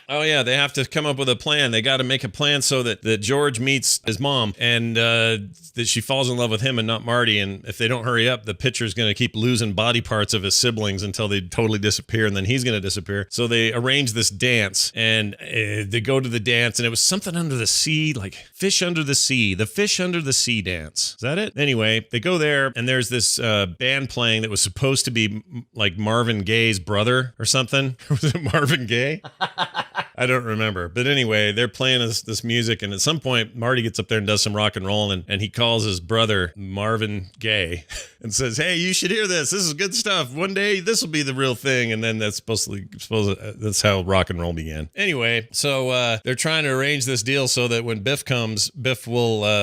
Oh yeah, they have to come up with a plan. They got to make a plan so that George meets his mom and that she falls in love with him and not Marty. And if they don't hurry up, the pitcher's going to keep losing body parts of his siblings until they totally disappear, and then he's going to disappear. So they arrange this dance, and they go to the dance, and it was something under the sea, like fish under the sea, the fish under the sea dance. Is that it? Anyway, they go there, and there's this band playing that was supposed to be like Marvin Gaye's brother or something. Was it Marvin Gaye? I don't remember. But anyway, they're playing this music, and at some point, Marty gets up there and does some rock and roll, and he calls his brother Marvin Gaye and says, hey, you should hear this. This is good stuff. One day, this will be the real thing. And then that's that's how rock and roll began. Anyway, so they're trying to arrange this deal so that when Biff comes, Biff will I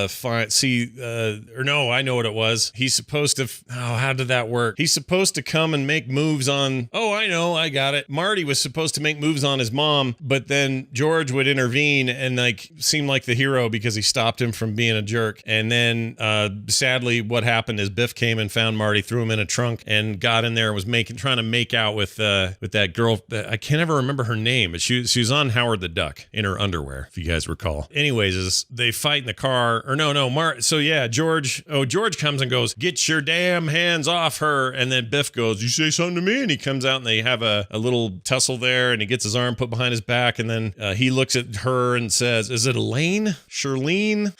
know what it was. He's supposed to, how did that work? He's supposed to come and make moves on, I got it. Marty was supposed to make moves on his mom, but then George would intervene and seem like the hero because he stopped him from being a jerk. And then sadly, what happened is Biff came and found Marty, threw him in a trunk, and got in there and was trying to make out with that girl. I can't ever remember her name, but she was on Howard the Duck in her underwear, if you guys recall. Anyways, they fight in the car, George comes and goes, get your damn hands off her. And then Biff goes, you say something to me? And he comes out and they have a little tussle there, and he gets his arm put behind his back, and then he looks at her and says, is it Elaine? Charlene?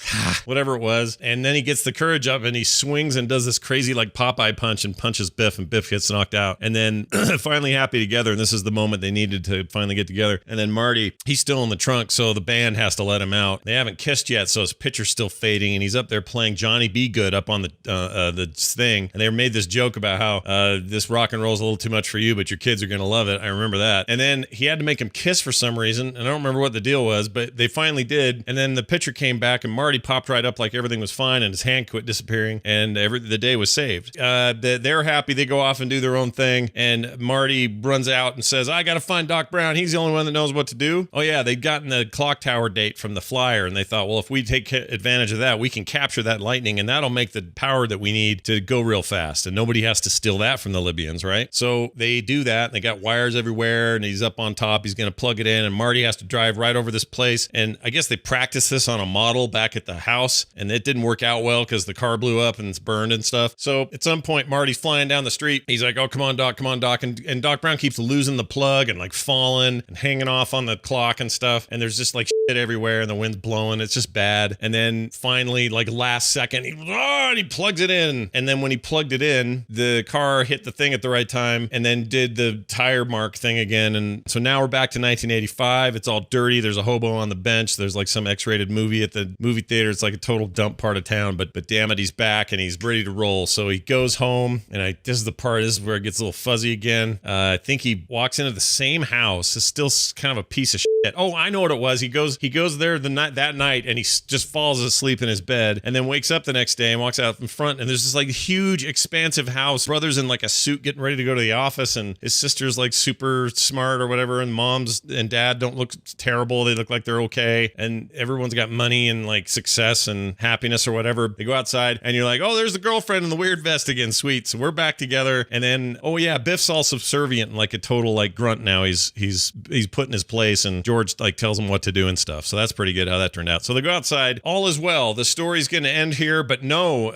Whatever it was. And then he gets the courage up and he swings and does this crazy like Popeye punch and punches Biff, and Biff gets knocked out. And then finally happy together, and this is the moment they needed to finally get together. And then Marty, he's still in the trunk, so the band has to let him out. They haven't kissed yet, so his picture's still fading, and he's up there playing Johnny B. Good up on the thing. And they made this joke about how this rock and roll is a little too much for you, but your kids are gonna love it. I remember that. And then he had to make him kiss for some reason, and I don't remember what the deal was, but they finally did. And then the picture came back, and Marty popped right up like everything was fine, and his hand quit disappearing, and the day was saved. They're happy. They go off and do their own thing, and Marty runs out and says, I gotta find Doc Brown. He's the only one that knows what to do. Oh yeah, they'd gotten the clock tower date from the flyer, and they thought, well, if we take advantage of that, we can capture that lightning, and that'll make the power that we need to go real fast, and nobody has to steal that from the Libyans, right? So they do that, and they got wires everywhere, and he's up on top. He's gonna plug it in, and Marty has to drive right over this place. And I guess they practiced this on a model back at the house, and it didn't work out well because the car blew up and it's burned and stuff. So at some point, Marty's flying down the street. He's like, oh, come on, Doc. And Doc Brown keeps losing the plug and like falling and hanging off on the clock and stuff. And there's just like shit everywhere, and the wind's blowing. It's just bad. And then finally, like last second, he plugs it in. And then when he plugged it in, the car hit the thing at the right time and then did the tire mark thing again. And so now we're back to 1985. It's all dirty. There's a hobo on the bench. There's like some X-rated movie at the movie theater. It's like a total dump part of town, but damn it, he's back and he's ready to roll. So he goes home, and this is where it gets a little fuzzy again. I think he walks into the same house. It's still kind of a piece of shit. Oh, I know what it was. He goes there that night, and he just falls asleep in his bed, and then wakes up the next day and walks out in front, and there's this like huge, expansive house. Brother's in like a suit getting ready to go to the office, and his sister's like super smart or whatever, and mom's and dad dad don't look terrible. They look like they're okay. And everyone's got money and like success and happiness or whatever. They go outside and you're like, oh, there's the girlfriend in the weird vest again. Sweet. So we're back together. And then, oh yeah, Biff's all subservient and like a total like grunt now. He's put in his place and George like tells him what to do and stuff. So that's pretty good how that turned out. So they go outside. All is well. The story's going to end here, but no,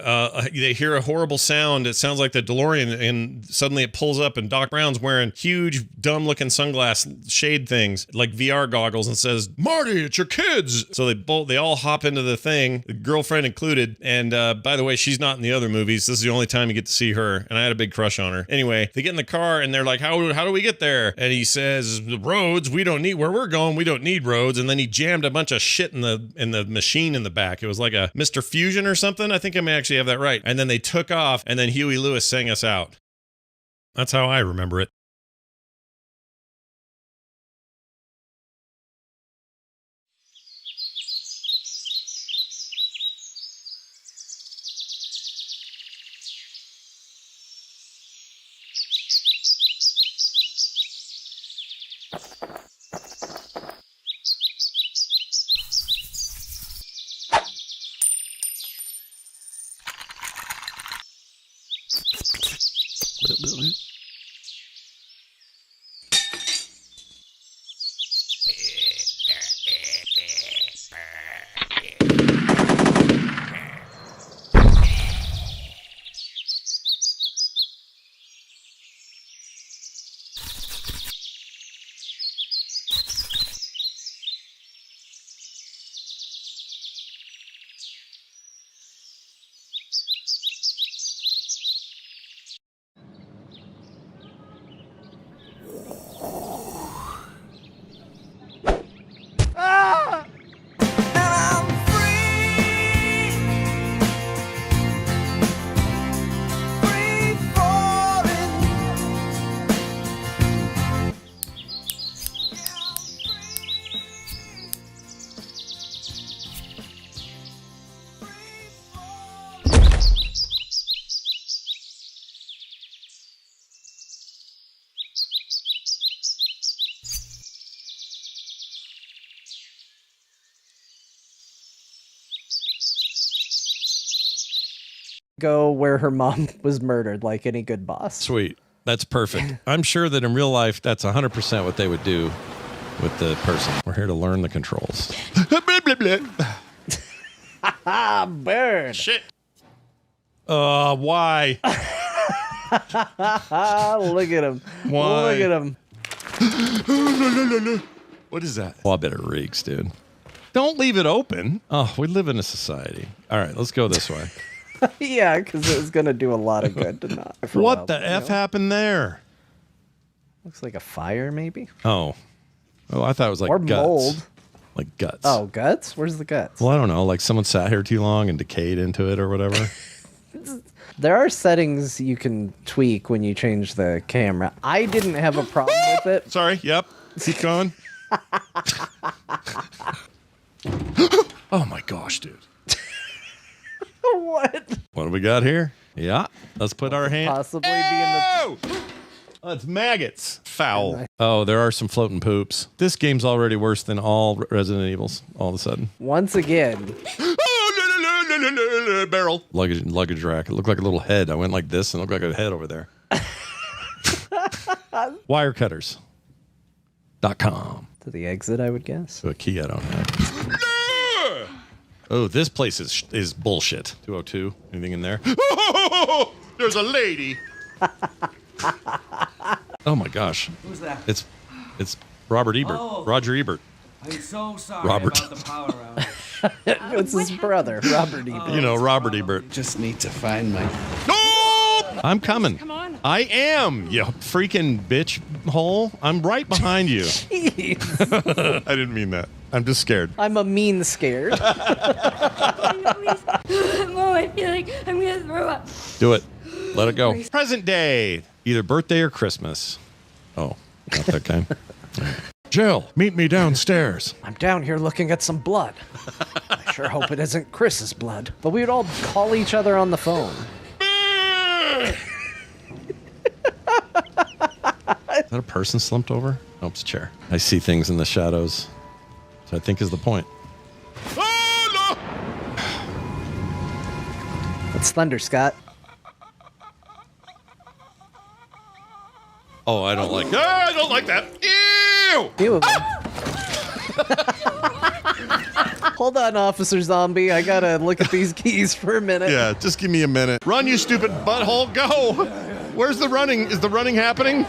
they hear a horrible sound. It sounds like the DeLorean, and suddenly it pulls up and Doc Brown's wearing huge dumb looking sunglass shade things like VR goggles and says, Marty, it's your kids. So they all hop into the thing, the girlfriend included. And by the way, she's not in the other movies. This is the only time you get to see her. And I had a big crush on her. Anyway, they get in the car and they're like, how do we get there? And he says, the roads, we don't need where we're going. We don't need roads. And then he jammed a bunch of shit in the machine in the back. It was like a Mr. Fusion or something. I think I may actually have that right. And then they took off and then Huey Lewis sang us out. That's how I remember it. Go where her mom was murdered, like any good boss. Sweet. That's perfect. I'm sure that in real life, that's 100% what they would do with the person. We're here to learn the controls. Bird. Shit. Why? Look at him. Why? Look at him. What is that? Well, I bet it reeks, dude. Don't leave it open. Oh, we live in a society. All right, let's go this way. Yeah, because it was going to do a lot of good to not. What the F happened there? Looks like a fire, maybe? Oh, I thought it was like or guts. mold. Like guts. Oh, guts? Where's the guts? Well, I don't know. Like someone sat here too long and decayed into it or whatever. There are settings you can tweak when you change the camera. I didn't have a problem with it. Sorry. Yep. Keep going. Oh my gosh, dude. What? What do we got here? Yeah. Let's put our hand. Possibly be in the. Oh, it's maggots. Foul. Oh, there are some floating poops. This game's already worse than all Resident Evils all of a sudden. Once again. Barrel. Luggage rack. It looked like a little head. I went like this and it looked like a head over there. Wirecutters.com. To the exit, I would guess. To a key I don't have. Oh, this place is bullshit. 202. Anything in there? There's a lady. Oh my gosh. Who's that? It's Robert Ebert. Oh. Roger Ebert. I'm so sorry Robert. about the power outage. It's his brother, Robert Ebert. You know, Robert Ebert. Just need to find my... I'm coming. Come on. I am, you freaking bitch hole. I'm right behind you. Jeez. I didn't mean that. I'm just scared. I'm a mean scared. Mom, I feel like I'm gonna throw up. Do it. Let it go. Present day. Either birthday or Christmas. Oh, not that kind. Jill, meet me downstairs. I'm down here looking at some blood. I sure hope it isn't Chris's blood. But we would all call each other on the phone. Is that a person slumped over? Nope, it's a chair. I see things in the shadows. So I think is the point. Oh, It's thunder, Scott. Oh, I don't like I don't like that. Ew! Few of them. Hold on, Officer Zombie. I gotta look at these keys for a minute. Yeah, just give me a minute. Run, you stupid butthole. Go. Where's the running? Is the running happening?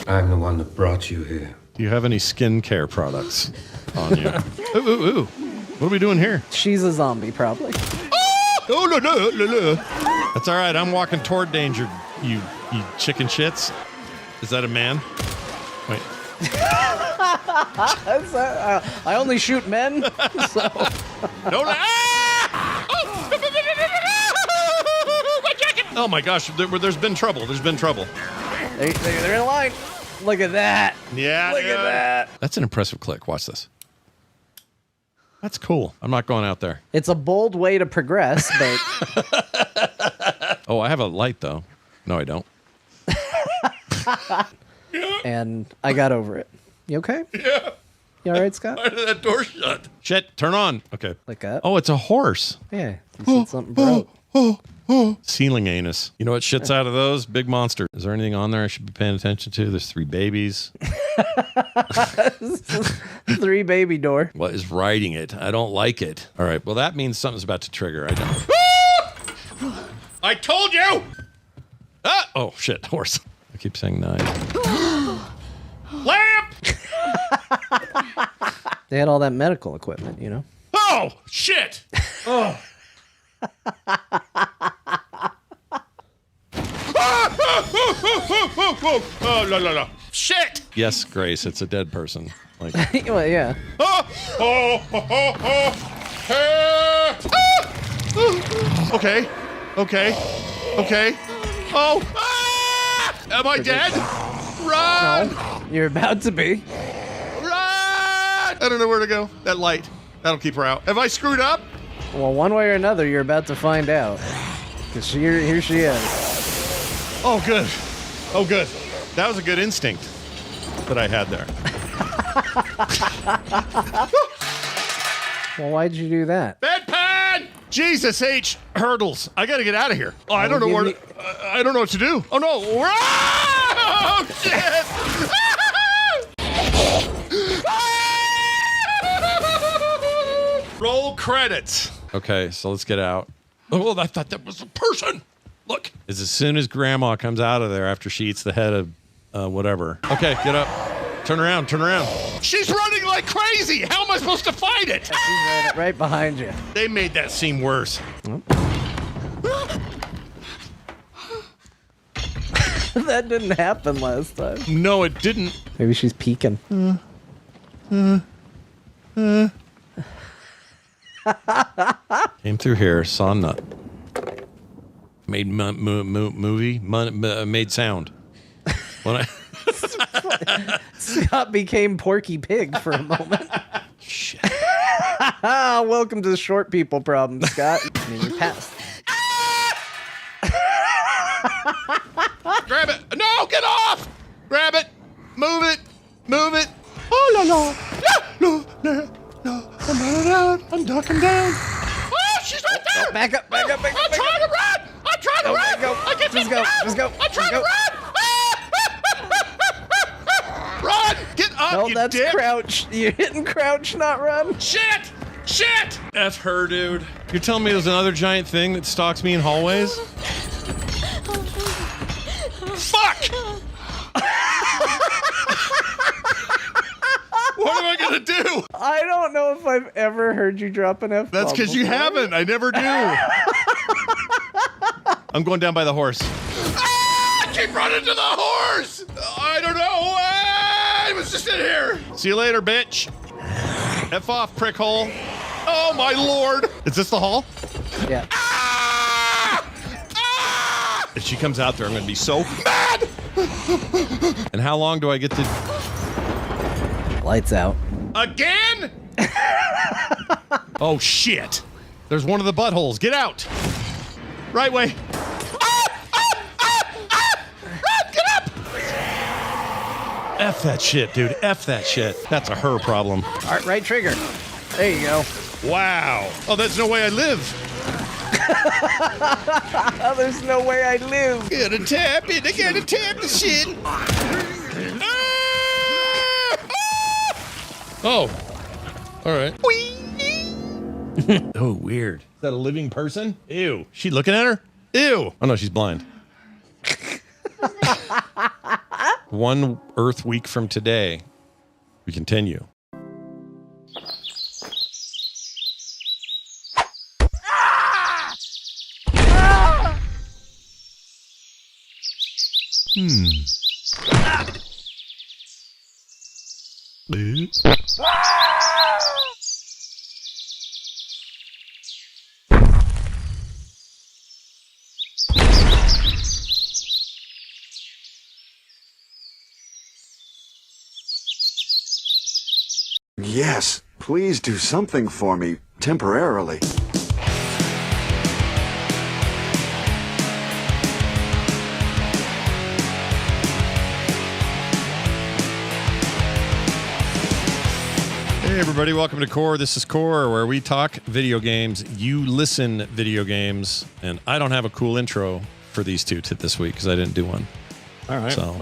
I'm the one that brought you here. Do you have any skincare products on you? Ooh. What are we doing here? She's a zombie, probably. Oh, no. That's all right. I'm walking toward danger, you chicken shits. Is that a man? Wait. I only shoot men, so. Oh my gosh, there's been trouble. There's been trouble. They're in line. Look at that. Yeah. Look at that. That's an impressive click. Watch this. That's cool. I'm not going out there. It's a bold way to progress, but. Oh, I have a light, though. No, I don't. And I got over it. You okay? Yeah. You all right, Scott? Why did that door shut? Shit, turn on. Okay. Like that? Oh, it's a horse. Yeah. You said something broke. Ceiling anus. You know what shits out of those? Big monster. Is there anything on there I should be paying attention to? There's 3 babies. 3 baby door. What is riding it? I don't like it. All right. Well, that means something's about to trigger. I don't. I told you! Ah! Oh, shit. Horse. I keep saying 9. Lamp! They had all that medical equipment, you know? Oh, shit! Oh. Oh, no. Shit! Yes, Grace. It's a dead person. Like. Well, yeah. Okay. Oh! Am I dead? Run! No, you're about to be. Run! I don't know where to go. That light. That'll keep her out. Have I screwed up? Well, one way or another, you're about to find out. Because here she is. Oh, good. That was a good instinct that I had there. Well, why'd you do that? Bedpan! Jesus H. Hurdles. I gotta get out of here. Oh, I don't know where I don't know what to do. Oh, no. Oh, shit! Roll credits. Okay, so let's get out. Oh, I thought that was a person. Look. As soon as Grandma comes out of there after she eats the head of whatever. Okay, get up. Turn around. She's running like crazy. How am I supposed to fight it? She's right behind you. They made that seem worse. That didn't happen last time. No, it didn't. Maybe she's peeking. Came through here, saw nut. Made made sound. When I Scott became Porky Pig for a moment. Shit. Welcome to the short people problem, Scott. I mean, you passed. Grab it. No, get off. Grab it. Move it. Oh, la. No. I'm ducking down. Oh, she's right there. Back up. I'm trying to run. I can't Just go. I'm trying to run. Run. Get up, No, you that's dick. crouch. You're hitting crouch, not run. Shit. F her, dude. You're telling me there's another giant thing that stalks me in hallways? Fuck. What am I gonna do? I don't know if I've ever heard you drop an F-bomb. That's because you haven't. I never do. I'm going down by the horse. I keep running to the horse. I don't know. I was just in here. See you later, bitch. F off, prick hole. Oh my lord. Is this the hall? Yeah. If she comes out there, I'm going to be so mad. And how long do I get to... Lights out. Again? Oh, shit. There's one of the buttholes. Get out. Right way. Run, get up. F that shit, dude. F that shit. That's a her problem. All right, right trigger. There you go. Wow. Oh, there's no way I live. There's no way I live. Gotta tap it. I gotta tap the shit. Oh. All right. Oh, weird. Is that a living person? Ew. She looking at her? Ew. Oh, no, she's blind. 1 Earth week from today, we continue. Yes, please do something for me, temporarily. Hey everybody, welcome to Core. This is Core, where we talk video games, you listen video games, and I don't have a cool intro for these two this week because I didn't do one. All right. So.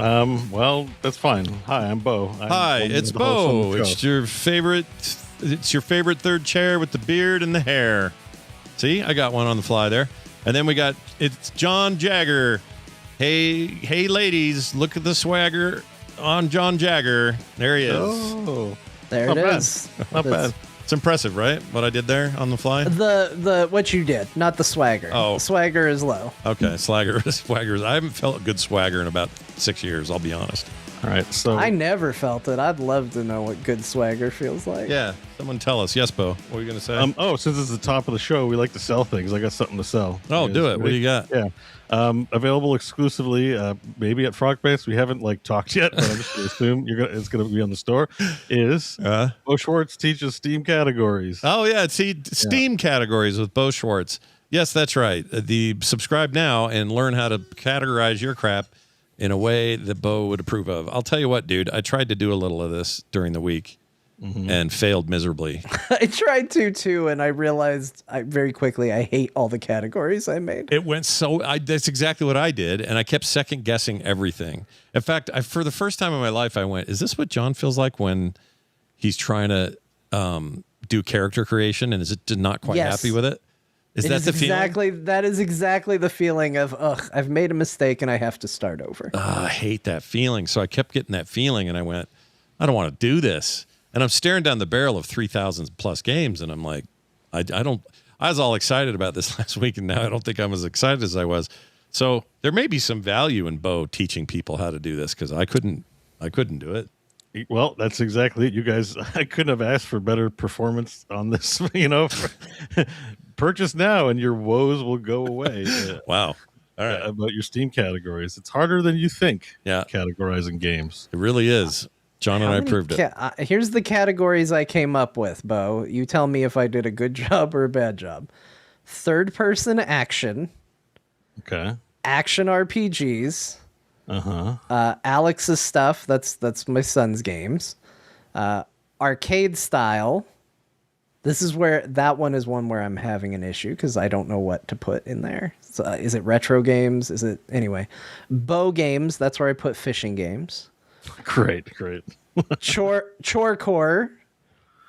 Well, that's fine. Hi, I'm Bo. Hi, it's Bo. It's your favorite third chair with the beard and the hair. See, I got one on the fly there. And then it's John Jagger. Hey ladies, look at the swagger on John Jagger. There he is. Oh. There it is. Not bad. It's impressive, right? What I did there on the fly? The what you did, not the swagger. Oh. The swagger is low. Okay, swagger. I haven't felt good swagger in about 6 years, I'll be honest. All right, so I never felt it. I'd love to know what good swagger feels like. Yeah, someone tell us. Yes, Bo. What are you going to say? Since it's the top of the show, we like to sell things. I got something to sell. Oh, do it. What do you got? Yeah. Available exclusively, maybe at Frogpants. We haven't talked yet, but I'm just going to assume it's going to be on the store. Is Bo Schwartz teaches Steam categories. Oh yeah, Steam categories with Bo Schwartz. Yes, that's right. Subscribe now and learn how to categorize your crap in a way that Bo would approve of. I'll tell you what, dude. I tried to do a little of this during the week and failed miserably. I tried to too, and I realized very quickly I hate all the categories I made. It went that's exactly what I did, and I kept second guessing everything. In fact, for the first time in my life, I went, "Is this what John feels like when he's trying to do character creation and is it not quite happy with it?" Is that the feeling? That is exactly the feeling of, I've made a mistake and I have to start over. I hate that feeling. So I kept getting that feeling and I went, I don't want to do this. And I'm staring down the barrel of 3,000 plus games and I'm like, I was all excited about this last week and now I don't think I'm as excited as I was. So there may be some value in Bo teaching people how to do this because I couldn't do it. Well, that's exactly it. You guys, I couldn't have asked for better performance on this, Purchase now and your woes will go away. Wow. All right. About your Steam categories. It's harder than you think. Yeah. Categorizing games. It really is. John and I proved it. Here's the categories I came up with, Bo. You tell me if I did a good job or a bad job. Third person action. Okay. Action RPGs. Uh-huh. Alex's stuff. That's my son's games. Arcade style. This is that one is one where I'm having an issue because I don't know what to put in there. So, is it retro games? Is it anyway? Bow games. That's where I put fishing games. Great. Chore core,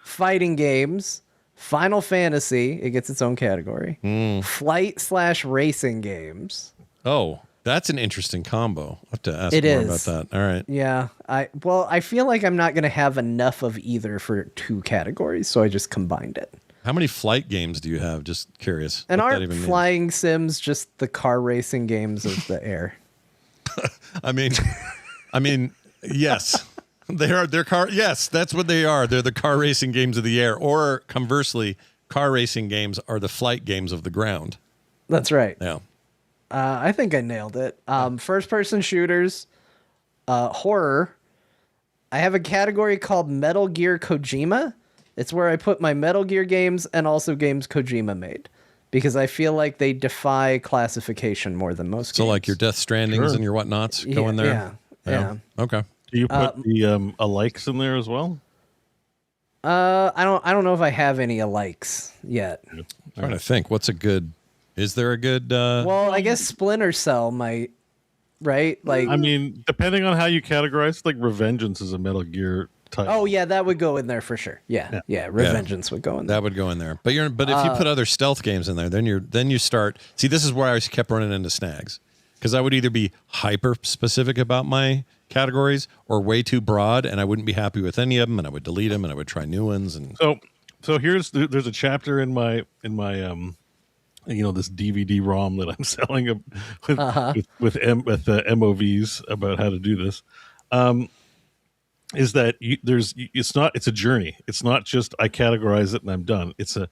fighting games, Final Fantasy. It gets its own category. Flight/racing games. Oh. That's an interesting combo. I'll have to ask more about that. All right. Yeah. I feel like I'm not going to have enough of either for 2 categories, so I just combined it. How many flight games do you have? Just curious. And aren't flying sims just the car racing games of the air? I mean, yes. They're car. Yes, that's what they are. They're the car racing games of the air. Or conversely, car racing games are the flight games of the ground. That's right. Yeah. I think I nailed it. First-person shooters, horror. I have a category called Metal Gear Kojima. It's where I put my Metal Gear games and also games Kojima made. Because I feel like they defy classification more than most games. So like your Death Strandings and your whatnots go in there? Yeah. Okay. Do you put the likes in there as well? I don't know if I have any alikes yet. I'm trying to think. What's a good? Is there a good? Well, I guess Splinter Cell might, right? Like, I mean, depending on how you categorize, like Revengeance is a Metal Gear type. oh yeah, that would go in there for sure. Yeah. Revengeance would go in there. That would go in there. But if you put other stealth games in there, then you start. See, this is where I kept running into snags, because I would either be hyper specific about my categories or way too broad, and I wouldn't be happy with any of them, and I would delete them, and I would try new ones. And so there's a chapter in my this DVD ROM that I'm selling with MOVs about how to do this. Is that it's a journey. It's not just I categorize it and I'm done. It's an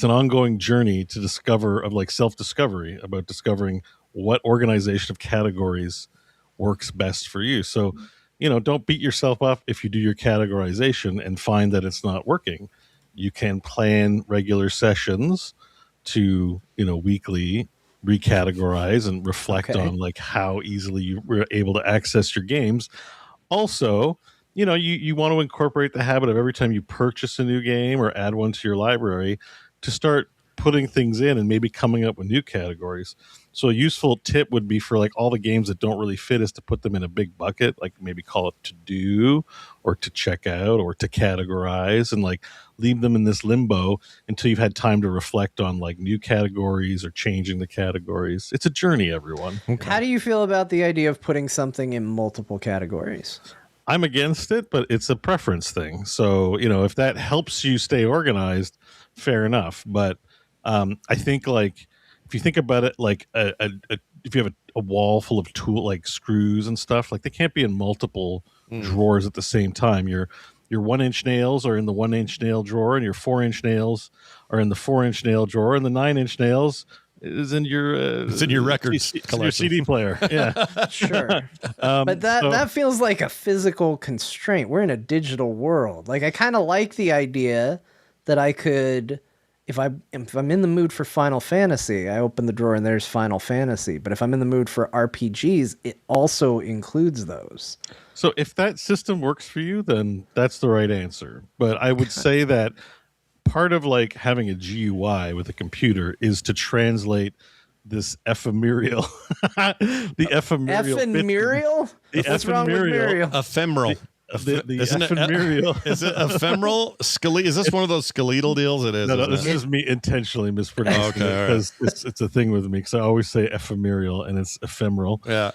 ongoing journey to self-discovery about discovering what organization of categories works best for you. So, don't beat yourself up if you do your categorization and find that it's not working. You can plan regular sessions to, weekly recategorize and reflect on like how easily you were able to access your games. Also, you want to incorporate the habit of every time you purchase a new game or add one to your library to start putting things in and maybe coming up with new categories. So a useful tip would be for like all the games that don't really fit is to put them in a big bucket, like maybe call it to do or to check out or to categorize, and like leave them in this limbo until you've had time to reflect on like new categories or changing the categories. It's a journey, everyone. How do you feel about the idea of putting something in multiple categories? I'm against it, but it's a preference thing. So, if that helps you stay organized, fair enough. But I think like if you think about it, like if you have a wall full of tool like screws and stuff, like they can't be in multiple drawers at the same time. Your 1-inch nails are in the 1-inch nail drawer, and your 4-inch nails are in the 4-inch nail drawer, and the 9-inch nails is in your it's in your records collection. Your CD player. Yeah, sure. But that feels like a physical constraint. We're in a digital world. Like I kind of like the idea that I could, if I'm in the mood for Final Fantasy, I open the drawer and there's Final Fantasy. But if I'm in the mood for RPGs, it also includes those. So if that system works for you, then that's the right answer. But I would say that part of like having a GUI with a computer is to translate this ephemeral, the ephemeral, What's wrong with Muriel? Ephemeral. The ephemeral. Is it ephemeral? Is this one of those skeletal deals? It is. No, this is me intentionally mispronouncing it because it's a thing with me, because I always say ephemeral and it's ephemeral. Yeah.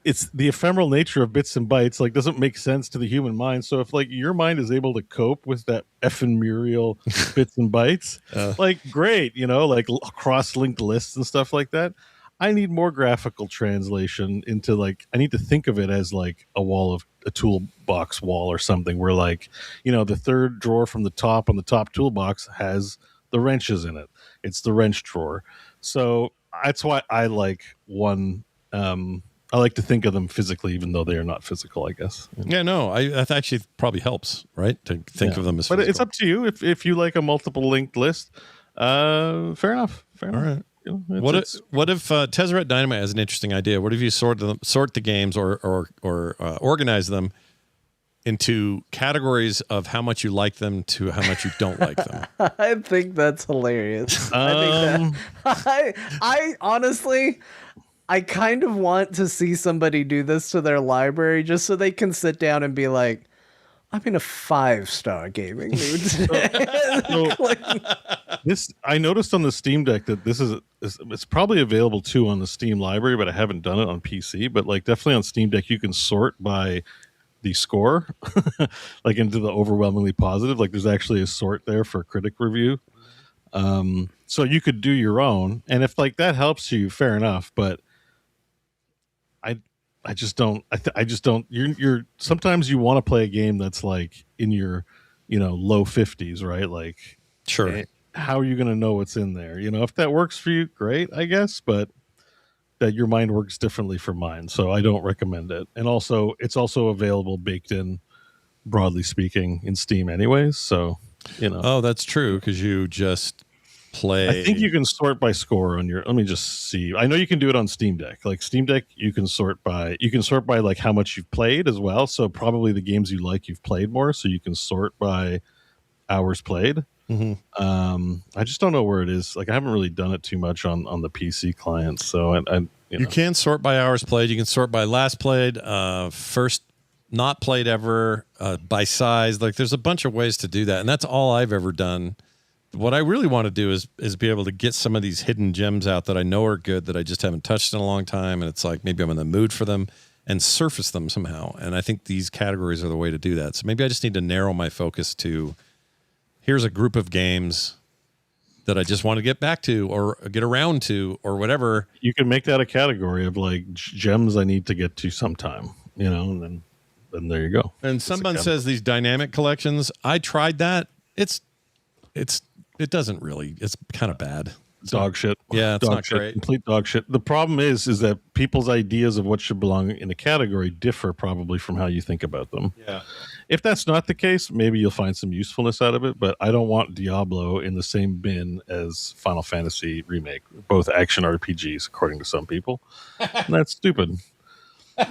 It's the ephemeral nature of bits and bytes, like doesn't make sense to the human mind. So if like your mind is able to cope with that ephemeral bits and bytes, like great, like cross-linked lists and stuff like that. I need more graphical translation into like, I need to think of it as like a toolbox wall or something where like, the third drawer from the top on the top toolbox has the wrenches in it. It's the wrench drawer. So that's why I like one, I like to think of them physically, even though they are not physical, I guess. Yeah, no, that actually probably helps, right? To think of them as physical. But it's up to you. If you like a multiple linked list, fair enough. All right. What if Tezzeret Dynamite has an interesting idea? What if you sort the games or organize them into categories of how much you like them to how much you don't like them? I think that's hilarious. I honestly, I kind of want to see somebody do this to their library just so they can sit down and be like, I'm in a 5-star gaming mood today. I noticed on the Steam Deck that it's probably available too on the Steam library, but I haven't done it on PC. But like definitely on Steam Deck, you can sort by the score, like into the overwhelmingly positive. Like there's actually a sort there for critic review. So you could do your own, and if like that helps you, fair enough. But I just don't. I just don't. You're sometimes you want to play a game that's like in your, low 50s, right? Like, sure. How are you going to know what's in there? If that works for you, great, I guess. But that your mind works differently from mine, so I don't recommend it. And also, it's also available baked in, broadly speaking, in Steam, anyways. So, Oh, that's true, because you just play. I think you can sort by score on your. Let me just see. I know you can do it on Steam Deck. Like Steam Deck, you can sort by like how much you've played as well. So probably the games you like, you've played more. So you can sort by hours played. I just don't know where it is. Like I haven't really done it too much on the PC client. So you can sort by hours played. You can sort by last played, first not played ever, by size. Like there's a bunch of ways to do that, and that's all I've ever done. What I really want to do is be able to get some of these hidden gems out that I know are good that I just haven't touched in a long time, and it's like maybe I'm in the mood for them, and surface them somehow. And I think these categories are the way to do that. So maybe I just need to narrow my focus to here's a group of games that I just want to get back to or get around to or whatever. You can make that a category of like gems I need to get to sometime, and then there you go. And someone says these dynamic collections. I tried that. It doesn't really. It's kind of bad. Dog shit. Yeah, it's dog not shit, great. Complete dog shit. The problem is that people's ideas of what should belong in a category differ probably from how you think about them. Yeah. If that's not the case, maybe you'll find some usefulness out of it. But I don't want Diablo in the same bin as Final Fantasy Remake, both action RPGs, according to some people. And that's stupid.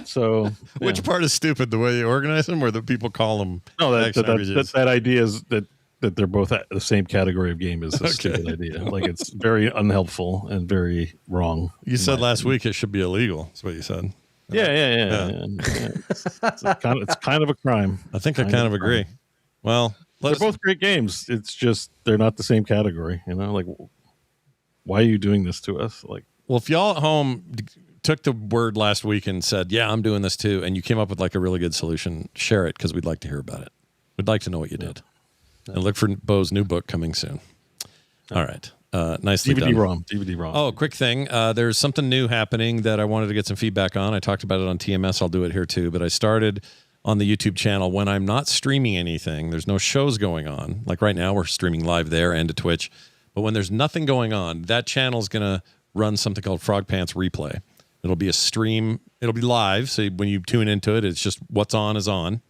So, which part is stupid? The way you organize them, or the people call them? No, that idea is that they're both the same category of game is a stupid idea. Like it's very unhelpful and very wrong. You said last week it should be illegal. That's what you said. Yeah. It's kind of a crime. I think I kind of agree. Well, they're both great games. It's just they're not the same category. Like why are you doing this to us? Like, well, if y'all at home took the word last week and said, "Yeah, I'm doing this too," and you came up with like a really good solution, share it because we'd like to hear about it. We'd like to know what you did. And look for Bo's new book coming soon. All right. Nicely done. DVD-ROM. Oh, quick thing. There's something new happening that I wanted to get some feedback on. I talked about it on TMS. I'll do it here too. But I started on the YouTube channel when I'm not streaming anything. There's no shows going on. Like right now, we're streaming live there and to Twitch. But when there's nothing going on, that channel's going to run something called Frogpants Replay. It'll be a stream. It'll be live. So when you tune into it, it's just what's on is on.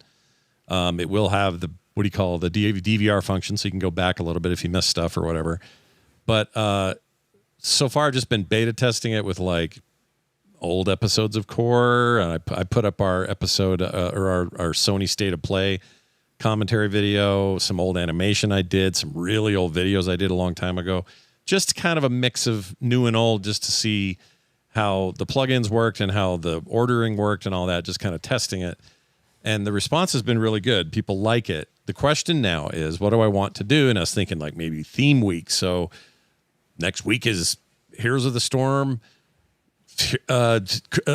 It will have the DVR function, so you can go back a little bit if you missed stuff or whatever. But so far, I've just been beta testing it with like old episodes of Core, and I put up our episode or our Sony State of Play commentary video, some old animation I did, some really old videos I did a long time ago. Just kind of a mix of new and old, just to see how the plugins worked and how the ordering worked and all that. Just kind of testing it. And the response has been really good. People like it. The question now is, what do I want to do? And I was thinking like maybe theme week. So next week is Heroes of the Storm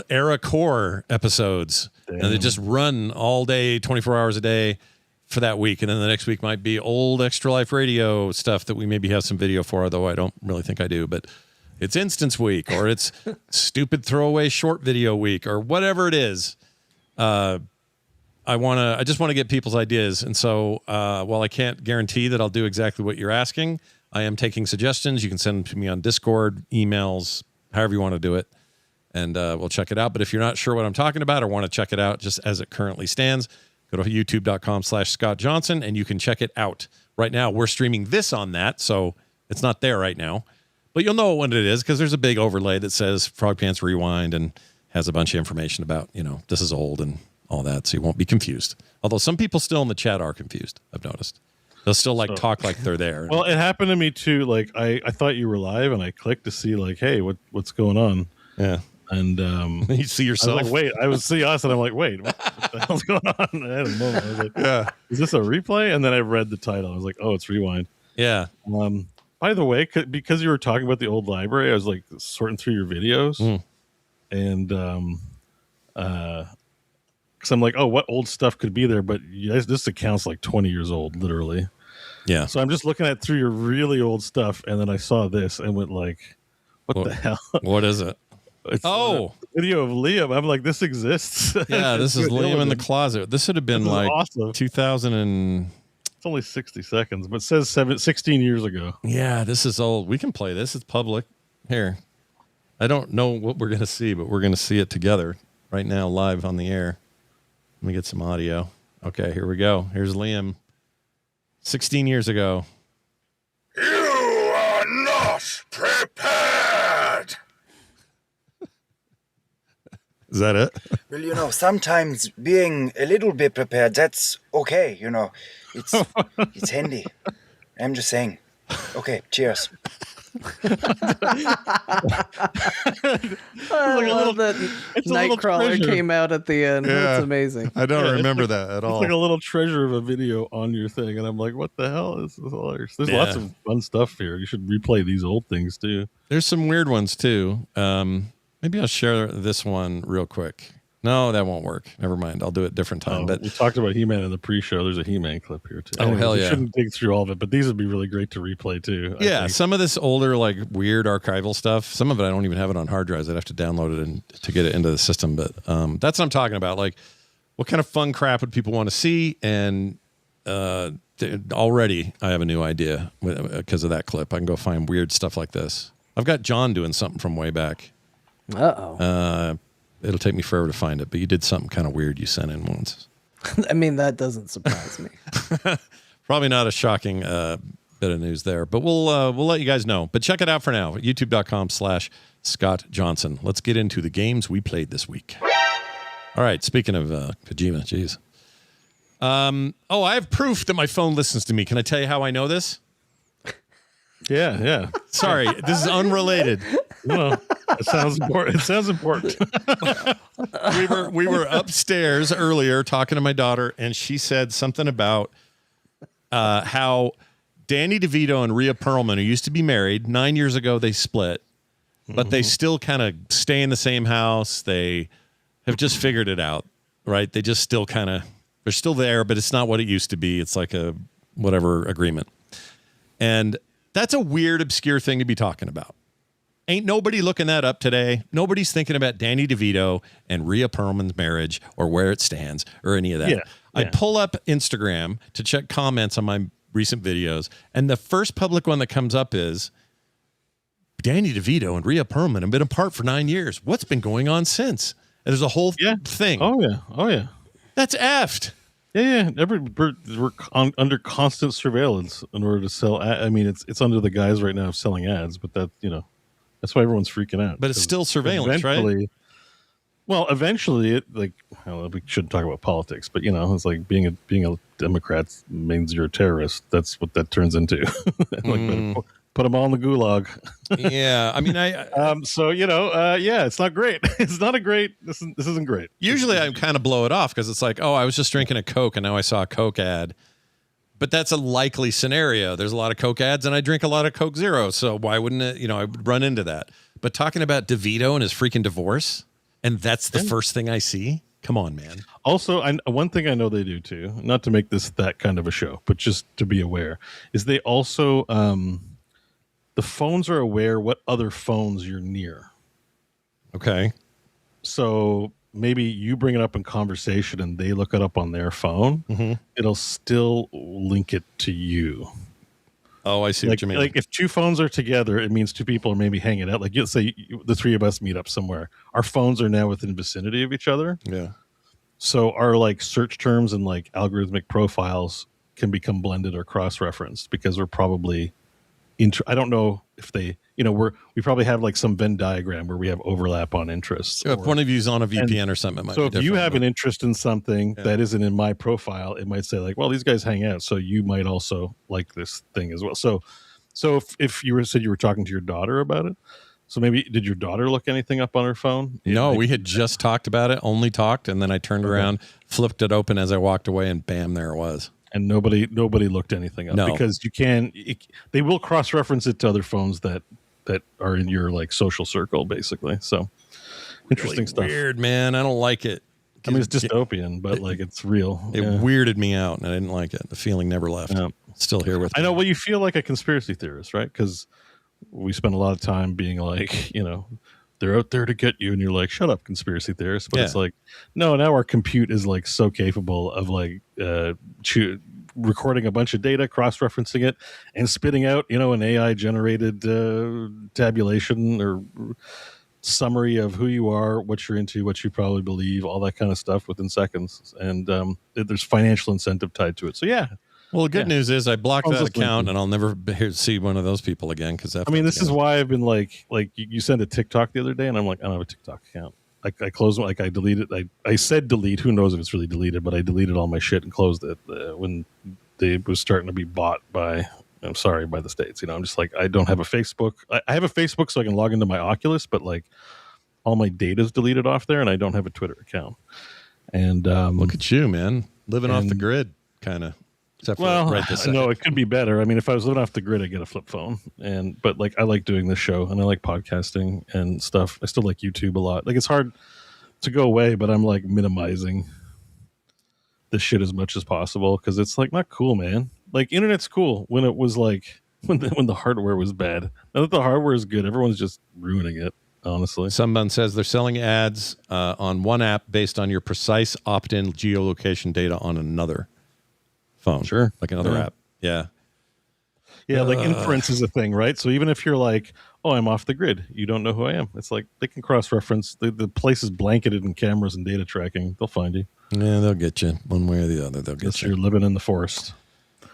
era Core episodes. Damn. And they just run all day, 24 hours a day for that week. And then the next week might be old Extra Life Radio stuff that we maybe have some video for, although I don't really think I do. But it's Instance Week, or it's stupid throwaway short video week, or whatever it is. I just want to get people's ideas. And so while I can't guarantee that I'll do exactly what you're asking, I am taking suggestions. You can send them to me on Discord, emails, however you want to do it. And we'll check it out. But if you're not sure what I'm talking about or want to check it out just as it currently stands, go to youtube.com/Scott Johnson and you can check it out. Right now, we're streaming this on that, so it's not there right now. But you'll know when it is because there's a big overlay that says Frogpants Rewind and has a bunch of information about, this is old and all that, so you won't be confused. Although some people still in the chat are confused, I've noticed. They'll still talk like they're there. Well, it happened to me too. Like I thought you were live, and I clicked to see like, hey, what's going on? Yeah. And you see yourself. I was like, wait, I would see us, and I'm like, wait, what the hell's going on? I had a moment. I was like, yeah, is this a replay? And then I read the title. I was like, oh, it's Rewind. Yeah. By the way, because you were talking about the old library, I was like sorting through your videos, and because I'm like, oh, what old stuff could be there? But this account's like 20 years old, literally. Yeah. So I'm just looking through your really old stuff, and then I saw this and went like, what the hell? What is it? It's a video of Liam. I'm like, this exists. Yeah, this is Liam in the closet. This would have been like awesome. 2000 and... It's only 60 seconds, but it says 16 years ago. Yeah, this is old. We can play this. It's public. Here. I don't know what we're going to see, but we're going to see it together right now live on the air. Let me get some audio. Okay, here we go. Here's Liam. 16 years ago. You are not Josh, prepared! Is that it? Well, you know, sometimes being a little bit prepared, that's okay, you know. It's handy. I'm just saying. Okay, cheers. I love that Nightcrawler came out at the end. Yeah. That's amazing. I don't remember that at all. It's like a little treasure of a video on your thing, and I'm like, what the hell is this hilarious? There's Yeah. lots of fun stuff here. You should replay these old things too. There's some weird ones too. Maybe I'll share this one real quick. No, that won't work. Never mind. I'll do it a different time. But we talked about He-Man in the pre-show. There's a He-Man clip here too. Oh, hell we yeah. shouldn't dig through all of it, but these would be really great to replay too. I yeah, think. some of this older, like weird archival stuff. Some of it I don't even have it on hard drives. I'd have to download it and to get it into the system. But that's what I'm talking about. Like, what kind of fun crap would people want to see? And already I have a new idea because of that clip. I can go find weird stuff like this. I've got John doing something from way back. It'll take me forever to find it, but you did something kind of weird you sent in once. I mean, that doesn't surprise me. Probably not a shocking bit of news there, but we'll let you guys know. But check it out for now. YouTube.com/Scott Johnson. Let's get into the games we played this week. All right. Speaking of Kojima, geez. I have proof that my phone listens to me. Can I tell you how I know this? Yeah. Sorry, this is unrelated. No, it sounds important. It sounds important. we were upstairs earlier talking to my daughter, and she said something about how Danny DeVito and Rhea Perlman, who used to be married, 9 years ago they split, but they still kind of stay in the same house. They have just figured it out, right? They just still they're still there, but it's not what it used to be. It's like a whatever agreement. And that's a weird, obscure thing to be talking about. Ain't nobody looking that up today. Nobody's thinking about Danny DeVito and Rhea Perlman's marriage or where it stands or any of that. Yeah. I pull up Instagram to check comments on my recent videos, and the first public one that comes up is Danny DeVito and Rhea Perlman have been apart for 9 years. What's been going on since? And there's a whole thing. Oh yeah. That's effed. Yeah. We're under constant surveillance in order to sell. I mean, it's under the guise right now of selling ads, but that that's why everyone's freaking out. But it's still surveillance, right? Well, eventually, we shouldn't talk about politics, but it's like being a Democrat means you're a terrorist. That's what that turns into. Put them all in the gulag. Yeah, I mean, it's not great. It's not a great. This isn't great. Usually, I kind of blow it off because it's like, oh, I was just drinking a Coke and now I saw a Coke ad. But that's a likely scenario. There's a lot of Coke ads, and I drink a lot of Coke Zero. So why wouldn't it? I would run into that. But talking about DeVito and his freaking divorce, and that's the first thing I see. Come on, man. Also, one thing I know they do too, not to make this that kind of a show, but just to be aware, is they also the phones are aware what other phones you're near. Okay. So maybe you bring it up in conversation and they look it up on their phone. Mm-hmm. It'll still link it to you. Oh, I see what you mean. Like if two phones are together, it means two people are maybe hanging out. Like you'll say the three of us meet up somewhere. Our phones are now within vicinity of each other. Yeah. So our like search terms and like algorithmic profiles can become blended or cross-referenced because we're probably I don't know if they, we probably have like some Venn diagram where we have overlap on interests. If one of you's on a VPN or something, it might be if you different, have an interest in something that isn't in my profile, it might say like, well, these guys hang out, so you might also like this thing as well. So if you said you were talking to your daughter about it, so maybe did your daughter look anything up on her phone? No, we had just talked about it, only talked, and then I turned around, flipped it open as I walked away, and bam, there it was. And nobody looked anything up because they will cross-reference it to other phones that are in your like social circle, basically. So interesting stuff. Weird, man. I don't like it. I mean, it's dystopian, but like it's real. It weirded me out, and I didn't like it. The feeling never left. Yeah. Still here with me. I know. Well, you feel like a conspiracy theorist, right? Because we spend a lot of time being like, they're out there to get you, and you're like, shut up, conspiracy theorist. But it's like, no, now our compute is like so capable of like recording a bunch of data, cross-referencing it, and spitting out, an AI-generated tabulation or summary of who you are, what you're into, what you probably believe, all that kind of stuff within seconds. And there's financial incentive tied to it. So yeah, Well, the good news is I blocked I was that just account, linking. and I'll never see one of those people again. Because I mean, this is why I've been like you sent a TikTok the other day, and I'm like, I don't have a TikTok account. I closed, like I deleted. I said delete. Who knows if it's really deleted? But I deleted all my shit and closed it when it was starting to be bought by. I'm sorry, by the states. I'm just like, I don't have a Facebook. I have a Facebook so I can log into my Oculus, but like all my data's deleted off there, and I don't have a Twitter account. And look at you, man, living off the grid, kind of. Well, right this no, it could be better. I mean, if I was living off the grid, I'd get a flip phone. But like, I like doing this show, and I like podcasting and stuff. I still like YouTube a lot. Like, it's hard to go away, but I'm like minimizing this shit as much as possible because it's like not cool, man. Like, internet's cool when it was like when the hardware was bad. Now that the hardware is good, everyone's just ruining it. Honestly, someone says they're selling ads on one app based on your precise opt-in geolocation data on another phone. Sure. Like another app. Yeah. Yeah, like inference is a thing, right? So even if you're like, oh, I'm off the grid, you don't know who I am. It's like they can cross-reference. The place is blanketed in cameras and data tracking. They'll find you. Yeah, they'll get you one way or the other. They'll get you. You're living in the forest.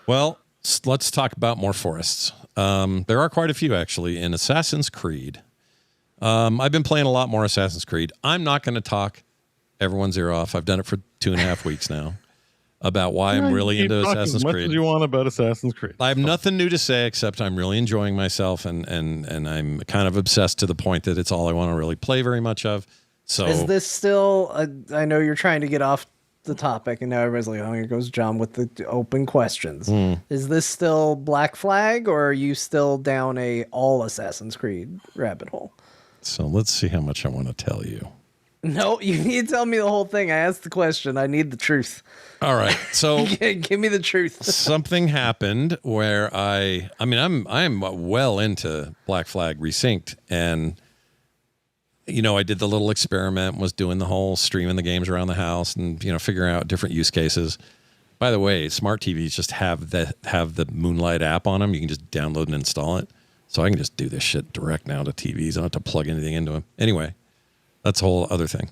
Well, let's talk about more forests. There are quite a few, actually, in Assassin's Creed. I've been playing a lot more Assassin's Creed. I'm not going to talk everyone's ear off. I've done it for 2.5 weeks now. About why I'm really into Assassin's Creed. As much as you want about Assassin's Creed. I have nothing new to say except I'm really enjoying myself and I'm kind of obsessed to the point that it's all I want to really play very much of. So is this still? I know you're trying to get off the topic, and now everybody's like, "Oh, here goes John with the open questions." Is this still Black Flag, or are you still down a all Assassin's Creed rabbit hole? So let's see how much I want to tell you. No, you need to tell me the whole thing. I asked the question. I need the truth. All right. So give me the truth. Something happened where I'm well into Black Flag Resynced, and I did the little experiment, was doing the whole streaming the games around the house and figuring out different use cases. By the way, smart TVs just have the Moonlight app on them. You can just download and install it. So I can just do this shit direct now to TVs. I don't have to plug anything into them. Anyway, that's a whole other thing.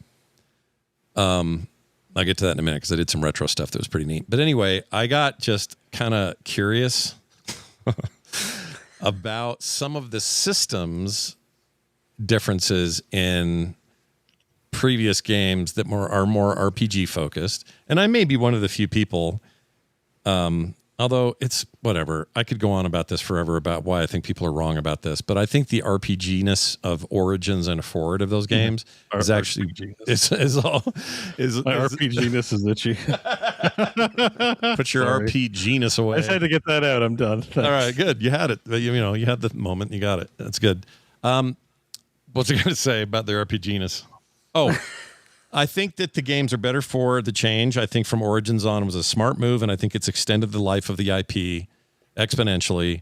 I'll get to that in a minute because I did some retro stuff that was pretty neat. But anyway, I got just kind of curious about some of the systems differences in previous games that are more RPG focused. And I may be one of the few people, although it's whatever. I could go on about this forever about why I think people are wrong about this, but I think the RPG-ness of Origins and Forward of those games is actually is my RPG-ness is itchy. Put your RPG-ness away. I just had to get that out. I'm done. Thanks. All right, good. You had it. You had the moment. You got it. That's good. What's I going to say about the RPG-ness? Oh, I think that the games are better for the change. I think from Origins on was a smart move, and I think it's extended the life of the IP exponentially,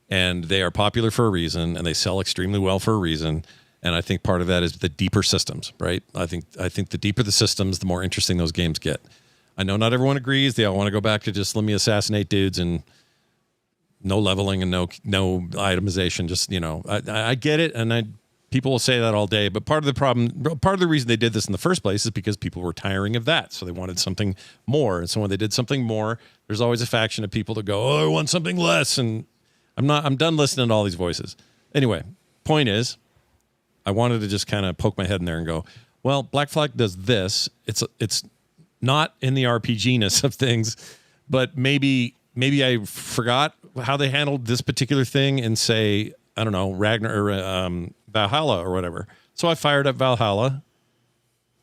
and they are popular for a reason, and they sell extremely well for a reason. And I think part of that is the deeper systems, right? I think the deeper the systems, the more interesting those games get. I know not everyone agrees. They all want to go back to just let me assassinate dudes and no leveling and no itemization. Just, I get it, and people will say that all day, but part of the reason they did this in the first place is because people were tiring of that. So they wanted something more. And so when they did something more, there's always a faction of people that go, oh, I want something less. And I'm done listening to all these voices. Anyway, point is, I wanted to just kind of poke my head in there and go, well, Black Flag does this. It's not in the RPG-ness of things, but maybe I forgot how they handled this particular thing in, say, I don't know, Ragnar or Valhalla or whatever. So I fired up Valhalla,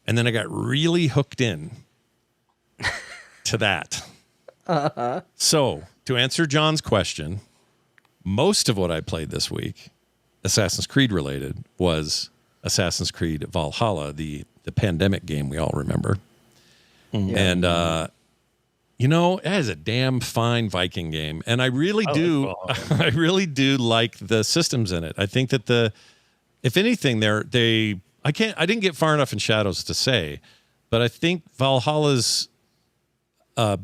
and then I got really hooked in to that. So to answer John's question, most of what I played this week, Assassin's Creed related, was Assassin's Creed Valhalla, the pandemic game we all remember. Mm-hmm. And it is a damn fine Viking game, and I really do like the systems in it. I think that if anything, I didn't get far enough in Shadows to say, but I think Valhalla's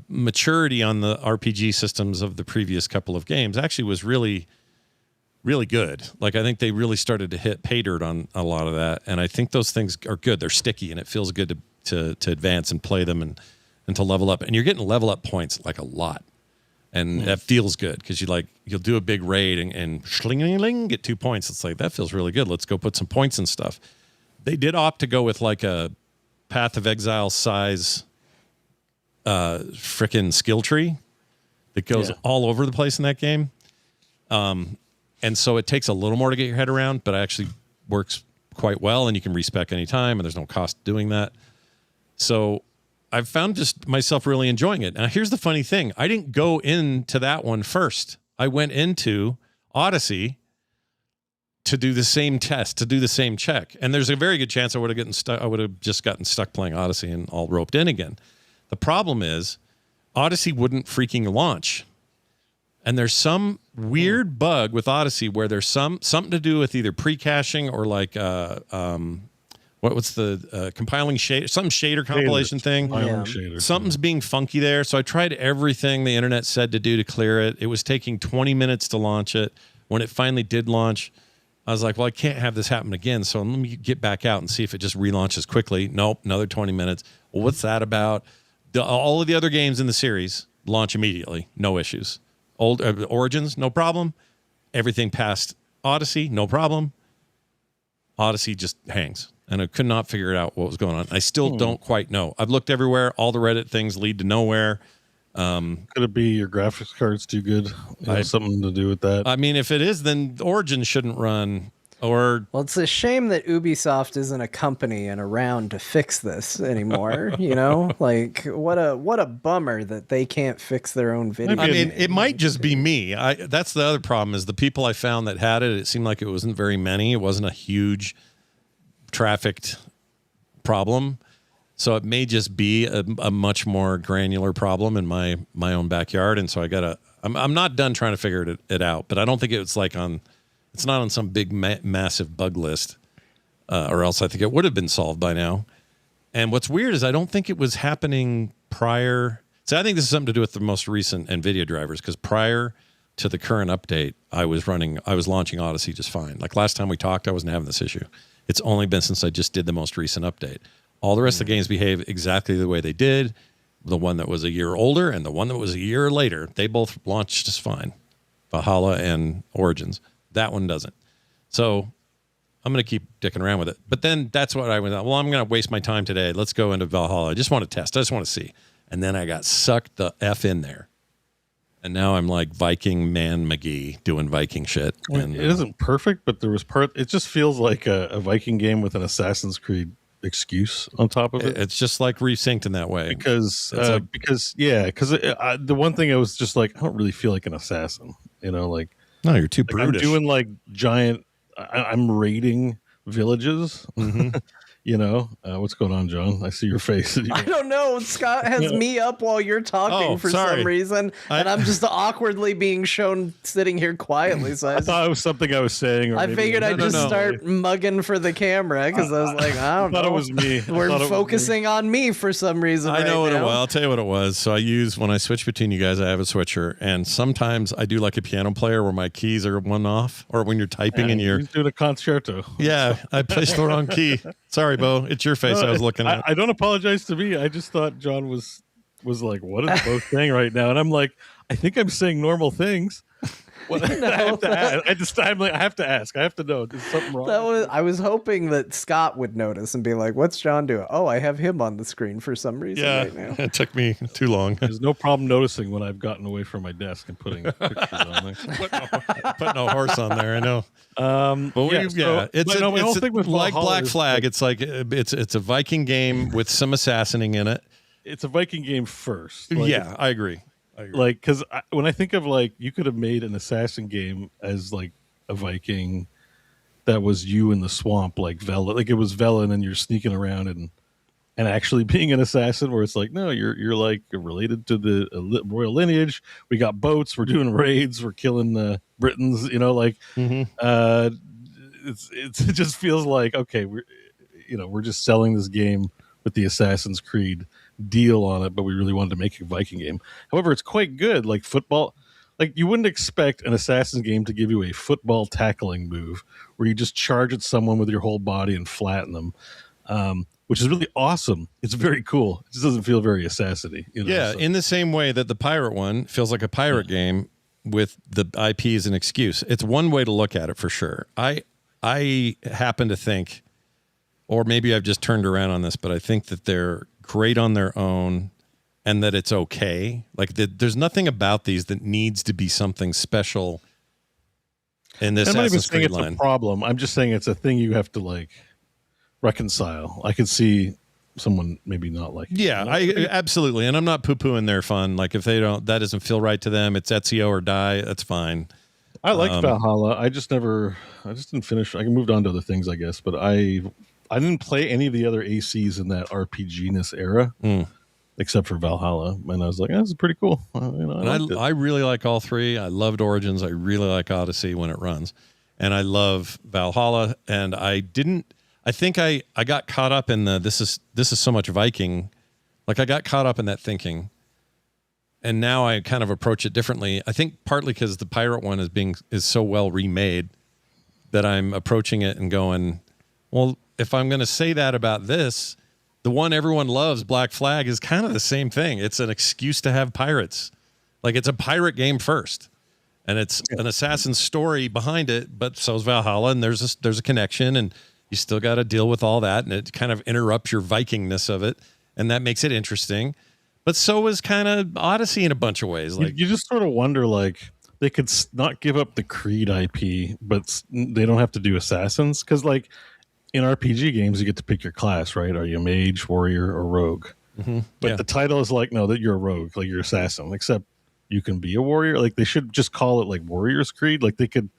maturity on the RPG systems of the previous couple of games actually was really, really good. Like, I think they really started to hit pay dirt on a lot of that, and I think those things are good. They're sticky, and it feels good to advance and play them and to level up. And you're getting level up points like a lot. And that feels good because you'll do a big raid and schling-ling, get 2 points. It's like, that feels really good. Let's go put some points and stuff. They did opt to go with like a Path of Exile size frickin' skill tree that goes all over the place in that game. And so it takes a little more to get your head around, but it actually works quite well, and you can respec anytime, and there's no cost doing that. So I've found just myself really enjoying it. Now, here's the funny thing. I didn't go into that one first. I went into Odyssey to do the same test, to do the same check. And there's a very good chance I would have just gotten stuck playing Odyssey and all roped in again. The problem is Odyssey wouldn't freaking launch. And there's some weird bug with Odyssey where there's something to do with either pre-caching or like what's the compiling shader, some shader compilation thing. Shader. Something's being funky there. So I tried everything the internet said to do to clear it. It was taking 20 minutes to launch it. When it finally did launch, I was like, well, I can't have this happen again. So let me get back out and see if it just relaunches quickly. Nope, another 20 minutes. Well, what's that about? All of the other games in the series launch immediately. No issues. Origins, no problem. Everything past Odyssey, no problem. Odyssey just hangs. And I could not figure out what was going on. I still don't quite know. I've looked everywhere. All the Reddit things lead to nowhere. Could it be your graphics card's too good? Something to do with that? I mean, if it is, then Origin shouldn't run. Well, it's a shame that Ubisoft isn't a company and around to fix this anymore. You know, like what a bummer that they can't fix their own video. I mean, it might just be me. That's the other problem is the people I found that had it. It seemed like it wasn't very many. It wasn't a huge trafficked problem, so it may just be a much more granular problem in my own backyard. And so I'm not done trying to figure it out, but I don't think it's not on some big massive bug list, or else I think it would have been solved by now. And what's weird is I don't think it was happening prior. So I think this is something to do with the most recent NVIDIA drivers, because prior to the current update, I was launching Odyssey just fine. Like last time we talked, I wasn't having this issue. It's only been since I just did the most recent update. All the rest of the games behave exactly the way they did. The one that was a year older and the one that was a year later, they both launched just fine. Valhalla and Origins. That one doesn't. So I'm going to keep dicking around with it. But then that's what I went, well, I'm going to waste my time today. Let's go into Valhalla. I just want to test. I just want to see. And then I got sucked the F in there. And now I'm like Viking Man McGee doing Viking shit. And, it isn't perfect, but there was it just feels like a Viking game with an Assassin's Creed excuse on top of it. It's just like resynced in that way. Because the one thing I was just like, I don't really feel like an assassin. You know, like, no, you're too brutish. I'm doing like giant, I'm raiding villages. Mm-hmm. You know, what's going on, John? I see your face. I don't know. Scott has me up while you're talking for some reason, and I'm just awkwardly being shown sitting here quietly. So I thought it was something I was saying. I figured I'd just start mugging for the camera because I was like, I don't know. I thought it was me. We're focusing on me for some reason. I know what it was. I'll tell you what it was. So when I switch between you guys, I have a switcher, and sometimes I do like a piano player where my keys are one off, or when you're typing and you're doing a concerto. Yeah, I placed the wrong key. Sorry, Bo. It's your face I was looking at. I don't apologize to me. I just thought John was like, what is Bo saying right now? And I'm like, I think I'm saying normal things. What, I have to ask. I have to ask. I have to know. There's something wrong. I was hoping that Scott would notice and be like, what's John doing? Oh, I have him on the screen for some reason right now. It took me too long. There's no problem noticing when I've gotten away from my desk and putting pictures on there. Put no horse on there, I know. It's like Black Flag. It's like it's a Viking game with some assassinating in it. It's a Viking game first. I agree. Like, because when I think of like, you could have made an assassin game as like a Viking that was you in the swamp, like Velen, like it was Velen, and you're sneaking around and actually being an assassin, where it's like, no, you're like related to the royal lineage. We got boats. We're doing raids. We're killing the Britons. You know, like it just feels like, okay, we're just selling this game with the Assassin's Creed deal on it, but we really wanted to make a Viking game. However, it's quite good. Like football, like you wouldn't expect an Assassin's game to give you a football tackling move where you just charge at someone with your whole body and flatten them. which is really awesome. It's very cool. It just doesn't feel very assassin-y. Yeah, in the same way that the pirate one feels like a pirate game with the IP as an excuse. It's one way to look at it for sure. I happen to think, or maybe I've just turned around on this, but I think that they're great on their own and that it's okay. Like there's nothing about these that needs to be something special in this Assassin's Creed line. It's a problem. I'm just saying it's a thing you have to like reconcile. I could see someone maybe not like it. Yeah, absolutely. And I'm not poo-pooing their fun. Like if that doesn't feel right to them, it's Ezio or die, that's fine. I liked Valhalla. I just didn't finish. I moved on to other things, I guess, but I didn't play any of the other ACs in that RPG-ness era, except for Valhalla. And I was like, this is pretty cool. I really like all three. I loved Origins. I really like Odyssey when it runs. And I love Valhalla. And I think I got caught up in this is so much Viking. Like I got caught up in that thinking. And now I kind of approach it differently. I think partly because the pirate one is so well remade that I'm approaching it and going, well, if I'm going to say that about this, the one everyone loves, Black Flag, is kind of the same thing. It's an excuse to have pirates. Like it's a pirate game first, and it's an assassin story behind it. But so's Valhalla, and there's a connection, and you still got to deal with all that, and it kind of interrupts your Vikingness of it, and that makes it interesting. But so is kind of Odyssey in a bunch of ways. Like you just sort of wonder, like they could not give up the Creed IP, but they don't have to do assassins because, like, in RPG games, you get to pick your class, right? Are you a mage, warrior, or rogue? Mm-hmm. But the title is like, no, that you're a rogue, like you're assassin. Except you can be a warrior. Like they should just call it like Warriors Creed. Like they could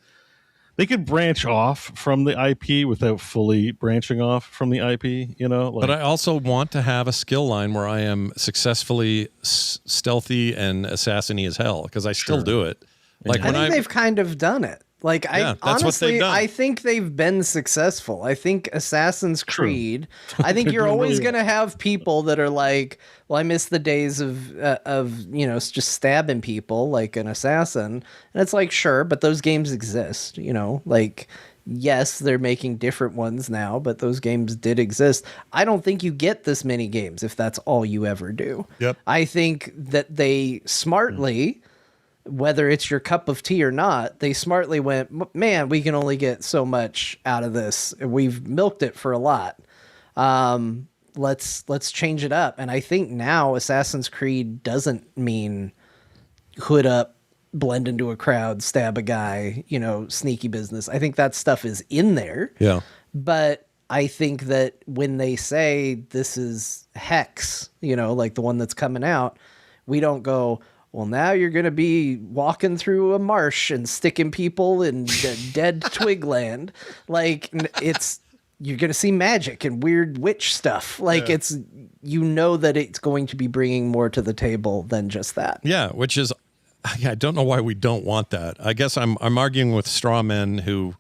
branch off from the IP without fully branching off from the IP, you know? Like, but I also want to have a skill line where I am successfully stealthy and assassin-y as hell, because I still do it. Like I think they've kind of done it. Like honestly, I think they've been successful. I think Assassin's Creed. I think you're always going to have people that are like, "Well, I miss the days of just stabbing people like an assassin." And it's like, sure, but those games exist. Like yes, they're making different ones now, but those games did exist. I don't think you get this many games if that's all you ever do. Yep. I think that they smartly. Whether it's your cup of tea or not, they smartly went, man, we can only get so much out of this. We've milked it for a lot. Let's change it up. And I think now Assassin's Creed doesn't mean hood up, blend into a crowd, stab a guy, sneaky business. I think that stuff is in there. Yeah. But I think that when they say this is Hex, like the one that's coming out, we don't go, well, now you're going to be walking through a marsh and sticking people in dead Twigland. Like you're going to see magic and weird witch stuff. Like that it's going to be bringing more to the table than just that. Yeah. Which is, I don't know why we don't want that. I guess I'm arguing with straw men who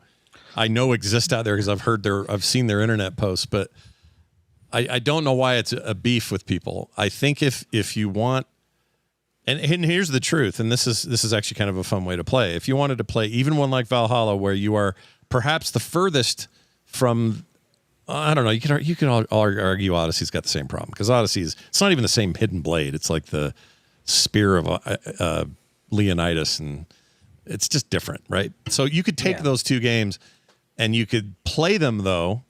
I know exist out there because I've seen their internet posts, but I don't know why it's a beef with people. I think if you want, And here's the truth, and this is actually kind of a fun way to play. If you wanted to play even one like Valhalla, where you are perhaps the furthest from, I don't know, you could argue Odyssey's got the same problem, because it's not even the same hidden blade. It's like the spear of Leonidas, and it's just different, right? So you could take those two games, and you could play them though,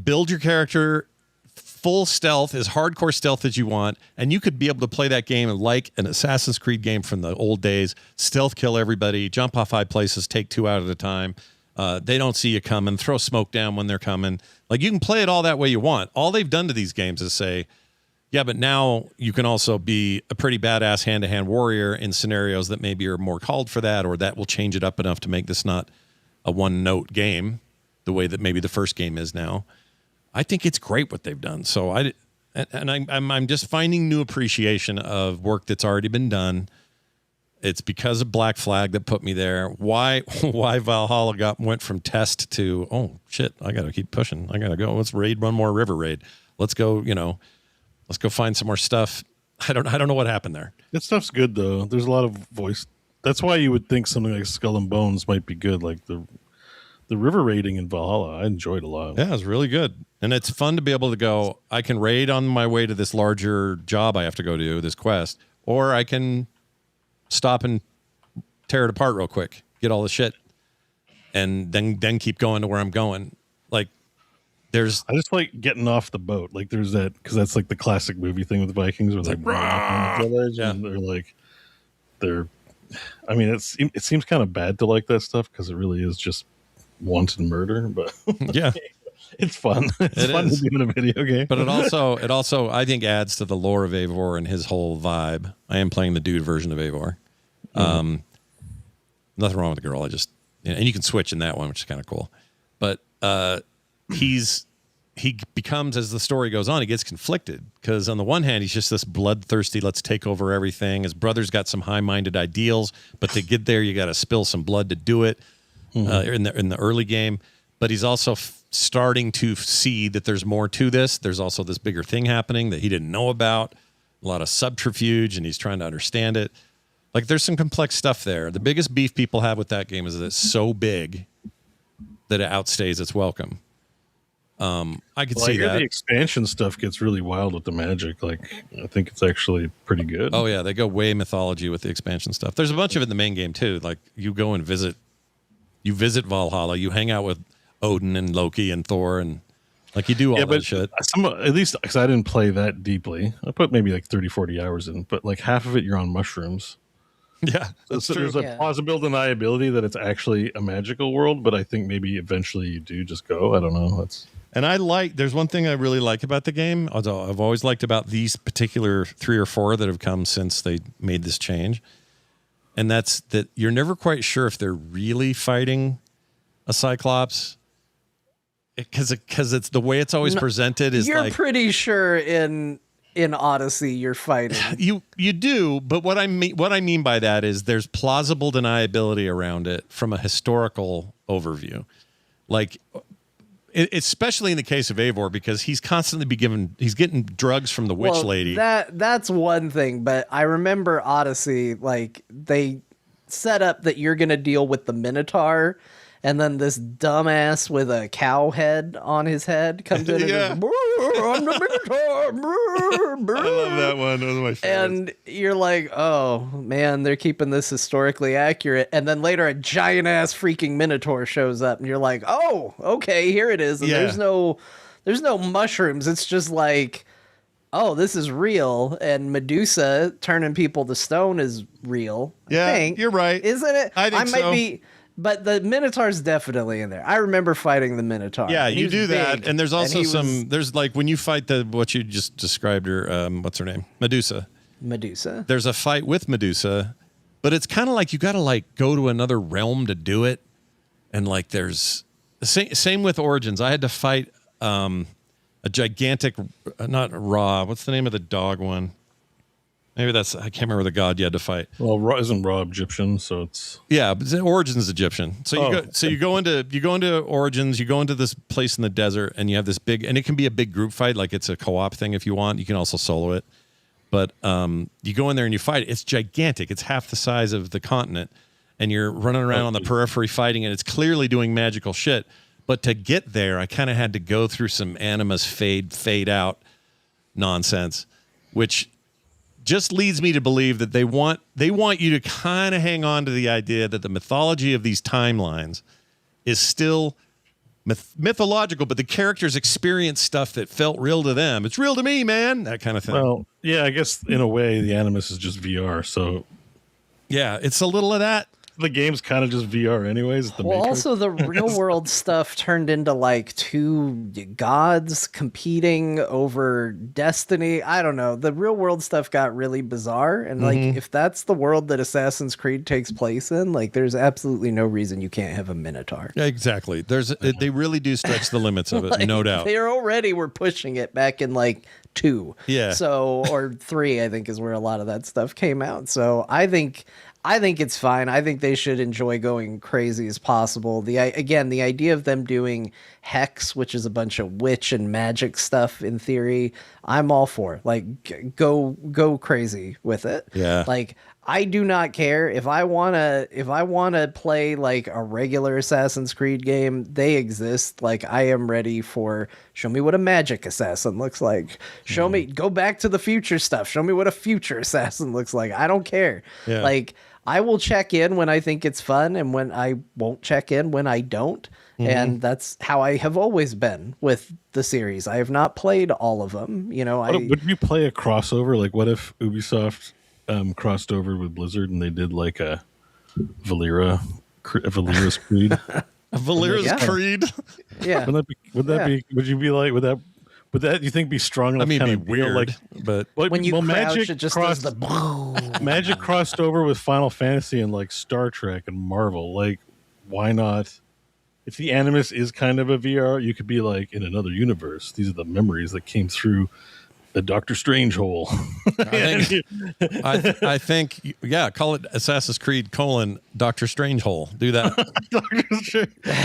build your character. Full stealth, as hardcore stealth as you want, and you could be able to play that game like an Assassin's Creed game from the old days. Stealth kill everybody, jump off high places, take 2 out at a time. They don't see you coming, throw smoke down when they're coming. Like you can play it all that way you want. All they've done to these games is say, yeah, but now you can also be a pretty badass hand-to-hand warrior in scenarios that maybe are more called for that, or that will change it up enough to make this not a one-note game the way that maybe the first game is now. I think it's great what they've done. So I'm just finding new appreciation of work that's already been done. It's because of Black Flag that put me there. Why Valhalla went from test to, oh shit, I got to keep pushing. I got to go. Let's raid one more river raid. Let's go, let's go find some more stuff. I don't know what happened there. That stuff's good though. There's a lot of voice. That's why you would think something like Skull and Bones might be good, like the the river raiding in Valhalla, I enjoyed a lot. Yeah, it was really good. And it's fun to be able to go, I can raid on my way to this larger job I have to go to, this quest, or I can stop and tear it apart real quick, get all the shit, and then keep going to where I'm going. Like, I just like getting off the boat. Like, there's that, because that's like the classic movie thing with Vikings where they're and they're like, I mean, it seems kind of bad to like that stuff because it really is just wanton murder, but yeah, it's fun. It's fun to do in a video game. But it also I think adds to the lore of Eivor and his whole vibe. I am playing the dude version of Eivor. Nothing wrong with the girl. And you can switch in that one, which is kind of cool. But he becomes, as the story goes on, he gets conflicted because on the one hand, he's just this bloodthirsty, let's take over everything. His brother's got some high-minded ideals, but to get there, you got to spill some blood to do it in the early game. But he's also starting to see that there's more to this. There's also this bigger thing happening that he didn't know about, a lot of subterfuge, and he's trying to understand it. Like, there's some complex stuff there. The biggest beef people have with that game is that it's so big that it outstays its welcome. I could see that. The expansion stuff gets really wild with the magic. Like, I think it's actually pretty good. Oh yeah, they go way mythology with the expansion stuff. There's a bunch of it in the main game too. Like, you go and visit Valhalla, you hang out with Odin and Loki and Thor, and like, you do all that shit. At least because I didn't play that deeply. I put maybe like 30, 40 hours in, but like half of it you're on mushrooms. Yeah, so there's a plausible deniability that it's actually a magical world, but I think maybe eventually you do just go. I don't know. There's one thing I really like about the game, although I've always liked about these particular 3 or 4 that have come since they made this change. And that's that you're never quite sure if they're really fighting a Cyclops. Because it's the way it's always presented is you're pretty sure in Odyssey you're fighting. You do, but what I mean by that is there's plausible deniability around it from a historical overview. Like, especially in the case of Eivor, because he's constantly he's getting drugs from the witch lady. That's one thing, but I remember Odyssey, like, they set up that you're going to deal with the Minotaur, and then this dumbass with a cow head on his head comes in and goes, I'm the Minotaur. I love that one. That was my favorite. And you're like, oh man, they're keeping this historically accurate. And then later a giant ass freaking Minotaur shows up, and you're like, oh, okay, here it is. And there's no mushrooms. It's just like, oh, this is real. And Medusa turning people to stone is real. Yeah, I think. you're right. Isn't it? I might so. But the Minotaur's definitely in there. I remember fighting the Minotaur. Yeah, you do that. And there's also there's like when you fight what you just described her, what's her name? Medusa. There's a fight with Medusa, but it's kind of like you got to like go to another realm to do it. And like there's same with Origins. I had to fight a gigantic, not Ra. What's the name of the dog one? Maybe I can't remember the god you had to fight. Well, isn't Ra Egyptian? So it's but Origins Egyptian. So you go into Origins, you go into this place in the desert, and you have this big, and it can be a big group fight, like it's a co-op thing if you want. You can also solo it, but you go in there and you fight it. It's gigantic. It's half the size of the continent, and you're running around on the periphery fighting, and it's clearly doing magical shit. But to get there, I kind of had to go through some Animus fade out nonsense, which just leads me to believe that they want you to kind of hang on to the idea that the mythology of these timelines is still mythological, but the characters experience stuff that felt real to them. It's real to me, man. That kind of thing. Well, yeah, I guess in a way the Animus is just VR. So yeah, it's a little of that. The game's kind of just VR anyways. Also the real world stuff turned into like 2 gods competing over destiny. I don't know. The real world stuff got really bizarre. And like, if that's the world that Assassin's Creed takes place in, like there's absolutely no reason you can't have a Minotaur. Yeah, exactly. They really do stretch the limits of it, like, no doubt. They already were pushing it back in like 2. Yeah. So, or 3, I think is where a lot of that stuff came out. So I think it's fine. I think they should enjoy going crazy as possible. The idea of them doing Hex, which is a bunch of witch and magic stuff in theory, I'm all for. Like, go crazy with it. Yeah. Like, I do not care if I wanna play like a regular Assassin's Creed game. They exist. Like, I am ready for. Show me what a magic assassin looks like. Show me. Go back to the future stuff. Show me what a future assassin looks like. I don't care. Yeah. Like, I will check in when I think it's fun, and when I won't check in when I don't. And that's how I have always been with the series. I have not played all of them. You know, would you play a crossover? Like, what if Ubisoft crossed over with Blizzard and they did like a Valera's Creed? A Valera's Creed? Yeah. Would that be? Would you be like? Would that you think be strong enough? I mean, to it'd be weird, like, but when you crouch, Magic it just crossed, does the Magic crossed over with Final Fantasy and like Star Trek and Marvel. Like, why not? If the Animus is kind of a VR, you could be like in another universe. These are the memories that came through the Doctor Strange hole. I think, yeah, call it Assassin's Creed : Doctor Strange hole. Do that.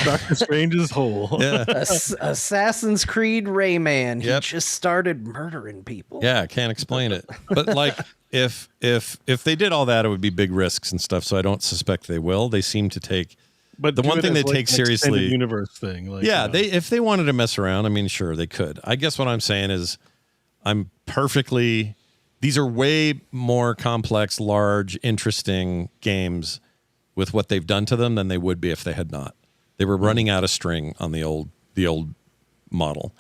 Doctor Strange's hole. Yeah. Assassin's Creed Rayman. Yep. He just started murdering people. Yeah, I can't explain it. But like, if they did all that, it would be big risks and stuff. So I don't suspect they will. They seem to take. But the one thing they take seriously, universe thing. Like, yeah, you know. if they wanted to mess around, I mean, sure, they could. I guess what I'm saying is, these are way more complex, large, interesting games with what they've done to them than they would be if they had not. They were running out of string on the old model,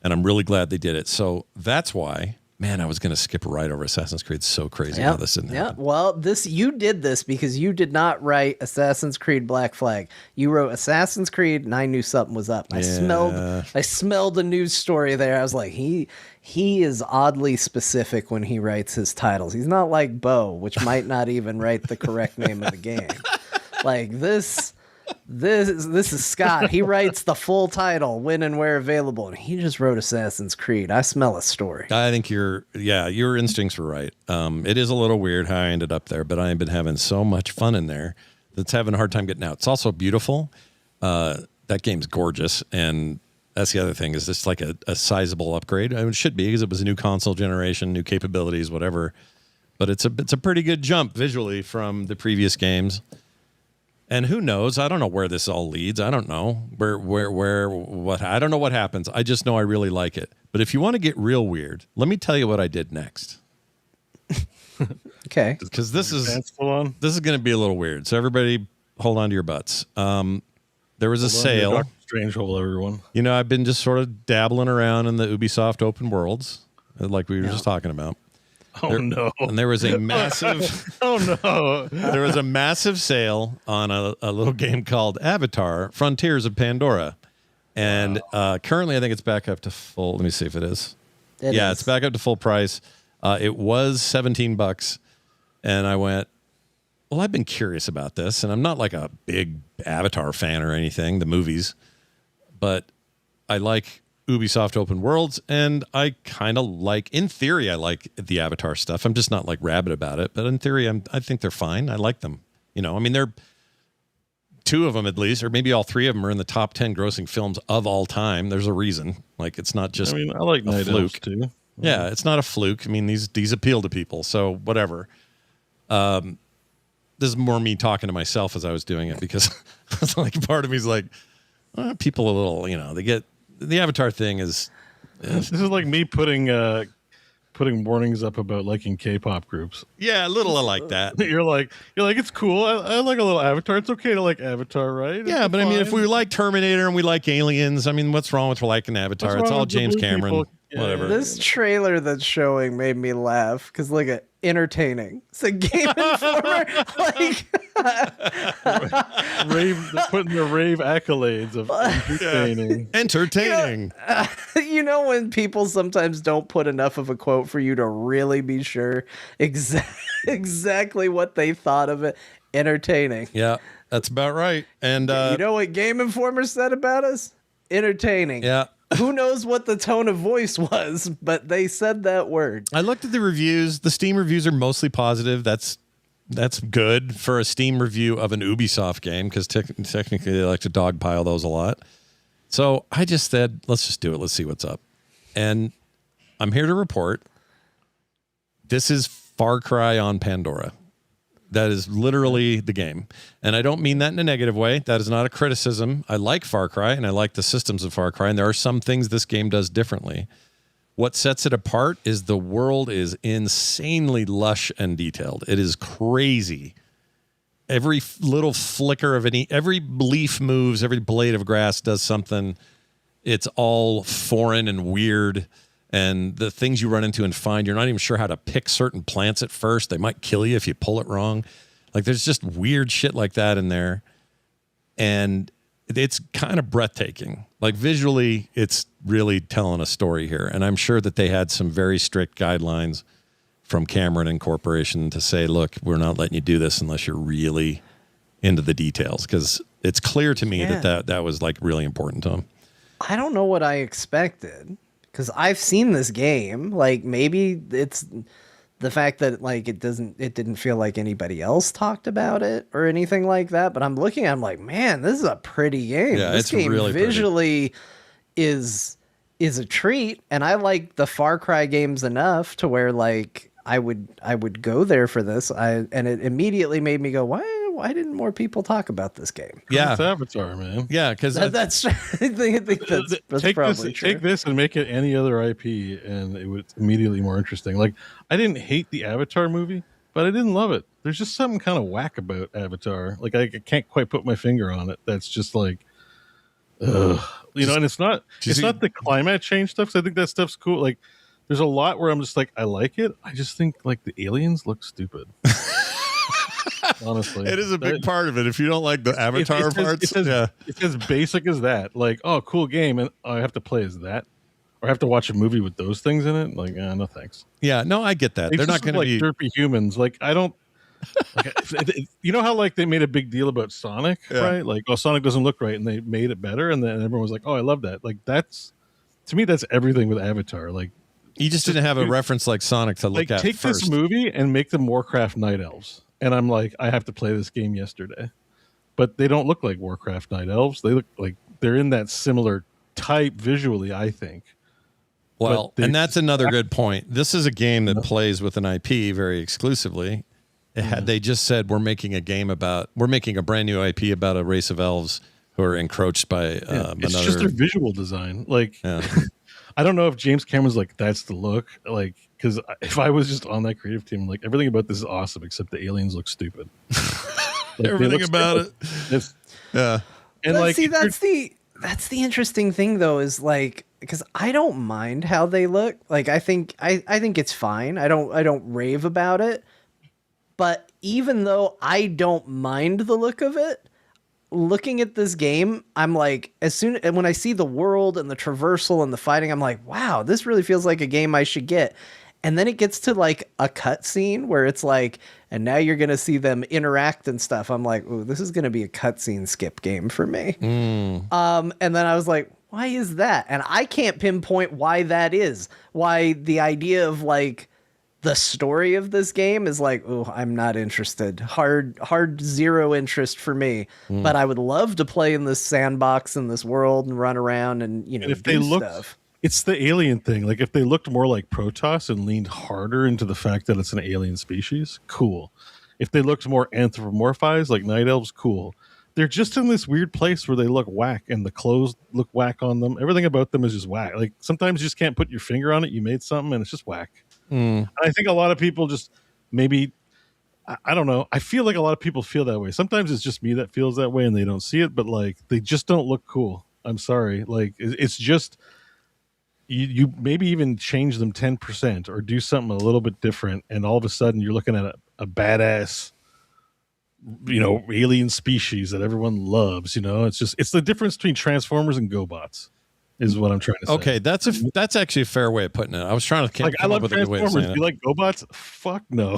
and I'm really glad they did it. So that's why. Man, I was going to skip right over Assassin's Creed. It's so crazy how this didn't happen. Well, you did this because you did not write Assassin's Creed Black Flag. You wrote Assassin's Creed, and I knew something was up. I smelled a news story there. I was like, he is oddly specific when he writes his titles. He's not like Bo, which might not even write the correct name of the game. Like this is Scott. He writes the full title, when and where available, and he just wrote Assassin's Creed. I smell a story. I think your instincts were right. It is a little weird how I ended up there, but I have been having so much fun in there that's having a hard time getting out. It's also beautiful. That game's gorgeous, and that's the other thing, is this like a sizable upgrade. I mean, it should be, because it was a new console generation, new capabilities, whatever. But it's a pretty good jump visually from the previous games. And who knows? I don't know where this all leads. I don't know what. I don't know what happens. I just know I really like it. But if you want to get real weird, let me tell you what I did next. Okay. Because this is going to be a little weird. So everybody, hold on to your butts. There was a sale. Doctor Strange hole, everyone. You know, I've been just sort of dabbling around in the Ubisoft open worlds, like we were just talking about. No! And there was a massive. There was a massive sale on a little game called Avatar: Frontiers of Pandora, and currently I think it's back up to full. Let me see if it is. It's back up to full price. It was $17, and I went, well, I've been curious about this, and I'm not like a big Avatar fan or anything, the movies, but I like Ubisoft open worlds, and I kind of like, in theory, I like the Avatar stuff. I'm just not like rabid about it, but in theory, I think they're fine. I like them. You know, I mean, they're two of them at least, or maybe all three of them are in the top 10 grossing films of all time. There's a reason. Like, it's not just. I mean, I like Night Elves too. Yeah, it's not a fluke. I mean, these appeal to people, so whatever. This is more me talking to myself as I was doing it, because it's like part of me is like, people a little, you know, they get. The Avatar thing is. This is like me putting warnings up about liking K-pop groups. Yeah, a little like that. You're like it's cool. I like a little Avatar. It's okay to like Avatar, right? Yeah, but I mean, if we like Terminator and we like Aliens, I mean, what's wrong with liking Avatar? It's all James Cameron. Whatever. This trailer that's showing made me laugh because look at entertaining. It's a Game Informer. They're putting the rave accolades of entertaining. Entertaining. You know when people sometimes don't put enough of a quote for you to really be sure exactly what they thought of it. Entertaining. Yeah, that's about right. And you know what Game Informer said about us? Entertaining. Yeah. Who knows what the tone of voice was, but they said that word. I looked at the reviews. The Steam reviews are mostly positive. That's good for a Steam review of an Ubisoft game, because technically they like to dogpile those a lot. So I just said, let's just do it. Let's see what's up. And I'm here to report this is Far Cry on Pandora. That is literally the game. And I don't mean that in a negative way. That is not a criticism. I like Far Cry and I like the systems of Far Cry. And there are some things this game does differently. What sets it apart is the world is insanely lush and detailed. It is crazy. Every little flicker of every leaf moves, every blade of grass does something. It's all foreign and weird. And the things you run into and find, you're not even sure how to pick certain plants at first. They might kill you if you pull it wrong. Like there's just weird shit like that in there. And it's kind of breathtaking. Like visually, it's really telling a story here. And I'm sure that they had some very strict guidelines from Cameron and Corporation to say, look, we're not letting you do this unless you're really into the details. Because it's clear to me that was like really important to them. I don't know what I expected. Because I've seen this game, like maybe it's the fact that like it didn't feel like anybody else talked about it or anything like that. But I'm like, man, this is a pretty game. Yeah, this it's game really visually is a treat, and I like the Far Cry games enough to where like I would go there for this. And it immediately made me go, why didn't more people talk about this game? Yeah, it's Avatar, man. Yeah, because that's I think that's probably true. Take this and make it any other IP, and it was immediately more interesting. Like I didn't hate the Avatar movie, but I didn't love it. There's just something kind of whack about Avatar. Like I can't quite put my finger on it. That's just like, and it's not the climate change stuff. 'Cause I think that stuff's cool. Like there's a lot where I'm just like, I like it. I just think like the aliens look stupid. Honestly, it is a big part of it. If you don't like the Avatar parts, it's as basic as that. Like, oh, cool game, and I have to play as that, or I have to watch a movie with those things in it. Like, no thanks. Yeah, no, I get that. They're not going to be derpy humans. Like, I don't. Like, you know how like they made a big deal about Sonic, right? Like, oh, Sonic doesn't look right, and they made it better, and then everyone was like, oh, I love that. Like, that's to me, that's everything with Avatar. Like, you just didn't have a reference like Sonic to look at. Take first. This movie and make them Warcraft Night Elves. And I'm like, I have to play this game yesterday. But they don't look like Warcraft Night Elves. They look like they're in that similar type visually, I think. Well, and that's another good point. This is a game that plays with an IP very exclusively. Had they just said, we're making a brand new IP about a race of elves who are encroached by it's just their visual design. Like, I don't know if James Cameron's like, that's the look. Like, because if I was just on that creative team, like everything about this is awesome except the aliens look stupid. Like, everything about it. And like, see, that's the interesting thing though, is like, because I don't mind how they look. Like, I think it's fine. I don't rave about it. But even though I don't mind the look of it, looking at this game, I'm like, when I see the world and the traversal and the fighting, I'm like, wow, this really feels like a game I should get. And then it gets to like a cutscene where it's like, and now you're going to see them interact and stuff. I'm like, ooh, this is going to be a cutscene skip game for me. And then I was like, why is that? And I can't pinpoint why that is. Why the idea of like the story of this game is like, oh, I'm not interested. Hard zero interest for me. But I would love to play in this sandbox in this world and run around and if do they look stuff. It's the alien thing. Like if they looked more like Protoss and leaned harder into the fact that it's an alien species, cool. If they looked more anthropomorphized like Night Elves, cool. They're just in this weird place where they look whack and the clothes look whack on them. Everything about them is just whack. Like sometimes you just can't put your finger on it. You made something and it's just whack. And I think a lot of people just maybe, I don't know. I feel like a lot of people feel that way. Sometimes it's just me that feels that way and they don't see it, but like they just don't look cool. I'm sorry. Like it's just, you maybe even change them 10% or do something a little bit different, and all of a sudden you're looking at a badass, alien species that everyone loves. It's the difference between Transformers and GoBots, is what I'm trying to say. Okay, that's actually a fair way of putting it. I was trying to come I love up with a good way of Transformers. saying You it. like GoBots? Fuck no.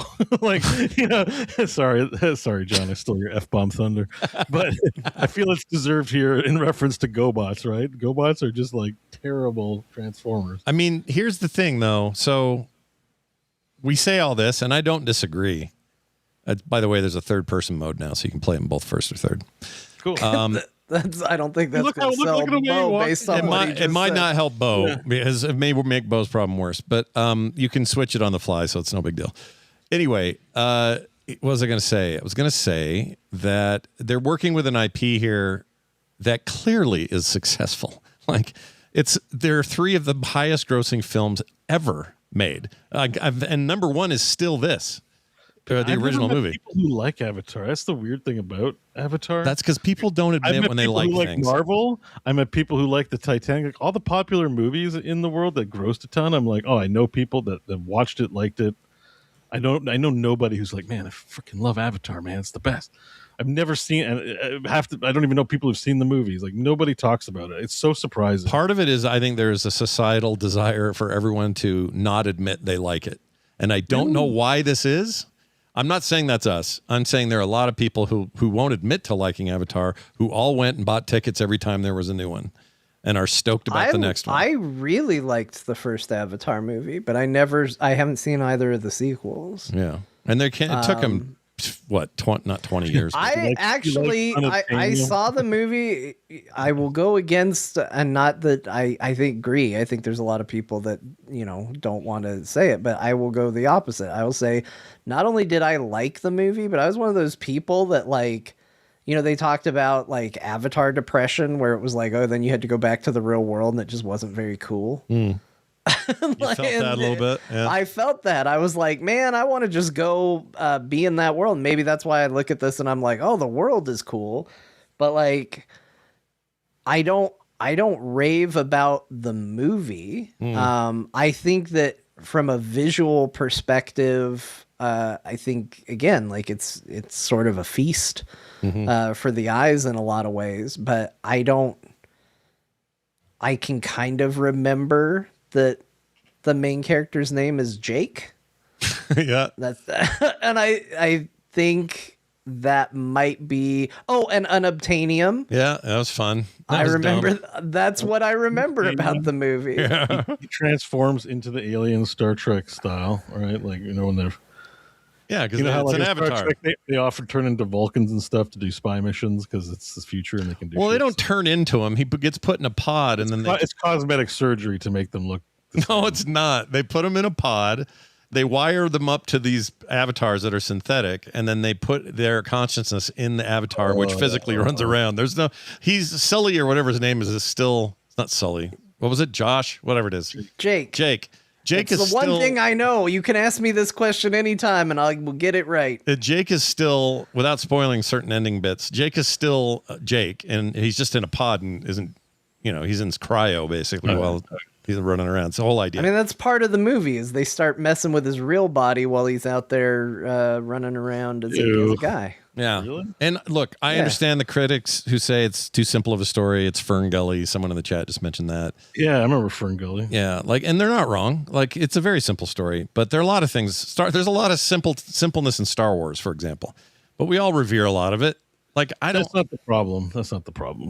Sorry, John. I stole your F-bomb thunder, but I feel it's deserved here in reference to GoBots. Right? GoBots are just like terrible Transformers. I mean, here's the thing, though. So we say all this, and I don't disagree. By the way, there's a third-person mode now, so you can play them both first or third. Cool. I don't think that's going to sell Bo based on what he just It might said. not help Bo because it may make Bo's problem worse. But you can switch it on the fly, so it's no big deal. Anyway, what was I going to say? I was going to say that they're working with an IP here that clearly is successful. Like they're 3 of the highest grossing films ever made, and number 1 is still this. The original movie. People who like Avatar. That's the weird thing about Avatar. That's because people don't admit when they like things. Marvel. I met people who like the Titanic. All the popular movies in the world that grossed a ton. I'm like, oh, I know people that watched it, liked it. I know nobody who's like, man, I freaking love Avatar, man. It's the best. I've never seen, and I don't even know people who've seen the movies. Like nobody talks about it. It's so surprising. Part of it is I think there's a societal desire for everyone to not admit they like it, and I don't know why this is. I'm not saying that's us. I'm saying there are a lot of people who won't admit to liking Avatar, who all went and bought tickets every time there was a new one and are stoked about the next one. I really liked the first Avatar movie, but I haven't seen either of the sequels. Yeah. And it took them, what, not 20 years. I saw the movie. I will go against, and not that I agree. I think there's a lot of people that, don't want to say it, but I will go the opposite. I will say, not only did I like the movie, but I was one of those people that they talked about like Avatar depression, where it was like, oh, then you had to go back to the real world and it just wasn't very cool. You felt that a little bit? Yeah. I felt that. I was like, man, I want to just go be in that world. Maybe that's why I look at this and I'm like, oh, the world is cool. But like, I don't rave about the movie. I think that from a visual perspective, I think again, like it's sort of a feast for the eyes in a lot of ways, but I can kind of remember that the main character's name is Jake. Yeah. And I think that might be, and Unobtainium. Yeah, that was fun. That's what I remember about the movie. Yeah. He transforms into the alien Star Trek style, right? Like, when they're... Yeah, because it's an Avatar. They often turn into Vulcans and stuff to do spy missions because it's the future and they can do. Well, they don't turn into him. He gets put in a pod, and then it's cosmetic surgery to make them look. No, it's not. They put him in a pod. They wire them up to these avatars that are synthetic, and then they put their consciousness in the avatar, which physically runs around. He's Sully or whatever his name is still. It's not Sully. What was it? Josh? Whatever it is. Jake. Jake is the one thing I know. You can ask me this question anytime and I will get it right. Jake is still, without spoiling certain ending bits, Jake is still Jake, and he's just in a pod and isn't, he's in cryo basically while he's running around. It's the whole idea. I mean, that's part of the movie is they start messing with his real body while he's out there running around as a guy. Yeah. Really? And look, I understand the critics who say it's too simple of a story. It's Fern Gully. Someone in the chat just mentioned that. Yeah, I remember Fern Gully. Yeah, and they're not wrong. Like, it's a very simple story, but there are a lot of things. There's a lot of simpleness in Star Wars, for example, but we all revere a lot of it. Like, That's not the problem.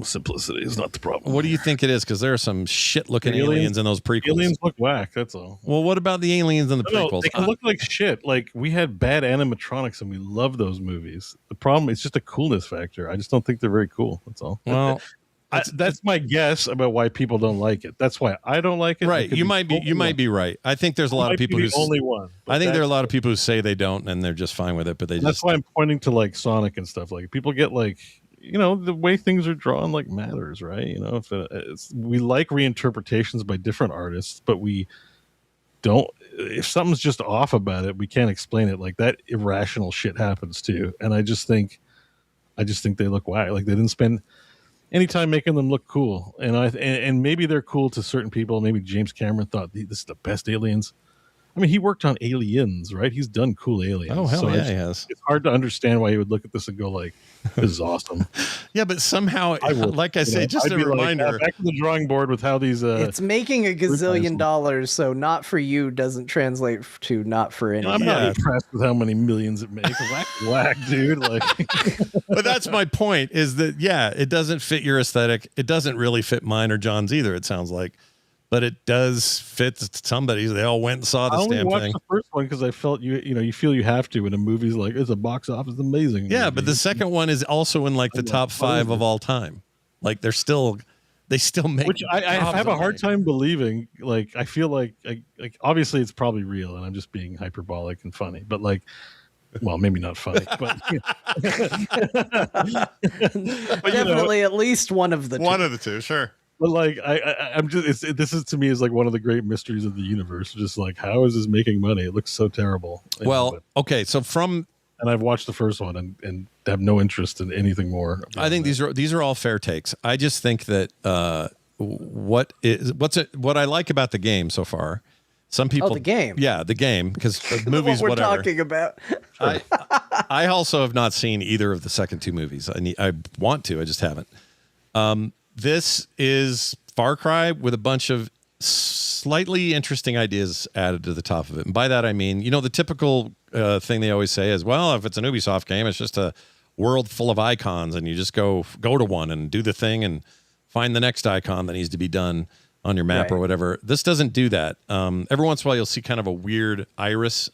Simplicity is not the problem. What do you think it is? Because there are some shit-looking aliens in those prequels. Aliens look whack, that's all. Well, what about the aliens in the prequels? No, they can look like shit. Like, we had bad animatronics and we love those movies. The problem is just a coolness factor. I just don't think they're very cool. That's all. Well, that's my guess about why people don't like it. That's why I don't like it. Right. You might be right. I think there's a lot of people who only one. I think there are a lot of people who say they don't and they're just fine with it, but that's why I'm pointing to like Sonic and stuff. Like people get like, the way things are drawn like matters, right? If we like reinterpretations by different artists, but we don't. If something's just off about it, we can't explain it. Like that irrational shit happens too, and I just think they look whack. Like they didn't spend any time making them look cool, and maybe they're cool to certain people. Maybe James Cameron thought this is the best aliens. I mean, he worked on Aliens, right? He's done cool aliens. Oh, hell yeah, he has. It's hard to understand why he would look at this and go like, this is awesome. Yeah, but somehow, like I say, just a reminder. Like, back to the drawing board with how these... it's making a gazillion dollars, so not for you doesn't translate to not for anyone. I'm not impressed with how many millions it makes. Whack, dude. Like. But that's my point, is that, it doesn't fit your aesthetic. It doesn't really fit mine or John's either, it sounds like. But it does fit somebody's. They all went and saw this damn thing. I only watched the first one because I felt you feel you have to when a movie's like, it's a box office amazing. Yeah, but the second one is also in like the top 5 of all time. Like they still make. Which I have a hard time believing. Like I feel like obviously it's probably real, and I'm just being hyperbolic and funny. But like, well, maybe not funny, but Definitely at least one of the two. One of the two, sure. But like I'm just this is to me is like one of the great mysteries of the universe. Just like how is this making money? It looks so terrible. Well, okay, so and I've watched the first one and have no interest in anything more. I think these are all fair takes. I just think that what I like about the game so far. Some people, the game, the game, because the movies, what we're whatever. talking about. I also have not seen either of the second two movies. I want to, I just haven't. This is Far Cry with a bunch of slightly interesting ideas added to the top of it. And by that, I mean, the typical thing they always say is, well, if it's an Ubisoft game, it's just a world full of icons and you just go to one and do the thing and find the next icon that needs to be done on your map or whatever. This doesn't do that. Every once in a while, you'll see kind of a weird iris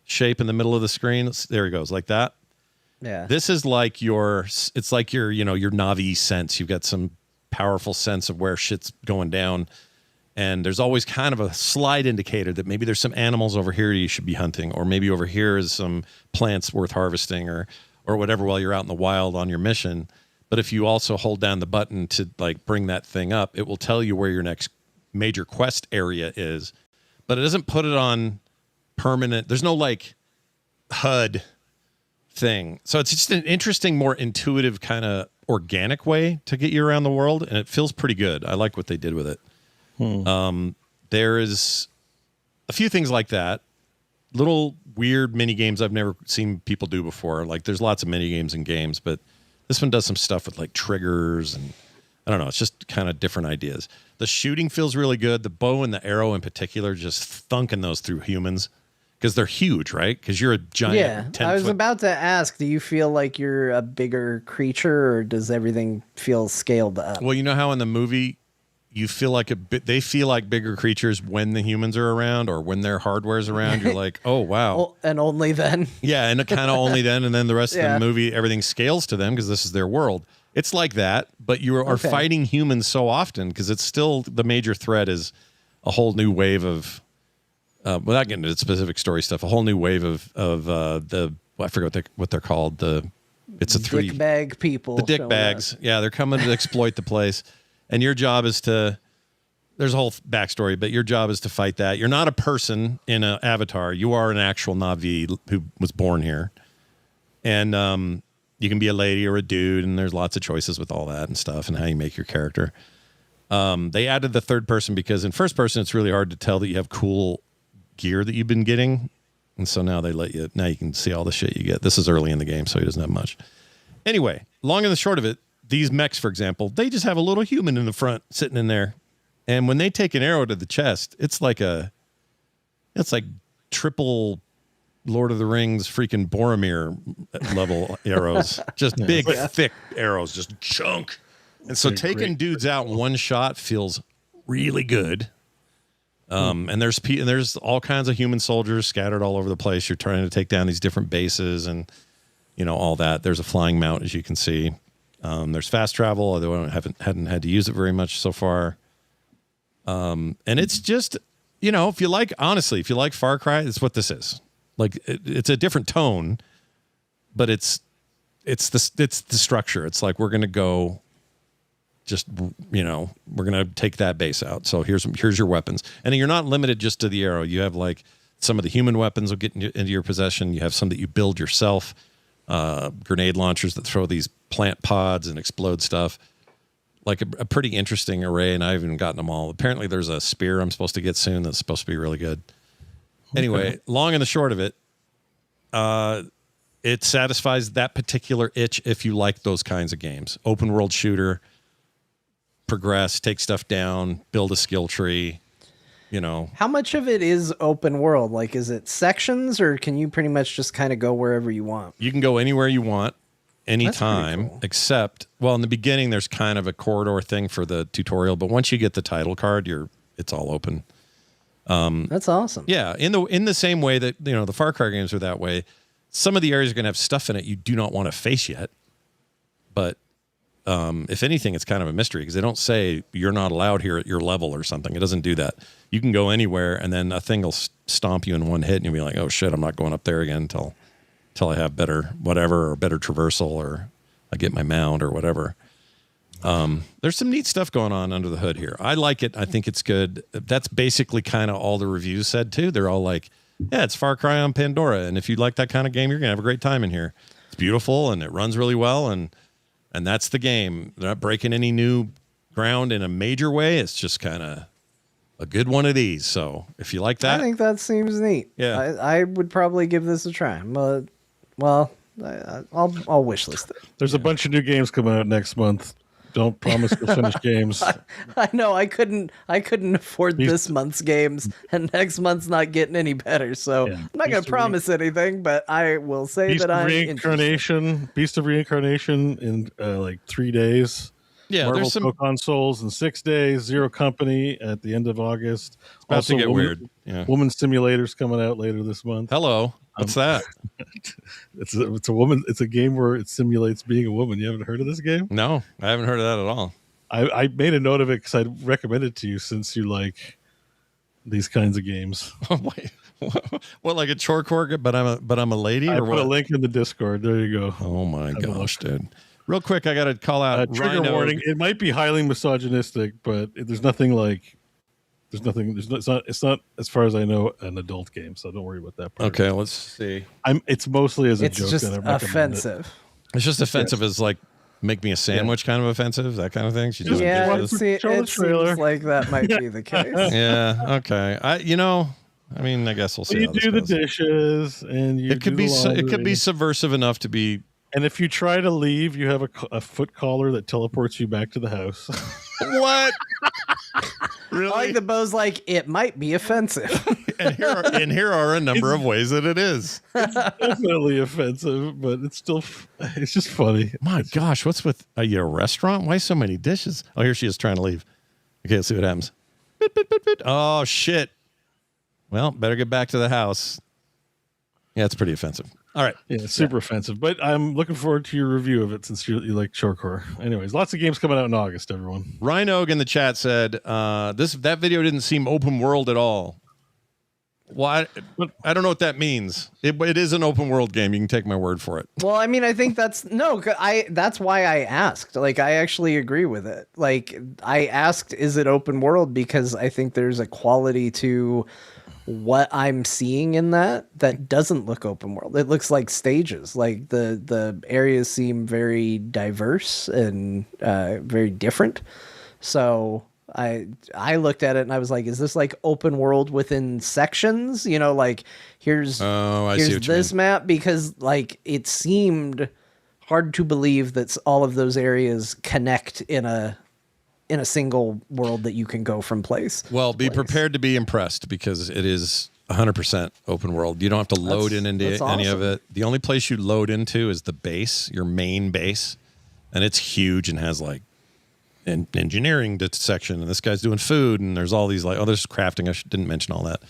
shape in the middle of the screen. There he goes, like that. Yeah. This is like it's like your Navi sense. You've got some powerful sense of where shit's going down. And there's always kind of a slight indicator that maybe there's some animals over here you should be hunting, or maybe over here is some plants worth harvesting or whatever while you're out in the wild on your mission. But if you also hold down the button to like bring that thing up, it will tell you where your next major quest area is. But it doesn't put it on permanent. There's no like HUD thing. So it's just an interesting, more intuitive kind of organic way to get you around the world. And it feels pretty good. I like what they did with it. There is a few things like that. Little weird mini games I've never seen people do before. Like there's lots of mini games in games, but this one does some stuff with like triggers and I don't know. It's just kind of different ideas. The shooting feels really good. The bow and the arrow in particular, just thunking those through humans because they're huge, right? Because you're a giant. Yeah, I was about to ask, do you feel like you're a bigger creature or does everything feel scaled up? Well, you know how in the movie you feel like they feel like bigger creatures when the humans are around or when their hardware's around. You're like, oh, wow. Well, and only then. Yeah, and kind of only then. And then the rest of the movie, everything scales to them because this is their world. It's like that, but you are fighting humans so often because it's still the major threat is a whole new wave of, without getting into specific story stuff, a whole new wave of I forget what they're called. It's a three. Dick bag people. The dick bags. Yeah, they're coming to exploit the place. And your job is there's a whole backstory, but your job is to fight that. You're not a person in an avatar. You are an actual Na'vi who was born here. And you can be a lady or a dude, and there's lots of choices with all that and stuff and how you make your character. They added the third person because in first person, it's really hard to tell that you have cool gear that you've been getting. And so now now you can see all the shit you get. This is early in the game, so he doesn't have much. Anyway, long and the short of it, these mechs, for example, they just have a little human in the front sitting in there. And when they take an arrow to the chest, it's like triple Lord of the Rings freaking Boromir level arrows. Just big, thick arrows, just chunk. And so taking dudes out in one shot feels really good. And there's all kinds of human soldiers scattered all over the place. You're trying to take down these different bases and, all that. There's a flying mount, as you can see. There's fast travel, although I hadn't had to use it very much so far. And it's just, if you like Far Cry, it's what this is. Like it's a different tone, but it's the structure. It's like we're gonna go, we're gonna take that base out. So here's your weapons, and you're not limited just to the arrow. You have like some of the human weapons will get into your possession. You have some that you build yourself. Grenade launchers that throw these plant pods and explode stuff. Like a pretty interesting array, and I haven't even gotten them all. Apparently there's a spear I'm supposed to get soon that's supposed to be really good. Anyway, long and the short of it, it satisfies that particular itch if you like those kinds of games. Open world shooter, progress, take stuff down, build a skill tree. How much of it is open world? Like, is it sections or can you pretty much just kind of go wherever you want? You can go anywhere you want, anytime, cool. Except, in the beginning, there's kind of a corridor thing for the tutorial, but once you get the title card, it's all open. That's awesome. Yeah. In the same way that, the Far Cry games are that way. Some of the areas are going to have stuff in it you do not want to face yet, but if anything, it's kind of a mystery because they don't say you're not allowed here at your level or something. It doesn't do that. You can go anywhere, and then a thing will stomp you in one hit, and you'll be like, oh shit, I'm not going up there again until I have better whatever or better traversal or I get my mount or whatever. There's some neat stuff going on under the hood here. I like it. I think it's good. That's basically kind of all the reviews said too. They're all like, yeah, it's Far Cry on Pandora, and if you like that kind of game, you're gonna have a great time in here. It's beautiful and it runs really well, and that's the game. They're not breaking any new ground in a major way. It's just kind of a good one of these. So if you like that, I think that seems neat. Yeah. I would probably give this a try. But, well, I'll wish list it. There's a bunch of new games coming out next month. Don't promise to finish games. I know I couldn't afford this month's games, and next month's not getting any better. So I'm not going to promise anything, but I will say Beast that of I'm Beast of Reincarnation in like 3 days. Yeah, Marvel there's some consoles in 6 days. Zero Company at the end of August. It's about to get weird. Yeah. Woman Simulator's coming out later this month. Hello, what's that? It's a woman. It's a game where it simulates being a woman. You haven't heard of this game? No, I haven't heard of that at all. I made a note of it because I recommended it to you since you like these kinds of games. Wait, what, like a chore core? But I'm a lady, I or put what? a link in the Discord. There you go. Oh my gosh, dude! Real quick, I got to call out trigger Rhino. warning. It might be highly misogynistic, but there's nothing like. It's not as far as I know an adult game, so don't worry about that part. Okay, let's see. It's mostly as a joke. It's just that I recommend offensive. It's just offensive as like make me a sandwich kind of offensive, that kind of thing. She doesn't Yeah, do this. see, it seems like that might be the case. Yeah. Okay. I mean, I guess we'll see. You how this do the goes. dishes, and you. It could do be. the It could be laundry. subversive enough to be. And if you try to leave, you have a foot collar that teleports you back to the house. What? Really? I like the Bo's like, it might be offensive. and here are a number of ways that it is. It's definitely offensive, but it's still. It's just funny. My gosh, what's with? Are you a restaurant? Why so many dishes? Oh, here she is trying to leave. Okay, let's see what happens. Bit, bit, bit, bit. Oh shit. Well, better get back to the house. Yeah, it's pretty offensive. All right. Yeah, super offensive. But I'm looking forward to your review of it since you like Chorecore. Anyways, lots of games coming out in August, everyone. Rhino in the chat said, that video didn't seem open world at all. Well, I don't know what that means. It is an open world game. You can take my word for it. Well, I mean, I think that's why I asked. Like, I actually agree with it. Like, I asked, is it open world? Because I think there's a quality to what I'm seeing in that doesn't look open world. It looks like stages. Like the areas seem very diverse and very different. So I looked at it and I was like, is this like open world within sections? You know, like here's this map, because like it seemed hard to believe that all of those areas connect in a single world that you can go from place. Well, be prepared to be impressed because it is 100% open world. You don't have to load into any of it. The only place you load into is the base, your main base, and it's huge and has like an engineering section, and this guy's doing food, and there's all these like, oh, there's crafting. I didn't mention all that.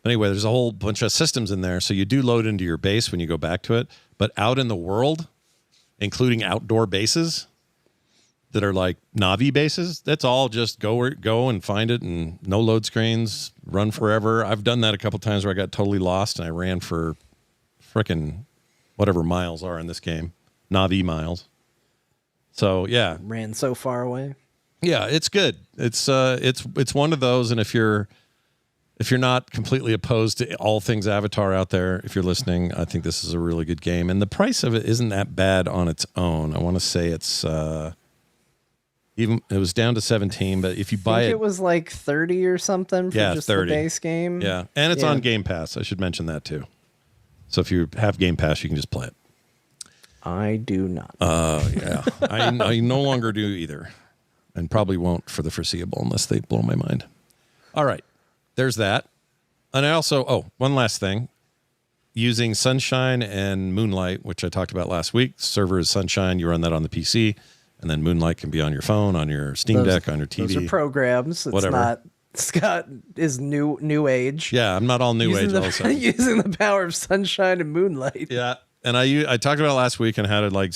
But anyway, there's a whole bunch of systems in there. So you do load into your base when you go back to it, but out in the world, including outdoor bases that are like Navi bases, that's all just go and find it, and no load screens, run forever. I've done that a couple times where I got totally lost and I ran for frickin' whatever miles are in this game, Navi miles. So yeah, ran so far away. Yeah, it's good. It's one of those, and if you're not completely opposed to all things Avatar out there, if you're listening, I think this is a really good game, and the price of it isn't that bad on its own. I want to say it's it was down to 17, but if you buy it, it was like 30 or something for just 30. the base game. Yeah, and it's on Game Pass. I should mention that too. So if you have Game Pass, you can just play it. I do not. Yeah, I no longer do either, and probably won't for the foreseeable unless they blow my mind. All right, there's that, and I also one last thing. Using Sunshine and Moonlight, which I talked about last week. Server is Sunshine. You run that on the PC. And then Moonlight can be on your phone, on your Steam Deck, on your TV. Those are programs. It's whatever. not. Scott is new age. Yeah, I'm not all new age also. Using the power of Sunshine and Moonlight. Yeah, and I talked about it last week and how to like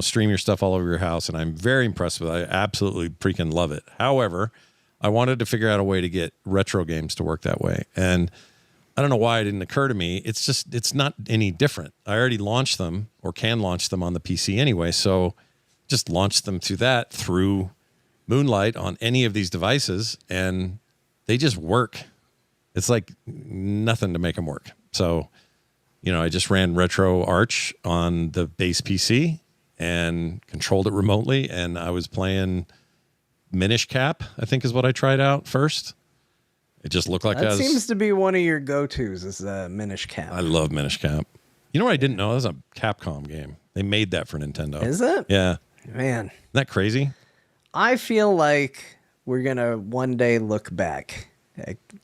stream your stuff all over your house, and I'm very impressed with it. I absolutely freaking love it. However, I wanted to figure out a way to get retro games to work that way. And I don't know why it didn't occur to me. It's not any different. I already launched them or can launch them on the PC anyway. So just launch them through Moonlight on any of these devices, and they just work. It's like nothing to make them work. So, I just ran Retro Arch on the base PC and controlled it remotely. And I was playing Minish Cap, I think is what I tried out first. It just looked like that seems to be one of your go-tos is Minish Cap. I love Minish Cap. You know what I didn't know? That was a Capcom game. They made that for Nintendo. Is it? Yeah. Man. Isn't that crazy? I feel like we're going to one day look back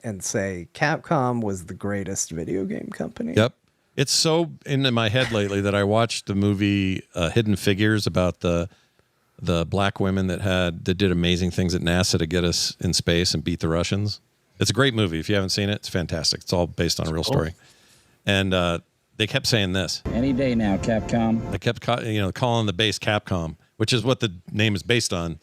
and say Capcom was the greatest video game company. Yep. It's so into my head lately that I watched the movie Hidden Figures about the black women that did amazing things at NASA to get us in space and beat the Russians. It's a great movie. If you haven't seen it, it's fantastic. It's all based on a real story. And they kept saying this. Any day now, Capcom. They kept calling the base Capcom, which is what the name is based on.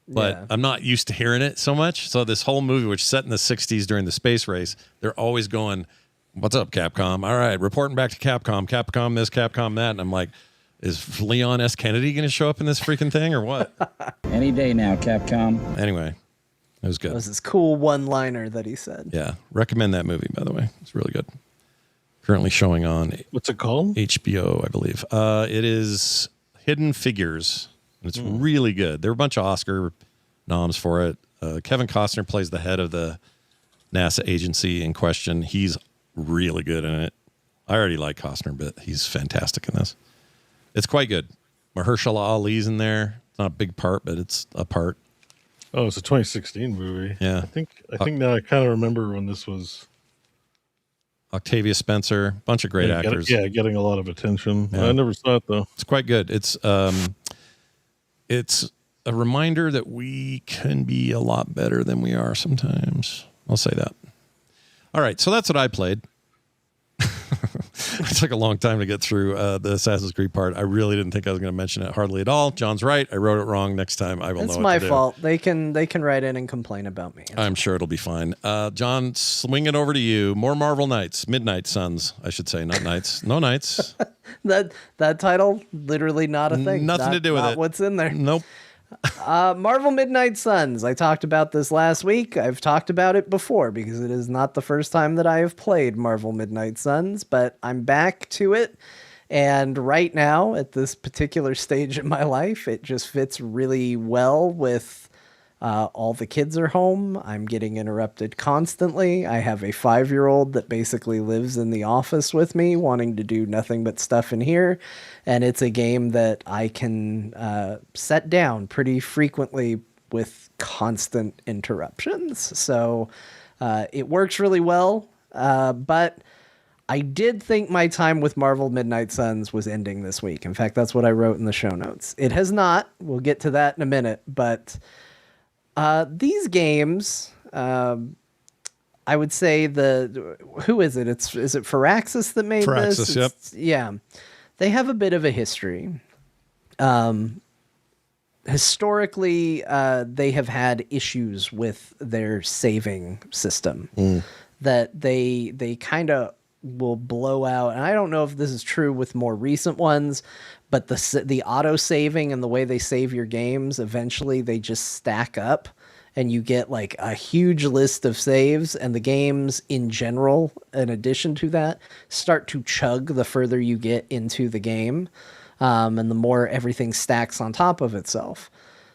But I'm not used to hearing it so much. So this whole movie, which is set in the 60s during the space race, they're always going, "What's up, Capcom? All right, reporting back to Capcom. Capcom this, Capcom that." And I'm like, is Leon S. Kennedy going to show up in this freaking thing or what? Any day now, Capcom. Anyway, it was good. That was this cool one-liner that he said. Yeah. Recommend that movie, by the way. It's really good. Currently showing on... What's it called? HBO, I believe. It is Hidden Figures. It's really good. There were a bunch of Oscar noms for it. Kevin Costner plays the head of the NASA agency in question. He's really good in it. I already like Costner, but he's fantastic in this. It's quite good. Mahershala Ali's in there. It's not a big part, but it's a part. Oh, it's a 2016 movie. Yeah. I think now I kind of remember when this was. Octavia Spencer, bunch of great actors. Getting a lot of attention. Yeah. I never saw it though. It's quite good. It's a reminder that we can be a lot better than we are sometimes. I'll say that. All right, so that's what I played. It took a long time to get through the Assassin's Creed part. I really didn't think I was going to mention it hardly at all. John's right. I wrote it wrong. Next time I will know what to do. It's my fault. They can write in and complain about me. I'm sure it'll be fine. John, swing it over to you. More Marvel Knights. Midnight Suns, I should say. Not Nights. No Nights. That title, literally not a thing. Nothing to do with not it. What's in there? Nope. Marvel Midnight Suns. I talked about this last week. I've talked about it before because it is not the first time that I have played Marvel Midnight Suns, but I'm back to it. And right now, at this particular stage in my life, it just fits really well with all the kids are home. I'm getting interrupted constantly. I have a 5-year-old that basically lives in the office with me, wanting to do nothing but stuff in here. And it's a game that I can set down pretty frequently with constant interruptions. So it works really well. But I did think my time with Marvel Midnight Suns was ending this week. In fact, that's what I wrote in the show notes. It has not. We'll get to that in a minute. But these games, I would say who is it? Is it Firaxis that made this? Firaxis, yep. Yeah. They have a bit of a history. Historically, they have had issues with their saving system that they kind of will blow out. And I don't know if this is true with more recent ones, but the auto saving and the way they save your games, eventually they just stack up and you get like a huge list of saves, and the games in general, in addition to that, start to chug the further you get into the game. And the more everything stacks on top of itself.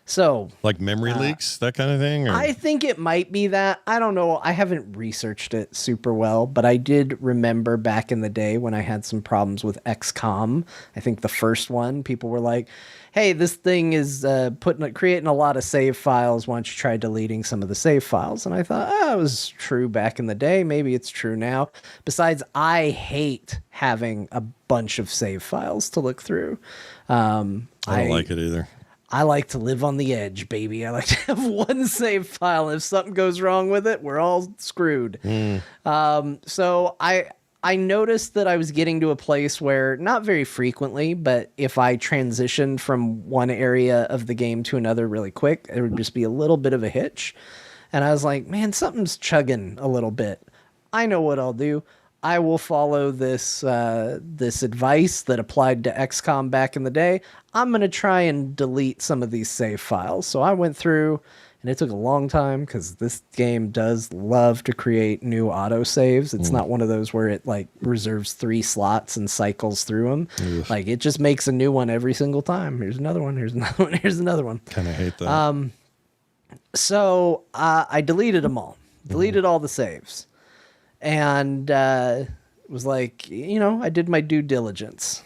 So like memory leaks, that kind of thing? Or? I think it might be that. I don't know. I haven't researched it super well, but I did remember back in the day when I had some problems with XCOM. I think the first one, people were like, hey, this thing is creating a lot of save files. Why don't you try deleting some of the save files? And I thought, it was true back in the day. Maybe it's true now. Besides, I hate having a bunch of save files to look through. I don't like it either. I like to live on the edge, baby. I like to have one save file. And if something goes wrong with it, we're all screwed. So I I noticed that I was getting to a place where, not very frequently, but if I transitioned from one area of the game to another really quick, there would just be a little bit of a hitch. And I was like, man, something's chugging a little bit. I know what I'll do. I will follow this this advice that applied to XCOM back in the day. I'm going to try and delete some of these save files. So I went through, and it took a long time because this game does love to create new autosaves. It's not one of those where it like reserves 3 slots and cycles through them. Oof. Like it just makes a new one every single time. Here's another one. Here's another one. Here's another one. Kind of hate that. So I deleted them all. Deleted all the saves. And was like, I did my due diligence.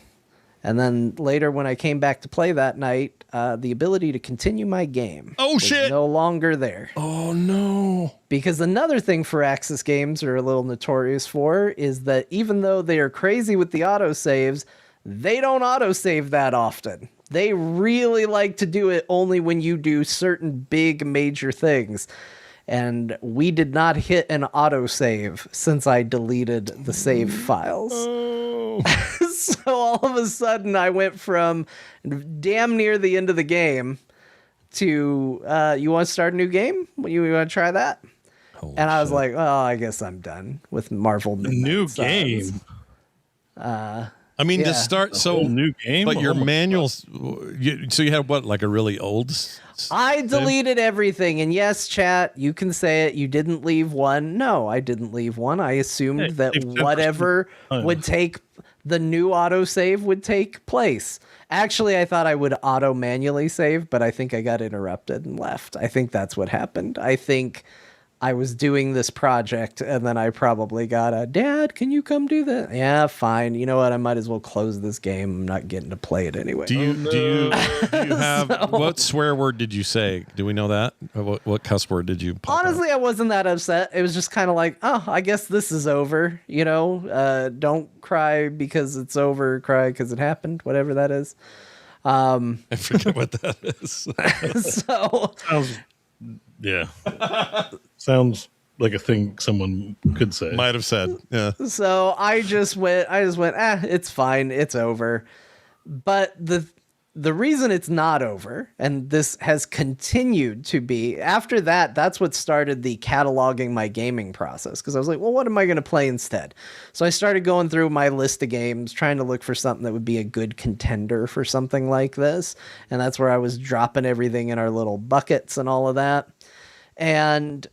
And then later when I came back to play that night, the ability to continue my game was no longer there. Oh, no. Because another thing Firaxis games are a little notorious for is that even though they are crazy with the autosaves, they don't autosave that often. They really like to do it only when you do certain big major things. And we did not hit an autosave since I deleted the save files. Oh. So all of a sudden I went from damn near the end of the game to, you want to start a new game? You want to try that? And I was like, oh, I guess I'm done with Marvel Midnight New Suns. game. I mean, to start, so new game, but your my manuals. So you had what, like a really old? I deleted everything, and yes, chat, you can say it. You didn't leave one. No, I didn't leave one. I assumed that whatever would take the new autosave would take place. Actually, I thought I would auto manually save, but I think I got interrupted and left. I think that's what happened. I think I was doing this project and then I probably got a, Dad, can you come do that? Yeah, fine. You know what? I might as well close this game. I'm not getting to play it anyway. Do you have, what swear word did you say? Do we know that? Or what cuss word did you pop Honestly, I wasn't that upset. It was just kind of like, oh, I guess this is over. Don't cry because it's over. Cry because it happened. Whatever that is. I forget what that is. Sounds like a thing someone could say. Might have said. Yeah. So I just went, it's fine. It's over. But the reason it's not over, and this has continued to be, after that, that's what started the cataloging my gaming process. Because I was like, well, what am I going to play instead? So I started going through my list of games, trying to look for something that would be a good contender for something like this. And that's where I was dropping everything in our little buckets and all of that. And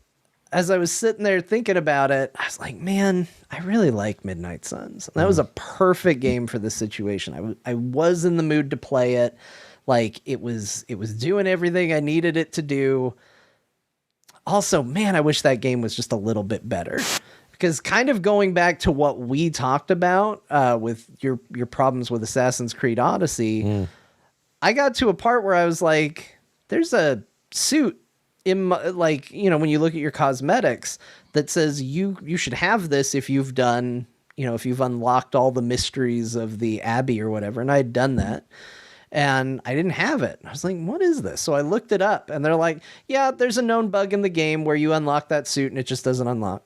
as I was sitting there thinking about it, I was like, man, I really like Midnight Suns. And that was a perfect game for this situation. I was in the mood to play it. Like it was doing everything I needed it to do. Also, man, I wish that game was just a little bit better. Because kind of going back to what we talked about with your problems with Assassin's Creed Odyssey, I got to a part where I was like, there's a suit in like, when you look at your cosmetics that says you should have this if you've done, if you've unlocked all the mysteries of the Abbey or whatever. And I had done that and I didn't have it. I was like, what is this? So I looked it up and they're like, yeah, there's a known bug in the game where you unlock that suit and it just doesn't unlock.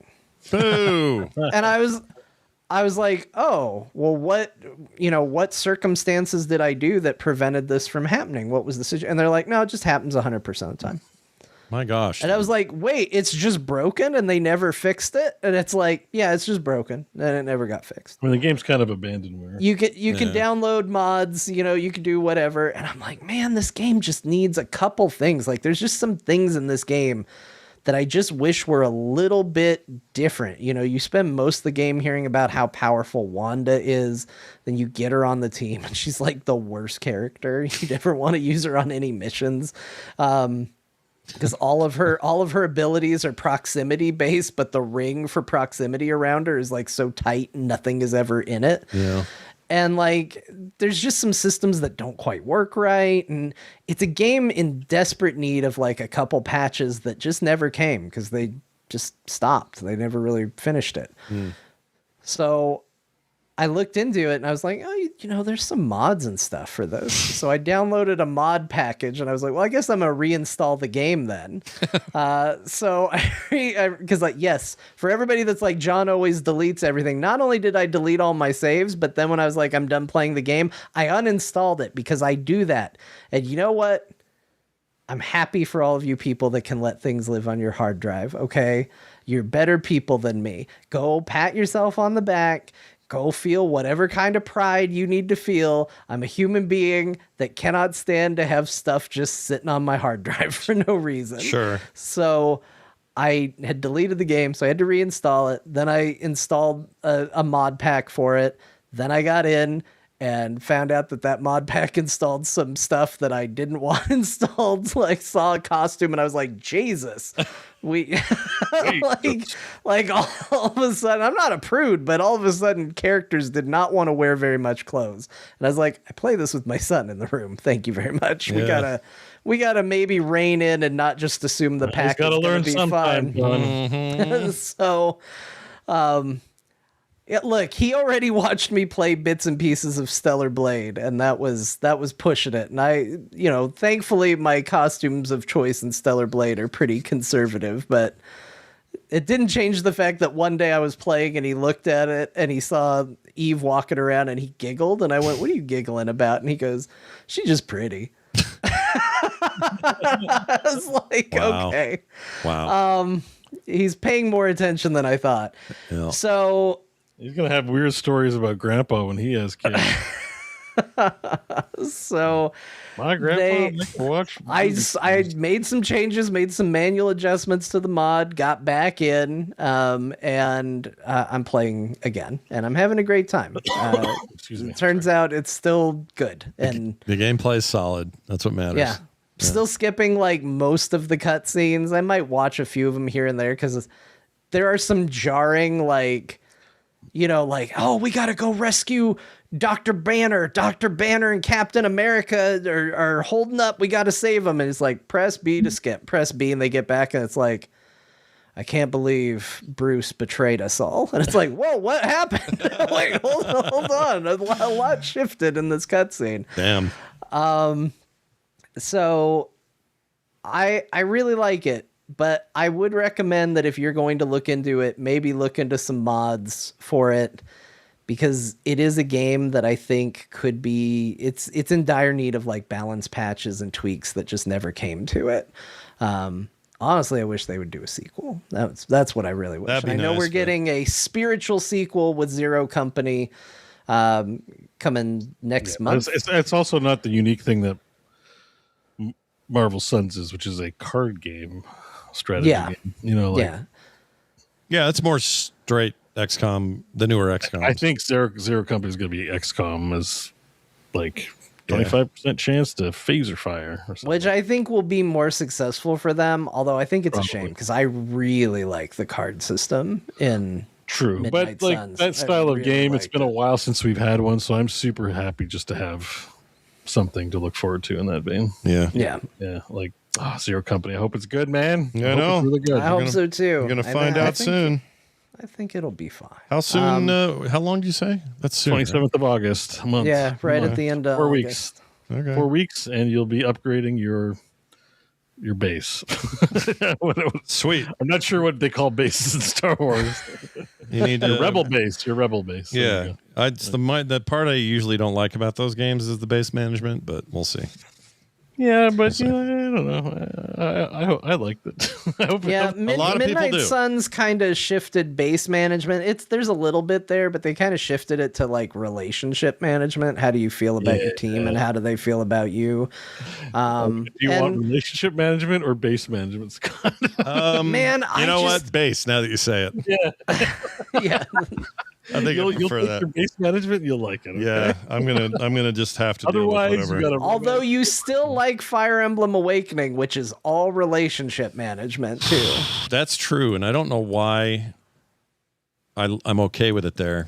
Boo. And I was like, oh, well, what circumstances did I do that prevented this from happening? What was the situation? And they're like, no, it just happens 100% of the time. My gosh. And I was like, wait, it's just broken and they never fixed it? And it's like, yeah, it's just broken and it never got fixed. I mean, the game's kind of abandonware. You can download mods, you can do whatever. And I'm like, man, this game just needs a couple things. Like there's just some things in this game that I just wish were a little bit different. You spend most of the game hearing about how powerful Wanda is, then you get her on the team and she's like the worst character. You'd ever want to use her on any missions. Because all of her abilities are proximity based, but the ring for proximity around her is like so tight, nothing is ever in it. Yeah. And like, there's just some systems that don't quite work right. And it's a game in desperate need of like a couple patches that just never came because they just stopped. They never really finished it. So I looked into it and I was like, oh, there's some mods and stuff for those. So I downloaded a mod package and I was like, well, I guess I'm going to reinstall the game then. So because yes, for everybody that's like, John always deletes everything. Not only did I delete all my saves, but then when I was like, I'm done playing the game, I uninstalled it because I do that. And you know what? I'm happy for all of you people that can let things live on your hard drive. Okay. You're better people than me. Go pat yourself on the back. Go feel whatever kind of pride you need to feel. I'm a human being that cannot stand to have stuff just sitting on my hard drive for no reason. Sure. So I had deleted the game, so I had to reinstall it. Then I installed a mod pack for it. Then I got in and found out that mod pack installed some stuff that I didn't want installed. Like, saw a costume and I was like, Jesus. We like all of a sudden, I'm not a prude, but all of a sudden characters did not want to wear very much clothes. And I was like, I play this with my son in the room. Thank you very much. Yeah. We gotta maybe rein in and not just assume the pack is going to be fun. Mm-hmm. So, yeah, look, he already watched me play bits and pieces of Stellar Blade, and that was pushing it. And I, thankfully my costumes of choice in Stellar Blade are pretty conservative, but it didn't change the fact that one day I was playing and he looked at it and he saw Eve walking around and he giggled, and I went, "What are you giggling about?" And he goes, "She's just pretty." I was like, Wow. Okay. Wow. He's paying more attention than I thought. Yeah. So he's gonna have weird stories about Grandpa when he has kids. So my grandpa liked to watch. I made some changes, made some manual adjustments to the mod, got back in, and I'm playing again, and I'm having a great time. Excuse me. Turns out it's still good, and The gameplay is solid. That's what matters. yeah. Still skipping like most of the cutscenes. I might watch a few of them here and there because there are some jarring, like, oh, we got to go rescue Dr. Banner. Dr. Banner and Captain America are holding up. We got to save them. And it's like, press B to skip, press B. And they get back and it's like, I can't believe Bruce betrayed us all. And it's like, whoa, what happened? Like, hold on. A lot shifted in this cutscene. Damn. So I really like it, but I would recommend that if you're going to look into it, maybe look into some mods for it, because it is a game that I think could be, it's in dire need of like balance patches and tweaks that just never came to it. Honestly, I wish they would do a sequel. That's what I really wish. That'd be I know nice, we're but- getting a spiritual sequel with Zero Company coming next month. It's also not the unique thing that Marvel Suns is, which is a card game strategy game. Yeah. It's more straight XCOM, the newer XCOM. I think Zero Company is going to be XCOM as like 25% chance to phaser fire or something. Which I think will be more successful for them, although I think it's a shame because I really like the card system in True, Midnight but like Suns. that style I of really game, it's liked been a while since we've had one, so I'm super happy just to have something to look forward to in that vein. Yeah. Like Zero Company. I hope it's good, man. Yeah, I hope know. it's really good. I hope so too. You're gonna find out soon. I think it'll be fine. How soon? How long do you say? That's soon. 27th of August, a month. Yeah, right at the end of 4 August. weeks. Okay. 4 weeks, and you'll be upgrading your base. Sweet. I'm not sure what they call bases in Star Wars. You need your to rebel base. Your rebel base. There you Yeah, go. it's the part I usually don't like about those games is the base management, but we'll see. Yeah, but I don't know. I liked it. I hope Yeah, a lot of people Midnight do. Suns kind of shifted base management. There's a little bit there, but they kind of shifted it to like relationship management. How do you feel about your team, and how do they feel about you? Do you want relationship management or base management, Scott? Man, you know what? Base. Now that you say it, yeah. I think you'll I prefer take that. your base management. You'll like it. Okay? Yeah, I'm gonna just have to. Otherwise, deal with you whatever. gotta. Although you still like Fire Emblem Awakening, which is all relationship management too. That's true, and I don't know why. I'm okay with it there.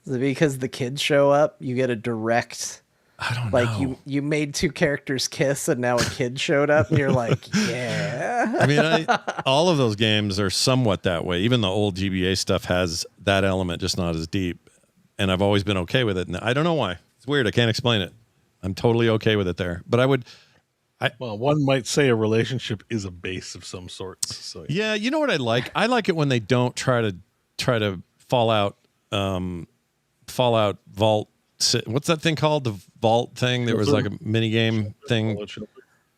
Is it because the kids show up? You get a direct. I don't like know. you made two characters kiss, and now a kid showed up, and you're like, yeah. I mean, all of those games are somewhat that way. Even the old GBA stuff has that element, just not as deep. And I've always been okay with it. And I don't know why. It's weird. I can't explain it. I'm totally okay with it there. But well, one might say a relationship is a base of some sorts. So yeah, you know what I like? I like it when they don't try to Fallout Vault. What's that thing called? The Vault thing. There was like a mini game thing.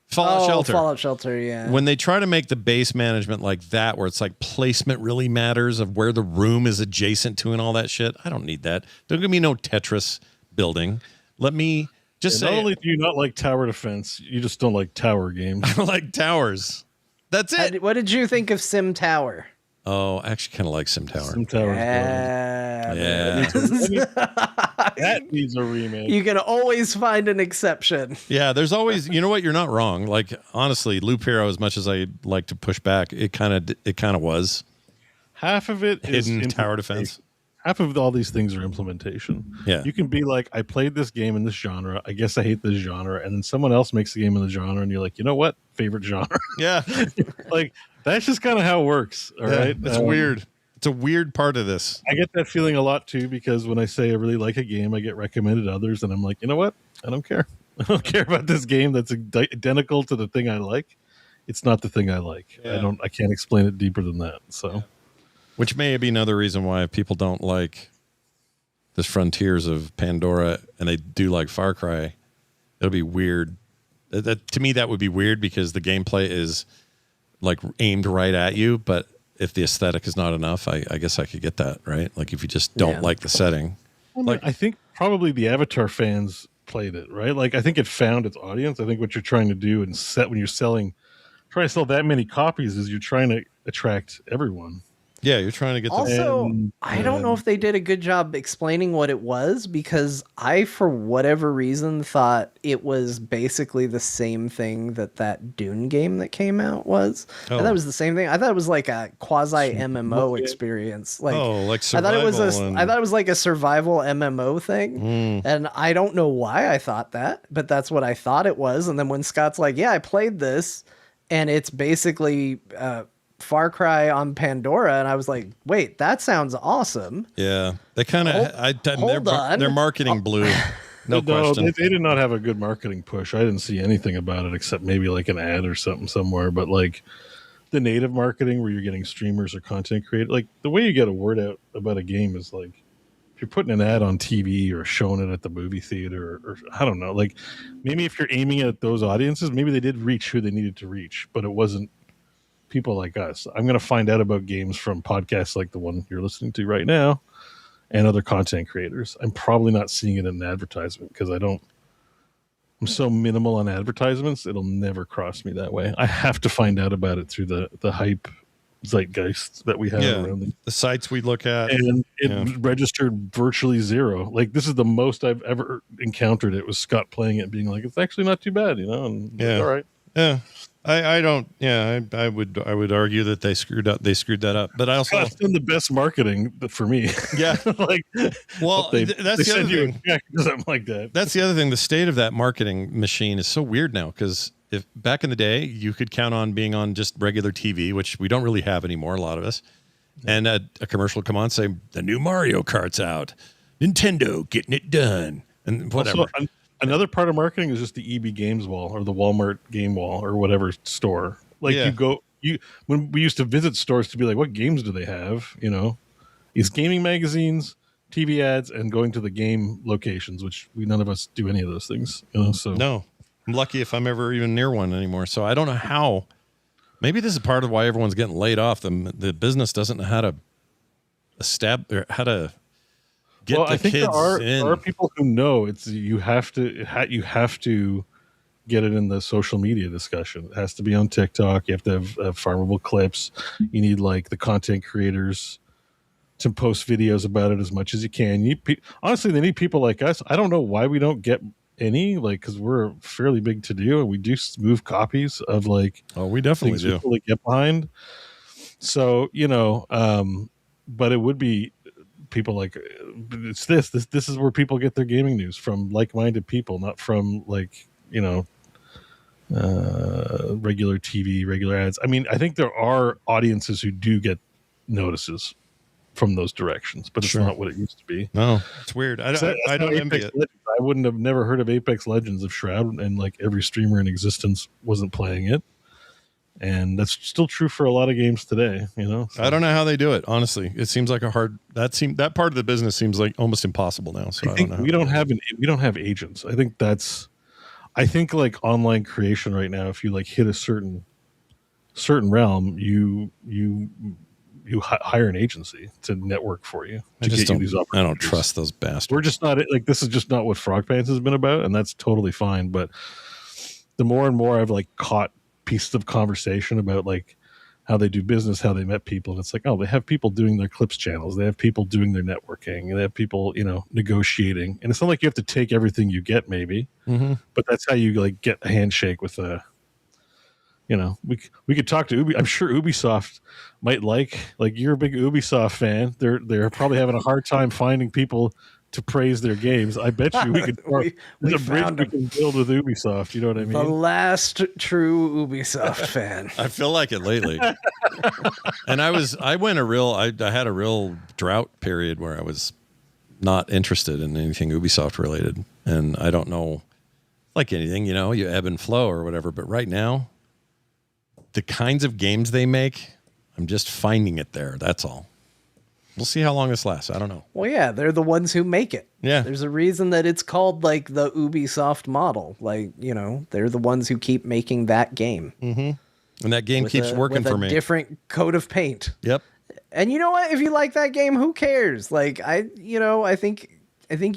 Fallout Shelter. Fallout Shelter, yeah. When they try to make the base management like that, where it's like placement really matters of where the room is adjacent to and all that shit, I don't need that. Don't give me no Tetris building. Let me just say. Not only do you not like tower defense, you just don't like tower games. I don't like towers. That's it. What did you think of Sim Tower? Oh, I actually kind of like Sim Tower. Sim Tower. Yeah. That needs a remake. You can always find an exception. Yeah, there's always, you know what, you're not wrong. Like, honestly, Loop Hero, as much as I like to push back, it kind of was. Half of it is hidden tower defense. Half of all these things are implementation. Yeah. You can be like, I played this game in this genre. I guess I hate this genre. And then someone else makes a game in the genre, and you're like, you know what? Favorite genre. Yeah. Like, that's just kind of how it works. All right. It's weird. It's a weird part of this. I get that feeling a lot too, because when I say I really like a game, I get recommended others, and I'm like, you know what? I don't care. I don't care about this game that's identical to the thing I like. It's not the thing I like. Yeah. I can't explain it deeper than that. So, which may be another reason why people don't like this Frontiers of Pandora, and they do like Far Cry. It'll be weird. That to me, that would be weird because the gameplay is like aimed right at you, but if the aesthetic is not enough, I guess I could get that, right? Like if you just don't like the setting. I think probably the Avatar fans played it, right? Like I think it found its audience. I think what you're trying to do and when you're trying to sell that many copies is you're trying to attract everyone. Yeah, you're trying to get Also, I don't know if they did a good job explaining what it was, because I, for whatever reason, thought it was basically the same thing that Dune game that came out was. Oh. I thought it was the same thing. I thought it was like a quasi MMO experience. Like, like I thought it was survival I thought it was like a survival MMO thing, and I don't know why I thought that, but that's what I thought it was. And then when Scott's like, "Yeah, I played this, and it's basically." Far Cry on Pandora, and I was like, wait, that sounds awesome. Yeah, they kind of their marketing blew. No question. They did not have a good marketing push. I didn't see anything about it except maybe like an ad or something somewhere. But like the native marketing where you're getting streamers or content creators, like the way you get a word out about a game is like if you're putting an ad on TV or showing it at the movie theater or I don't know, like maybe if you're aiming at those audiences, maybe they did reach who they needed to reach, but it wasn't people like us. I'm going to find out about games from podcasts like the one you're listening to right now and other content creators. I'm probably not seeing it in an advertisement because I'm so minimal on advertisements. It'll never cross me that way. I have to find out about it through the hype zeitgeist that we have around the sites we look at. And it registered virtually zero. Like this is the most I've ever encountered. It was Scott playing it and being like, it's actually not too bad, you know? And yeah. All right. Yeah. I don't. Yeah, I would argue that they screwed that up. But I also that's been the best marketing for me. Yeah, like well, that's the other thing. Something like that. That's the other thing. The state of that marketing machine is so weird now. Because if back in the day you could count on being on just regular TV, which we don't really have anymore, a lot of us, and a commercial come on say the new Mario Kart's out, Nintendo getting it done, and whatever. Also, another part of marketing is just the EB Games wall or the Walmart game wall or whatever store. Like when we used to visit stores to be like, what games do they have? You know, these gaming magazines, TV ads, and going to the game locations, which none of us do any of those things. You know, so no, I'm lucky if I'm ever even near one anymore. So I don't know how. Maybe this is part of why everyone's getting laid off. The business doesn't know how to get I think there are people who know you have to get it in the social media discussion. It has to be on TikTok. You have to have farmable clips. You need like the content creators to post videos about it as much as you can. Honestly, they need people like us. I don't know why we don't get any, like, because we're fairly big to do, and we do move copies of like. Oh, we definitely do. People that get behind. So but it would be. People like it's this is where people get their gaming news from, like-minded people, not from like regular TV, regular ads. I mean, I think there are audiences who do get notices from those directions, but it's not what it used to be. No, it's weird. I don't envy it. I wouldn't have never heard of Apex Legends if Shroud and like every streamer in existence wasn't playing it. And that's still true for a lot of games today, you know. So I don't know how they do it. Honestly, it seems like that part of the business seems like almost impossible now. So I don't know. we don't have agents. I think like online creation right now, if you like hit a certain realm, you hire an agency to network for you. I don't trust those bastards. We're just not like, this is just not what Frogpants has been about, and that's totally fine. But the more and more I've like caught pieces of conversation about like how they do business, how they met people, and it's like, oh, they have people doing their clips channels, they have people doing their networking, and they have people, you know, negotiating. And it's not like you have to take everything you get, maybe, but that's how you like get a handshake with a, you know, we could talk to Ubi. I'm sure Ubisoft might like you're a big Ubisoft fan. They're probably having a hard time finding people to praise their games. I bet you we could. There's a bridge we can build with Ubisoft. You know what I mean? The last true Ubisoft fan. I feel like it lately. And I had a real drought period where I was not interested in anything Ubisoft related, and I don't know, like anything, you know, you ebb and flow or whatever. But right now, the kinds of games they make, I'm just finding it there. That's all. We'll see how long this lasts. I don't know. Well, yeah, they're the ones who make it. Yeah. There's a reason that it's called like the Ubisoft model. Like, you know, they're the ones who keep making that game. And that game keeps working for me. Different coat of paint. Yep. And you know what? If you like that game, who cares? Like, I think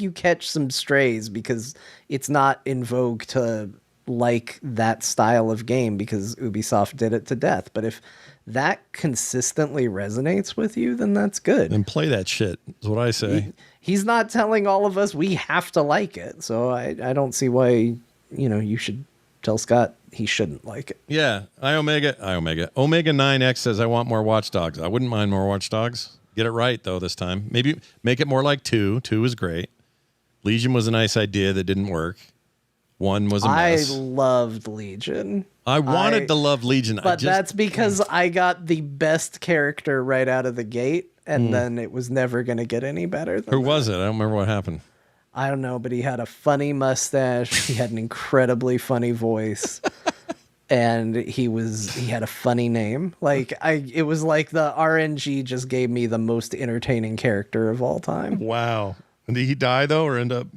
you catch some strays because it's not in vogue to like that style of game because Ubisoft did it to death. But if that consistently resonates with you, then that's good. And play that shit, is what I say. He's not telling all of us we have to like it. So I don't see why, you know, you should tell Scott he shouldn't like it. Yeah. Omega 9X says, I want more Watch Dogs. I wouldn't mind more Watch Dogs. Get it right, though, this time. Maybe make it more like 2. 2 was great. Legion was a nice idea that didn't work. 1 was a mess. I loved Legion. I wanted to love Legion. But that's because I got the best character right out of the gate, and then it was never going to get any better than Who was it? I don't remember what happened. I don't know, but he had a funny mustache. He had an incredibly funny voice. And he had a funny name. It was like the RNG just gave me the most entertaining character of all time. Wow. And did he die, though, or end up...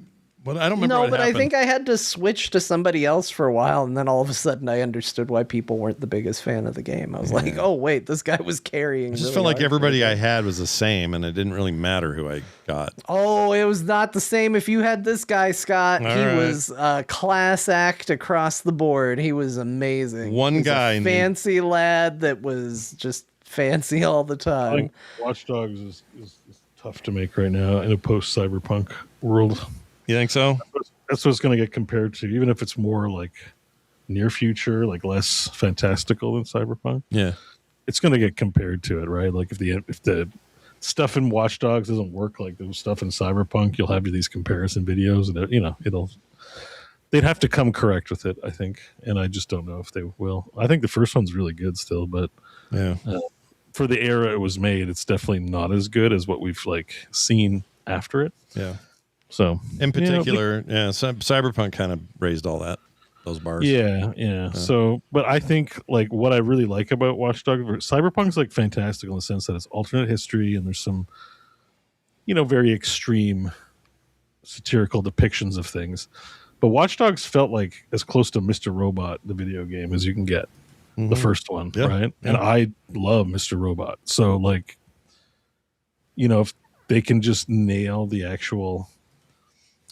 Well, I don't remember. No, but I think I had to switch to somebody else for a while, and then all of a sudden I understood why people weren't the biggest fan of the game. I was like, oh wait, this guy was carrying. I just felt like everybody I had was the same, and it didn't really matter who I got. Oh, it was not the same if you had this guy, Scott. He was a class act across the board. He was amazing. One guy, a fancy lad that was just fancy all the time. I think Watch Dogs is tough to make right now in a post-cyberpunk world. You think so? That's what it's going to get compared to, even if it's more like near future, like less fantastical than Cyberpunk. Yeah, it's going to get compared to it, right? Like if the stuff in Watch Dogs doesn't work like the stuff in Cyberpunk, you'll have these comparison videos, and you know they'd have to come correct with it, I think, and I just don't know if they will. I think the first one's really good still, but yeah, for the era it was made, it's definitely not as good as what we've like seen after it. Yeah. So in particular, Cyberpunk kind of raised all those bars. Yeah. So, but I think like what I really like about Watch Dogs, Cyberpunk's like fantastic in the sense that it's alternate history and there's some, you know, very extreme satirical depictions of things. But Watch Dogs felt like as close to Mr. Robot, the video game, as you can get. The first one, right? Yeah. And I love Mr. Robot. So like, you know, if they can just nail the actual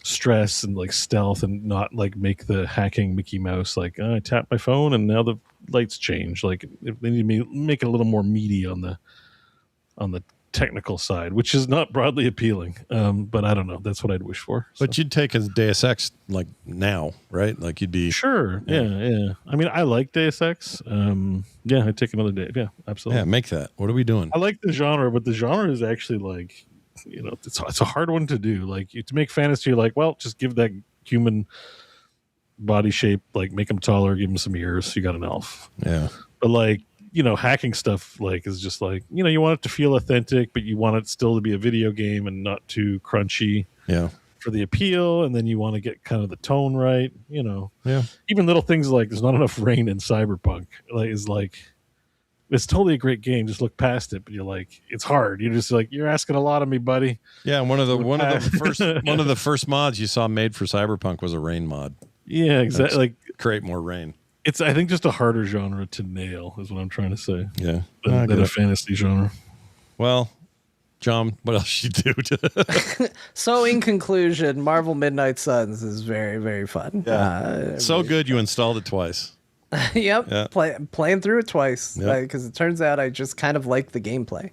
stress and like stealth and not like make the hacking Mickey Mouse like I tapped my phone and now the lights change, like they need to make it a little more meaty on the technical side, which is not broadly appealing, but I don't know, that's what I'd wish for. But you'd take a Deus Ex like now, right? Like you'd be sure. Yeah. I mean, I like Deus Ex. I'd take another day. Yeah, absolutely. Yeah, make that. What are we doing? I like the genre, but the genre is actually like, you know, it's a hard one to do. Like to make fantasy, like, well, just give that human body shape, like make him taller, give him some ears, you got an elf. Yeah. But like, you know, hacking stuff like is just like, you know, you want it to feel authentic, but you want it still to be a video game and not too crunchy. Yeah. for the appeal, and then you want to get kind of the tone right. Yeah. Even little things like there's not enough rain in Cyberpunk it's totally a great game. Just look past it, but you're like, it's hard. You're just like, you're asking a lot of me, buddy. Yeah, one of the first mods you saw made for Cyberpunk was a rain mod. Yeah, exactly. Like create more rain. It's I think just a harder genre to nail is what I'm trying to say. Yeah, than a fantasy genre. Well, John, what else you do? So in conclusion, Marvel Midnight Suns is very, very fun. So good you installed it twice. Yep, Yeah. Playing through it twice because it turns out I just kind of like the gameplay.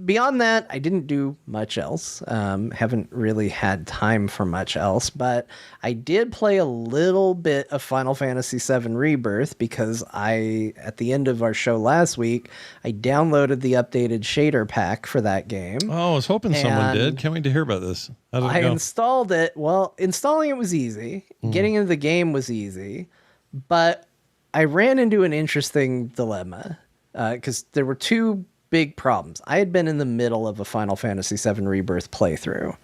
Beyond that, I didn't do much else. Haven't really had time for much else, but I did play a little bit of Final Fantasy VII Rebirth because at the end of our show last week, I downloaded the updated shader pack for that game. Oh, I was hoping someone did. Can't wait to hear about this. How did it go? Installed it. Well, installing it was easy. Getting into the game was easy, but I ran into an interesting dilemma because there were two big problems. I had been in the middle of a Final Fantasy VII Rebirth playthrough,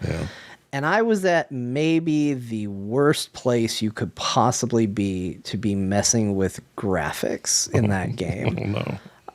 and I was at maybe the worst place you could possibly be to be messing with graphics in that game.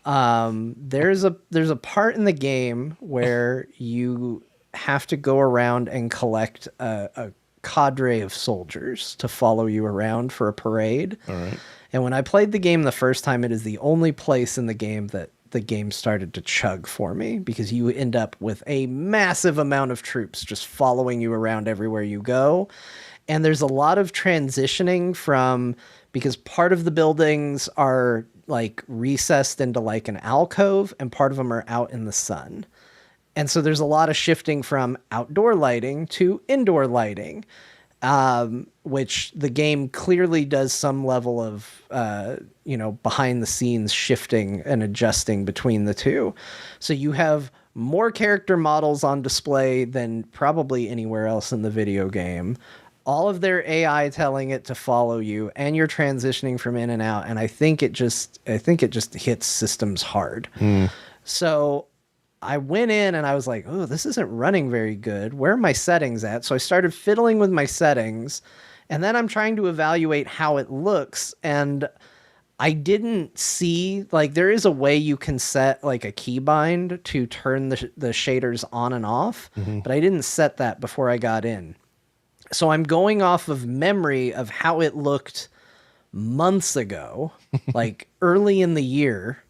Oh, no. There's a part in the game where you have to go around and collect a cadre of soldiers to follow you around for a parade. All right. And when I played the game the first time, it is the only place in the game that the game started to chug for me because you end up with a massive amount of troops just following you around everywhere you go. And there's a lot of transitioning because part of the buildings are like recessed into like an alcove and part of them are out in the sun. And so there's a lot of shifting from outdoor lighting to indoor lighting. Which the game clearly does some level of, behind the scenes shifting and adjusting between the two. So you have more character models on display than probably anywhere else in the video game. All of their AI telling it to follow you, and you're transitioning from in and out. And I think it just hits systems hard. So I went in and I was like, oh, this isn't running very good. Where are my settings at? So I started fiddling with my settings, and then I'm trying to evaluate how it looks. And I didn't see, like, there is a way you can set like a keybind to turn the shaders on and off, but I didn't set that before I got in. So I'm going off of memory of how it looked months ago, like early in the year,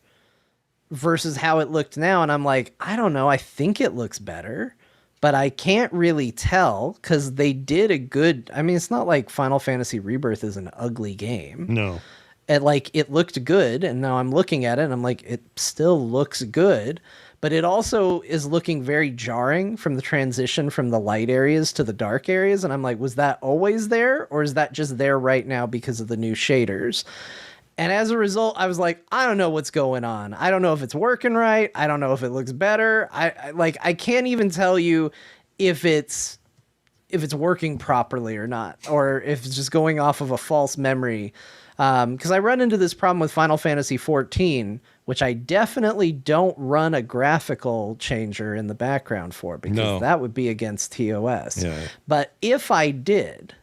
versus how it looked now. And I'm like, I don't know. I think it looks better, but I can't really tell because they did a good, it's not like Final Fantasy Rebirth is an ugly game. No. And it looked good. And now I'm looking at it and I'm like, it still looks good, but it also is looking very jarring from the transition from the light areas to the dark areas. And I'm like, was that always there? Or is that just there right now because of the new shaders? And as a result, I was like, I don't know what's going on. I don't know if it's working right. I don't know if it looks better. I can't even tell you if it's working properly or not, or if it's just going off of a false memory. Because I run into this problem with Final Fantasy XIV, which I definitely don't run a graphical changer in the background for because that would be against TOS. Yeah. But if I did,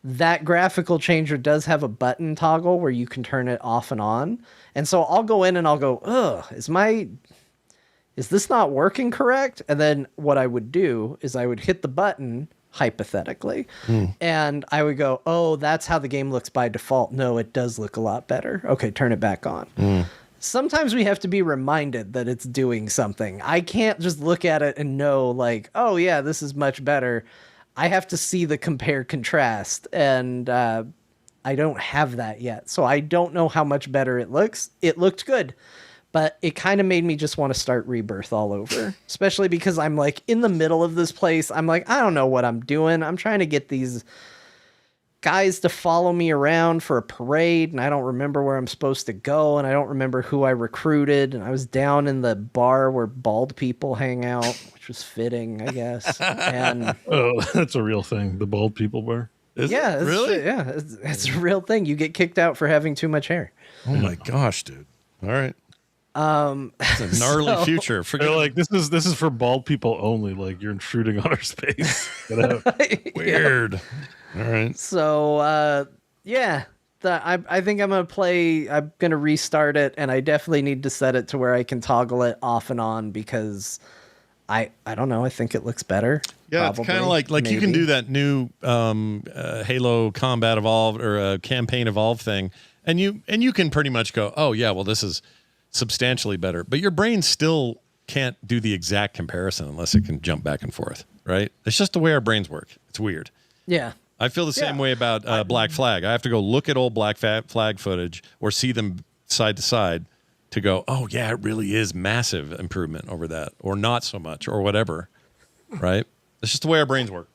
that graphical changer does have a button toggle where you can turn it off and on. And so I'll go in and I'll go, ugh, is this not working correct? And then what I would do is I would hit the button, hypothetically, and I would go, oh, that's how the game looks by default. No, it does look a lot better. Okay, turn it back on. Sometimes we have to be reminded that it's doing something. I can't just look at it and know like, oh yeah, this is much better. I have to see the compare contrast, and I don't have that yet. So I don't know how much better it looks. It looked good, but it kind of made me just want to start Rebirth all over, especially because I'm like in the middle of this place. I'm like, I don't know what I'm doing. I'm trying to get these guys to follow me around for a parade, and I don't remember where I'm supposed to go, and I don't remember who I recruited, and I was down in the bar where bald people hang out, which was fitting, I guess. And oh, that's a real thing, the bald people bar. Is yeah, it? Really? It's a real thing. You get kicked out for having too much hair. Oh my gosh, dude. All right. It's a gnarly future. They're like, this is for bald people only. Like, you're intruding on our space. Get out. Weird. All right. So yeah, I think I'm gonna restart it, and I definitely need to set it to where I can toggle it off and on because I don't know. I think it looks better. Yeah, probably, it's kind of like you can do that new Halo Combat Evolved or Campaign Evolved thing, and you can pretty much go, oh yeah, well this is substantially better, but your brain still can't do the exact comparison unless it can jump back and forth, right? It's just the way our brains work. It's weird. Yeah. I feel the same way about Black Flag. I have to go look at old Black Flag footage or see them side to side to go, oh yeah, it really is massive improvement over that, or not so much, or whatever, right? It's just the way our brains work.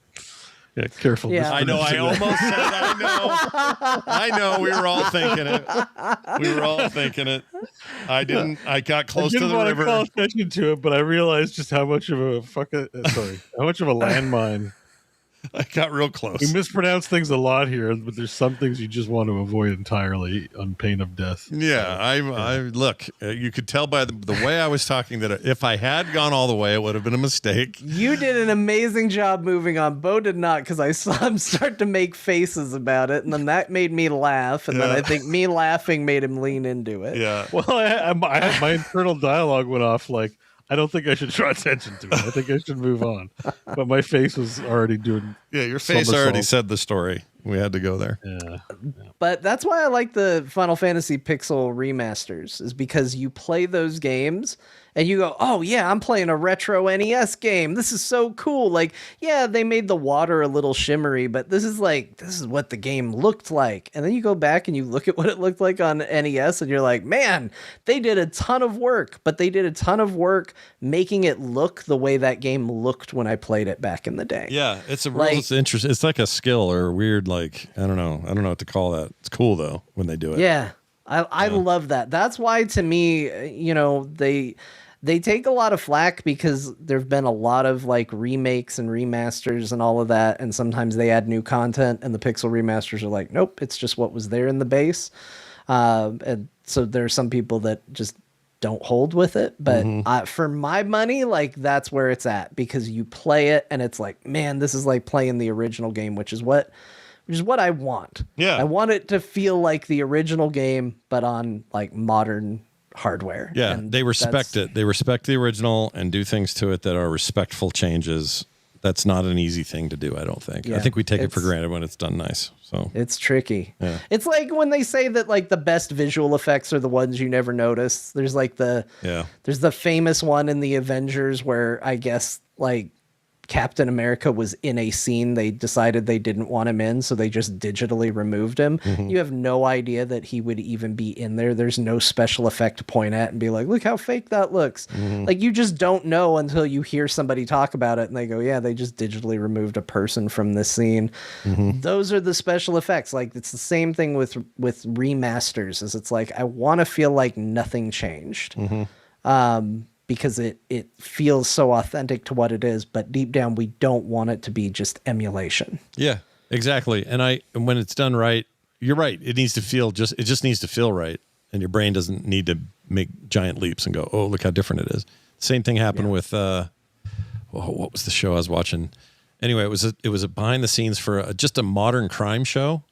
Yeah, careful. Yeah. I know. I almost said. I know. We were all thinking it. I didn't. I got close to the want river. to call attention to it, but I realized just how much of a how much of a landmine. I got real close. We mispronounce things a lot here, but there's some things you just want to avoid entirely on pain of death. Yeah, I look. You could tell by the way I was talking that if I had gone all the way, it would have been a mistake. You did an amazing job moving on. Bo did not, because I saw him start to make faces about it, and then that made me laugh, and then I think me laughing made him lean into it. Yeah. Well, my internal dialogue went off like, I don't think I should draw attention to it. I think I should move on. But my face was already doing. Yeah, your face already said the story. We had to go there. Yeah. But that's why I like the Final Fantasy Pixel remasters, is because you play those games and you go, oh yeah, I'm playing a retro NES game. This is so cool. Like, yeah, they made the water a little shimmery, but this is what the game looked like. And then you go back and you look at what it looked like on NES and you're like, man, they did a ton of work, but they did a ton of work making it look the way that game looked when I played it back in the day. Yeah, it's interesting. It's like a skill or a weird, like, I don't know what to call that. It's cool though when they do it. Yeah. I love that. That's why, to me, they take a lot of flack because there've been a lot of like remakes and remasters and all of that, and sometimes they add new content, and the Pixel remasters are like, nope, it's just what was there in the base. And so there are some people that just don't hold with it, but for my money, like, that's where it's at, because you play it and it's like, man, this is like playing the original game, which is what I want. Yeah, I want it to feel like the original game, but on like modern hardware. Yeah, and they respect it. They respect the original and do things to it that are respectful changes. That's not an easy thing to do, I don't think. Yeah, I think we take it for granted when it's done nice. So it's tricky. Yeah. It's like when they say that like the best visual effects are the ones you never notice. There's like there's the famous one in the Avengers where I guess like Captain America was in a scene. They decided they didn't want him in, so they just digitally removed him. You have no idea that he would even be in there. There's no special effect to point at and be like, look how fake that looks. Like, you just don't know until you hear somebody talk about it and they go, yeah, they just digitally removed a person from this scene. Those are the special effects. Like, it's the same thing with remasters, is it's like, I want to feel like nothing changed. Because it feels so authentic to what it is, but deep down we don't want it to be just emulation. Yeah, exactly. And when it's done right, you're right. It just needs to feel right, and your brain doesn't need to make giant leaps and go, oh, look how different it is. Same thing happened with what was the show I was watching? Anyway, it was a behind the scenes for just a modern crime show.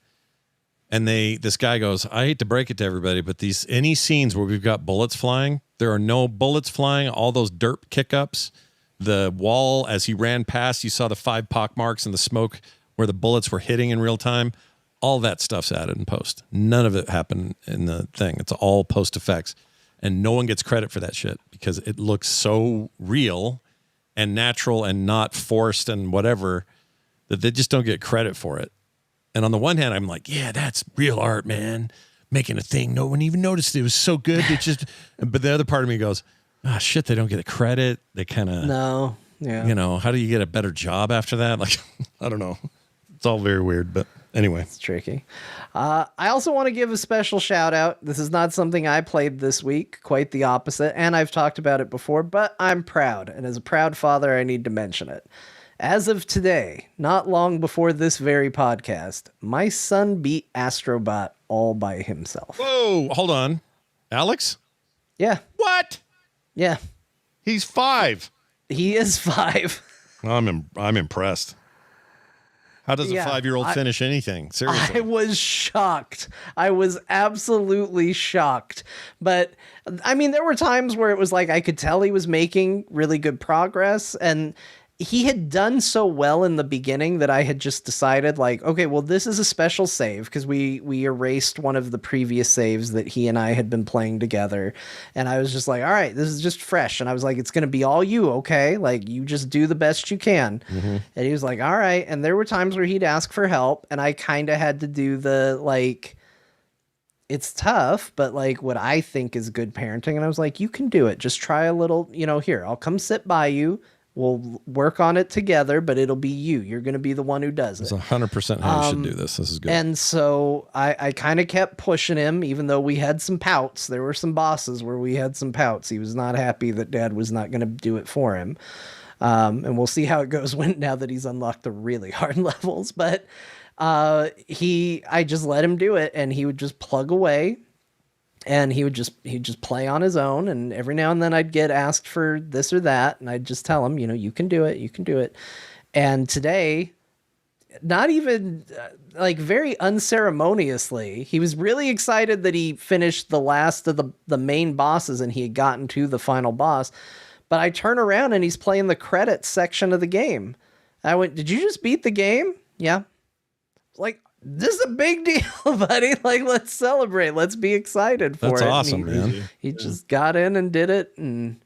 And this guy goes, I hate to break it to everybody, but any scenes where we've got bullets flying, there are no bullets flying. All those dirt kick-ups, the wall as he ran past, you saw the 5 pock marks and the smoke where the bullets were hitting in real time. All that stuff's added in post. None of it happened in the thing. It's all post effects, and no one gets credit for that shit because it looks so real and natural and not forced and whatever that they just don't get credit for it. And on the one hand, I'm like, yeah, that's real art, man. Making a thing. No one even noticed it was so good. But the other part of me goes, shit, they don't get the credit. They kind of, no. Yeah. How do you get a better job after that? Like, I don't know. It's all very weird, but anyway. It's tricky. I also want to give a special shout out. This is not something I played this week, quite the opposite. And I've talked about it before, but I'm proud. And as a proud father, I need to mention it. As of today, not long before this very podcast, my son beat Astrobot all by himself. Whoa, hold on. Alex? Yeah. What? Yeah. He's 5. He is 5. I'm impressed. How does a Yeah, 5-year-old finish anything? Seriously. I was shocked. I was absolutely shocked. But I mean, there were times where it was like I could tell he was making really good progress, and he had done so well in the beginning that I had just decided, like, okay, well, this is a special save because we erased one of the previous saves that he and I had been playing together. And I was just like, all right, this is just fresh. And I was like, it's going to be all you, okay? Like, you just do the best you can. Mm-hmm. And he was like, all right. And there were times where he'd ask for help, and I kind of had to do the, like, it's tough, but like what I think is good parenting. And I was like, you can do it. Just try a little, here, I'll come sit by you. We'll work on it together, but it'll be you. You're going to be the one who does it. It's 100% how you should do this. This is good. And so I kind of kept pushing him, even though we had some pouts. There were some bosses where we had some pouts. He was not happy that Dad was not going to do it for him. And we'll see how it goes now that he's unlocked the really hard levels. But I just let him do it, and he would just plug away. And he'd just play on his own, and every now and then I'd get asked for this or that, and I'd just tell him, you can do it. And today, not even like very unceremoniously, he was really excited that he finished the last of the main bosses and he had gotten to the final boss. But I turn around and he's playing the credits section of the game. I went, "Did you just beat the game?" "Yeah." Like, this is a big deal, buddy. Like, let's celebrate. Let's be excited for it. That's awesome, man. He just got in and did it, and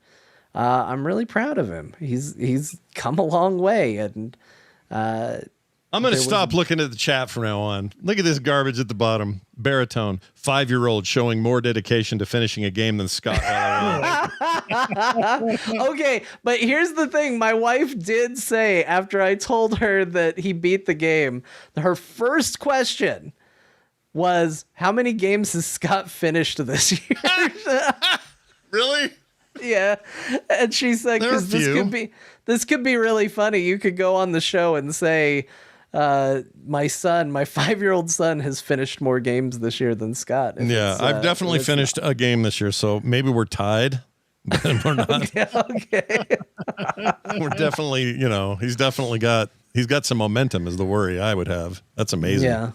I'm really proud of him. He's come a long way, and I'm going to stop looking at the chat from now on. Look at this garbage at the bottom. Baritone, 5-year-old showing more dedication to finishing a game than Scott. Okay, but here's the thing. My wife did say, after I told her that he beat the game, her first question was, how many games has Scott finished this year? Really? Yeah. And she said, because this could be really funny. You could go on the show and say, my 5-year-old son has finished more games this year than Scott. Yeah, I've definitely finished a game this year, so maybe we're tied, but we're not. Okay. We're definitely, he's got some momentum is the worry I would have. That's amazing. Yeah.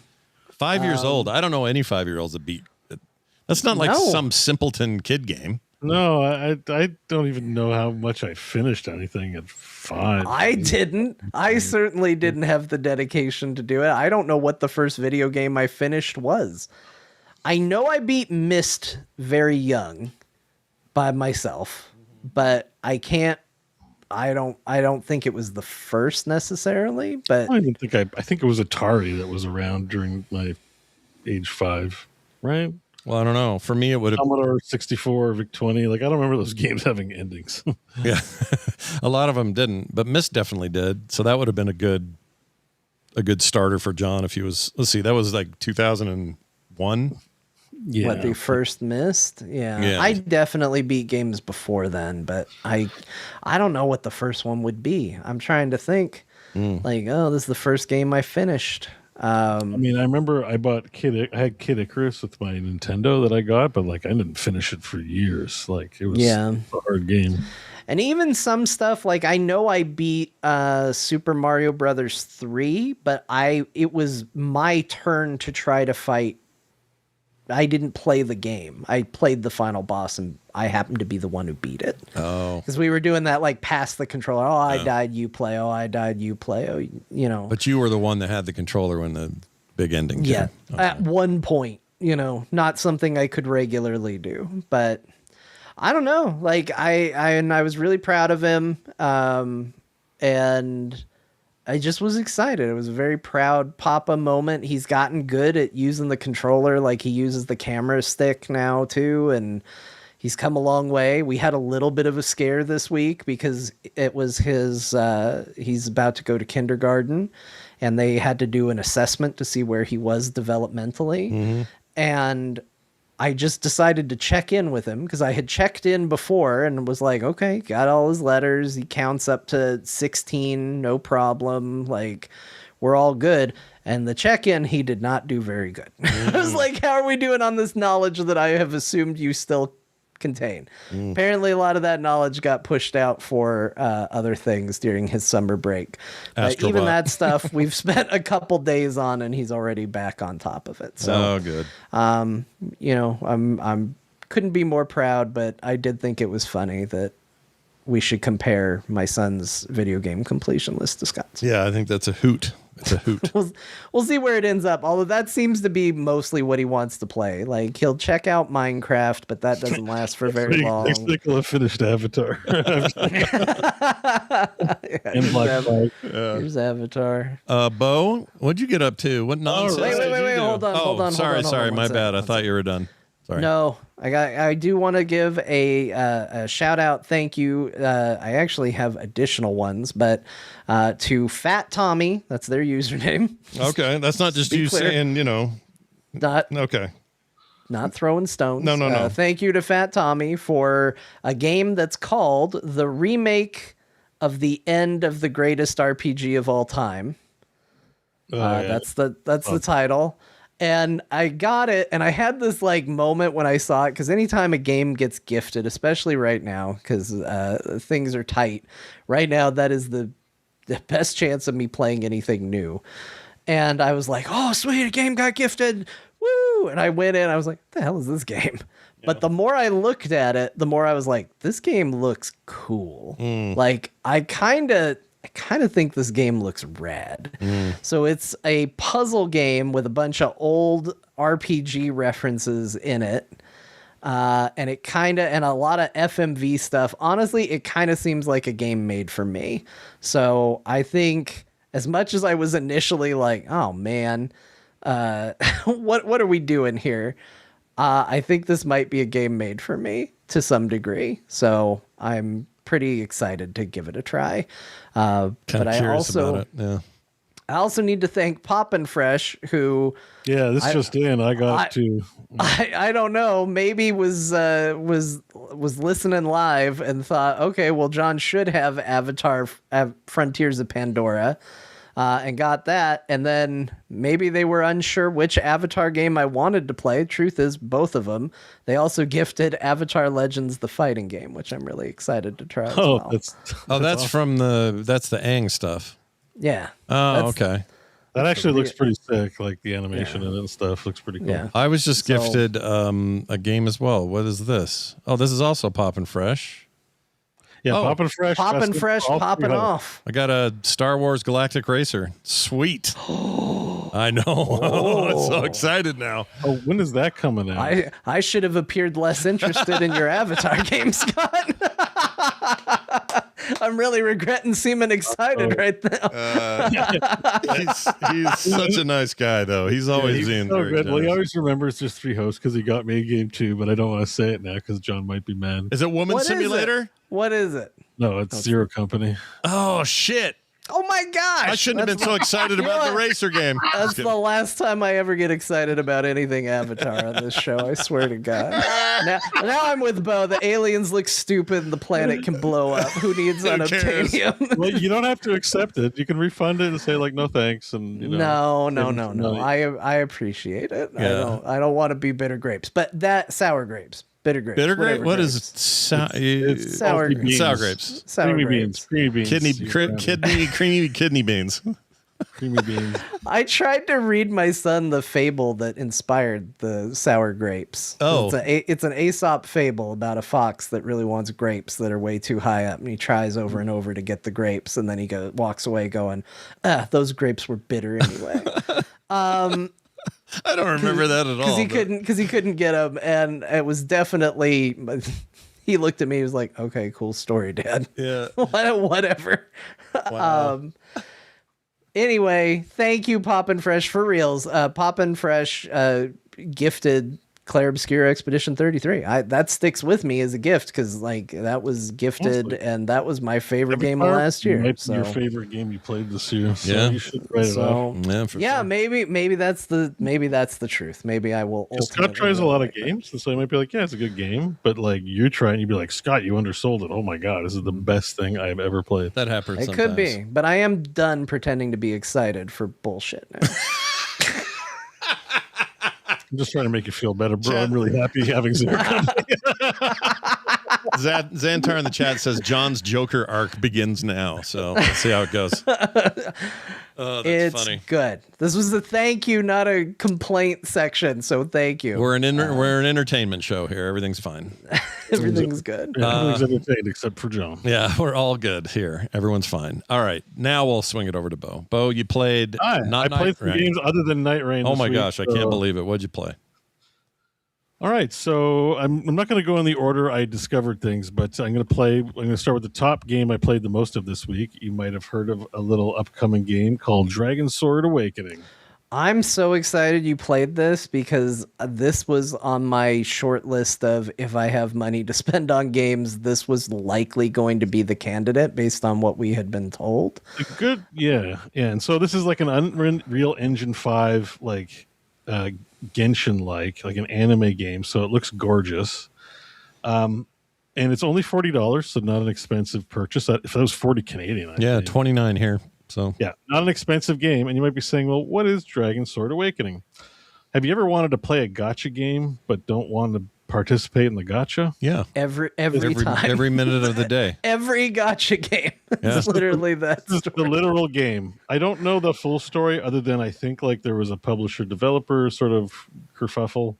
5 years old. I don't know any 5-year-olds that beat it. That's not like some simpleton kid game. No, I don't even know how much I finished anything at 5. I didn't. I certainly didn't have the dedication to do it. I don't know what the first video game I finished was. I know I beat Myst very young by myself, but I don't think it was the first necessarily, but I think it was Atari that was around during my age 5, right? Well, I don't know. For me, it would have Commodore 64, VIC-20. Like, I don't remember those games having endings. Yeah, a lot of them didn't, but Myst definitely did. So that would have been a good starter for John if he was. Let's see, that was like 2001. Yeah, what the first Myst? Yeah, I definitely beat games before then, but I don't know what the first one would be. I'm trying to think. Like, this is the first game I finished. I mean, I remember I had Kid Icarus with my Nintendo that I got, but like I didn't finish it for years. Like it was a hard game. And even some stuff, like I know I beat Super Mario Brothers 3, but it was my turn to try to fight. I didn't play the game. I played the final boss, and I happened to be the one who beat it. Oh. Because we were doing that, like, pass the controller. Oh, I died, you play. Oh, I died, you play. Oh, But you were the one that had the controller when the big ending came. Yeah, okay. At one point, not something I could regularly do. But I don't know. Like, I was really proud of him. And I just was excited. It was a very proud Papa moment. He's gotten good at using the controller. Like, he uses the camera stick now, too, and he's come a long way. We had a little bit of a scare this week because it was he's about to go to kindergarten, and they had to do an assessment to see where he was developmentally. Mm-hmm. And I just decided to check in with him because I had checked in before and was like, okay, got all his letters. He counts up to 16, no problem. Like, we're all good. And the check-in, he did not do very good. I was like, how are we doing on this knowledge that I have assumed you still contain. Apparently, a lot of that knowledge got pushed out for other things during his summer break. But even Astrobot. that stuff, we've spent a couple days on, and he's already back on top of it. So, good. You know, I'm couldn't be more proud, but I did think it was funny that we should compare my son's video game completion list to Scott's. Yeah, I think that's a hoot. It's a hoot. We'll see where it ends up. Although that seems to be mostly what he wants to play. Like he'll check out Minecraft, but that doesn't last for very long. Nicola finished Avatar. And Black Flag. Here's Avatar. Bo, what'd you get up to? What nonsense? Wait, hold on. Sorry, Hold my on, bad. I thought you were done. Sorry. No, I do want to give a shout out. Thank you. I actually have additional ones, but to Fat Tommy, that's their username. Okay, that's not just you saying, you know. Not okay. Not throwing stones. No. Thank you to Fat Tommy for a game that's called the remake of the end of the greatest RPG of all time. That's the title. And I got it, and I had this like moment when I saw it, because anytime a game gets gifted, especially right now, because things are tight right now, that is the best chance of me playing anything new. And I was like, oh, sweet, a game got gifted. Woo! And I went in, I was like, what the hell is this game? Yeah. But the more I looked at it, the more I was like, this game looks cool. Like, I kind of think this game looks rad. So it's a puzzle game with a bunch of old RPG references in it. And it and a lot of FMV stuff. Honestly, it kind of seems like a game made for me. So I think, as much as I was initially like, oh man, what are we doing here? I think this might be a game made for me to some degree. So I'm pretty excited to give it a try. But I also need to thank Poppin' Fresh, who just in. I got to. I don't know. Maybe was listening live and thought, okay, well, John should have Avatar: Frontiers of Pandora, and got that. And then maybe they were unsure which Avatar game I wanted to play. Truth is, both of them. They also gifted Avatar Legends: The Fighting Game, which I'm really excited to try as well. That's awesome. From the Aang stuff. Yeah. Oh, okay. That actually looks pretty sick. Like the animation and stuff looks pretty cool. Yeah. I was just gifted a game as well. What is this? Oh, this is also Poppin' Fresh. Yeah, Poppin' Fresh. Poppin' Fresh, popping off. I got a Star Wars Galactic Racer. Sweet. I know. I'm so excited now. Oh, when is that coming out? I should have appeared less interested in your Avatar game, Scott. I'm really regretting seeming excited right now. He's such a nice guy, though. He's always being so very good. Well, he generous. always remembers his three hosts because he got me a game too, but I don't want to say it now because John might be mad. Is it Woman Simulator? What is it? No, it's Zero Company. Oh, shit. Oh my gosh! I shouldn't have been so excited about the racer game. That's the last time I ever get excited about anything Avatar on this show. I swear to God. Now I'm with Bo. The aliens look stupid and the planet can blow up. Who needs unobtainium? Well, you don't have to accept it. You can refund it and say like, no thanks. And No. I appreciate it. Yeah. I don't want to be bitter grapes, but that sour grapes. Bitter grapes. Bitter grape? whatever What grapes. is it? It's sour grapes. Sour grapes. Sour Creamy grapes. beans. Creamy kidney beans. Creamy beans. I tried to read my son the fable that inspired the sour grapes. Oh. It's an Aesop fable about a fox that really wants grapes that are way too high up, and he tries over and over to get the grapes, and then he walks away going, those grapes were bitter anyway. I don't remember that at all. Because he couldn't get them, and it was definitely. He looked at me. He was like, "Okay, cool story, Dad." Yeah. Whatever. Wow. Anyway, thank you, Poppin' Fresh, for reals. Poppin' Fresh gifted Claire Obscure Expedition 33. That sticks with me as a gift because that was gifted, and that was my favorite game of last year. Might be your favorite game you played this year. So Yeah. you should write it off. Yeah, for sure. maybe that's the truth. Maybe I will. Scott tries a lot of games, and so he might be like, "Yeah, it's a good game," but like you're trying, you'd be like, "Scott, you undersold it. Oh my god, this is the best thing I have ever played." That happens. It could be, but I am done pretending to be excited for bullshit now. I'm just trying to make you feel better, bro. I'm really happy having zero company. Xantar in the chat says John's Joker arc begins now. So let's see how it goes. Oh, that's it's funny. good. This was a thank you, not a complaint section. So thank you. We're an entertainment show here. Everything's fine. Everything's good. Everything's entertained except for John. Yeah, we're all good here. Everyone's fine. All right, now we'll swing it over to Bo. Bo, you played. I played some games other than Night Rain. Oh this my week, gosh, I can't believe it. What'd you play? All right, so I'm not going to go in the order I discovered things, but I'm going to start with the top game I played the most of this week. You might have heard of a little upcoming game called Dragon Sword Awakening. I'm so excited you played this because this was on my short list of if I have money to spend on games, this was likely going to be the candidate based on what we had been told. Good, yeah. And so this is like an Unreal Engine 5 Genshin like an anime game, so it looks gorgeous. And it's only $40, so not an expensive purchase. If that was 40 Canadian, I think. 29 here. So yeah, not an expensive game. And you might be saying, well, what is Dragon Sword Awakening? Have you ever wanted to play a gacha game but don't want to participate in the gacha? Yeah. Every time. Every minute of the day. Every gacha game. Yeah. It's literally that. This is the literal game. I don't know the full story other than I think like there was a publisher developer sort of kerfuffle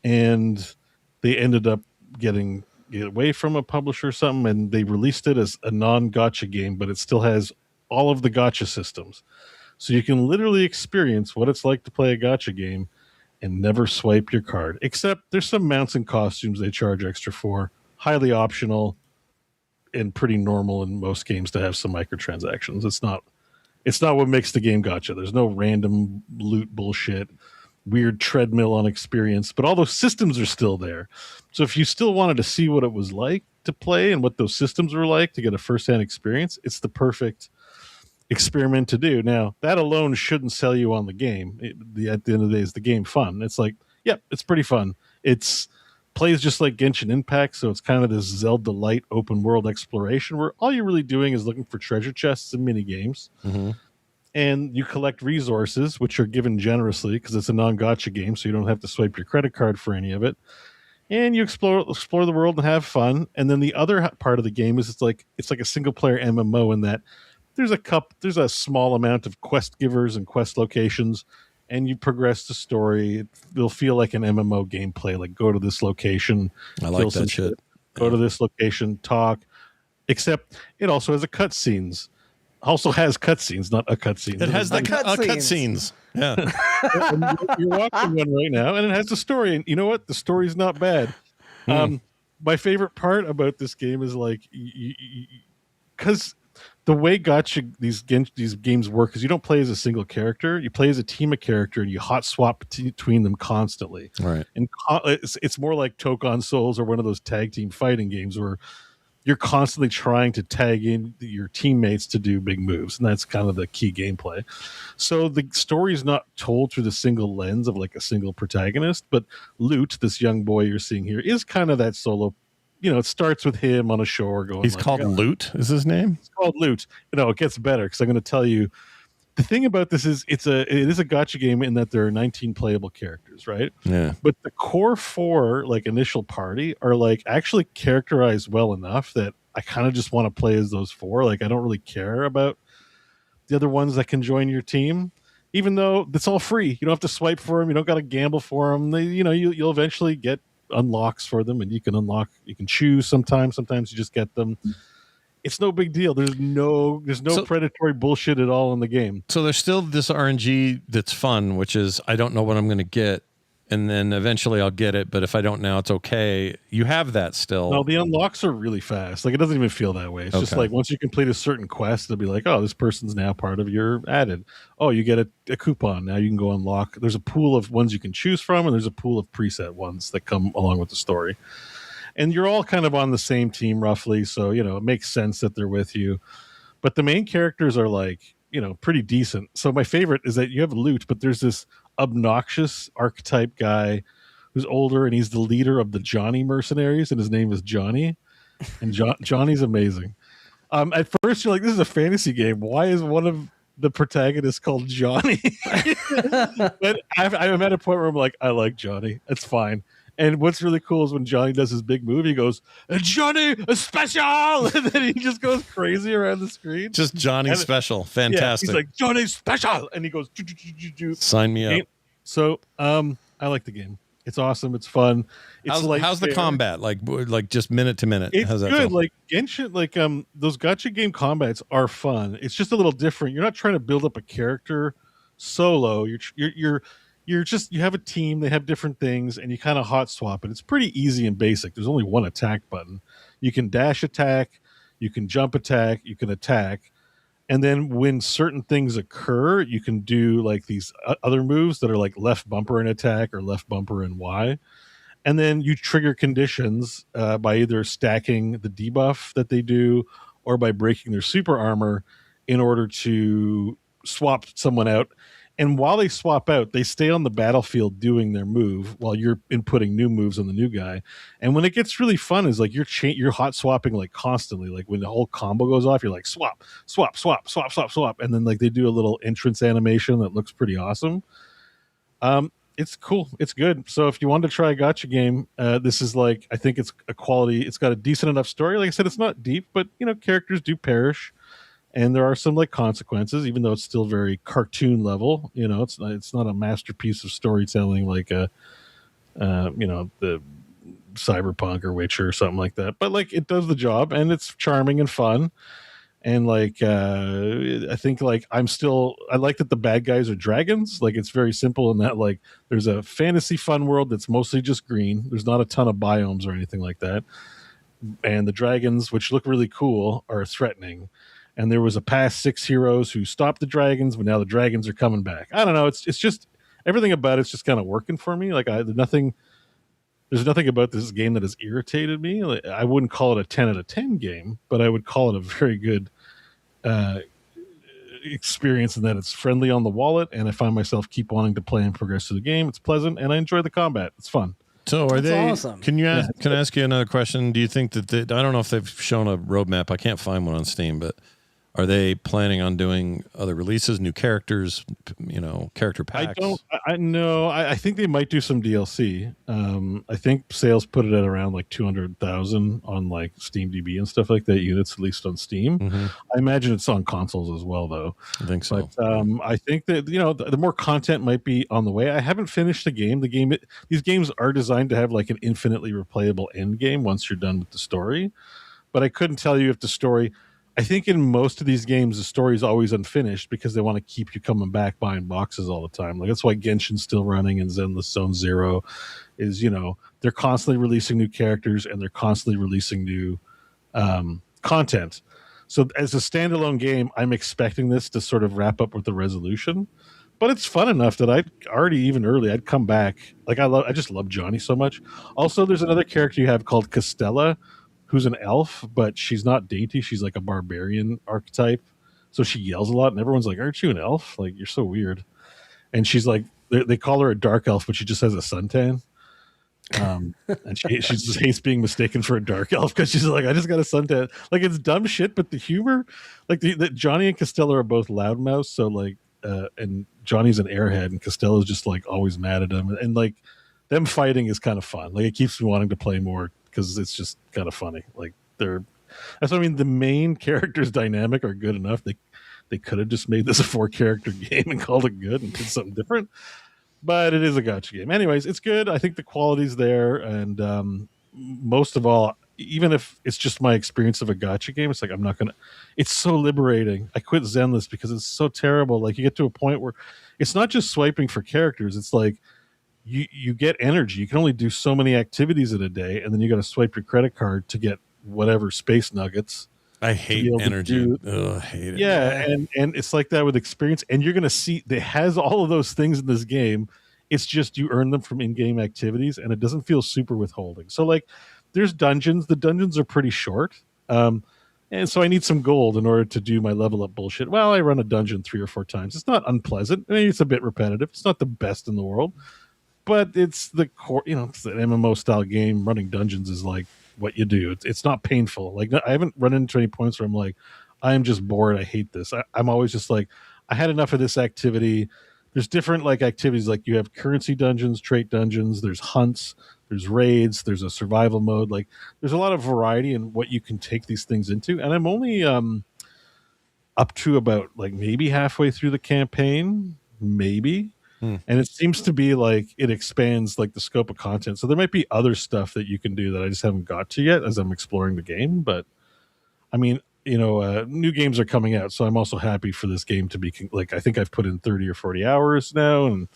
and they ended up getting away from a publisher or something and they released it as a non-gacha game, but it still has all of the gacha systems. So you can literally experience what it's like to play a gacha game and never swipe your card. Except there's some mounts and costumes they charge extra for, highly optional and pretty normal in most games to have some microtransactions. It's not what makes the game gacha. There's no random loot bullshit, weird treadmill on experience, but all those systems are still there. So if you still wanted to see what it was like to play and what those systems were like to get a first-hand experience, it's the perfect experiment to do. Now, that alone shouldn't sell you on the game. At the end of the day, is the game fun? It's like, yep, it's pretty fun. It's plays just like Genshin Impact, so it's kind of this Zelda-light open world exploration where all you're really doing is looking for treasure chests and mini games. Mm-hmm. And you collect resources, which are given generously because it's a non-gacha game, so you don't have to swipe your credit card for any of it. And you explore the world and have fun. And then the other part of the game is it's like a single-player MMO in that there's a small amount of quest givers and quest locations, and you progress the story. It'll feel like an MMO gameplay, like go to this location. I like that shit. Go to this location, talk. Except it also has cutscenes, not a cutscene. It has the cutscenes. Yeah. You're watching one right now, and it has the story. And you know what? The story's not bad. My favorite part about this game is like, because the way these games work is you don't play as a single character. You play as a team of character, and you hot swap between them constantly. Right. And it's more like Tokon Souls or one of those tag team fighting games where you're constantly trying to tag in your teammates to do big moves, and that's kind of the key gameplay. So the story is not told through the single lens of like a single protagonist, but Lute, this young boy you're seeing here, is kind of that solo. It starts with him on a shore going. He's called Lute. Is his name? It's called Lute. It gets better because I'm going to tell you. The thing about this is it is a gacha game in that there are 19 playable characters, right? Yeah. But the core 4 like initial party are like actually characterized well enough that I kind of just want to play as those 4. Like I don't really care about the other ones that can join your team, even though it's all free. You don't have to swipe for them. You don't got to gamble for them. You'll eventually get unlocks for them, and you can choose sometimes you just get them. It's no big deal. There's no predatory bullshit at all in the game. So there's still this RNG that's fun, which is I don't know what I'm going to get, and then eventually I'll get it, but if I don't now, it's okay. You have that still. No, the unlocks are really fast. Like it doesn't even feel that way. It's just like once you complete a certain quest, it'll be like, oh, this person's now part of your added. Oh, you get a coupon. Now you can go unlock. There's a pool of ones you can choose from, and there's a pool of preset ones that come along with the story. And you're all kind of on the same team roughly, so it makes sense that they're with you. But the main characters are like, pretty decent. So my favorite is that you have Lute, but there's this obnoxious archetype guy who's older, and he's the leader of the Johnny mercenaries, and his name is Johnny. And Johnny's amazing. At first, you're like, this is a fantasy game. Why is one of the protagonist called Johnny. But I'm at a point where I'm like, I like Johnny. It's fine. And what's really cool is when Johnny does his big move, he goes, Johnny special, and then he just goes crazy around the screen. Just Johnny special. Fantastic. Yeah, he's like, Johnny special, and he goes, sign me up. So I like the game. It's awesome. It's fun. It's how's the combat? Like just minute to minute. It's how's that good. feel? Like Genshin, like those gacha game combats are fun. It's just a little different. You're not trying to build up a character solo. You're just, you have a team, they have different things, and you kind of hot swap it. It's pretty easy and basic. There's only one attack button. You can dash attack, you can jump attack, you can attack. And then when certain things occur, you can do like these other moves that are like left bumper and attack or left bumper and Y. And then you trigger conditions by either stacking the debuff that they do or by breaking their super armor in order to swap someone out. And while they swap out, they stay on the battlefield doing their move while you're inputting new moves on the new guy. And when it gets really fun is like you're hot swapping like constantly. Like when the whole combo goes off, you're like swap, swap, swap, swap, swap, swap. And then like they do a little entrance animation that looks pretty awesome. It's cool. It's good. So if you want to try a gacha game, this is like, I think it's a quality. It's got a decent enough story. Like I said, it's not deep, but characters do perish. And there are some like consequences, even though it's still very cartoon level. It's not a masterpiece of storytelling like the Cyberpunk or Witcher or something like that. But like it does the job, and it's charming and fun. And like I think like I like that the bad guys are dragons. Like it's very simple in that like there's a fantasy fun world that's mostly just green. There's not a ton of biomes or anything like that. And the dragons, which look really cool, are threatening. And there was a past 6 heroes who stopped the dragons, but now the dragons are coming back. I don't know. It's just everything about it's just kind of working for me. Like there's nothing about this game that has irritated me. Like, I wouldn't call it a 10 out of 10 game, but I would call it a very good experience in that it's friendly on the wallet, and I find myself keep wanting to play and progress through the game. It's pleasant, and I enjoy the combat. It's fun. So are they awesome. Can I ask you another question? Do you think that I don't know if they've shown a roadmap. I can't find one on Steam, but are they planning on doing other releases, new characters, character packs? I think they might do some DLC. I think sales put it at around like 200,000 on like SteamDB and stuff like that, units at least on Steam. Mm-hmm. I imagine it's on consoles as well, though. I think so. But I think that the more content might be on the way. I haven't finished the game. These games are designed to have like an infinitely replayable end game once you're done with the story. But I couldn't tell you if the story. I think in most of these games, the story is always unfinished because they want to keep you coming back buying boxes all the time. Like that's why Genshin's still running and Zenless Zone Zero is, they're constantly releasing new characters and they're constantly releasing new content. So as a standalone game, I'm expecting this to sort of wrap up with the resolution, but it's fun enough that I'd come back. Like I just love Johnny so much. Also, there's another character you have called Castella, who's an elf, but she's not dainty. She's like a barbarian archetype. So she yells a lot, and everyone's like, aren't you an elf? Like, you're so weird. And she's like, they call her a dark elf, but she just has a suntan. And she just hates being mistaken for a dark elf because she's like, I just got a suntan. Like, it's dumb shit, but the humor, like the Johnny and Costello are both loudmouths. So like, and Johnny's an airhead, and Costello's just like always mad at him. And like, them fighting is kind of fun. Like, it keeps me wanting to play more, because it's just kind of funny. Like that's what I mean. The main characters' dynamic are good enough. They could have just made this a 4-character game and called it good and did something different. But it is a gacha game. Anyways, it's good. I think the quality's there, and most of all, even if it's just my experience of a gacha game, it's like it's so liberating. I quit Zenless because it's so terrible. Like you get to a point where it's not just swiping for characters. It's like you get energy. You can only do so many activities in a day, and then you got to swipe your credit card to get whatever space nuggets. I hate energy. I hate it. Yeah, and it's like that with experience. And you're going to see it has all of those things in this game. It's just you earn them from in-game activities, and it doesn't feel super withholding. So like, there's dungeons. The dungeons are pretty short, and so I need some gold in order to do my level up bullshit. Well, I run a dungeon 3 or 4 times. It's not unpleasant. I mean, it's a bit repetitive. It's not the best in the world. But it's the core, it's an MMO style game. Running dungeons is like what you do. It's not painful. Like I haven't run into any points where I'm like, I'm just bored. I hate this. I'm always just like, I had enough of this activity. There's different like activities, like you have currency dungeons, trait dungeons, there's hunts, there's raids, there's a survival mode. Like there's a lot of variety in what you can take these things into. And I'm only up to about like maybe halfway through the campaign, maybe. And it seems to be like it expands like the scope of content. So there might be other stuff that you can do that I just haven't got to yet as I'm exploring the game. But I mean, new games are coming out, so I'm also happy for this game to be like, I think I've put in 30 or 40 hours now, and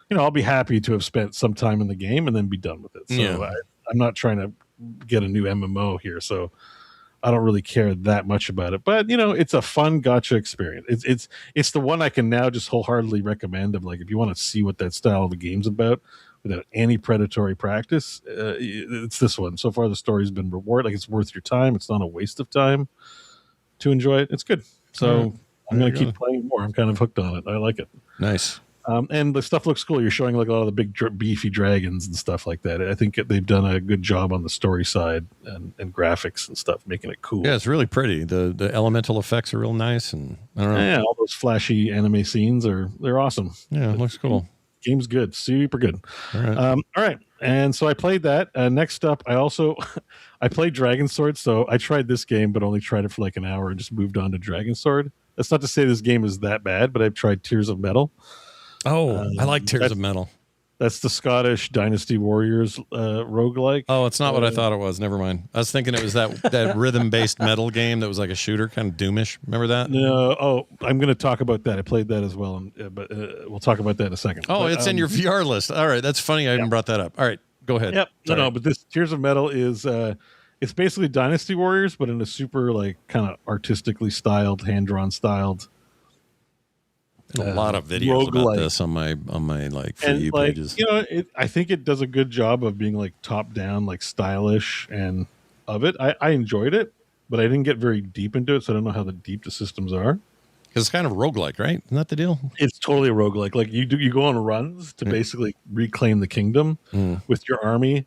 I'll be happy to have spent some time in the game and then be done with it. So I'm not trying to get a new MMO here, so I don't really care that much about it. But it's a fun gacha experience. It's the one I can now just wholeheartedly recommend. Of like, if you want to see what that style of the game's about without any predatory practice, it's this one. So far, the story's been rewarded. Like, it's worth your time. It's not a waste of time to enjoy it. It's good. So I'm going to keep playing more. I'm kind of hooked on it. I like it. Nice. And the stuff looks cool. You're showing like a lot of the big beefy dragons and stuff like that. I think they've done a good job on the story side and graphics and stuff, making it cool. Yeah, it's really pretty. The elemental effects are real nice, and I don't know. Yeah, all those flashy anime scenes they're awesome. Yeah, it looks cool. Game's good, super good. All right. All right. And so I played that. Next up, I played Dragon Sword. So I tried this game, but only tried it for like an hour and just moved on to Dragon Sword. That's not to say this game is that bad, but I've tried Tears of Metal. Oh, I like Tears of Metal. That's the Scottish Dynasty Warriors roguelike. Oh, it's not what I thought it was. Never mind. I was thinking it was that rhythm-based metal game that was like a shooter, kind of Doomish. Remember that? No. Oh, I'm going to talk about that. I played that as well, but we'll talk about that in a second. Oh, but, it's in your VR list. All right, that's funny. I even brought that up. All right, go ahead. Yep. No, but this Tears of Metal is it's basically Dynasty Warriors, but in a super like kind of artistically styled, hand-drawn styled. A lot of videos about this on my like For You pages. I think it does a good job of being like top down, like stylish, and of it. I enjoyed it, but I didn't get very deep into it, so I don't know how deep the systems are. Because it's kind of roguelike, right? Isn't that the deal? It's totally a roguelike. Like you go on runs to basically reclaim the kingdom with your army,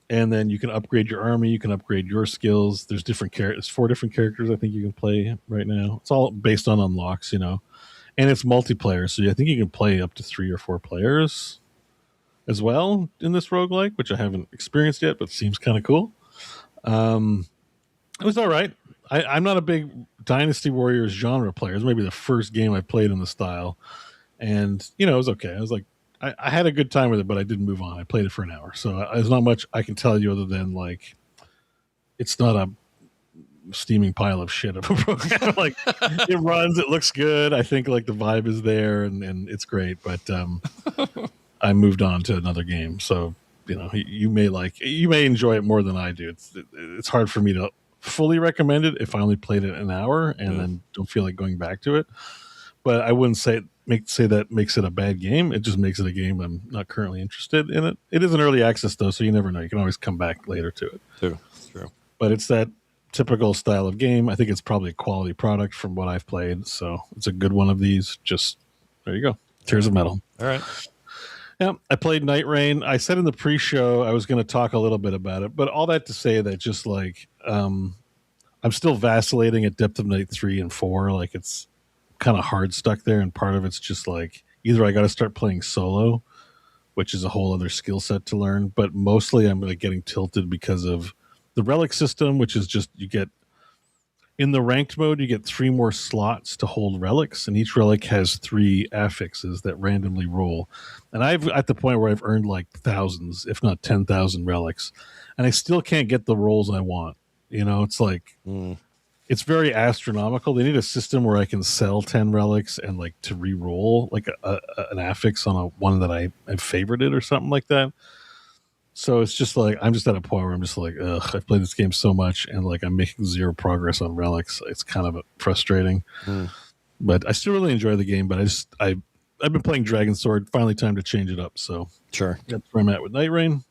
and then you can upgrade your army. You can upgrade your skills. There's different characters. 4 different characters I think you can play right now. It's all based on unlocks, And it's multiplayer, so I think you can play up to 3 or 4 players as well in this roguelike, which I haven't experienced yet, but seems kind of cool. It was all right. I'm not a big Dynasty Warriors genre player. It's maybe the first game I played in the style. And, it was okay. I was like, I had a good time with it, but I didn't move on. I played it for an hour. So there's not much I can tell you other than, like, it's not a steaming pile of shit of a program. Like, it runs, it looks good. I think like the vibe is there and it's great, but I moved on to another game. So you may enjoy it more than I do. It's hard for me to fully recommend it if I only played it an hour and then don't feel like going back to it. But I wouldn't say that makes it a bad game. It just makes it a game I'm not currently interested in. It is an early access though, so you never know. You can always come back later to it. True. But it's that typical style of game. I think it's probably a quality product from what I've played, so it's a good one of these. Just there you go. Tears of Metal. All right. Yeah, I played Night Rain. I said in the pre-show I was going to talk a little bit about it, but all that to say that just like I'm still vacillating at Depth of Night 3 and 4. Like it's kind of hard stuck there, and part of it's just like either I got to start playing solo, which is a whole other skill set to learn, but mostly I'm like getting tilted because of the relic system, which is just you get in the ranked mode, you get 3 more slots to hold relics, and each relic has 3 affixes that randomly roll. And I've at the point where I've earned like thousands, if not 10,000 relics, and I still can't get the rolls I want. It's like it's very astronomical. They need a system where I can sell 10 relics and like to re-roll like an affix on a one that I've favorited or something like that. So it's just like I'm just at a point where I'm just like, ugh, I've played this game so much and like I'm making 0 progress on relics. It's kind of frustrating. But I still really enjoy the game, but I've been playing Dragon Sword. Finally time to change it up. So sure. That's where I'm at with Night Rain.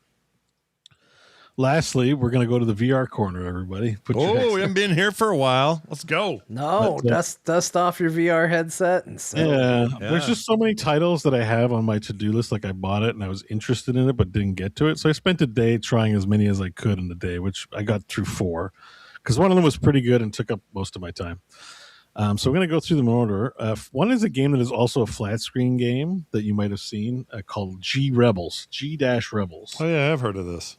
Lastly, we're going to go to the VR corner, everybody. We haven't been here for a while. Let's go. No, dust off your VR headset and yeah. There's just so many titles that I have on my to-do list. Like I bought it and I was interested in it, but didn't get to it. So I spent a day trying as many as I could in the day, which I got through 4 because one of them was pretty good and took up most of my time. So we're going to go through them in order. One is a game that is also a flat screen game that you might have seen called G-Rebels. G-Rebels. Oh, yeah, I've heard of this.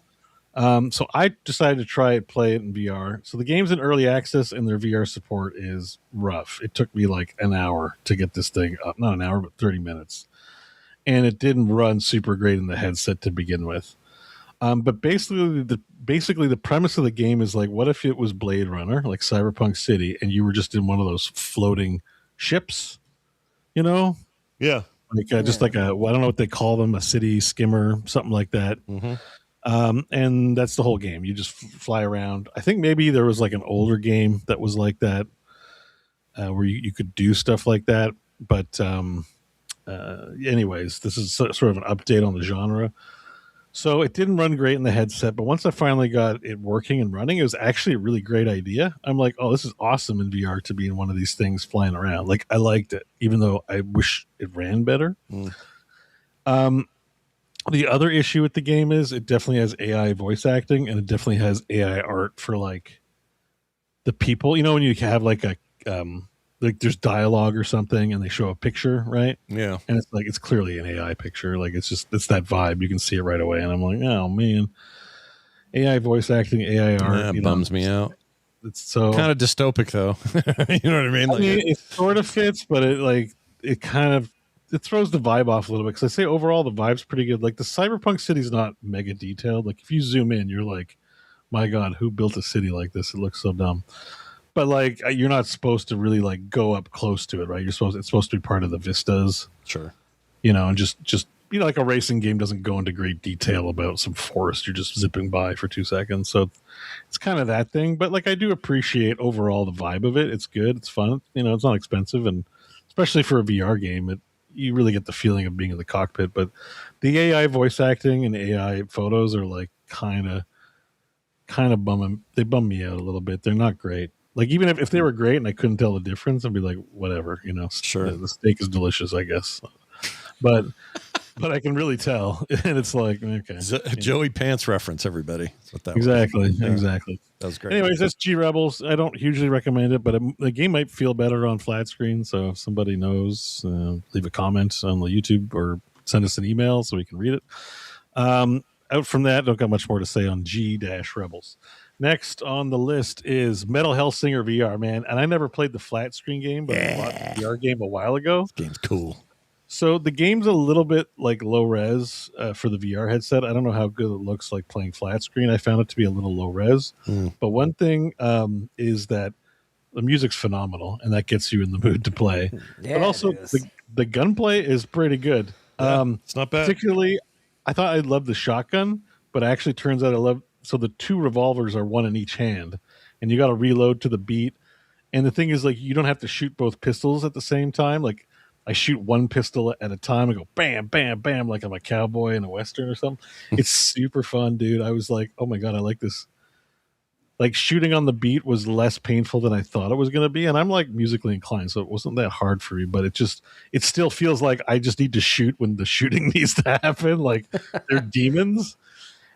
So I decided to play it in VR. So the game's in early access and their VR support is rough. It took me like an hour to get this thing up. Not an hour, but 30 minutes. And it didn't run super great in the headset to begin with. But basically the premise of the game is like, what if it was Blade Runner, like Cyberpunk City, and you were just in one of those floating ships, you know? Yeah. Like just like I don't know what they call them, a city skimmer, something like that. Mm-hmm. And that's the whole game. You just fly around. I think maybe there was like an older game that was like that, where you could do stuff like that. But anyways, this is sort of an update on the genre. So it didn't run great in the headset, but once I finally got it working and running, it was actually a really great idea. I'm like, oh, this is awesome in VR to be in one of these things flying around. Like, I liked it, even though I wish it ran better. The other issue with the game is it definitely has AI voice acting, and it definitely has AI art for like the people. You know, when you have like a like there's dialogue or something, and they show a picture, right? Yeah, and it's like it's clearly an AI picture. Like it's that vibe. You can see it right away, and I'm like, oh man, AI voice acting, AI art. That bums me out. It's so kind of dystopic, though. You know what I mean? Like, it sort of fits, but it kind of. It throws the vibe off a little bit, because I say overall the vibe's pretty good. Like the Cyberpunk city's not mega detailed. Like if you zoom in, you're like, my God, who built a city like this? It looks so dumb. But like you're not supposed to really like go up close to it, right? It's supposed to be part of the vistas. Sure. You know, and just you know, like a racing game doesn't go into great detail about some forest. You're just zipping by for 2 seconds. So it's kind of that thing. But like I do appreciate overall the vibe of it. It's good. It's fun. You know, it's not expensive, and especially for a VR game, you really get the feeling of being in the cockpit. But the AI voice acting and AI photos are like kind of bumming. They bum me out a little bit. They're not great. Like even if they were great and I couldn't tell the difference, I'd be like, whatever, you know. Sure, the steak is delicious, I guess. But I can really tell, and it's like, okay, Joey Pants reference, everybody. That's what that exactly, was. Yeah. Exactly. That was great. Anyways, that's G-Rebels. I don't hugely recommend it, but the game might feel better on flat screen. So if somebody knows, leave a comment on the YouTube or send us an email so we can read it. Out from that, don't got much more to say on G-Rebels. Next on the list is Metal Hellsinger VR, man. And I never played the flat screen game, but I bought the VR game a while ago. This game's cool. So the game's a little bit like low res for the VR headset. I don't know how good it looks like playing flat screen. I found it to be a little low res. But one thing is that the music's phenomenal, and that gets you in the mood to play. Yeah, but also the gunplay is pretty good. It's not bad. Particularly, I thought I loved the shotgun, but it actually turns out I love. So the 2 revolvers are one in each hand, and you got to reload to the beat. And the thing is, like, you don't have to shoot both pistols at the same time. Like, I shoot one pistol at a time and go bam, bam, bam, like I'm a cowboy in a Western or something. It's super fun, dude. I was like, oh my God, I like this. Like shooting on the beat was less painful than I thought it was going to be. And I'm like musically inclined, so it wasn't that hard for me, but it still feels like I just need to shoot when the shooting needs to happen. Like they're demons.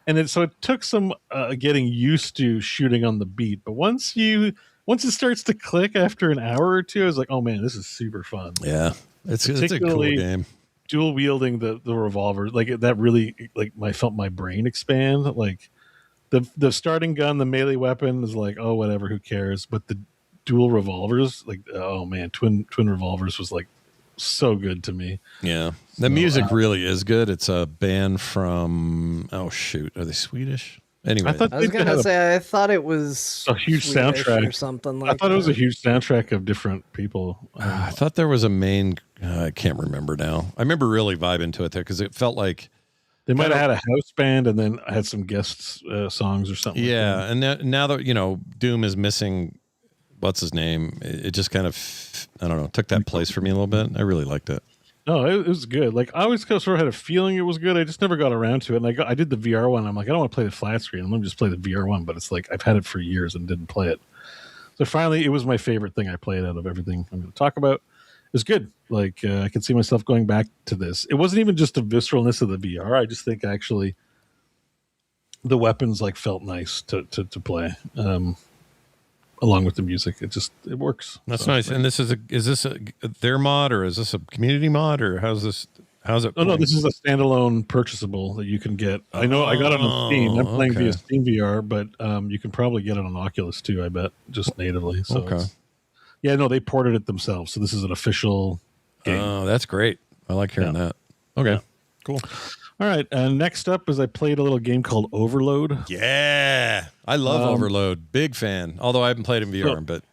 And so it took some getting used to shooting on the beat. But once it starts to click after an hour or two, I was like, oh man, this is super fun. Yeah. It's a cool game. Dual wielding the revolver, like that really like I felt my brain expand. Like the starting gun, the melee weapon is like, oh whatever, who cares? But the dual revolvers, like oh man, twin revolvers was like so good to me. Yeah, the music really is good. It's a band from are they Swedish? Anyway, I was gonna say I thought it was a huge Swedish soundtrack or something like. I thought it was a huge soundtrack of different people. I thought there was a main. I can't remember now. I remember really vibing to it there because it felt like they might have had a house band and then had some guest songs or something. Yeah, like that. And now that Doom is missing, what's his name? It just kind of took that place for me a little bit. I really liked it. No, it was good. Like I always sort of had a feeling it was good. I just never got around to it. And I did the VR one. I'm like, I don't want to play the flat screen. I'm going to just play the VR one. But it's like I've had it for years and didn't play it. So finally, it was my favorite thing I played out of everything I'm going to talk about. It was good. Like I can see myself going back to this. It wasn't even just the visceralness of the VR. I just think actually the weapons like felt nice to play. along with the music. It works. That's So, nice. And this is this their mod, or is this a community mod, or how's it? No, this is a standalone purchasable that you can get. I know I got it on Steam. I'm playing via Steam VR, but you can probably get it on Oculus too, I bet, just natively. So yeah, no, they ported it themselves. So this is an official game. Oh, that's great. I like hearing that. Okay, cool. All right, next up is I played a little game called Overload. Yeah, I love Overload. Big fan. Although I haven't played in VR, but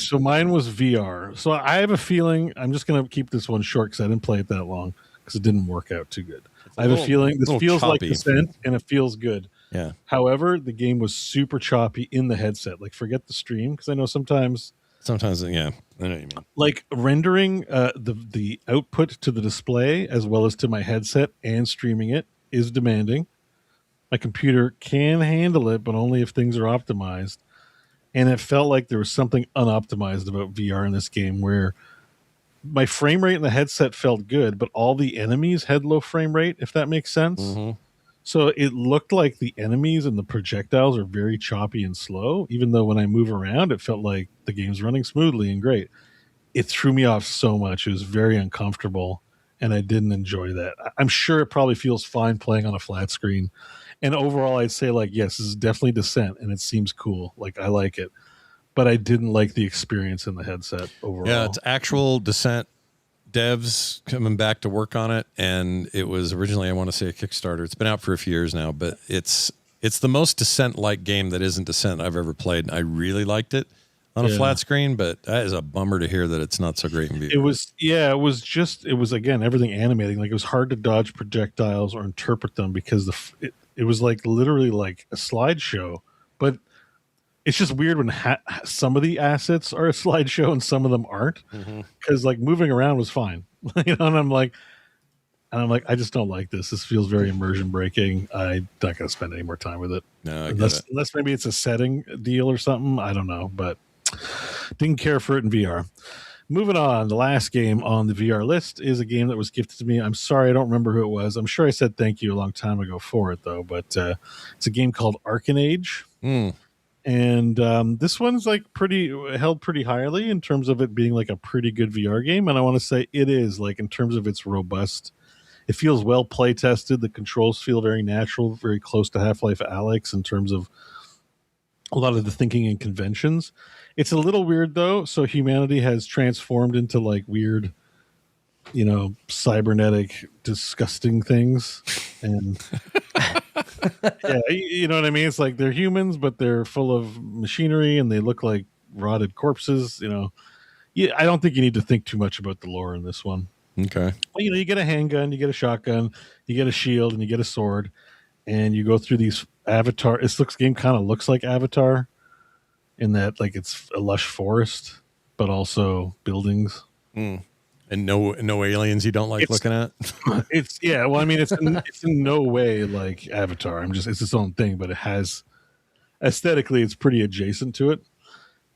so mine was VR. So I have a feeling I'm just going to keep this one short because I didn't play it that long because it didn't work out too good. I have a feeling this feels like Descent and it feels good. Yeah. However, the game was super choppy in the headset. Like, forget the stream because I know sometimes, yeah, I know what you mean. Like rendering the output to the display as well as to my headset and streaming it is demanding. My computer can handle it, but only if things are optimized. And it felt like there was something unoptimized about VR in this game where my frame rate in the headset felt good, but all the enemies had low frame rate, if that makes sense. Mm-hmm. So it looked like the enemies and the projectiles are very choppy and slow, even though when I move around, it felt like the game's running smoothly and great. It threw me off so much. It was very uncomfortable, and I didn't enjoy that. I'm sure it probably feels fine playing on a flat screen. And overall, I'd say, like, yes, this is definitely Descent, and it seems cool. Like, I like it. But I didn't like the experience in the headset overall. Yeah, it's actual Descent devs coming back to work on it, and it was originally, I want to say, a Kickstarter. It's been out for a few years now, but it's the most Descent-like game that isn't Descent I've ever played, and I really liked it on a flat screen, but that is a bummer to hear that it's not so great in VR. It was again, everything animating. Like, it was hard to dodge projectiles or interpret them because it was like literally like a slideshow, but it's just weird when some of the assets are a slideshow and some of them aren't. Because like moving around was fine, and I'm like, I just don't like this. This feels very immersion breaking. I'm not going to spend any more time with it. No, unless maybe it's a setting deal or something. I don't know, but didn't care for it in VR. Moving on, the last game on the VR list is a game that was gifted to me. I'm sorry, I don't remember who it was. I'm sure I said thank you a long time ago for it, though. But it's a game called Arcanage. And this one's like held pretty highly in terms of it being like a pretty good VR game. And I want to say it is, like, in terms of its robust. It feels well play tested. The controls feel very natural, very close to Half-Life Alyx in terms of a lot of the thinking and conventions. It's a little weird though. So humanity has transformed into like weird, cybernetic, disgusting things. And yeah, you know what I mean? It's like they're humans, but they're full of machinery and they look like rotted corpses. Yeah, I don't think you need to think too much about the lore in this one. Okay. Well, you get a handgun, you get a shotgun, you get a shield, and you get a sword, and you go through these Avatar. Game kind of looks like Avatar in that, like, it's a lush forest, but also buildings. And no aliens you don't like looking at. It's in no way like Avatar. It's its own thing, but it has aesthetically, it's pretty adjacent to it.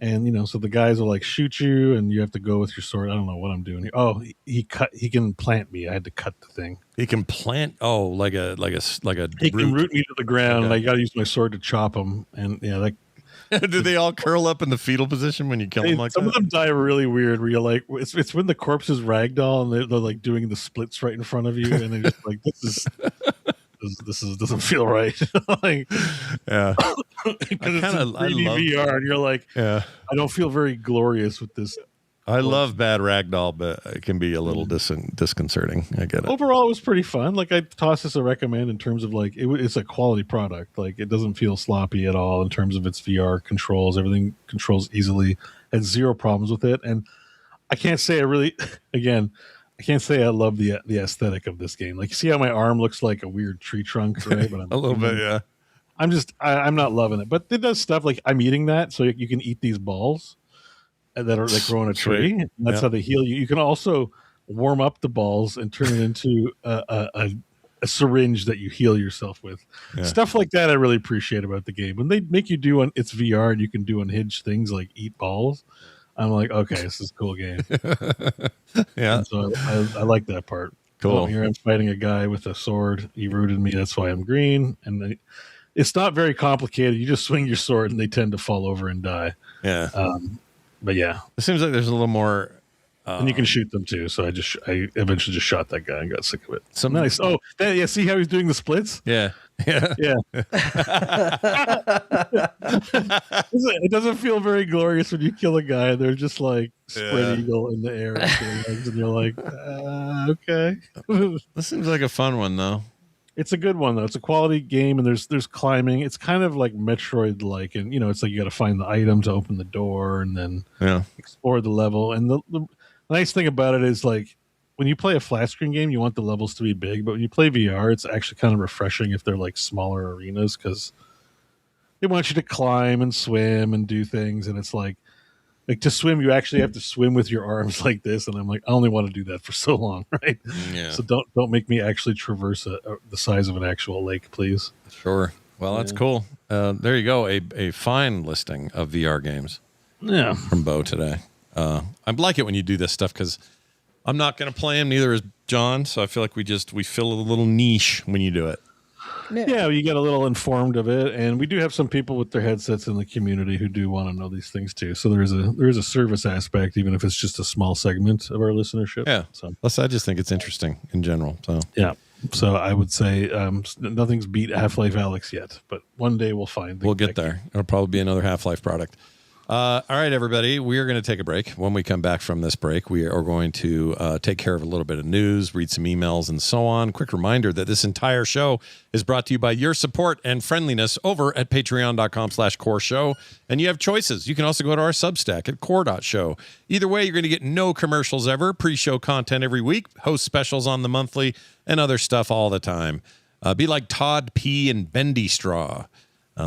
And so the guys will like shoot you, and you have to go with your sword. I don't know what I'm doing here. Oh, he can plant me. I had to cut the thing. He can plant. Oh, like a. He can root me to the ground, and I got to use my sword to chop him. And do they all curl up in the fetal position when you kill them like some that? of them die really weird where you're like, it's when the corpse is ragdoll and they're like doing the splits right in front of you, and they're just like, this doesn't feel right. Like, yeah, because it's in 3D VR, and you're like, yeah, I don't feel very glorious with this. I love bad ragdoll, but it can be a little disconcerting. I get it. Overall, it was pretty fun. Like, I'd toss this a recommend in terms of like it's a quality product. Like, it doesn't feel sloppy at all in terms of its VR controls. Everything controls easily. Had zero problems with it, and I can't say I can't say I love the aesthetic of this game. Like, you see how my arm looks like a weird tree trunk, right? But a little bit, yeah. I'm not loving it, but it does stuff like I'm eating that, so you can eat these balls that are like growing a tree. And that's how they heal you. You can also warm up the balls and turn it into a syringe that you heal yourself with. Yeah. Stuff like that I really appreciate about the game. When they make you do it's VR and you can do unhinged things like eat balls, I'm like, okay, this is a cool game. Yeah. And so I like that part. Cool. Here I'm fighting a guy with a sword. He rooted me. That's why I'm green. And it's not very complicated. You just swing your sword and they tend to fall over and die. Yeah. But yeah, it seems like there's a little more. And you can shoot them too. So I eventually just shot that guy and got sick of it. Nice. Oh, yeah. See how he's doing the splits? Yeah. Yeah. Yeah. It doesn't feel very glorious when you kill a guy. They're just like spread eagle in the air, and you're like, okay. This seems like a fun one though. It's a good one though. It's a quality game, and there's climbing. It's kind of like Metroid like, and it's like you got to find the item to open the door, and then explore the level. And the nice thing about it is, like, when you play a flat screen game, you want the levels to be big, but when you play VR, it's actually kind of refreshing if they're like smaller arenas, because they want you to climb and swim and do things, and it's like to swim, you actually have to swim with your arms like this, and I'm like, I only want to do that for so long, right? Yeah. So don't make me actually traverse the size of an actual lake, please. Sure. Well, that's cool. There you go. A fine listing of VR games. Yeah. From Bo today. I like it when you do this stuff because I'm not going to play them. Neither is John. So I feel like we fill a little niche when you do it. Yeah, you get a little informed of it, and we do have some people with their headsets in the community who do want to know these things too. So there is a service aspect, even if it's just a small segment of our listenership. Yeah. So plus, I just think it's interesting in general. So yeah. So I would say nothing's beat Half-Life Alyx yet, but one day we'll find. We'll get there. It'll probably be another Half-Life product. All right, everybody, we are going to take a break. When we come back from this break, we are going to take care of a little bit of news, read some emails, and so on. Quick reminder that this entire show is brought to you by your support and friendliness over at patreon.com/core show. And you have choices. You can also go to our Substack at core.show. Either way, you're going to get no commercials ever, pre-show content every week, host specials on the monthly, and other stuff all the time. Be like Todd P. and Bendy Straw.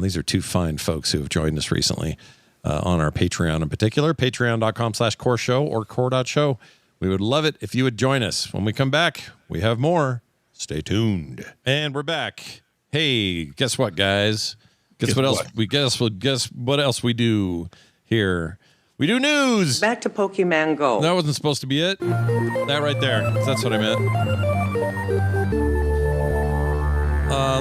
These are two fine folks who have joined us recently. On our Patreon in particular, patreon.com/core show or core.show. We would love it if you would join us. When we come back, we have more. Stay tuned. And we're back. Hey, guess what, guys? Guess what else we do here? We do news. Back to Pokemon Go. That wasn't supposed to be it. That right there. That's what I meant.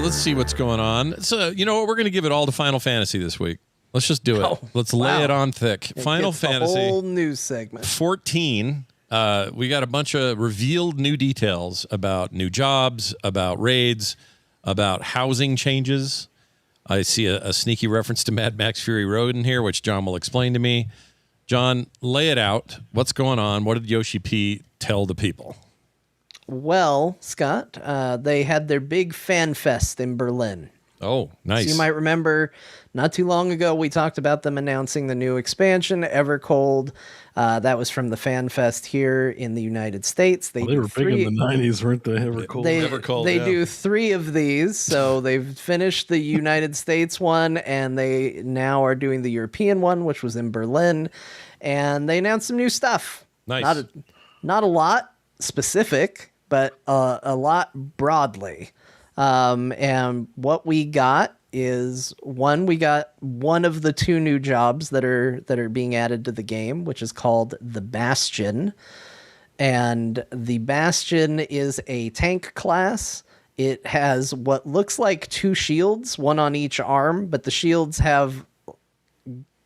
Let's see what's going on. So, you know what? We're going to give it all to Final Fantasy this week. Let's just do it. Let's lay it on thick. Final Fantasy. The whole news segment. 14. We got a bunch of revealed new details about new jobs, about raids, about housing changes. I see a sneaky reference to Mad Max Fury Road in here, which John will explain to me. John, lay it out. What's going on? What did Yoshi P tell the people? Well, Scott, they had their big fan fest in Berlin. Oh, nice. So you might remember not too long ago, we talked about them announcing the new expansion, Evercold. That was from the Fan Fest here in the United States. They were big in the 90s, weren't they? Evercold. They do 3 of these. So they've finished the United States one, and they now are doing the European one, which was in Berlin. And they announced some new stuff. Nice. Not a lot specific, but a lot broadly. And what we got is we got one of the 2 new jobs that are being added to the game, which is called the Bastion. And the Bastion is a tank class. It has what looks like 2 shields, one on each arm, but the shields have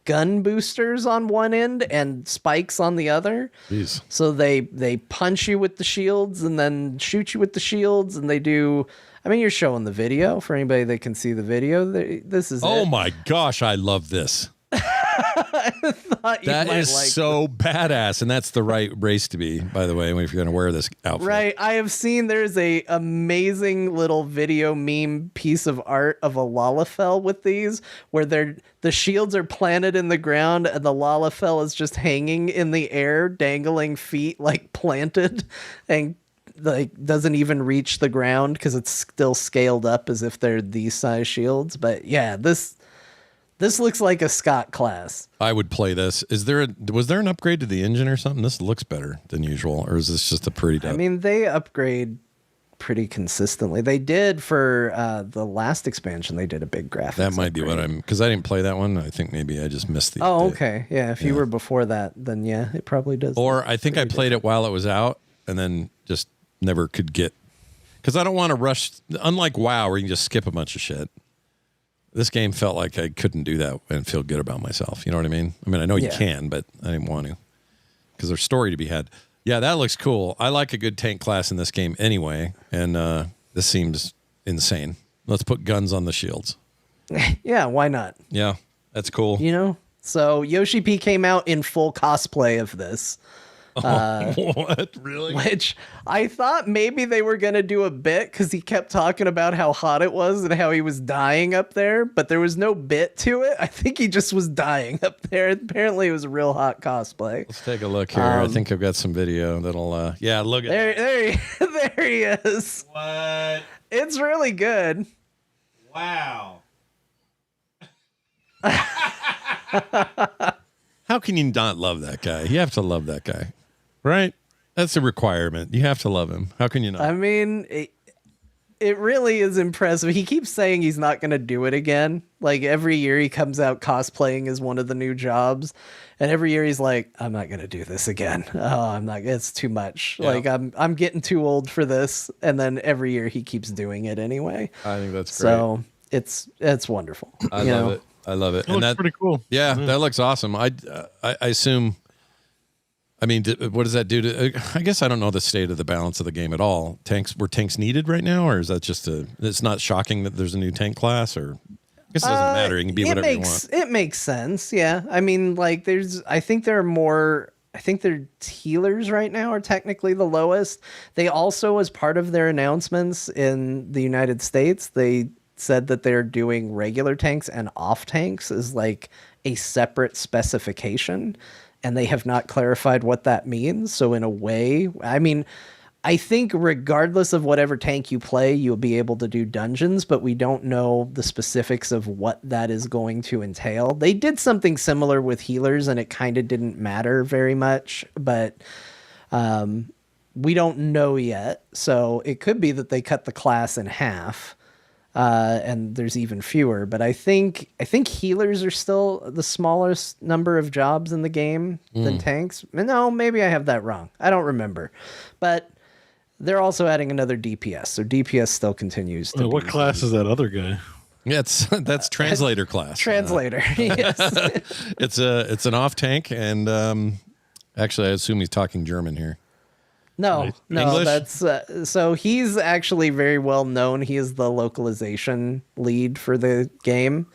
gun boosters on one end and spikes on the other. Jeez. So they punch you with the shields and then shoot you with the shields, and they do. I mean, you're showing the video for anybody that can see the video. This is Oh my gosh, I love this. That is so badass, and that's the right race to be, by the way, if you're going to wear this outfit. Right. I have seen there's a amazing little video meme piece of art of a Lalafell with these, where the shields are planted in the ground and the Lalafell is just hanging in the air, dangling feet like planted, and like doesn't even reach the ground because it's still scaled up as if they're these size shields. But yeah, this looks like a Scott class. I would play this. Was there an upgrade to the engine or something? This looks better than usual, or is this just a pretty dope? I mean, they upgrade pretty consistently. They did for the last expansion. They did a big graphics. That might be what because I didn't play that one. I think maybe I just missed the. Oh, okay, yeah. If you were before that, then yeah, it probably does. Or I think I played it while it was out, and then just never could get, because I don't want to rush. Unlike WoW, where you can just skip a bunch of shit. This game felt like I couldn't do that and feel good about myself. You know what I mean? I mean, I know you can, but I didn't want to because there's story to be had. Yeah, that looks cool. I like a good tank class in this game anyway, and this seems insane. Let's put guns on the shields. Yeah, why not? Yeah, that's cool. You know? So Yoshi P came out in full cosplay of this. What? Really? Which I thought maybe they were going to do a bit because he kept talking about how hot it was and how he was dying up there, but there was no bit to it. I think he just was dying up there. Apparently it was a real hot cosplay. Let's take a look here. I think I've got some video that'll, yeah, look at there he is. What? It's really good. Wow. How can you not love that guy? You have to love that guy, right? That's a requirement. You have to love him. How can you not? I mean, it really is impressive. He keeps saying he's not going to do it again. Like every year he comes out cosplaying as one of the new jobs. And every year he's like, I'm not going to do this again. Oh, I'm not, it's too much. Yeah. Like I'm getting too old for this. And then every year he keeps doing it anyway. I think that's great. So it's wonderful. I love it. I love it. It looks pretty cool. Yeah, that looks awesome. I assume. I mean, what does that do to? I guess I don't know the state of the balance of the game at all. Were tanks needed right now, or is that just it's not shocking that there's a new tank class, or I guess it doesn't matter. You can be whatever you want. It makes sense. Yeah, I mean, like I think there are more. I think their healers right now are technically the lowest. They also, as part of their announcements in the United States, they said that they're doing regular tanks and off tanks as like a separate specification, and they have not clarified what that means. So in a way, I mean, I think regardless of whatever tank you play, you'll be able to do dungeons, but we don't know the specifics of what that is going to entail. They did something similar with healers and it kind of didn't matter very much, but we don't know yet. So it could be that they cut the class in half. And there's even fewer, but I think healers are still the smallest number of jobs in the game than tanks. No, maybe I have that wrong. I don't remember, but they're also adding another DPS, so DPS still continues to. What class is that other guy? Yeah, that's translator class. Translator, yes. It's an off tank, and actually, I assume he's talking German here. No, English? That's so he's actually very well known. He is the localization lead for the game,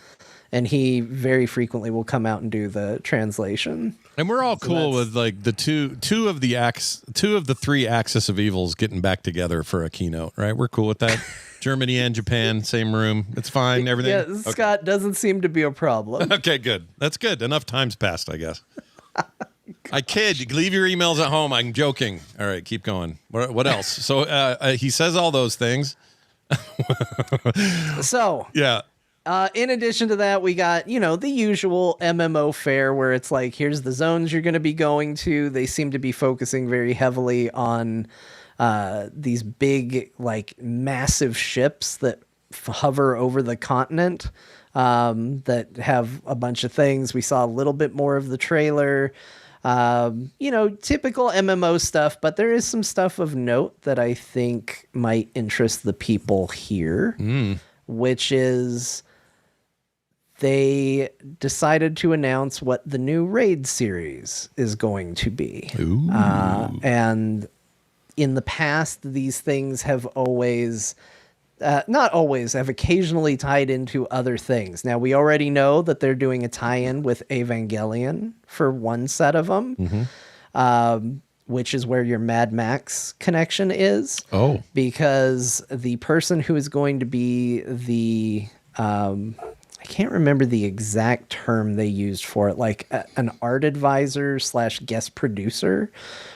and he very frequently will come out and do the translation. And we're all cool with like the two of the three axis of evils getting back together for a keynote, right? We're cool with that. Germany and Japan, same room. It's fine. Everything. Yeah, okay. Scott doesn't seem to be a problem. Okay, good. That's good. Enough time's passed, I guess. I kid. Leave your emails at home. I'm joking. All right, keep going. What else? So he says all those things. So yeah. In addition to that, we got, the usual MMO fare where it's like, here's the zones you're going to be going to. They seem to be focusing very heavily on these big, like massive ships that hover over the continent that have a bunch of things. We saw a little bit more of the trailer. Typical MMO stuff, but there is some stuff of note that I think might interest the people here, which is they decided to announce what the new raid series is going to be. And in the past, these things have always... not always, have occasionally tied into other things. Now, we already know that they're doing a tie-in with Evangelion for one set of them, which is where your Mad Max connection is. Oh. Because the person who is going to be the... I can't remember the exact term they used for it, like an art advisor / guest producer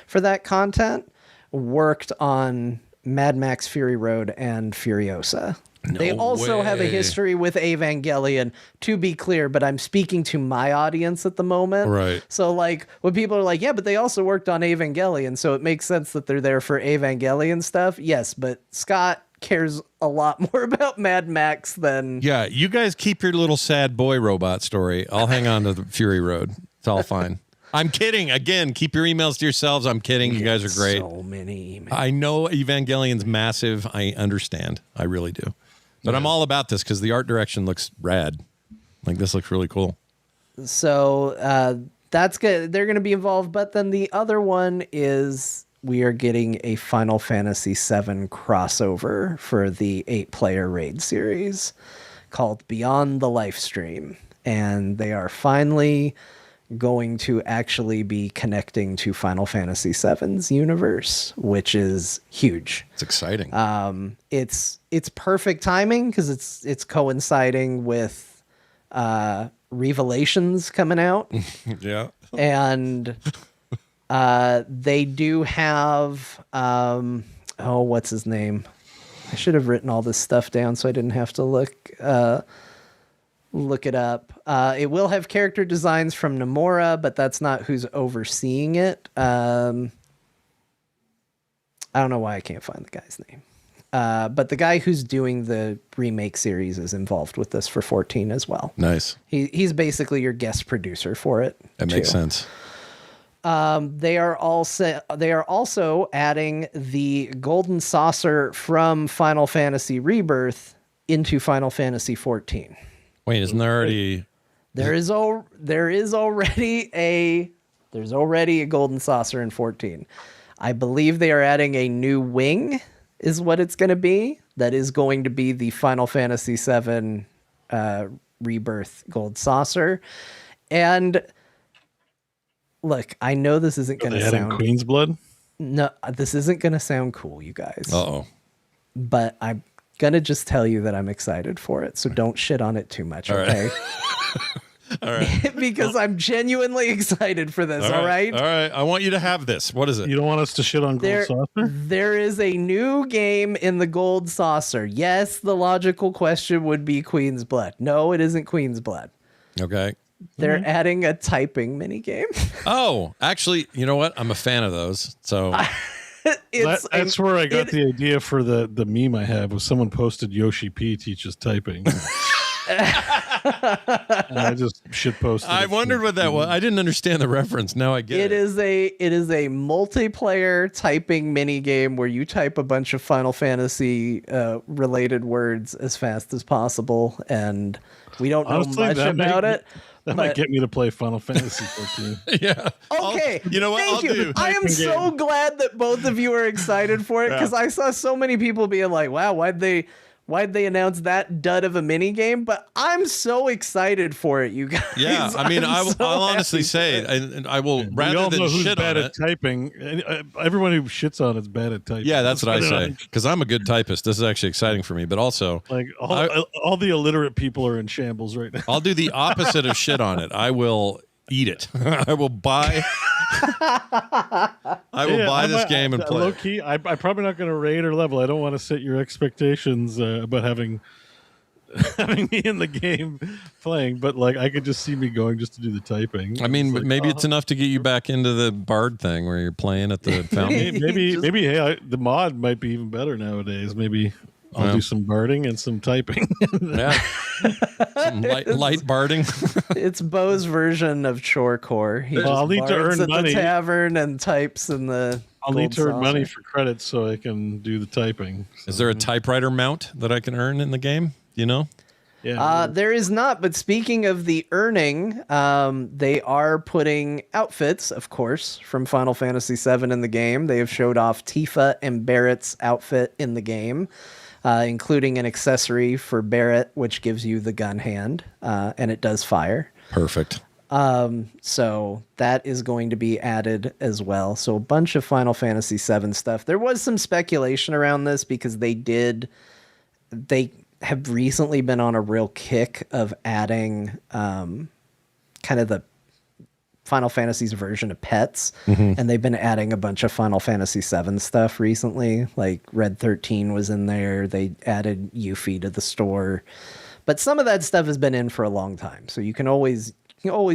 for that content, worked on Mad Max Fury Road and Furiosa. They also have a history with Evangelion, to be clear, but I'm speaking to my audience at the moment. Right. So, like, when people are like, yeah, but they also worked on Evangelion, so it makes sense that they're there for Evangelion stuff. Yes, but Scott cares a lot more about Mad Max than... Yeah, you guys keep your little sad boy robot story. I'll hang on to the Fury Road. It's all fine. I'm kidding. Again, keep your emails to yourselves. I'm kidding. You guys are great. So many emails. I know Evangelion's massive. I understand. I really do. But I'm all about this because the art direction looks rad. Like, this looks really cool. So that's good. They're going to be involved. But then the other one is we are getting a Final Fantasy VII crossover for the 8-player raid series called Beyond the Lifestream. And they are finally going to actually be connecting to Final Fantasy VII's universe, which is huge. It's exciting. It's perfect timing because it's coinciding with Revelations coming out. Yeah. And they do have what's his name? I should have written all this stuff down so I didn't have to look it up. It will have character designs from Nomura, but that's not who's overseeing it. I don't know why I can't find the guy's name. But the guy who's doing the remake series is involved with this for 14 as well. Nice. He's basically your guest producer for it. That makes sense. They are also adding the Golden Saucer from Final Fantasy Rebirth into Final Fantasy 14. Wait, isn't there already? There's already a Golden Saucer in 14. I believe they are adding a new wing, is what it's going to be. That is going to be the Final Fantasy VII Rebirth Gold Saucer. And look, I know this isn't going to sound Queen's Blood. No, this isn't going to sound cool, you guys. Uh-oh. But I'm gonna just tell you that I'm excited for it, so don't shit on it too much, okay? All right. Because I'm genuinely excited for this, all right? All right. I want you to have this. What is it? You don't want us to shit on Gold Saucer? There is a new game in the Gold Saucer. Yes, the logical question would be Queen's Blood. No, it isn't Queen's Blood. Okay. They're adding a typing minigame. Oh, actually, you know what? I'm a fan of those. So that's where I got the idea for the meme I have was someone posted Yoshi P teaches typing. And I just shit posted. I wondered what that was. I didn't understand the reference. Now I get it. It is a multiplayer typing mini game where you type a bunch of Final Fantasy related words as fast as possible, and we don't know much about it. That might get me to play Final Fantasy 14. Yeah. Okay. You know what? Thank you. I am so glad that both of you are excited for it because I saw so many people being like, "Wow, why'd they announce that dud of a mini game?" But I'm so excited for it, you guys. Yeah, I mean, I'll honestly say, and I will rather than shit bad on at typing. Everyone who shits on it's bad at typing. Yeah, that's what I say because I'm a good typist. This is actually exciting for me, but also like all the illiterate people are in shambles right now. I'll do the opposite of shit on it. I will eat it. I will buy. I will buy this game and play. Low key, I'm probably not going to rate or level. I don't want to set your expectations about having me in the game playing, but like I could just see me going just to do the typing. I mean, maybe it's enough to get you back into the Bard thing where you're playing at the fountain. maybe hey, the mod might be even better nowadays. Maybe I'll do some barding and some typing. Yeah. Some light barding. It's Bo's version of Chorecore. I'll need to earn money at the tavern and types in the. I'll need to earn money for credits so I can do the typing. So. Is there a typewriter mount that I can earn in the game? You know? Yeah. There is not, but speaking of the earning, they are putting outfits, of course, from Final Fantasy VII in the game. They have showed off Tifa and Barrett's outfit in the game. Including an accessory for Barrett, which gives you the gun hand, and it does fire. Perfect. So that is going to be added as well. So a bunch of Final Fantasy VII stuff. There was some speculation around this because they have recently been on a real kick of adding kind of the Final Fantasy's version of pets, and they've been adding a bunch of Final Fantasy VII stuff recently. Like Red 13 was in there. They added Yuffie to the store, but some of that stuff has been in for a long time. So you can always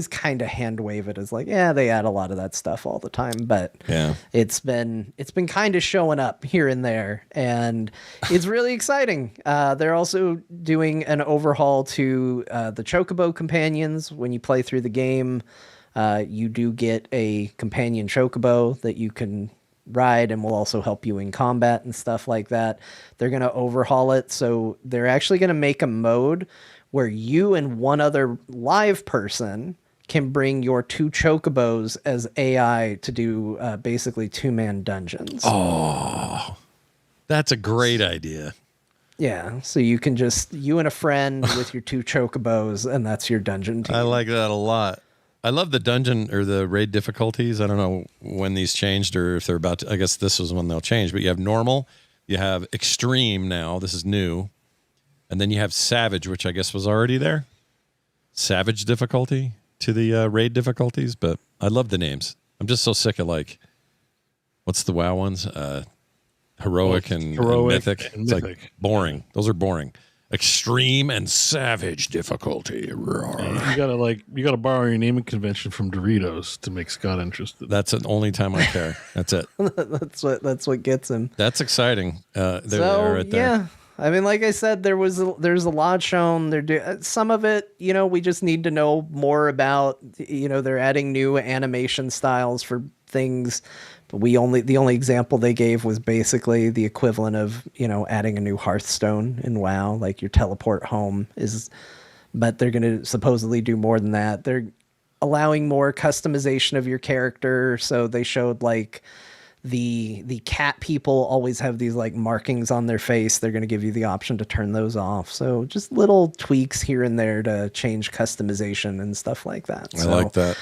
kind of hand wave it as like, yeah, they add a lot of that stuff all the time, but yeah, it's been kind of showing up here and there, and it's really exciting. They're also doing an overhaul to the Chocobo companions. When you play through the game, you do get a companion chocobo that you can ride and will also help you in combat and stuff like that. They're going to overhaul it. So they're actually going to make a mode where you and one other live person can bring your 2 chocobos as AI to do basically 2-man dungeons. Oh, that's a great idea. Yeah, so you can just, you and a friend with your 2 chocobos, and that's your dungeon team. I like that a lot. I love the dungeon or the raid difficulties. I don't know when these changed or if they're about to, I guess this is when they'll change, but you have normal, you have extreme now, this is new, and then you have savage, which I guess was already there. Savage difficulty to the raid difficulties, but I love the names. I'm just so sick of like, what's the WoW ones? Heroic and mythic. It's like boring. Those are boring. Extreme and savage difficulty. You gotta borrow your naming convention from Doritos to make Scott interested. That's the only time I care. That's it. that's what gets him. That's exciting. They're right there. Yeah, I mean, like I said, there's a lot shown. Some of it, we just need to know more about. They're adding new animation styles for things. But the only example they gave was basically the equivalent of, adding a new Hearthstone in WoW, like your teleport home but they're going to supposedly do more than that. They're allowing more customization of your character. So they showed like the cat people always have these like markings on their face. They're going to give you the option to turn those off. So just little tweaks here and there to change customization and stuff like that. I like that.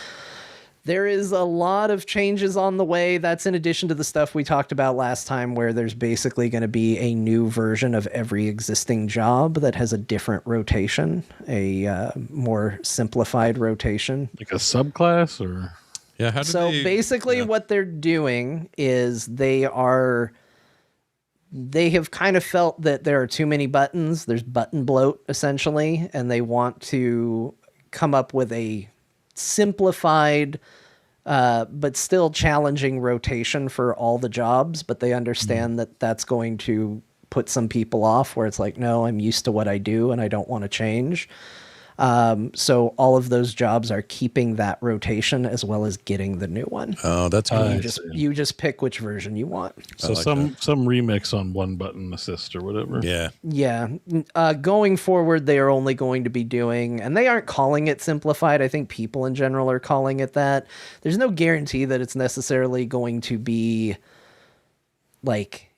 There is a lot of changes on the way. That's in addition to the stuff we talked about last time, where there's basically going to be a new version of every existing job that has a different rotation, a more simplified rotation. Like a subclass or? Yeah. Basically what they're doing is they have kind of felt that there are too many buttons. There's button bloat essentially, and they want to come up with a simplified but still challenging rotation for all the jobs, but they understand that that's going to put some people off where it's like, no, I'm used to what I do and I don't want to change. So all of those jobs are keeping that rotation as well as getting the new one. Oh, that's good. You just pick which version you want. So some remix on one button assist or whatever. Yeah. Yeah. Going forward, they are only going to be doing, and they aren't calling it simplified. I think people in general are calling it that. There's no guarantee that it's necessarily going to be like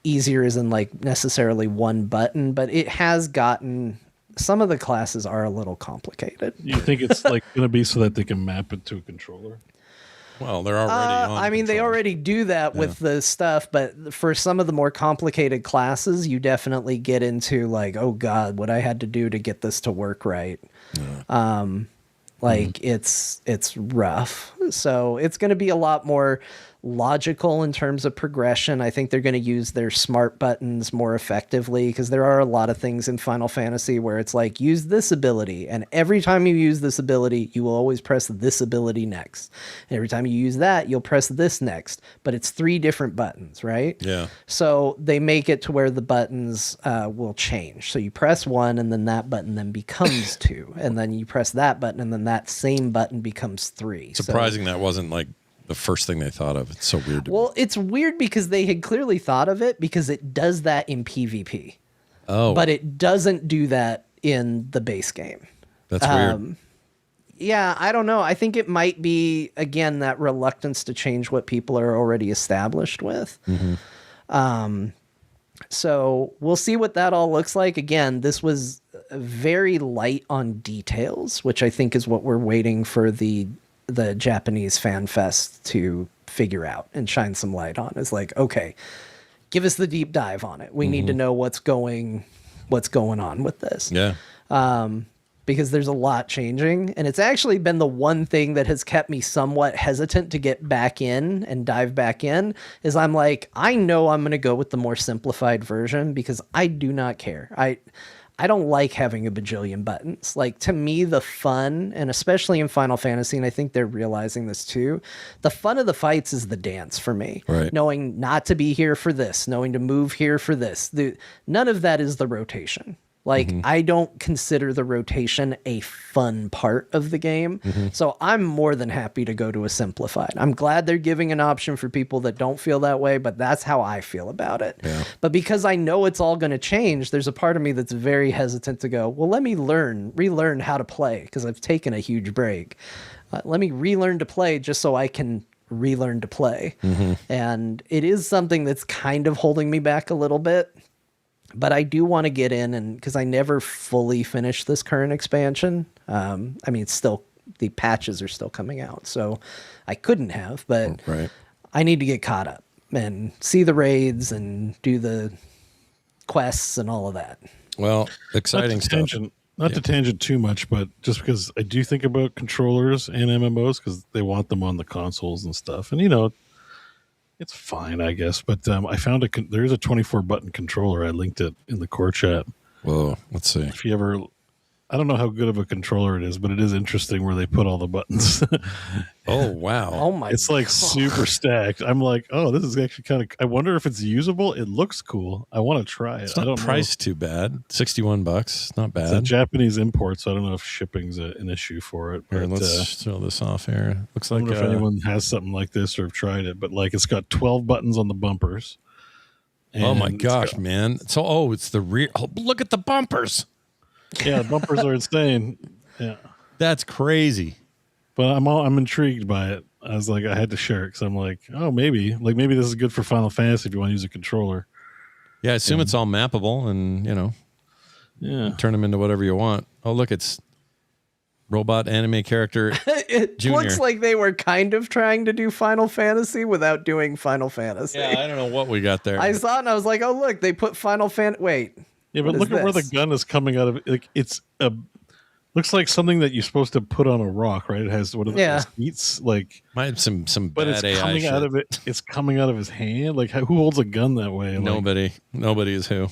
easier as in like necessarily one button, but it has gotten, some of the classes are a little complicated. You think it's like going to be so that they can map it to a controller? Well, they're already on. I mean, they already do that with the stuff, but for some of the more complicated classes, you definitely get into like, oh God, what I had to do to get this to work right. It's rough. So it's going to be a lot more logical in terms of progression. I think they're going to use their smart buttons more effectively, because there are a lot of things in Final Fantasy where it's like, use this ability, and every time you use this ability, you will always press this ability next. And every time you use that, you'll press this next, but it's 3 different buttons, right? Yeah. So they make it to where the buttons will change. So you press 1 and then that button then becomes 2, and then you press that button and then that same button becomes 3. Surprising that wasn't like the first thing they thought of. It's so weird. Well, it's weird because they had clearly thought of it, because it does that in PvP. Oh. But it doesn't do that in the base game. That's weird. Yeah, I don't know. I think it might be, again, that reluctance to change what people are already established with. So we'll see what that all looks like. Again, this was very light on details, which I think is what we're waiting for the Japanese fan fest to figure out and shine some light on. Is like, okay, give us the deep dive on it. We need to know what's going on with this. Yeah. Because there's a lot changing, and it's actually been the one thing that has kept me somewhat hesitant to get back in and dive back in, is I'm like, I know I'm going to go with the more simplified version because I do not care. I don't like having a bajillion buttons. Like, to me, the fun, and especially in Final Fantasy, and I think they're realizing this too, the fun of the fights is the dance for me. Right. Knowing not to be here for this, knowing to move here for this. None of that is the rotation. Like, I don't consider the rotation a fun part of the game. So I'm more than happy to go to a simplified. I'm glad they're giving an option for people that don't feel that way, but that's how I feel about it. Yeah. But because I know it's all going to change, there's a part of me that's very hesitant to go, well, let me relearn how to play, because I've taken a huge break. Let me relearn to play just so I can relearn to play. And it is something that's kind of holding me back a little bit. But I do want to get in, and because I never fully finished this current expansion. I mean, it's still, the patches are still coming out, so I couldn't have, but I need to get caught up and see the raids and do the quests and all of that. Well, exciting stuff. Not to tangent too much, but just because I do think about controllers and MMOs, because they want them on the consoles and stuff. And, you know, it's fine, I guess. But I found there's a 24-button controller. I linked it in the core chat. Whoa, let's see. If you ever, I don't know how good of a controller it is, but it is interesting where they put all the buttons. Oh, wow. Oh, my It's like super stacked. I'm like, oh, this is actually kind of, I wonder if it's usable. It looks cool. I want to try it. It's not priced too bad. $61. Not bad. It's a Japanese import, so I don't know if shipping's an issue for it. But Here, let's throw this off here. Looks I like wonder if anyone has something like this or have tried it, but like it's got 12 buttons on the bumpers. Oh my gosh, man. So, it's the rear. Oh, look at the bumpers. Yeah, the bumpers are insane. Yeah. That's crazy. But I'm intrigued by it. I was like, I had to share it because I'm like, oh, maybe this is good for Final Fantasy if you want to use a controller. Yeah, I assume it's all mappable and, turn them into whatever you want. Oh, look, it's robot anime character It Junior. looks like they were kind of trying to do Final Fantasy without doing Final Fantasy. Yeah, I don't know what we got there. I saw it and I was like, oh, look, they put Final Fantasy. Wait. Yeah, but what look is at where the this? gun is coming out of. Like looks like something that you're supposed to put on a rock, right? It has one of those feet, like might have some but bad it's AI coming shit. out of it. It's coming out of his hand. Like who holds a gun that way? Like, Nobody is who.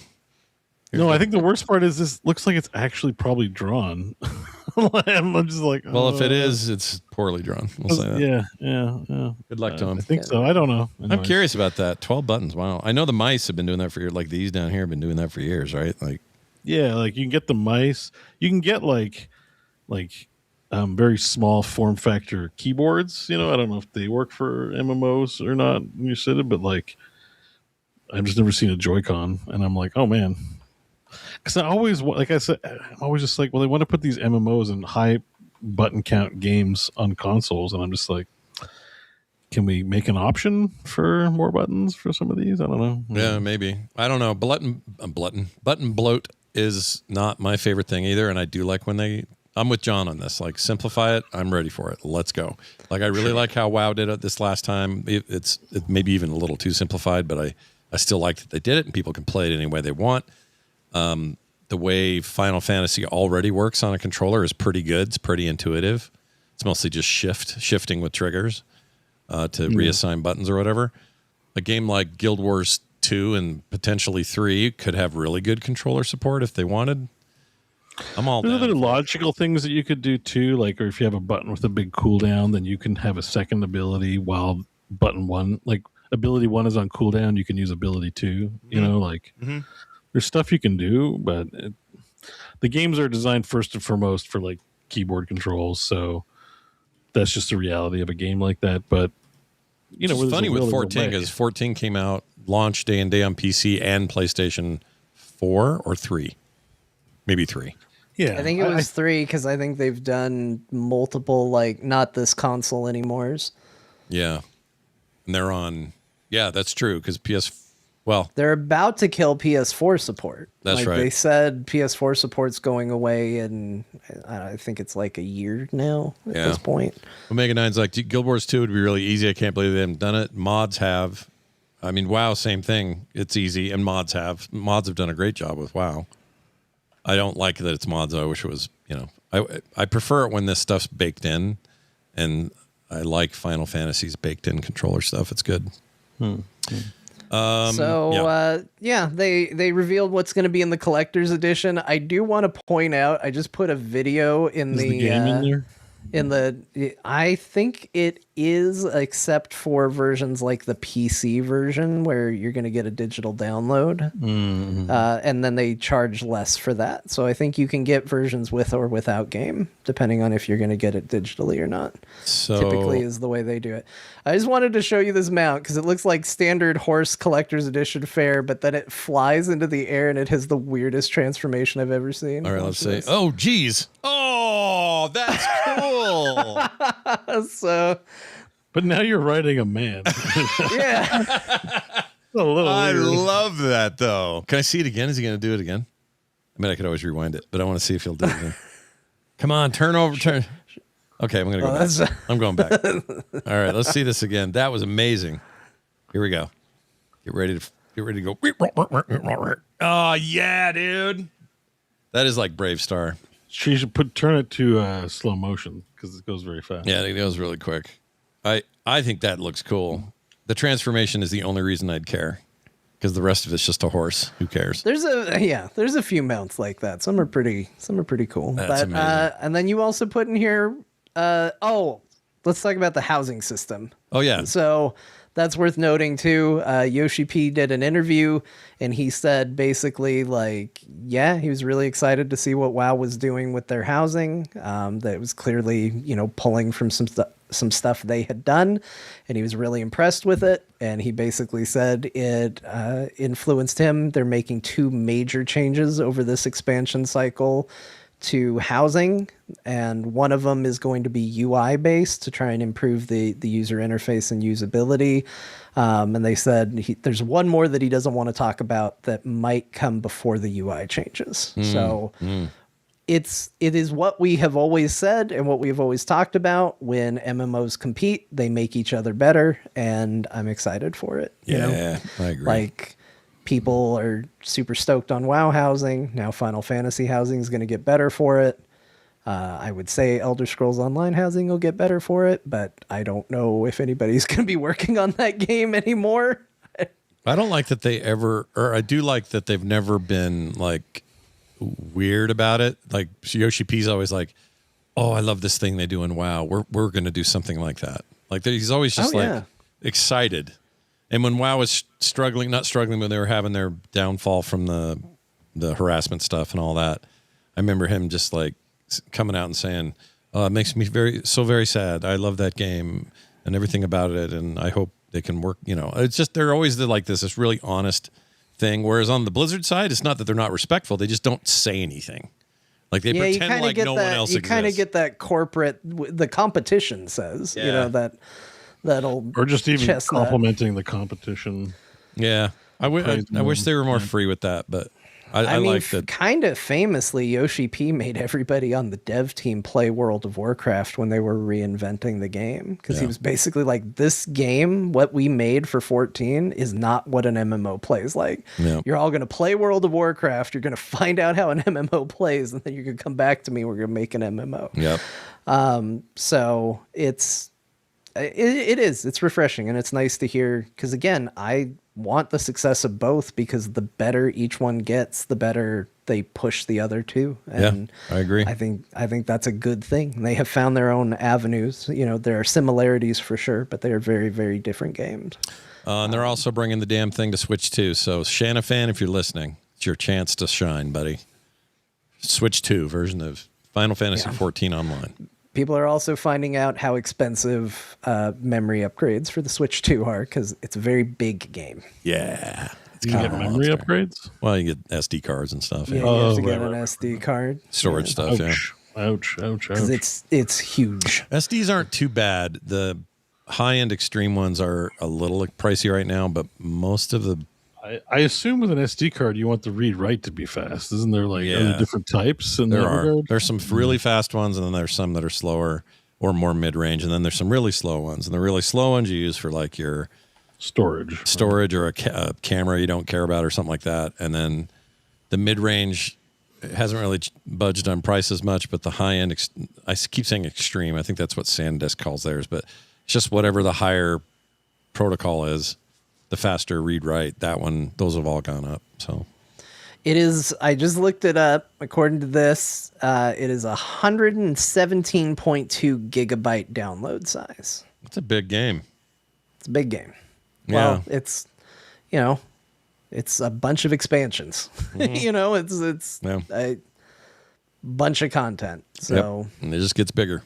No, I think the worst part is this looks like it's actually probably drawn. I'm just like, Well, if it is, it's poorly drawn. We'll say that. Yeah. Good luck to him. I think so. I don't know. I'm curious about that. 12 buttons. Wow. I know the mice have been doing that for years. Like these down here have been doing that for years, right? Like, yeah, like you can get the mice. You can get like very small form factor keyboards. I don't know if they work for MMOs or not when you sit it, but like I've just never seen a Joy-Con, and I'm like, oh man. Because I always, like I said, I'm always just like, well, they want to put these MMOs and high button count games on consoles, and I'm just like, can we make an option for more buttons for some of these? I don't know. yeah, maybe. I don't know. Button bloat is not my favorite thing either, and I do like when I'm with John on this. Like, simplify it. I'm ready for it. Let's go. Like, I really like how WoW did it this last time. It's maybe even a little too simplified, but I still like that they did it, and people can play it any way they want. The way Final Fantasy already works on a controller is pretty good. It's pretty intuitive. It's mostly just shifting with triggers to reassign buttons or whatever. A game like Guild Wars 2 and potentially 3 could have really good controller support if they wanted. I'm all There's down. other logical things that you could do too, like, or if you have a button with a big cooldown, then you can have a second ability while button one, like ability 1 is on cooldown, you can use ability 2. There's stuff you can do, but the games are designed first and foremost for like keyboard controls, so that's just the reality of a game like that. But it's funny with 14 because 14 came out launch day and day on PC and PlayStation 4 or 3, maybe 3. Yeah, I think it was 3 because I think they've done multiple, like, not this console anymore. Yeah, and they're on. Yeah, that's true because they're about to kill PS4 support. That's right. They said PS4 support's going away, and I think it's like a year now at this point. Omega 9's like, Guild Wars 2 would be really easy. I can't believe they haven't done it. Mods have. I mean, WoW, same thing. It's easy, and mods have. Mods have done a great job with WoW. I don't like that it's mods. I wish it was, I prefer it when this stuff's baked in, and I like Final Fantasy's baked in controller stuff. It's good. They revealed what's going to be in the collector's edition. I do want to point out, I just put a video in the game in there? I think it is, except for versions like the PC version where you're going to get a digital download, and then they charge less for that. So I think you can get versions with or without game, depending on if you're going to get it digitally or not. So typically is the way they do it. I just wanted to show you this mount because it looks like standard horse collector's edition fare, but then it flies into the air and it has the weirdest transformation I've ever seen. All right, let's see. Oh, geez. Oh, that's cool. So, but now you're riding a man. Yeah. A little I weird. love that, though. Can I see it again? Is he going to do it again? I mean, I could always rewind it, but I want to see if he'll do it again. Come on, turn. Okay, I'm going to go back. I'm going back. All right, let's see this again. That was amazing. Here we go. Get ready to go. Oh, yeah, dude. That is like Brave Star. She should turn it to slow motion because it goes very fast. Yeah, it goes really quick. I think that looks cool. The transformation is the only reason I'd care, because the rest of it's just a horse. Who cares? There's a few mounts like that. Some are pretty cool. That's amazing. And then you also put in here. Let's talk about the housing system. Oh yeah. So that's worth noting too. Yoshi P did an interview and he said basically he was really excited to see what WoW was doing with their housing. That it was clearly, pulling from some stuff they had done, and he was really impressed with it. And he basically said it influenced him. They're making 2 major changes over this expansion cycle to housing, and one of them is going to be UI based to try and improve the user interface and usability. And they said there's one more that he doesn't want to talk about that might come before the UI changes. So it is what we have always said and what we have always talked about. When MMOs compete, they make each other better, and I'm excited for it. Yeah, I agree. People are super stoked on WoW housing. Now Final Fantasy housing is going to get better for it. I would say Elder Scrolls Online housing will get better for it, but I don't know if anybody's going to be working on that game anymore. I don't like that I do like that they've never been weird about it. Like Yoshi P's always like, oh, I love this thing they do in WoW. We're going to do something like that. He's always just excited. And when WoW was not struggling, when they were having their downfall from the harassment stuff and all that, I remember him just coming out and saying, "Oh, it makes me very sad. I love that game and everything about it, and I hope they can work." It's just they're always this really honest thing. Whereas on the Blizzard side, it's not that they're not respectful; they just don't say anything. They pretend like no one else exists. You kind of get that corporate. The competition says, that'll or just even chestnut. complimenting the competition. Yeah, I wish they were more free with that, but I mean, like that. Kind of famously, Yoshi P made everybody on the dev team play World of Warcraft when they were reinventing the game, because he was basically like, this game, what we made for 14 is not what an MMO plays like. Yeah. You're all going to play World of Warcraft, you're going to find out how an MMO plays, and then you're going to come back to me, we're going to make an MMO. Yep. So it's refreshing, and it's nice to hear, because again, I want the success of both, because the better each one gets, the better they push the other two. And I agree. I think that's a good thing. They have found their own avenues. There are similarities for sure, but they are very, very different games. And they're also bringing the damn thing to Switch 2. So Shanna fan, if you're listening, it's your chance to shine, buddy. Switch 2 version of Final Fantasy 14 Online. People are also finding out how expensive memory upgrades for the Switch 2 are, because it's a very big game. Yeah. You get memory upgrades? Well, you get SD cards and stuff. Yeah, you have to get an SD card. Storage stuff, Ouch. Because it's huge. SDs aren't too bad. The high-end extreme ones are a little pricey right now, but most of the... I assume with an SD card, you want the read-write to be fast. Isn't there are there different types? There's some really fast ones, and then there's some that are slower or more mid-range, and then there's some really slow ones. And the really slow ones you use for your storage or a camera you don't care about or something like that. And then the mid-range hasn't really budged on price as much, but the high-end, I keep saying extreme. I think that's what SanDisk calls theirs, but it's just whatever the higher protocol is. The faster read write, that one, those have all gone up. So It is. I just looked it up. According to this, it is 117.2 gigabyte download size. It's a big game. It's a big game. Yeah. Well, it's it's a bunch of expansions. Mm-hmm. It's a bunch of content. So and it just gets bigger.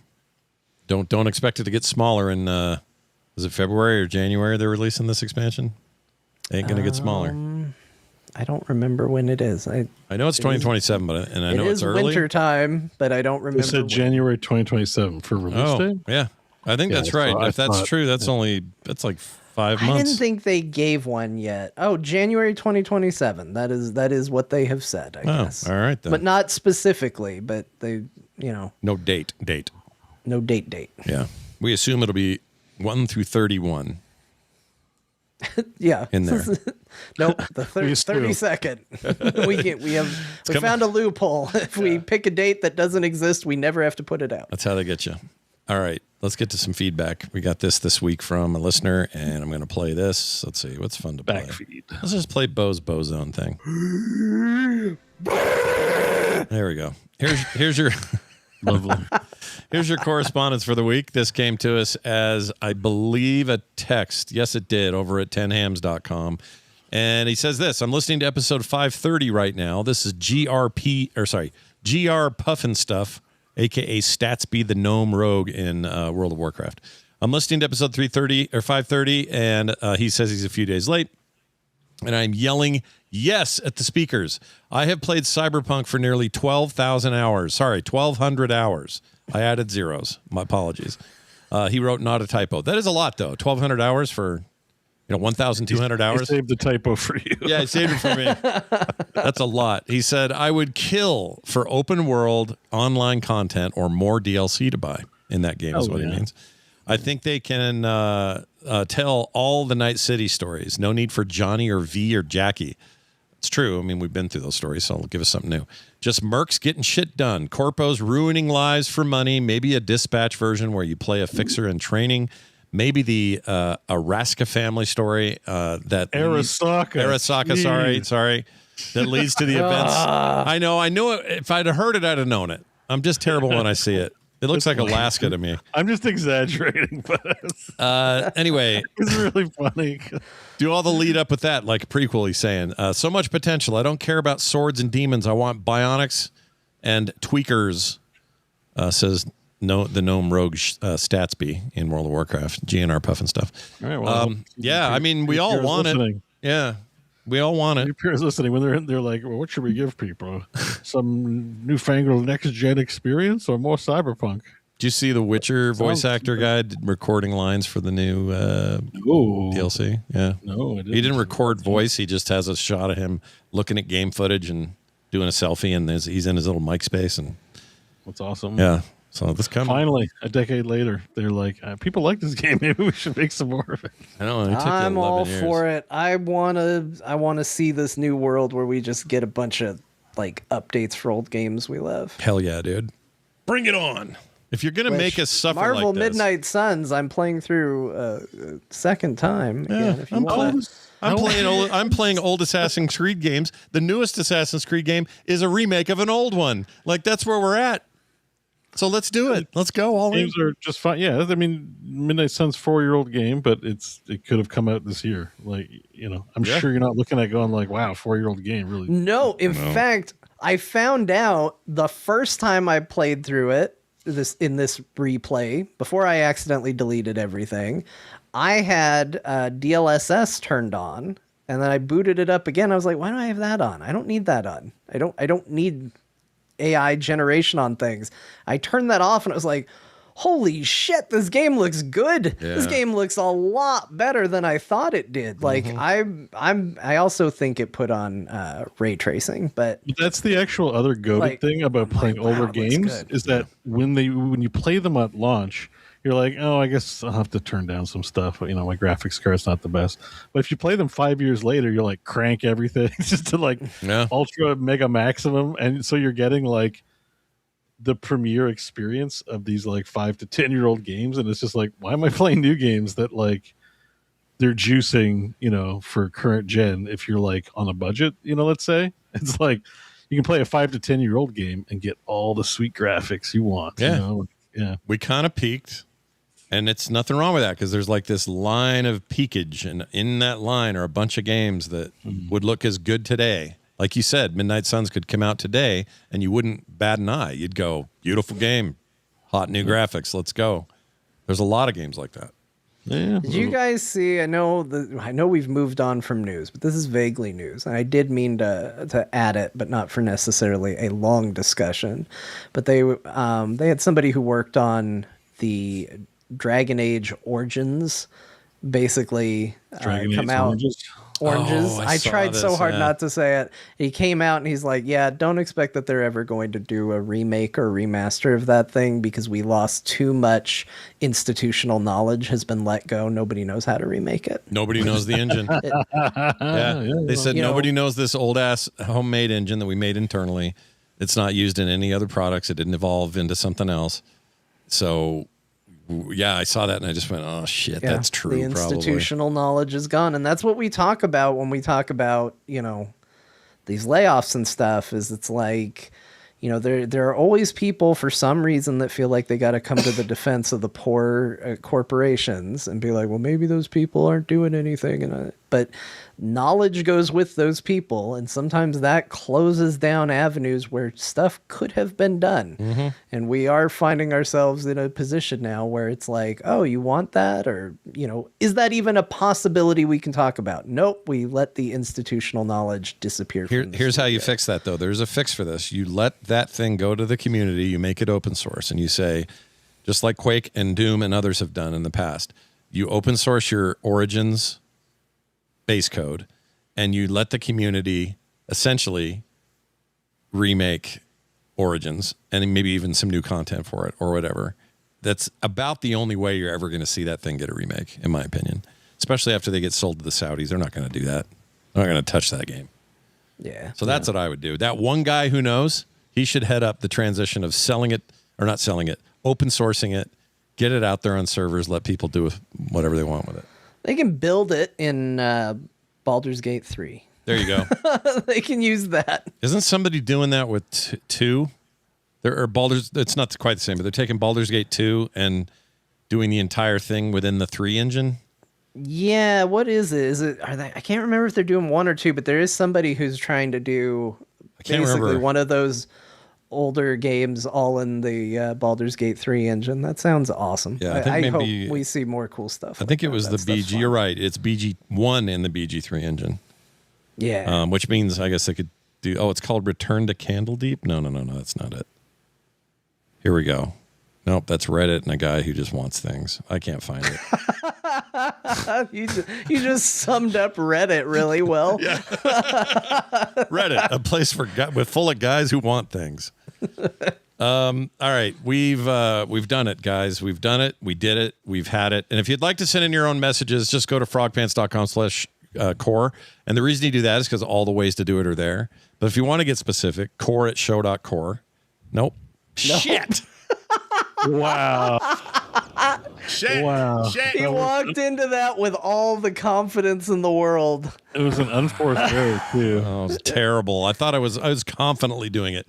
Don't expect it to get smaller in is it February or January they're releasing this expansion? Ain't gonna get smaller. I don't remember when it is. I know it's 2027, but I know it's early. Winter time, but I don't remember. They said January 2027 for release date. Yeah, I think that's right. If that's true, that's like 5 months. I didn't think they gave one yet. Oh, January 2027. That is what they have said, I guess. All right then. But not specifically, but they, No date. No date. Yeah. We assume it'll be 1 through 31. Yeah. In there. Nope, the 32nd. we found a loophole. If we pick a date that doesn't exist, we never have to put it out. That's how they get you. All right, let's get to some feedback. We got this week from a listener, and I'm going to play this. Let's see, what's fun to play? Backfeed. Let's just play Bo's Bozone thing. There we go. Here's your lovely. Here's your correspondence for the week. This came to us as, I believe, a text. Yes, it did, over at 10hams.com. And he says this: I'm listening to episode 530 right now. This is GR Puffin Stuff, aka Statsby the Gnome Rogue in World of Warcraft. I'm listening to episode 330 or 530, and he says he's a few days late. And I'm yelling yes at the speakers. I have played Cyberpunk for nearly 12,000 hours. Sorry, 1,200 hours. I added zeros. My apologies. He wrote not a typo. That is a lot, though. 1,200 hours for 1,200 hours. I saved the typo for you. Yeah, I saved it for me. That's a lot. He said, I would kill for open world online content or more DLC to buy in that game is what he means. I think they can tell all the Night City stories. No need for Johnny or V or Jackie. It's true. I mean, we've been through those stories, so it'll give us something new. Just mercs getting shit done. Corpos ruining lives for money. Maybe a dispatch version where you play a fixer in training. Maybe the Araska family story that Arasaka. Sorry. That leads to the events. I know it. If I'd heard it, I'd have known it. I'm just terrible when I see it. It looks like Alaska to me. I'm just exaggerating, but anyway, it's really funny. Do all the lead up with that, like a prequel. He's saying so much potential. I don't care about swords and demons. I want bionics and tweakers. Says the gnome rogue Statsby in World of Warcraft, GNR Puffin Stuff. All right, well, yeah, I mean, we all want it. Yeah, we all want it. Your peers listening when they're like, well, what should we give people? Some newfangled next gen experience or more cyberpunk? Did you see the Witcher voice actor guy recording lines for the new DLC? Yeah. No, I didn't. He didn't record voice. He just has a shot of him looking at game footage and doing a selfie, and he's in his little mic space. And what's awesome. Yeah. So this coming. Finally, a decade later, they're like, people like this game. Maybe we should make some more of it. I know. I'm all for it. I wanna see this new world where we just get a bunch of like updates for old games we love. Hell yeah, dude! Bring it on. If you're gonna make us suffer Marvel like this. Midnight Suns, I'm playing through second time. Again, if you want. I'm playing old Assassin's Creed games. The newest Assassin's Creed game is a remake of an old one. Like that's where we're at. So let's do it. Let's go all Games are just fine. Yeah, I mean, Midnight Sun's 4-year-old game, but it could have come out this year. Like, I'm sure you're not looking at going like, wow, 4-year-old game, really. No, in fact, I found out the first time I played through it, in this replay, before I accidentally deleted everything, I had DLSS turned on, and then I booted it up again. I was like, why do I have that on? I don't need that on. I don't need AI generation on things. I turned that off and it was like, holy shit, this game looks good. Yeah. This game looks a lot better than I thought it did. Like I also think it put on ray tracing, but that's the actual other goated thing about playing older games is that when you play them at launch, you're like, oh, I guess I'll have to turn down some stuff. My graphics card's not the best. But if you play them 5 years later, you're like, crank everything just to like ultra mega maximum. And so you're getting like the premiere experience of these like 5 to 10 year old games. And it's just like, why am I playing new games that like they're juicing, for current gen if you're like on a budget, let's say. It's like you can play a 5 to 10-year-old game and get all the sweet graphics you want. Yeah. You know? Yeah. We kind of peaked, and it's nothing wrong with that because there's like this line of peakage, and in that line are a bunch of games that would look as good today. Like you said, Midnight Suns could come out today, and you wouldn't bat an eye. You'd go, beautiful game, hot new graphics, let's go. There's a lot of games like that. Yeah. Did you guys see? I know we've moved on from news, but this is vaguely news. And I did mean to add it, but not for necessarily a long discussion. But they had somebody who worked on the Dragon Age Origins, basically come out. Oranges. Oh, I tried so hard not to say it. He came out and he's like, yeah, don't expect that they're ever going to do a remake or remaster of that thing because we lost too much institutional knowledge has been let go. Nobody knows how to remake it. Nobody knows the engine. They said nobody knows this old ass homemade engine that we made internally. It's not used in any other products. It didn't evolve into something else. So yeah, I saw that and I just went, oh shit, that's true. The institutional knowledge is gone. And that's what we talk about when we talk about, these layoffs and stuff is it's like, there are always people for some reason that feel like they got to come to the defense of the poor corporations and be like, well, maybe those people aren't doing anything. But knowledge goes with those people. And sometimes that closes down avenues where stuff could have been done. Mm-hmm. And we are finding ourselves in a position now where it's like, oh, you want that? Or, is that even a possibility we can talk about? Nope. We let the institutional knowledge disappear. Here's how you fix that, though. There's a fix for this. You let that thing go to the community. You make it open source. And you say, just like Quake and Doom and others have done in the past, you open source your Origins base code, and you let the community essentially remake Origins and maybe even some new content for it or whatever. That's about the only way you're ever going to see that thing get a remake, in my opinion, especially after they get sold to the Saudis. They're not going to do that. They're not going to touch that game. Yeah. So that's what I would do. That one guy who knows, he should head up the transition of selling it, or not selling it, open sourcing it, get it out there on servers, let people do whatever they want with it. They can build it in Baldur's Gate 3. There you go. They can use that. Isn't somebody doing that with 2? There are Baldur's. It's not quite the same, but they're taking Baldur's Gate 2 and doing the entire thing within the 3 engine. Yeah, what is it? I can't remember if they're doing 1 or 2, but there is somebody who's trying to do basically one of those older games all in the Baldur's Gate 3 engine. That sounds awesome. Yeah, I hope we see more cool stuff. I think it was the BG. You're right. It's BG1 in the BG3 engine. Yeah. Which means I guess they could do. Oh, it's called Return to Candledeep. No, that's not it. Here we go. Nope, that's Reddit and a guy who just wants things. I can't find it. You just summed up Reddit really well. Yeah. Reddit, a place full of guys who want things. All right, we've done it, guys. We've done it. We did it. We've had it. And if you'd like to send in your own messages, just go to frogpants.com/core. And the reason you do that is because all the ways to do it are there. But if you want to get specific, core@show.core. Nope. No. Shit. Wow. Shit. Wow. Shit. He walked into that with all the confidence in the world. It was an unforced error too. Oh, it was terrible. I thought I was confidently doing it.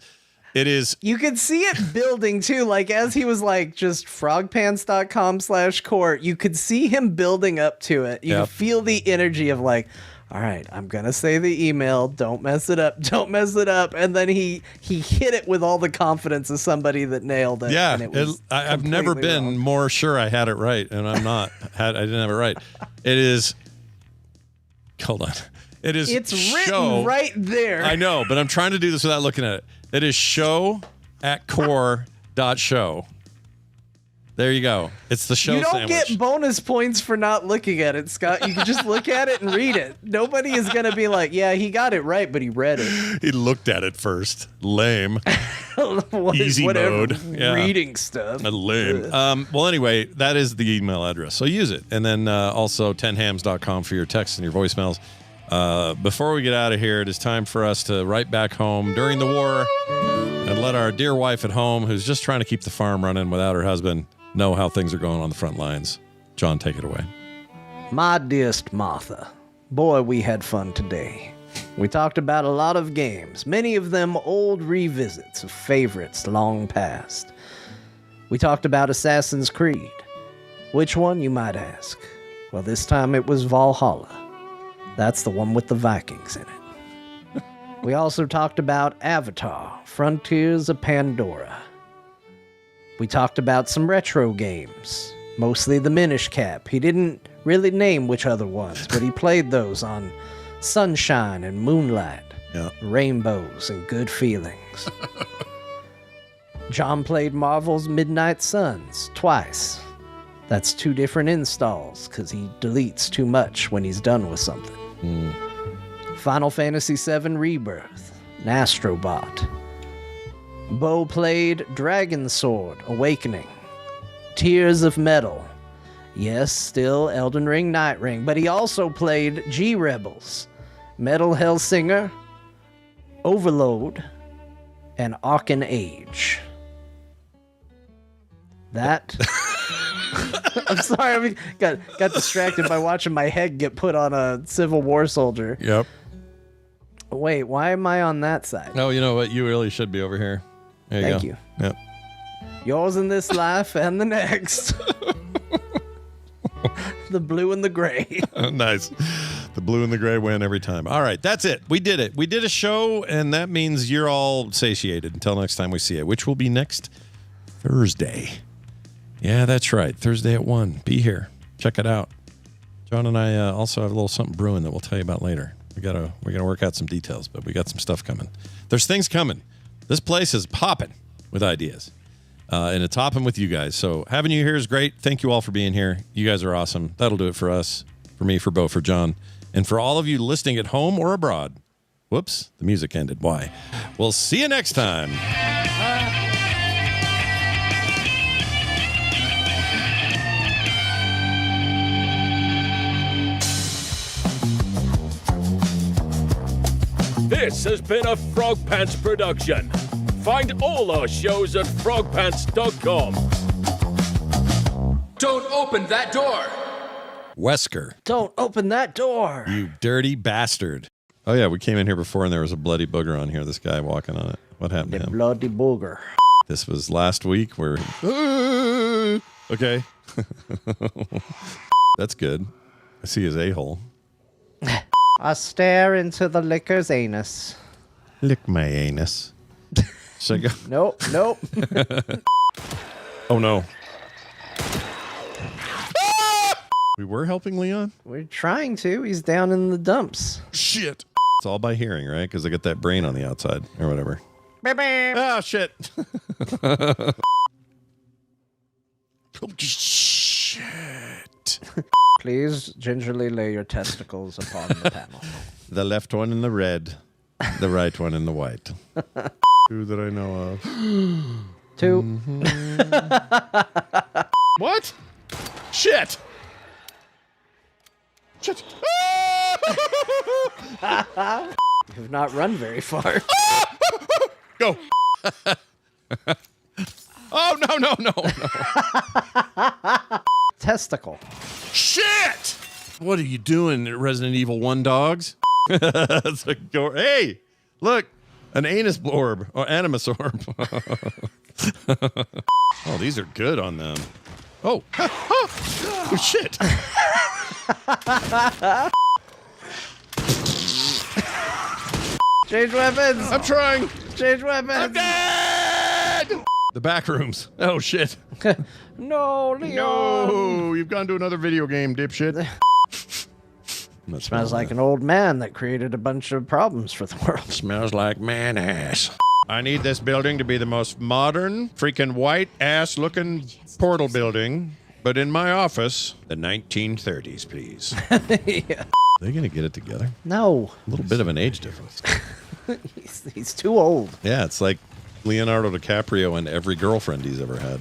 It is. You could see it building too. Like as he was like just frogpants.com/core, you could see him building up to it. You could feel the energy of like, all right, I'm going to say the email. Don't mess it up. Don't mess it up. And then he hit it with all the confidence of somebody that nailed it. Yeah. And it was I've never been wrong. more sure I had it right, and I'm not. I didn't have it right. It is. Hold on. It is. It's written right there. I know, but I'm trying to do this without looking at it. It is show@core.show. There you go. It's the show You don't sandwich. get bonus points for not looking at it, Scott. You can just look at it and read it. Nobody is going to be like, yeah, he got it right, but he read it. He looked at it first. Lame. Easy Whatever, mode. Yeah. reading stuff. Lame. Well, anyway, that is the email address. So use it. And then also 10hams.com for your texts and your voicemails. Before we get out of here, it is time for us to write back home during the war and let our dear wife at home, who's just trying to keep the farm running without her husband, know how things are going on the front lines. John, take it away. My dearest Martha, boy, we had fun today. We talked about a lot of games, many of them old revisits of favorites long past. We talked about Assassin's Creed. Which one, you might ask? Well, this time it was Valhalla. That's the one with the Vikings in it. We also talked about Avatar, Frontiers of Pandora. We talked about some retro games, mostly the Minish Cap. He didn't really name which other ones, but he played those on Sunshine and Moonlight, Rainbows and Good Feelings. John played Marvel's Midnight Suns twice. That's 2 different installs, because he deletes too much when he's done with something. Final Fantasy VII Rebirth, and Astrobot. Bo played Dragon Sword Awakening, Tears of Metal. Yes, still Elden Ring Night Ring, but he also played G-Rebels, Metal Hellsinger, Overload, and Arcan Age. That... I'm sorry, I got distracted by watching my head get put on a Civil War soldier. Yep. Wait, why am I on that side? No, you know what? You really should be over here. There you Thank go. you. Yep. Yours in this life and the next. The blue and the gray. Nice. The blue and the gray win every time. All right, that's it. We did it. We did a show, and that means you're all satiated until next time we see it, which will be next Thursday. Yeah, that's right. Thursday at 1. Be here. Check it out. John and I also have a little something brewing that we'll tell you about later. We're gonna work out some details, but we got some stuff coming. There's things coming. This place is popping with ideas. And it's hopping with you guys. So having you here is great. Thank you all for being here. You guys are awesome. That'll do it for us, for me, for Bo, for John. And for all of you listening at home or abroad. Whoops, the music ended. Why? We'll see you next time. This has been a Frogpants production. Find all our shows at frogpants.com. Don't open that door! Wesker. Don't open that door. You dirty bastard. Oh, yeah, we came in here before and there was a bloody booger on here. This guy walking on it. What happened to him? Bloody booger. This was last week where... Okay. That's good. I see his a-hole. I stare into the licker's anus. Lick my anus. Should I go? Nope. Oh, no. We were helping Leon? We're trying to. He's down in the dumps. Shit. It's all by hearing, right? Because I got that brain on the outside or whatever. Oh, shit. Oh, shit. Please gingerly lay your testicles upon the panel. The left one in the red, the right one in the white. Two that I know of. Two. What? Shit. Shit. You've not run very far. Go. Oh, no. Testicle. Shit! What are you doing, Resident Evil 1 dogs? It's like, hey, look, an anus orb or animus orb. Oh, these are good on them. Oh, oh shit! Change weapons. I'm trying. Change weapons. I'm dead. The back rooms. Oh shit. No, Leon. No, you've gone to another video game, dipshit. Smells like an old man that created a bunch of problems for the world. Smells like man ass. I need this building to be the most modern, freaking white ass looking portal building, but in my office, the 1930s, please. Yeah. Are they gonna get it together? No. A little bit of an age difference. He's too old. Yeah, it's like Leonardo DiCaprio and every girlfriend he's ever had.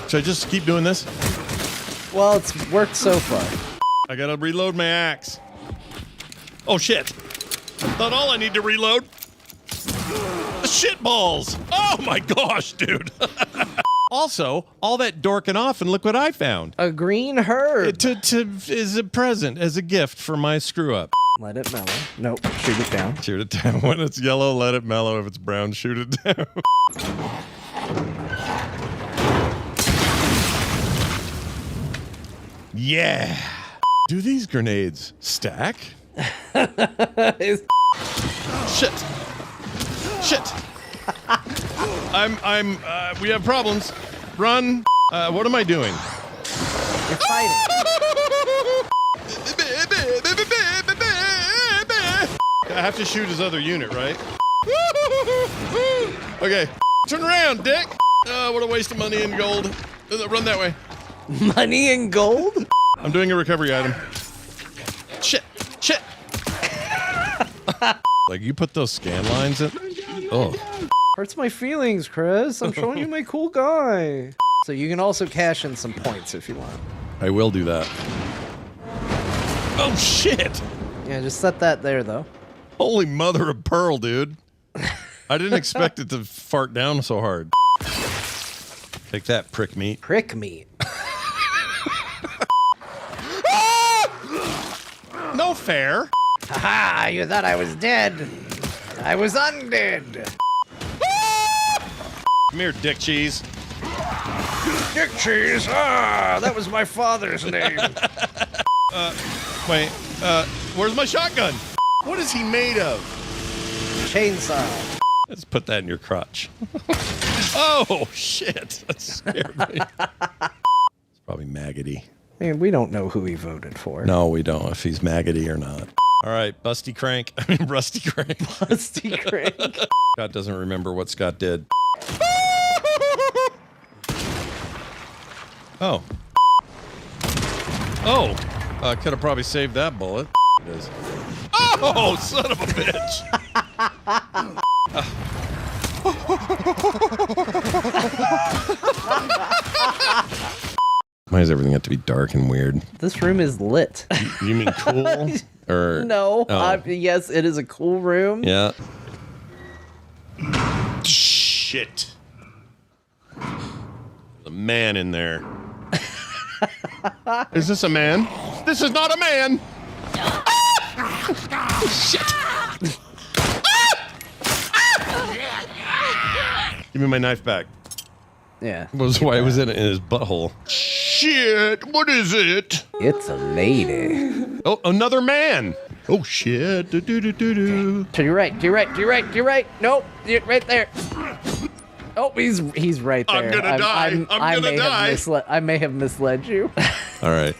Should I just keep doing this? Well, it's worked so far. I gotta reload my axe. Oh shit! Thought all I need to reload. The shit balls! Oh my gosh, dude! Also, all that dorking off, and look what I found. A green herb. Is a present, as a gift for my screw up. Let it mellow. Nope, shoot it down. Shoot it down. When it's yellow, let it mellow. If it's brown, shoot it down. Yeah. Do these grenades stack? Shit. We have problems. Run. What am I doing? You're fighting. I have to shoot his other unit, right? Okay. Turn around, dick. What a waste of money and gold. Run that way. Money and gold? I'm doing a recovery item. Shit. Like, you put those scan lines in? Oh. Hurts my feelings, Chris. I'm showing you my cool guy. So you can also cash in some points if you want. I will do that. Oh, shit. Yeah, just set that there, though. Holy mother of pearl, dude. I didn't expect it to fart down so hard. Take that, prick meat. Prick meat. No fair. Haha, you thought I was dead. I was undead. Come here, dick cheese. Dick cheese? Ah, that was my father's name. Wait, where's my shotgun? What is he made of? Chainsaw. Let's put that in your crotch. Oh, shit. That scared me. It's probably maggoty. Man, we don't know who he voted for. No, we don't, if he's maggoty or not. All right, Busty Crank. I mean, Rusty Crank. Busty Crank. Scott doesn't remember what Scott did. Oh. Oh. I could have probably saved that bullet. It is. Oh, son of a bitch. Why does everything have to be dark and weird? This room is lit. You mean cool? Or no. Oh. Yes, it is a cool room. Yeah. Shit. There's a man in there. Is this a man? This is not a man! Shit! Give me my knife back. Yeah. Why it was in his butthole. Shit! What is it? It's a lady. Oh, another man! Oh shit! Do do do do do. To your right. To your right. To your right. To your right. Nope. Right there. Oh, he's right there. I'm gonna die. I'm gonna die. I may have misled you. All right.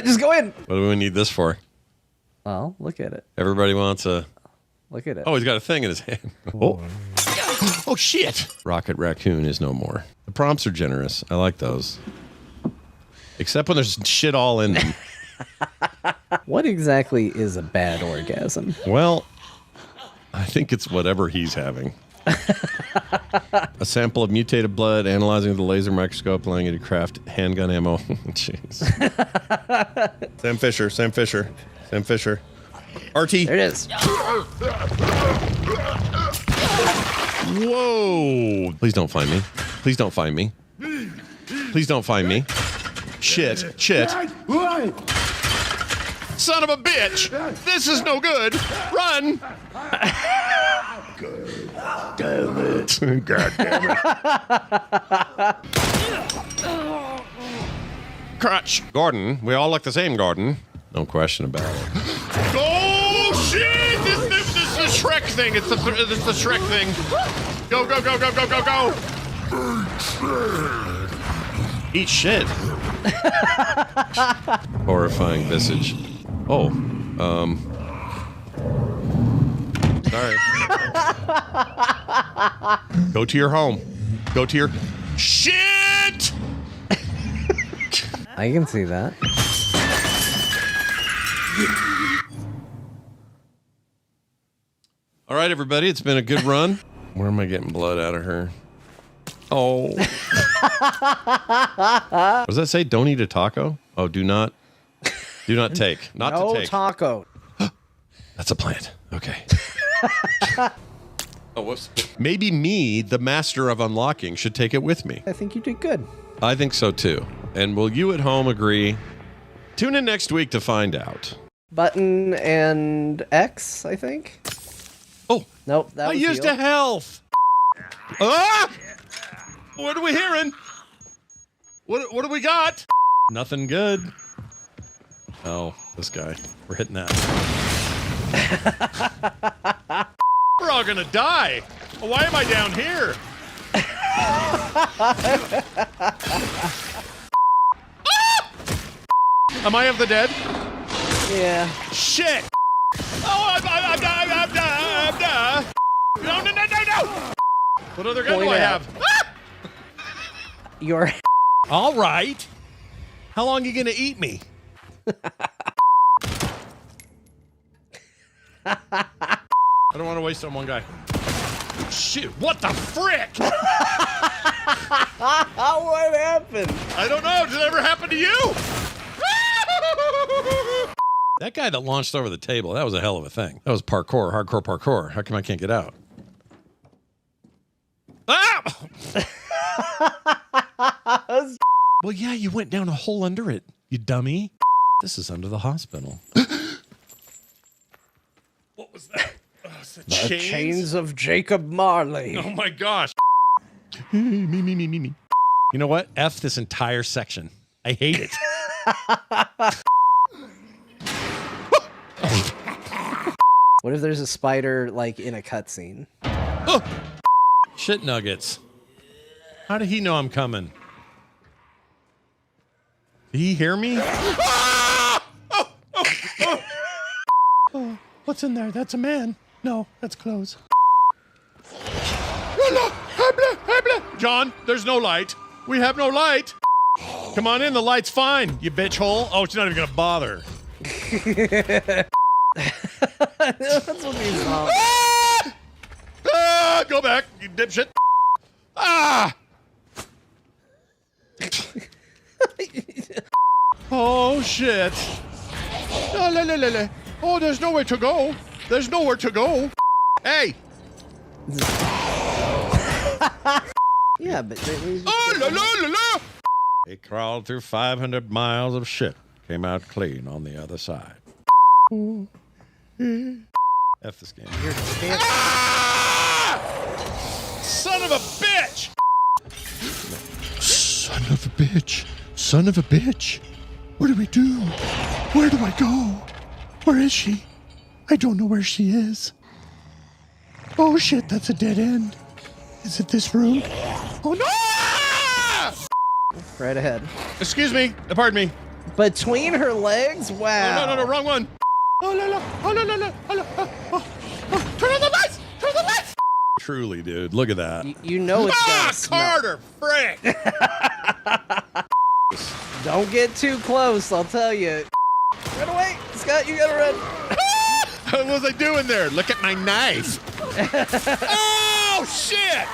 Just go in. What do we need this for? Well, look at it. Everybody wants a... Look at it. Oh, he's got a thing in his hand. Oh. Oh, shit. Rocket Raccoon is no more. The prompts are generous. I like those. Except when there's shit all in them. What exactly is a bad orgasm? Well, I think it's whatever he's having. A sample of mutated blood, analyzing with the laser microscope, allowing you to craft handgun ammo. Jeez. Sam Fisher. RT. There it is. Whoa. Please don't find me. Please don't find me. Please don't find me. Shit. Son of a bitch! This is no good! Run! Damn it. God damn it. Crutch. Gordon. We all look the same, Gordon. No question about it. Oh, shit! This is the Shrek thing. It's the Shrek thing. Go. Eat shit. Horrifying visage. Oh, sorry. Go to your home. Go to your shit. I can see that. All right, everybody. It's been a good run. Where am I getting blood out of her? Oh. What does that say? Don't eat a taco? Oh, do not take. Not no to take. taco. That's a plant. Okay. Oh, whoops. Maybe me, the master of unlocking, should take it with me. I think you did good. I think so too. And will you at home agree? Tune in next week to find out. Button and X, I think. Oh. Nope, that I was used heal. a health. Ah! What are we hearing? What do we got? Nothing good. Oh, this guy. We're hitting that. We're all gonna die. Why am I down here? Am I of the dead? Yeah. Shit! Oh, I'm done. No! What other gun do I have? You're... All right. How long are you gonna eat me? I don't want to waste on one guy. Shit, what the frick? What happened? I don't know. Did it ever happen to you? That guy that launched over the table, that was a hell of a thing. That was parkour, hardcore parkour. How come I can't get out? Ah! Well, yeah, you went down a hole under it, you dummy. This is under the hospital. What was that? Oh, it's the chains of Jacob Marley. Oh my gosh. Me. You know what? F this entire section. I hate it. What if there's a spider, like, in a cutscene? Oh! Shit nuggets. How did he know I'm coming? Did he hear me? Ah! Oh, what's in there? That's a man. No, that's clothes. John, there's no light. We have no light. Come on in, the light's fine, you bitch hole. Oh, she's not even gonna bother. That's what he's on. Go back, you dipshit. Ah! Oh, shit. Oh, there's nowhere to go. There's nowhere to go. Hey! Yeah, but... Oh, la, la, la, la. They crawled through 500 miles of shit. Came out clean on the other side. F this game. Ah! Son of a bitch! Son of a bitch. Son of a bitch. What do we do? Where do I go? Where is she? I don't know where she is. Oh shit, that's a dead end. Is it this room? Oh no! Right ahead. Excuse me. Pardon me. Between her legs? Wow. No, wrong one. Oh, la, la. Oh, la, la, la. Oh, la. Oh. Turn on the lights! Turn on the lights! Truly, dude. Look at that. You know it's gonna smell. Carter, frick! Don't get too close, I'll tell you. Run away! Scott, you gotta run. What was I doing there? Look at my knife. Oh, shit!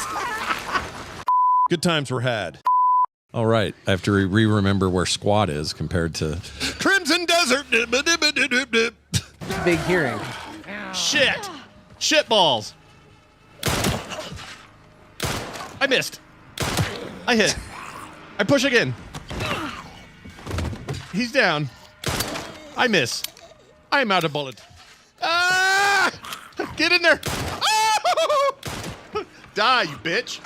Good times were had. All right, I have to remember where squad is compared to Crimson Desert. Big hearing. Shit! Shit balls! I missed. I hit. I push again. He's down. I miss. I'm out of bullet. Ah! Get in there. Oh! Die, you bitch.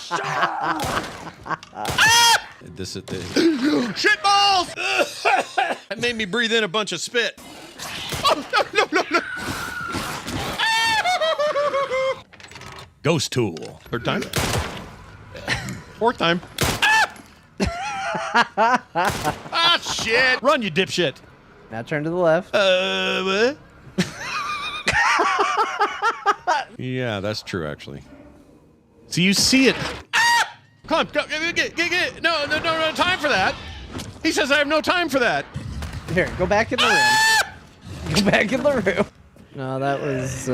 Ah! This is shit balls. That made me breathe in a bunch of spit. Oh, no. Ghost tool. Third time. Fourth time. Ah, shit. Run, you dipshit. Now turn to the left. What? Yeah, that's true, actually. So you see it. Ah! Come on, go, get. No, time for that. He says I have no time for that. Here, go back in the room. Go back in the room. No, that was,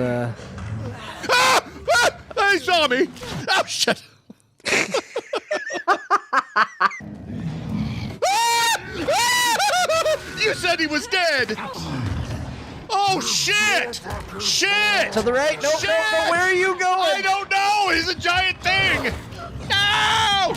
He saw me. Oh, shit. You said he was dead. Oh, Oh, shit! Shit! To the right? Nope, Shit! no, where are you going? I don't know! He's a giant thing! No!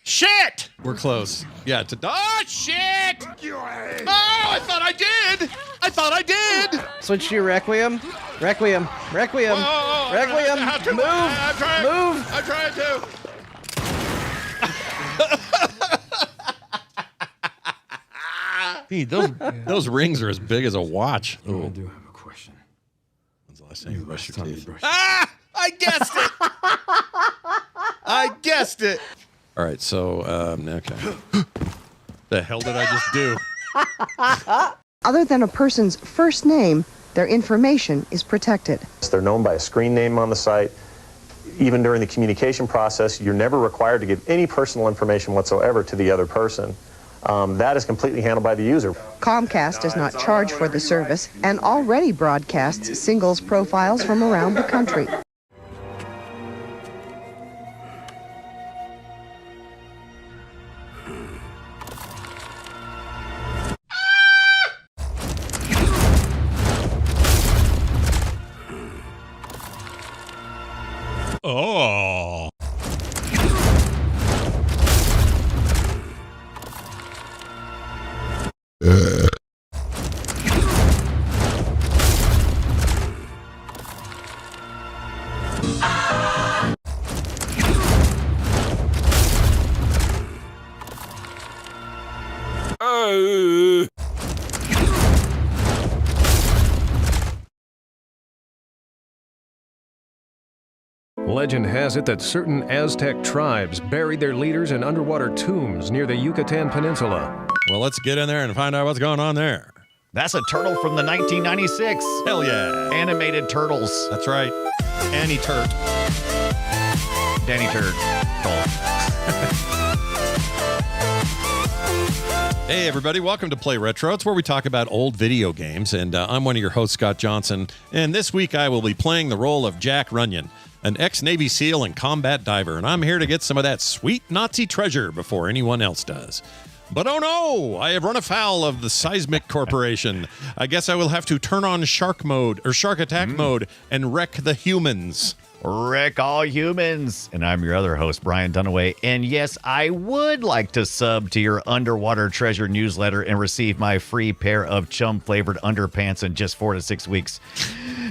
Shit! We're close. Yeah. Oh, shit! Oh, I thought I did! I thought I did! Switch to your Requiem. Requiem. Requiem. Whoa, Requiem. Move. I'm trying. Move. I'm trying to. Hey, those rings are as big as a watch. I do have a question. When's the last time you brushed your teeth? Ah! I guessed it! I guessed it! All right, so, okay. The hell did I just do? Other than a person's first name, their information is protected. They're known by a screen name on the site. Even during the communication process, you're never required to give any personal information whatsoever to the other person. That is completely handled by the user. Comcast does not charge for the service and already broadcasts singles profiles from around the country. Oh. Legend has it that certain Aztec tribes buried their leaders in underwater tombs near the Yucatan Peninsula. Well, let's get in there and find out what's going on there. That's a turtle from the 1996. Hell yeah. Animated turtles. That's right. Annie Turd. Danny Turd. Hey, everybody. Welcome to Play Retro. It's where we talk about old video games, and I'm one of your hosts, Scott Johnson. And this week, I will be playing the role of Jack Runyon, an ex-Navy SEAL and combat diver, and I'm here to get some of that sweet Nazi treasure before anyone else does. But oh no, I have run afoul of the Seismic Corporation. I guess I will have to turn on shark mode, or shark attack mode, and wreck the humans. Wreck all humans. And I'm your other host, Brian Dunaway. And yes, I would like to sub to your underwater treasure newsletter and receive my free pair of chum-flavored underpants in just 4 to 6 weeks.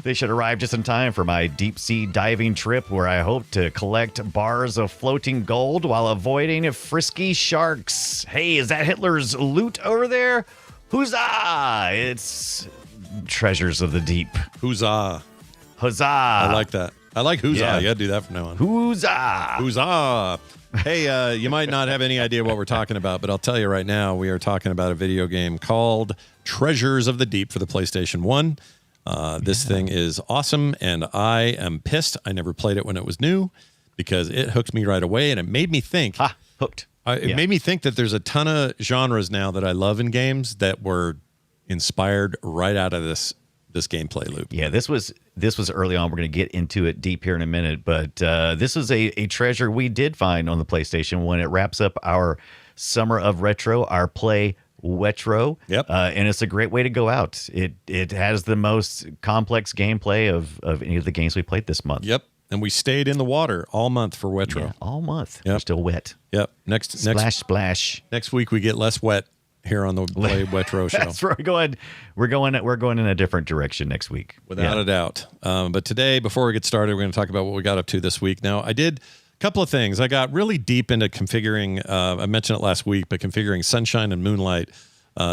They should arrive just in time for my deep-sea diving trip where I hope to collect bars of floating gold while avoiding frisky sharks. Hey, is that Hitler's loot over there? Huzzah! It's treasures of the deep. Huzzah. Huzzah. I like that. I like huzzah. Yeah. You got to do that from now on. Huzzah. Huzzah. Hey, you might not have any idea what we're talking about, but I'll tell you right now, we are talking about a video game called Treasures of the Deep for the PlayStation 1. This thing is awesome, and I am pissed. I never played it when it was new because it hooked me right away, and it made me think. Hooked. It made me think that there's a ton of genres now that I love in games that were inspired right out of this gameplay loop. Yeah, this was early on. We're going to get into it deep here in a minute, but this is a treasure we did find on the PlayStation 1. It wraps up our summer of retro, our play Wetro. Yep. And it's a great way to go out. It has the most complex gameplay of any of the games we played this month. Yep. And we stayed in the water all month for Wetro. Yeah, all month. Yep. We're still wet. Yep. Splash. Next week we get less wet here on the Play Wetro show. That's right. We're going in a different direction next week. Without a doubt. But today, before we get started, we're going to talk about what we got up to this week. Now, I did a couple of things. I got really deep into configuring, I mentioned it last week, but configuring Sunshine and Moonlight.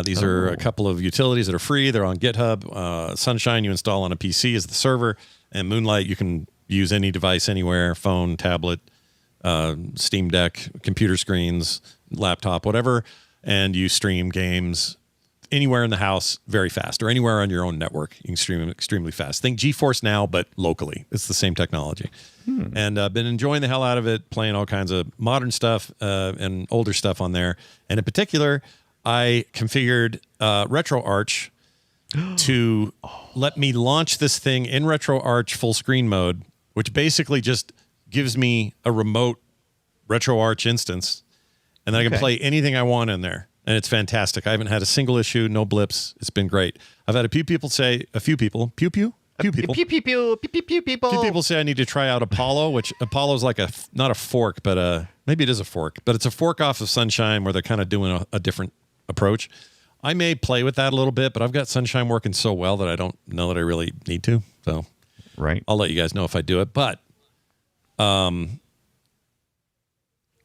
These are a couple of utilities that are free. They're on GitHub. Sunshine you install on a PC as the server, and Moonlight you can use any device anywhere, phone, tablet, Steam Deck, computer screens, laptop, whatever, and you stream games anywhere in the house very fast, or anywhere on your own network. You can stream them extremely fast. Think GeForce Now, but locally. It's the same technology. And I've been enjoying the hell out of it, playing all kinds of modern stuff and older stuff on there. And in particular, I configured RetroArch to let me launch this thing in RetroArch full screen mode, which basically just gives me a remote RetroArch instance, and then I can play anything I want in there. and it's fantastic. I haven't had a single issue, no blips. It's been great. I've had a few people say people say I need to try out Apollo, which Apollo's like not a fork, but maybe it is a fork, but it's a fork off of Sunshine where they're kind of doing a different approach. I may play with that a little bit, but I've got Sunshine working so well that I don't know that I really need to. So, right, I'll let you guys know if I do it. But, I'm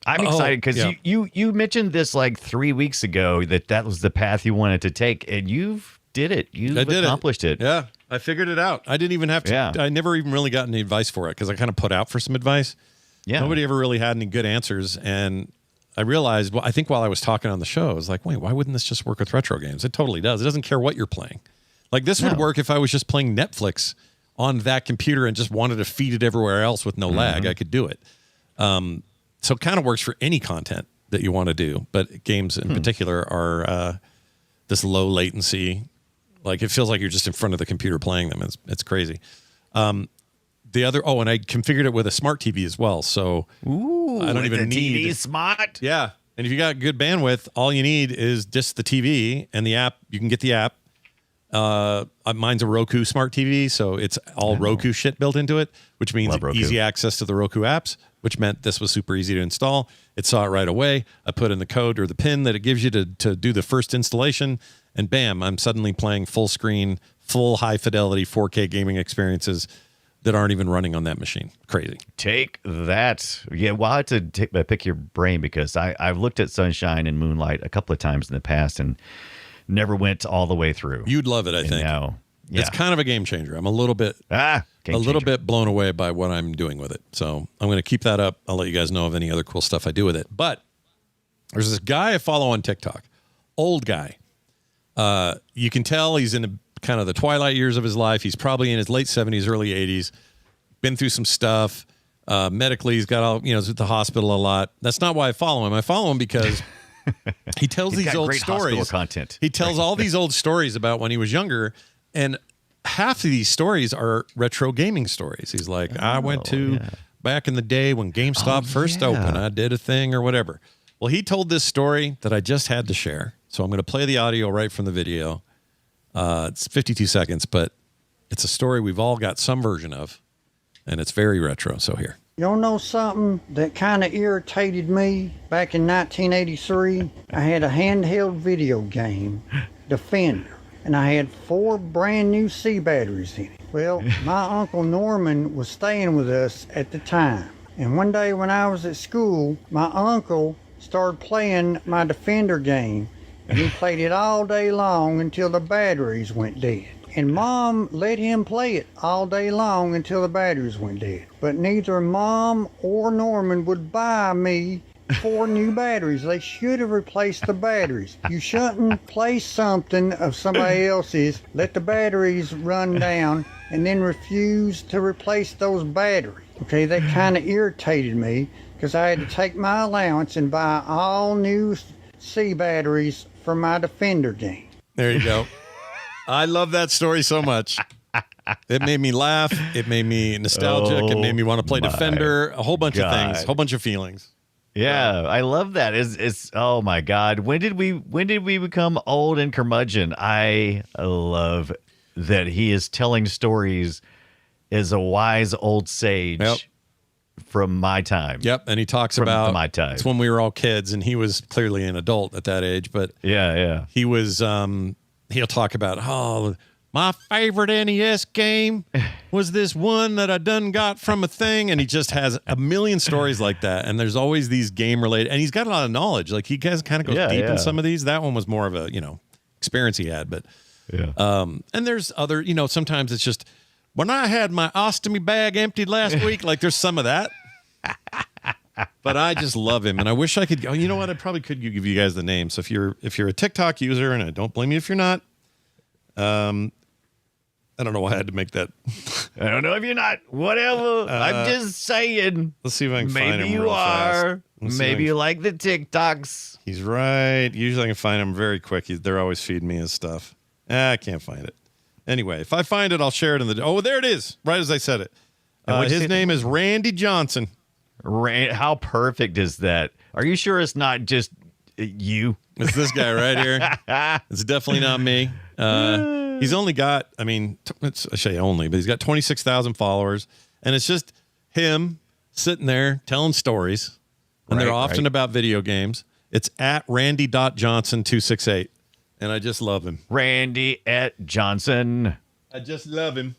excited because you mentioned this like 3 weeks ago that was the path you wanted to take, and you've did it. You've accomplished it. Yeah, I figured it out. I didn't even have to. Yeah. I never even really got any advice for it because I kind of put out for some advice. Yeah, nobody ever really had any good answers, and I realized, I think while I was talking on the show, I was like, wait, why wouldn't this just work with retro games? It totally does. It doesn't care what you're playing. Like this would work if I was just playing Netflix on that computer and just wanted to feed it everywhere else with no lag. I could do it. So it kind of works for any content that you want to do, but games in particular are this low latency. Like it feels like you're just in front of the computer playing them. It's crazy. The other, and I configured it with a smart TV as well. So I don't even need TV smart. Yeah. And if you got good bandwidth, all you need is just the TV and the app. You can get the app. Mine's a Roku smart TV, so it's all Roku shit built into it, which means easy access to the Roku apps, which meant this was super easy to install. It saw it right away. I put in the code or the pin that it gives you to do the first installation, and bam, I'm suddenly playing full screen, full high fidelity 4K gaming experiences that aren't even running on that machine. Crazy. Take that. Yeah, well, I had to pick your brain because I've looked at Sunshine and Moonlight a couple of times in the past and never went all the way through. You'd love it, I think. Now, it's kind of a game changer. I'm a little bit blown away by what I'm doing with it. So I'm going to keep that up. I'll let you guys know of any other cool stuff I do with it. But there's this guy I follow on TikTok, old guy. You can tell he's in kind of the twilight years of his life. He's probably in his late 70s, early 80s. Been through some stuff. Medically, he's got he's at the hospital a lot. That's not why I follow him. I follow him because he tells these old stories. Content. He tells all these old stories about when he was younger, and half of these stories are retro gaming stories. He's like, I went to back in the day when GameStop first opened. I did a thing or whatever. Well, he told this story that I just had to share. So I'm going to play the audio right from the video. It's 52 seconds, but it's a story we've all got some version of, and it's very retro. So here. Y'all know something that kind of irritated me back in 1983? I had a handheld video game, Defender, and I had 4 brand new C batteries in it. Well, my Uncle Norman was staying with us at the time, and one day when I was at school, my uncle started playing my Defender game, and he played it all day long until the batteries went dead. And Mom let him play it all day long until the batteries went dead. But neither Mom or Norman would buy me 4 new batteries. They should have replaced the batteries. You shouldn't play something of somebody else's, let the batteries run down, and then refuse to replace those batteries. Okay, that kind of irritated me because I had to take my allowance and buy all new C batteries for my Defender game. There you go. I love that story so much. It made me laugh. It made me nostalgic. It made me want to play Defender. A whole bunch of things. A whole bunch of feelings. Yeah, I love that. It's oh my God. When did we become old and curmudgeon? I love that he is telling stories as a wise old sage from my time. Yep, and he talks about my time. It's when we were all kids, and he was clearly an adult at that age. But he was. He'll talk about, my favorite NES game was this one that I done got from a thing. And he just has a million stories like that. And there's always these game related, and he's got a lot of knowledge. Like he kind of goes deep in some of these. That one was more of a, experience he had. But, and there's other, sometimes it's just, when I had my ostomy bag emptied last week, like there's some of that. But I just love him, and I wish I could. Oh, you know what? I probably could give you guys the name. So if you're a TikTok user, and I don't blame you if you're not, I don't know why I had to make that. I don't know if you're not. Whatever. I'm just saying. Let's see if I can find him. Maybe you are. Maybe you like the TikToks. He's right. Usually I can find him very quick. They're always feeding me his stuff. I can't find it. Anyway, if I find it, I'll share it in the. Oh, there it is. Right as I said it. His name is Randy Johnson. How perfect is that? Are you sure it's not just you? It's this guy right here. It's definitely not me. He's only got, I say only, but he's got 26,000 followers. And it's just him sitting there telling stories. And they're often about video games. It's at Randy.Johnson268. And I just love him. Randy at Johnson. I just love him.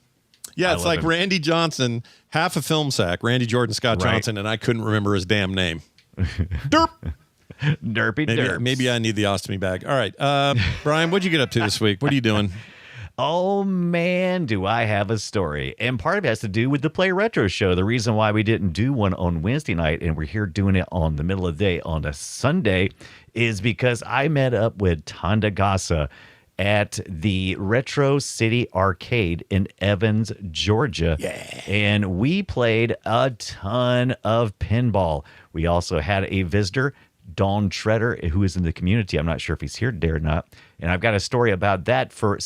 Yeah, it's like him. Randy Johnson, half a film sack, Randy Jordan Scott Johnson, and I couldn't remember his damn name. Derp. Derpy derp. Maybe I need the ostomy bag. All right. Brian, what'd you get up to this week? What are you doing? Oh, man, do I have a story. And part of it has to do with the Play Retro show. The reason why we didn't do one on Wednesday night and we're here doing it on the middle of the day on a Sunday is because I met up with Tanda Gasa at the Retro City Arcade in Evans, Georgia. Yeah. And we played a ton of pinball. We also had a visitor, Don Treader, who is in the community. I'm not sure if he's here today or not. And I've got a story about that for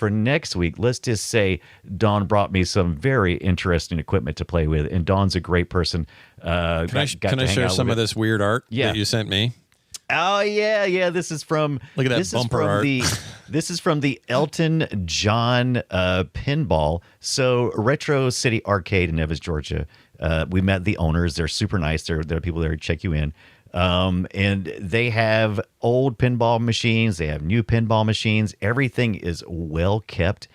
next week. Let's just say Don brought me some very interesting equipment to play with. And Don's a great person. Can I share some of this weird art that you sent me? Oh yeah. This is from look at that bumper art. This is from the Elton John pinball. So Retro City Arcade in Evans, Georgia. We met the owners. They're super nice. There are people there to check you in. And they have old pinball machines. They have new pinball machines. Everything is well kept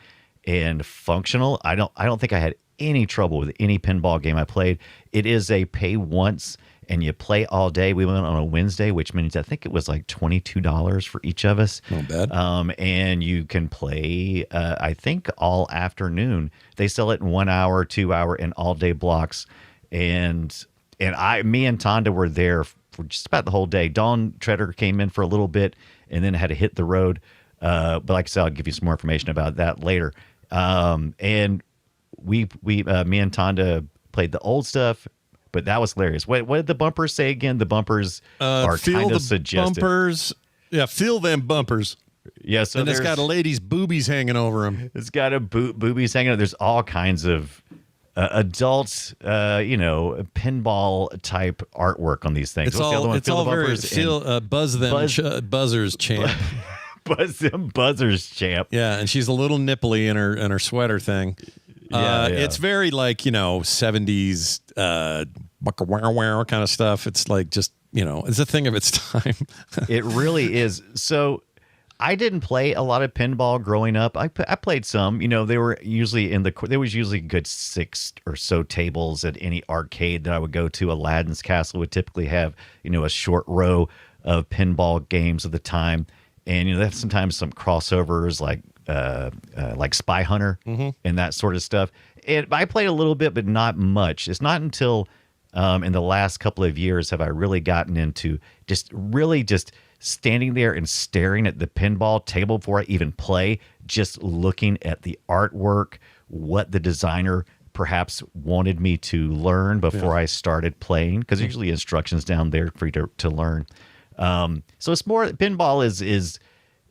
and functional. I don't think I had any trouble with any pinball game I played. It is a pay once and you play all day. We went on a Wednesday, which means I think it was like $22 for each of us. Not bad. And you can play, I think, all afternoon. They sell it in 1 hour, 2 hour, and all day blocks. And me and Tonda were there for just about the whole day. Dawn Treader came in for a little bit and then had to hit the road. But like I said, I'll give you some more information about that later. And we me and Tonda played the old stuff. But that was hilarious. What did the bumpers say again? The bumpers are kind of suggestive. Bumpers. Yeah, feel them bumpers. Yeah, so and it's got a lady's boobies hanging over them. It's got a boobies hanging over. There's all kinds of adult, pinball type artwork on these things. It's all very buzzers champ. Buzz them buzzers champ. Yeah, and she's a little nipply in her sweater thing. It's very like 70s kind of stuff. It's like just it's a thing of its time. It really is. So I didn't play a lot of pinball growing up. I played some. They were usually there was usually good 6 or so tables at any arcade that I would go to. Aladdin's Castle would typically have a short row of pinball games at the time, and that's sometimes some crossovers like Spy Hunter and that sort of stuff. And I played a little bit, but not much. It's not until in the last couple of years have I really gotten into just standing there and staring at the pinball table before I even play, just looking at the artwork, what the designer perhaps wanted me to learn before I started playing, because usually instructions down there for you to learn. So it's more pinball is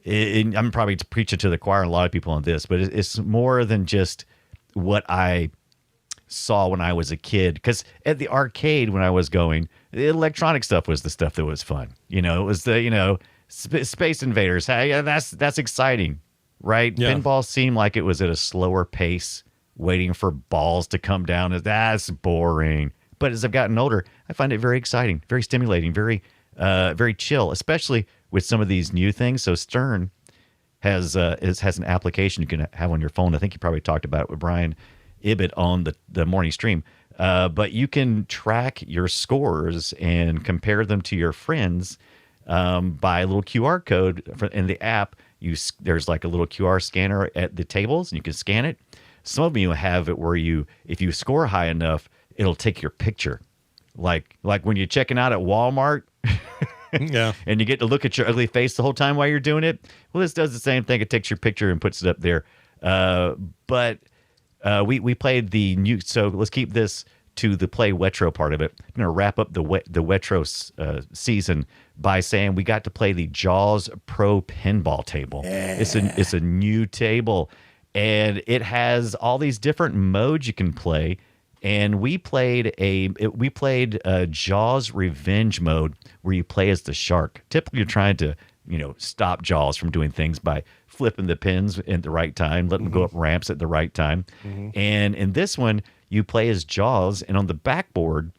I'm probably preaching to the choir and a lot of people on this, but it's more than just what I saw when I was a kid. Because at the arcade when I was going, the electronic stuff was the stuff that was fun. It was the Space Invaders. Hey, that's exciting, right? Yeah. Pinball seemed like it was at a slower pace, waiting for balls to come down. That's boring. But as I've gotten older, I find it very exciting, very stimulating, very chill, especially with some of these new things. So Stern has an application you can have on your phone. I think you probably talked about it with Brian Ibbett on the morning stream. But you can track your scores and compare them to your friends by a little QR code in the app. There's like a little QR scanner at the tables, and you can scan it. Some of you have it where if you score high enough, it'll take your picture. Like when you're checking out at Walmart. Yeah. And you get to look at your ugly face the whole time while you're doing it. Well, this does the same thing. It takes your picture and puts it up there. But we played the new. So let's keep this to the Play Wetro part of it. I'm going to wrap up the Wetro season by saying we got to play the Jaws Pro pinball table. Yeah. It's a new table, and it has all these different modes you can play. And we played Jaws Revenge mode, where you play as the shark. Typically, you're trying to stop Jaws from doing things by flipping the pins at the right time, letting them go up ramps at the right time. And in this one, you play as Jaws, and on the backboard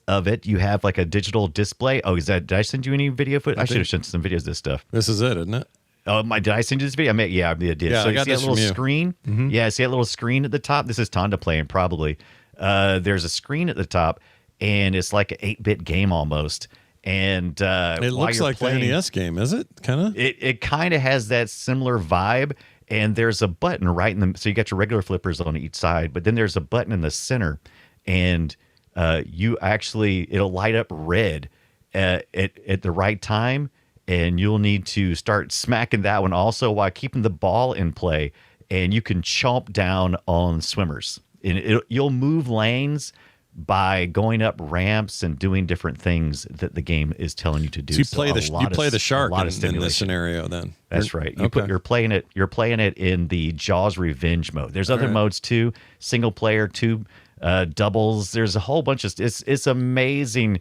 of it, you have like a digital display. Oh, did I send you any video footage? I should have sent some videos of this stuff. This is it, isn't it? Oh, did I send you this video? I did. Yeah, so I you got see that this little from you. screen? Yeah, see that little screen at the top? This is Tonda playing probably. There's a screen at the top, and it's like an 8-bit game almost. And it looks like the NES game, is it? Kind of? It kind of has that similar vibe. And there's a button right in the, so you got your regular flippers on each side, but then there's a button in the center, and it'll light up red at the right time, and you'll need to start smacking that one also while keeping the ball in play, and you can chomp down on swimmers. And you'll move lanes by going up ramps and doing different things that the game is telling you to do. So you play the shark in this scenario then. That's right. Okay. You're playing it in the Jaws Revenge mode. There's other modes too, single player, two doubles. There's a whole bunch of it's amazing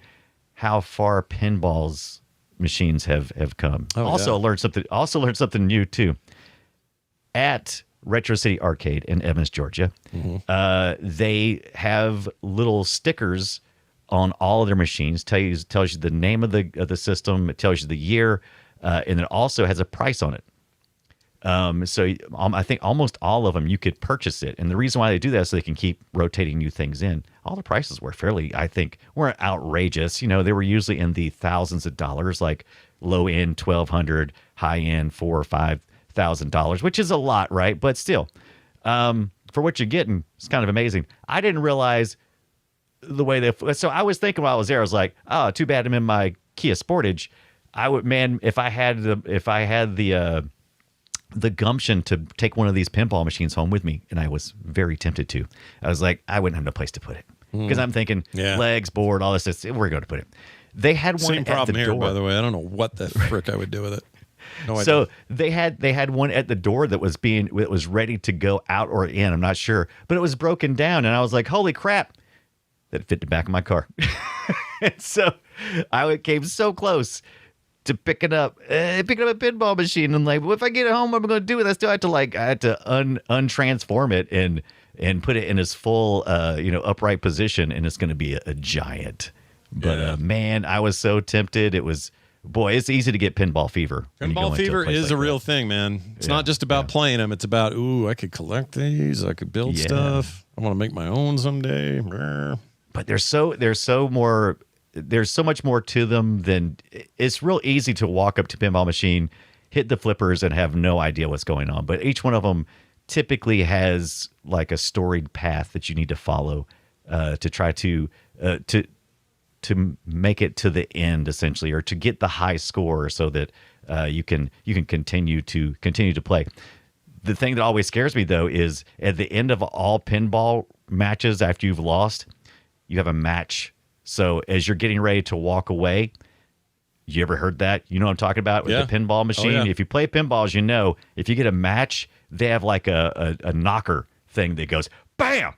how far pinballs machines have come. Learned something new too. At Retro City Arcade in Evans, Georgia. They have little stickers on all of their machines. Tells you the name of the system. It tells you the year, and it also has a price on it. So I think almost all of them you could purchase it, and the reason why they do that is so they can keep rotating new things in. All the prices were weren't outrageous. They were usually in the thousands of dollars, like low end $1,200, high end $4,000 or $5,000, which is a lot, right? But still, for what you're getting, it's kind of amazing. I didn't realize the way so I was thinking while I was there, I was like, oh, too bad I'm in my Kia Sportage. If I had the gumption to take one of these pinball machines home with me, and I was very tempted to. I was like, I wouldn't have no place to put it because I'm thinking legs, board, all this. We're going to put it. They had one Same at problem the here, door. by the way. I don't know what the frick I would do with it. No idea. So they had one at the door that was ready to go out or in. I'm not sure, but it was broken down, and I was like, "Holy crap!" That fit the back of my car. So I came so close to picking up a pinball machine. And like, well, if I get it home, what am I going to do with it? I had to untransform it and put it in its full upright position, and it's going to be a giant. But man, I was so tempted. It was. Boy, it's easy to get pinball fever. Pinball fever is a real thing, man. It's not just about playing them. It's about, I could collect these. I could build stuff. I want to make my own someday. But there's so much more to them than it's real easy to walk up to a pinball machine, hit the flippers, and have no idea what's going on. But each one of them typically has like a storied path that you need to follow to try to make it to the end, essentially, or to get the high score so that you can continue to play. The thing that always scares me, though, is at the end of all pinball matches, after you've lost, you have a match. So as you're getting ready to walk away, you ever heard that? You know what I'm talking about with the pinball machine? Oh, yeah. If you play pinballs, if you get a match, they have like a knocker thing that goes, bam!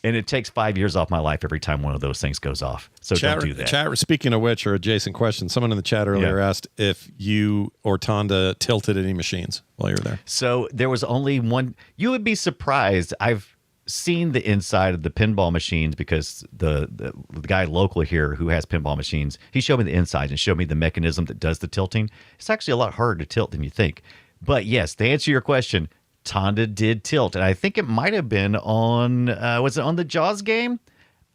And it takes 5 years off my life every time one of those things goes off. So don't do that. Speaking of which, or adjacent question, someone in the chat earlier asked if you or Tonda tilted any machines while you were there. So there was only one. You would be surprised. I've seen the inside of the pinball machines because the guy local here who has pinball machines, he showed me the inside and showed me the mechanism that does the tilting. It's actually a lot harder to tilt than you think. But yes, to answer your question, Tonda did tilt, and I think it might have been on. Was it on the Jaws game?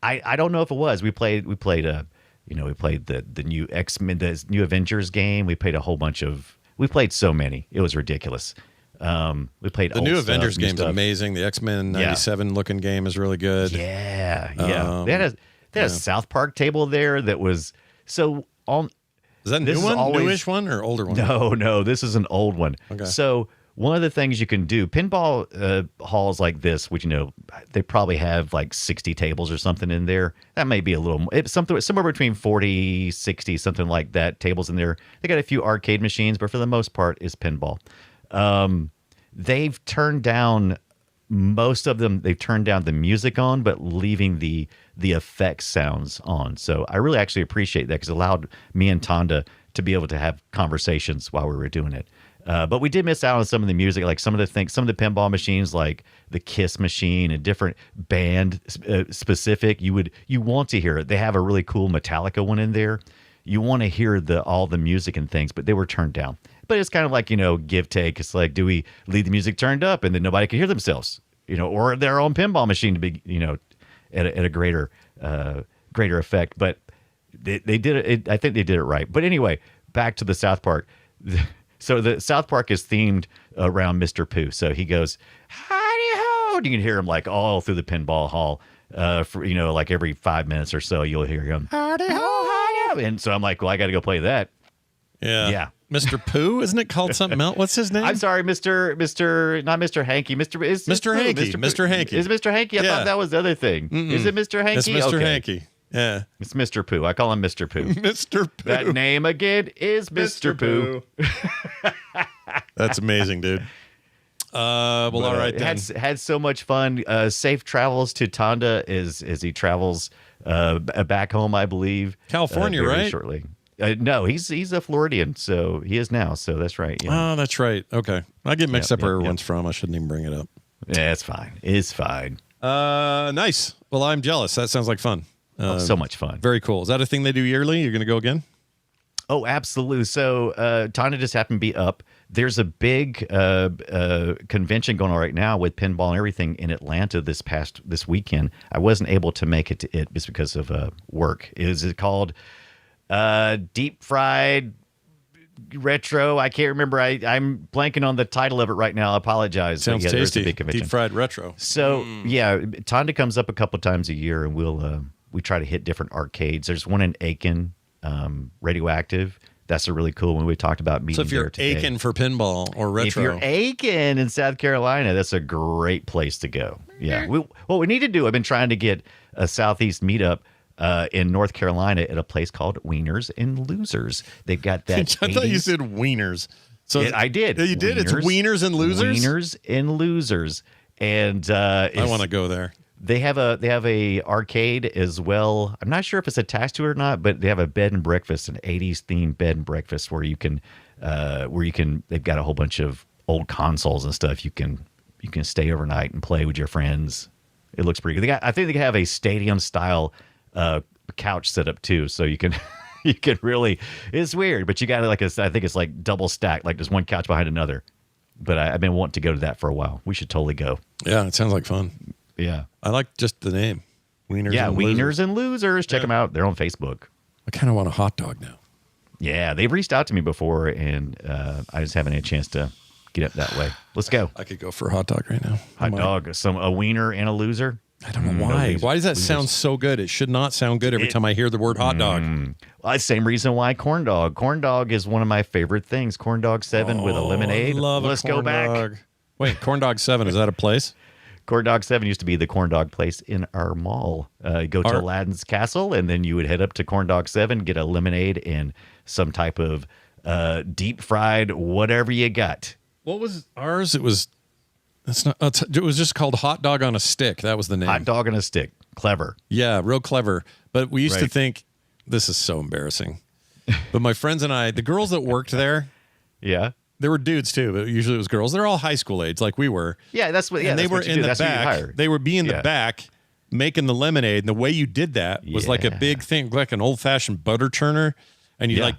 I don't know if it was. We played the new X-Men, the new Avengers game. We played a whole bunch of. We played so many. It was ridiculous. We played the new Avengers game's amazing. The X-Men 97 looking game is really good. Yeah. They had a South Park table there that was so on. Is that a new one? Newish one or older one? No. This is an old one. Okay. So. One of the things you can do, pinball halls like this, which, they probably have like 60 tables or something in there. That may be a little somewhere between 40, 60, something like that, tables in there. They got a few arcade machines, but for the most part, is pinball. They've turned down most of them. They've turned down the music on, but leaving the effects sounds on. So I really actually appreciate that because it allowed me and Tonda to be able to have conversations while we were doing it. But we did miss out on some of the music, like some of the pinball machines, like the Kiss machine, and different band specific. You want to hear it. They have a really cool Metallica one in there. You want to hear all the music and things, but they were turned down. But it's kind of like, give take. It's like, do we leave the music turned up and then nobody can hear themselves, or their own pinball machine to be, at a greater effect. But they did it. I think they did it right. But anyway, back to the South Park. So the South Park is themed around Mr. Pooh. So he goes, howdy ho. You can hear him like all through the pinball hall. For like every 5 minutes or so, you'll hear him, howdy ho, howdy ho. And so I'm like, well, I got to go play that. Yeah. Mr. Pooh? Isn't it called something else? What's his name? I'm sorry, not Mr. Hanky. Mr. Hanky. Mr. Hanky. Is Mr. Hanky? I thought that was the other thing. Is it Mr. Hanky? It's Mr. Hanky. Yeah. It's Mr. Pooh. I call him Mr. Pooh. Mr. Pooh. That name again is Mr. Pooh. That's amazing, dude. All right then. Had so much fun. Safe travels to Tonda as he travels back home, I believe. California, very right? Shortly. No, he's a Floridian, so he is now. So that's right. Yeah. Oh, that's right. Okay, I get mixed up where everyone's from. I shouldn't even bring it up. Yeah, it's fine. It's fine. Nice. Well, I'm jealous. That sounds like fun. So much fun. Very cool. Is that a thing they do yearly? You're going to go again? Oh, absolutely. So Tonda just happened to be up. There's a big convention going on right now with pinball and everything in Atlanta this weekend. I wasn't able to make it to it just because of work. Is it called Deep Fried Retro? I can't remember. I'm blanking on the title of it right now. I apologize. Sounds tasty. Big convention. Deep Fried Retro. So yeah, Tonda comes up a couple times a year, and we try to hit different arcades. There's one in Aiken, Radioactive. That's a really cool one. We talked about meeting. So if you're aching for pinball or retro, if you're aching in South Carolina, that's a great place to go. Yeah. What we need to do, I've been trying to get a Southeast meetup in North Carolina at a place called Wieners and Losers. They've got that. I thought you said wieners. So I did. You did. It's Wieners and Losers. Wieners and Losers, and I want to go there. They have a arcade as well. I'm not sure if it's attached to it or not, but they have a bed and breakfast, an 80s themed bed and breakfast where you can they've got a whole bunch of old consoles and stuff. You can stay overnight and play with your friends. It looks pretty good. I think they have a stadium style couch set up too, so you can really. It's weird, but you got I think it's like double stacked, like there's one couch behind another. But I've been wanting to go to that for a while. We should totally go. Yeah, it sounds like fun. Yeah. I like just the name. Wieners and Wieners Losers. and Losers. Check them out. They're on Facebook. I kind of want a hot dog now. Yeah, they've reached out to me before, and I just haven't had a chance to get up that way. Let's go. I could go for a hot dog right now. Hot dog, a wiener and a loser. I don't know why. Why does that sound so good? It should not sound good every time I hear the word hot dog. Well, same reason why corn dog. Corn dog is one of my favorite things. Corn dog 7 with a lemonade. Let's go back. Dog. Wait, Corn Dog 7, is that a place? Corn Dog 7 used to be the corn dog place in our mall. Go to Aladdin's Castle, and then you would head up to Corn Dog 7, get a lemonade and some type of deep fried whatever you got. What was ours? It was just called Hot Dog on a Stick. That was the name. Hot Dog on a Stick. Clever. Yeah, real clever. But we used to think, this is so embarrassing. But my friends and I, the girls that worked there, yeah, there were dudes too, but usually it was girls. They're all high school age, like we were. Yeah, that's what. Yeah, and they were in the back. They would be in the back making the lemonade, and the way you did that was like a big thing, like an old-fashioned butter churner, and you like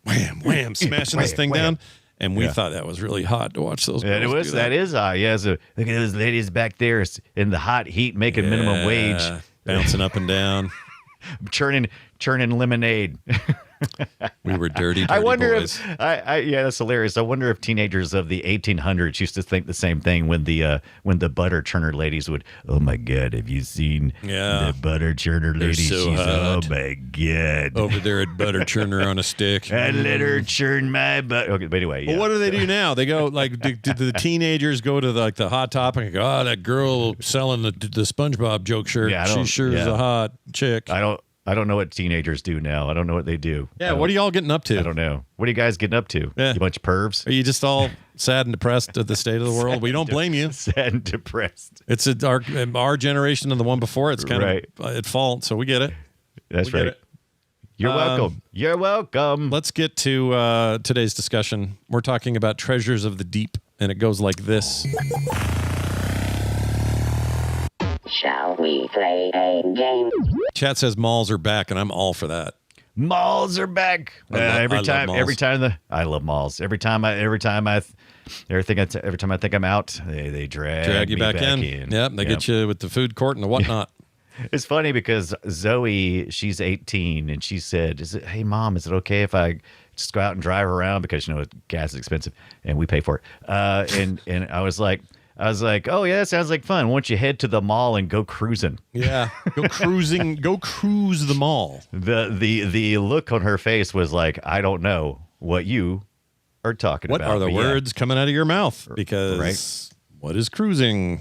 wham, wham, smashing this thing down. And we thought that was really hot to watch those. That girls do that is hot. Yeah, so look at those ladies back there in the hot heat making minimum wage, bouncing up and down, churning lemonade. We were dirty I wonder boys. if that's hilarious. I wonder if teenagers of the 1800s used to think the same thing when the butter churner ladies would. Oh my God, have you seen the butter churner lady? So hot. Oh my God, over there at butter churner on a stick. I let her churn my butter. Okay, but anyway, Well, what do they do now? They go do the teenagers go to the hot topic and go, that girl selling the SpongeBob joke shirt. Yeah, she sure is a hot chick. I don't know what teenagers do now. I don't know what they do. Yeah, what are y'all getting up to? I don't know. What are you guys getting up to? Yeah. You bunch of pervs? Are you just all sad and depressed at the state of the world? We don't blame you. Sad and depressed. It's our generation and the one before. It's kind of at fault, so we get it. That's right. You're welcome. You're welcome. Let's get to today's discussion. We're talking about treasures of the deep, and it goes like this. Shall we play a game? Chat says malls are back, and I'm all for that. Malls are back. Every time I love malls. Every time I think I'm out, they drag you me back in. Yep, they get you with the food court and the whatnot. It's funny because Zoe, she's 18, and she said, "Hey, Mom, is it okay if I just go out and drive around because gas is expensive and we pay for it?" And I was like, "Oh yeah, that sounds like fun. Why don't you head to the mall and go cruising?" Yeah, go cruising, go cruise the mall. The look on her face was like, "I don't know what you are talking about." What are the words coming out of your mouth? Because what is cruising?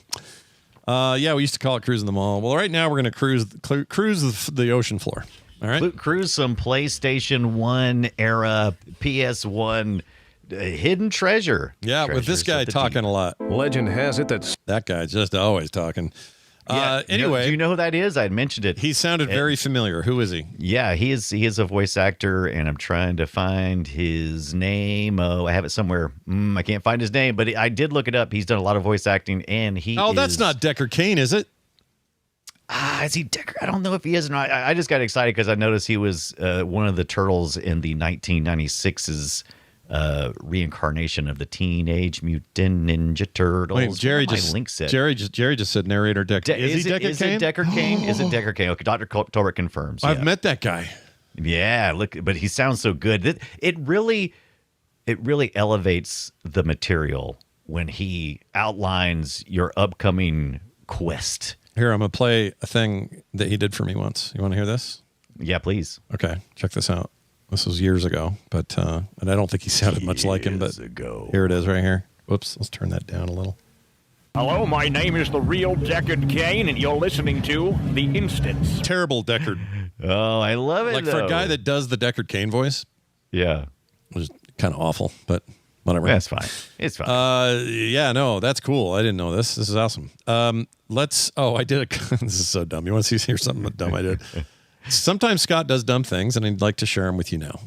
Yeah, we used to call it cruising the mall. Well, right now we're going to cruise the ocean floor. All right, cruise some PlayStation 1 era PS1 hidden treasure. Yeah, with this guy talking a lot. Legend has it that guy's just always talking. Anyway, do you know who that is? I had mentioned it. He sounded very familiar. Who is he? Yeah, he is a voice actor, and I'm trying to find his name. Oh, I have it somewhere. I can't find his name, but I did look it up. He's done a lot of voice acting, and that's not Deckard Cain, is it? Is he Deckard? I don't know if he is or not. I just got excited because I noticed he was one of the turtles in the 1996's reincarnation of the Teenage Mutant Ninja Turtles. Wait, Jerry just said narrator Deckard. Is he Deckard Cain? Is it Deckard Cain? Is it Deckard Cain? Okay, Dr. Tolbert confirms. I've met that guy. Yeah, but he sounds so good. It really elevates the material when he outlines your upcoming quest. Here, I'm gonna play a thing that he did for me once. You want to hear this? Yeah, please. Okay, check this out. This was years ago, but and I don't think he sounded much like him, but here it is right here. Whoops, let's turn that down a little. Hello, my name is the real Deckard Cain, and you're listening to The Instance. Terrible Deckard. Oh, I love it. Like for a guy that does the Deckard Cain voice. Yeah. It was kind of awful, but whatever. That's fine. It's fine. Yeah, no, that's cool. I didn't know this. This is awesome. I did this is so dumb. You want to hear something dumb I did? Sometimes Scott does dumb things, and I'd like to share them with you now.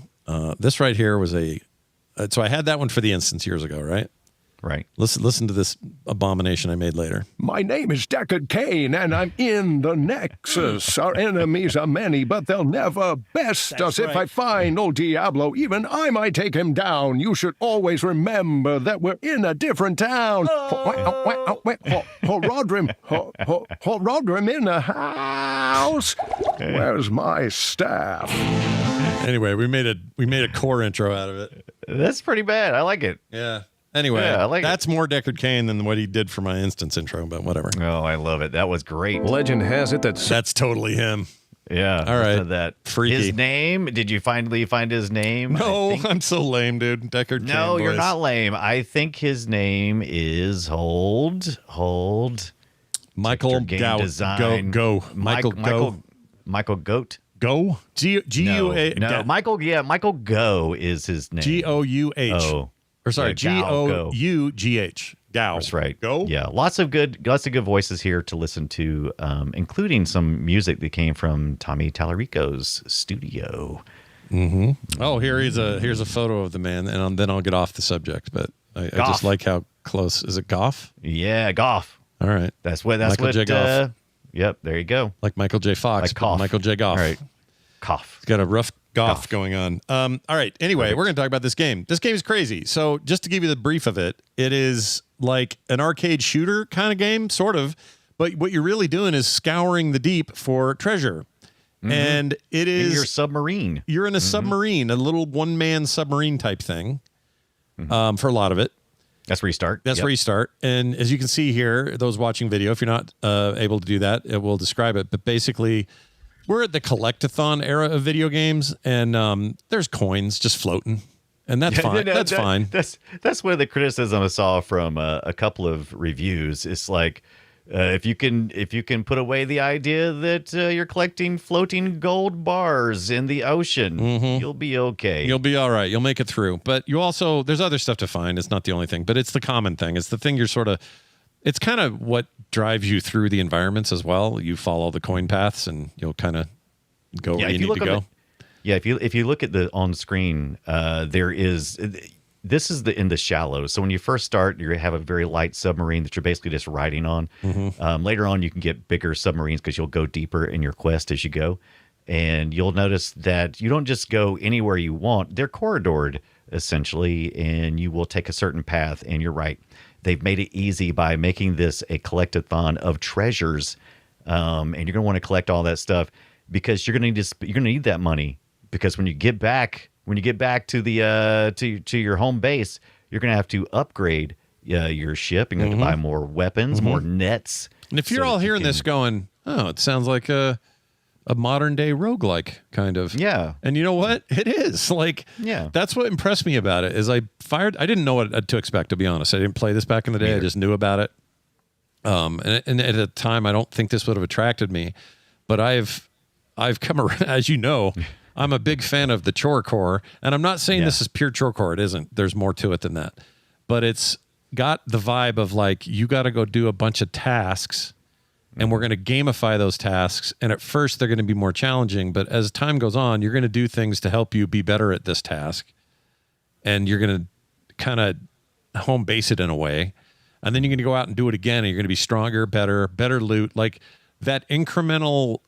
This right here was so I had that one for the instance years ago, right? Right. Listen to this abomination I made later. My name is Deckard Cain, and I'm in the Nexus. Our enemies are many, but they'll never best us. If I find old Diablo, even I might take him down. You should always remember that we're in a different town. Rodrim in the house. Where's my staff? Anyway, we made a core intro out of it. That's pretty bad. I like it. Yeah. Anyway, that's more Deckard Cain than what he did for my instance intro, but whatever. Oh, I love it. That was great. Legend has it that's totally him. Yeah. All right. That freaky. His name? Did you finally find his name? No, I'm so lame, dude. Deckard Cain. No, you're not lame. I think his name is hold. Michael Go. Michael Goat. Go? G-U-A. No, Michael Go is his name. G-O-U-H. Oh. Or sorry, G-O-U-G-H. Gow. That's right. Go? Yeah, lots of good voices here to listen to, including some music that came from Tommy Tallarico's studio. Mm-hmm. Oh, here's a photo of the man, and then I'll get off the subject. But I just like how close. Is it Goff? Yeah, Goff. All right. That's Michael what. J. Goff. Yep, there you go. Like Michael J. Fox. Like cough. Michael J. Goff. All right. Cough. He's got a rough Goff going on. All right. Anyway, we're going to talk about this game. This game is crazy. So just to give you the brief of it, it is like an arcade shooter kind of game, sort of. But what you're really doing is scouring the deep for treasure. Mm-hmm. And it is... in your submarine. You're in a submarine, a little one-man submarine type thing for a lot of it. That's where you start. That's where you start. And as you can see here, those watching video, if you're not able to do that, it will describe it. But basically... we're at the collectathon era of video games, and there's coins just floating, and that's fine. That's fine. That's one of the criticism I saw from a couple of reviews. It's like if you can put away the idea that you're collecting floating gold bars in the ocean, you'll be okay. You'll be all right. You'll make it through. But you also there's other stuff to find. It's not the only thing, but it's the common thing. It's the thing you're sort of. It's kind of what drives you through the environments as well. You follow the coin paths, and you'll kind of go where you need to go. Yeah, if you look at the on screen, this is in the shallows. So when you first start, you have a very light submarine that you're basically just riding on. Later on, you can get bigger submarines because you'll go deeper in your quest as you go. And you'll notice that you don't just go anywhere you want. They're corridored, essentially, and you will take a certain path. And you're right. They've made it easy by making this a collectathon of treasures. And you're going to want to collect all that stuff because you're going to need that money. Because when you get back to the to your home base, you're going to have to upgrade your ship and you have to buy more weapons, more nets. And if you're all hearing this going, oh, it sounds like a modern day roguelike kind of. Yeah. And you know what? It is. Like, yeah. That's what impressed me about it is I didn't know what to expect, to be honest. I didn't play this back in the day. I just knew about it. And at the time, I don't think this would have attracted me, but I've come around, as you know, I'm a big fan of the chore core, and I'm not saying this is pure chore core. It isn't. There's more to it than that, but it's got the vibe of like, you got to go do a bunch of tasks and we're going to gamify those tasks. And at first they're going to be more challenging, but as time goes on, you're going to do things to help you be better at this task. And you're going to kind of home base it in a way. And then you're going to go out and do it again. And you're going to be stronger, better loot. Like that incremental,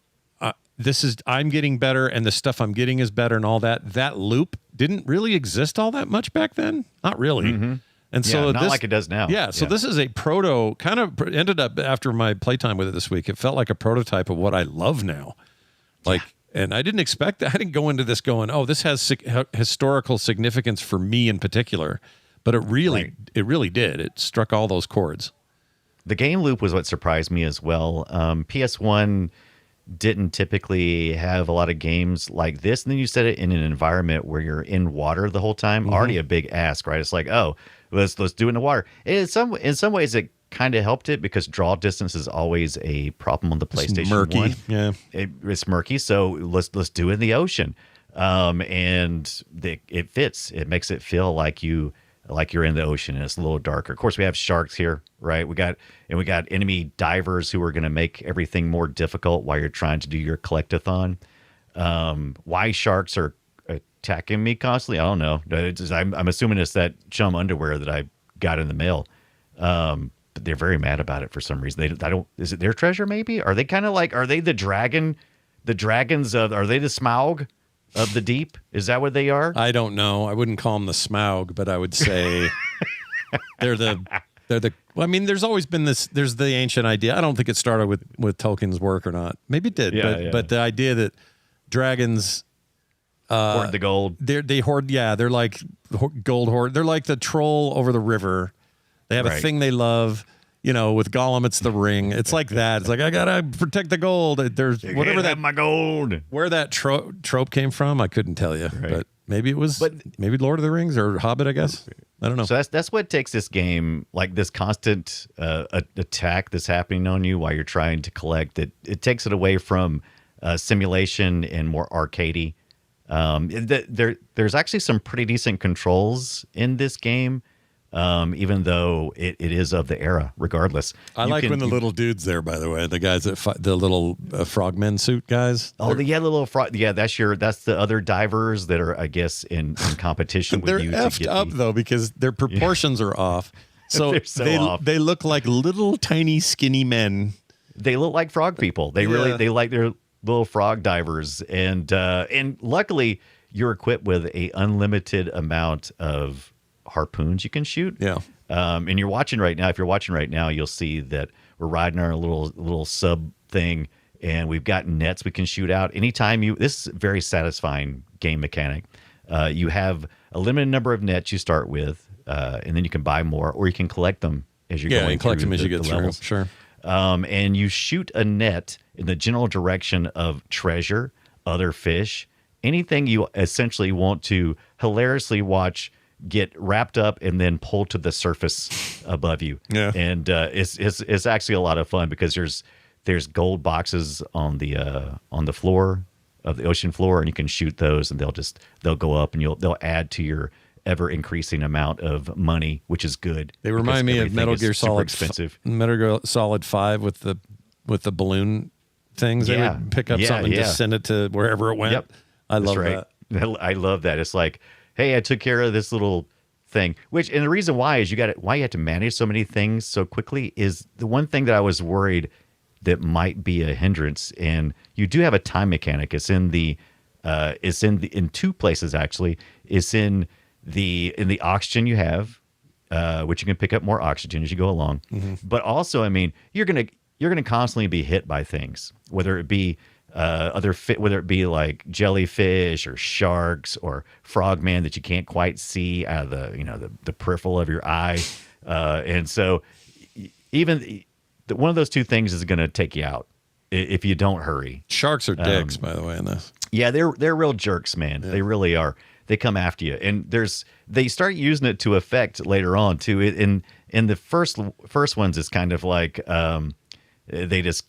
I'm getting better and the stuff I'm getting is better and all that. That loop didn't really exist all that much back then. Not really. And so not like it does now. Yeah. So this is a proto, kind of ended up after my playtime with it this week. It felt like a prototype of what I love now. Like, and I didn't expect that. I didn't go into this going, oh, this has historical significance for me in particular. But it really did. It struck all those chords. The game loop was what surprised me as well. PS1 didn't typically have a lot of games like this. And then you set it in an environment where you're in water the whole time. Already a big ask, right? It's like, oh, let's do it in the water. In some ways, it kind of helped it because draw distance is always a problem on the PlayStation. It's murky. 1. Yeah, it's murky. So let's do it in the ocean, and it fits. It makes it feel like you're in the ocean and it's a little darker. Of course, we have sharks here, right? We got enemy divers who are going to make everything more difficult while you're trying to do your collectathon. Why sharks are attacking me constantly, I don't know. I'm assuming it's that chum underwear that I got in the mail. But they're very mad about it for some reason. Is it their treasure maybe? Are they kind of like, are they the dragon? The dragons are they the Smaug of the deep? Is that what they are? I don't know. I wouldn't call them the Smaug, but I would say they're the well, I mean, there's always been there's the ancient idea. I don't think it started with Tolkien's work or not. Maybe it did, but the idea that dragons hoard the gold. They hoard, they're like gold hoard. They're like the troll over the river. They have a thing they love. You know, with Gollum, it's the ring. It's like that. It's like, I gotta protect the gold. There's whatever that my gold. Where that trope came from, I couldn't tell you. Right. But maybe it was maybe Lord of the Rings or Hobbit, I guess. I don't know. So that's what takes this game, like this constant attack that's happening on you while you're trying to collect. It takes it away from simulation and more arcadey. There's actually some pretty decent controls in this game. Even though it is of the era, regardless. I like when the little dudes there, by the way, the guys that the little frogmen suit guys. Oh, the little frog. Yeah, that's the other divers that are, I guess, in competition with you. They're effed up though because their proportions are off. So, off. They look like little tiny skinny men. They look like frog people. They like their little frog divers, and luckily you're equipped with a unlimited amount of harpoons you can shoot. And you're watching right now. If you're watching right now, you'll see that we're riding our little sub thing, and we've got nets we can shoot out anytime this is a very satisfying game mechanic. You have a limited number of nets you start with, and then you can buy more, or you can collect them as you're going. You collect them as you get through. Levels. Sure. And you shoot a net in the general direction of treasure, other fish, anything you essentially want to hilariously watch get wrapped up and then pulled to the surface above you. And it's actually a lot of fun because there's gold boxes on the floor of the ocean floor, and you can shoot those, and they'll go up, and they'll add to your ever increasing amount of money, which is good. They remind me of Metal Gear Solid expensive. Metal Gear Solid 5 with the balloon things. They would pick up something and just send it to wherever it went. I love that. I love that. It's like, hey, I took care of this little thing. And the reason why is why you have to manage so many things so quickly is the one thing that I was worried that might be a hindrance. And you do have a time mechanic. It's in two places actually. It's in the oxygen you have, which you can pick up more oxygen as you go along. But also, I mean, you're gonna constantly be hit by things, whether it be whether it be like jellyfish or sharks or frogman that you can't quite see out of the peripheral of your eye, and so even one of those two things is going to take you out if you don't hurry. Sharks are dicks, by the way, in this. Yeah, they're real jerks, man. Yeah. They really are. They come after you, and they start using it to effect later on too. In the first ones, it's kind of like they just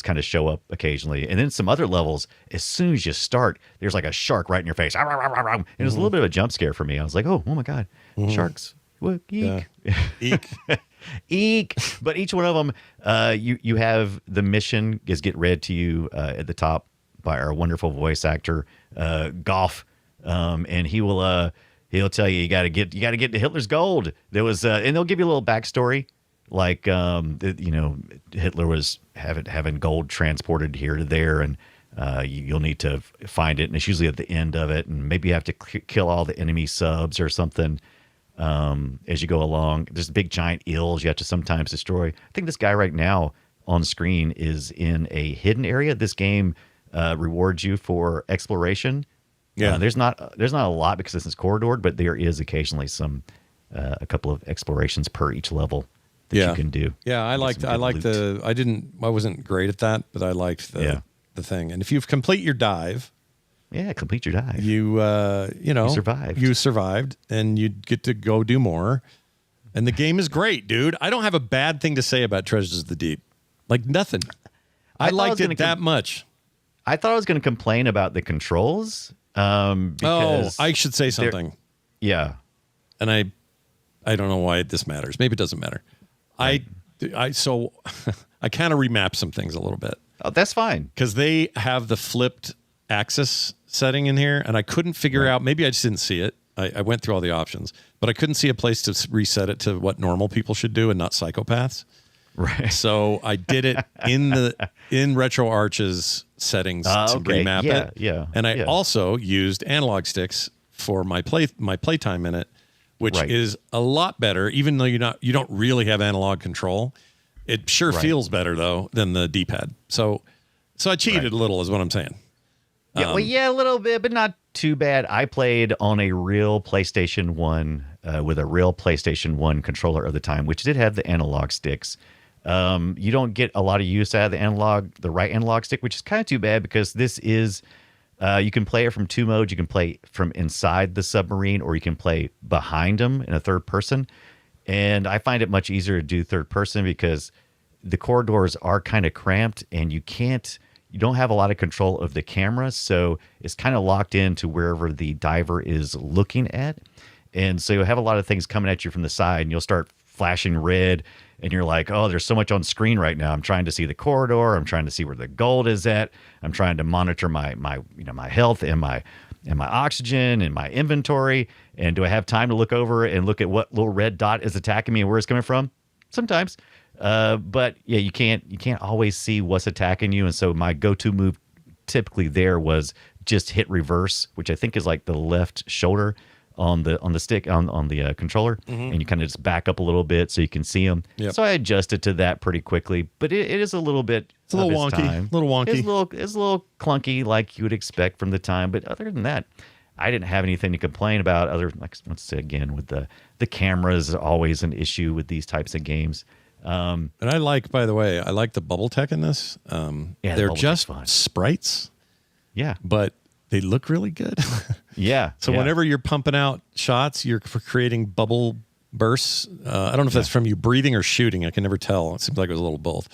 kind of show up occasionally, and then some other levels. As soon as you start, there's like a shark right in your face, and it was a little bit of a jump scare for me. I was like, oh my god, sharks! What? Eek. Yeah. Eek. Eek. But each one of them, you have the mission is get read to you at the top by our wonderful voice actor, Goff, and he'll tell you got to get to Hitler's gold. There was and they'll give you a little backstory, like Hitler was having gold transported here to there, and you'll need to find it, and it's usually at the end of it, and maybe you have to kill all the enemy subs or something. As you go along, there's big giant eels you have to sometimes destroy. I think this guy right now on screen is in a hidden area. This game rewards you for exploration. Yeah, there's not a lot because this is corridored, but there is occasionally a couple of explorations per each level that you can do. Yeah, I wasn't great at that, but I liked the thing. And if you complete your dive. Yeah, complete your dive. You survived. You survived, and you get to go do more. And the game is great, dude. I don't have a bad thing to say about Treasures of the Deep. Like nothing. I liked it that much. I thought I was going to complain about the controls. Because I should say something. Yeah, and I don't know why this matters. Maybe it doesn't matter. I kind of remapped some things a little bit. Oh, that's fine because they have the flipped axis setting in here, and I couldn't figure out. Maybe I just didn't see it. I went through all the options, but I couldn't see a place to reset it to what normal people should do and not psychopaths. Right. So I did it in RetroArch's settings to remap it. Yeah. And I also used analog sticks for my playtime in it, which is a lot better, even though you don't really have analog control. It sure feels better though than the D-pad. So I cheated a little, is what I'm saying. Yeah, a little bit, but not too bad. I played on a real PlayStation 1 with a real PlayStation 1 controller of the time, which did have the analog sticks. You don't get a lot of use out of the right analog stick, which is kind of too bad because this is, you can play it from two modes. You can play from inside the submarine, or you can play behind them in a third person. And I find it much easier to do third person because the corridors are kind of cramped, and you don't have a lot of control of the camera. So it's kind of locked into wherever the diver is looking at. And so you'll have a lot of things coming at you from the side, and you'll start flashing red, and you're like, oh, there's so much on screen right now. I'm trying to see the corridor. I'm trying to see where the gold is at. I'm trying to monitor my health and my oxygen and my inventory. And do I have time to look over and look at what little red dot is attacking me and where it's coming from? Sometimes. But yeah, you can't always see what's attacking you. And so my go-to move typically there was just hit reverse, which I think is like the left shoulder on the stick on the controller, and you kind of just back up a little bit so you can see them. Yep. So I adjusted to that pretty quickly, but it is a little bit. It's a little wonky. It's a little clunky, like you would expect from the time. But other than that, I didn't have anything to complain about. Let's say again, with the cameras, always an issue with these types of games. And I like, by the way, the bubble tech in this. They're just sprites. Yeah, but they look really good. Yeah. So whenever you're pumping out shots, you're creating bubble bursts. I don't know if that's from you breathing or shooting. I can never tell. It seems like it was a little both.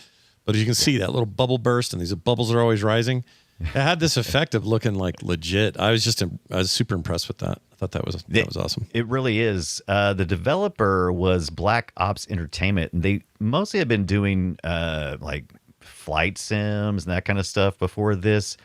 But as you can see, that little bubble burst, and these bubbles are always rising. It had this effect of looking like legit. I was super impressed with that. I thought that was awesome. It really is. The developer was Black Ops Entertainment, and they mostly have been doing like flight sims and that kind of stuff before this.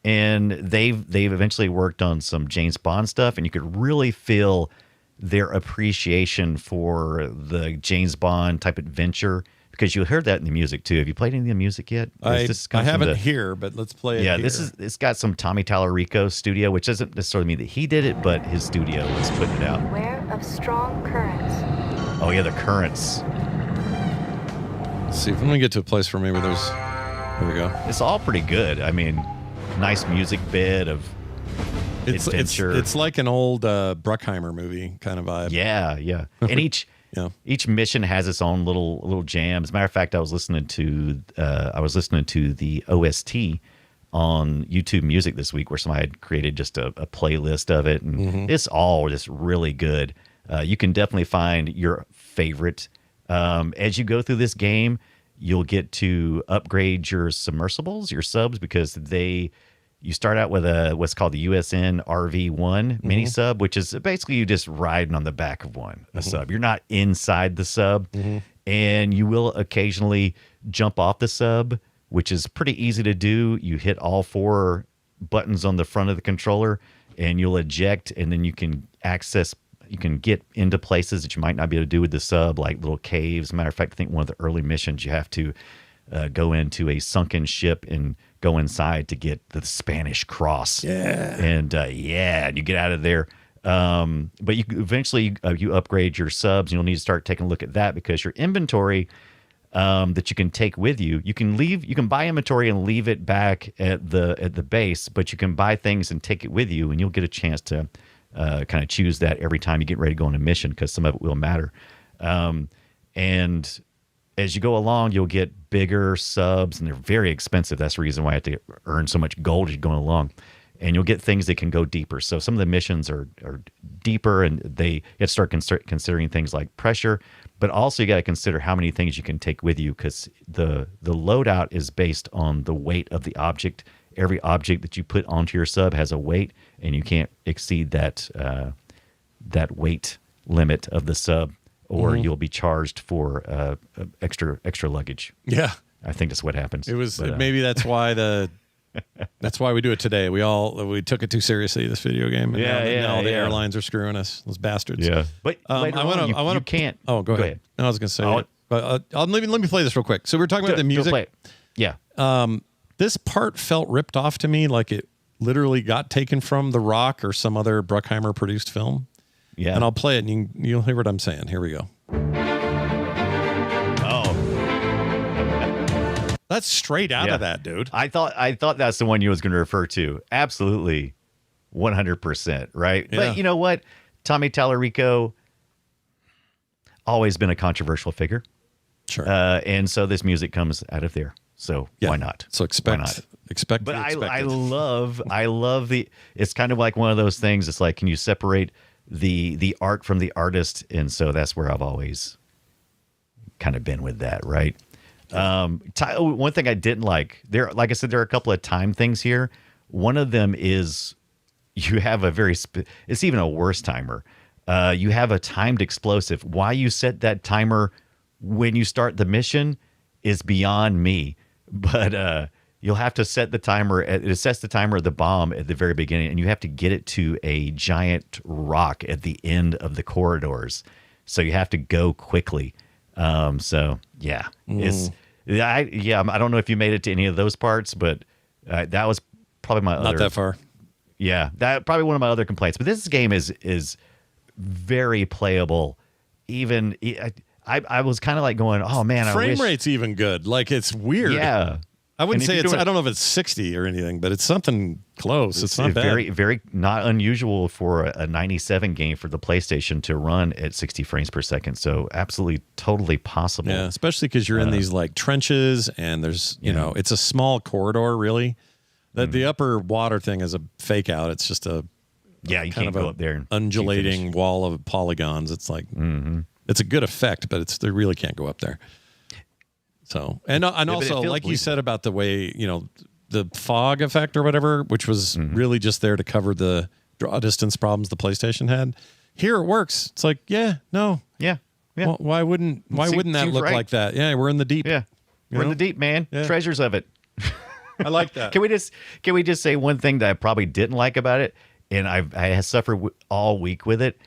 and they've eventually worked on some James Bond stuff, and you could really feel their appreciation for the James Bond type adventure, because you heard that in the music too. Have you played any of the music yet? I haven't here, but let's play it. Yeah, here. it's got some Tommy Tallarico studio, which doesn't necessarily mean that he did it, but his studio was putting it out. Beware of strong currents. Oh yeah, the currents. Let's see if I'm gonna get to a place where maybe there's. Here we go. It's all pretty good. I mean, nice music bed of adventure. It's like an old Bruckheimer movie kind of vibe. Yeah. And each mission has its own little jam. As a matter of fact, I was listening to the OST on YouTube Music this week, where somebody had created just a playlist of it, and it's all just really good. You can definitely find your favorite. As you go through this game, you'll get to upgrade your submersibles, your subs, because you start out with what's called the USN RV-1 mini sub, which is basically you just riding on the back of a sub. You're not inside the sub, and you will occasionally jump off the sub, which is pretty easy to do. You hit all 4 buttons on the front of the controller, and you'll eject, and then you can get into places that you might not be able to do with the sub, like little caves. Matter of fact, I think one of the early missions, you have to go into a sunken ship and go inside to get the Spanish cross. Yeah. And you get out of there. But you eventually you upgrade your subs, and you'll need to start taking a look at that, because your inventory that you can take with you, you can buy inventory and leave it back at the base, but you can buy things and take it with you, and you'll get a chance to kind of choose that every time you get ready to go on a mission, because some of it will matter. And as you go along, you'll get bigger subs, and they're very expensive. That's the reason why I have to earn so much gold as you're going along. And you'll get things that can go deeper. So some of the missions are deeper, and you have to start considering things like pressure, but also you got to consider how many things you can take with you, because the loadout is based on the weight of the object. Every object that you put onto your sub has a weight, and you can't exceed that weight limit of the sub, or you'll be charged for extra luggage. Yeah, I think that's what happens. It was maybe that's why that's why we do it today. We took it too seriously, this video game. And now the airlines are screwing us, those bastards. Yeah, but I want to can't. Oh, go ahead. No, I was going to say. But let me play this real quick. So we were talking about the music. Go play it. Yeah. This part felt ripped off to me, like it literally got taken from The Rock or some other Bruckheimer produced film. Yeah. And I'll play it, and you'll hear what I'm saying. Here we go. Oh. That's straight out of that, dude. I thought that's the one you was going to refer to. Absolutely. 100%, right? Yeah. But you know what? Tommy Tallarico, always been a controversial figure. Sure. And so this music comes out of there. So why not? So expect. But I love it's kind of like one of those things. It's like, can you separate the art from the artist? And so that's where I've always kind of been with that, right? One thing I didn't like, like I said, there are a couple of time things here. One of them is you have it's even a worse timer. You have a timed explosive. Why you set that timer when you start the mission is beyond me. But you'll have to set the timer. It sets the timer of the bomb at the very beginning, and you have to get it to a giant rock at the end of the corridors. So you have to go quickly. So yeah, I don't know if you made it to any of those parts, but that was probably not that far. Yeah, that probably one of my other complaints. But this game is very playable. Even I was kind of like going, oh man, frame rate's even good. Like, it's weird. Yeah. I wouldn't say I don't know if it's 60 or anything, but it's something close. It's not bad. Very, very not unusual for a 97 game for the PlayStation to run at 60 frames per second. So absolutely, totally possible. Yeah, especially because you're in these like trenches, and there's, it's a small corridor, really. The upper water thing is a fake out. It's just you can't go up there and undulating wall of polygons. It's like, it's a good effect, but they really can't go up there. So, and also, like you said about the way, the fog effect or whatever, which was really just there to cover the draw distance problems the PlayStation had. Here it works. It's like, no. Yeah. Well, why wouldn't that look like that? Yeah, we're in the deep. Yeah. We're in the deep, man. Yeah. Treasures of it. I like that. Can we just say one thing that I probably didn't like about it, and I have suffered all week with it,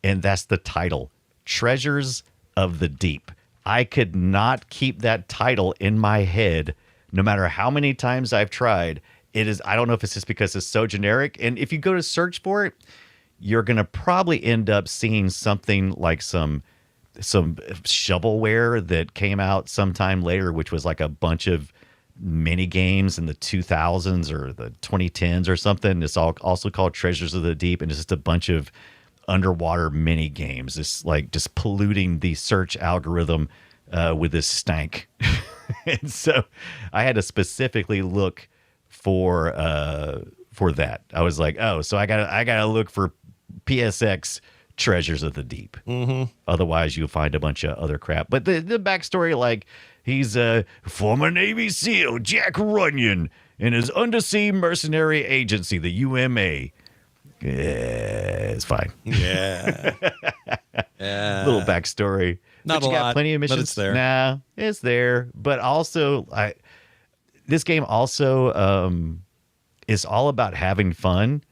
and that's the title, Treasures of the Deep. I could not keep that title in my head, no matter how many times I've tried. It is. I don't know if it's just because it's so generic, and if you go to search for it, you're going to probably end up seeing something like some shovelware that came out sometime later, which was like a bunch of mini games in the 2000s or the 2010s or something. It's also called Treasures of the Deep, and it's just a bunch of underwater mini games. It's like just polluting the search algorithm with this stank. And so I had to specifically look for that. I was like, oh, so I gotta look for PSX Treasures of the Deep. Mm-hmm. Otherwise, you'll find a bunch of other crap. But the backstory, like, he's a former Navy SEAL, Jack Runyon, and his undersea mercenary agency, the UMA. Yeah, it's fine. Yeah. Yeah. Little backstory. Not but you a got lot, plenty of missions. but it's there. Nah, it's there. But also, this game also is all about having fun.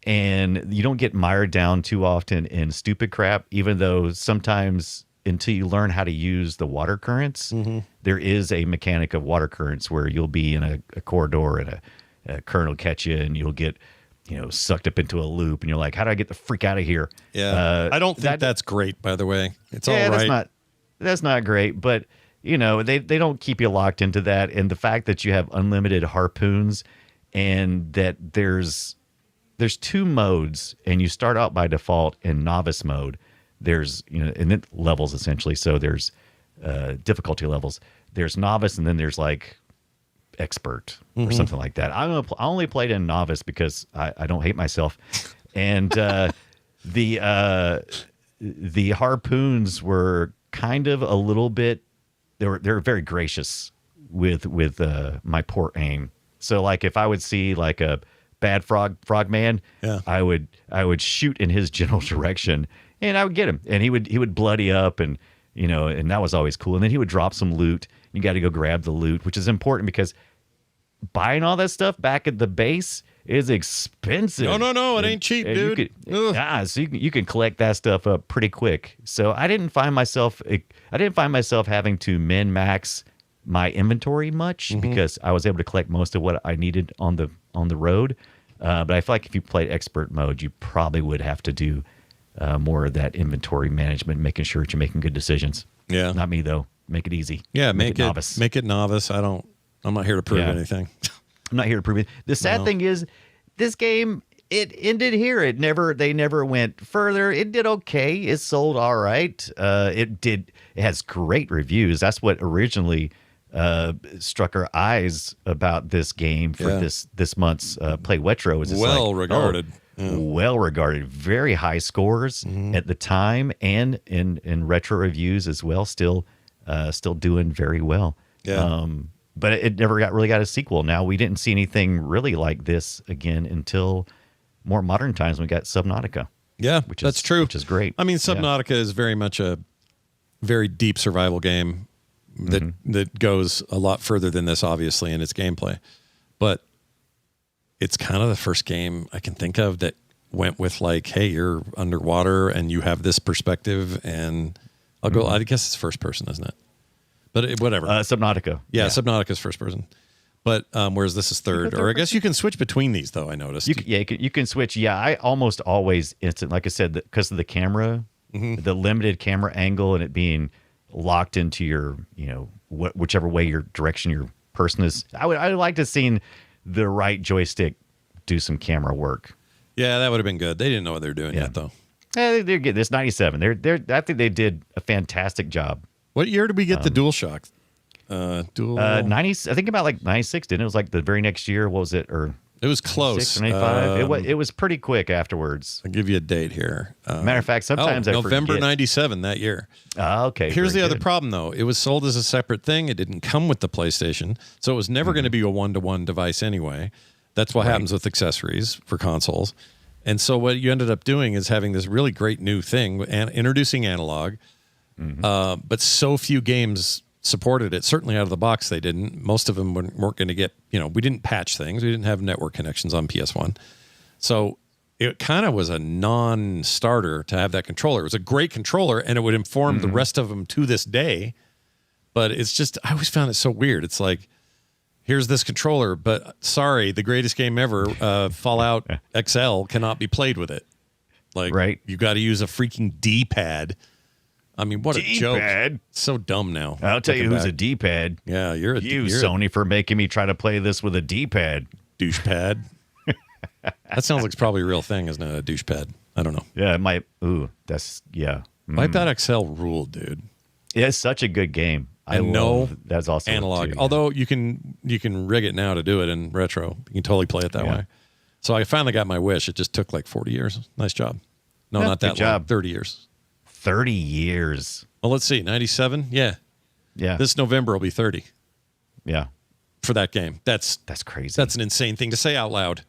And you don't get mired down too often in stupid crap, even though sometimes until you learn how to use the water currents, there is a mechanic of water currents where you'll be in a corridor and a current will catch you and you'll get, sucked up into a loop and you're like, how do I get the freak out of here? Yeah. I don't think that's great, by the way. It's all right. That's not great, but they don't keep you locked into that. And the fact that you have unlimited harpoons and that there's 2 modes, and you start out by default in novice mode. There's, and it levels essentially. So there's difficulty levels. There's novice, and then there's like expert or something like that. I only played in novice because I don't hate myself. And the harpoons were kind of a little bit. They're very gracious with my poor aim. So like if I would see like a bad frogman, I would shoot in his general direction and I would get him, and he would bloody up, and and that was always cool. And then he would drop some loot. You got to go grab the loot, which is important because buying all that stuff back at the base is expensive. No, it ain't cheap, dude. So you can collect that stuff up pretty quick. So I didn't find myself having to min max my inventory much because I was able to collect most of what I needed on the road. But I feel like if you played expert mode, you probably would have to do more of that inventory management, making sure that you're making good decisions. Yeah. Not me though. Make it easy. Yeah. Make it novice. Make it novice. I'm not here to prove anything. I'm not here to prove it. The sad thing is this game, it ended here. They never went further. It did okay. It sold all right. It has great reviews. That's what originally struck our eyes about this game for this month's Play Retro. Is well regarded. Well regarded. Very high scores at the time and in retro reviews as well. Still doing very well. Yeah. But it never really got a sequel. Now, we didn't see anything really like this again until more modern times when we got Subnautica. Yeah, that's true. Which is great. I mean, Subnautica is very much a very deep survival game that goes a lot further than this, obviously, in its gameplay. But it's kind of the first game I can think of that went with like, hey, you're underwater and you have this perspective, and I guess it's first person, isn't it? But whatever. Subnautica. Yeah, Subnautica's first person. But whereas this is third. Or I guess you can switch between these, though, I noticed. You can switch. Yeah, I almost always like I said, because of the camera, the limited camera angle and it being locked into your, whichever way your direction your person is. I would like to have seen the right joystick do some camera work. Yeah, that would have been good. They didn't know what they were doing yet, though. They're good. This 97. I think they did a fantastic job. What year did we get the DualShock? 90. I think about like 96. Didn't it? It was like the very next year. What was it? Or it was close. 95. It was pretty quick afterwards. I'll give you a date here. Matter of fact, sometimes I November forget. 97 that year. Okay. Here's the other problem, though. It was sold as a separate thing. It didn't come with the PlayStation, so it was never going to be a one-to-one device anyway. That's what happens with accessories for consoles. And so what you ended up doing is having this really great new thing and introducing analog. But so few games supported it. Certainly out of the box, they didn't. Most of them weren't going to get, we didn't patch things. We didn't have network connections on PS1. So it kind of was a non-starter to have that controller. It was a great controller, and it would inform the rest of them to this day. But it's just, I always found it so weird. It's like, here's this controller, but sorry, the greatest game ever, Fallout XL, cannot be played with it. Like, you got to use a freaking D-pad. I mean, what a joke. D-pad? So dumb now. I'll tell you who's a D-pad. Yeah, you're Sony, for making me try to play this with a D-pad. Douchepad. That sounds like it's probably a real thing, isn't it? A douchepad. I don't know. Yeah, it might. Ooh, that's, yeah. Wipeout XL ruled, dude. Yeah, it's such a good game. I know that's also analog. too, yeah. Although you can rig it now to do it in retro. You can totally play it that way. So I finally got my wish. It just took like 40 years. Nice job. No, not that long. 30 years. 30 years. Well, let's see. 97? Yeah. Yeah. This November will be 30. Yeah. For that game. That's crazy. That's an insane thing to say out loud.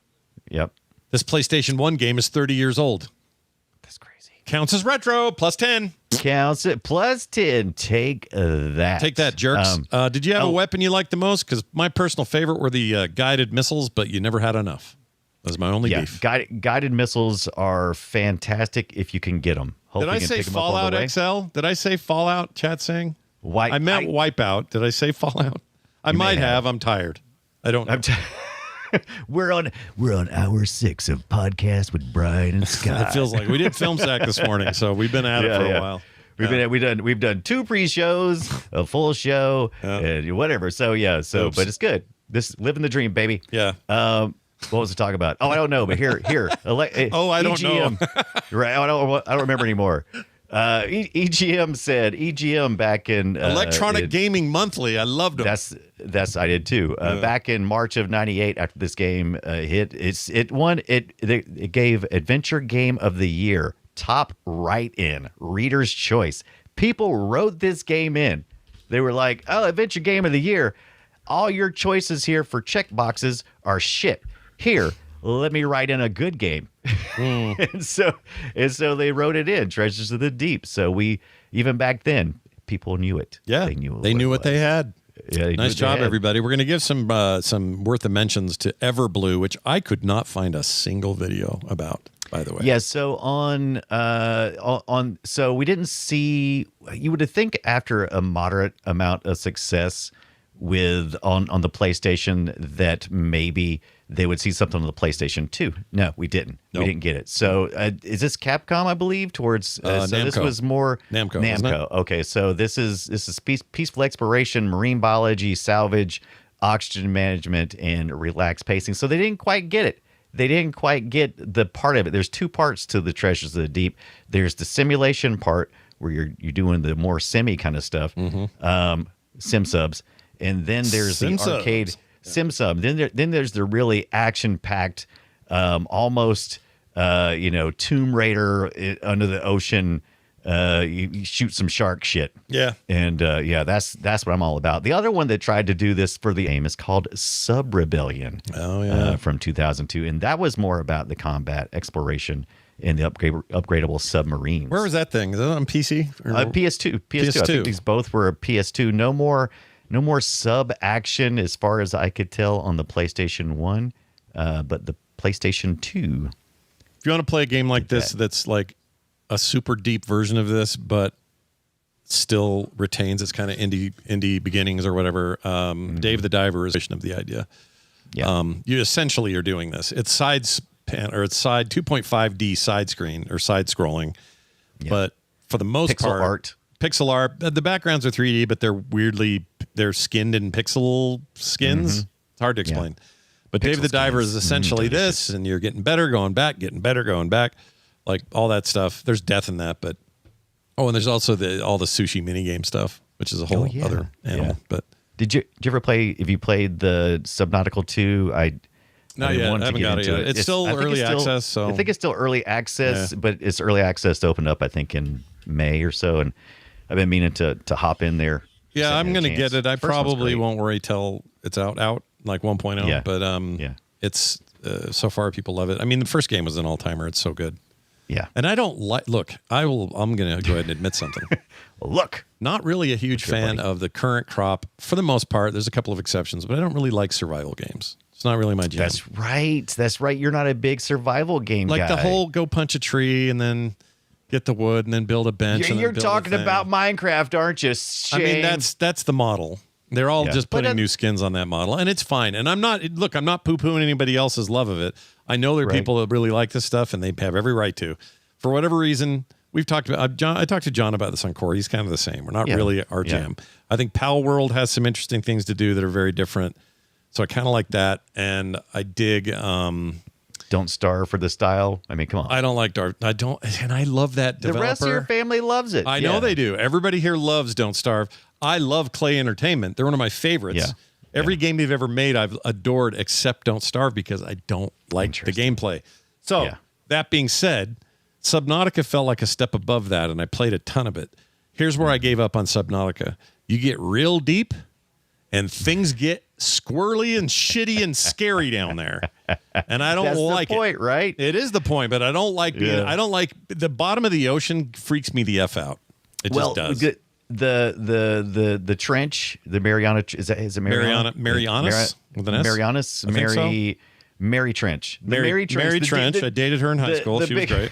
Yep. This PlayStation 1 game is 30 years old. That's crazy. Counts as retro. Plus 10. Counts it. Plus 10. Take that. Take that, jerks. Did you have a weapon you liked the most? Because my personal favorite were the guided missiles, but you never had enough. That was my only beef. Guided missiles are fantastic if you can get them. Did I say Fallout XL? Did I say Fallout, chat saying? I meant Wipeout. Did I say Fallout? I might have. I'm tired. I don't know. We're on hour 6 of podcast with Brian and Scott. It feels like we did film sack this morning, so we've been at it for a while. We've done 2 pre-shows, a full show, and whatever. So but it's good. This living the dream, baby. Yeah. What was the talk about? Oh, I don't know. But here. I don't know. Right. I don't remember anymore. EGM back in Electronic Gaming Monthly. I loved them. That's I did too. Back in March of '98, after this game hit, it gave Adventure Game of the Year top write-in, Reader's Choice. People wrote this game in. They were like, "Oh, Adventure Game of the Year. All your choices here for check boxes are shit. Here, let me write in a good game." and so they wrote it in, Treasures of the Deep. So even back then, people knew it. Yeah, they knew what they had. Yeah, nice job, everybody. We're going to give some worth of mentions to Everblue, which I could not find a single video about, by the way. Yeah, so so we didn't see. You would think after a moderate amount of success on the PlayStation that maybe they would see something on the PlayStation 2. No, we didn't. Nope. We didn't get it. So is this Capcom, I believe, towards Namco. So this was more Namco. Okay, so this is peaceful exploration, marine biology, salvage, oxygen management, and relaxed pacing. So they didn't quite get it. They didn't quite get the part of it. There's 2 parts to the Treasures of the Deep. There's the simulation part where you're doing the more semi kind of stuff, sim subs. And then there's the arcade sim sub. Then there's the really action packed, almost Tomb Raider under the ocean. You shoot some shark shit. Yeah, and that's what I'm all about. The other one that tried to do this for the game is called Sub Rebellion. Oh yeah, from 2002, and that was more about the combat exploration and the upgradable submarines. Where was that thing? Is that on PC? PS2. I think these both were PS2. No more sub action as far as I could tell on the PlayStation 1, but the PlayStation 2. If you want to play a game like this that's like a super deep version of this, but still retains its kind of indie beginnings or whatever, Dave the Diver is of the idea. Yeah. You essentially are doing this. It's side 2.5D side screen or side scrolling, but for the most part, pixel art. The backgrounds are 3D, but they're skinned in pixel skins. It's hard to explain. Yeah. But Dave the Diver is essentially this, and you're getting better, going back, like all that stuff. There's death in that, but and there's also all the sushi minigame stuff, which is a whole other animal. Yeah. But did you ever play? If you played the Subnautical 2, not yet. I haven't got it yet. It's still early access. So I think it's still early access, but it's early access to open up, I think, in May or so, and I've been meaning to hop in there. Yeah, I'm going to get it. I probably won't worry till it's out like 1.0. Yeah. But it's so far people love it. I mean, the first game was an all-timer. It's so good. Yeah. And I don't like. Look, I'm going to go ahead and admit something. Look, not really a huge fan of the current crop for the most part. There's a couple of exceptions, but I don't really like survival games. It's not really my jam. That's right. That's right. You're not a big survival game guy. Like the whole go punch a tree and then get the wood and then build a bench. You're talking about Minecraft, aren't you? Shane? I mean, that's the model. They're all just putting new skins on that model, and it's fine. And I'm not poo-pooing anybody else's love of it. I know there are people that really like this stuff, and they have every right to. For whatever reason, we've talked about. I talked to John about this on Core. He's kind of the same. We're not really our jam. I think Pal World has some interesting things to do that are very different. So I kind of like that, and I dig. Don't Starve for the style. I mean, come on. I don't like Dark. I don't, and I love that developer. The rest of your family loves it. I know they do. Everybody here loves Don't Starve. I love Clay Entertainment. They're one of my favorites. Yeah. Every game they've ever made, I've adored, except Don't Starve because I don't like the gameplay. So that being said, Subnautica felt like a step above that, and I played a ton of it. Here's where I gave up on Subnautica. You get real deep, and things get squirrely and shitty and scary down there, and I don't like it. That's the point, right? It is the point, but I don't like being. I don't like the bottom of the ocean. Freaks me the f out. It just does. The trench, the Mariana, is it Marianas with an S? Marianas, Mary Trench. Mary Trench. I dated her in high school. She was great.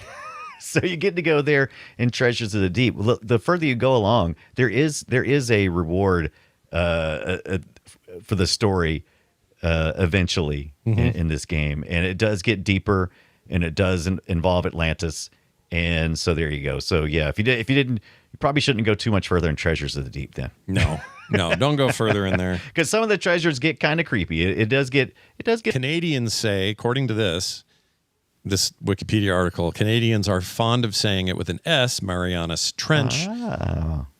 So you get to go there in Treasures of the Deep. Look, the further you go along, there is a reward for the story eventually in this game, and it does get deeper, and it does involve Atlantis, and so there you go. So yeah, if you didn't, you probably shouldn't go too much further in Treasures of the Deep then. No, don't go further in there because some of the treasures get kind of creepy. It does get. Canadians say, according to this Wikipedia article, Canadians are fond of saying it with an S, Marianas Trench,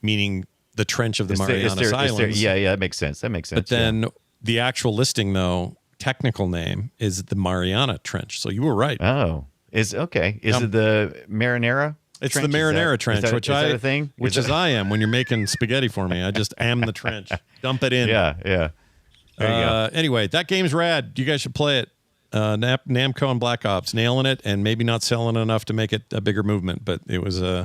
meaning the trench of the Marianas Islands. Yeah, that makes sense. But then the actual listing, though, technical name is the Mariana Trench. So you were right. Oh, is it the Marinara? It's the Marinara Trench, which I am when you're making spaghetti for me. I just am the trench. Dump it in. Yeah. There you go. Anyway, that game's rad. You guys should play it. Namco and Black Ops, nailing it, and maybe not selling enough to make it a bigger movement, but it was a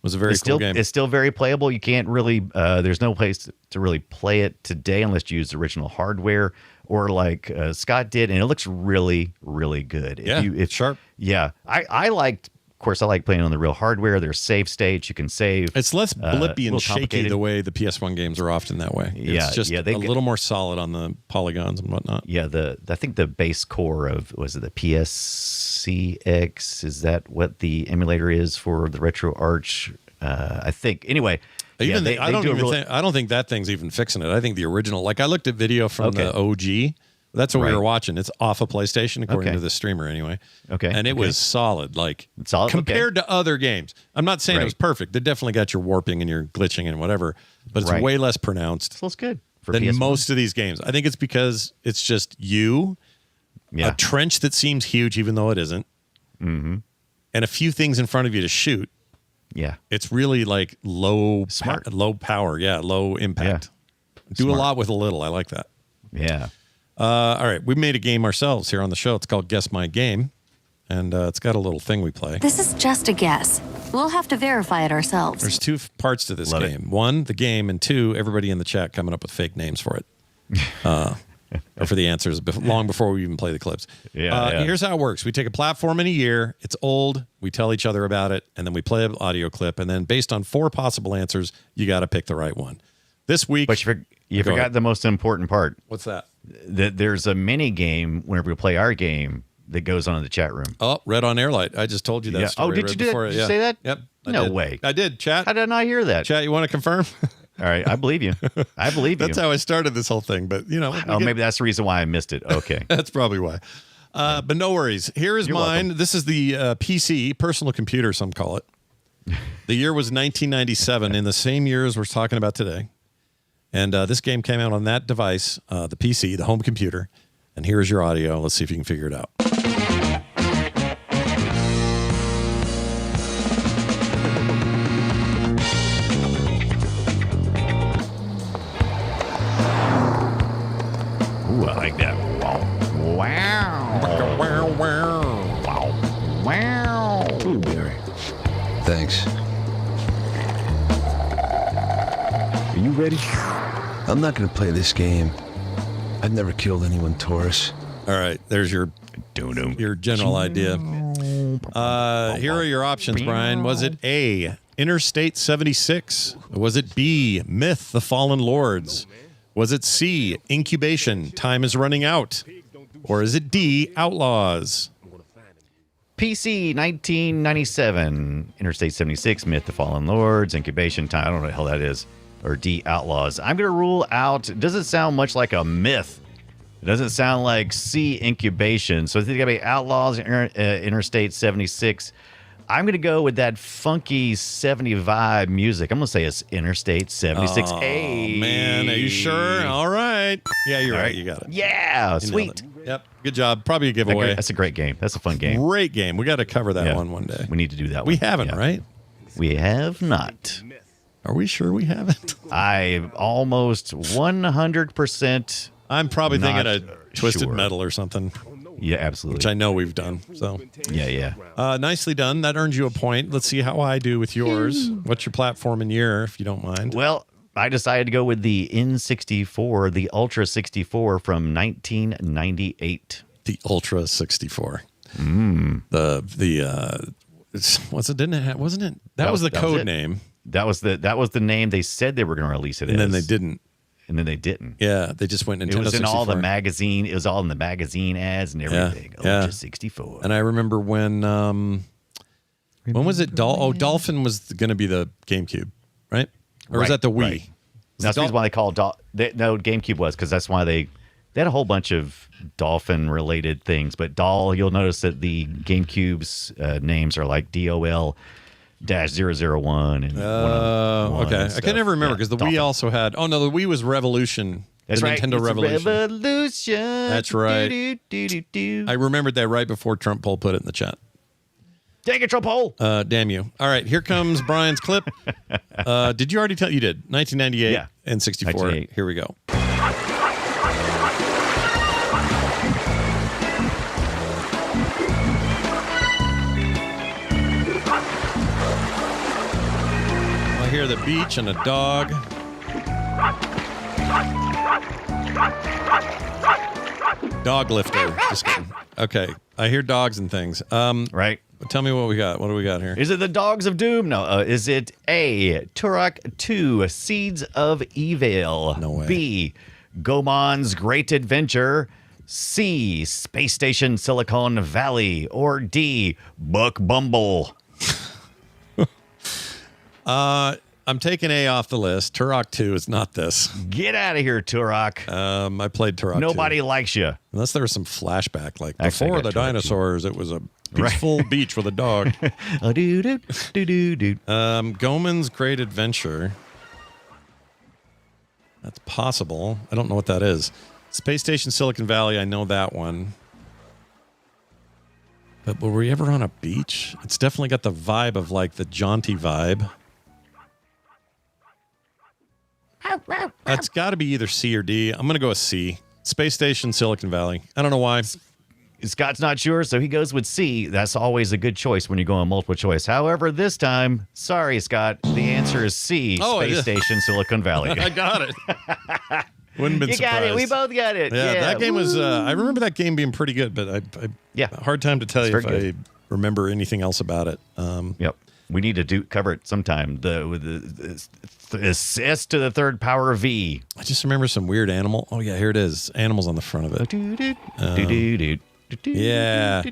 very cool game. It's still very playable. You can't really there's no place to really play it today unless you use the original hardware or like Scott did, and it looks really, really good. It's sharp. Yeah, I liked. Of course, I like playing on the real hardware. There's save states. You can save. It's less blippy and shaky the way the PS1 games are often that way. It's just a little more solid on the polygons and whatnot. Yeah, I think the base core of, was it the PSCX? Is that what the emulator is for the RetroArch? I think. Anyway, I don't think that thing's even fixing it. I think the original, like I looked at video from the OG. That's what we were watching. It's off of PlayStation, according to the streamer, anyway. Okay. And it was solid, compared to other games. I'm not saying it was perfect. They definitely got your warping and your glitching and whatever, but it's way less pronounced. So it's good than PS1. Most of these games. I think it's because it's just a trench that seems huge, even though it isn't, and a few things in front of you to shoot. Yeah. It's really like low power. Yeah, low impact. Yeah. Do a lot with a little. I like that. Yeah. All right, we made a game ourselves here on the show. It's called Guess My Game, and it's got a little thing we play. This is just a guess. We'll have to verify it ourselves. There's two parts to this game. One, the game, and two, everybody in the chat coming up with fake names for it. Or for the answers long before we even play the clips. Here's how it works. We take a platform in a year. It's old. We tell each other about it, and then we play an audio clip, and then based on 4 possible answers, you got to pick the right one. This week... But you forgot the most important part. What's that? There's a mini game whenever we play our game that goes on in the chat room. Oh, Red on Airlight. I just told you that story. Oh, did you do that? Did you say that? Yep. No way. I did. Chat. How did I not hear that? Chat, you want to confirm? All right. I believe you. That's how I started this whole thing. But, maybe that's the reason why I missed it. Okay. That's probably why. But no worries. Here is mine. Welcome. This is the PC, personal computer, some call it. The year was 1997, in the same year as we're talking about today. And this game came out on that device, the PC, the home computer. And here's your audio. Let's see if you can figure it out. Ooh, I like that. Wow. Blueberry. Thanks. Are you ready? I'm not going to play this game. I've never killed anyone, Taurus. All right, there's your general idea. Here are your options, Brian. Was it A, Interstate 76? Was it B, Myth, The Fallen Lords? Was it C, Incubation, Time is Running Out? Or is it D, Outlaws? PC 1997, Interstate 76, Myth, The Fallen Lords, Incubation Time. I don't know what the hell that is. Or D, Outlaws. I'm going to rule out, it doesn't sound much like a myth. It doesn't sound like C, Incubation. So I think it's going to be Outlaws, Interstate 76. I'm going to go with that funky 70 vibe music. I'm going to say it's Interstate 76. Oh, hey, man. Are you sure? All right. Yeah, you're right. You got it. Yeah, You sweet. nailed it. Yep. Good job. Probably a giveaway. That's a great game. That's a fun game. Great game. We got to cover that one day. We need to do that one. We haven't, right? We have not. Are we sure we haven't? I'm almost 100%. I'm probably thinking of Twisted sure. Metal or something. Yeah, absolutely. Which I know we've done. So yeah. Nicely done. That earns you a point. Let's see how I do with yours. What's your platform and year, if you don't mind? Well, I decided to go with the N64, the Ultra 64 from 1998. The Ultra 64. What's it? Didn't it have, wasn't it? That was the code name. That was the name they said they were going to release it and as. then they didn't. And then they didn't. Yeah, they just went Nintendo 64. It was in all the magazine. It was all in the magazine ads and everything. Yeah. Ultra 64. And I remember when was it? Dolphin was going to be the GameCube, right? Or was that the Wii? Right. That's the reason why they call it no, GameCube was because that's why they had a whole bunch of Dolphin related things. But you'll notice that the GameCube's names are like DOL. -001 and okay. I can never remember because the Wii also had. Oh no, the Wii was Revolution. That's right. Nintendo Revolution. Revolution. That's right. I remembered that right before Trump Poll put it in the chat. Dang it, Trump Poll. Damn you. All right, here comes Brian's clip. Did you already tell? You did. 1998 and 64. Here we go. I hear the beach and a dog. Dog lifter. Just kidding. Okay. I hear dogs and things. Right. Tell me what we got. What do we got here? Is it the Dogs of Doom? No. Is it A, Turok 2, Seeds of Evil? No way. B, Goemon's Great Adventure? C, Space Station Silicon Valley? Or D, Buck Bumble? I'm taking A off the list. Turok 2 is not this. Get out of here, Turok. I played Turok 2. Nobody likes you. Unless there was some flashback. Like Actually, before I got the Turok 2. dinosaurs, it was a peaceful beach with a dog. Goemon's Great Adventure. That's possible. I don't know what that is. Space Station Silicon Valley, I know that one. But were we ever on a beach? It's definitely got the vibe of like the jaunty vibe. That's got to be either C or D. I'm going to go with C. Space Station Silicon Valley. I don't know why. Scott's not sure, so he goes with C. That's always a good choice when you go on multiple choice. However, this time, sorry, Scott, the answer is C. Space Station Silicon Valley. I got it. Wouldn't have been You surprised. got it. We both got it. Yeah, that game was. I remember that game being pretty good, but hard time to tell you if I remember anything else about it. Yep. We need to cover it sometime. The S to the third power of V. I just remember some weird animal. Oh yeah, here it is. Animals on the front of it. Yeah.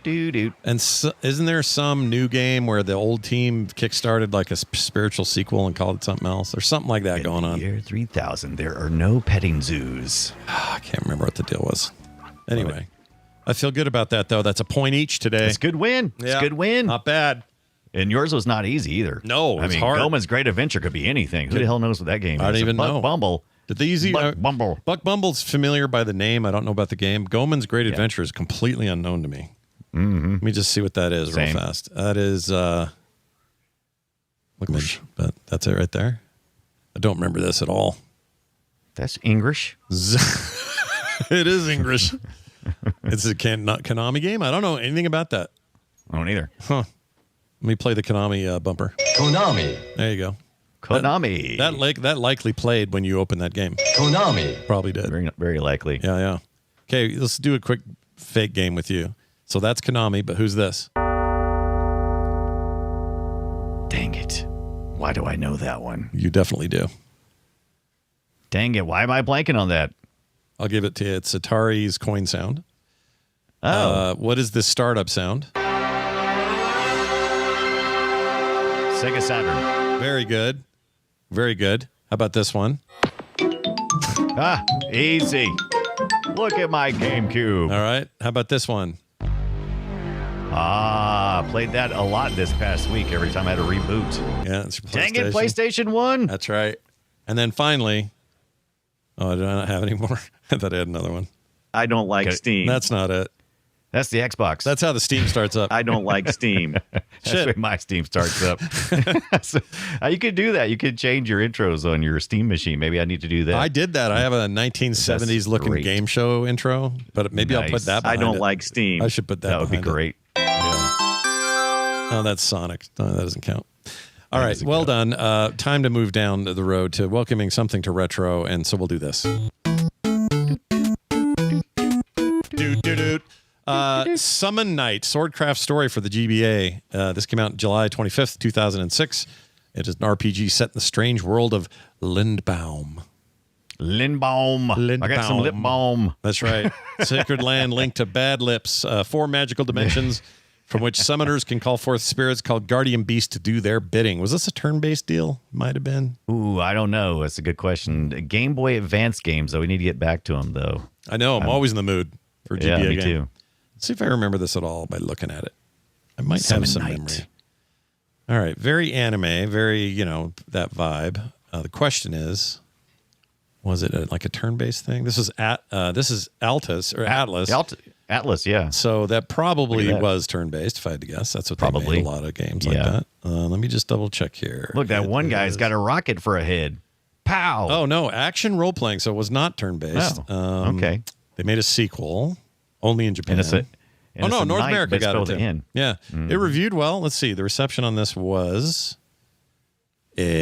And isn't there some new game where the old team kickstarted like a spiritual sequel and called it something else? There's something like that going on. Year 3000, there are no petting zoos. I can't remember what the deal was. Anyway, I feel good about that though. That's a point each today. It's a good win. It's a good win. Not bad. And yours was not easy either. No, I mean, hard. Goemon's Great Adventure could be anything. Who the hell knows what that game is? I don't even know. Buck Bumble. Did they use Buck Bumble? Buck Bumble's familiar by the name. I don't know about the game. Goemon's Great Adventure is completely unknown to me. Mm-hmm. Let me just see what that is real fast. That is but that's it right there. I don't remember this at all. That's English. It is English. It's a not Konami game. I don't know anything about that. I don't either. Huh. Let me play the Konami bumper. Konami. There you go. Konami. That likely played when you opened that game. Konami. Probably did. Very, very likely. Yeah. Okay, let's do a quick fake game with you. So that's Konami, but who's this? Dang it. Why do I know that one? You definitely do. Dang it. Why am I blanking on that? I'll give it to you. It's Atari's coin sound. Oh. What is this startup sound? Sega Saturn. Very good. Very good. How about this one? Easy. Look at my GameCube. All right. How about this one? Played that a lot this past week every time I had a reboot. Yeah, it's Dang it, PlayStation 1. That's right. And then finally, I do not have any more. I thought I had another one. I don't like Steam. That's not it. That's the Xbox. That's how the Steam starts up. I don't like Steam. That's when my Steam starts up. So, you could do that. You could change your intros on your Steam machine. Maybe I need to do that. I did that. I have a 1970s looking game show intro, but maybe I'll put that behind I don't it. like Steam. I should put that. That would be behind great. Oh, that's Sonic. No, that doesn't count. All right, well done. Time to move down the road to welcoming something to retro, and so we'll do this. Summon Night, Swordcraft story for the GBA. This came out July 25th, 2006. It is an RPG set in the strange world of Lindbaum. Lindbaum. I got some lip balm. That's right. Sacred land linked to bad lips. 4 magical dimensions from which summoners can call forth spirits called guardian beasts to do their bidding. Was this a turn-based deal? Might have been. Ooh, I don't know. That's a good question. Game Boy Advance games, though. We need to get back to them, though. I know. I'm always in the mood for a GBA me game. Too. Let's see if I remember this at all by looking at it. I might have some memory. All right. Very anime. Very, that vibe. The question is, was it like a turn-based thing? This is Atlas. Atlas, yeah. So that probably was turn-based, if I had to guess. That's what they made a lot of games like that. Let me just double-check here. Look, that one guy's got a rocket for a head. Pow! Oh, no. Action role-playing, so it was not turn-based. Oh, okay. They made a sequel, only in Japan. North America got it, too. Yeah. It reviewed well. Let's see. The reception on this was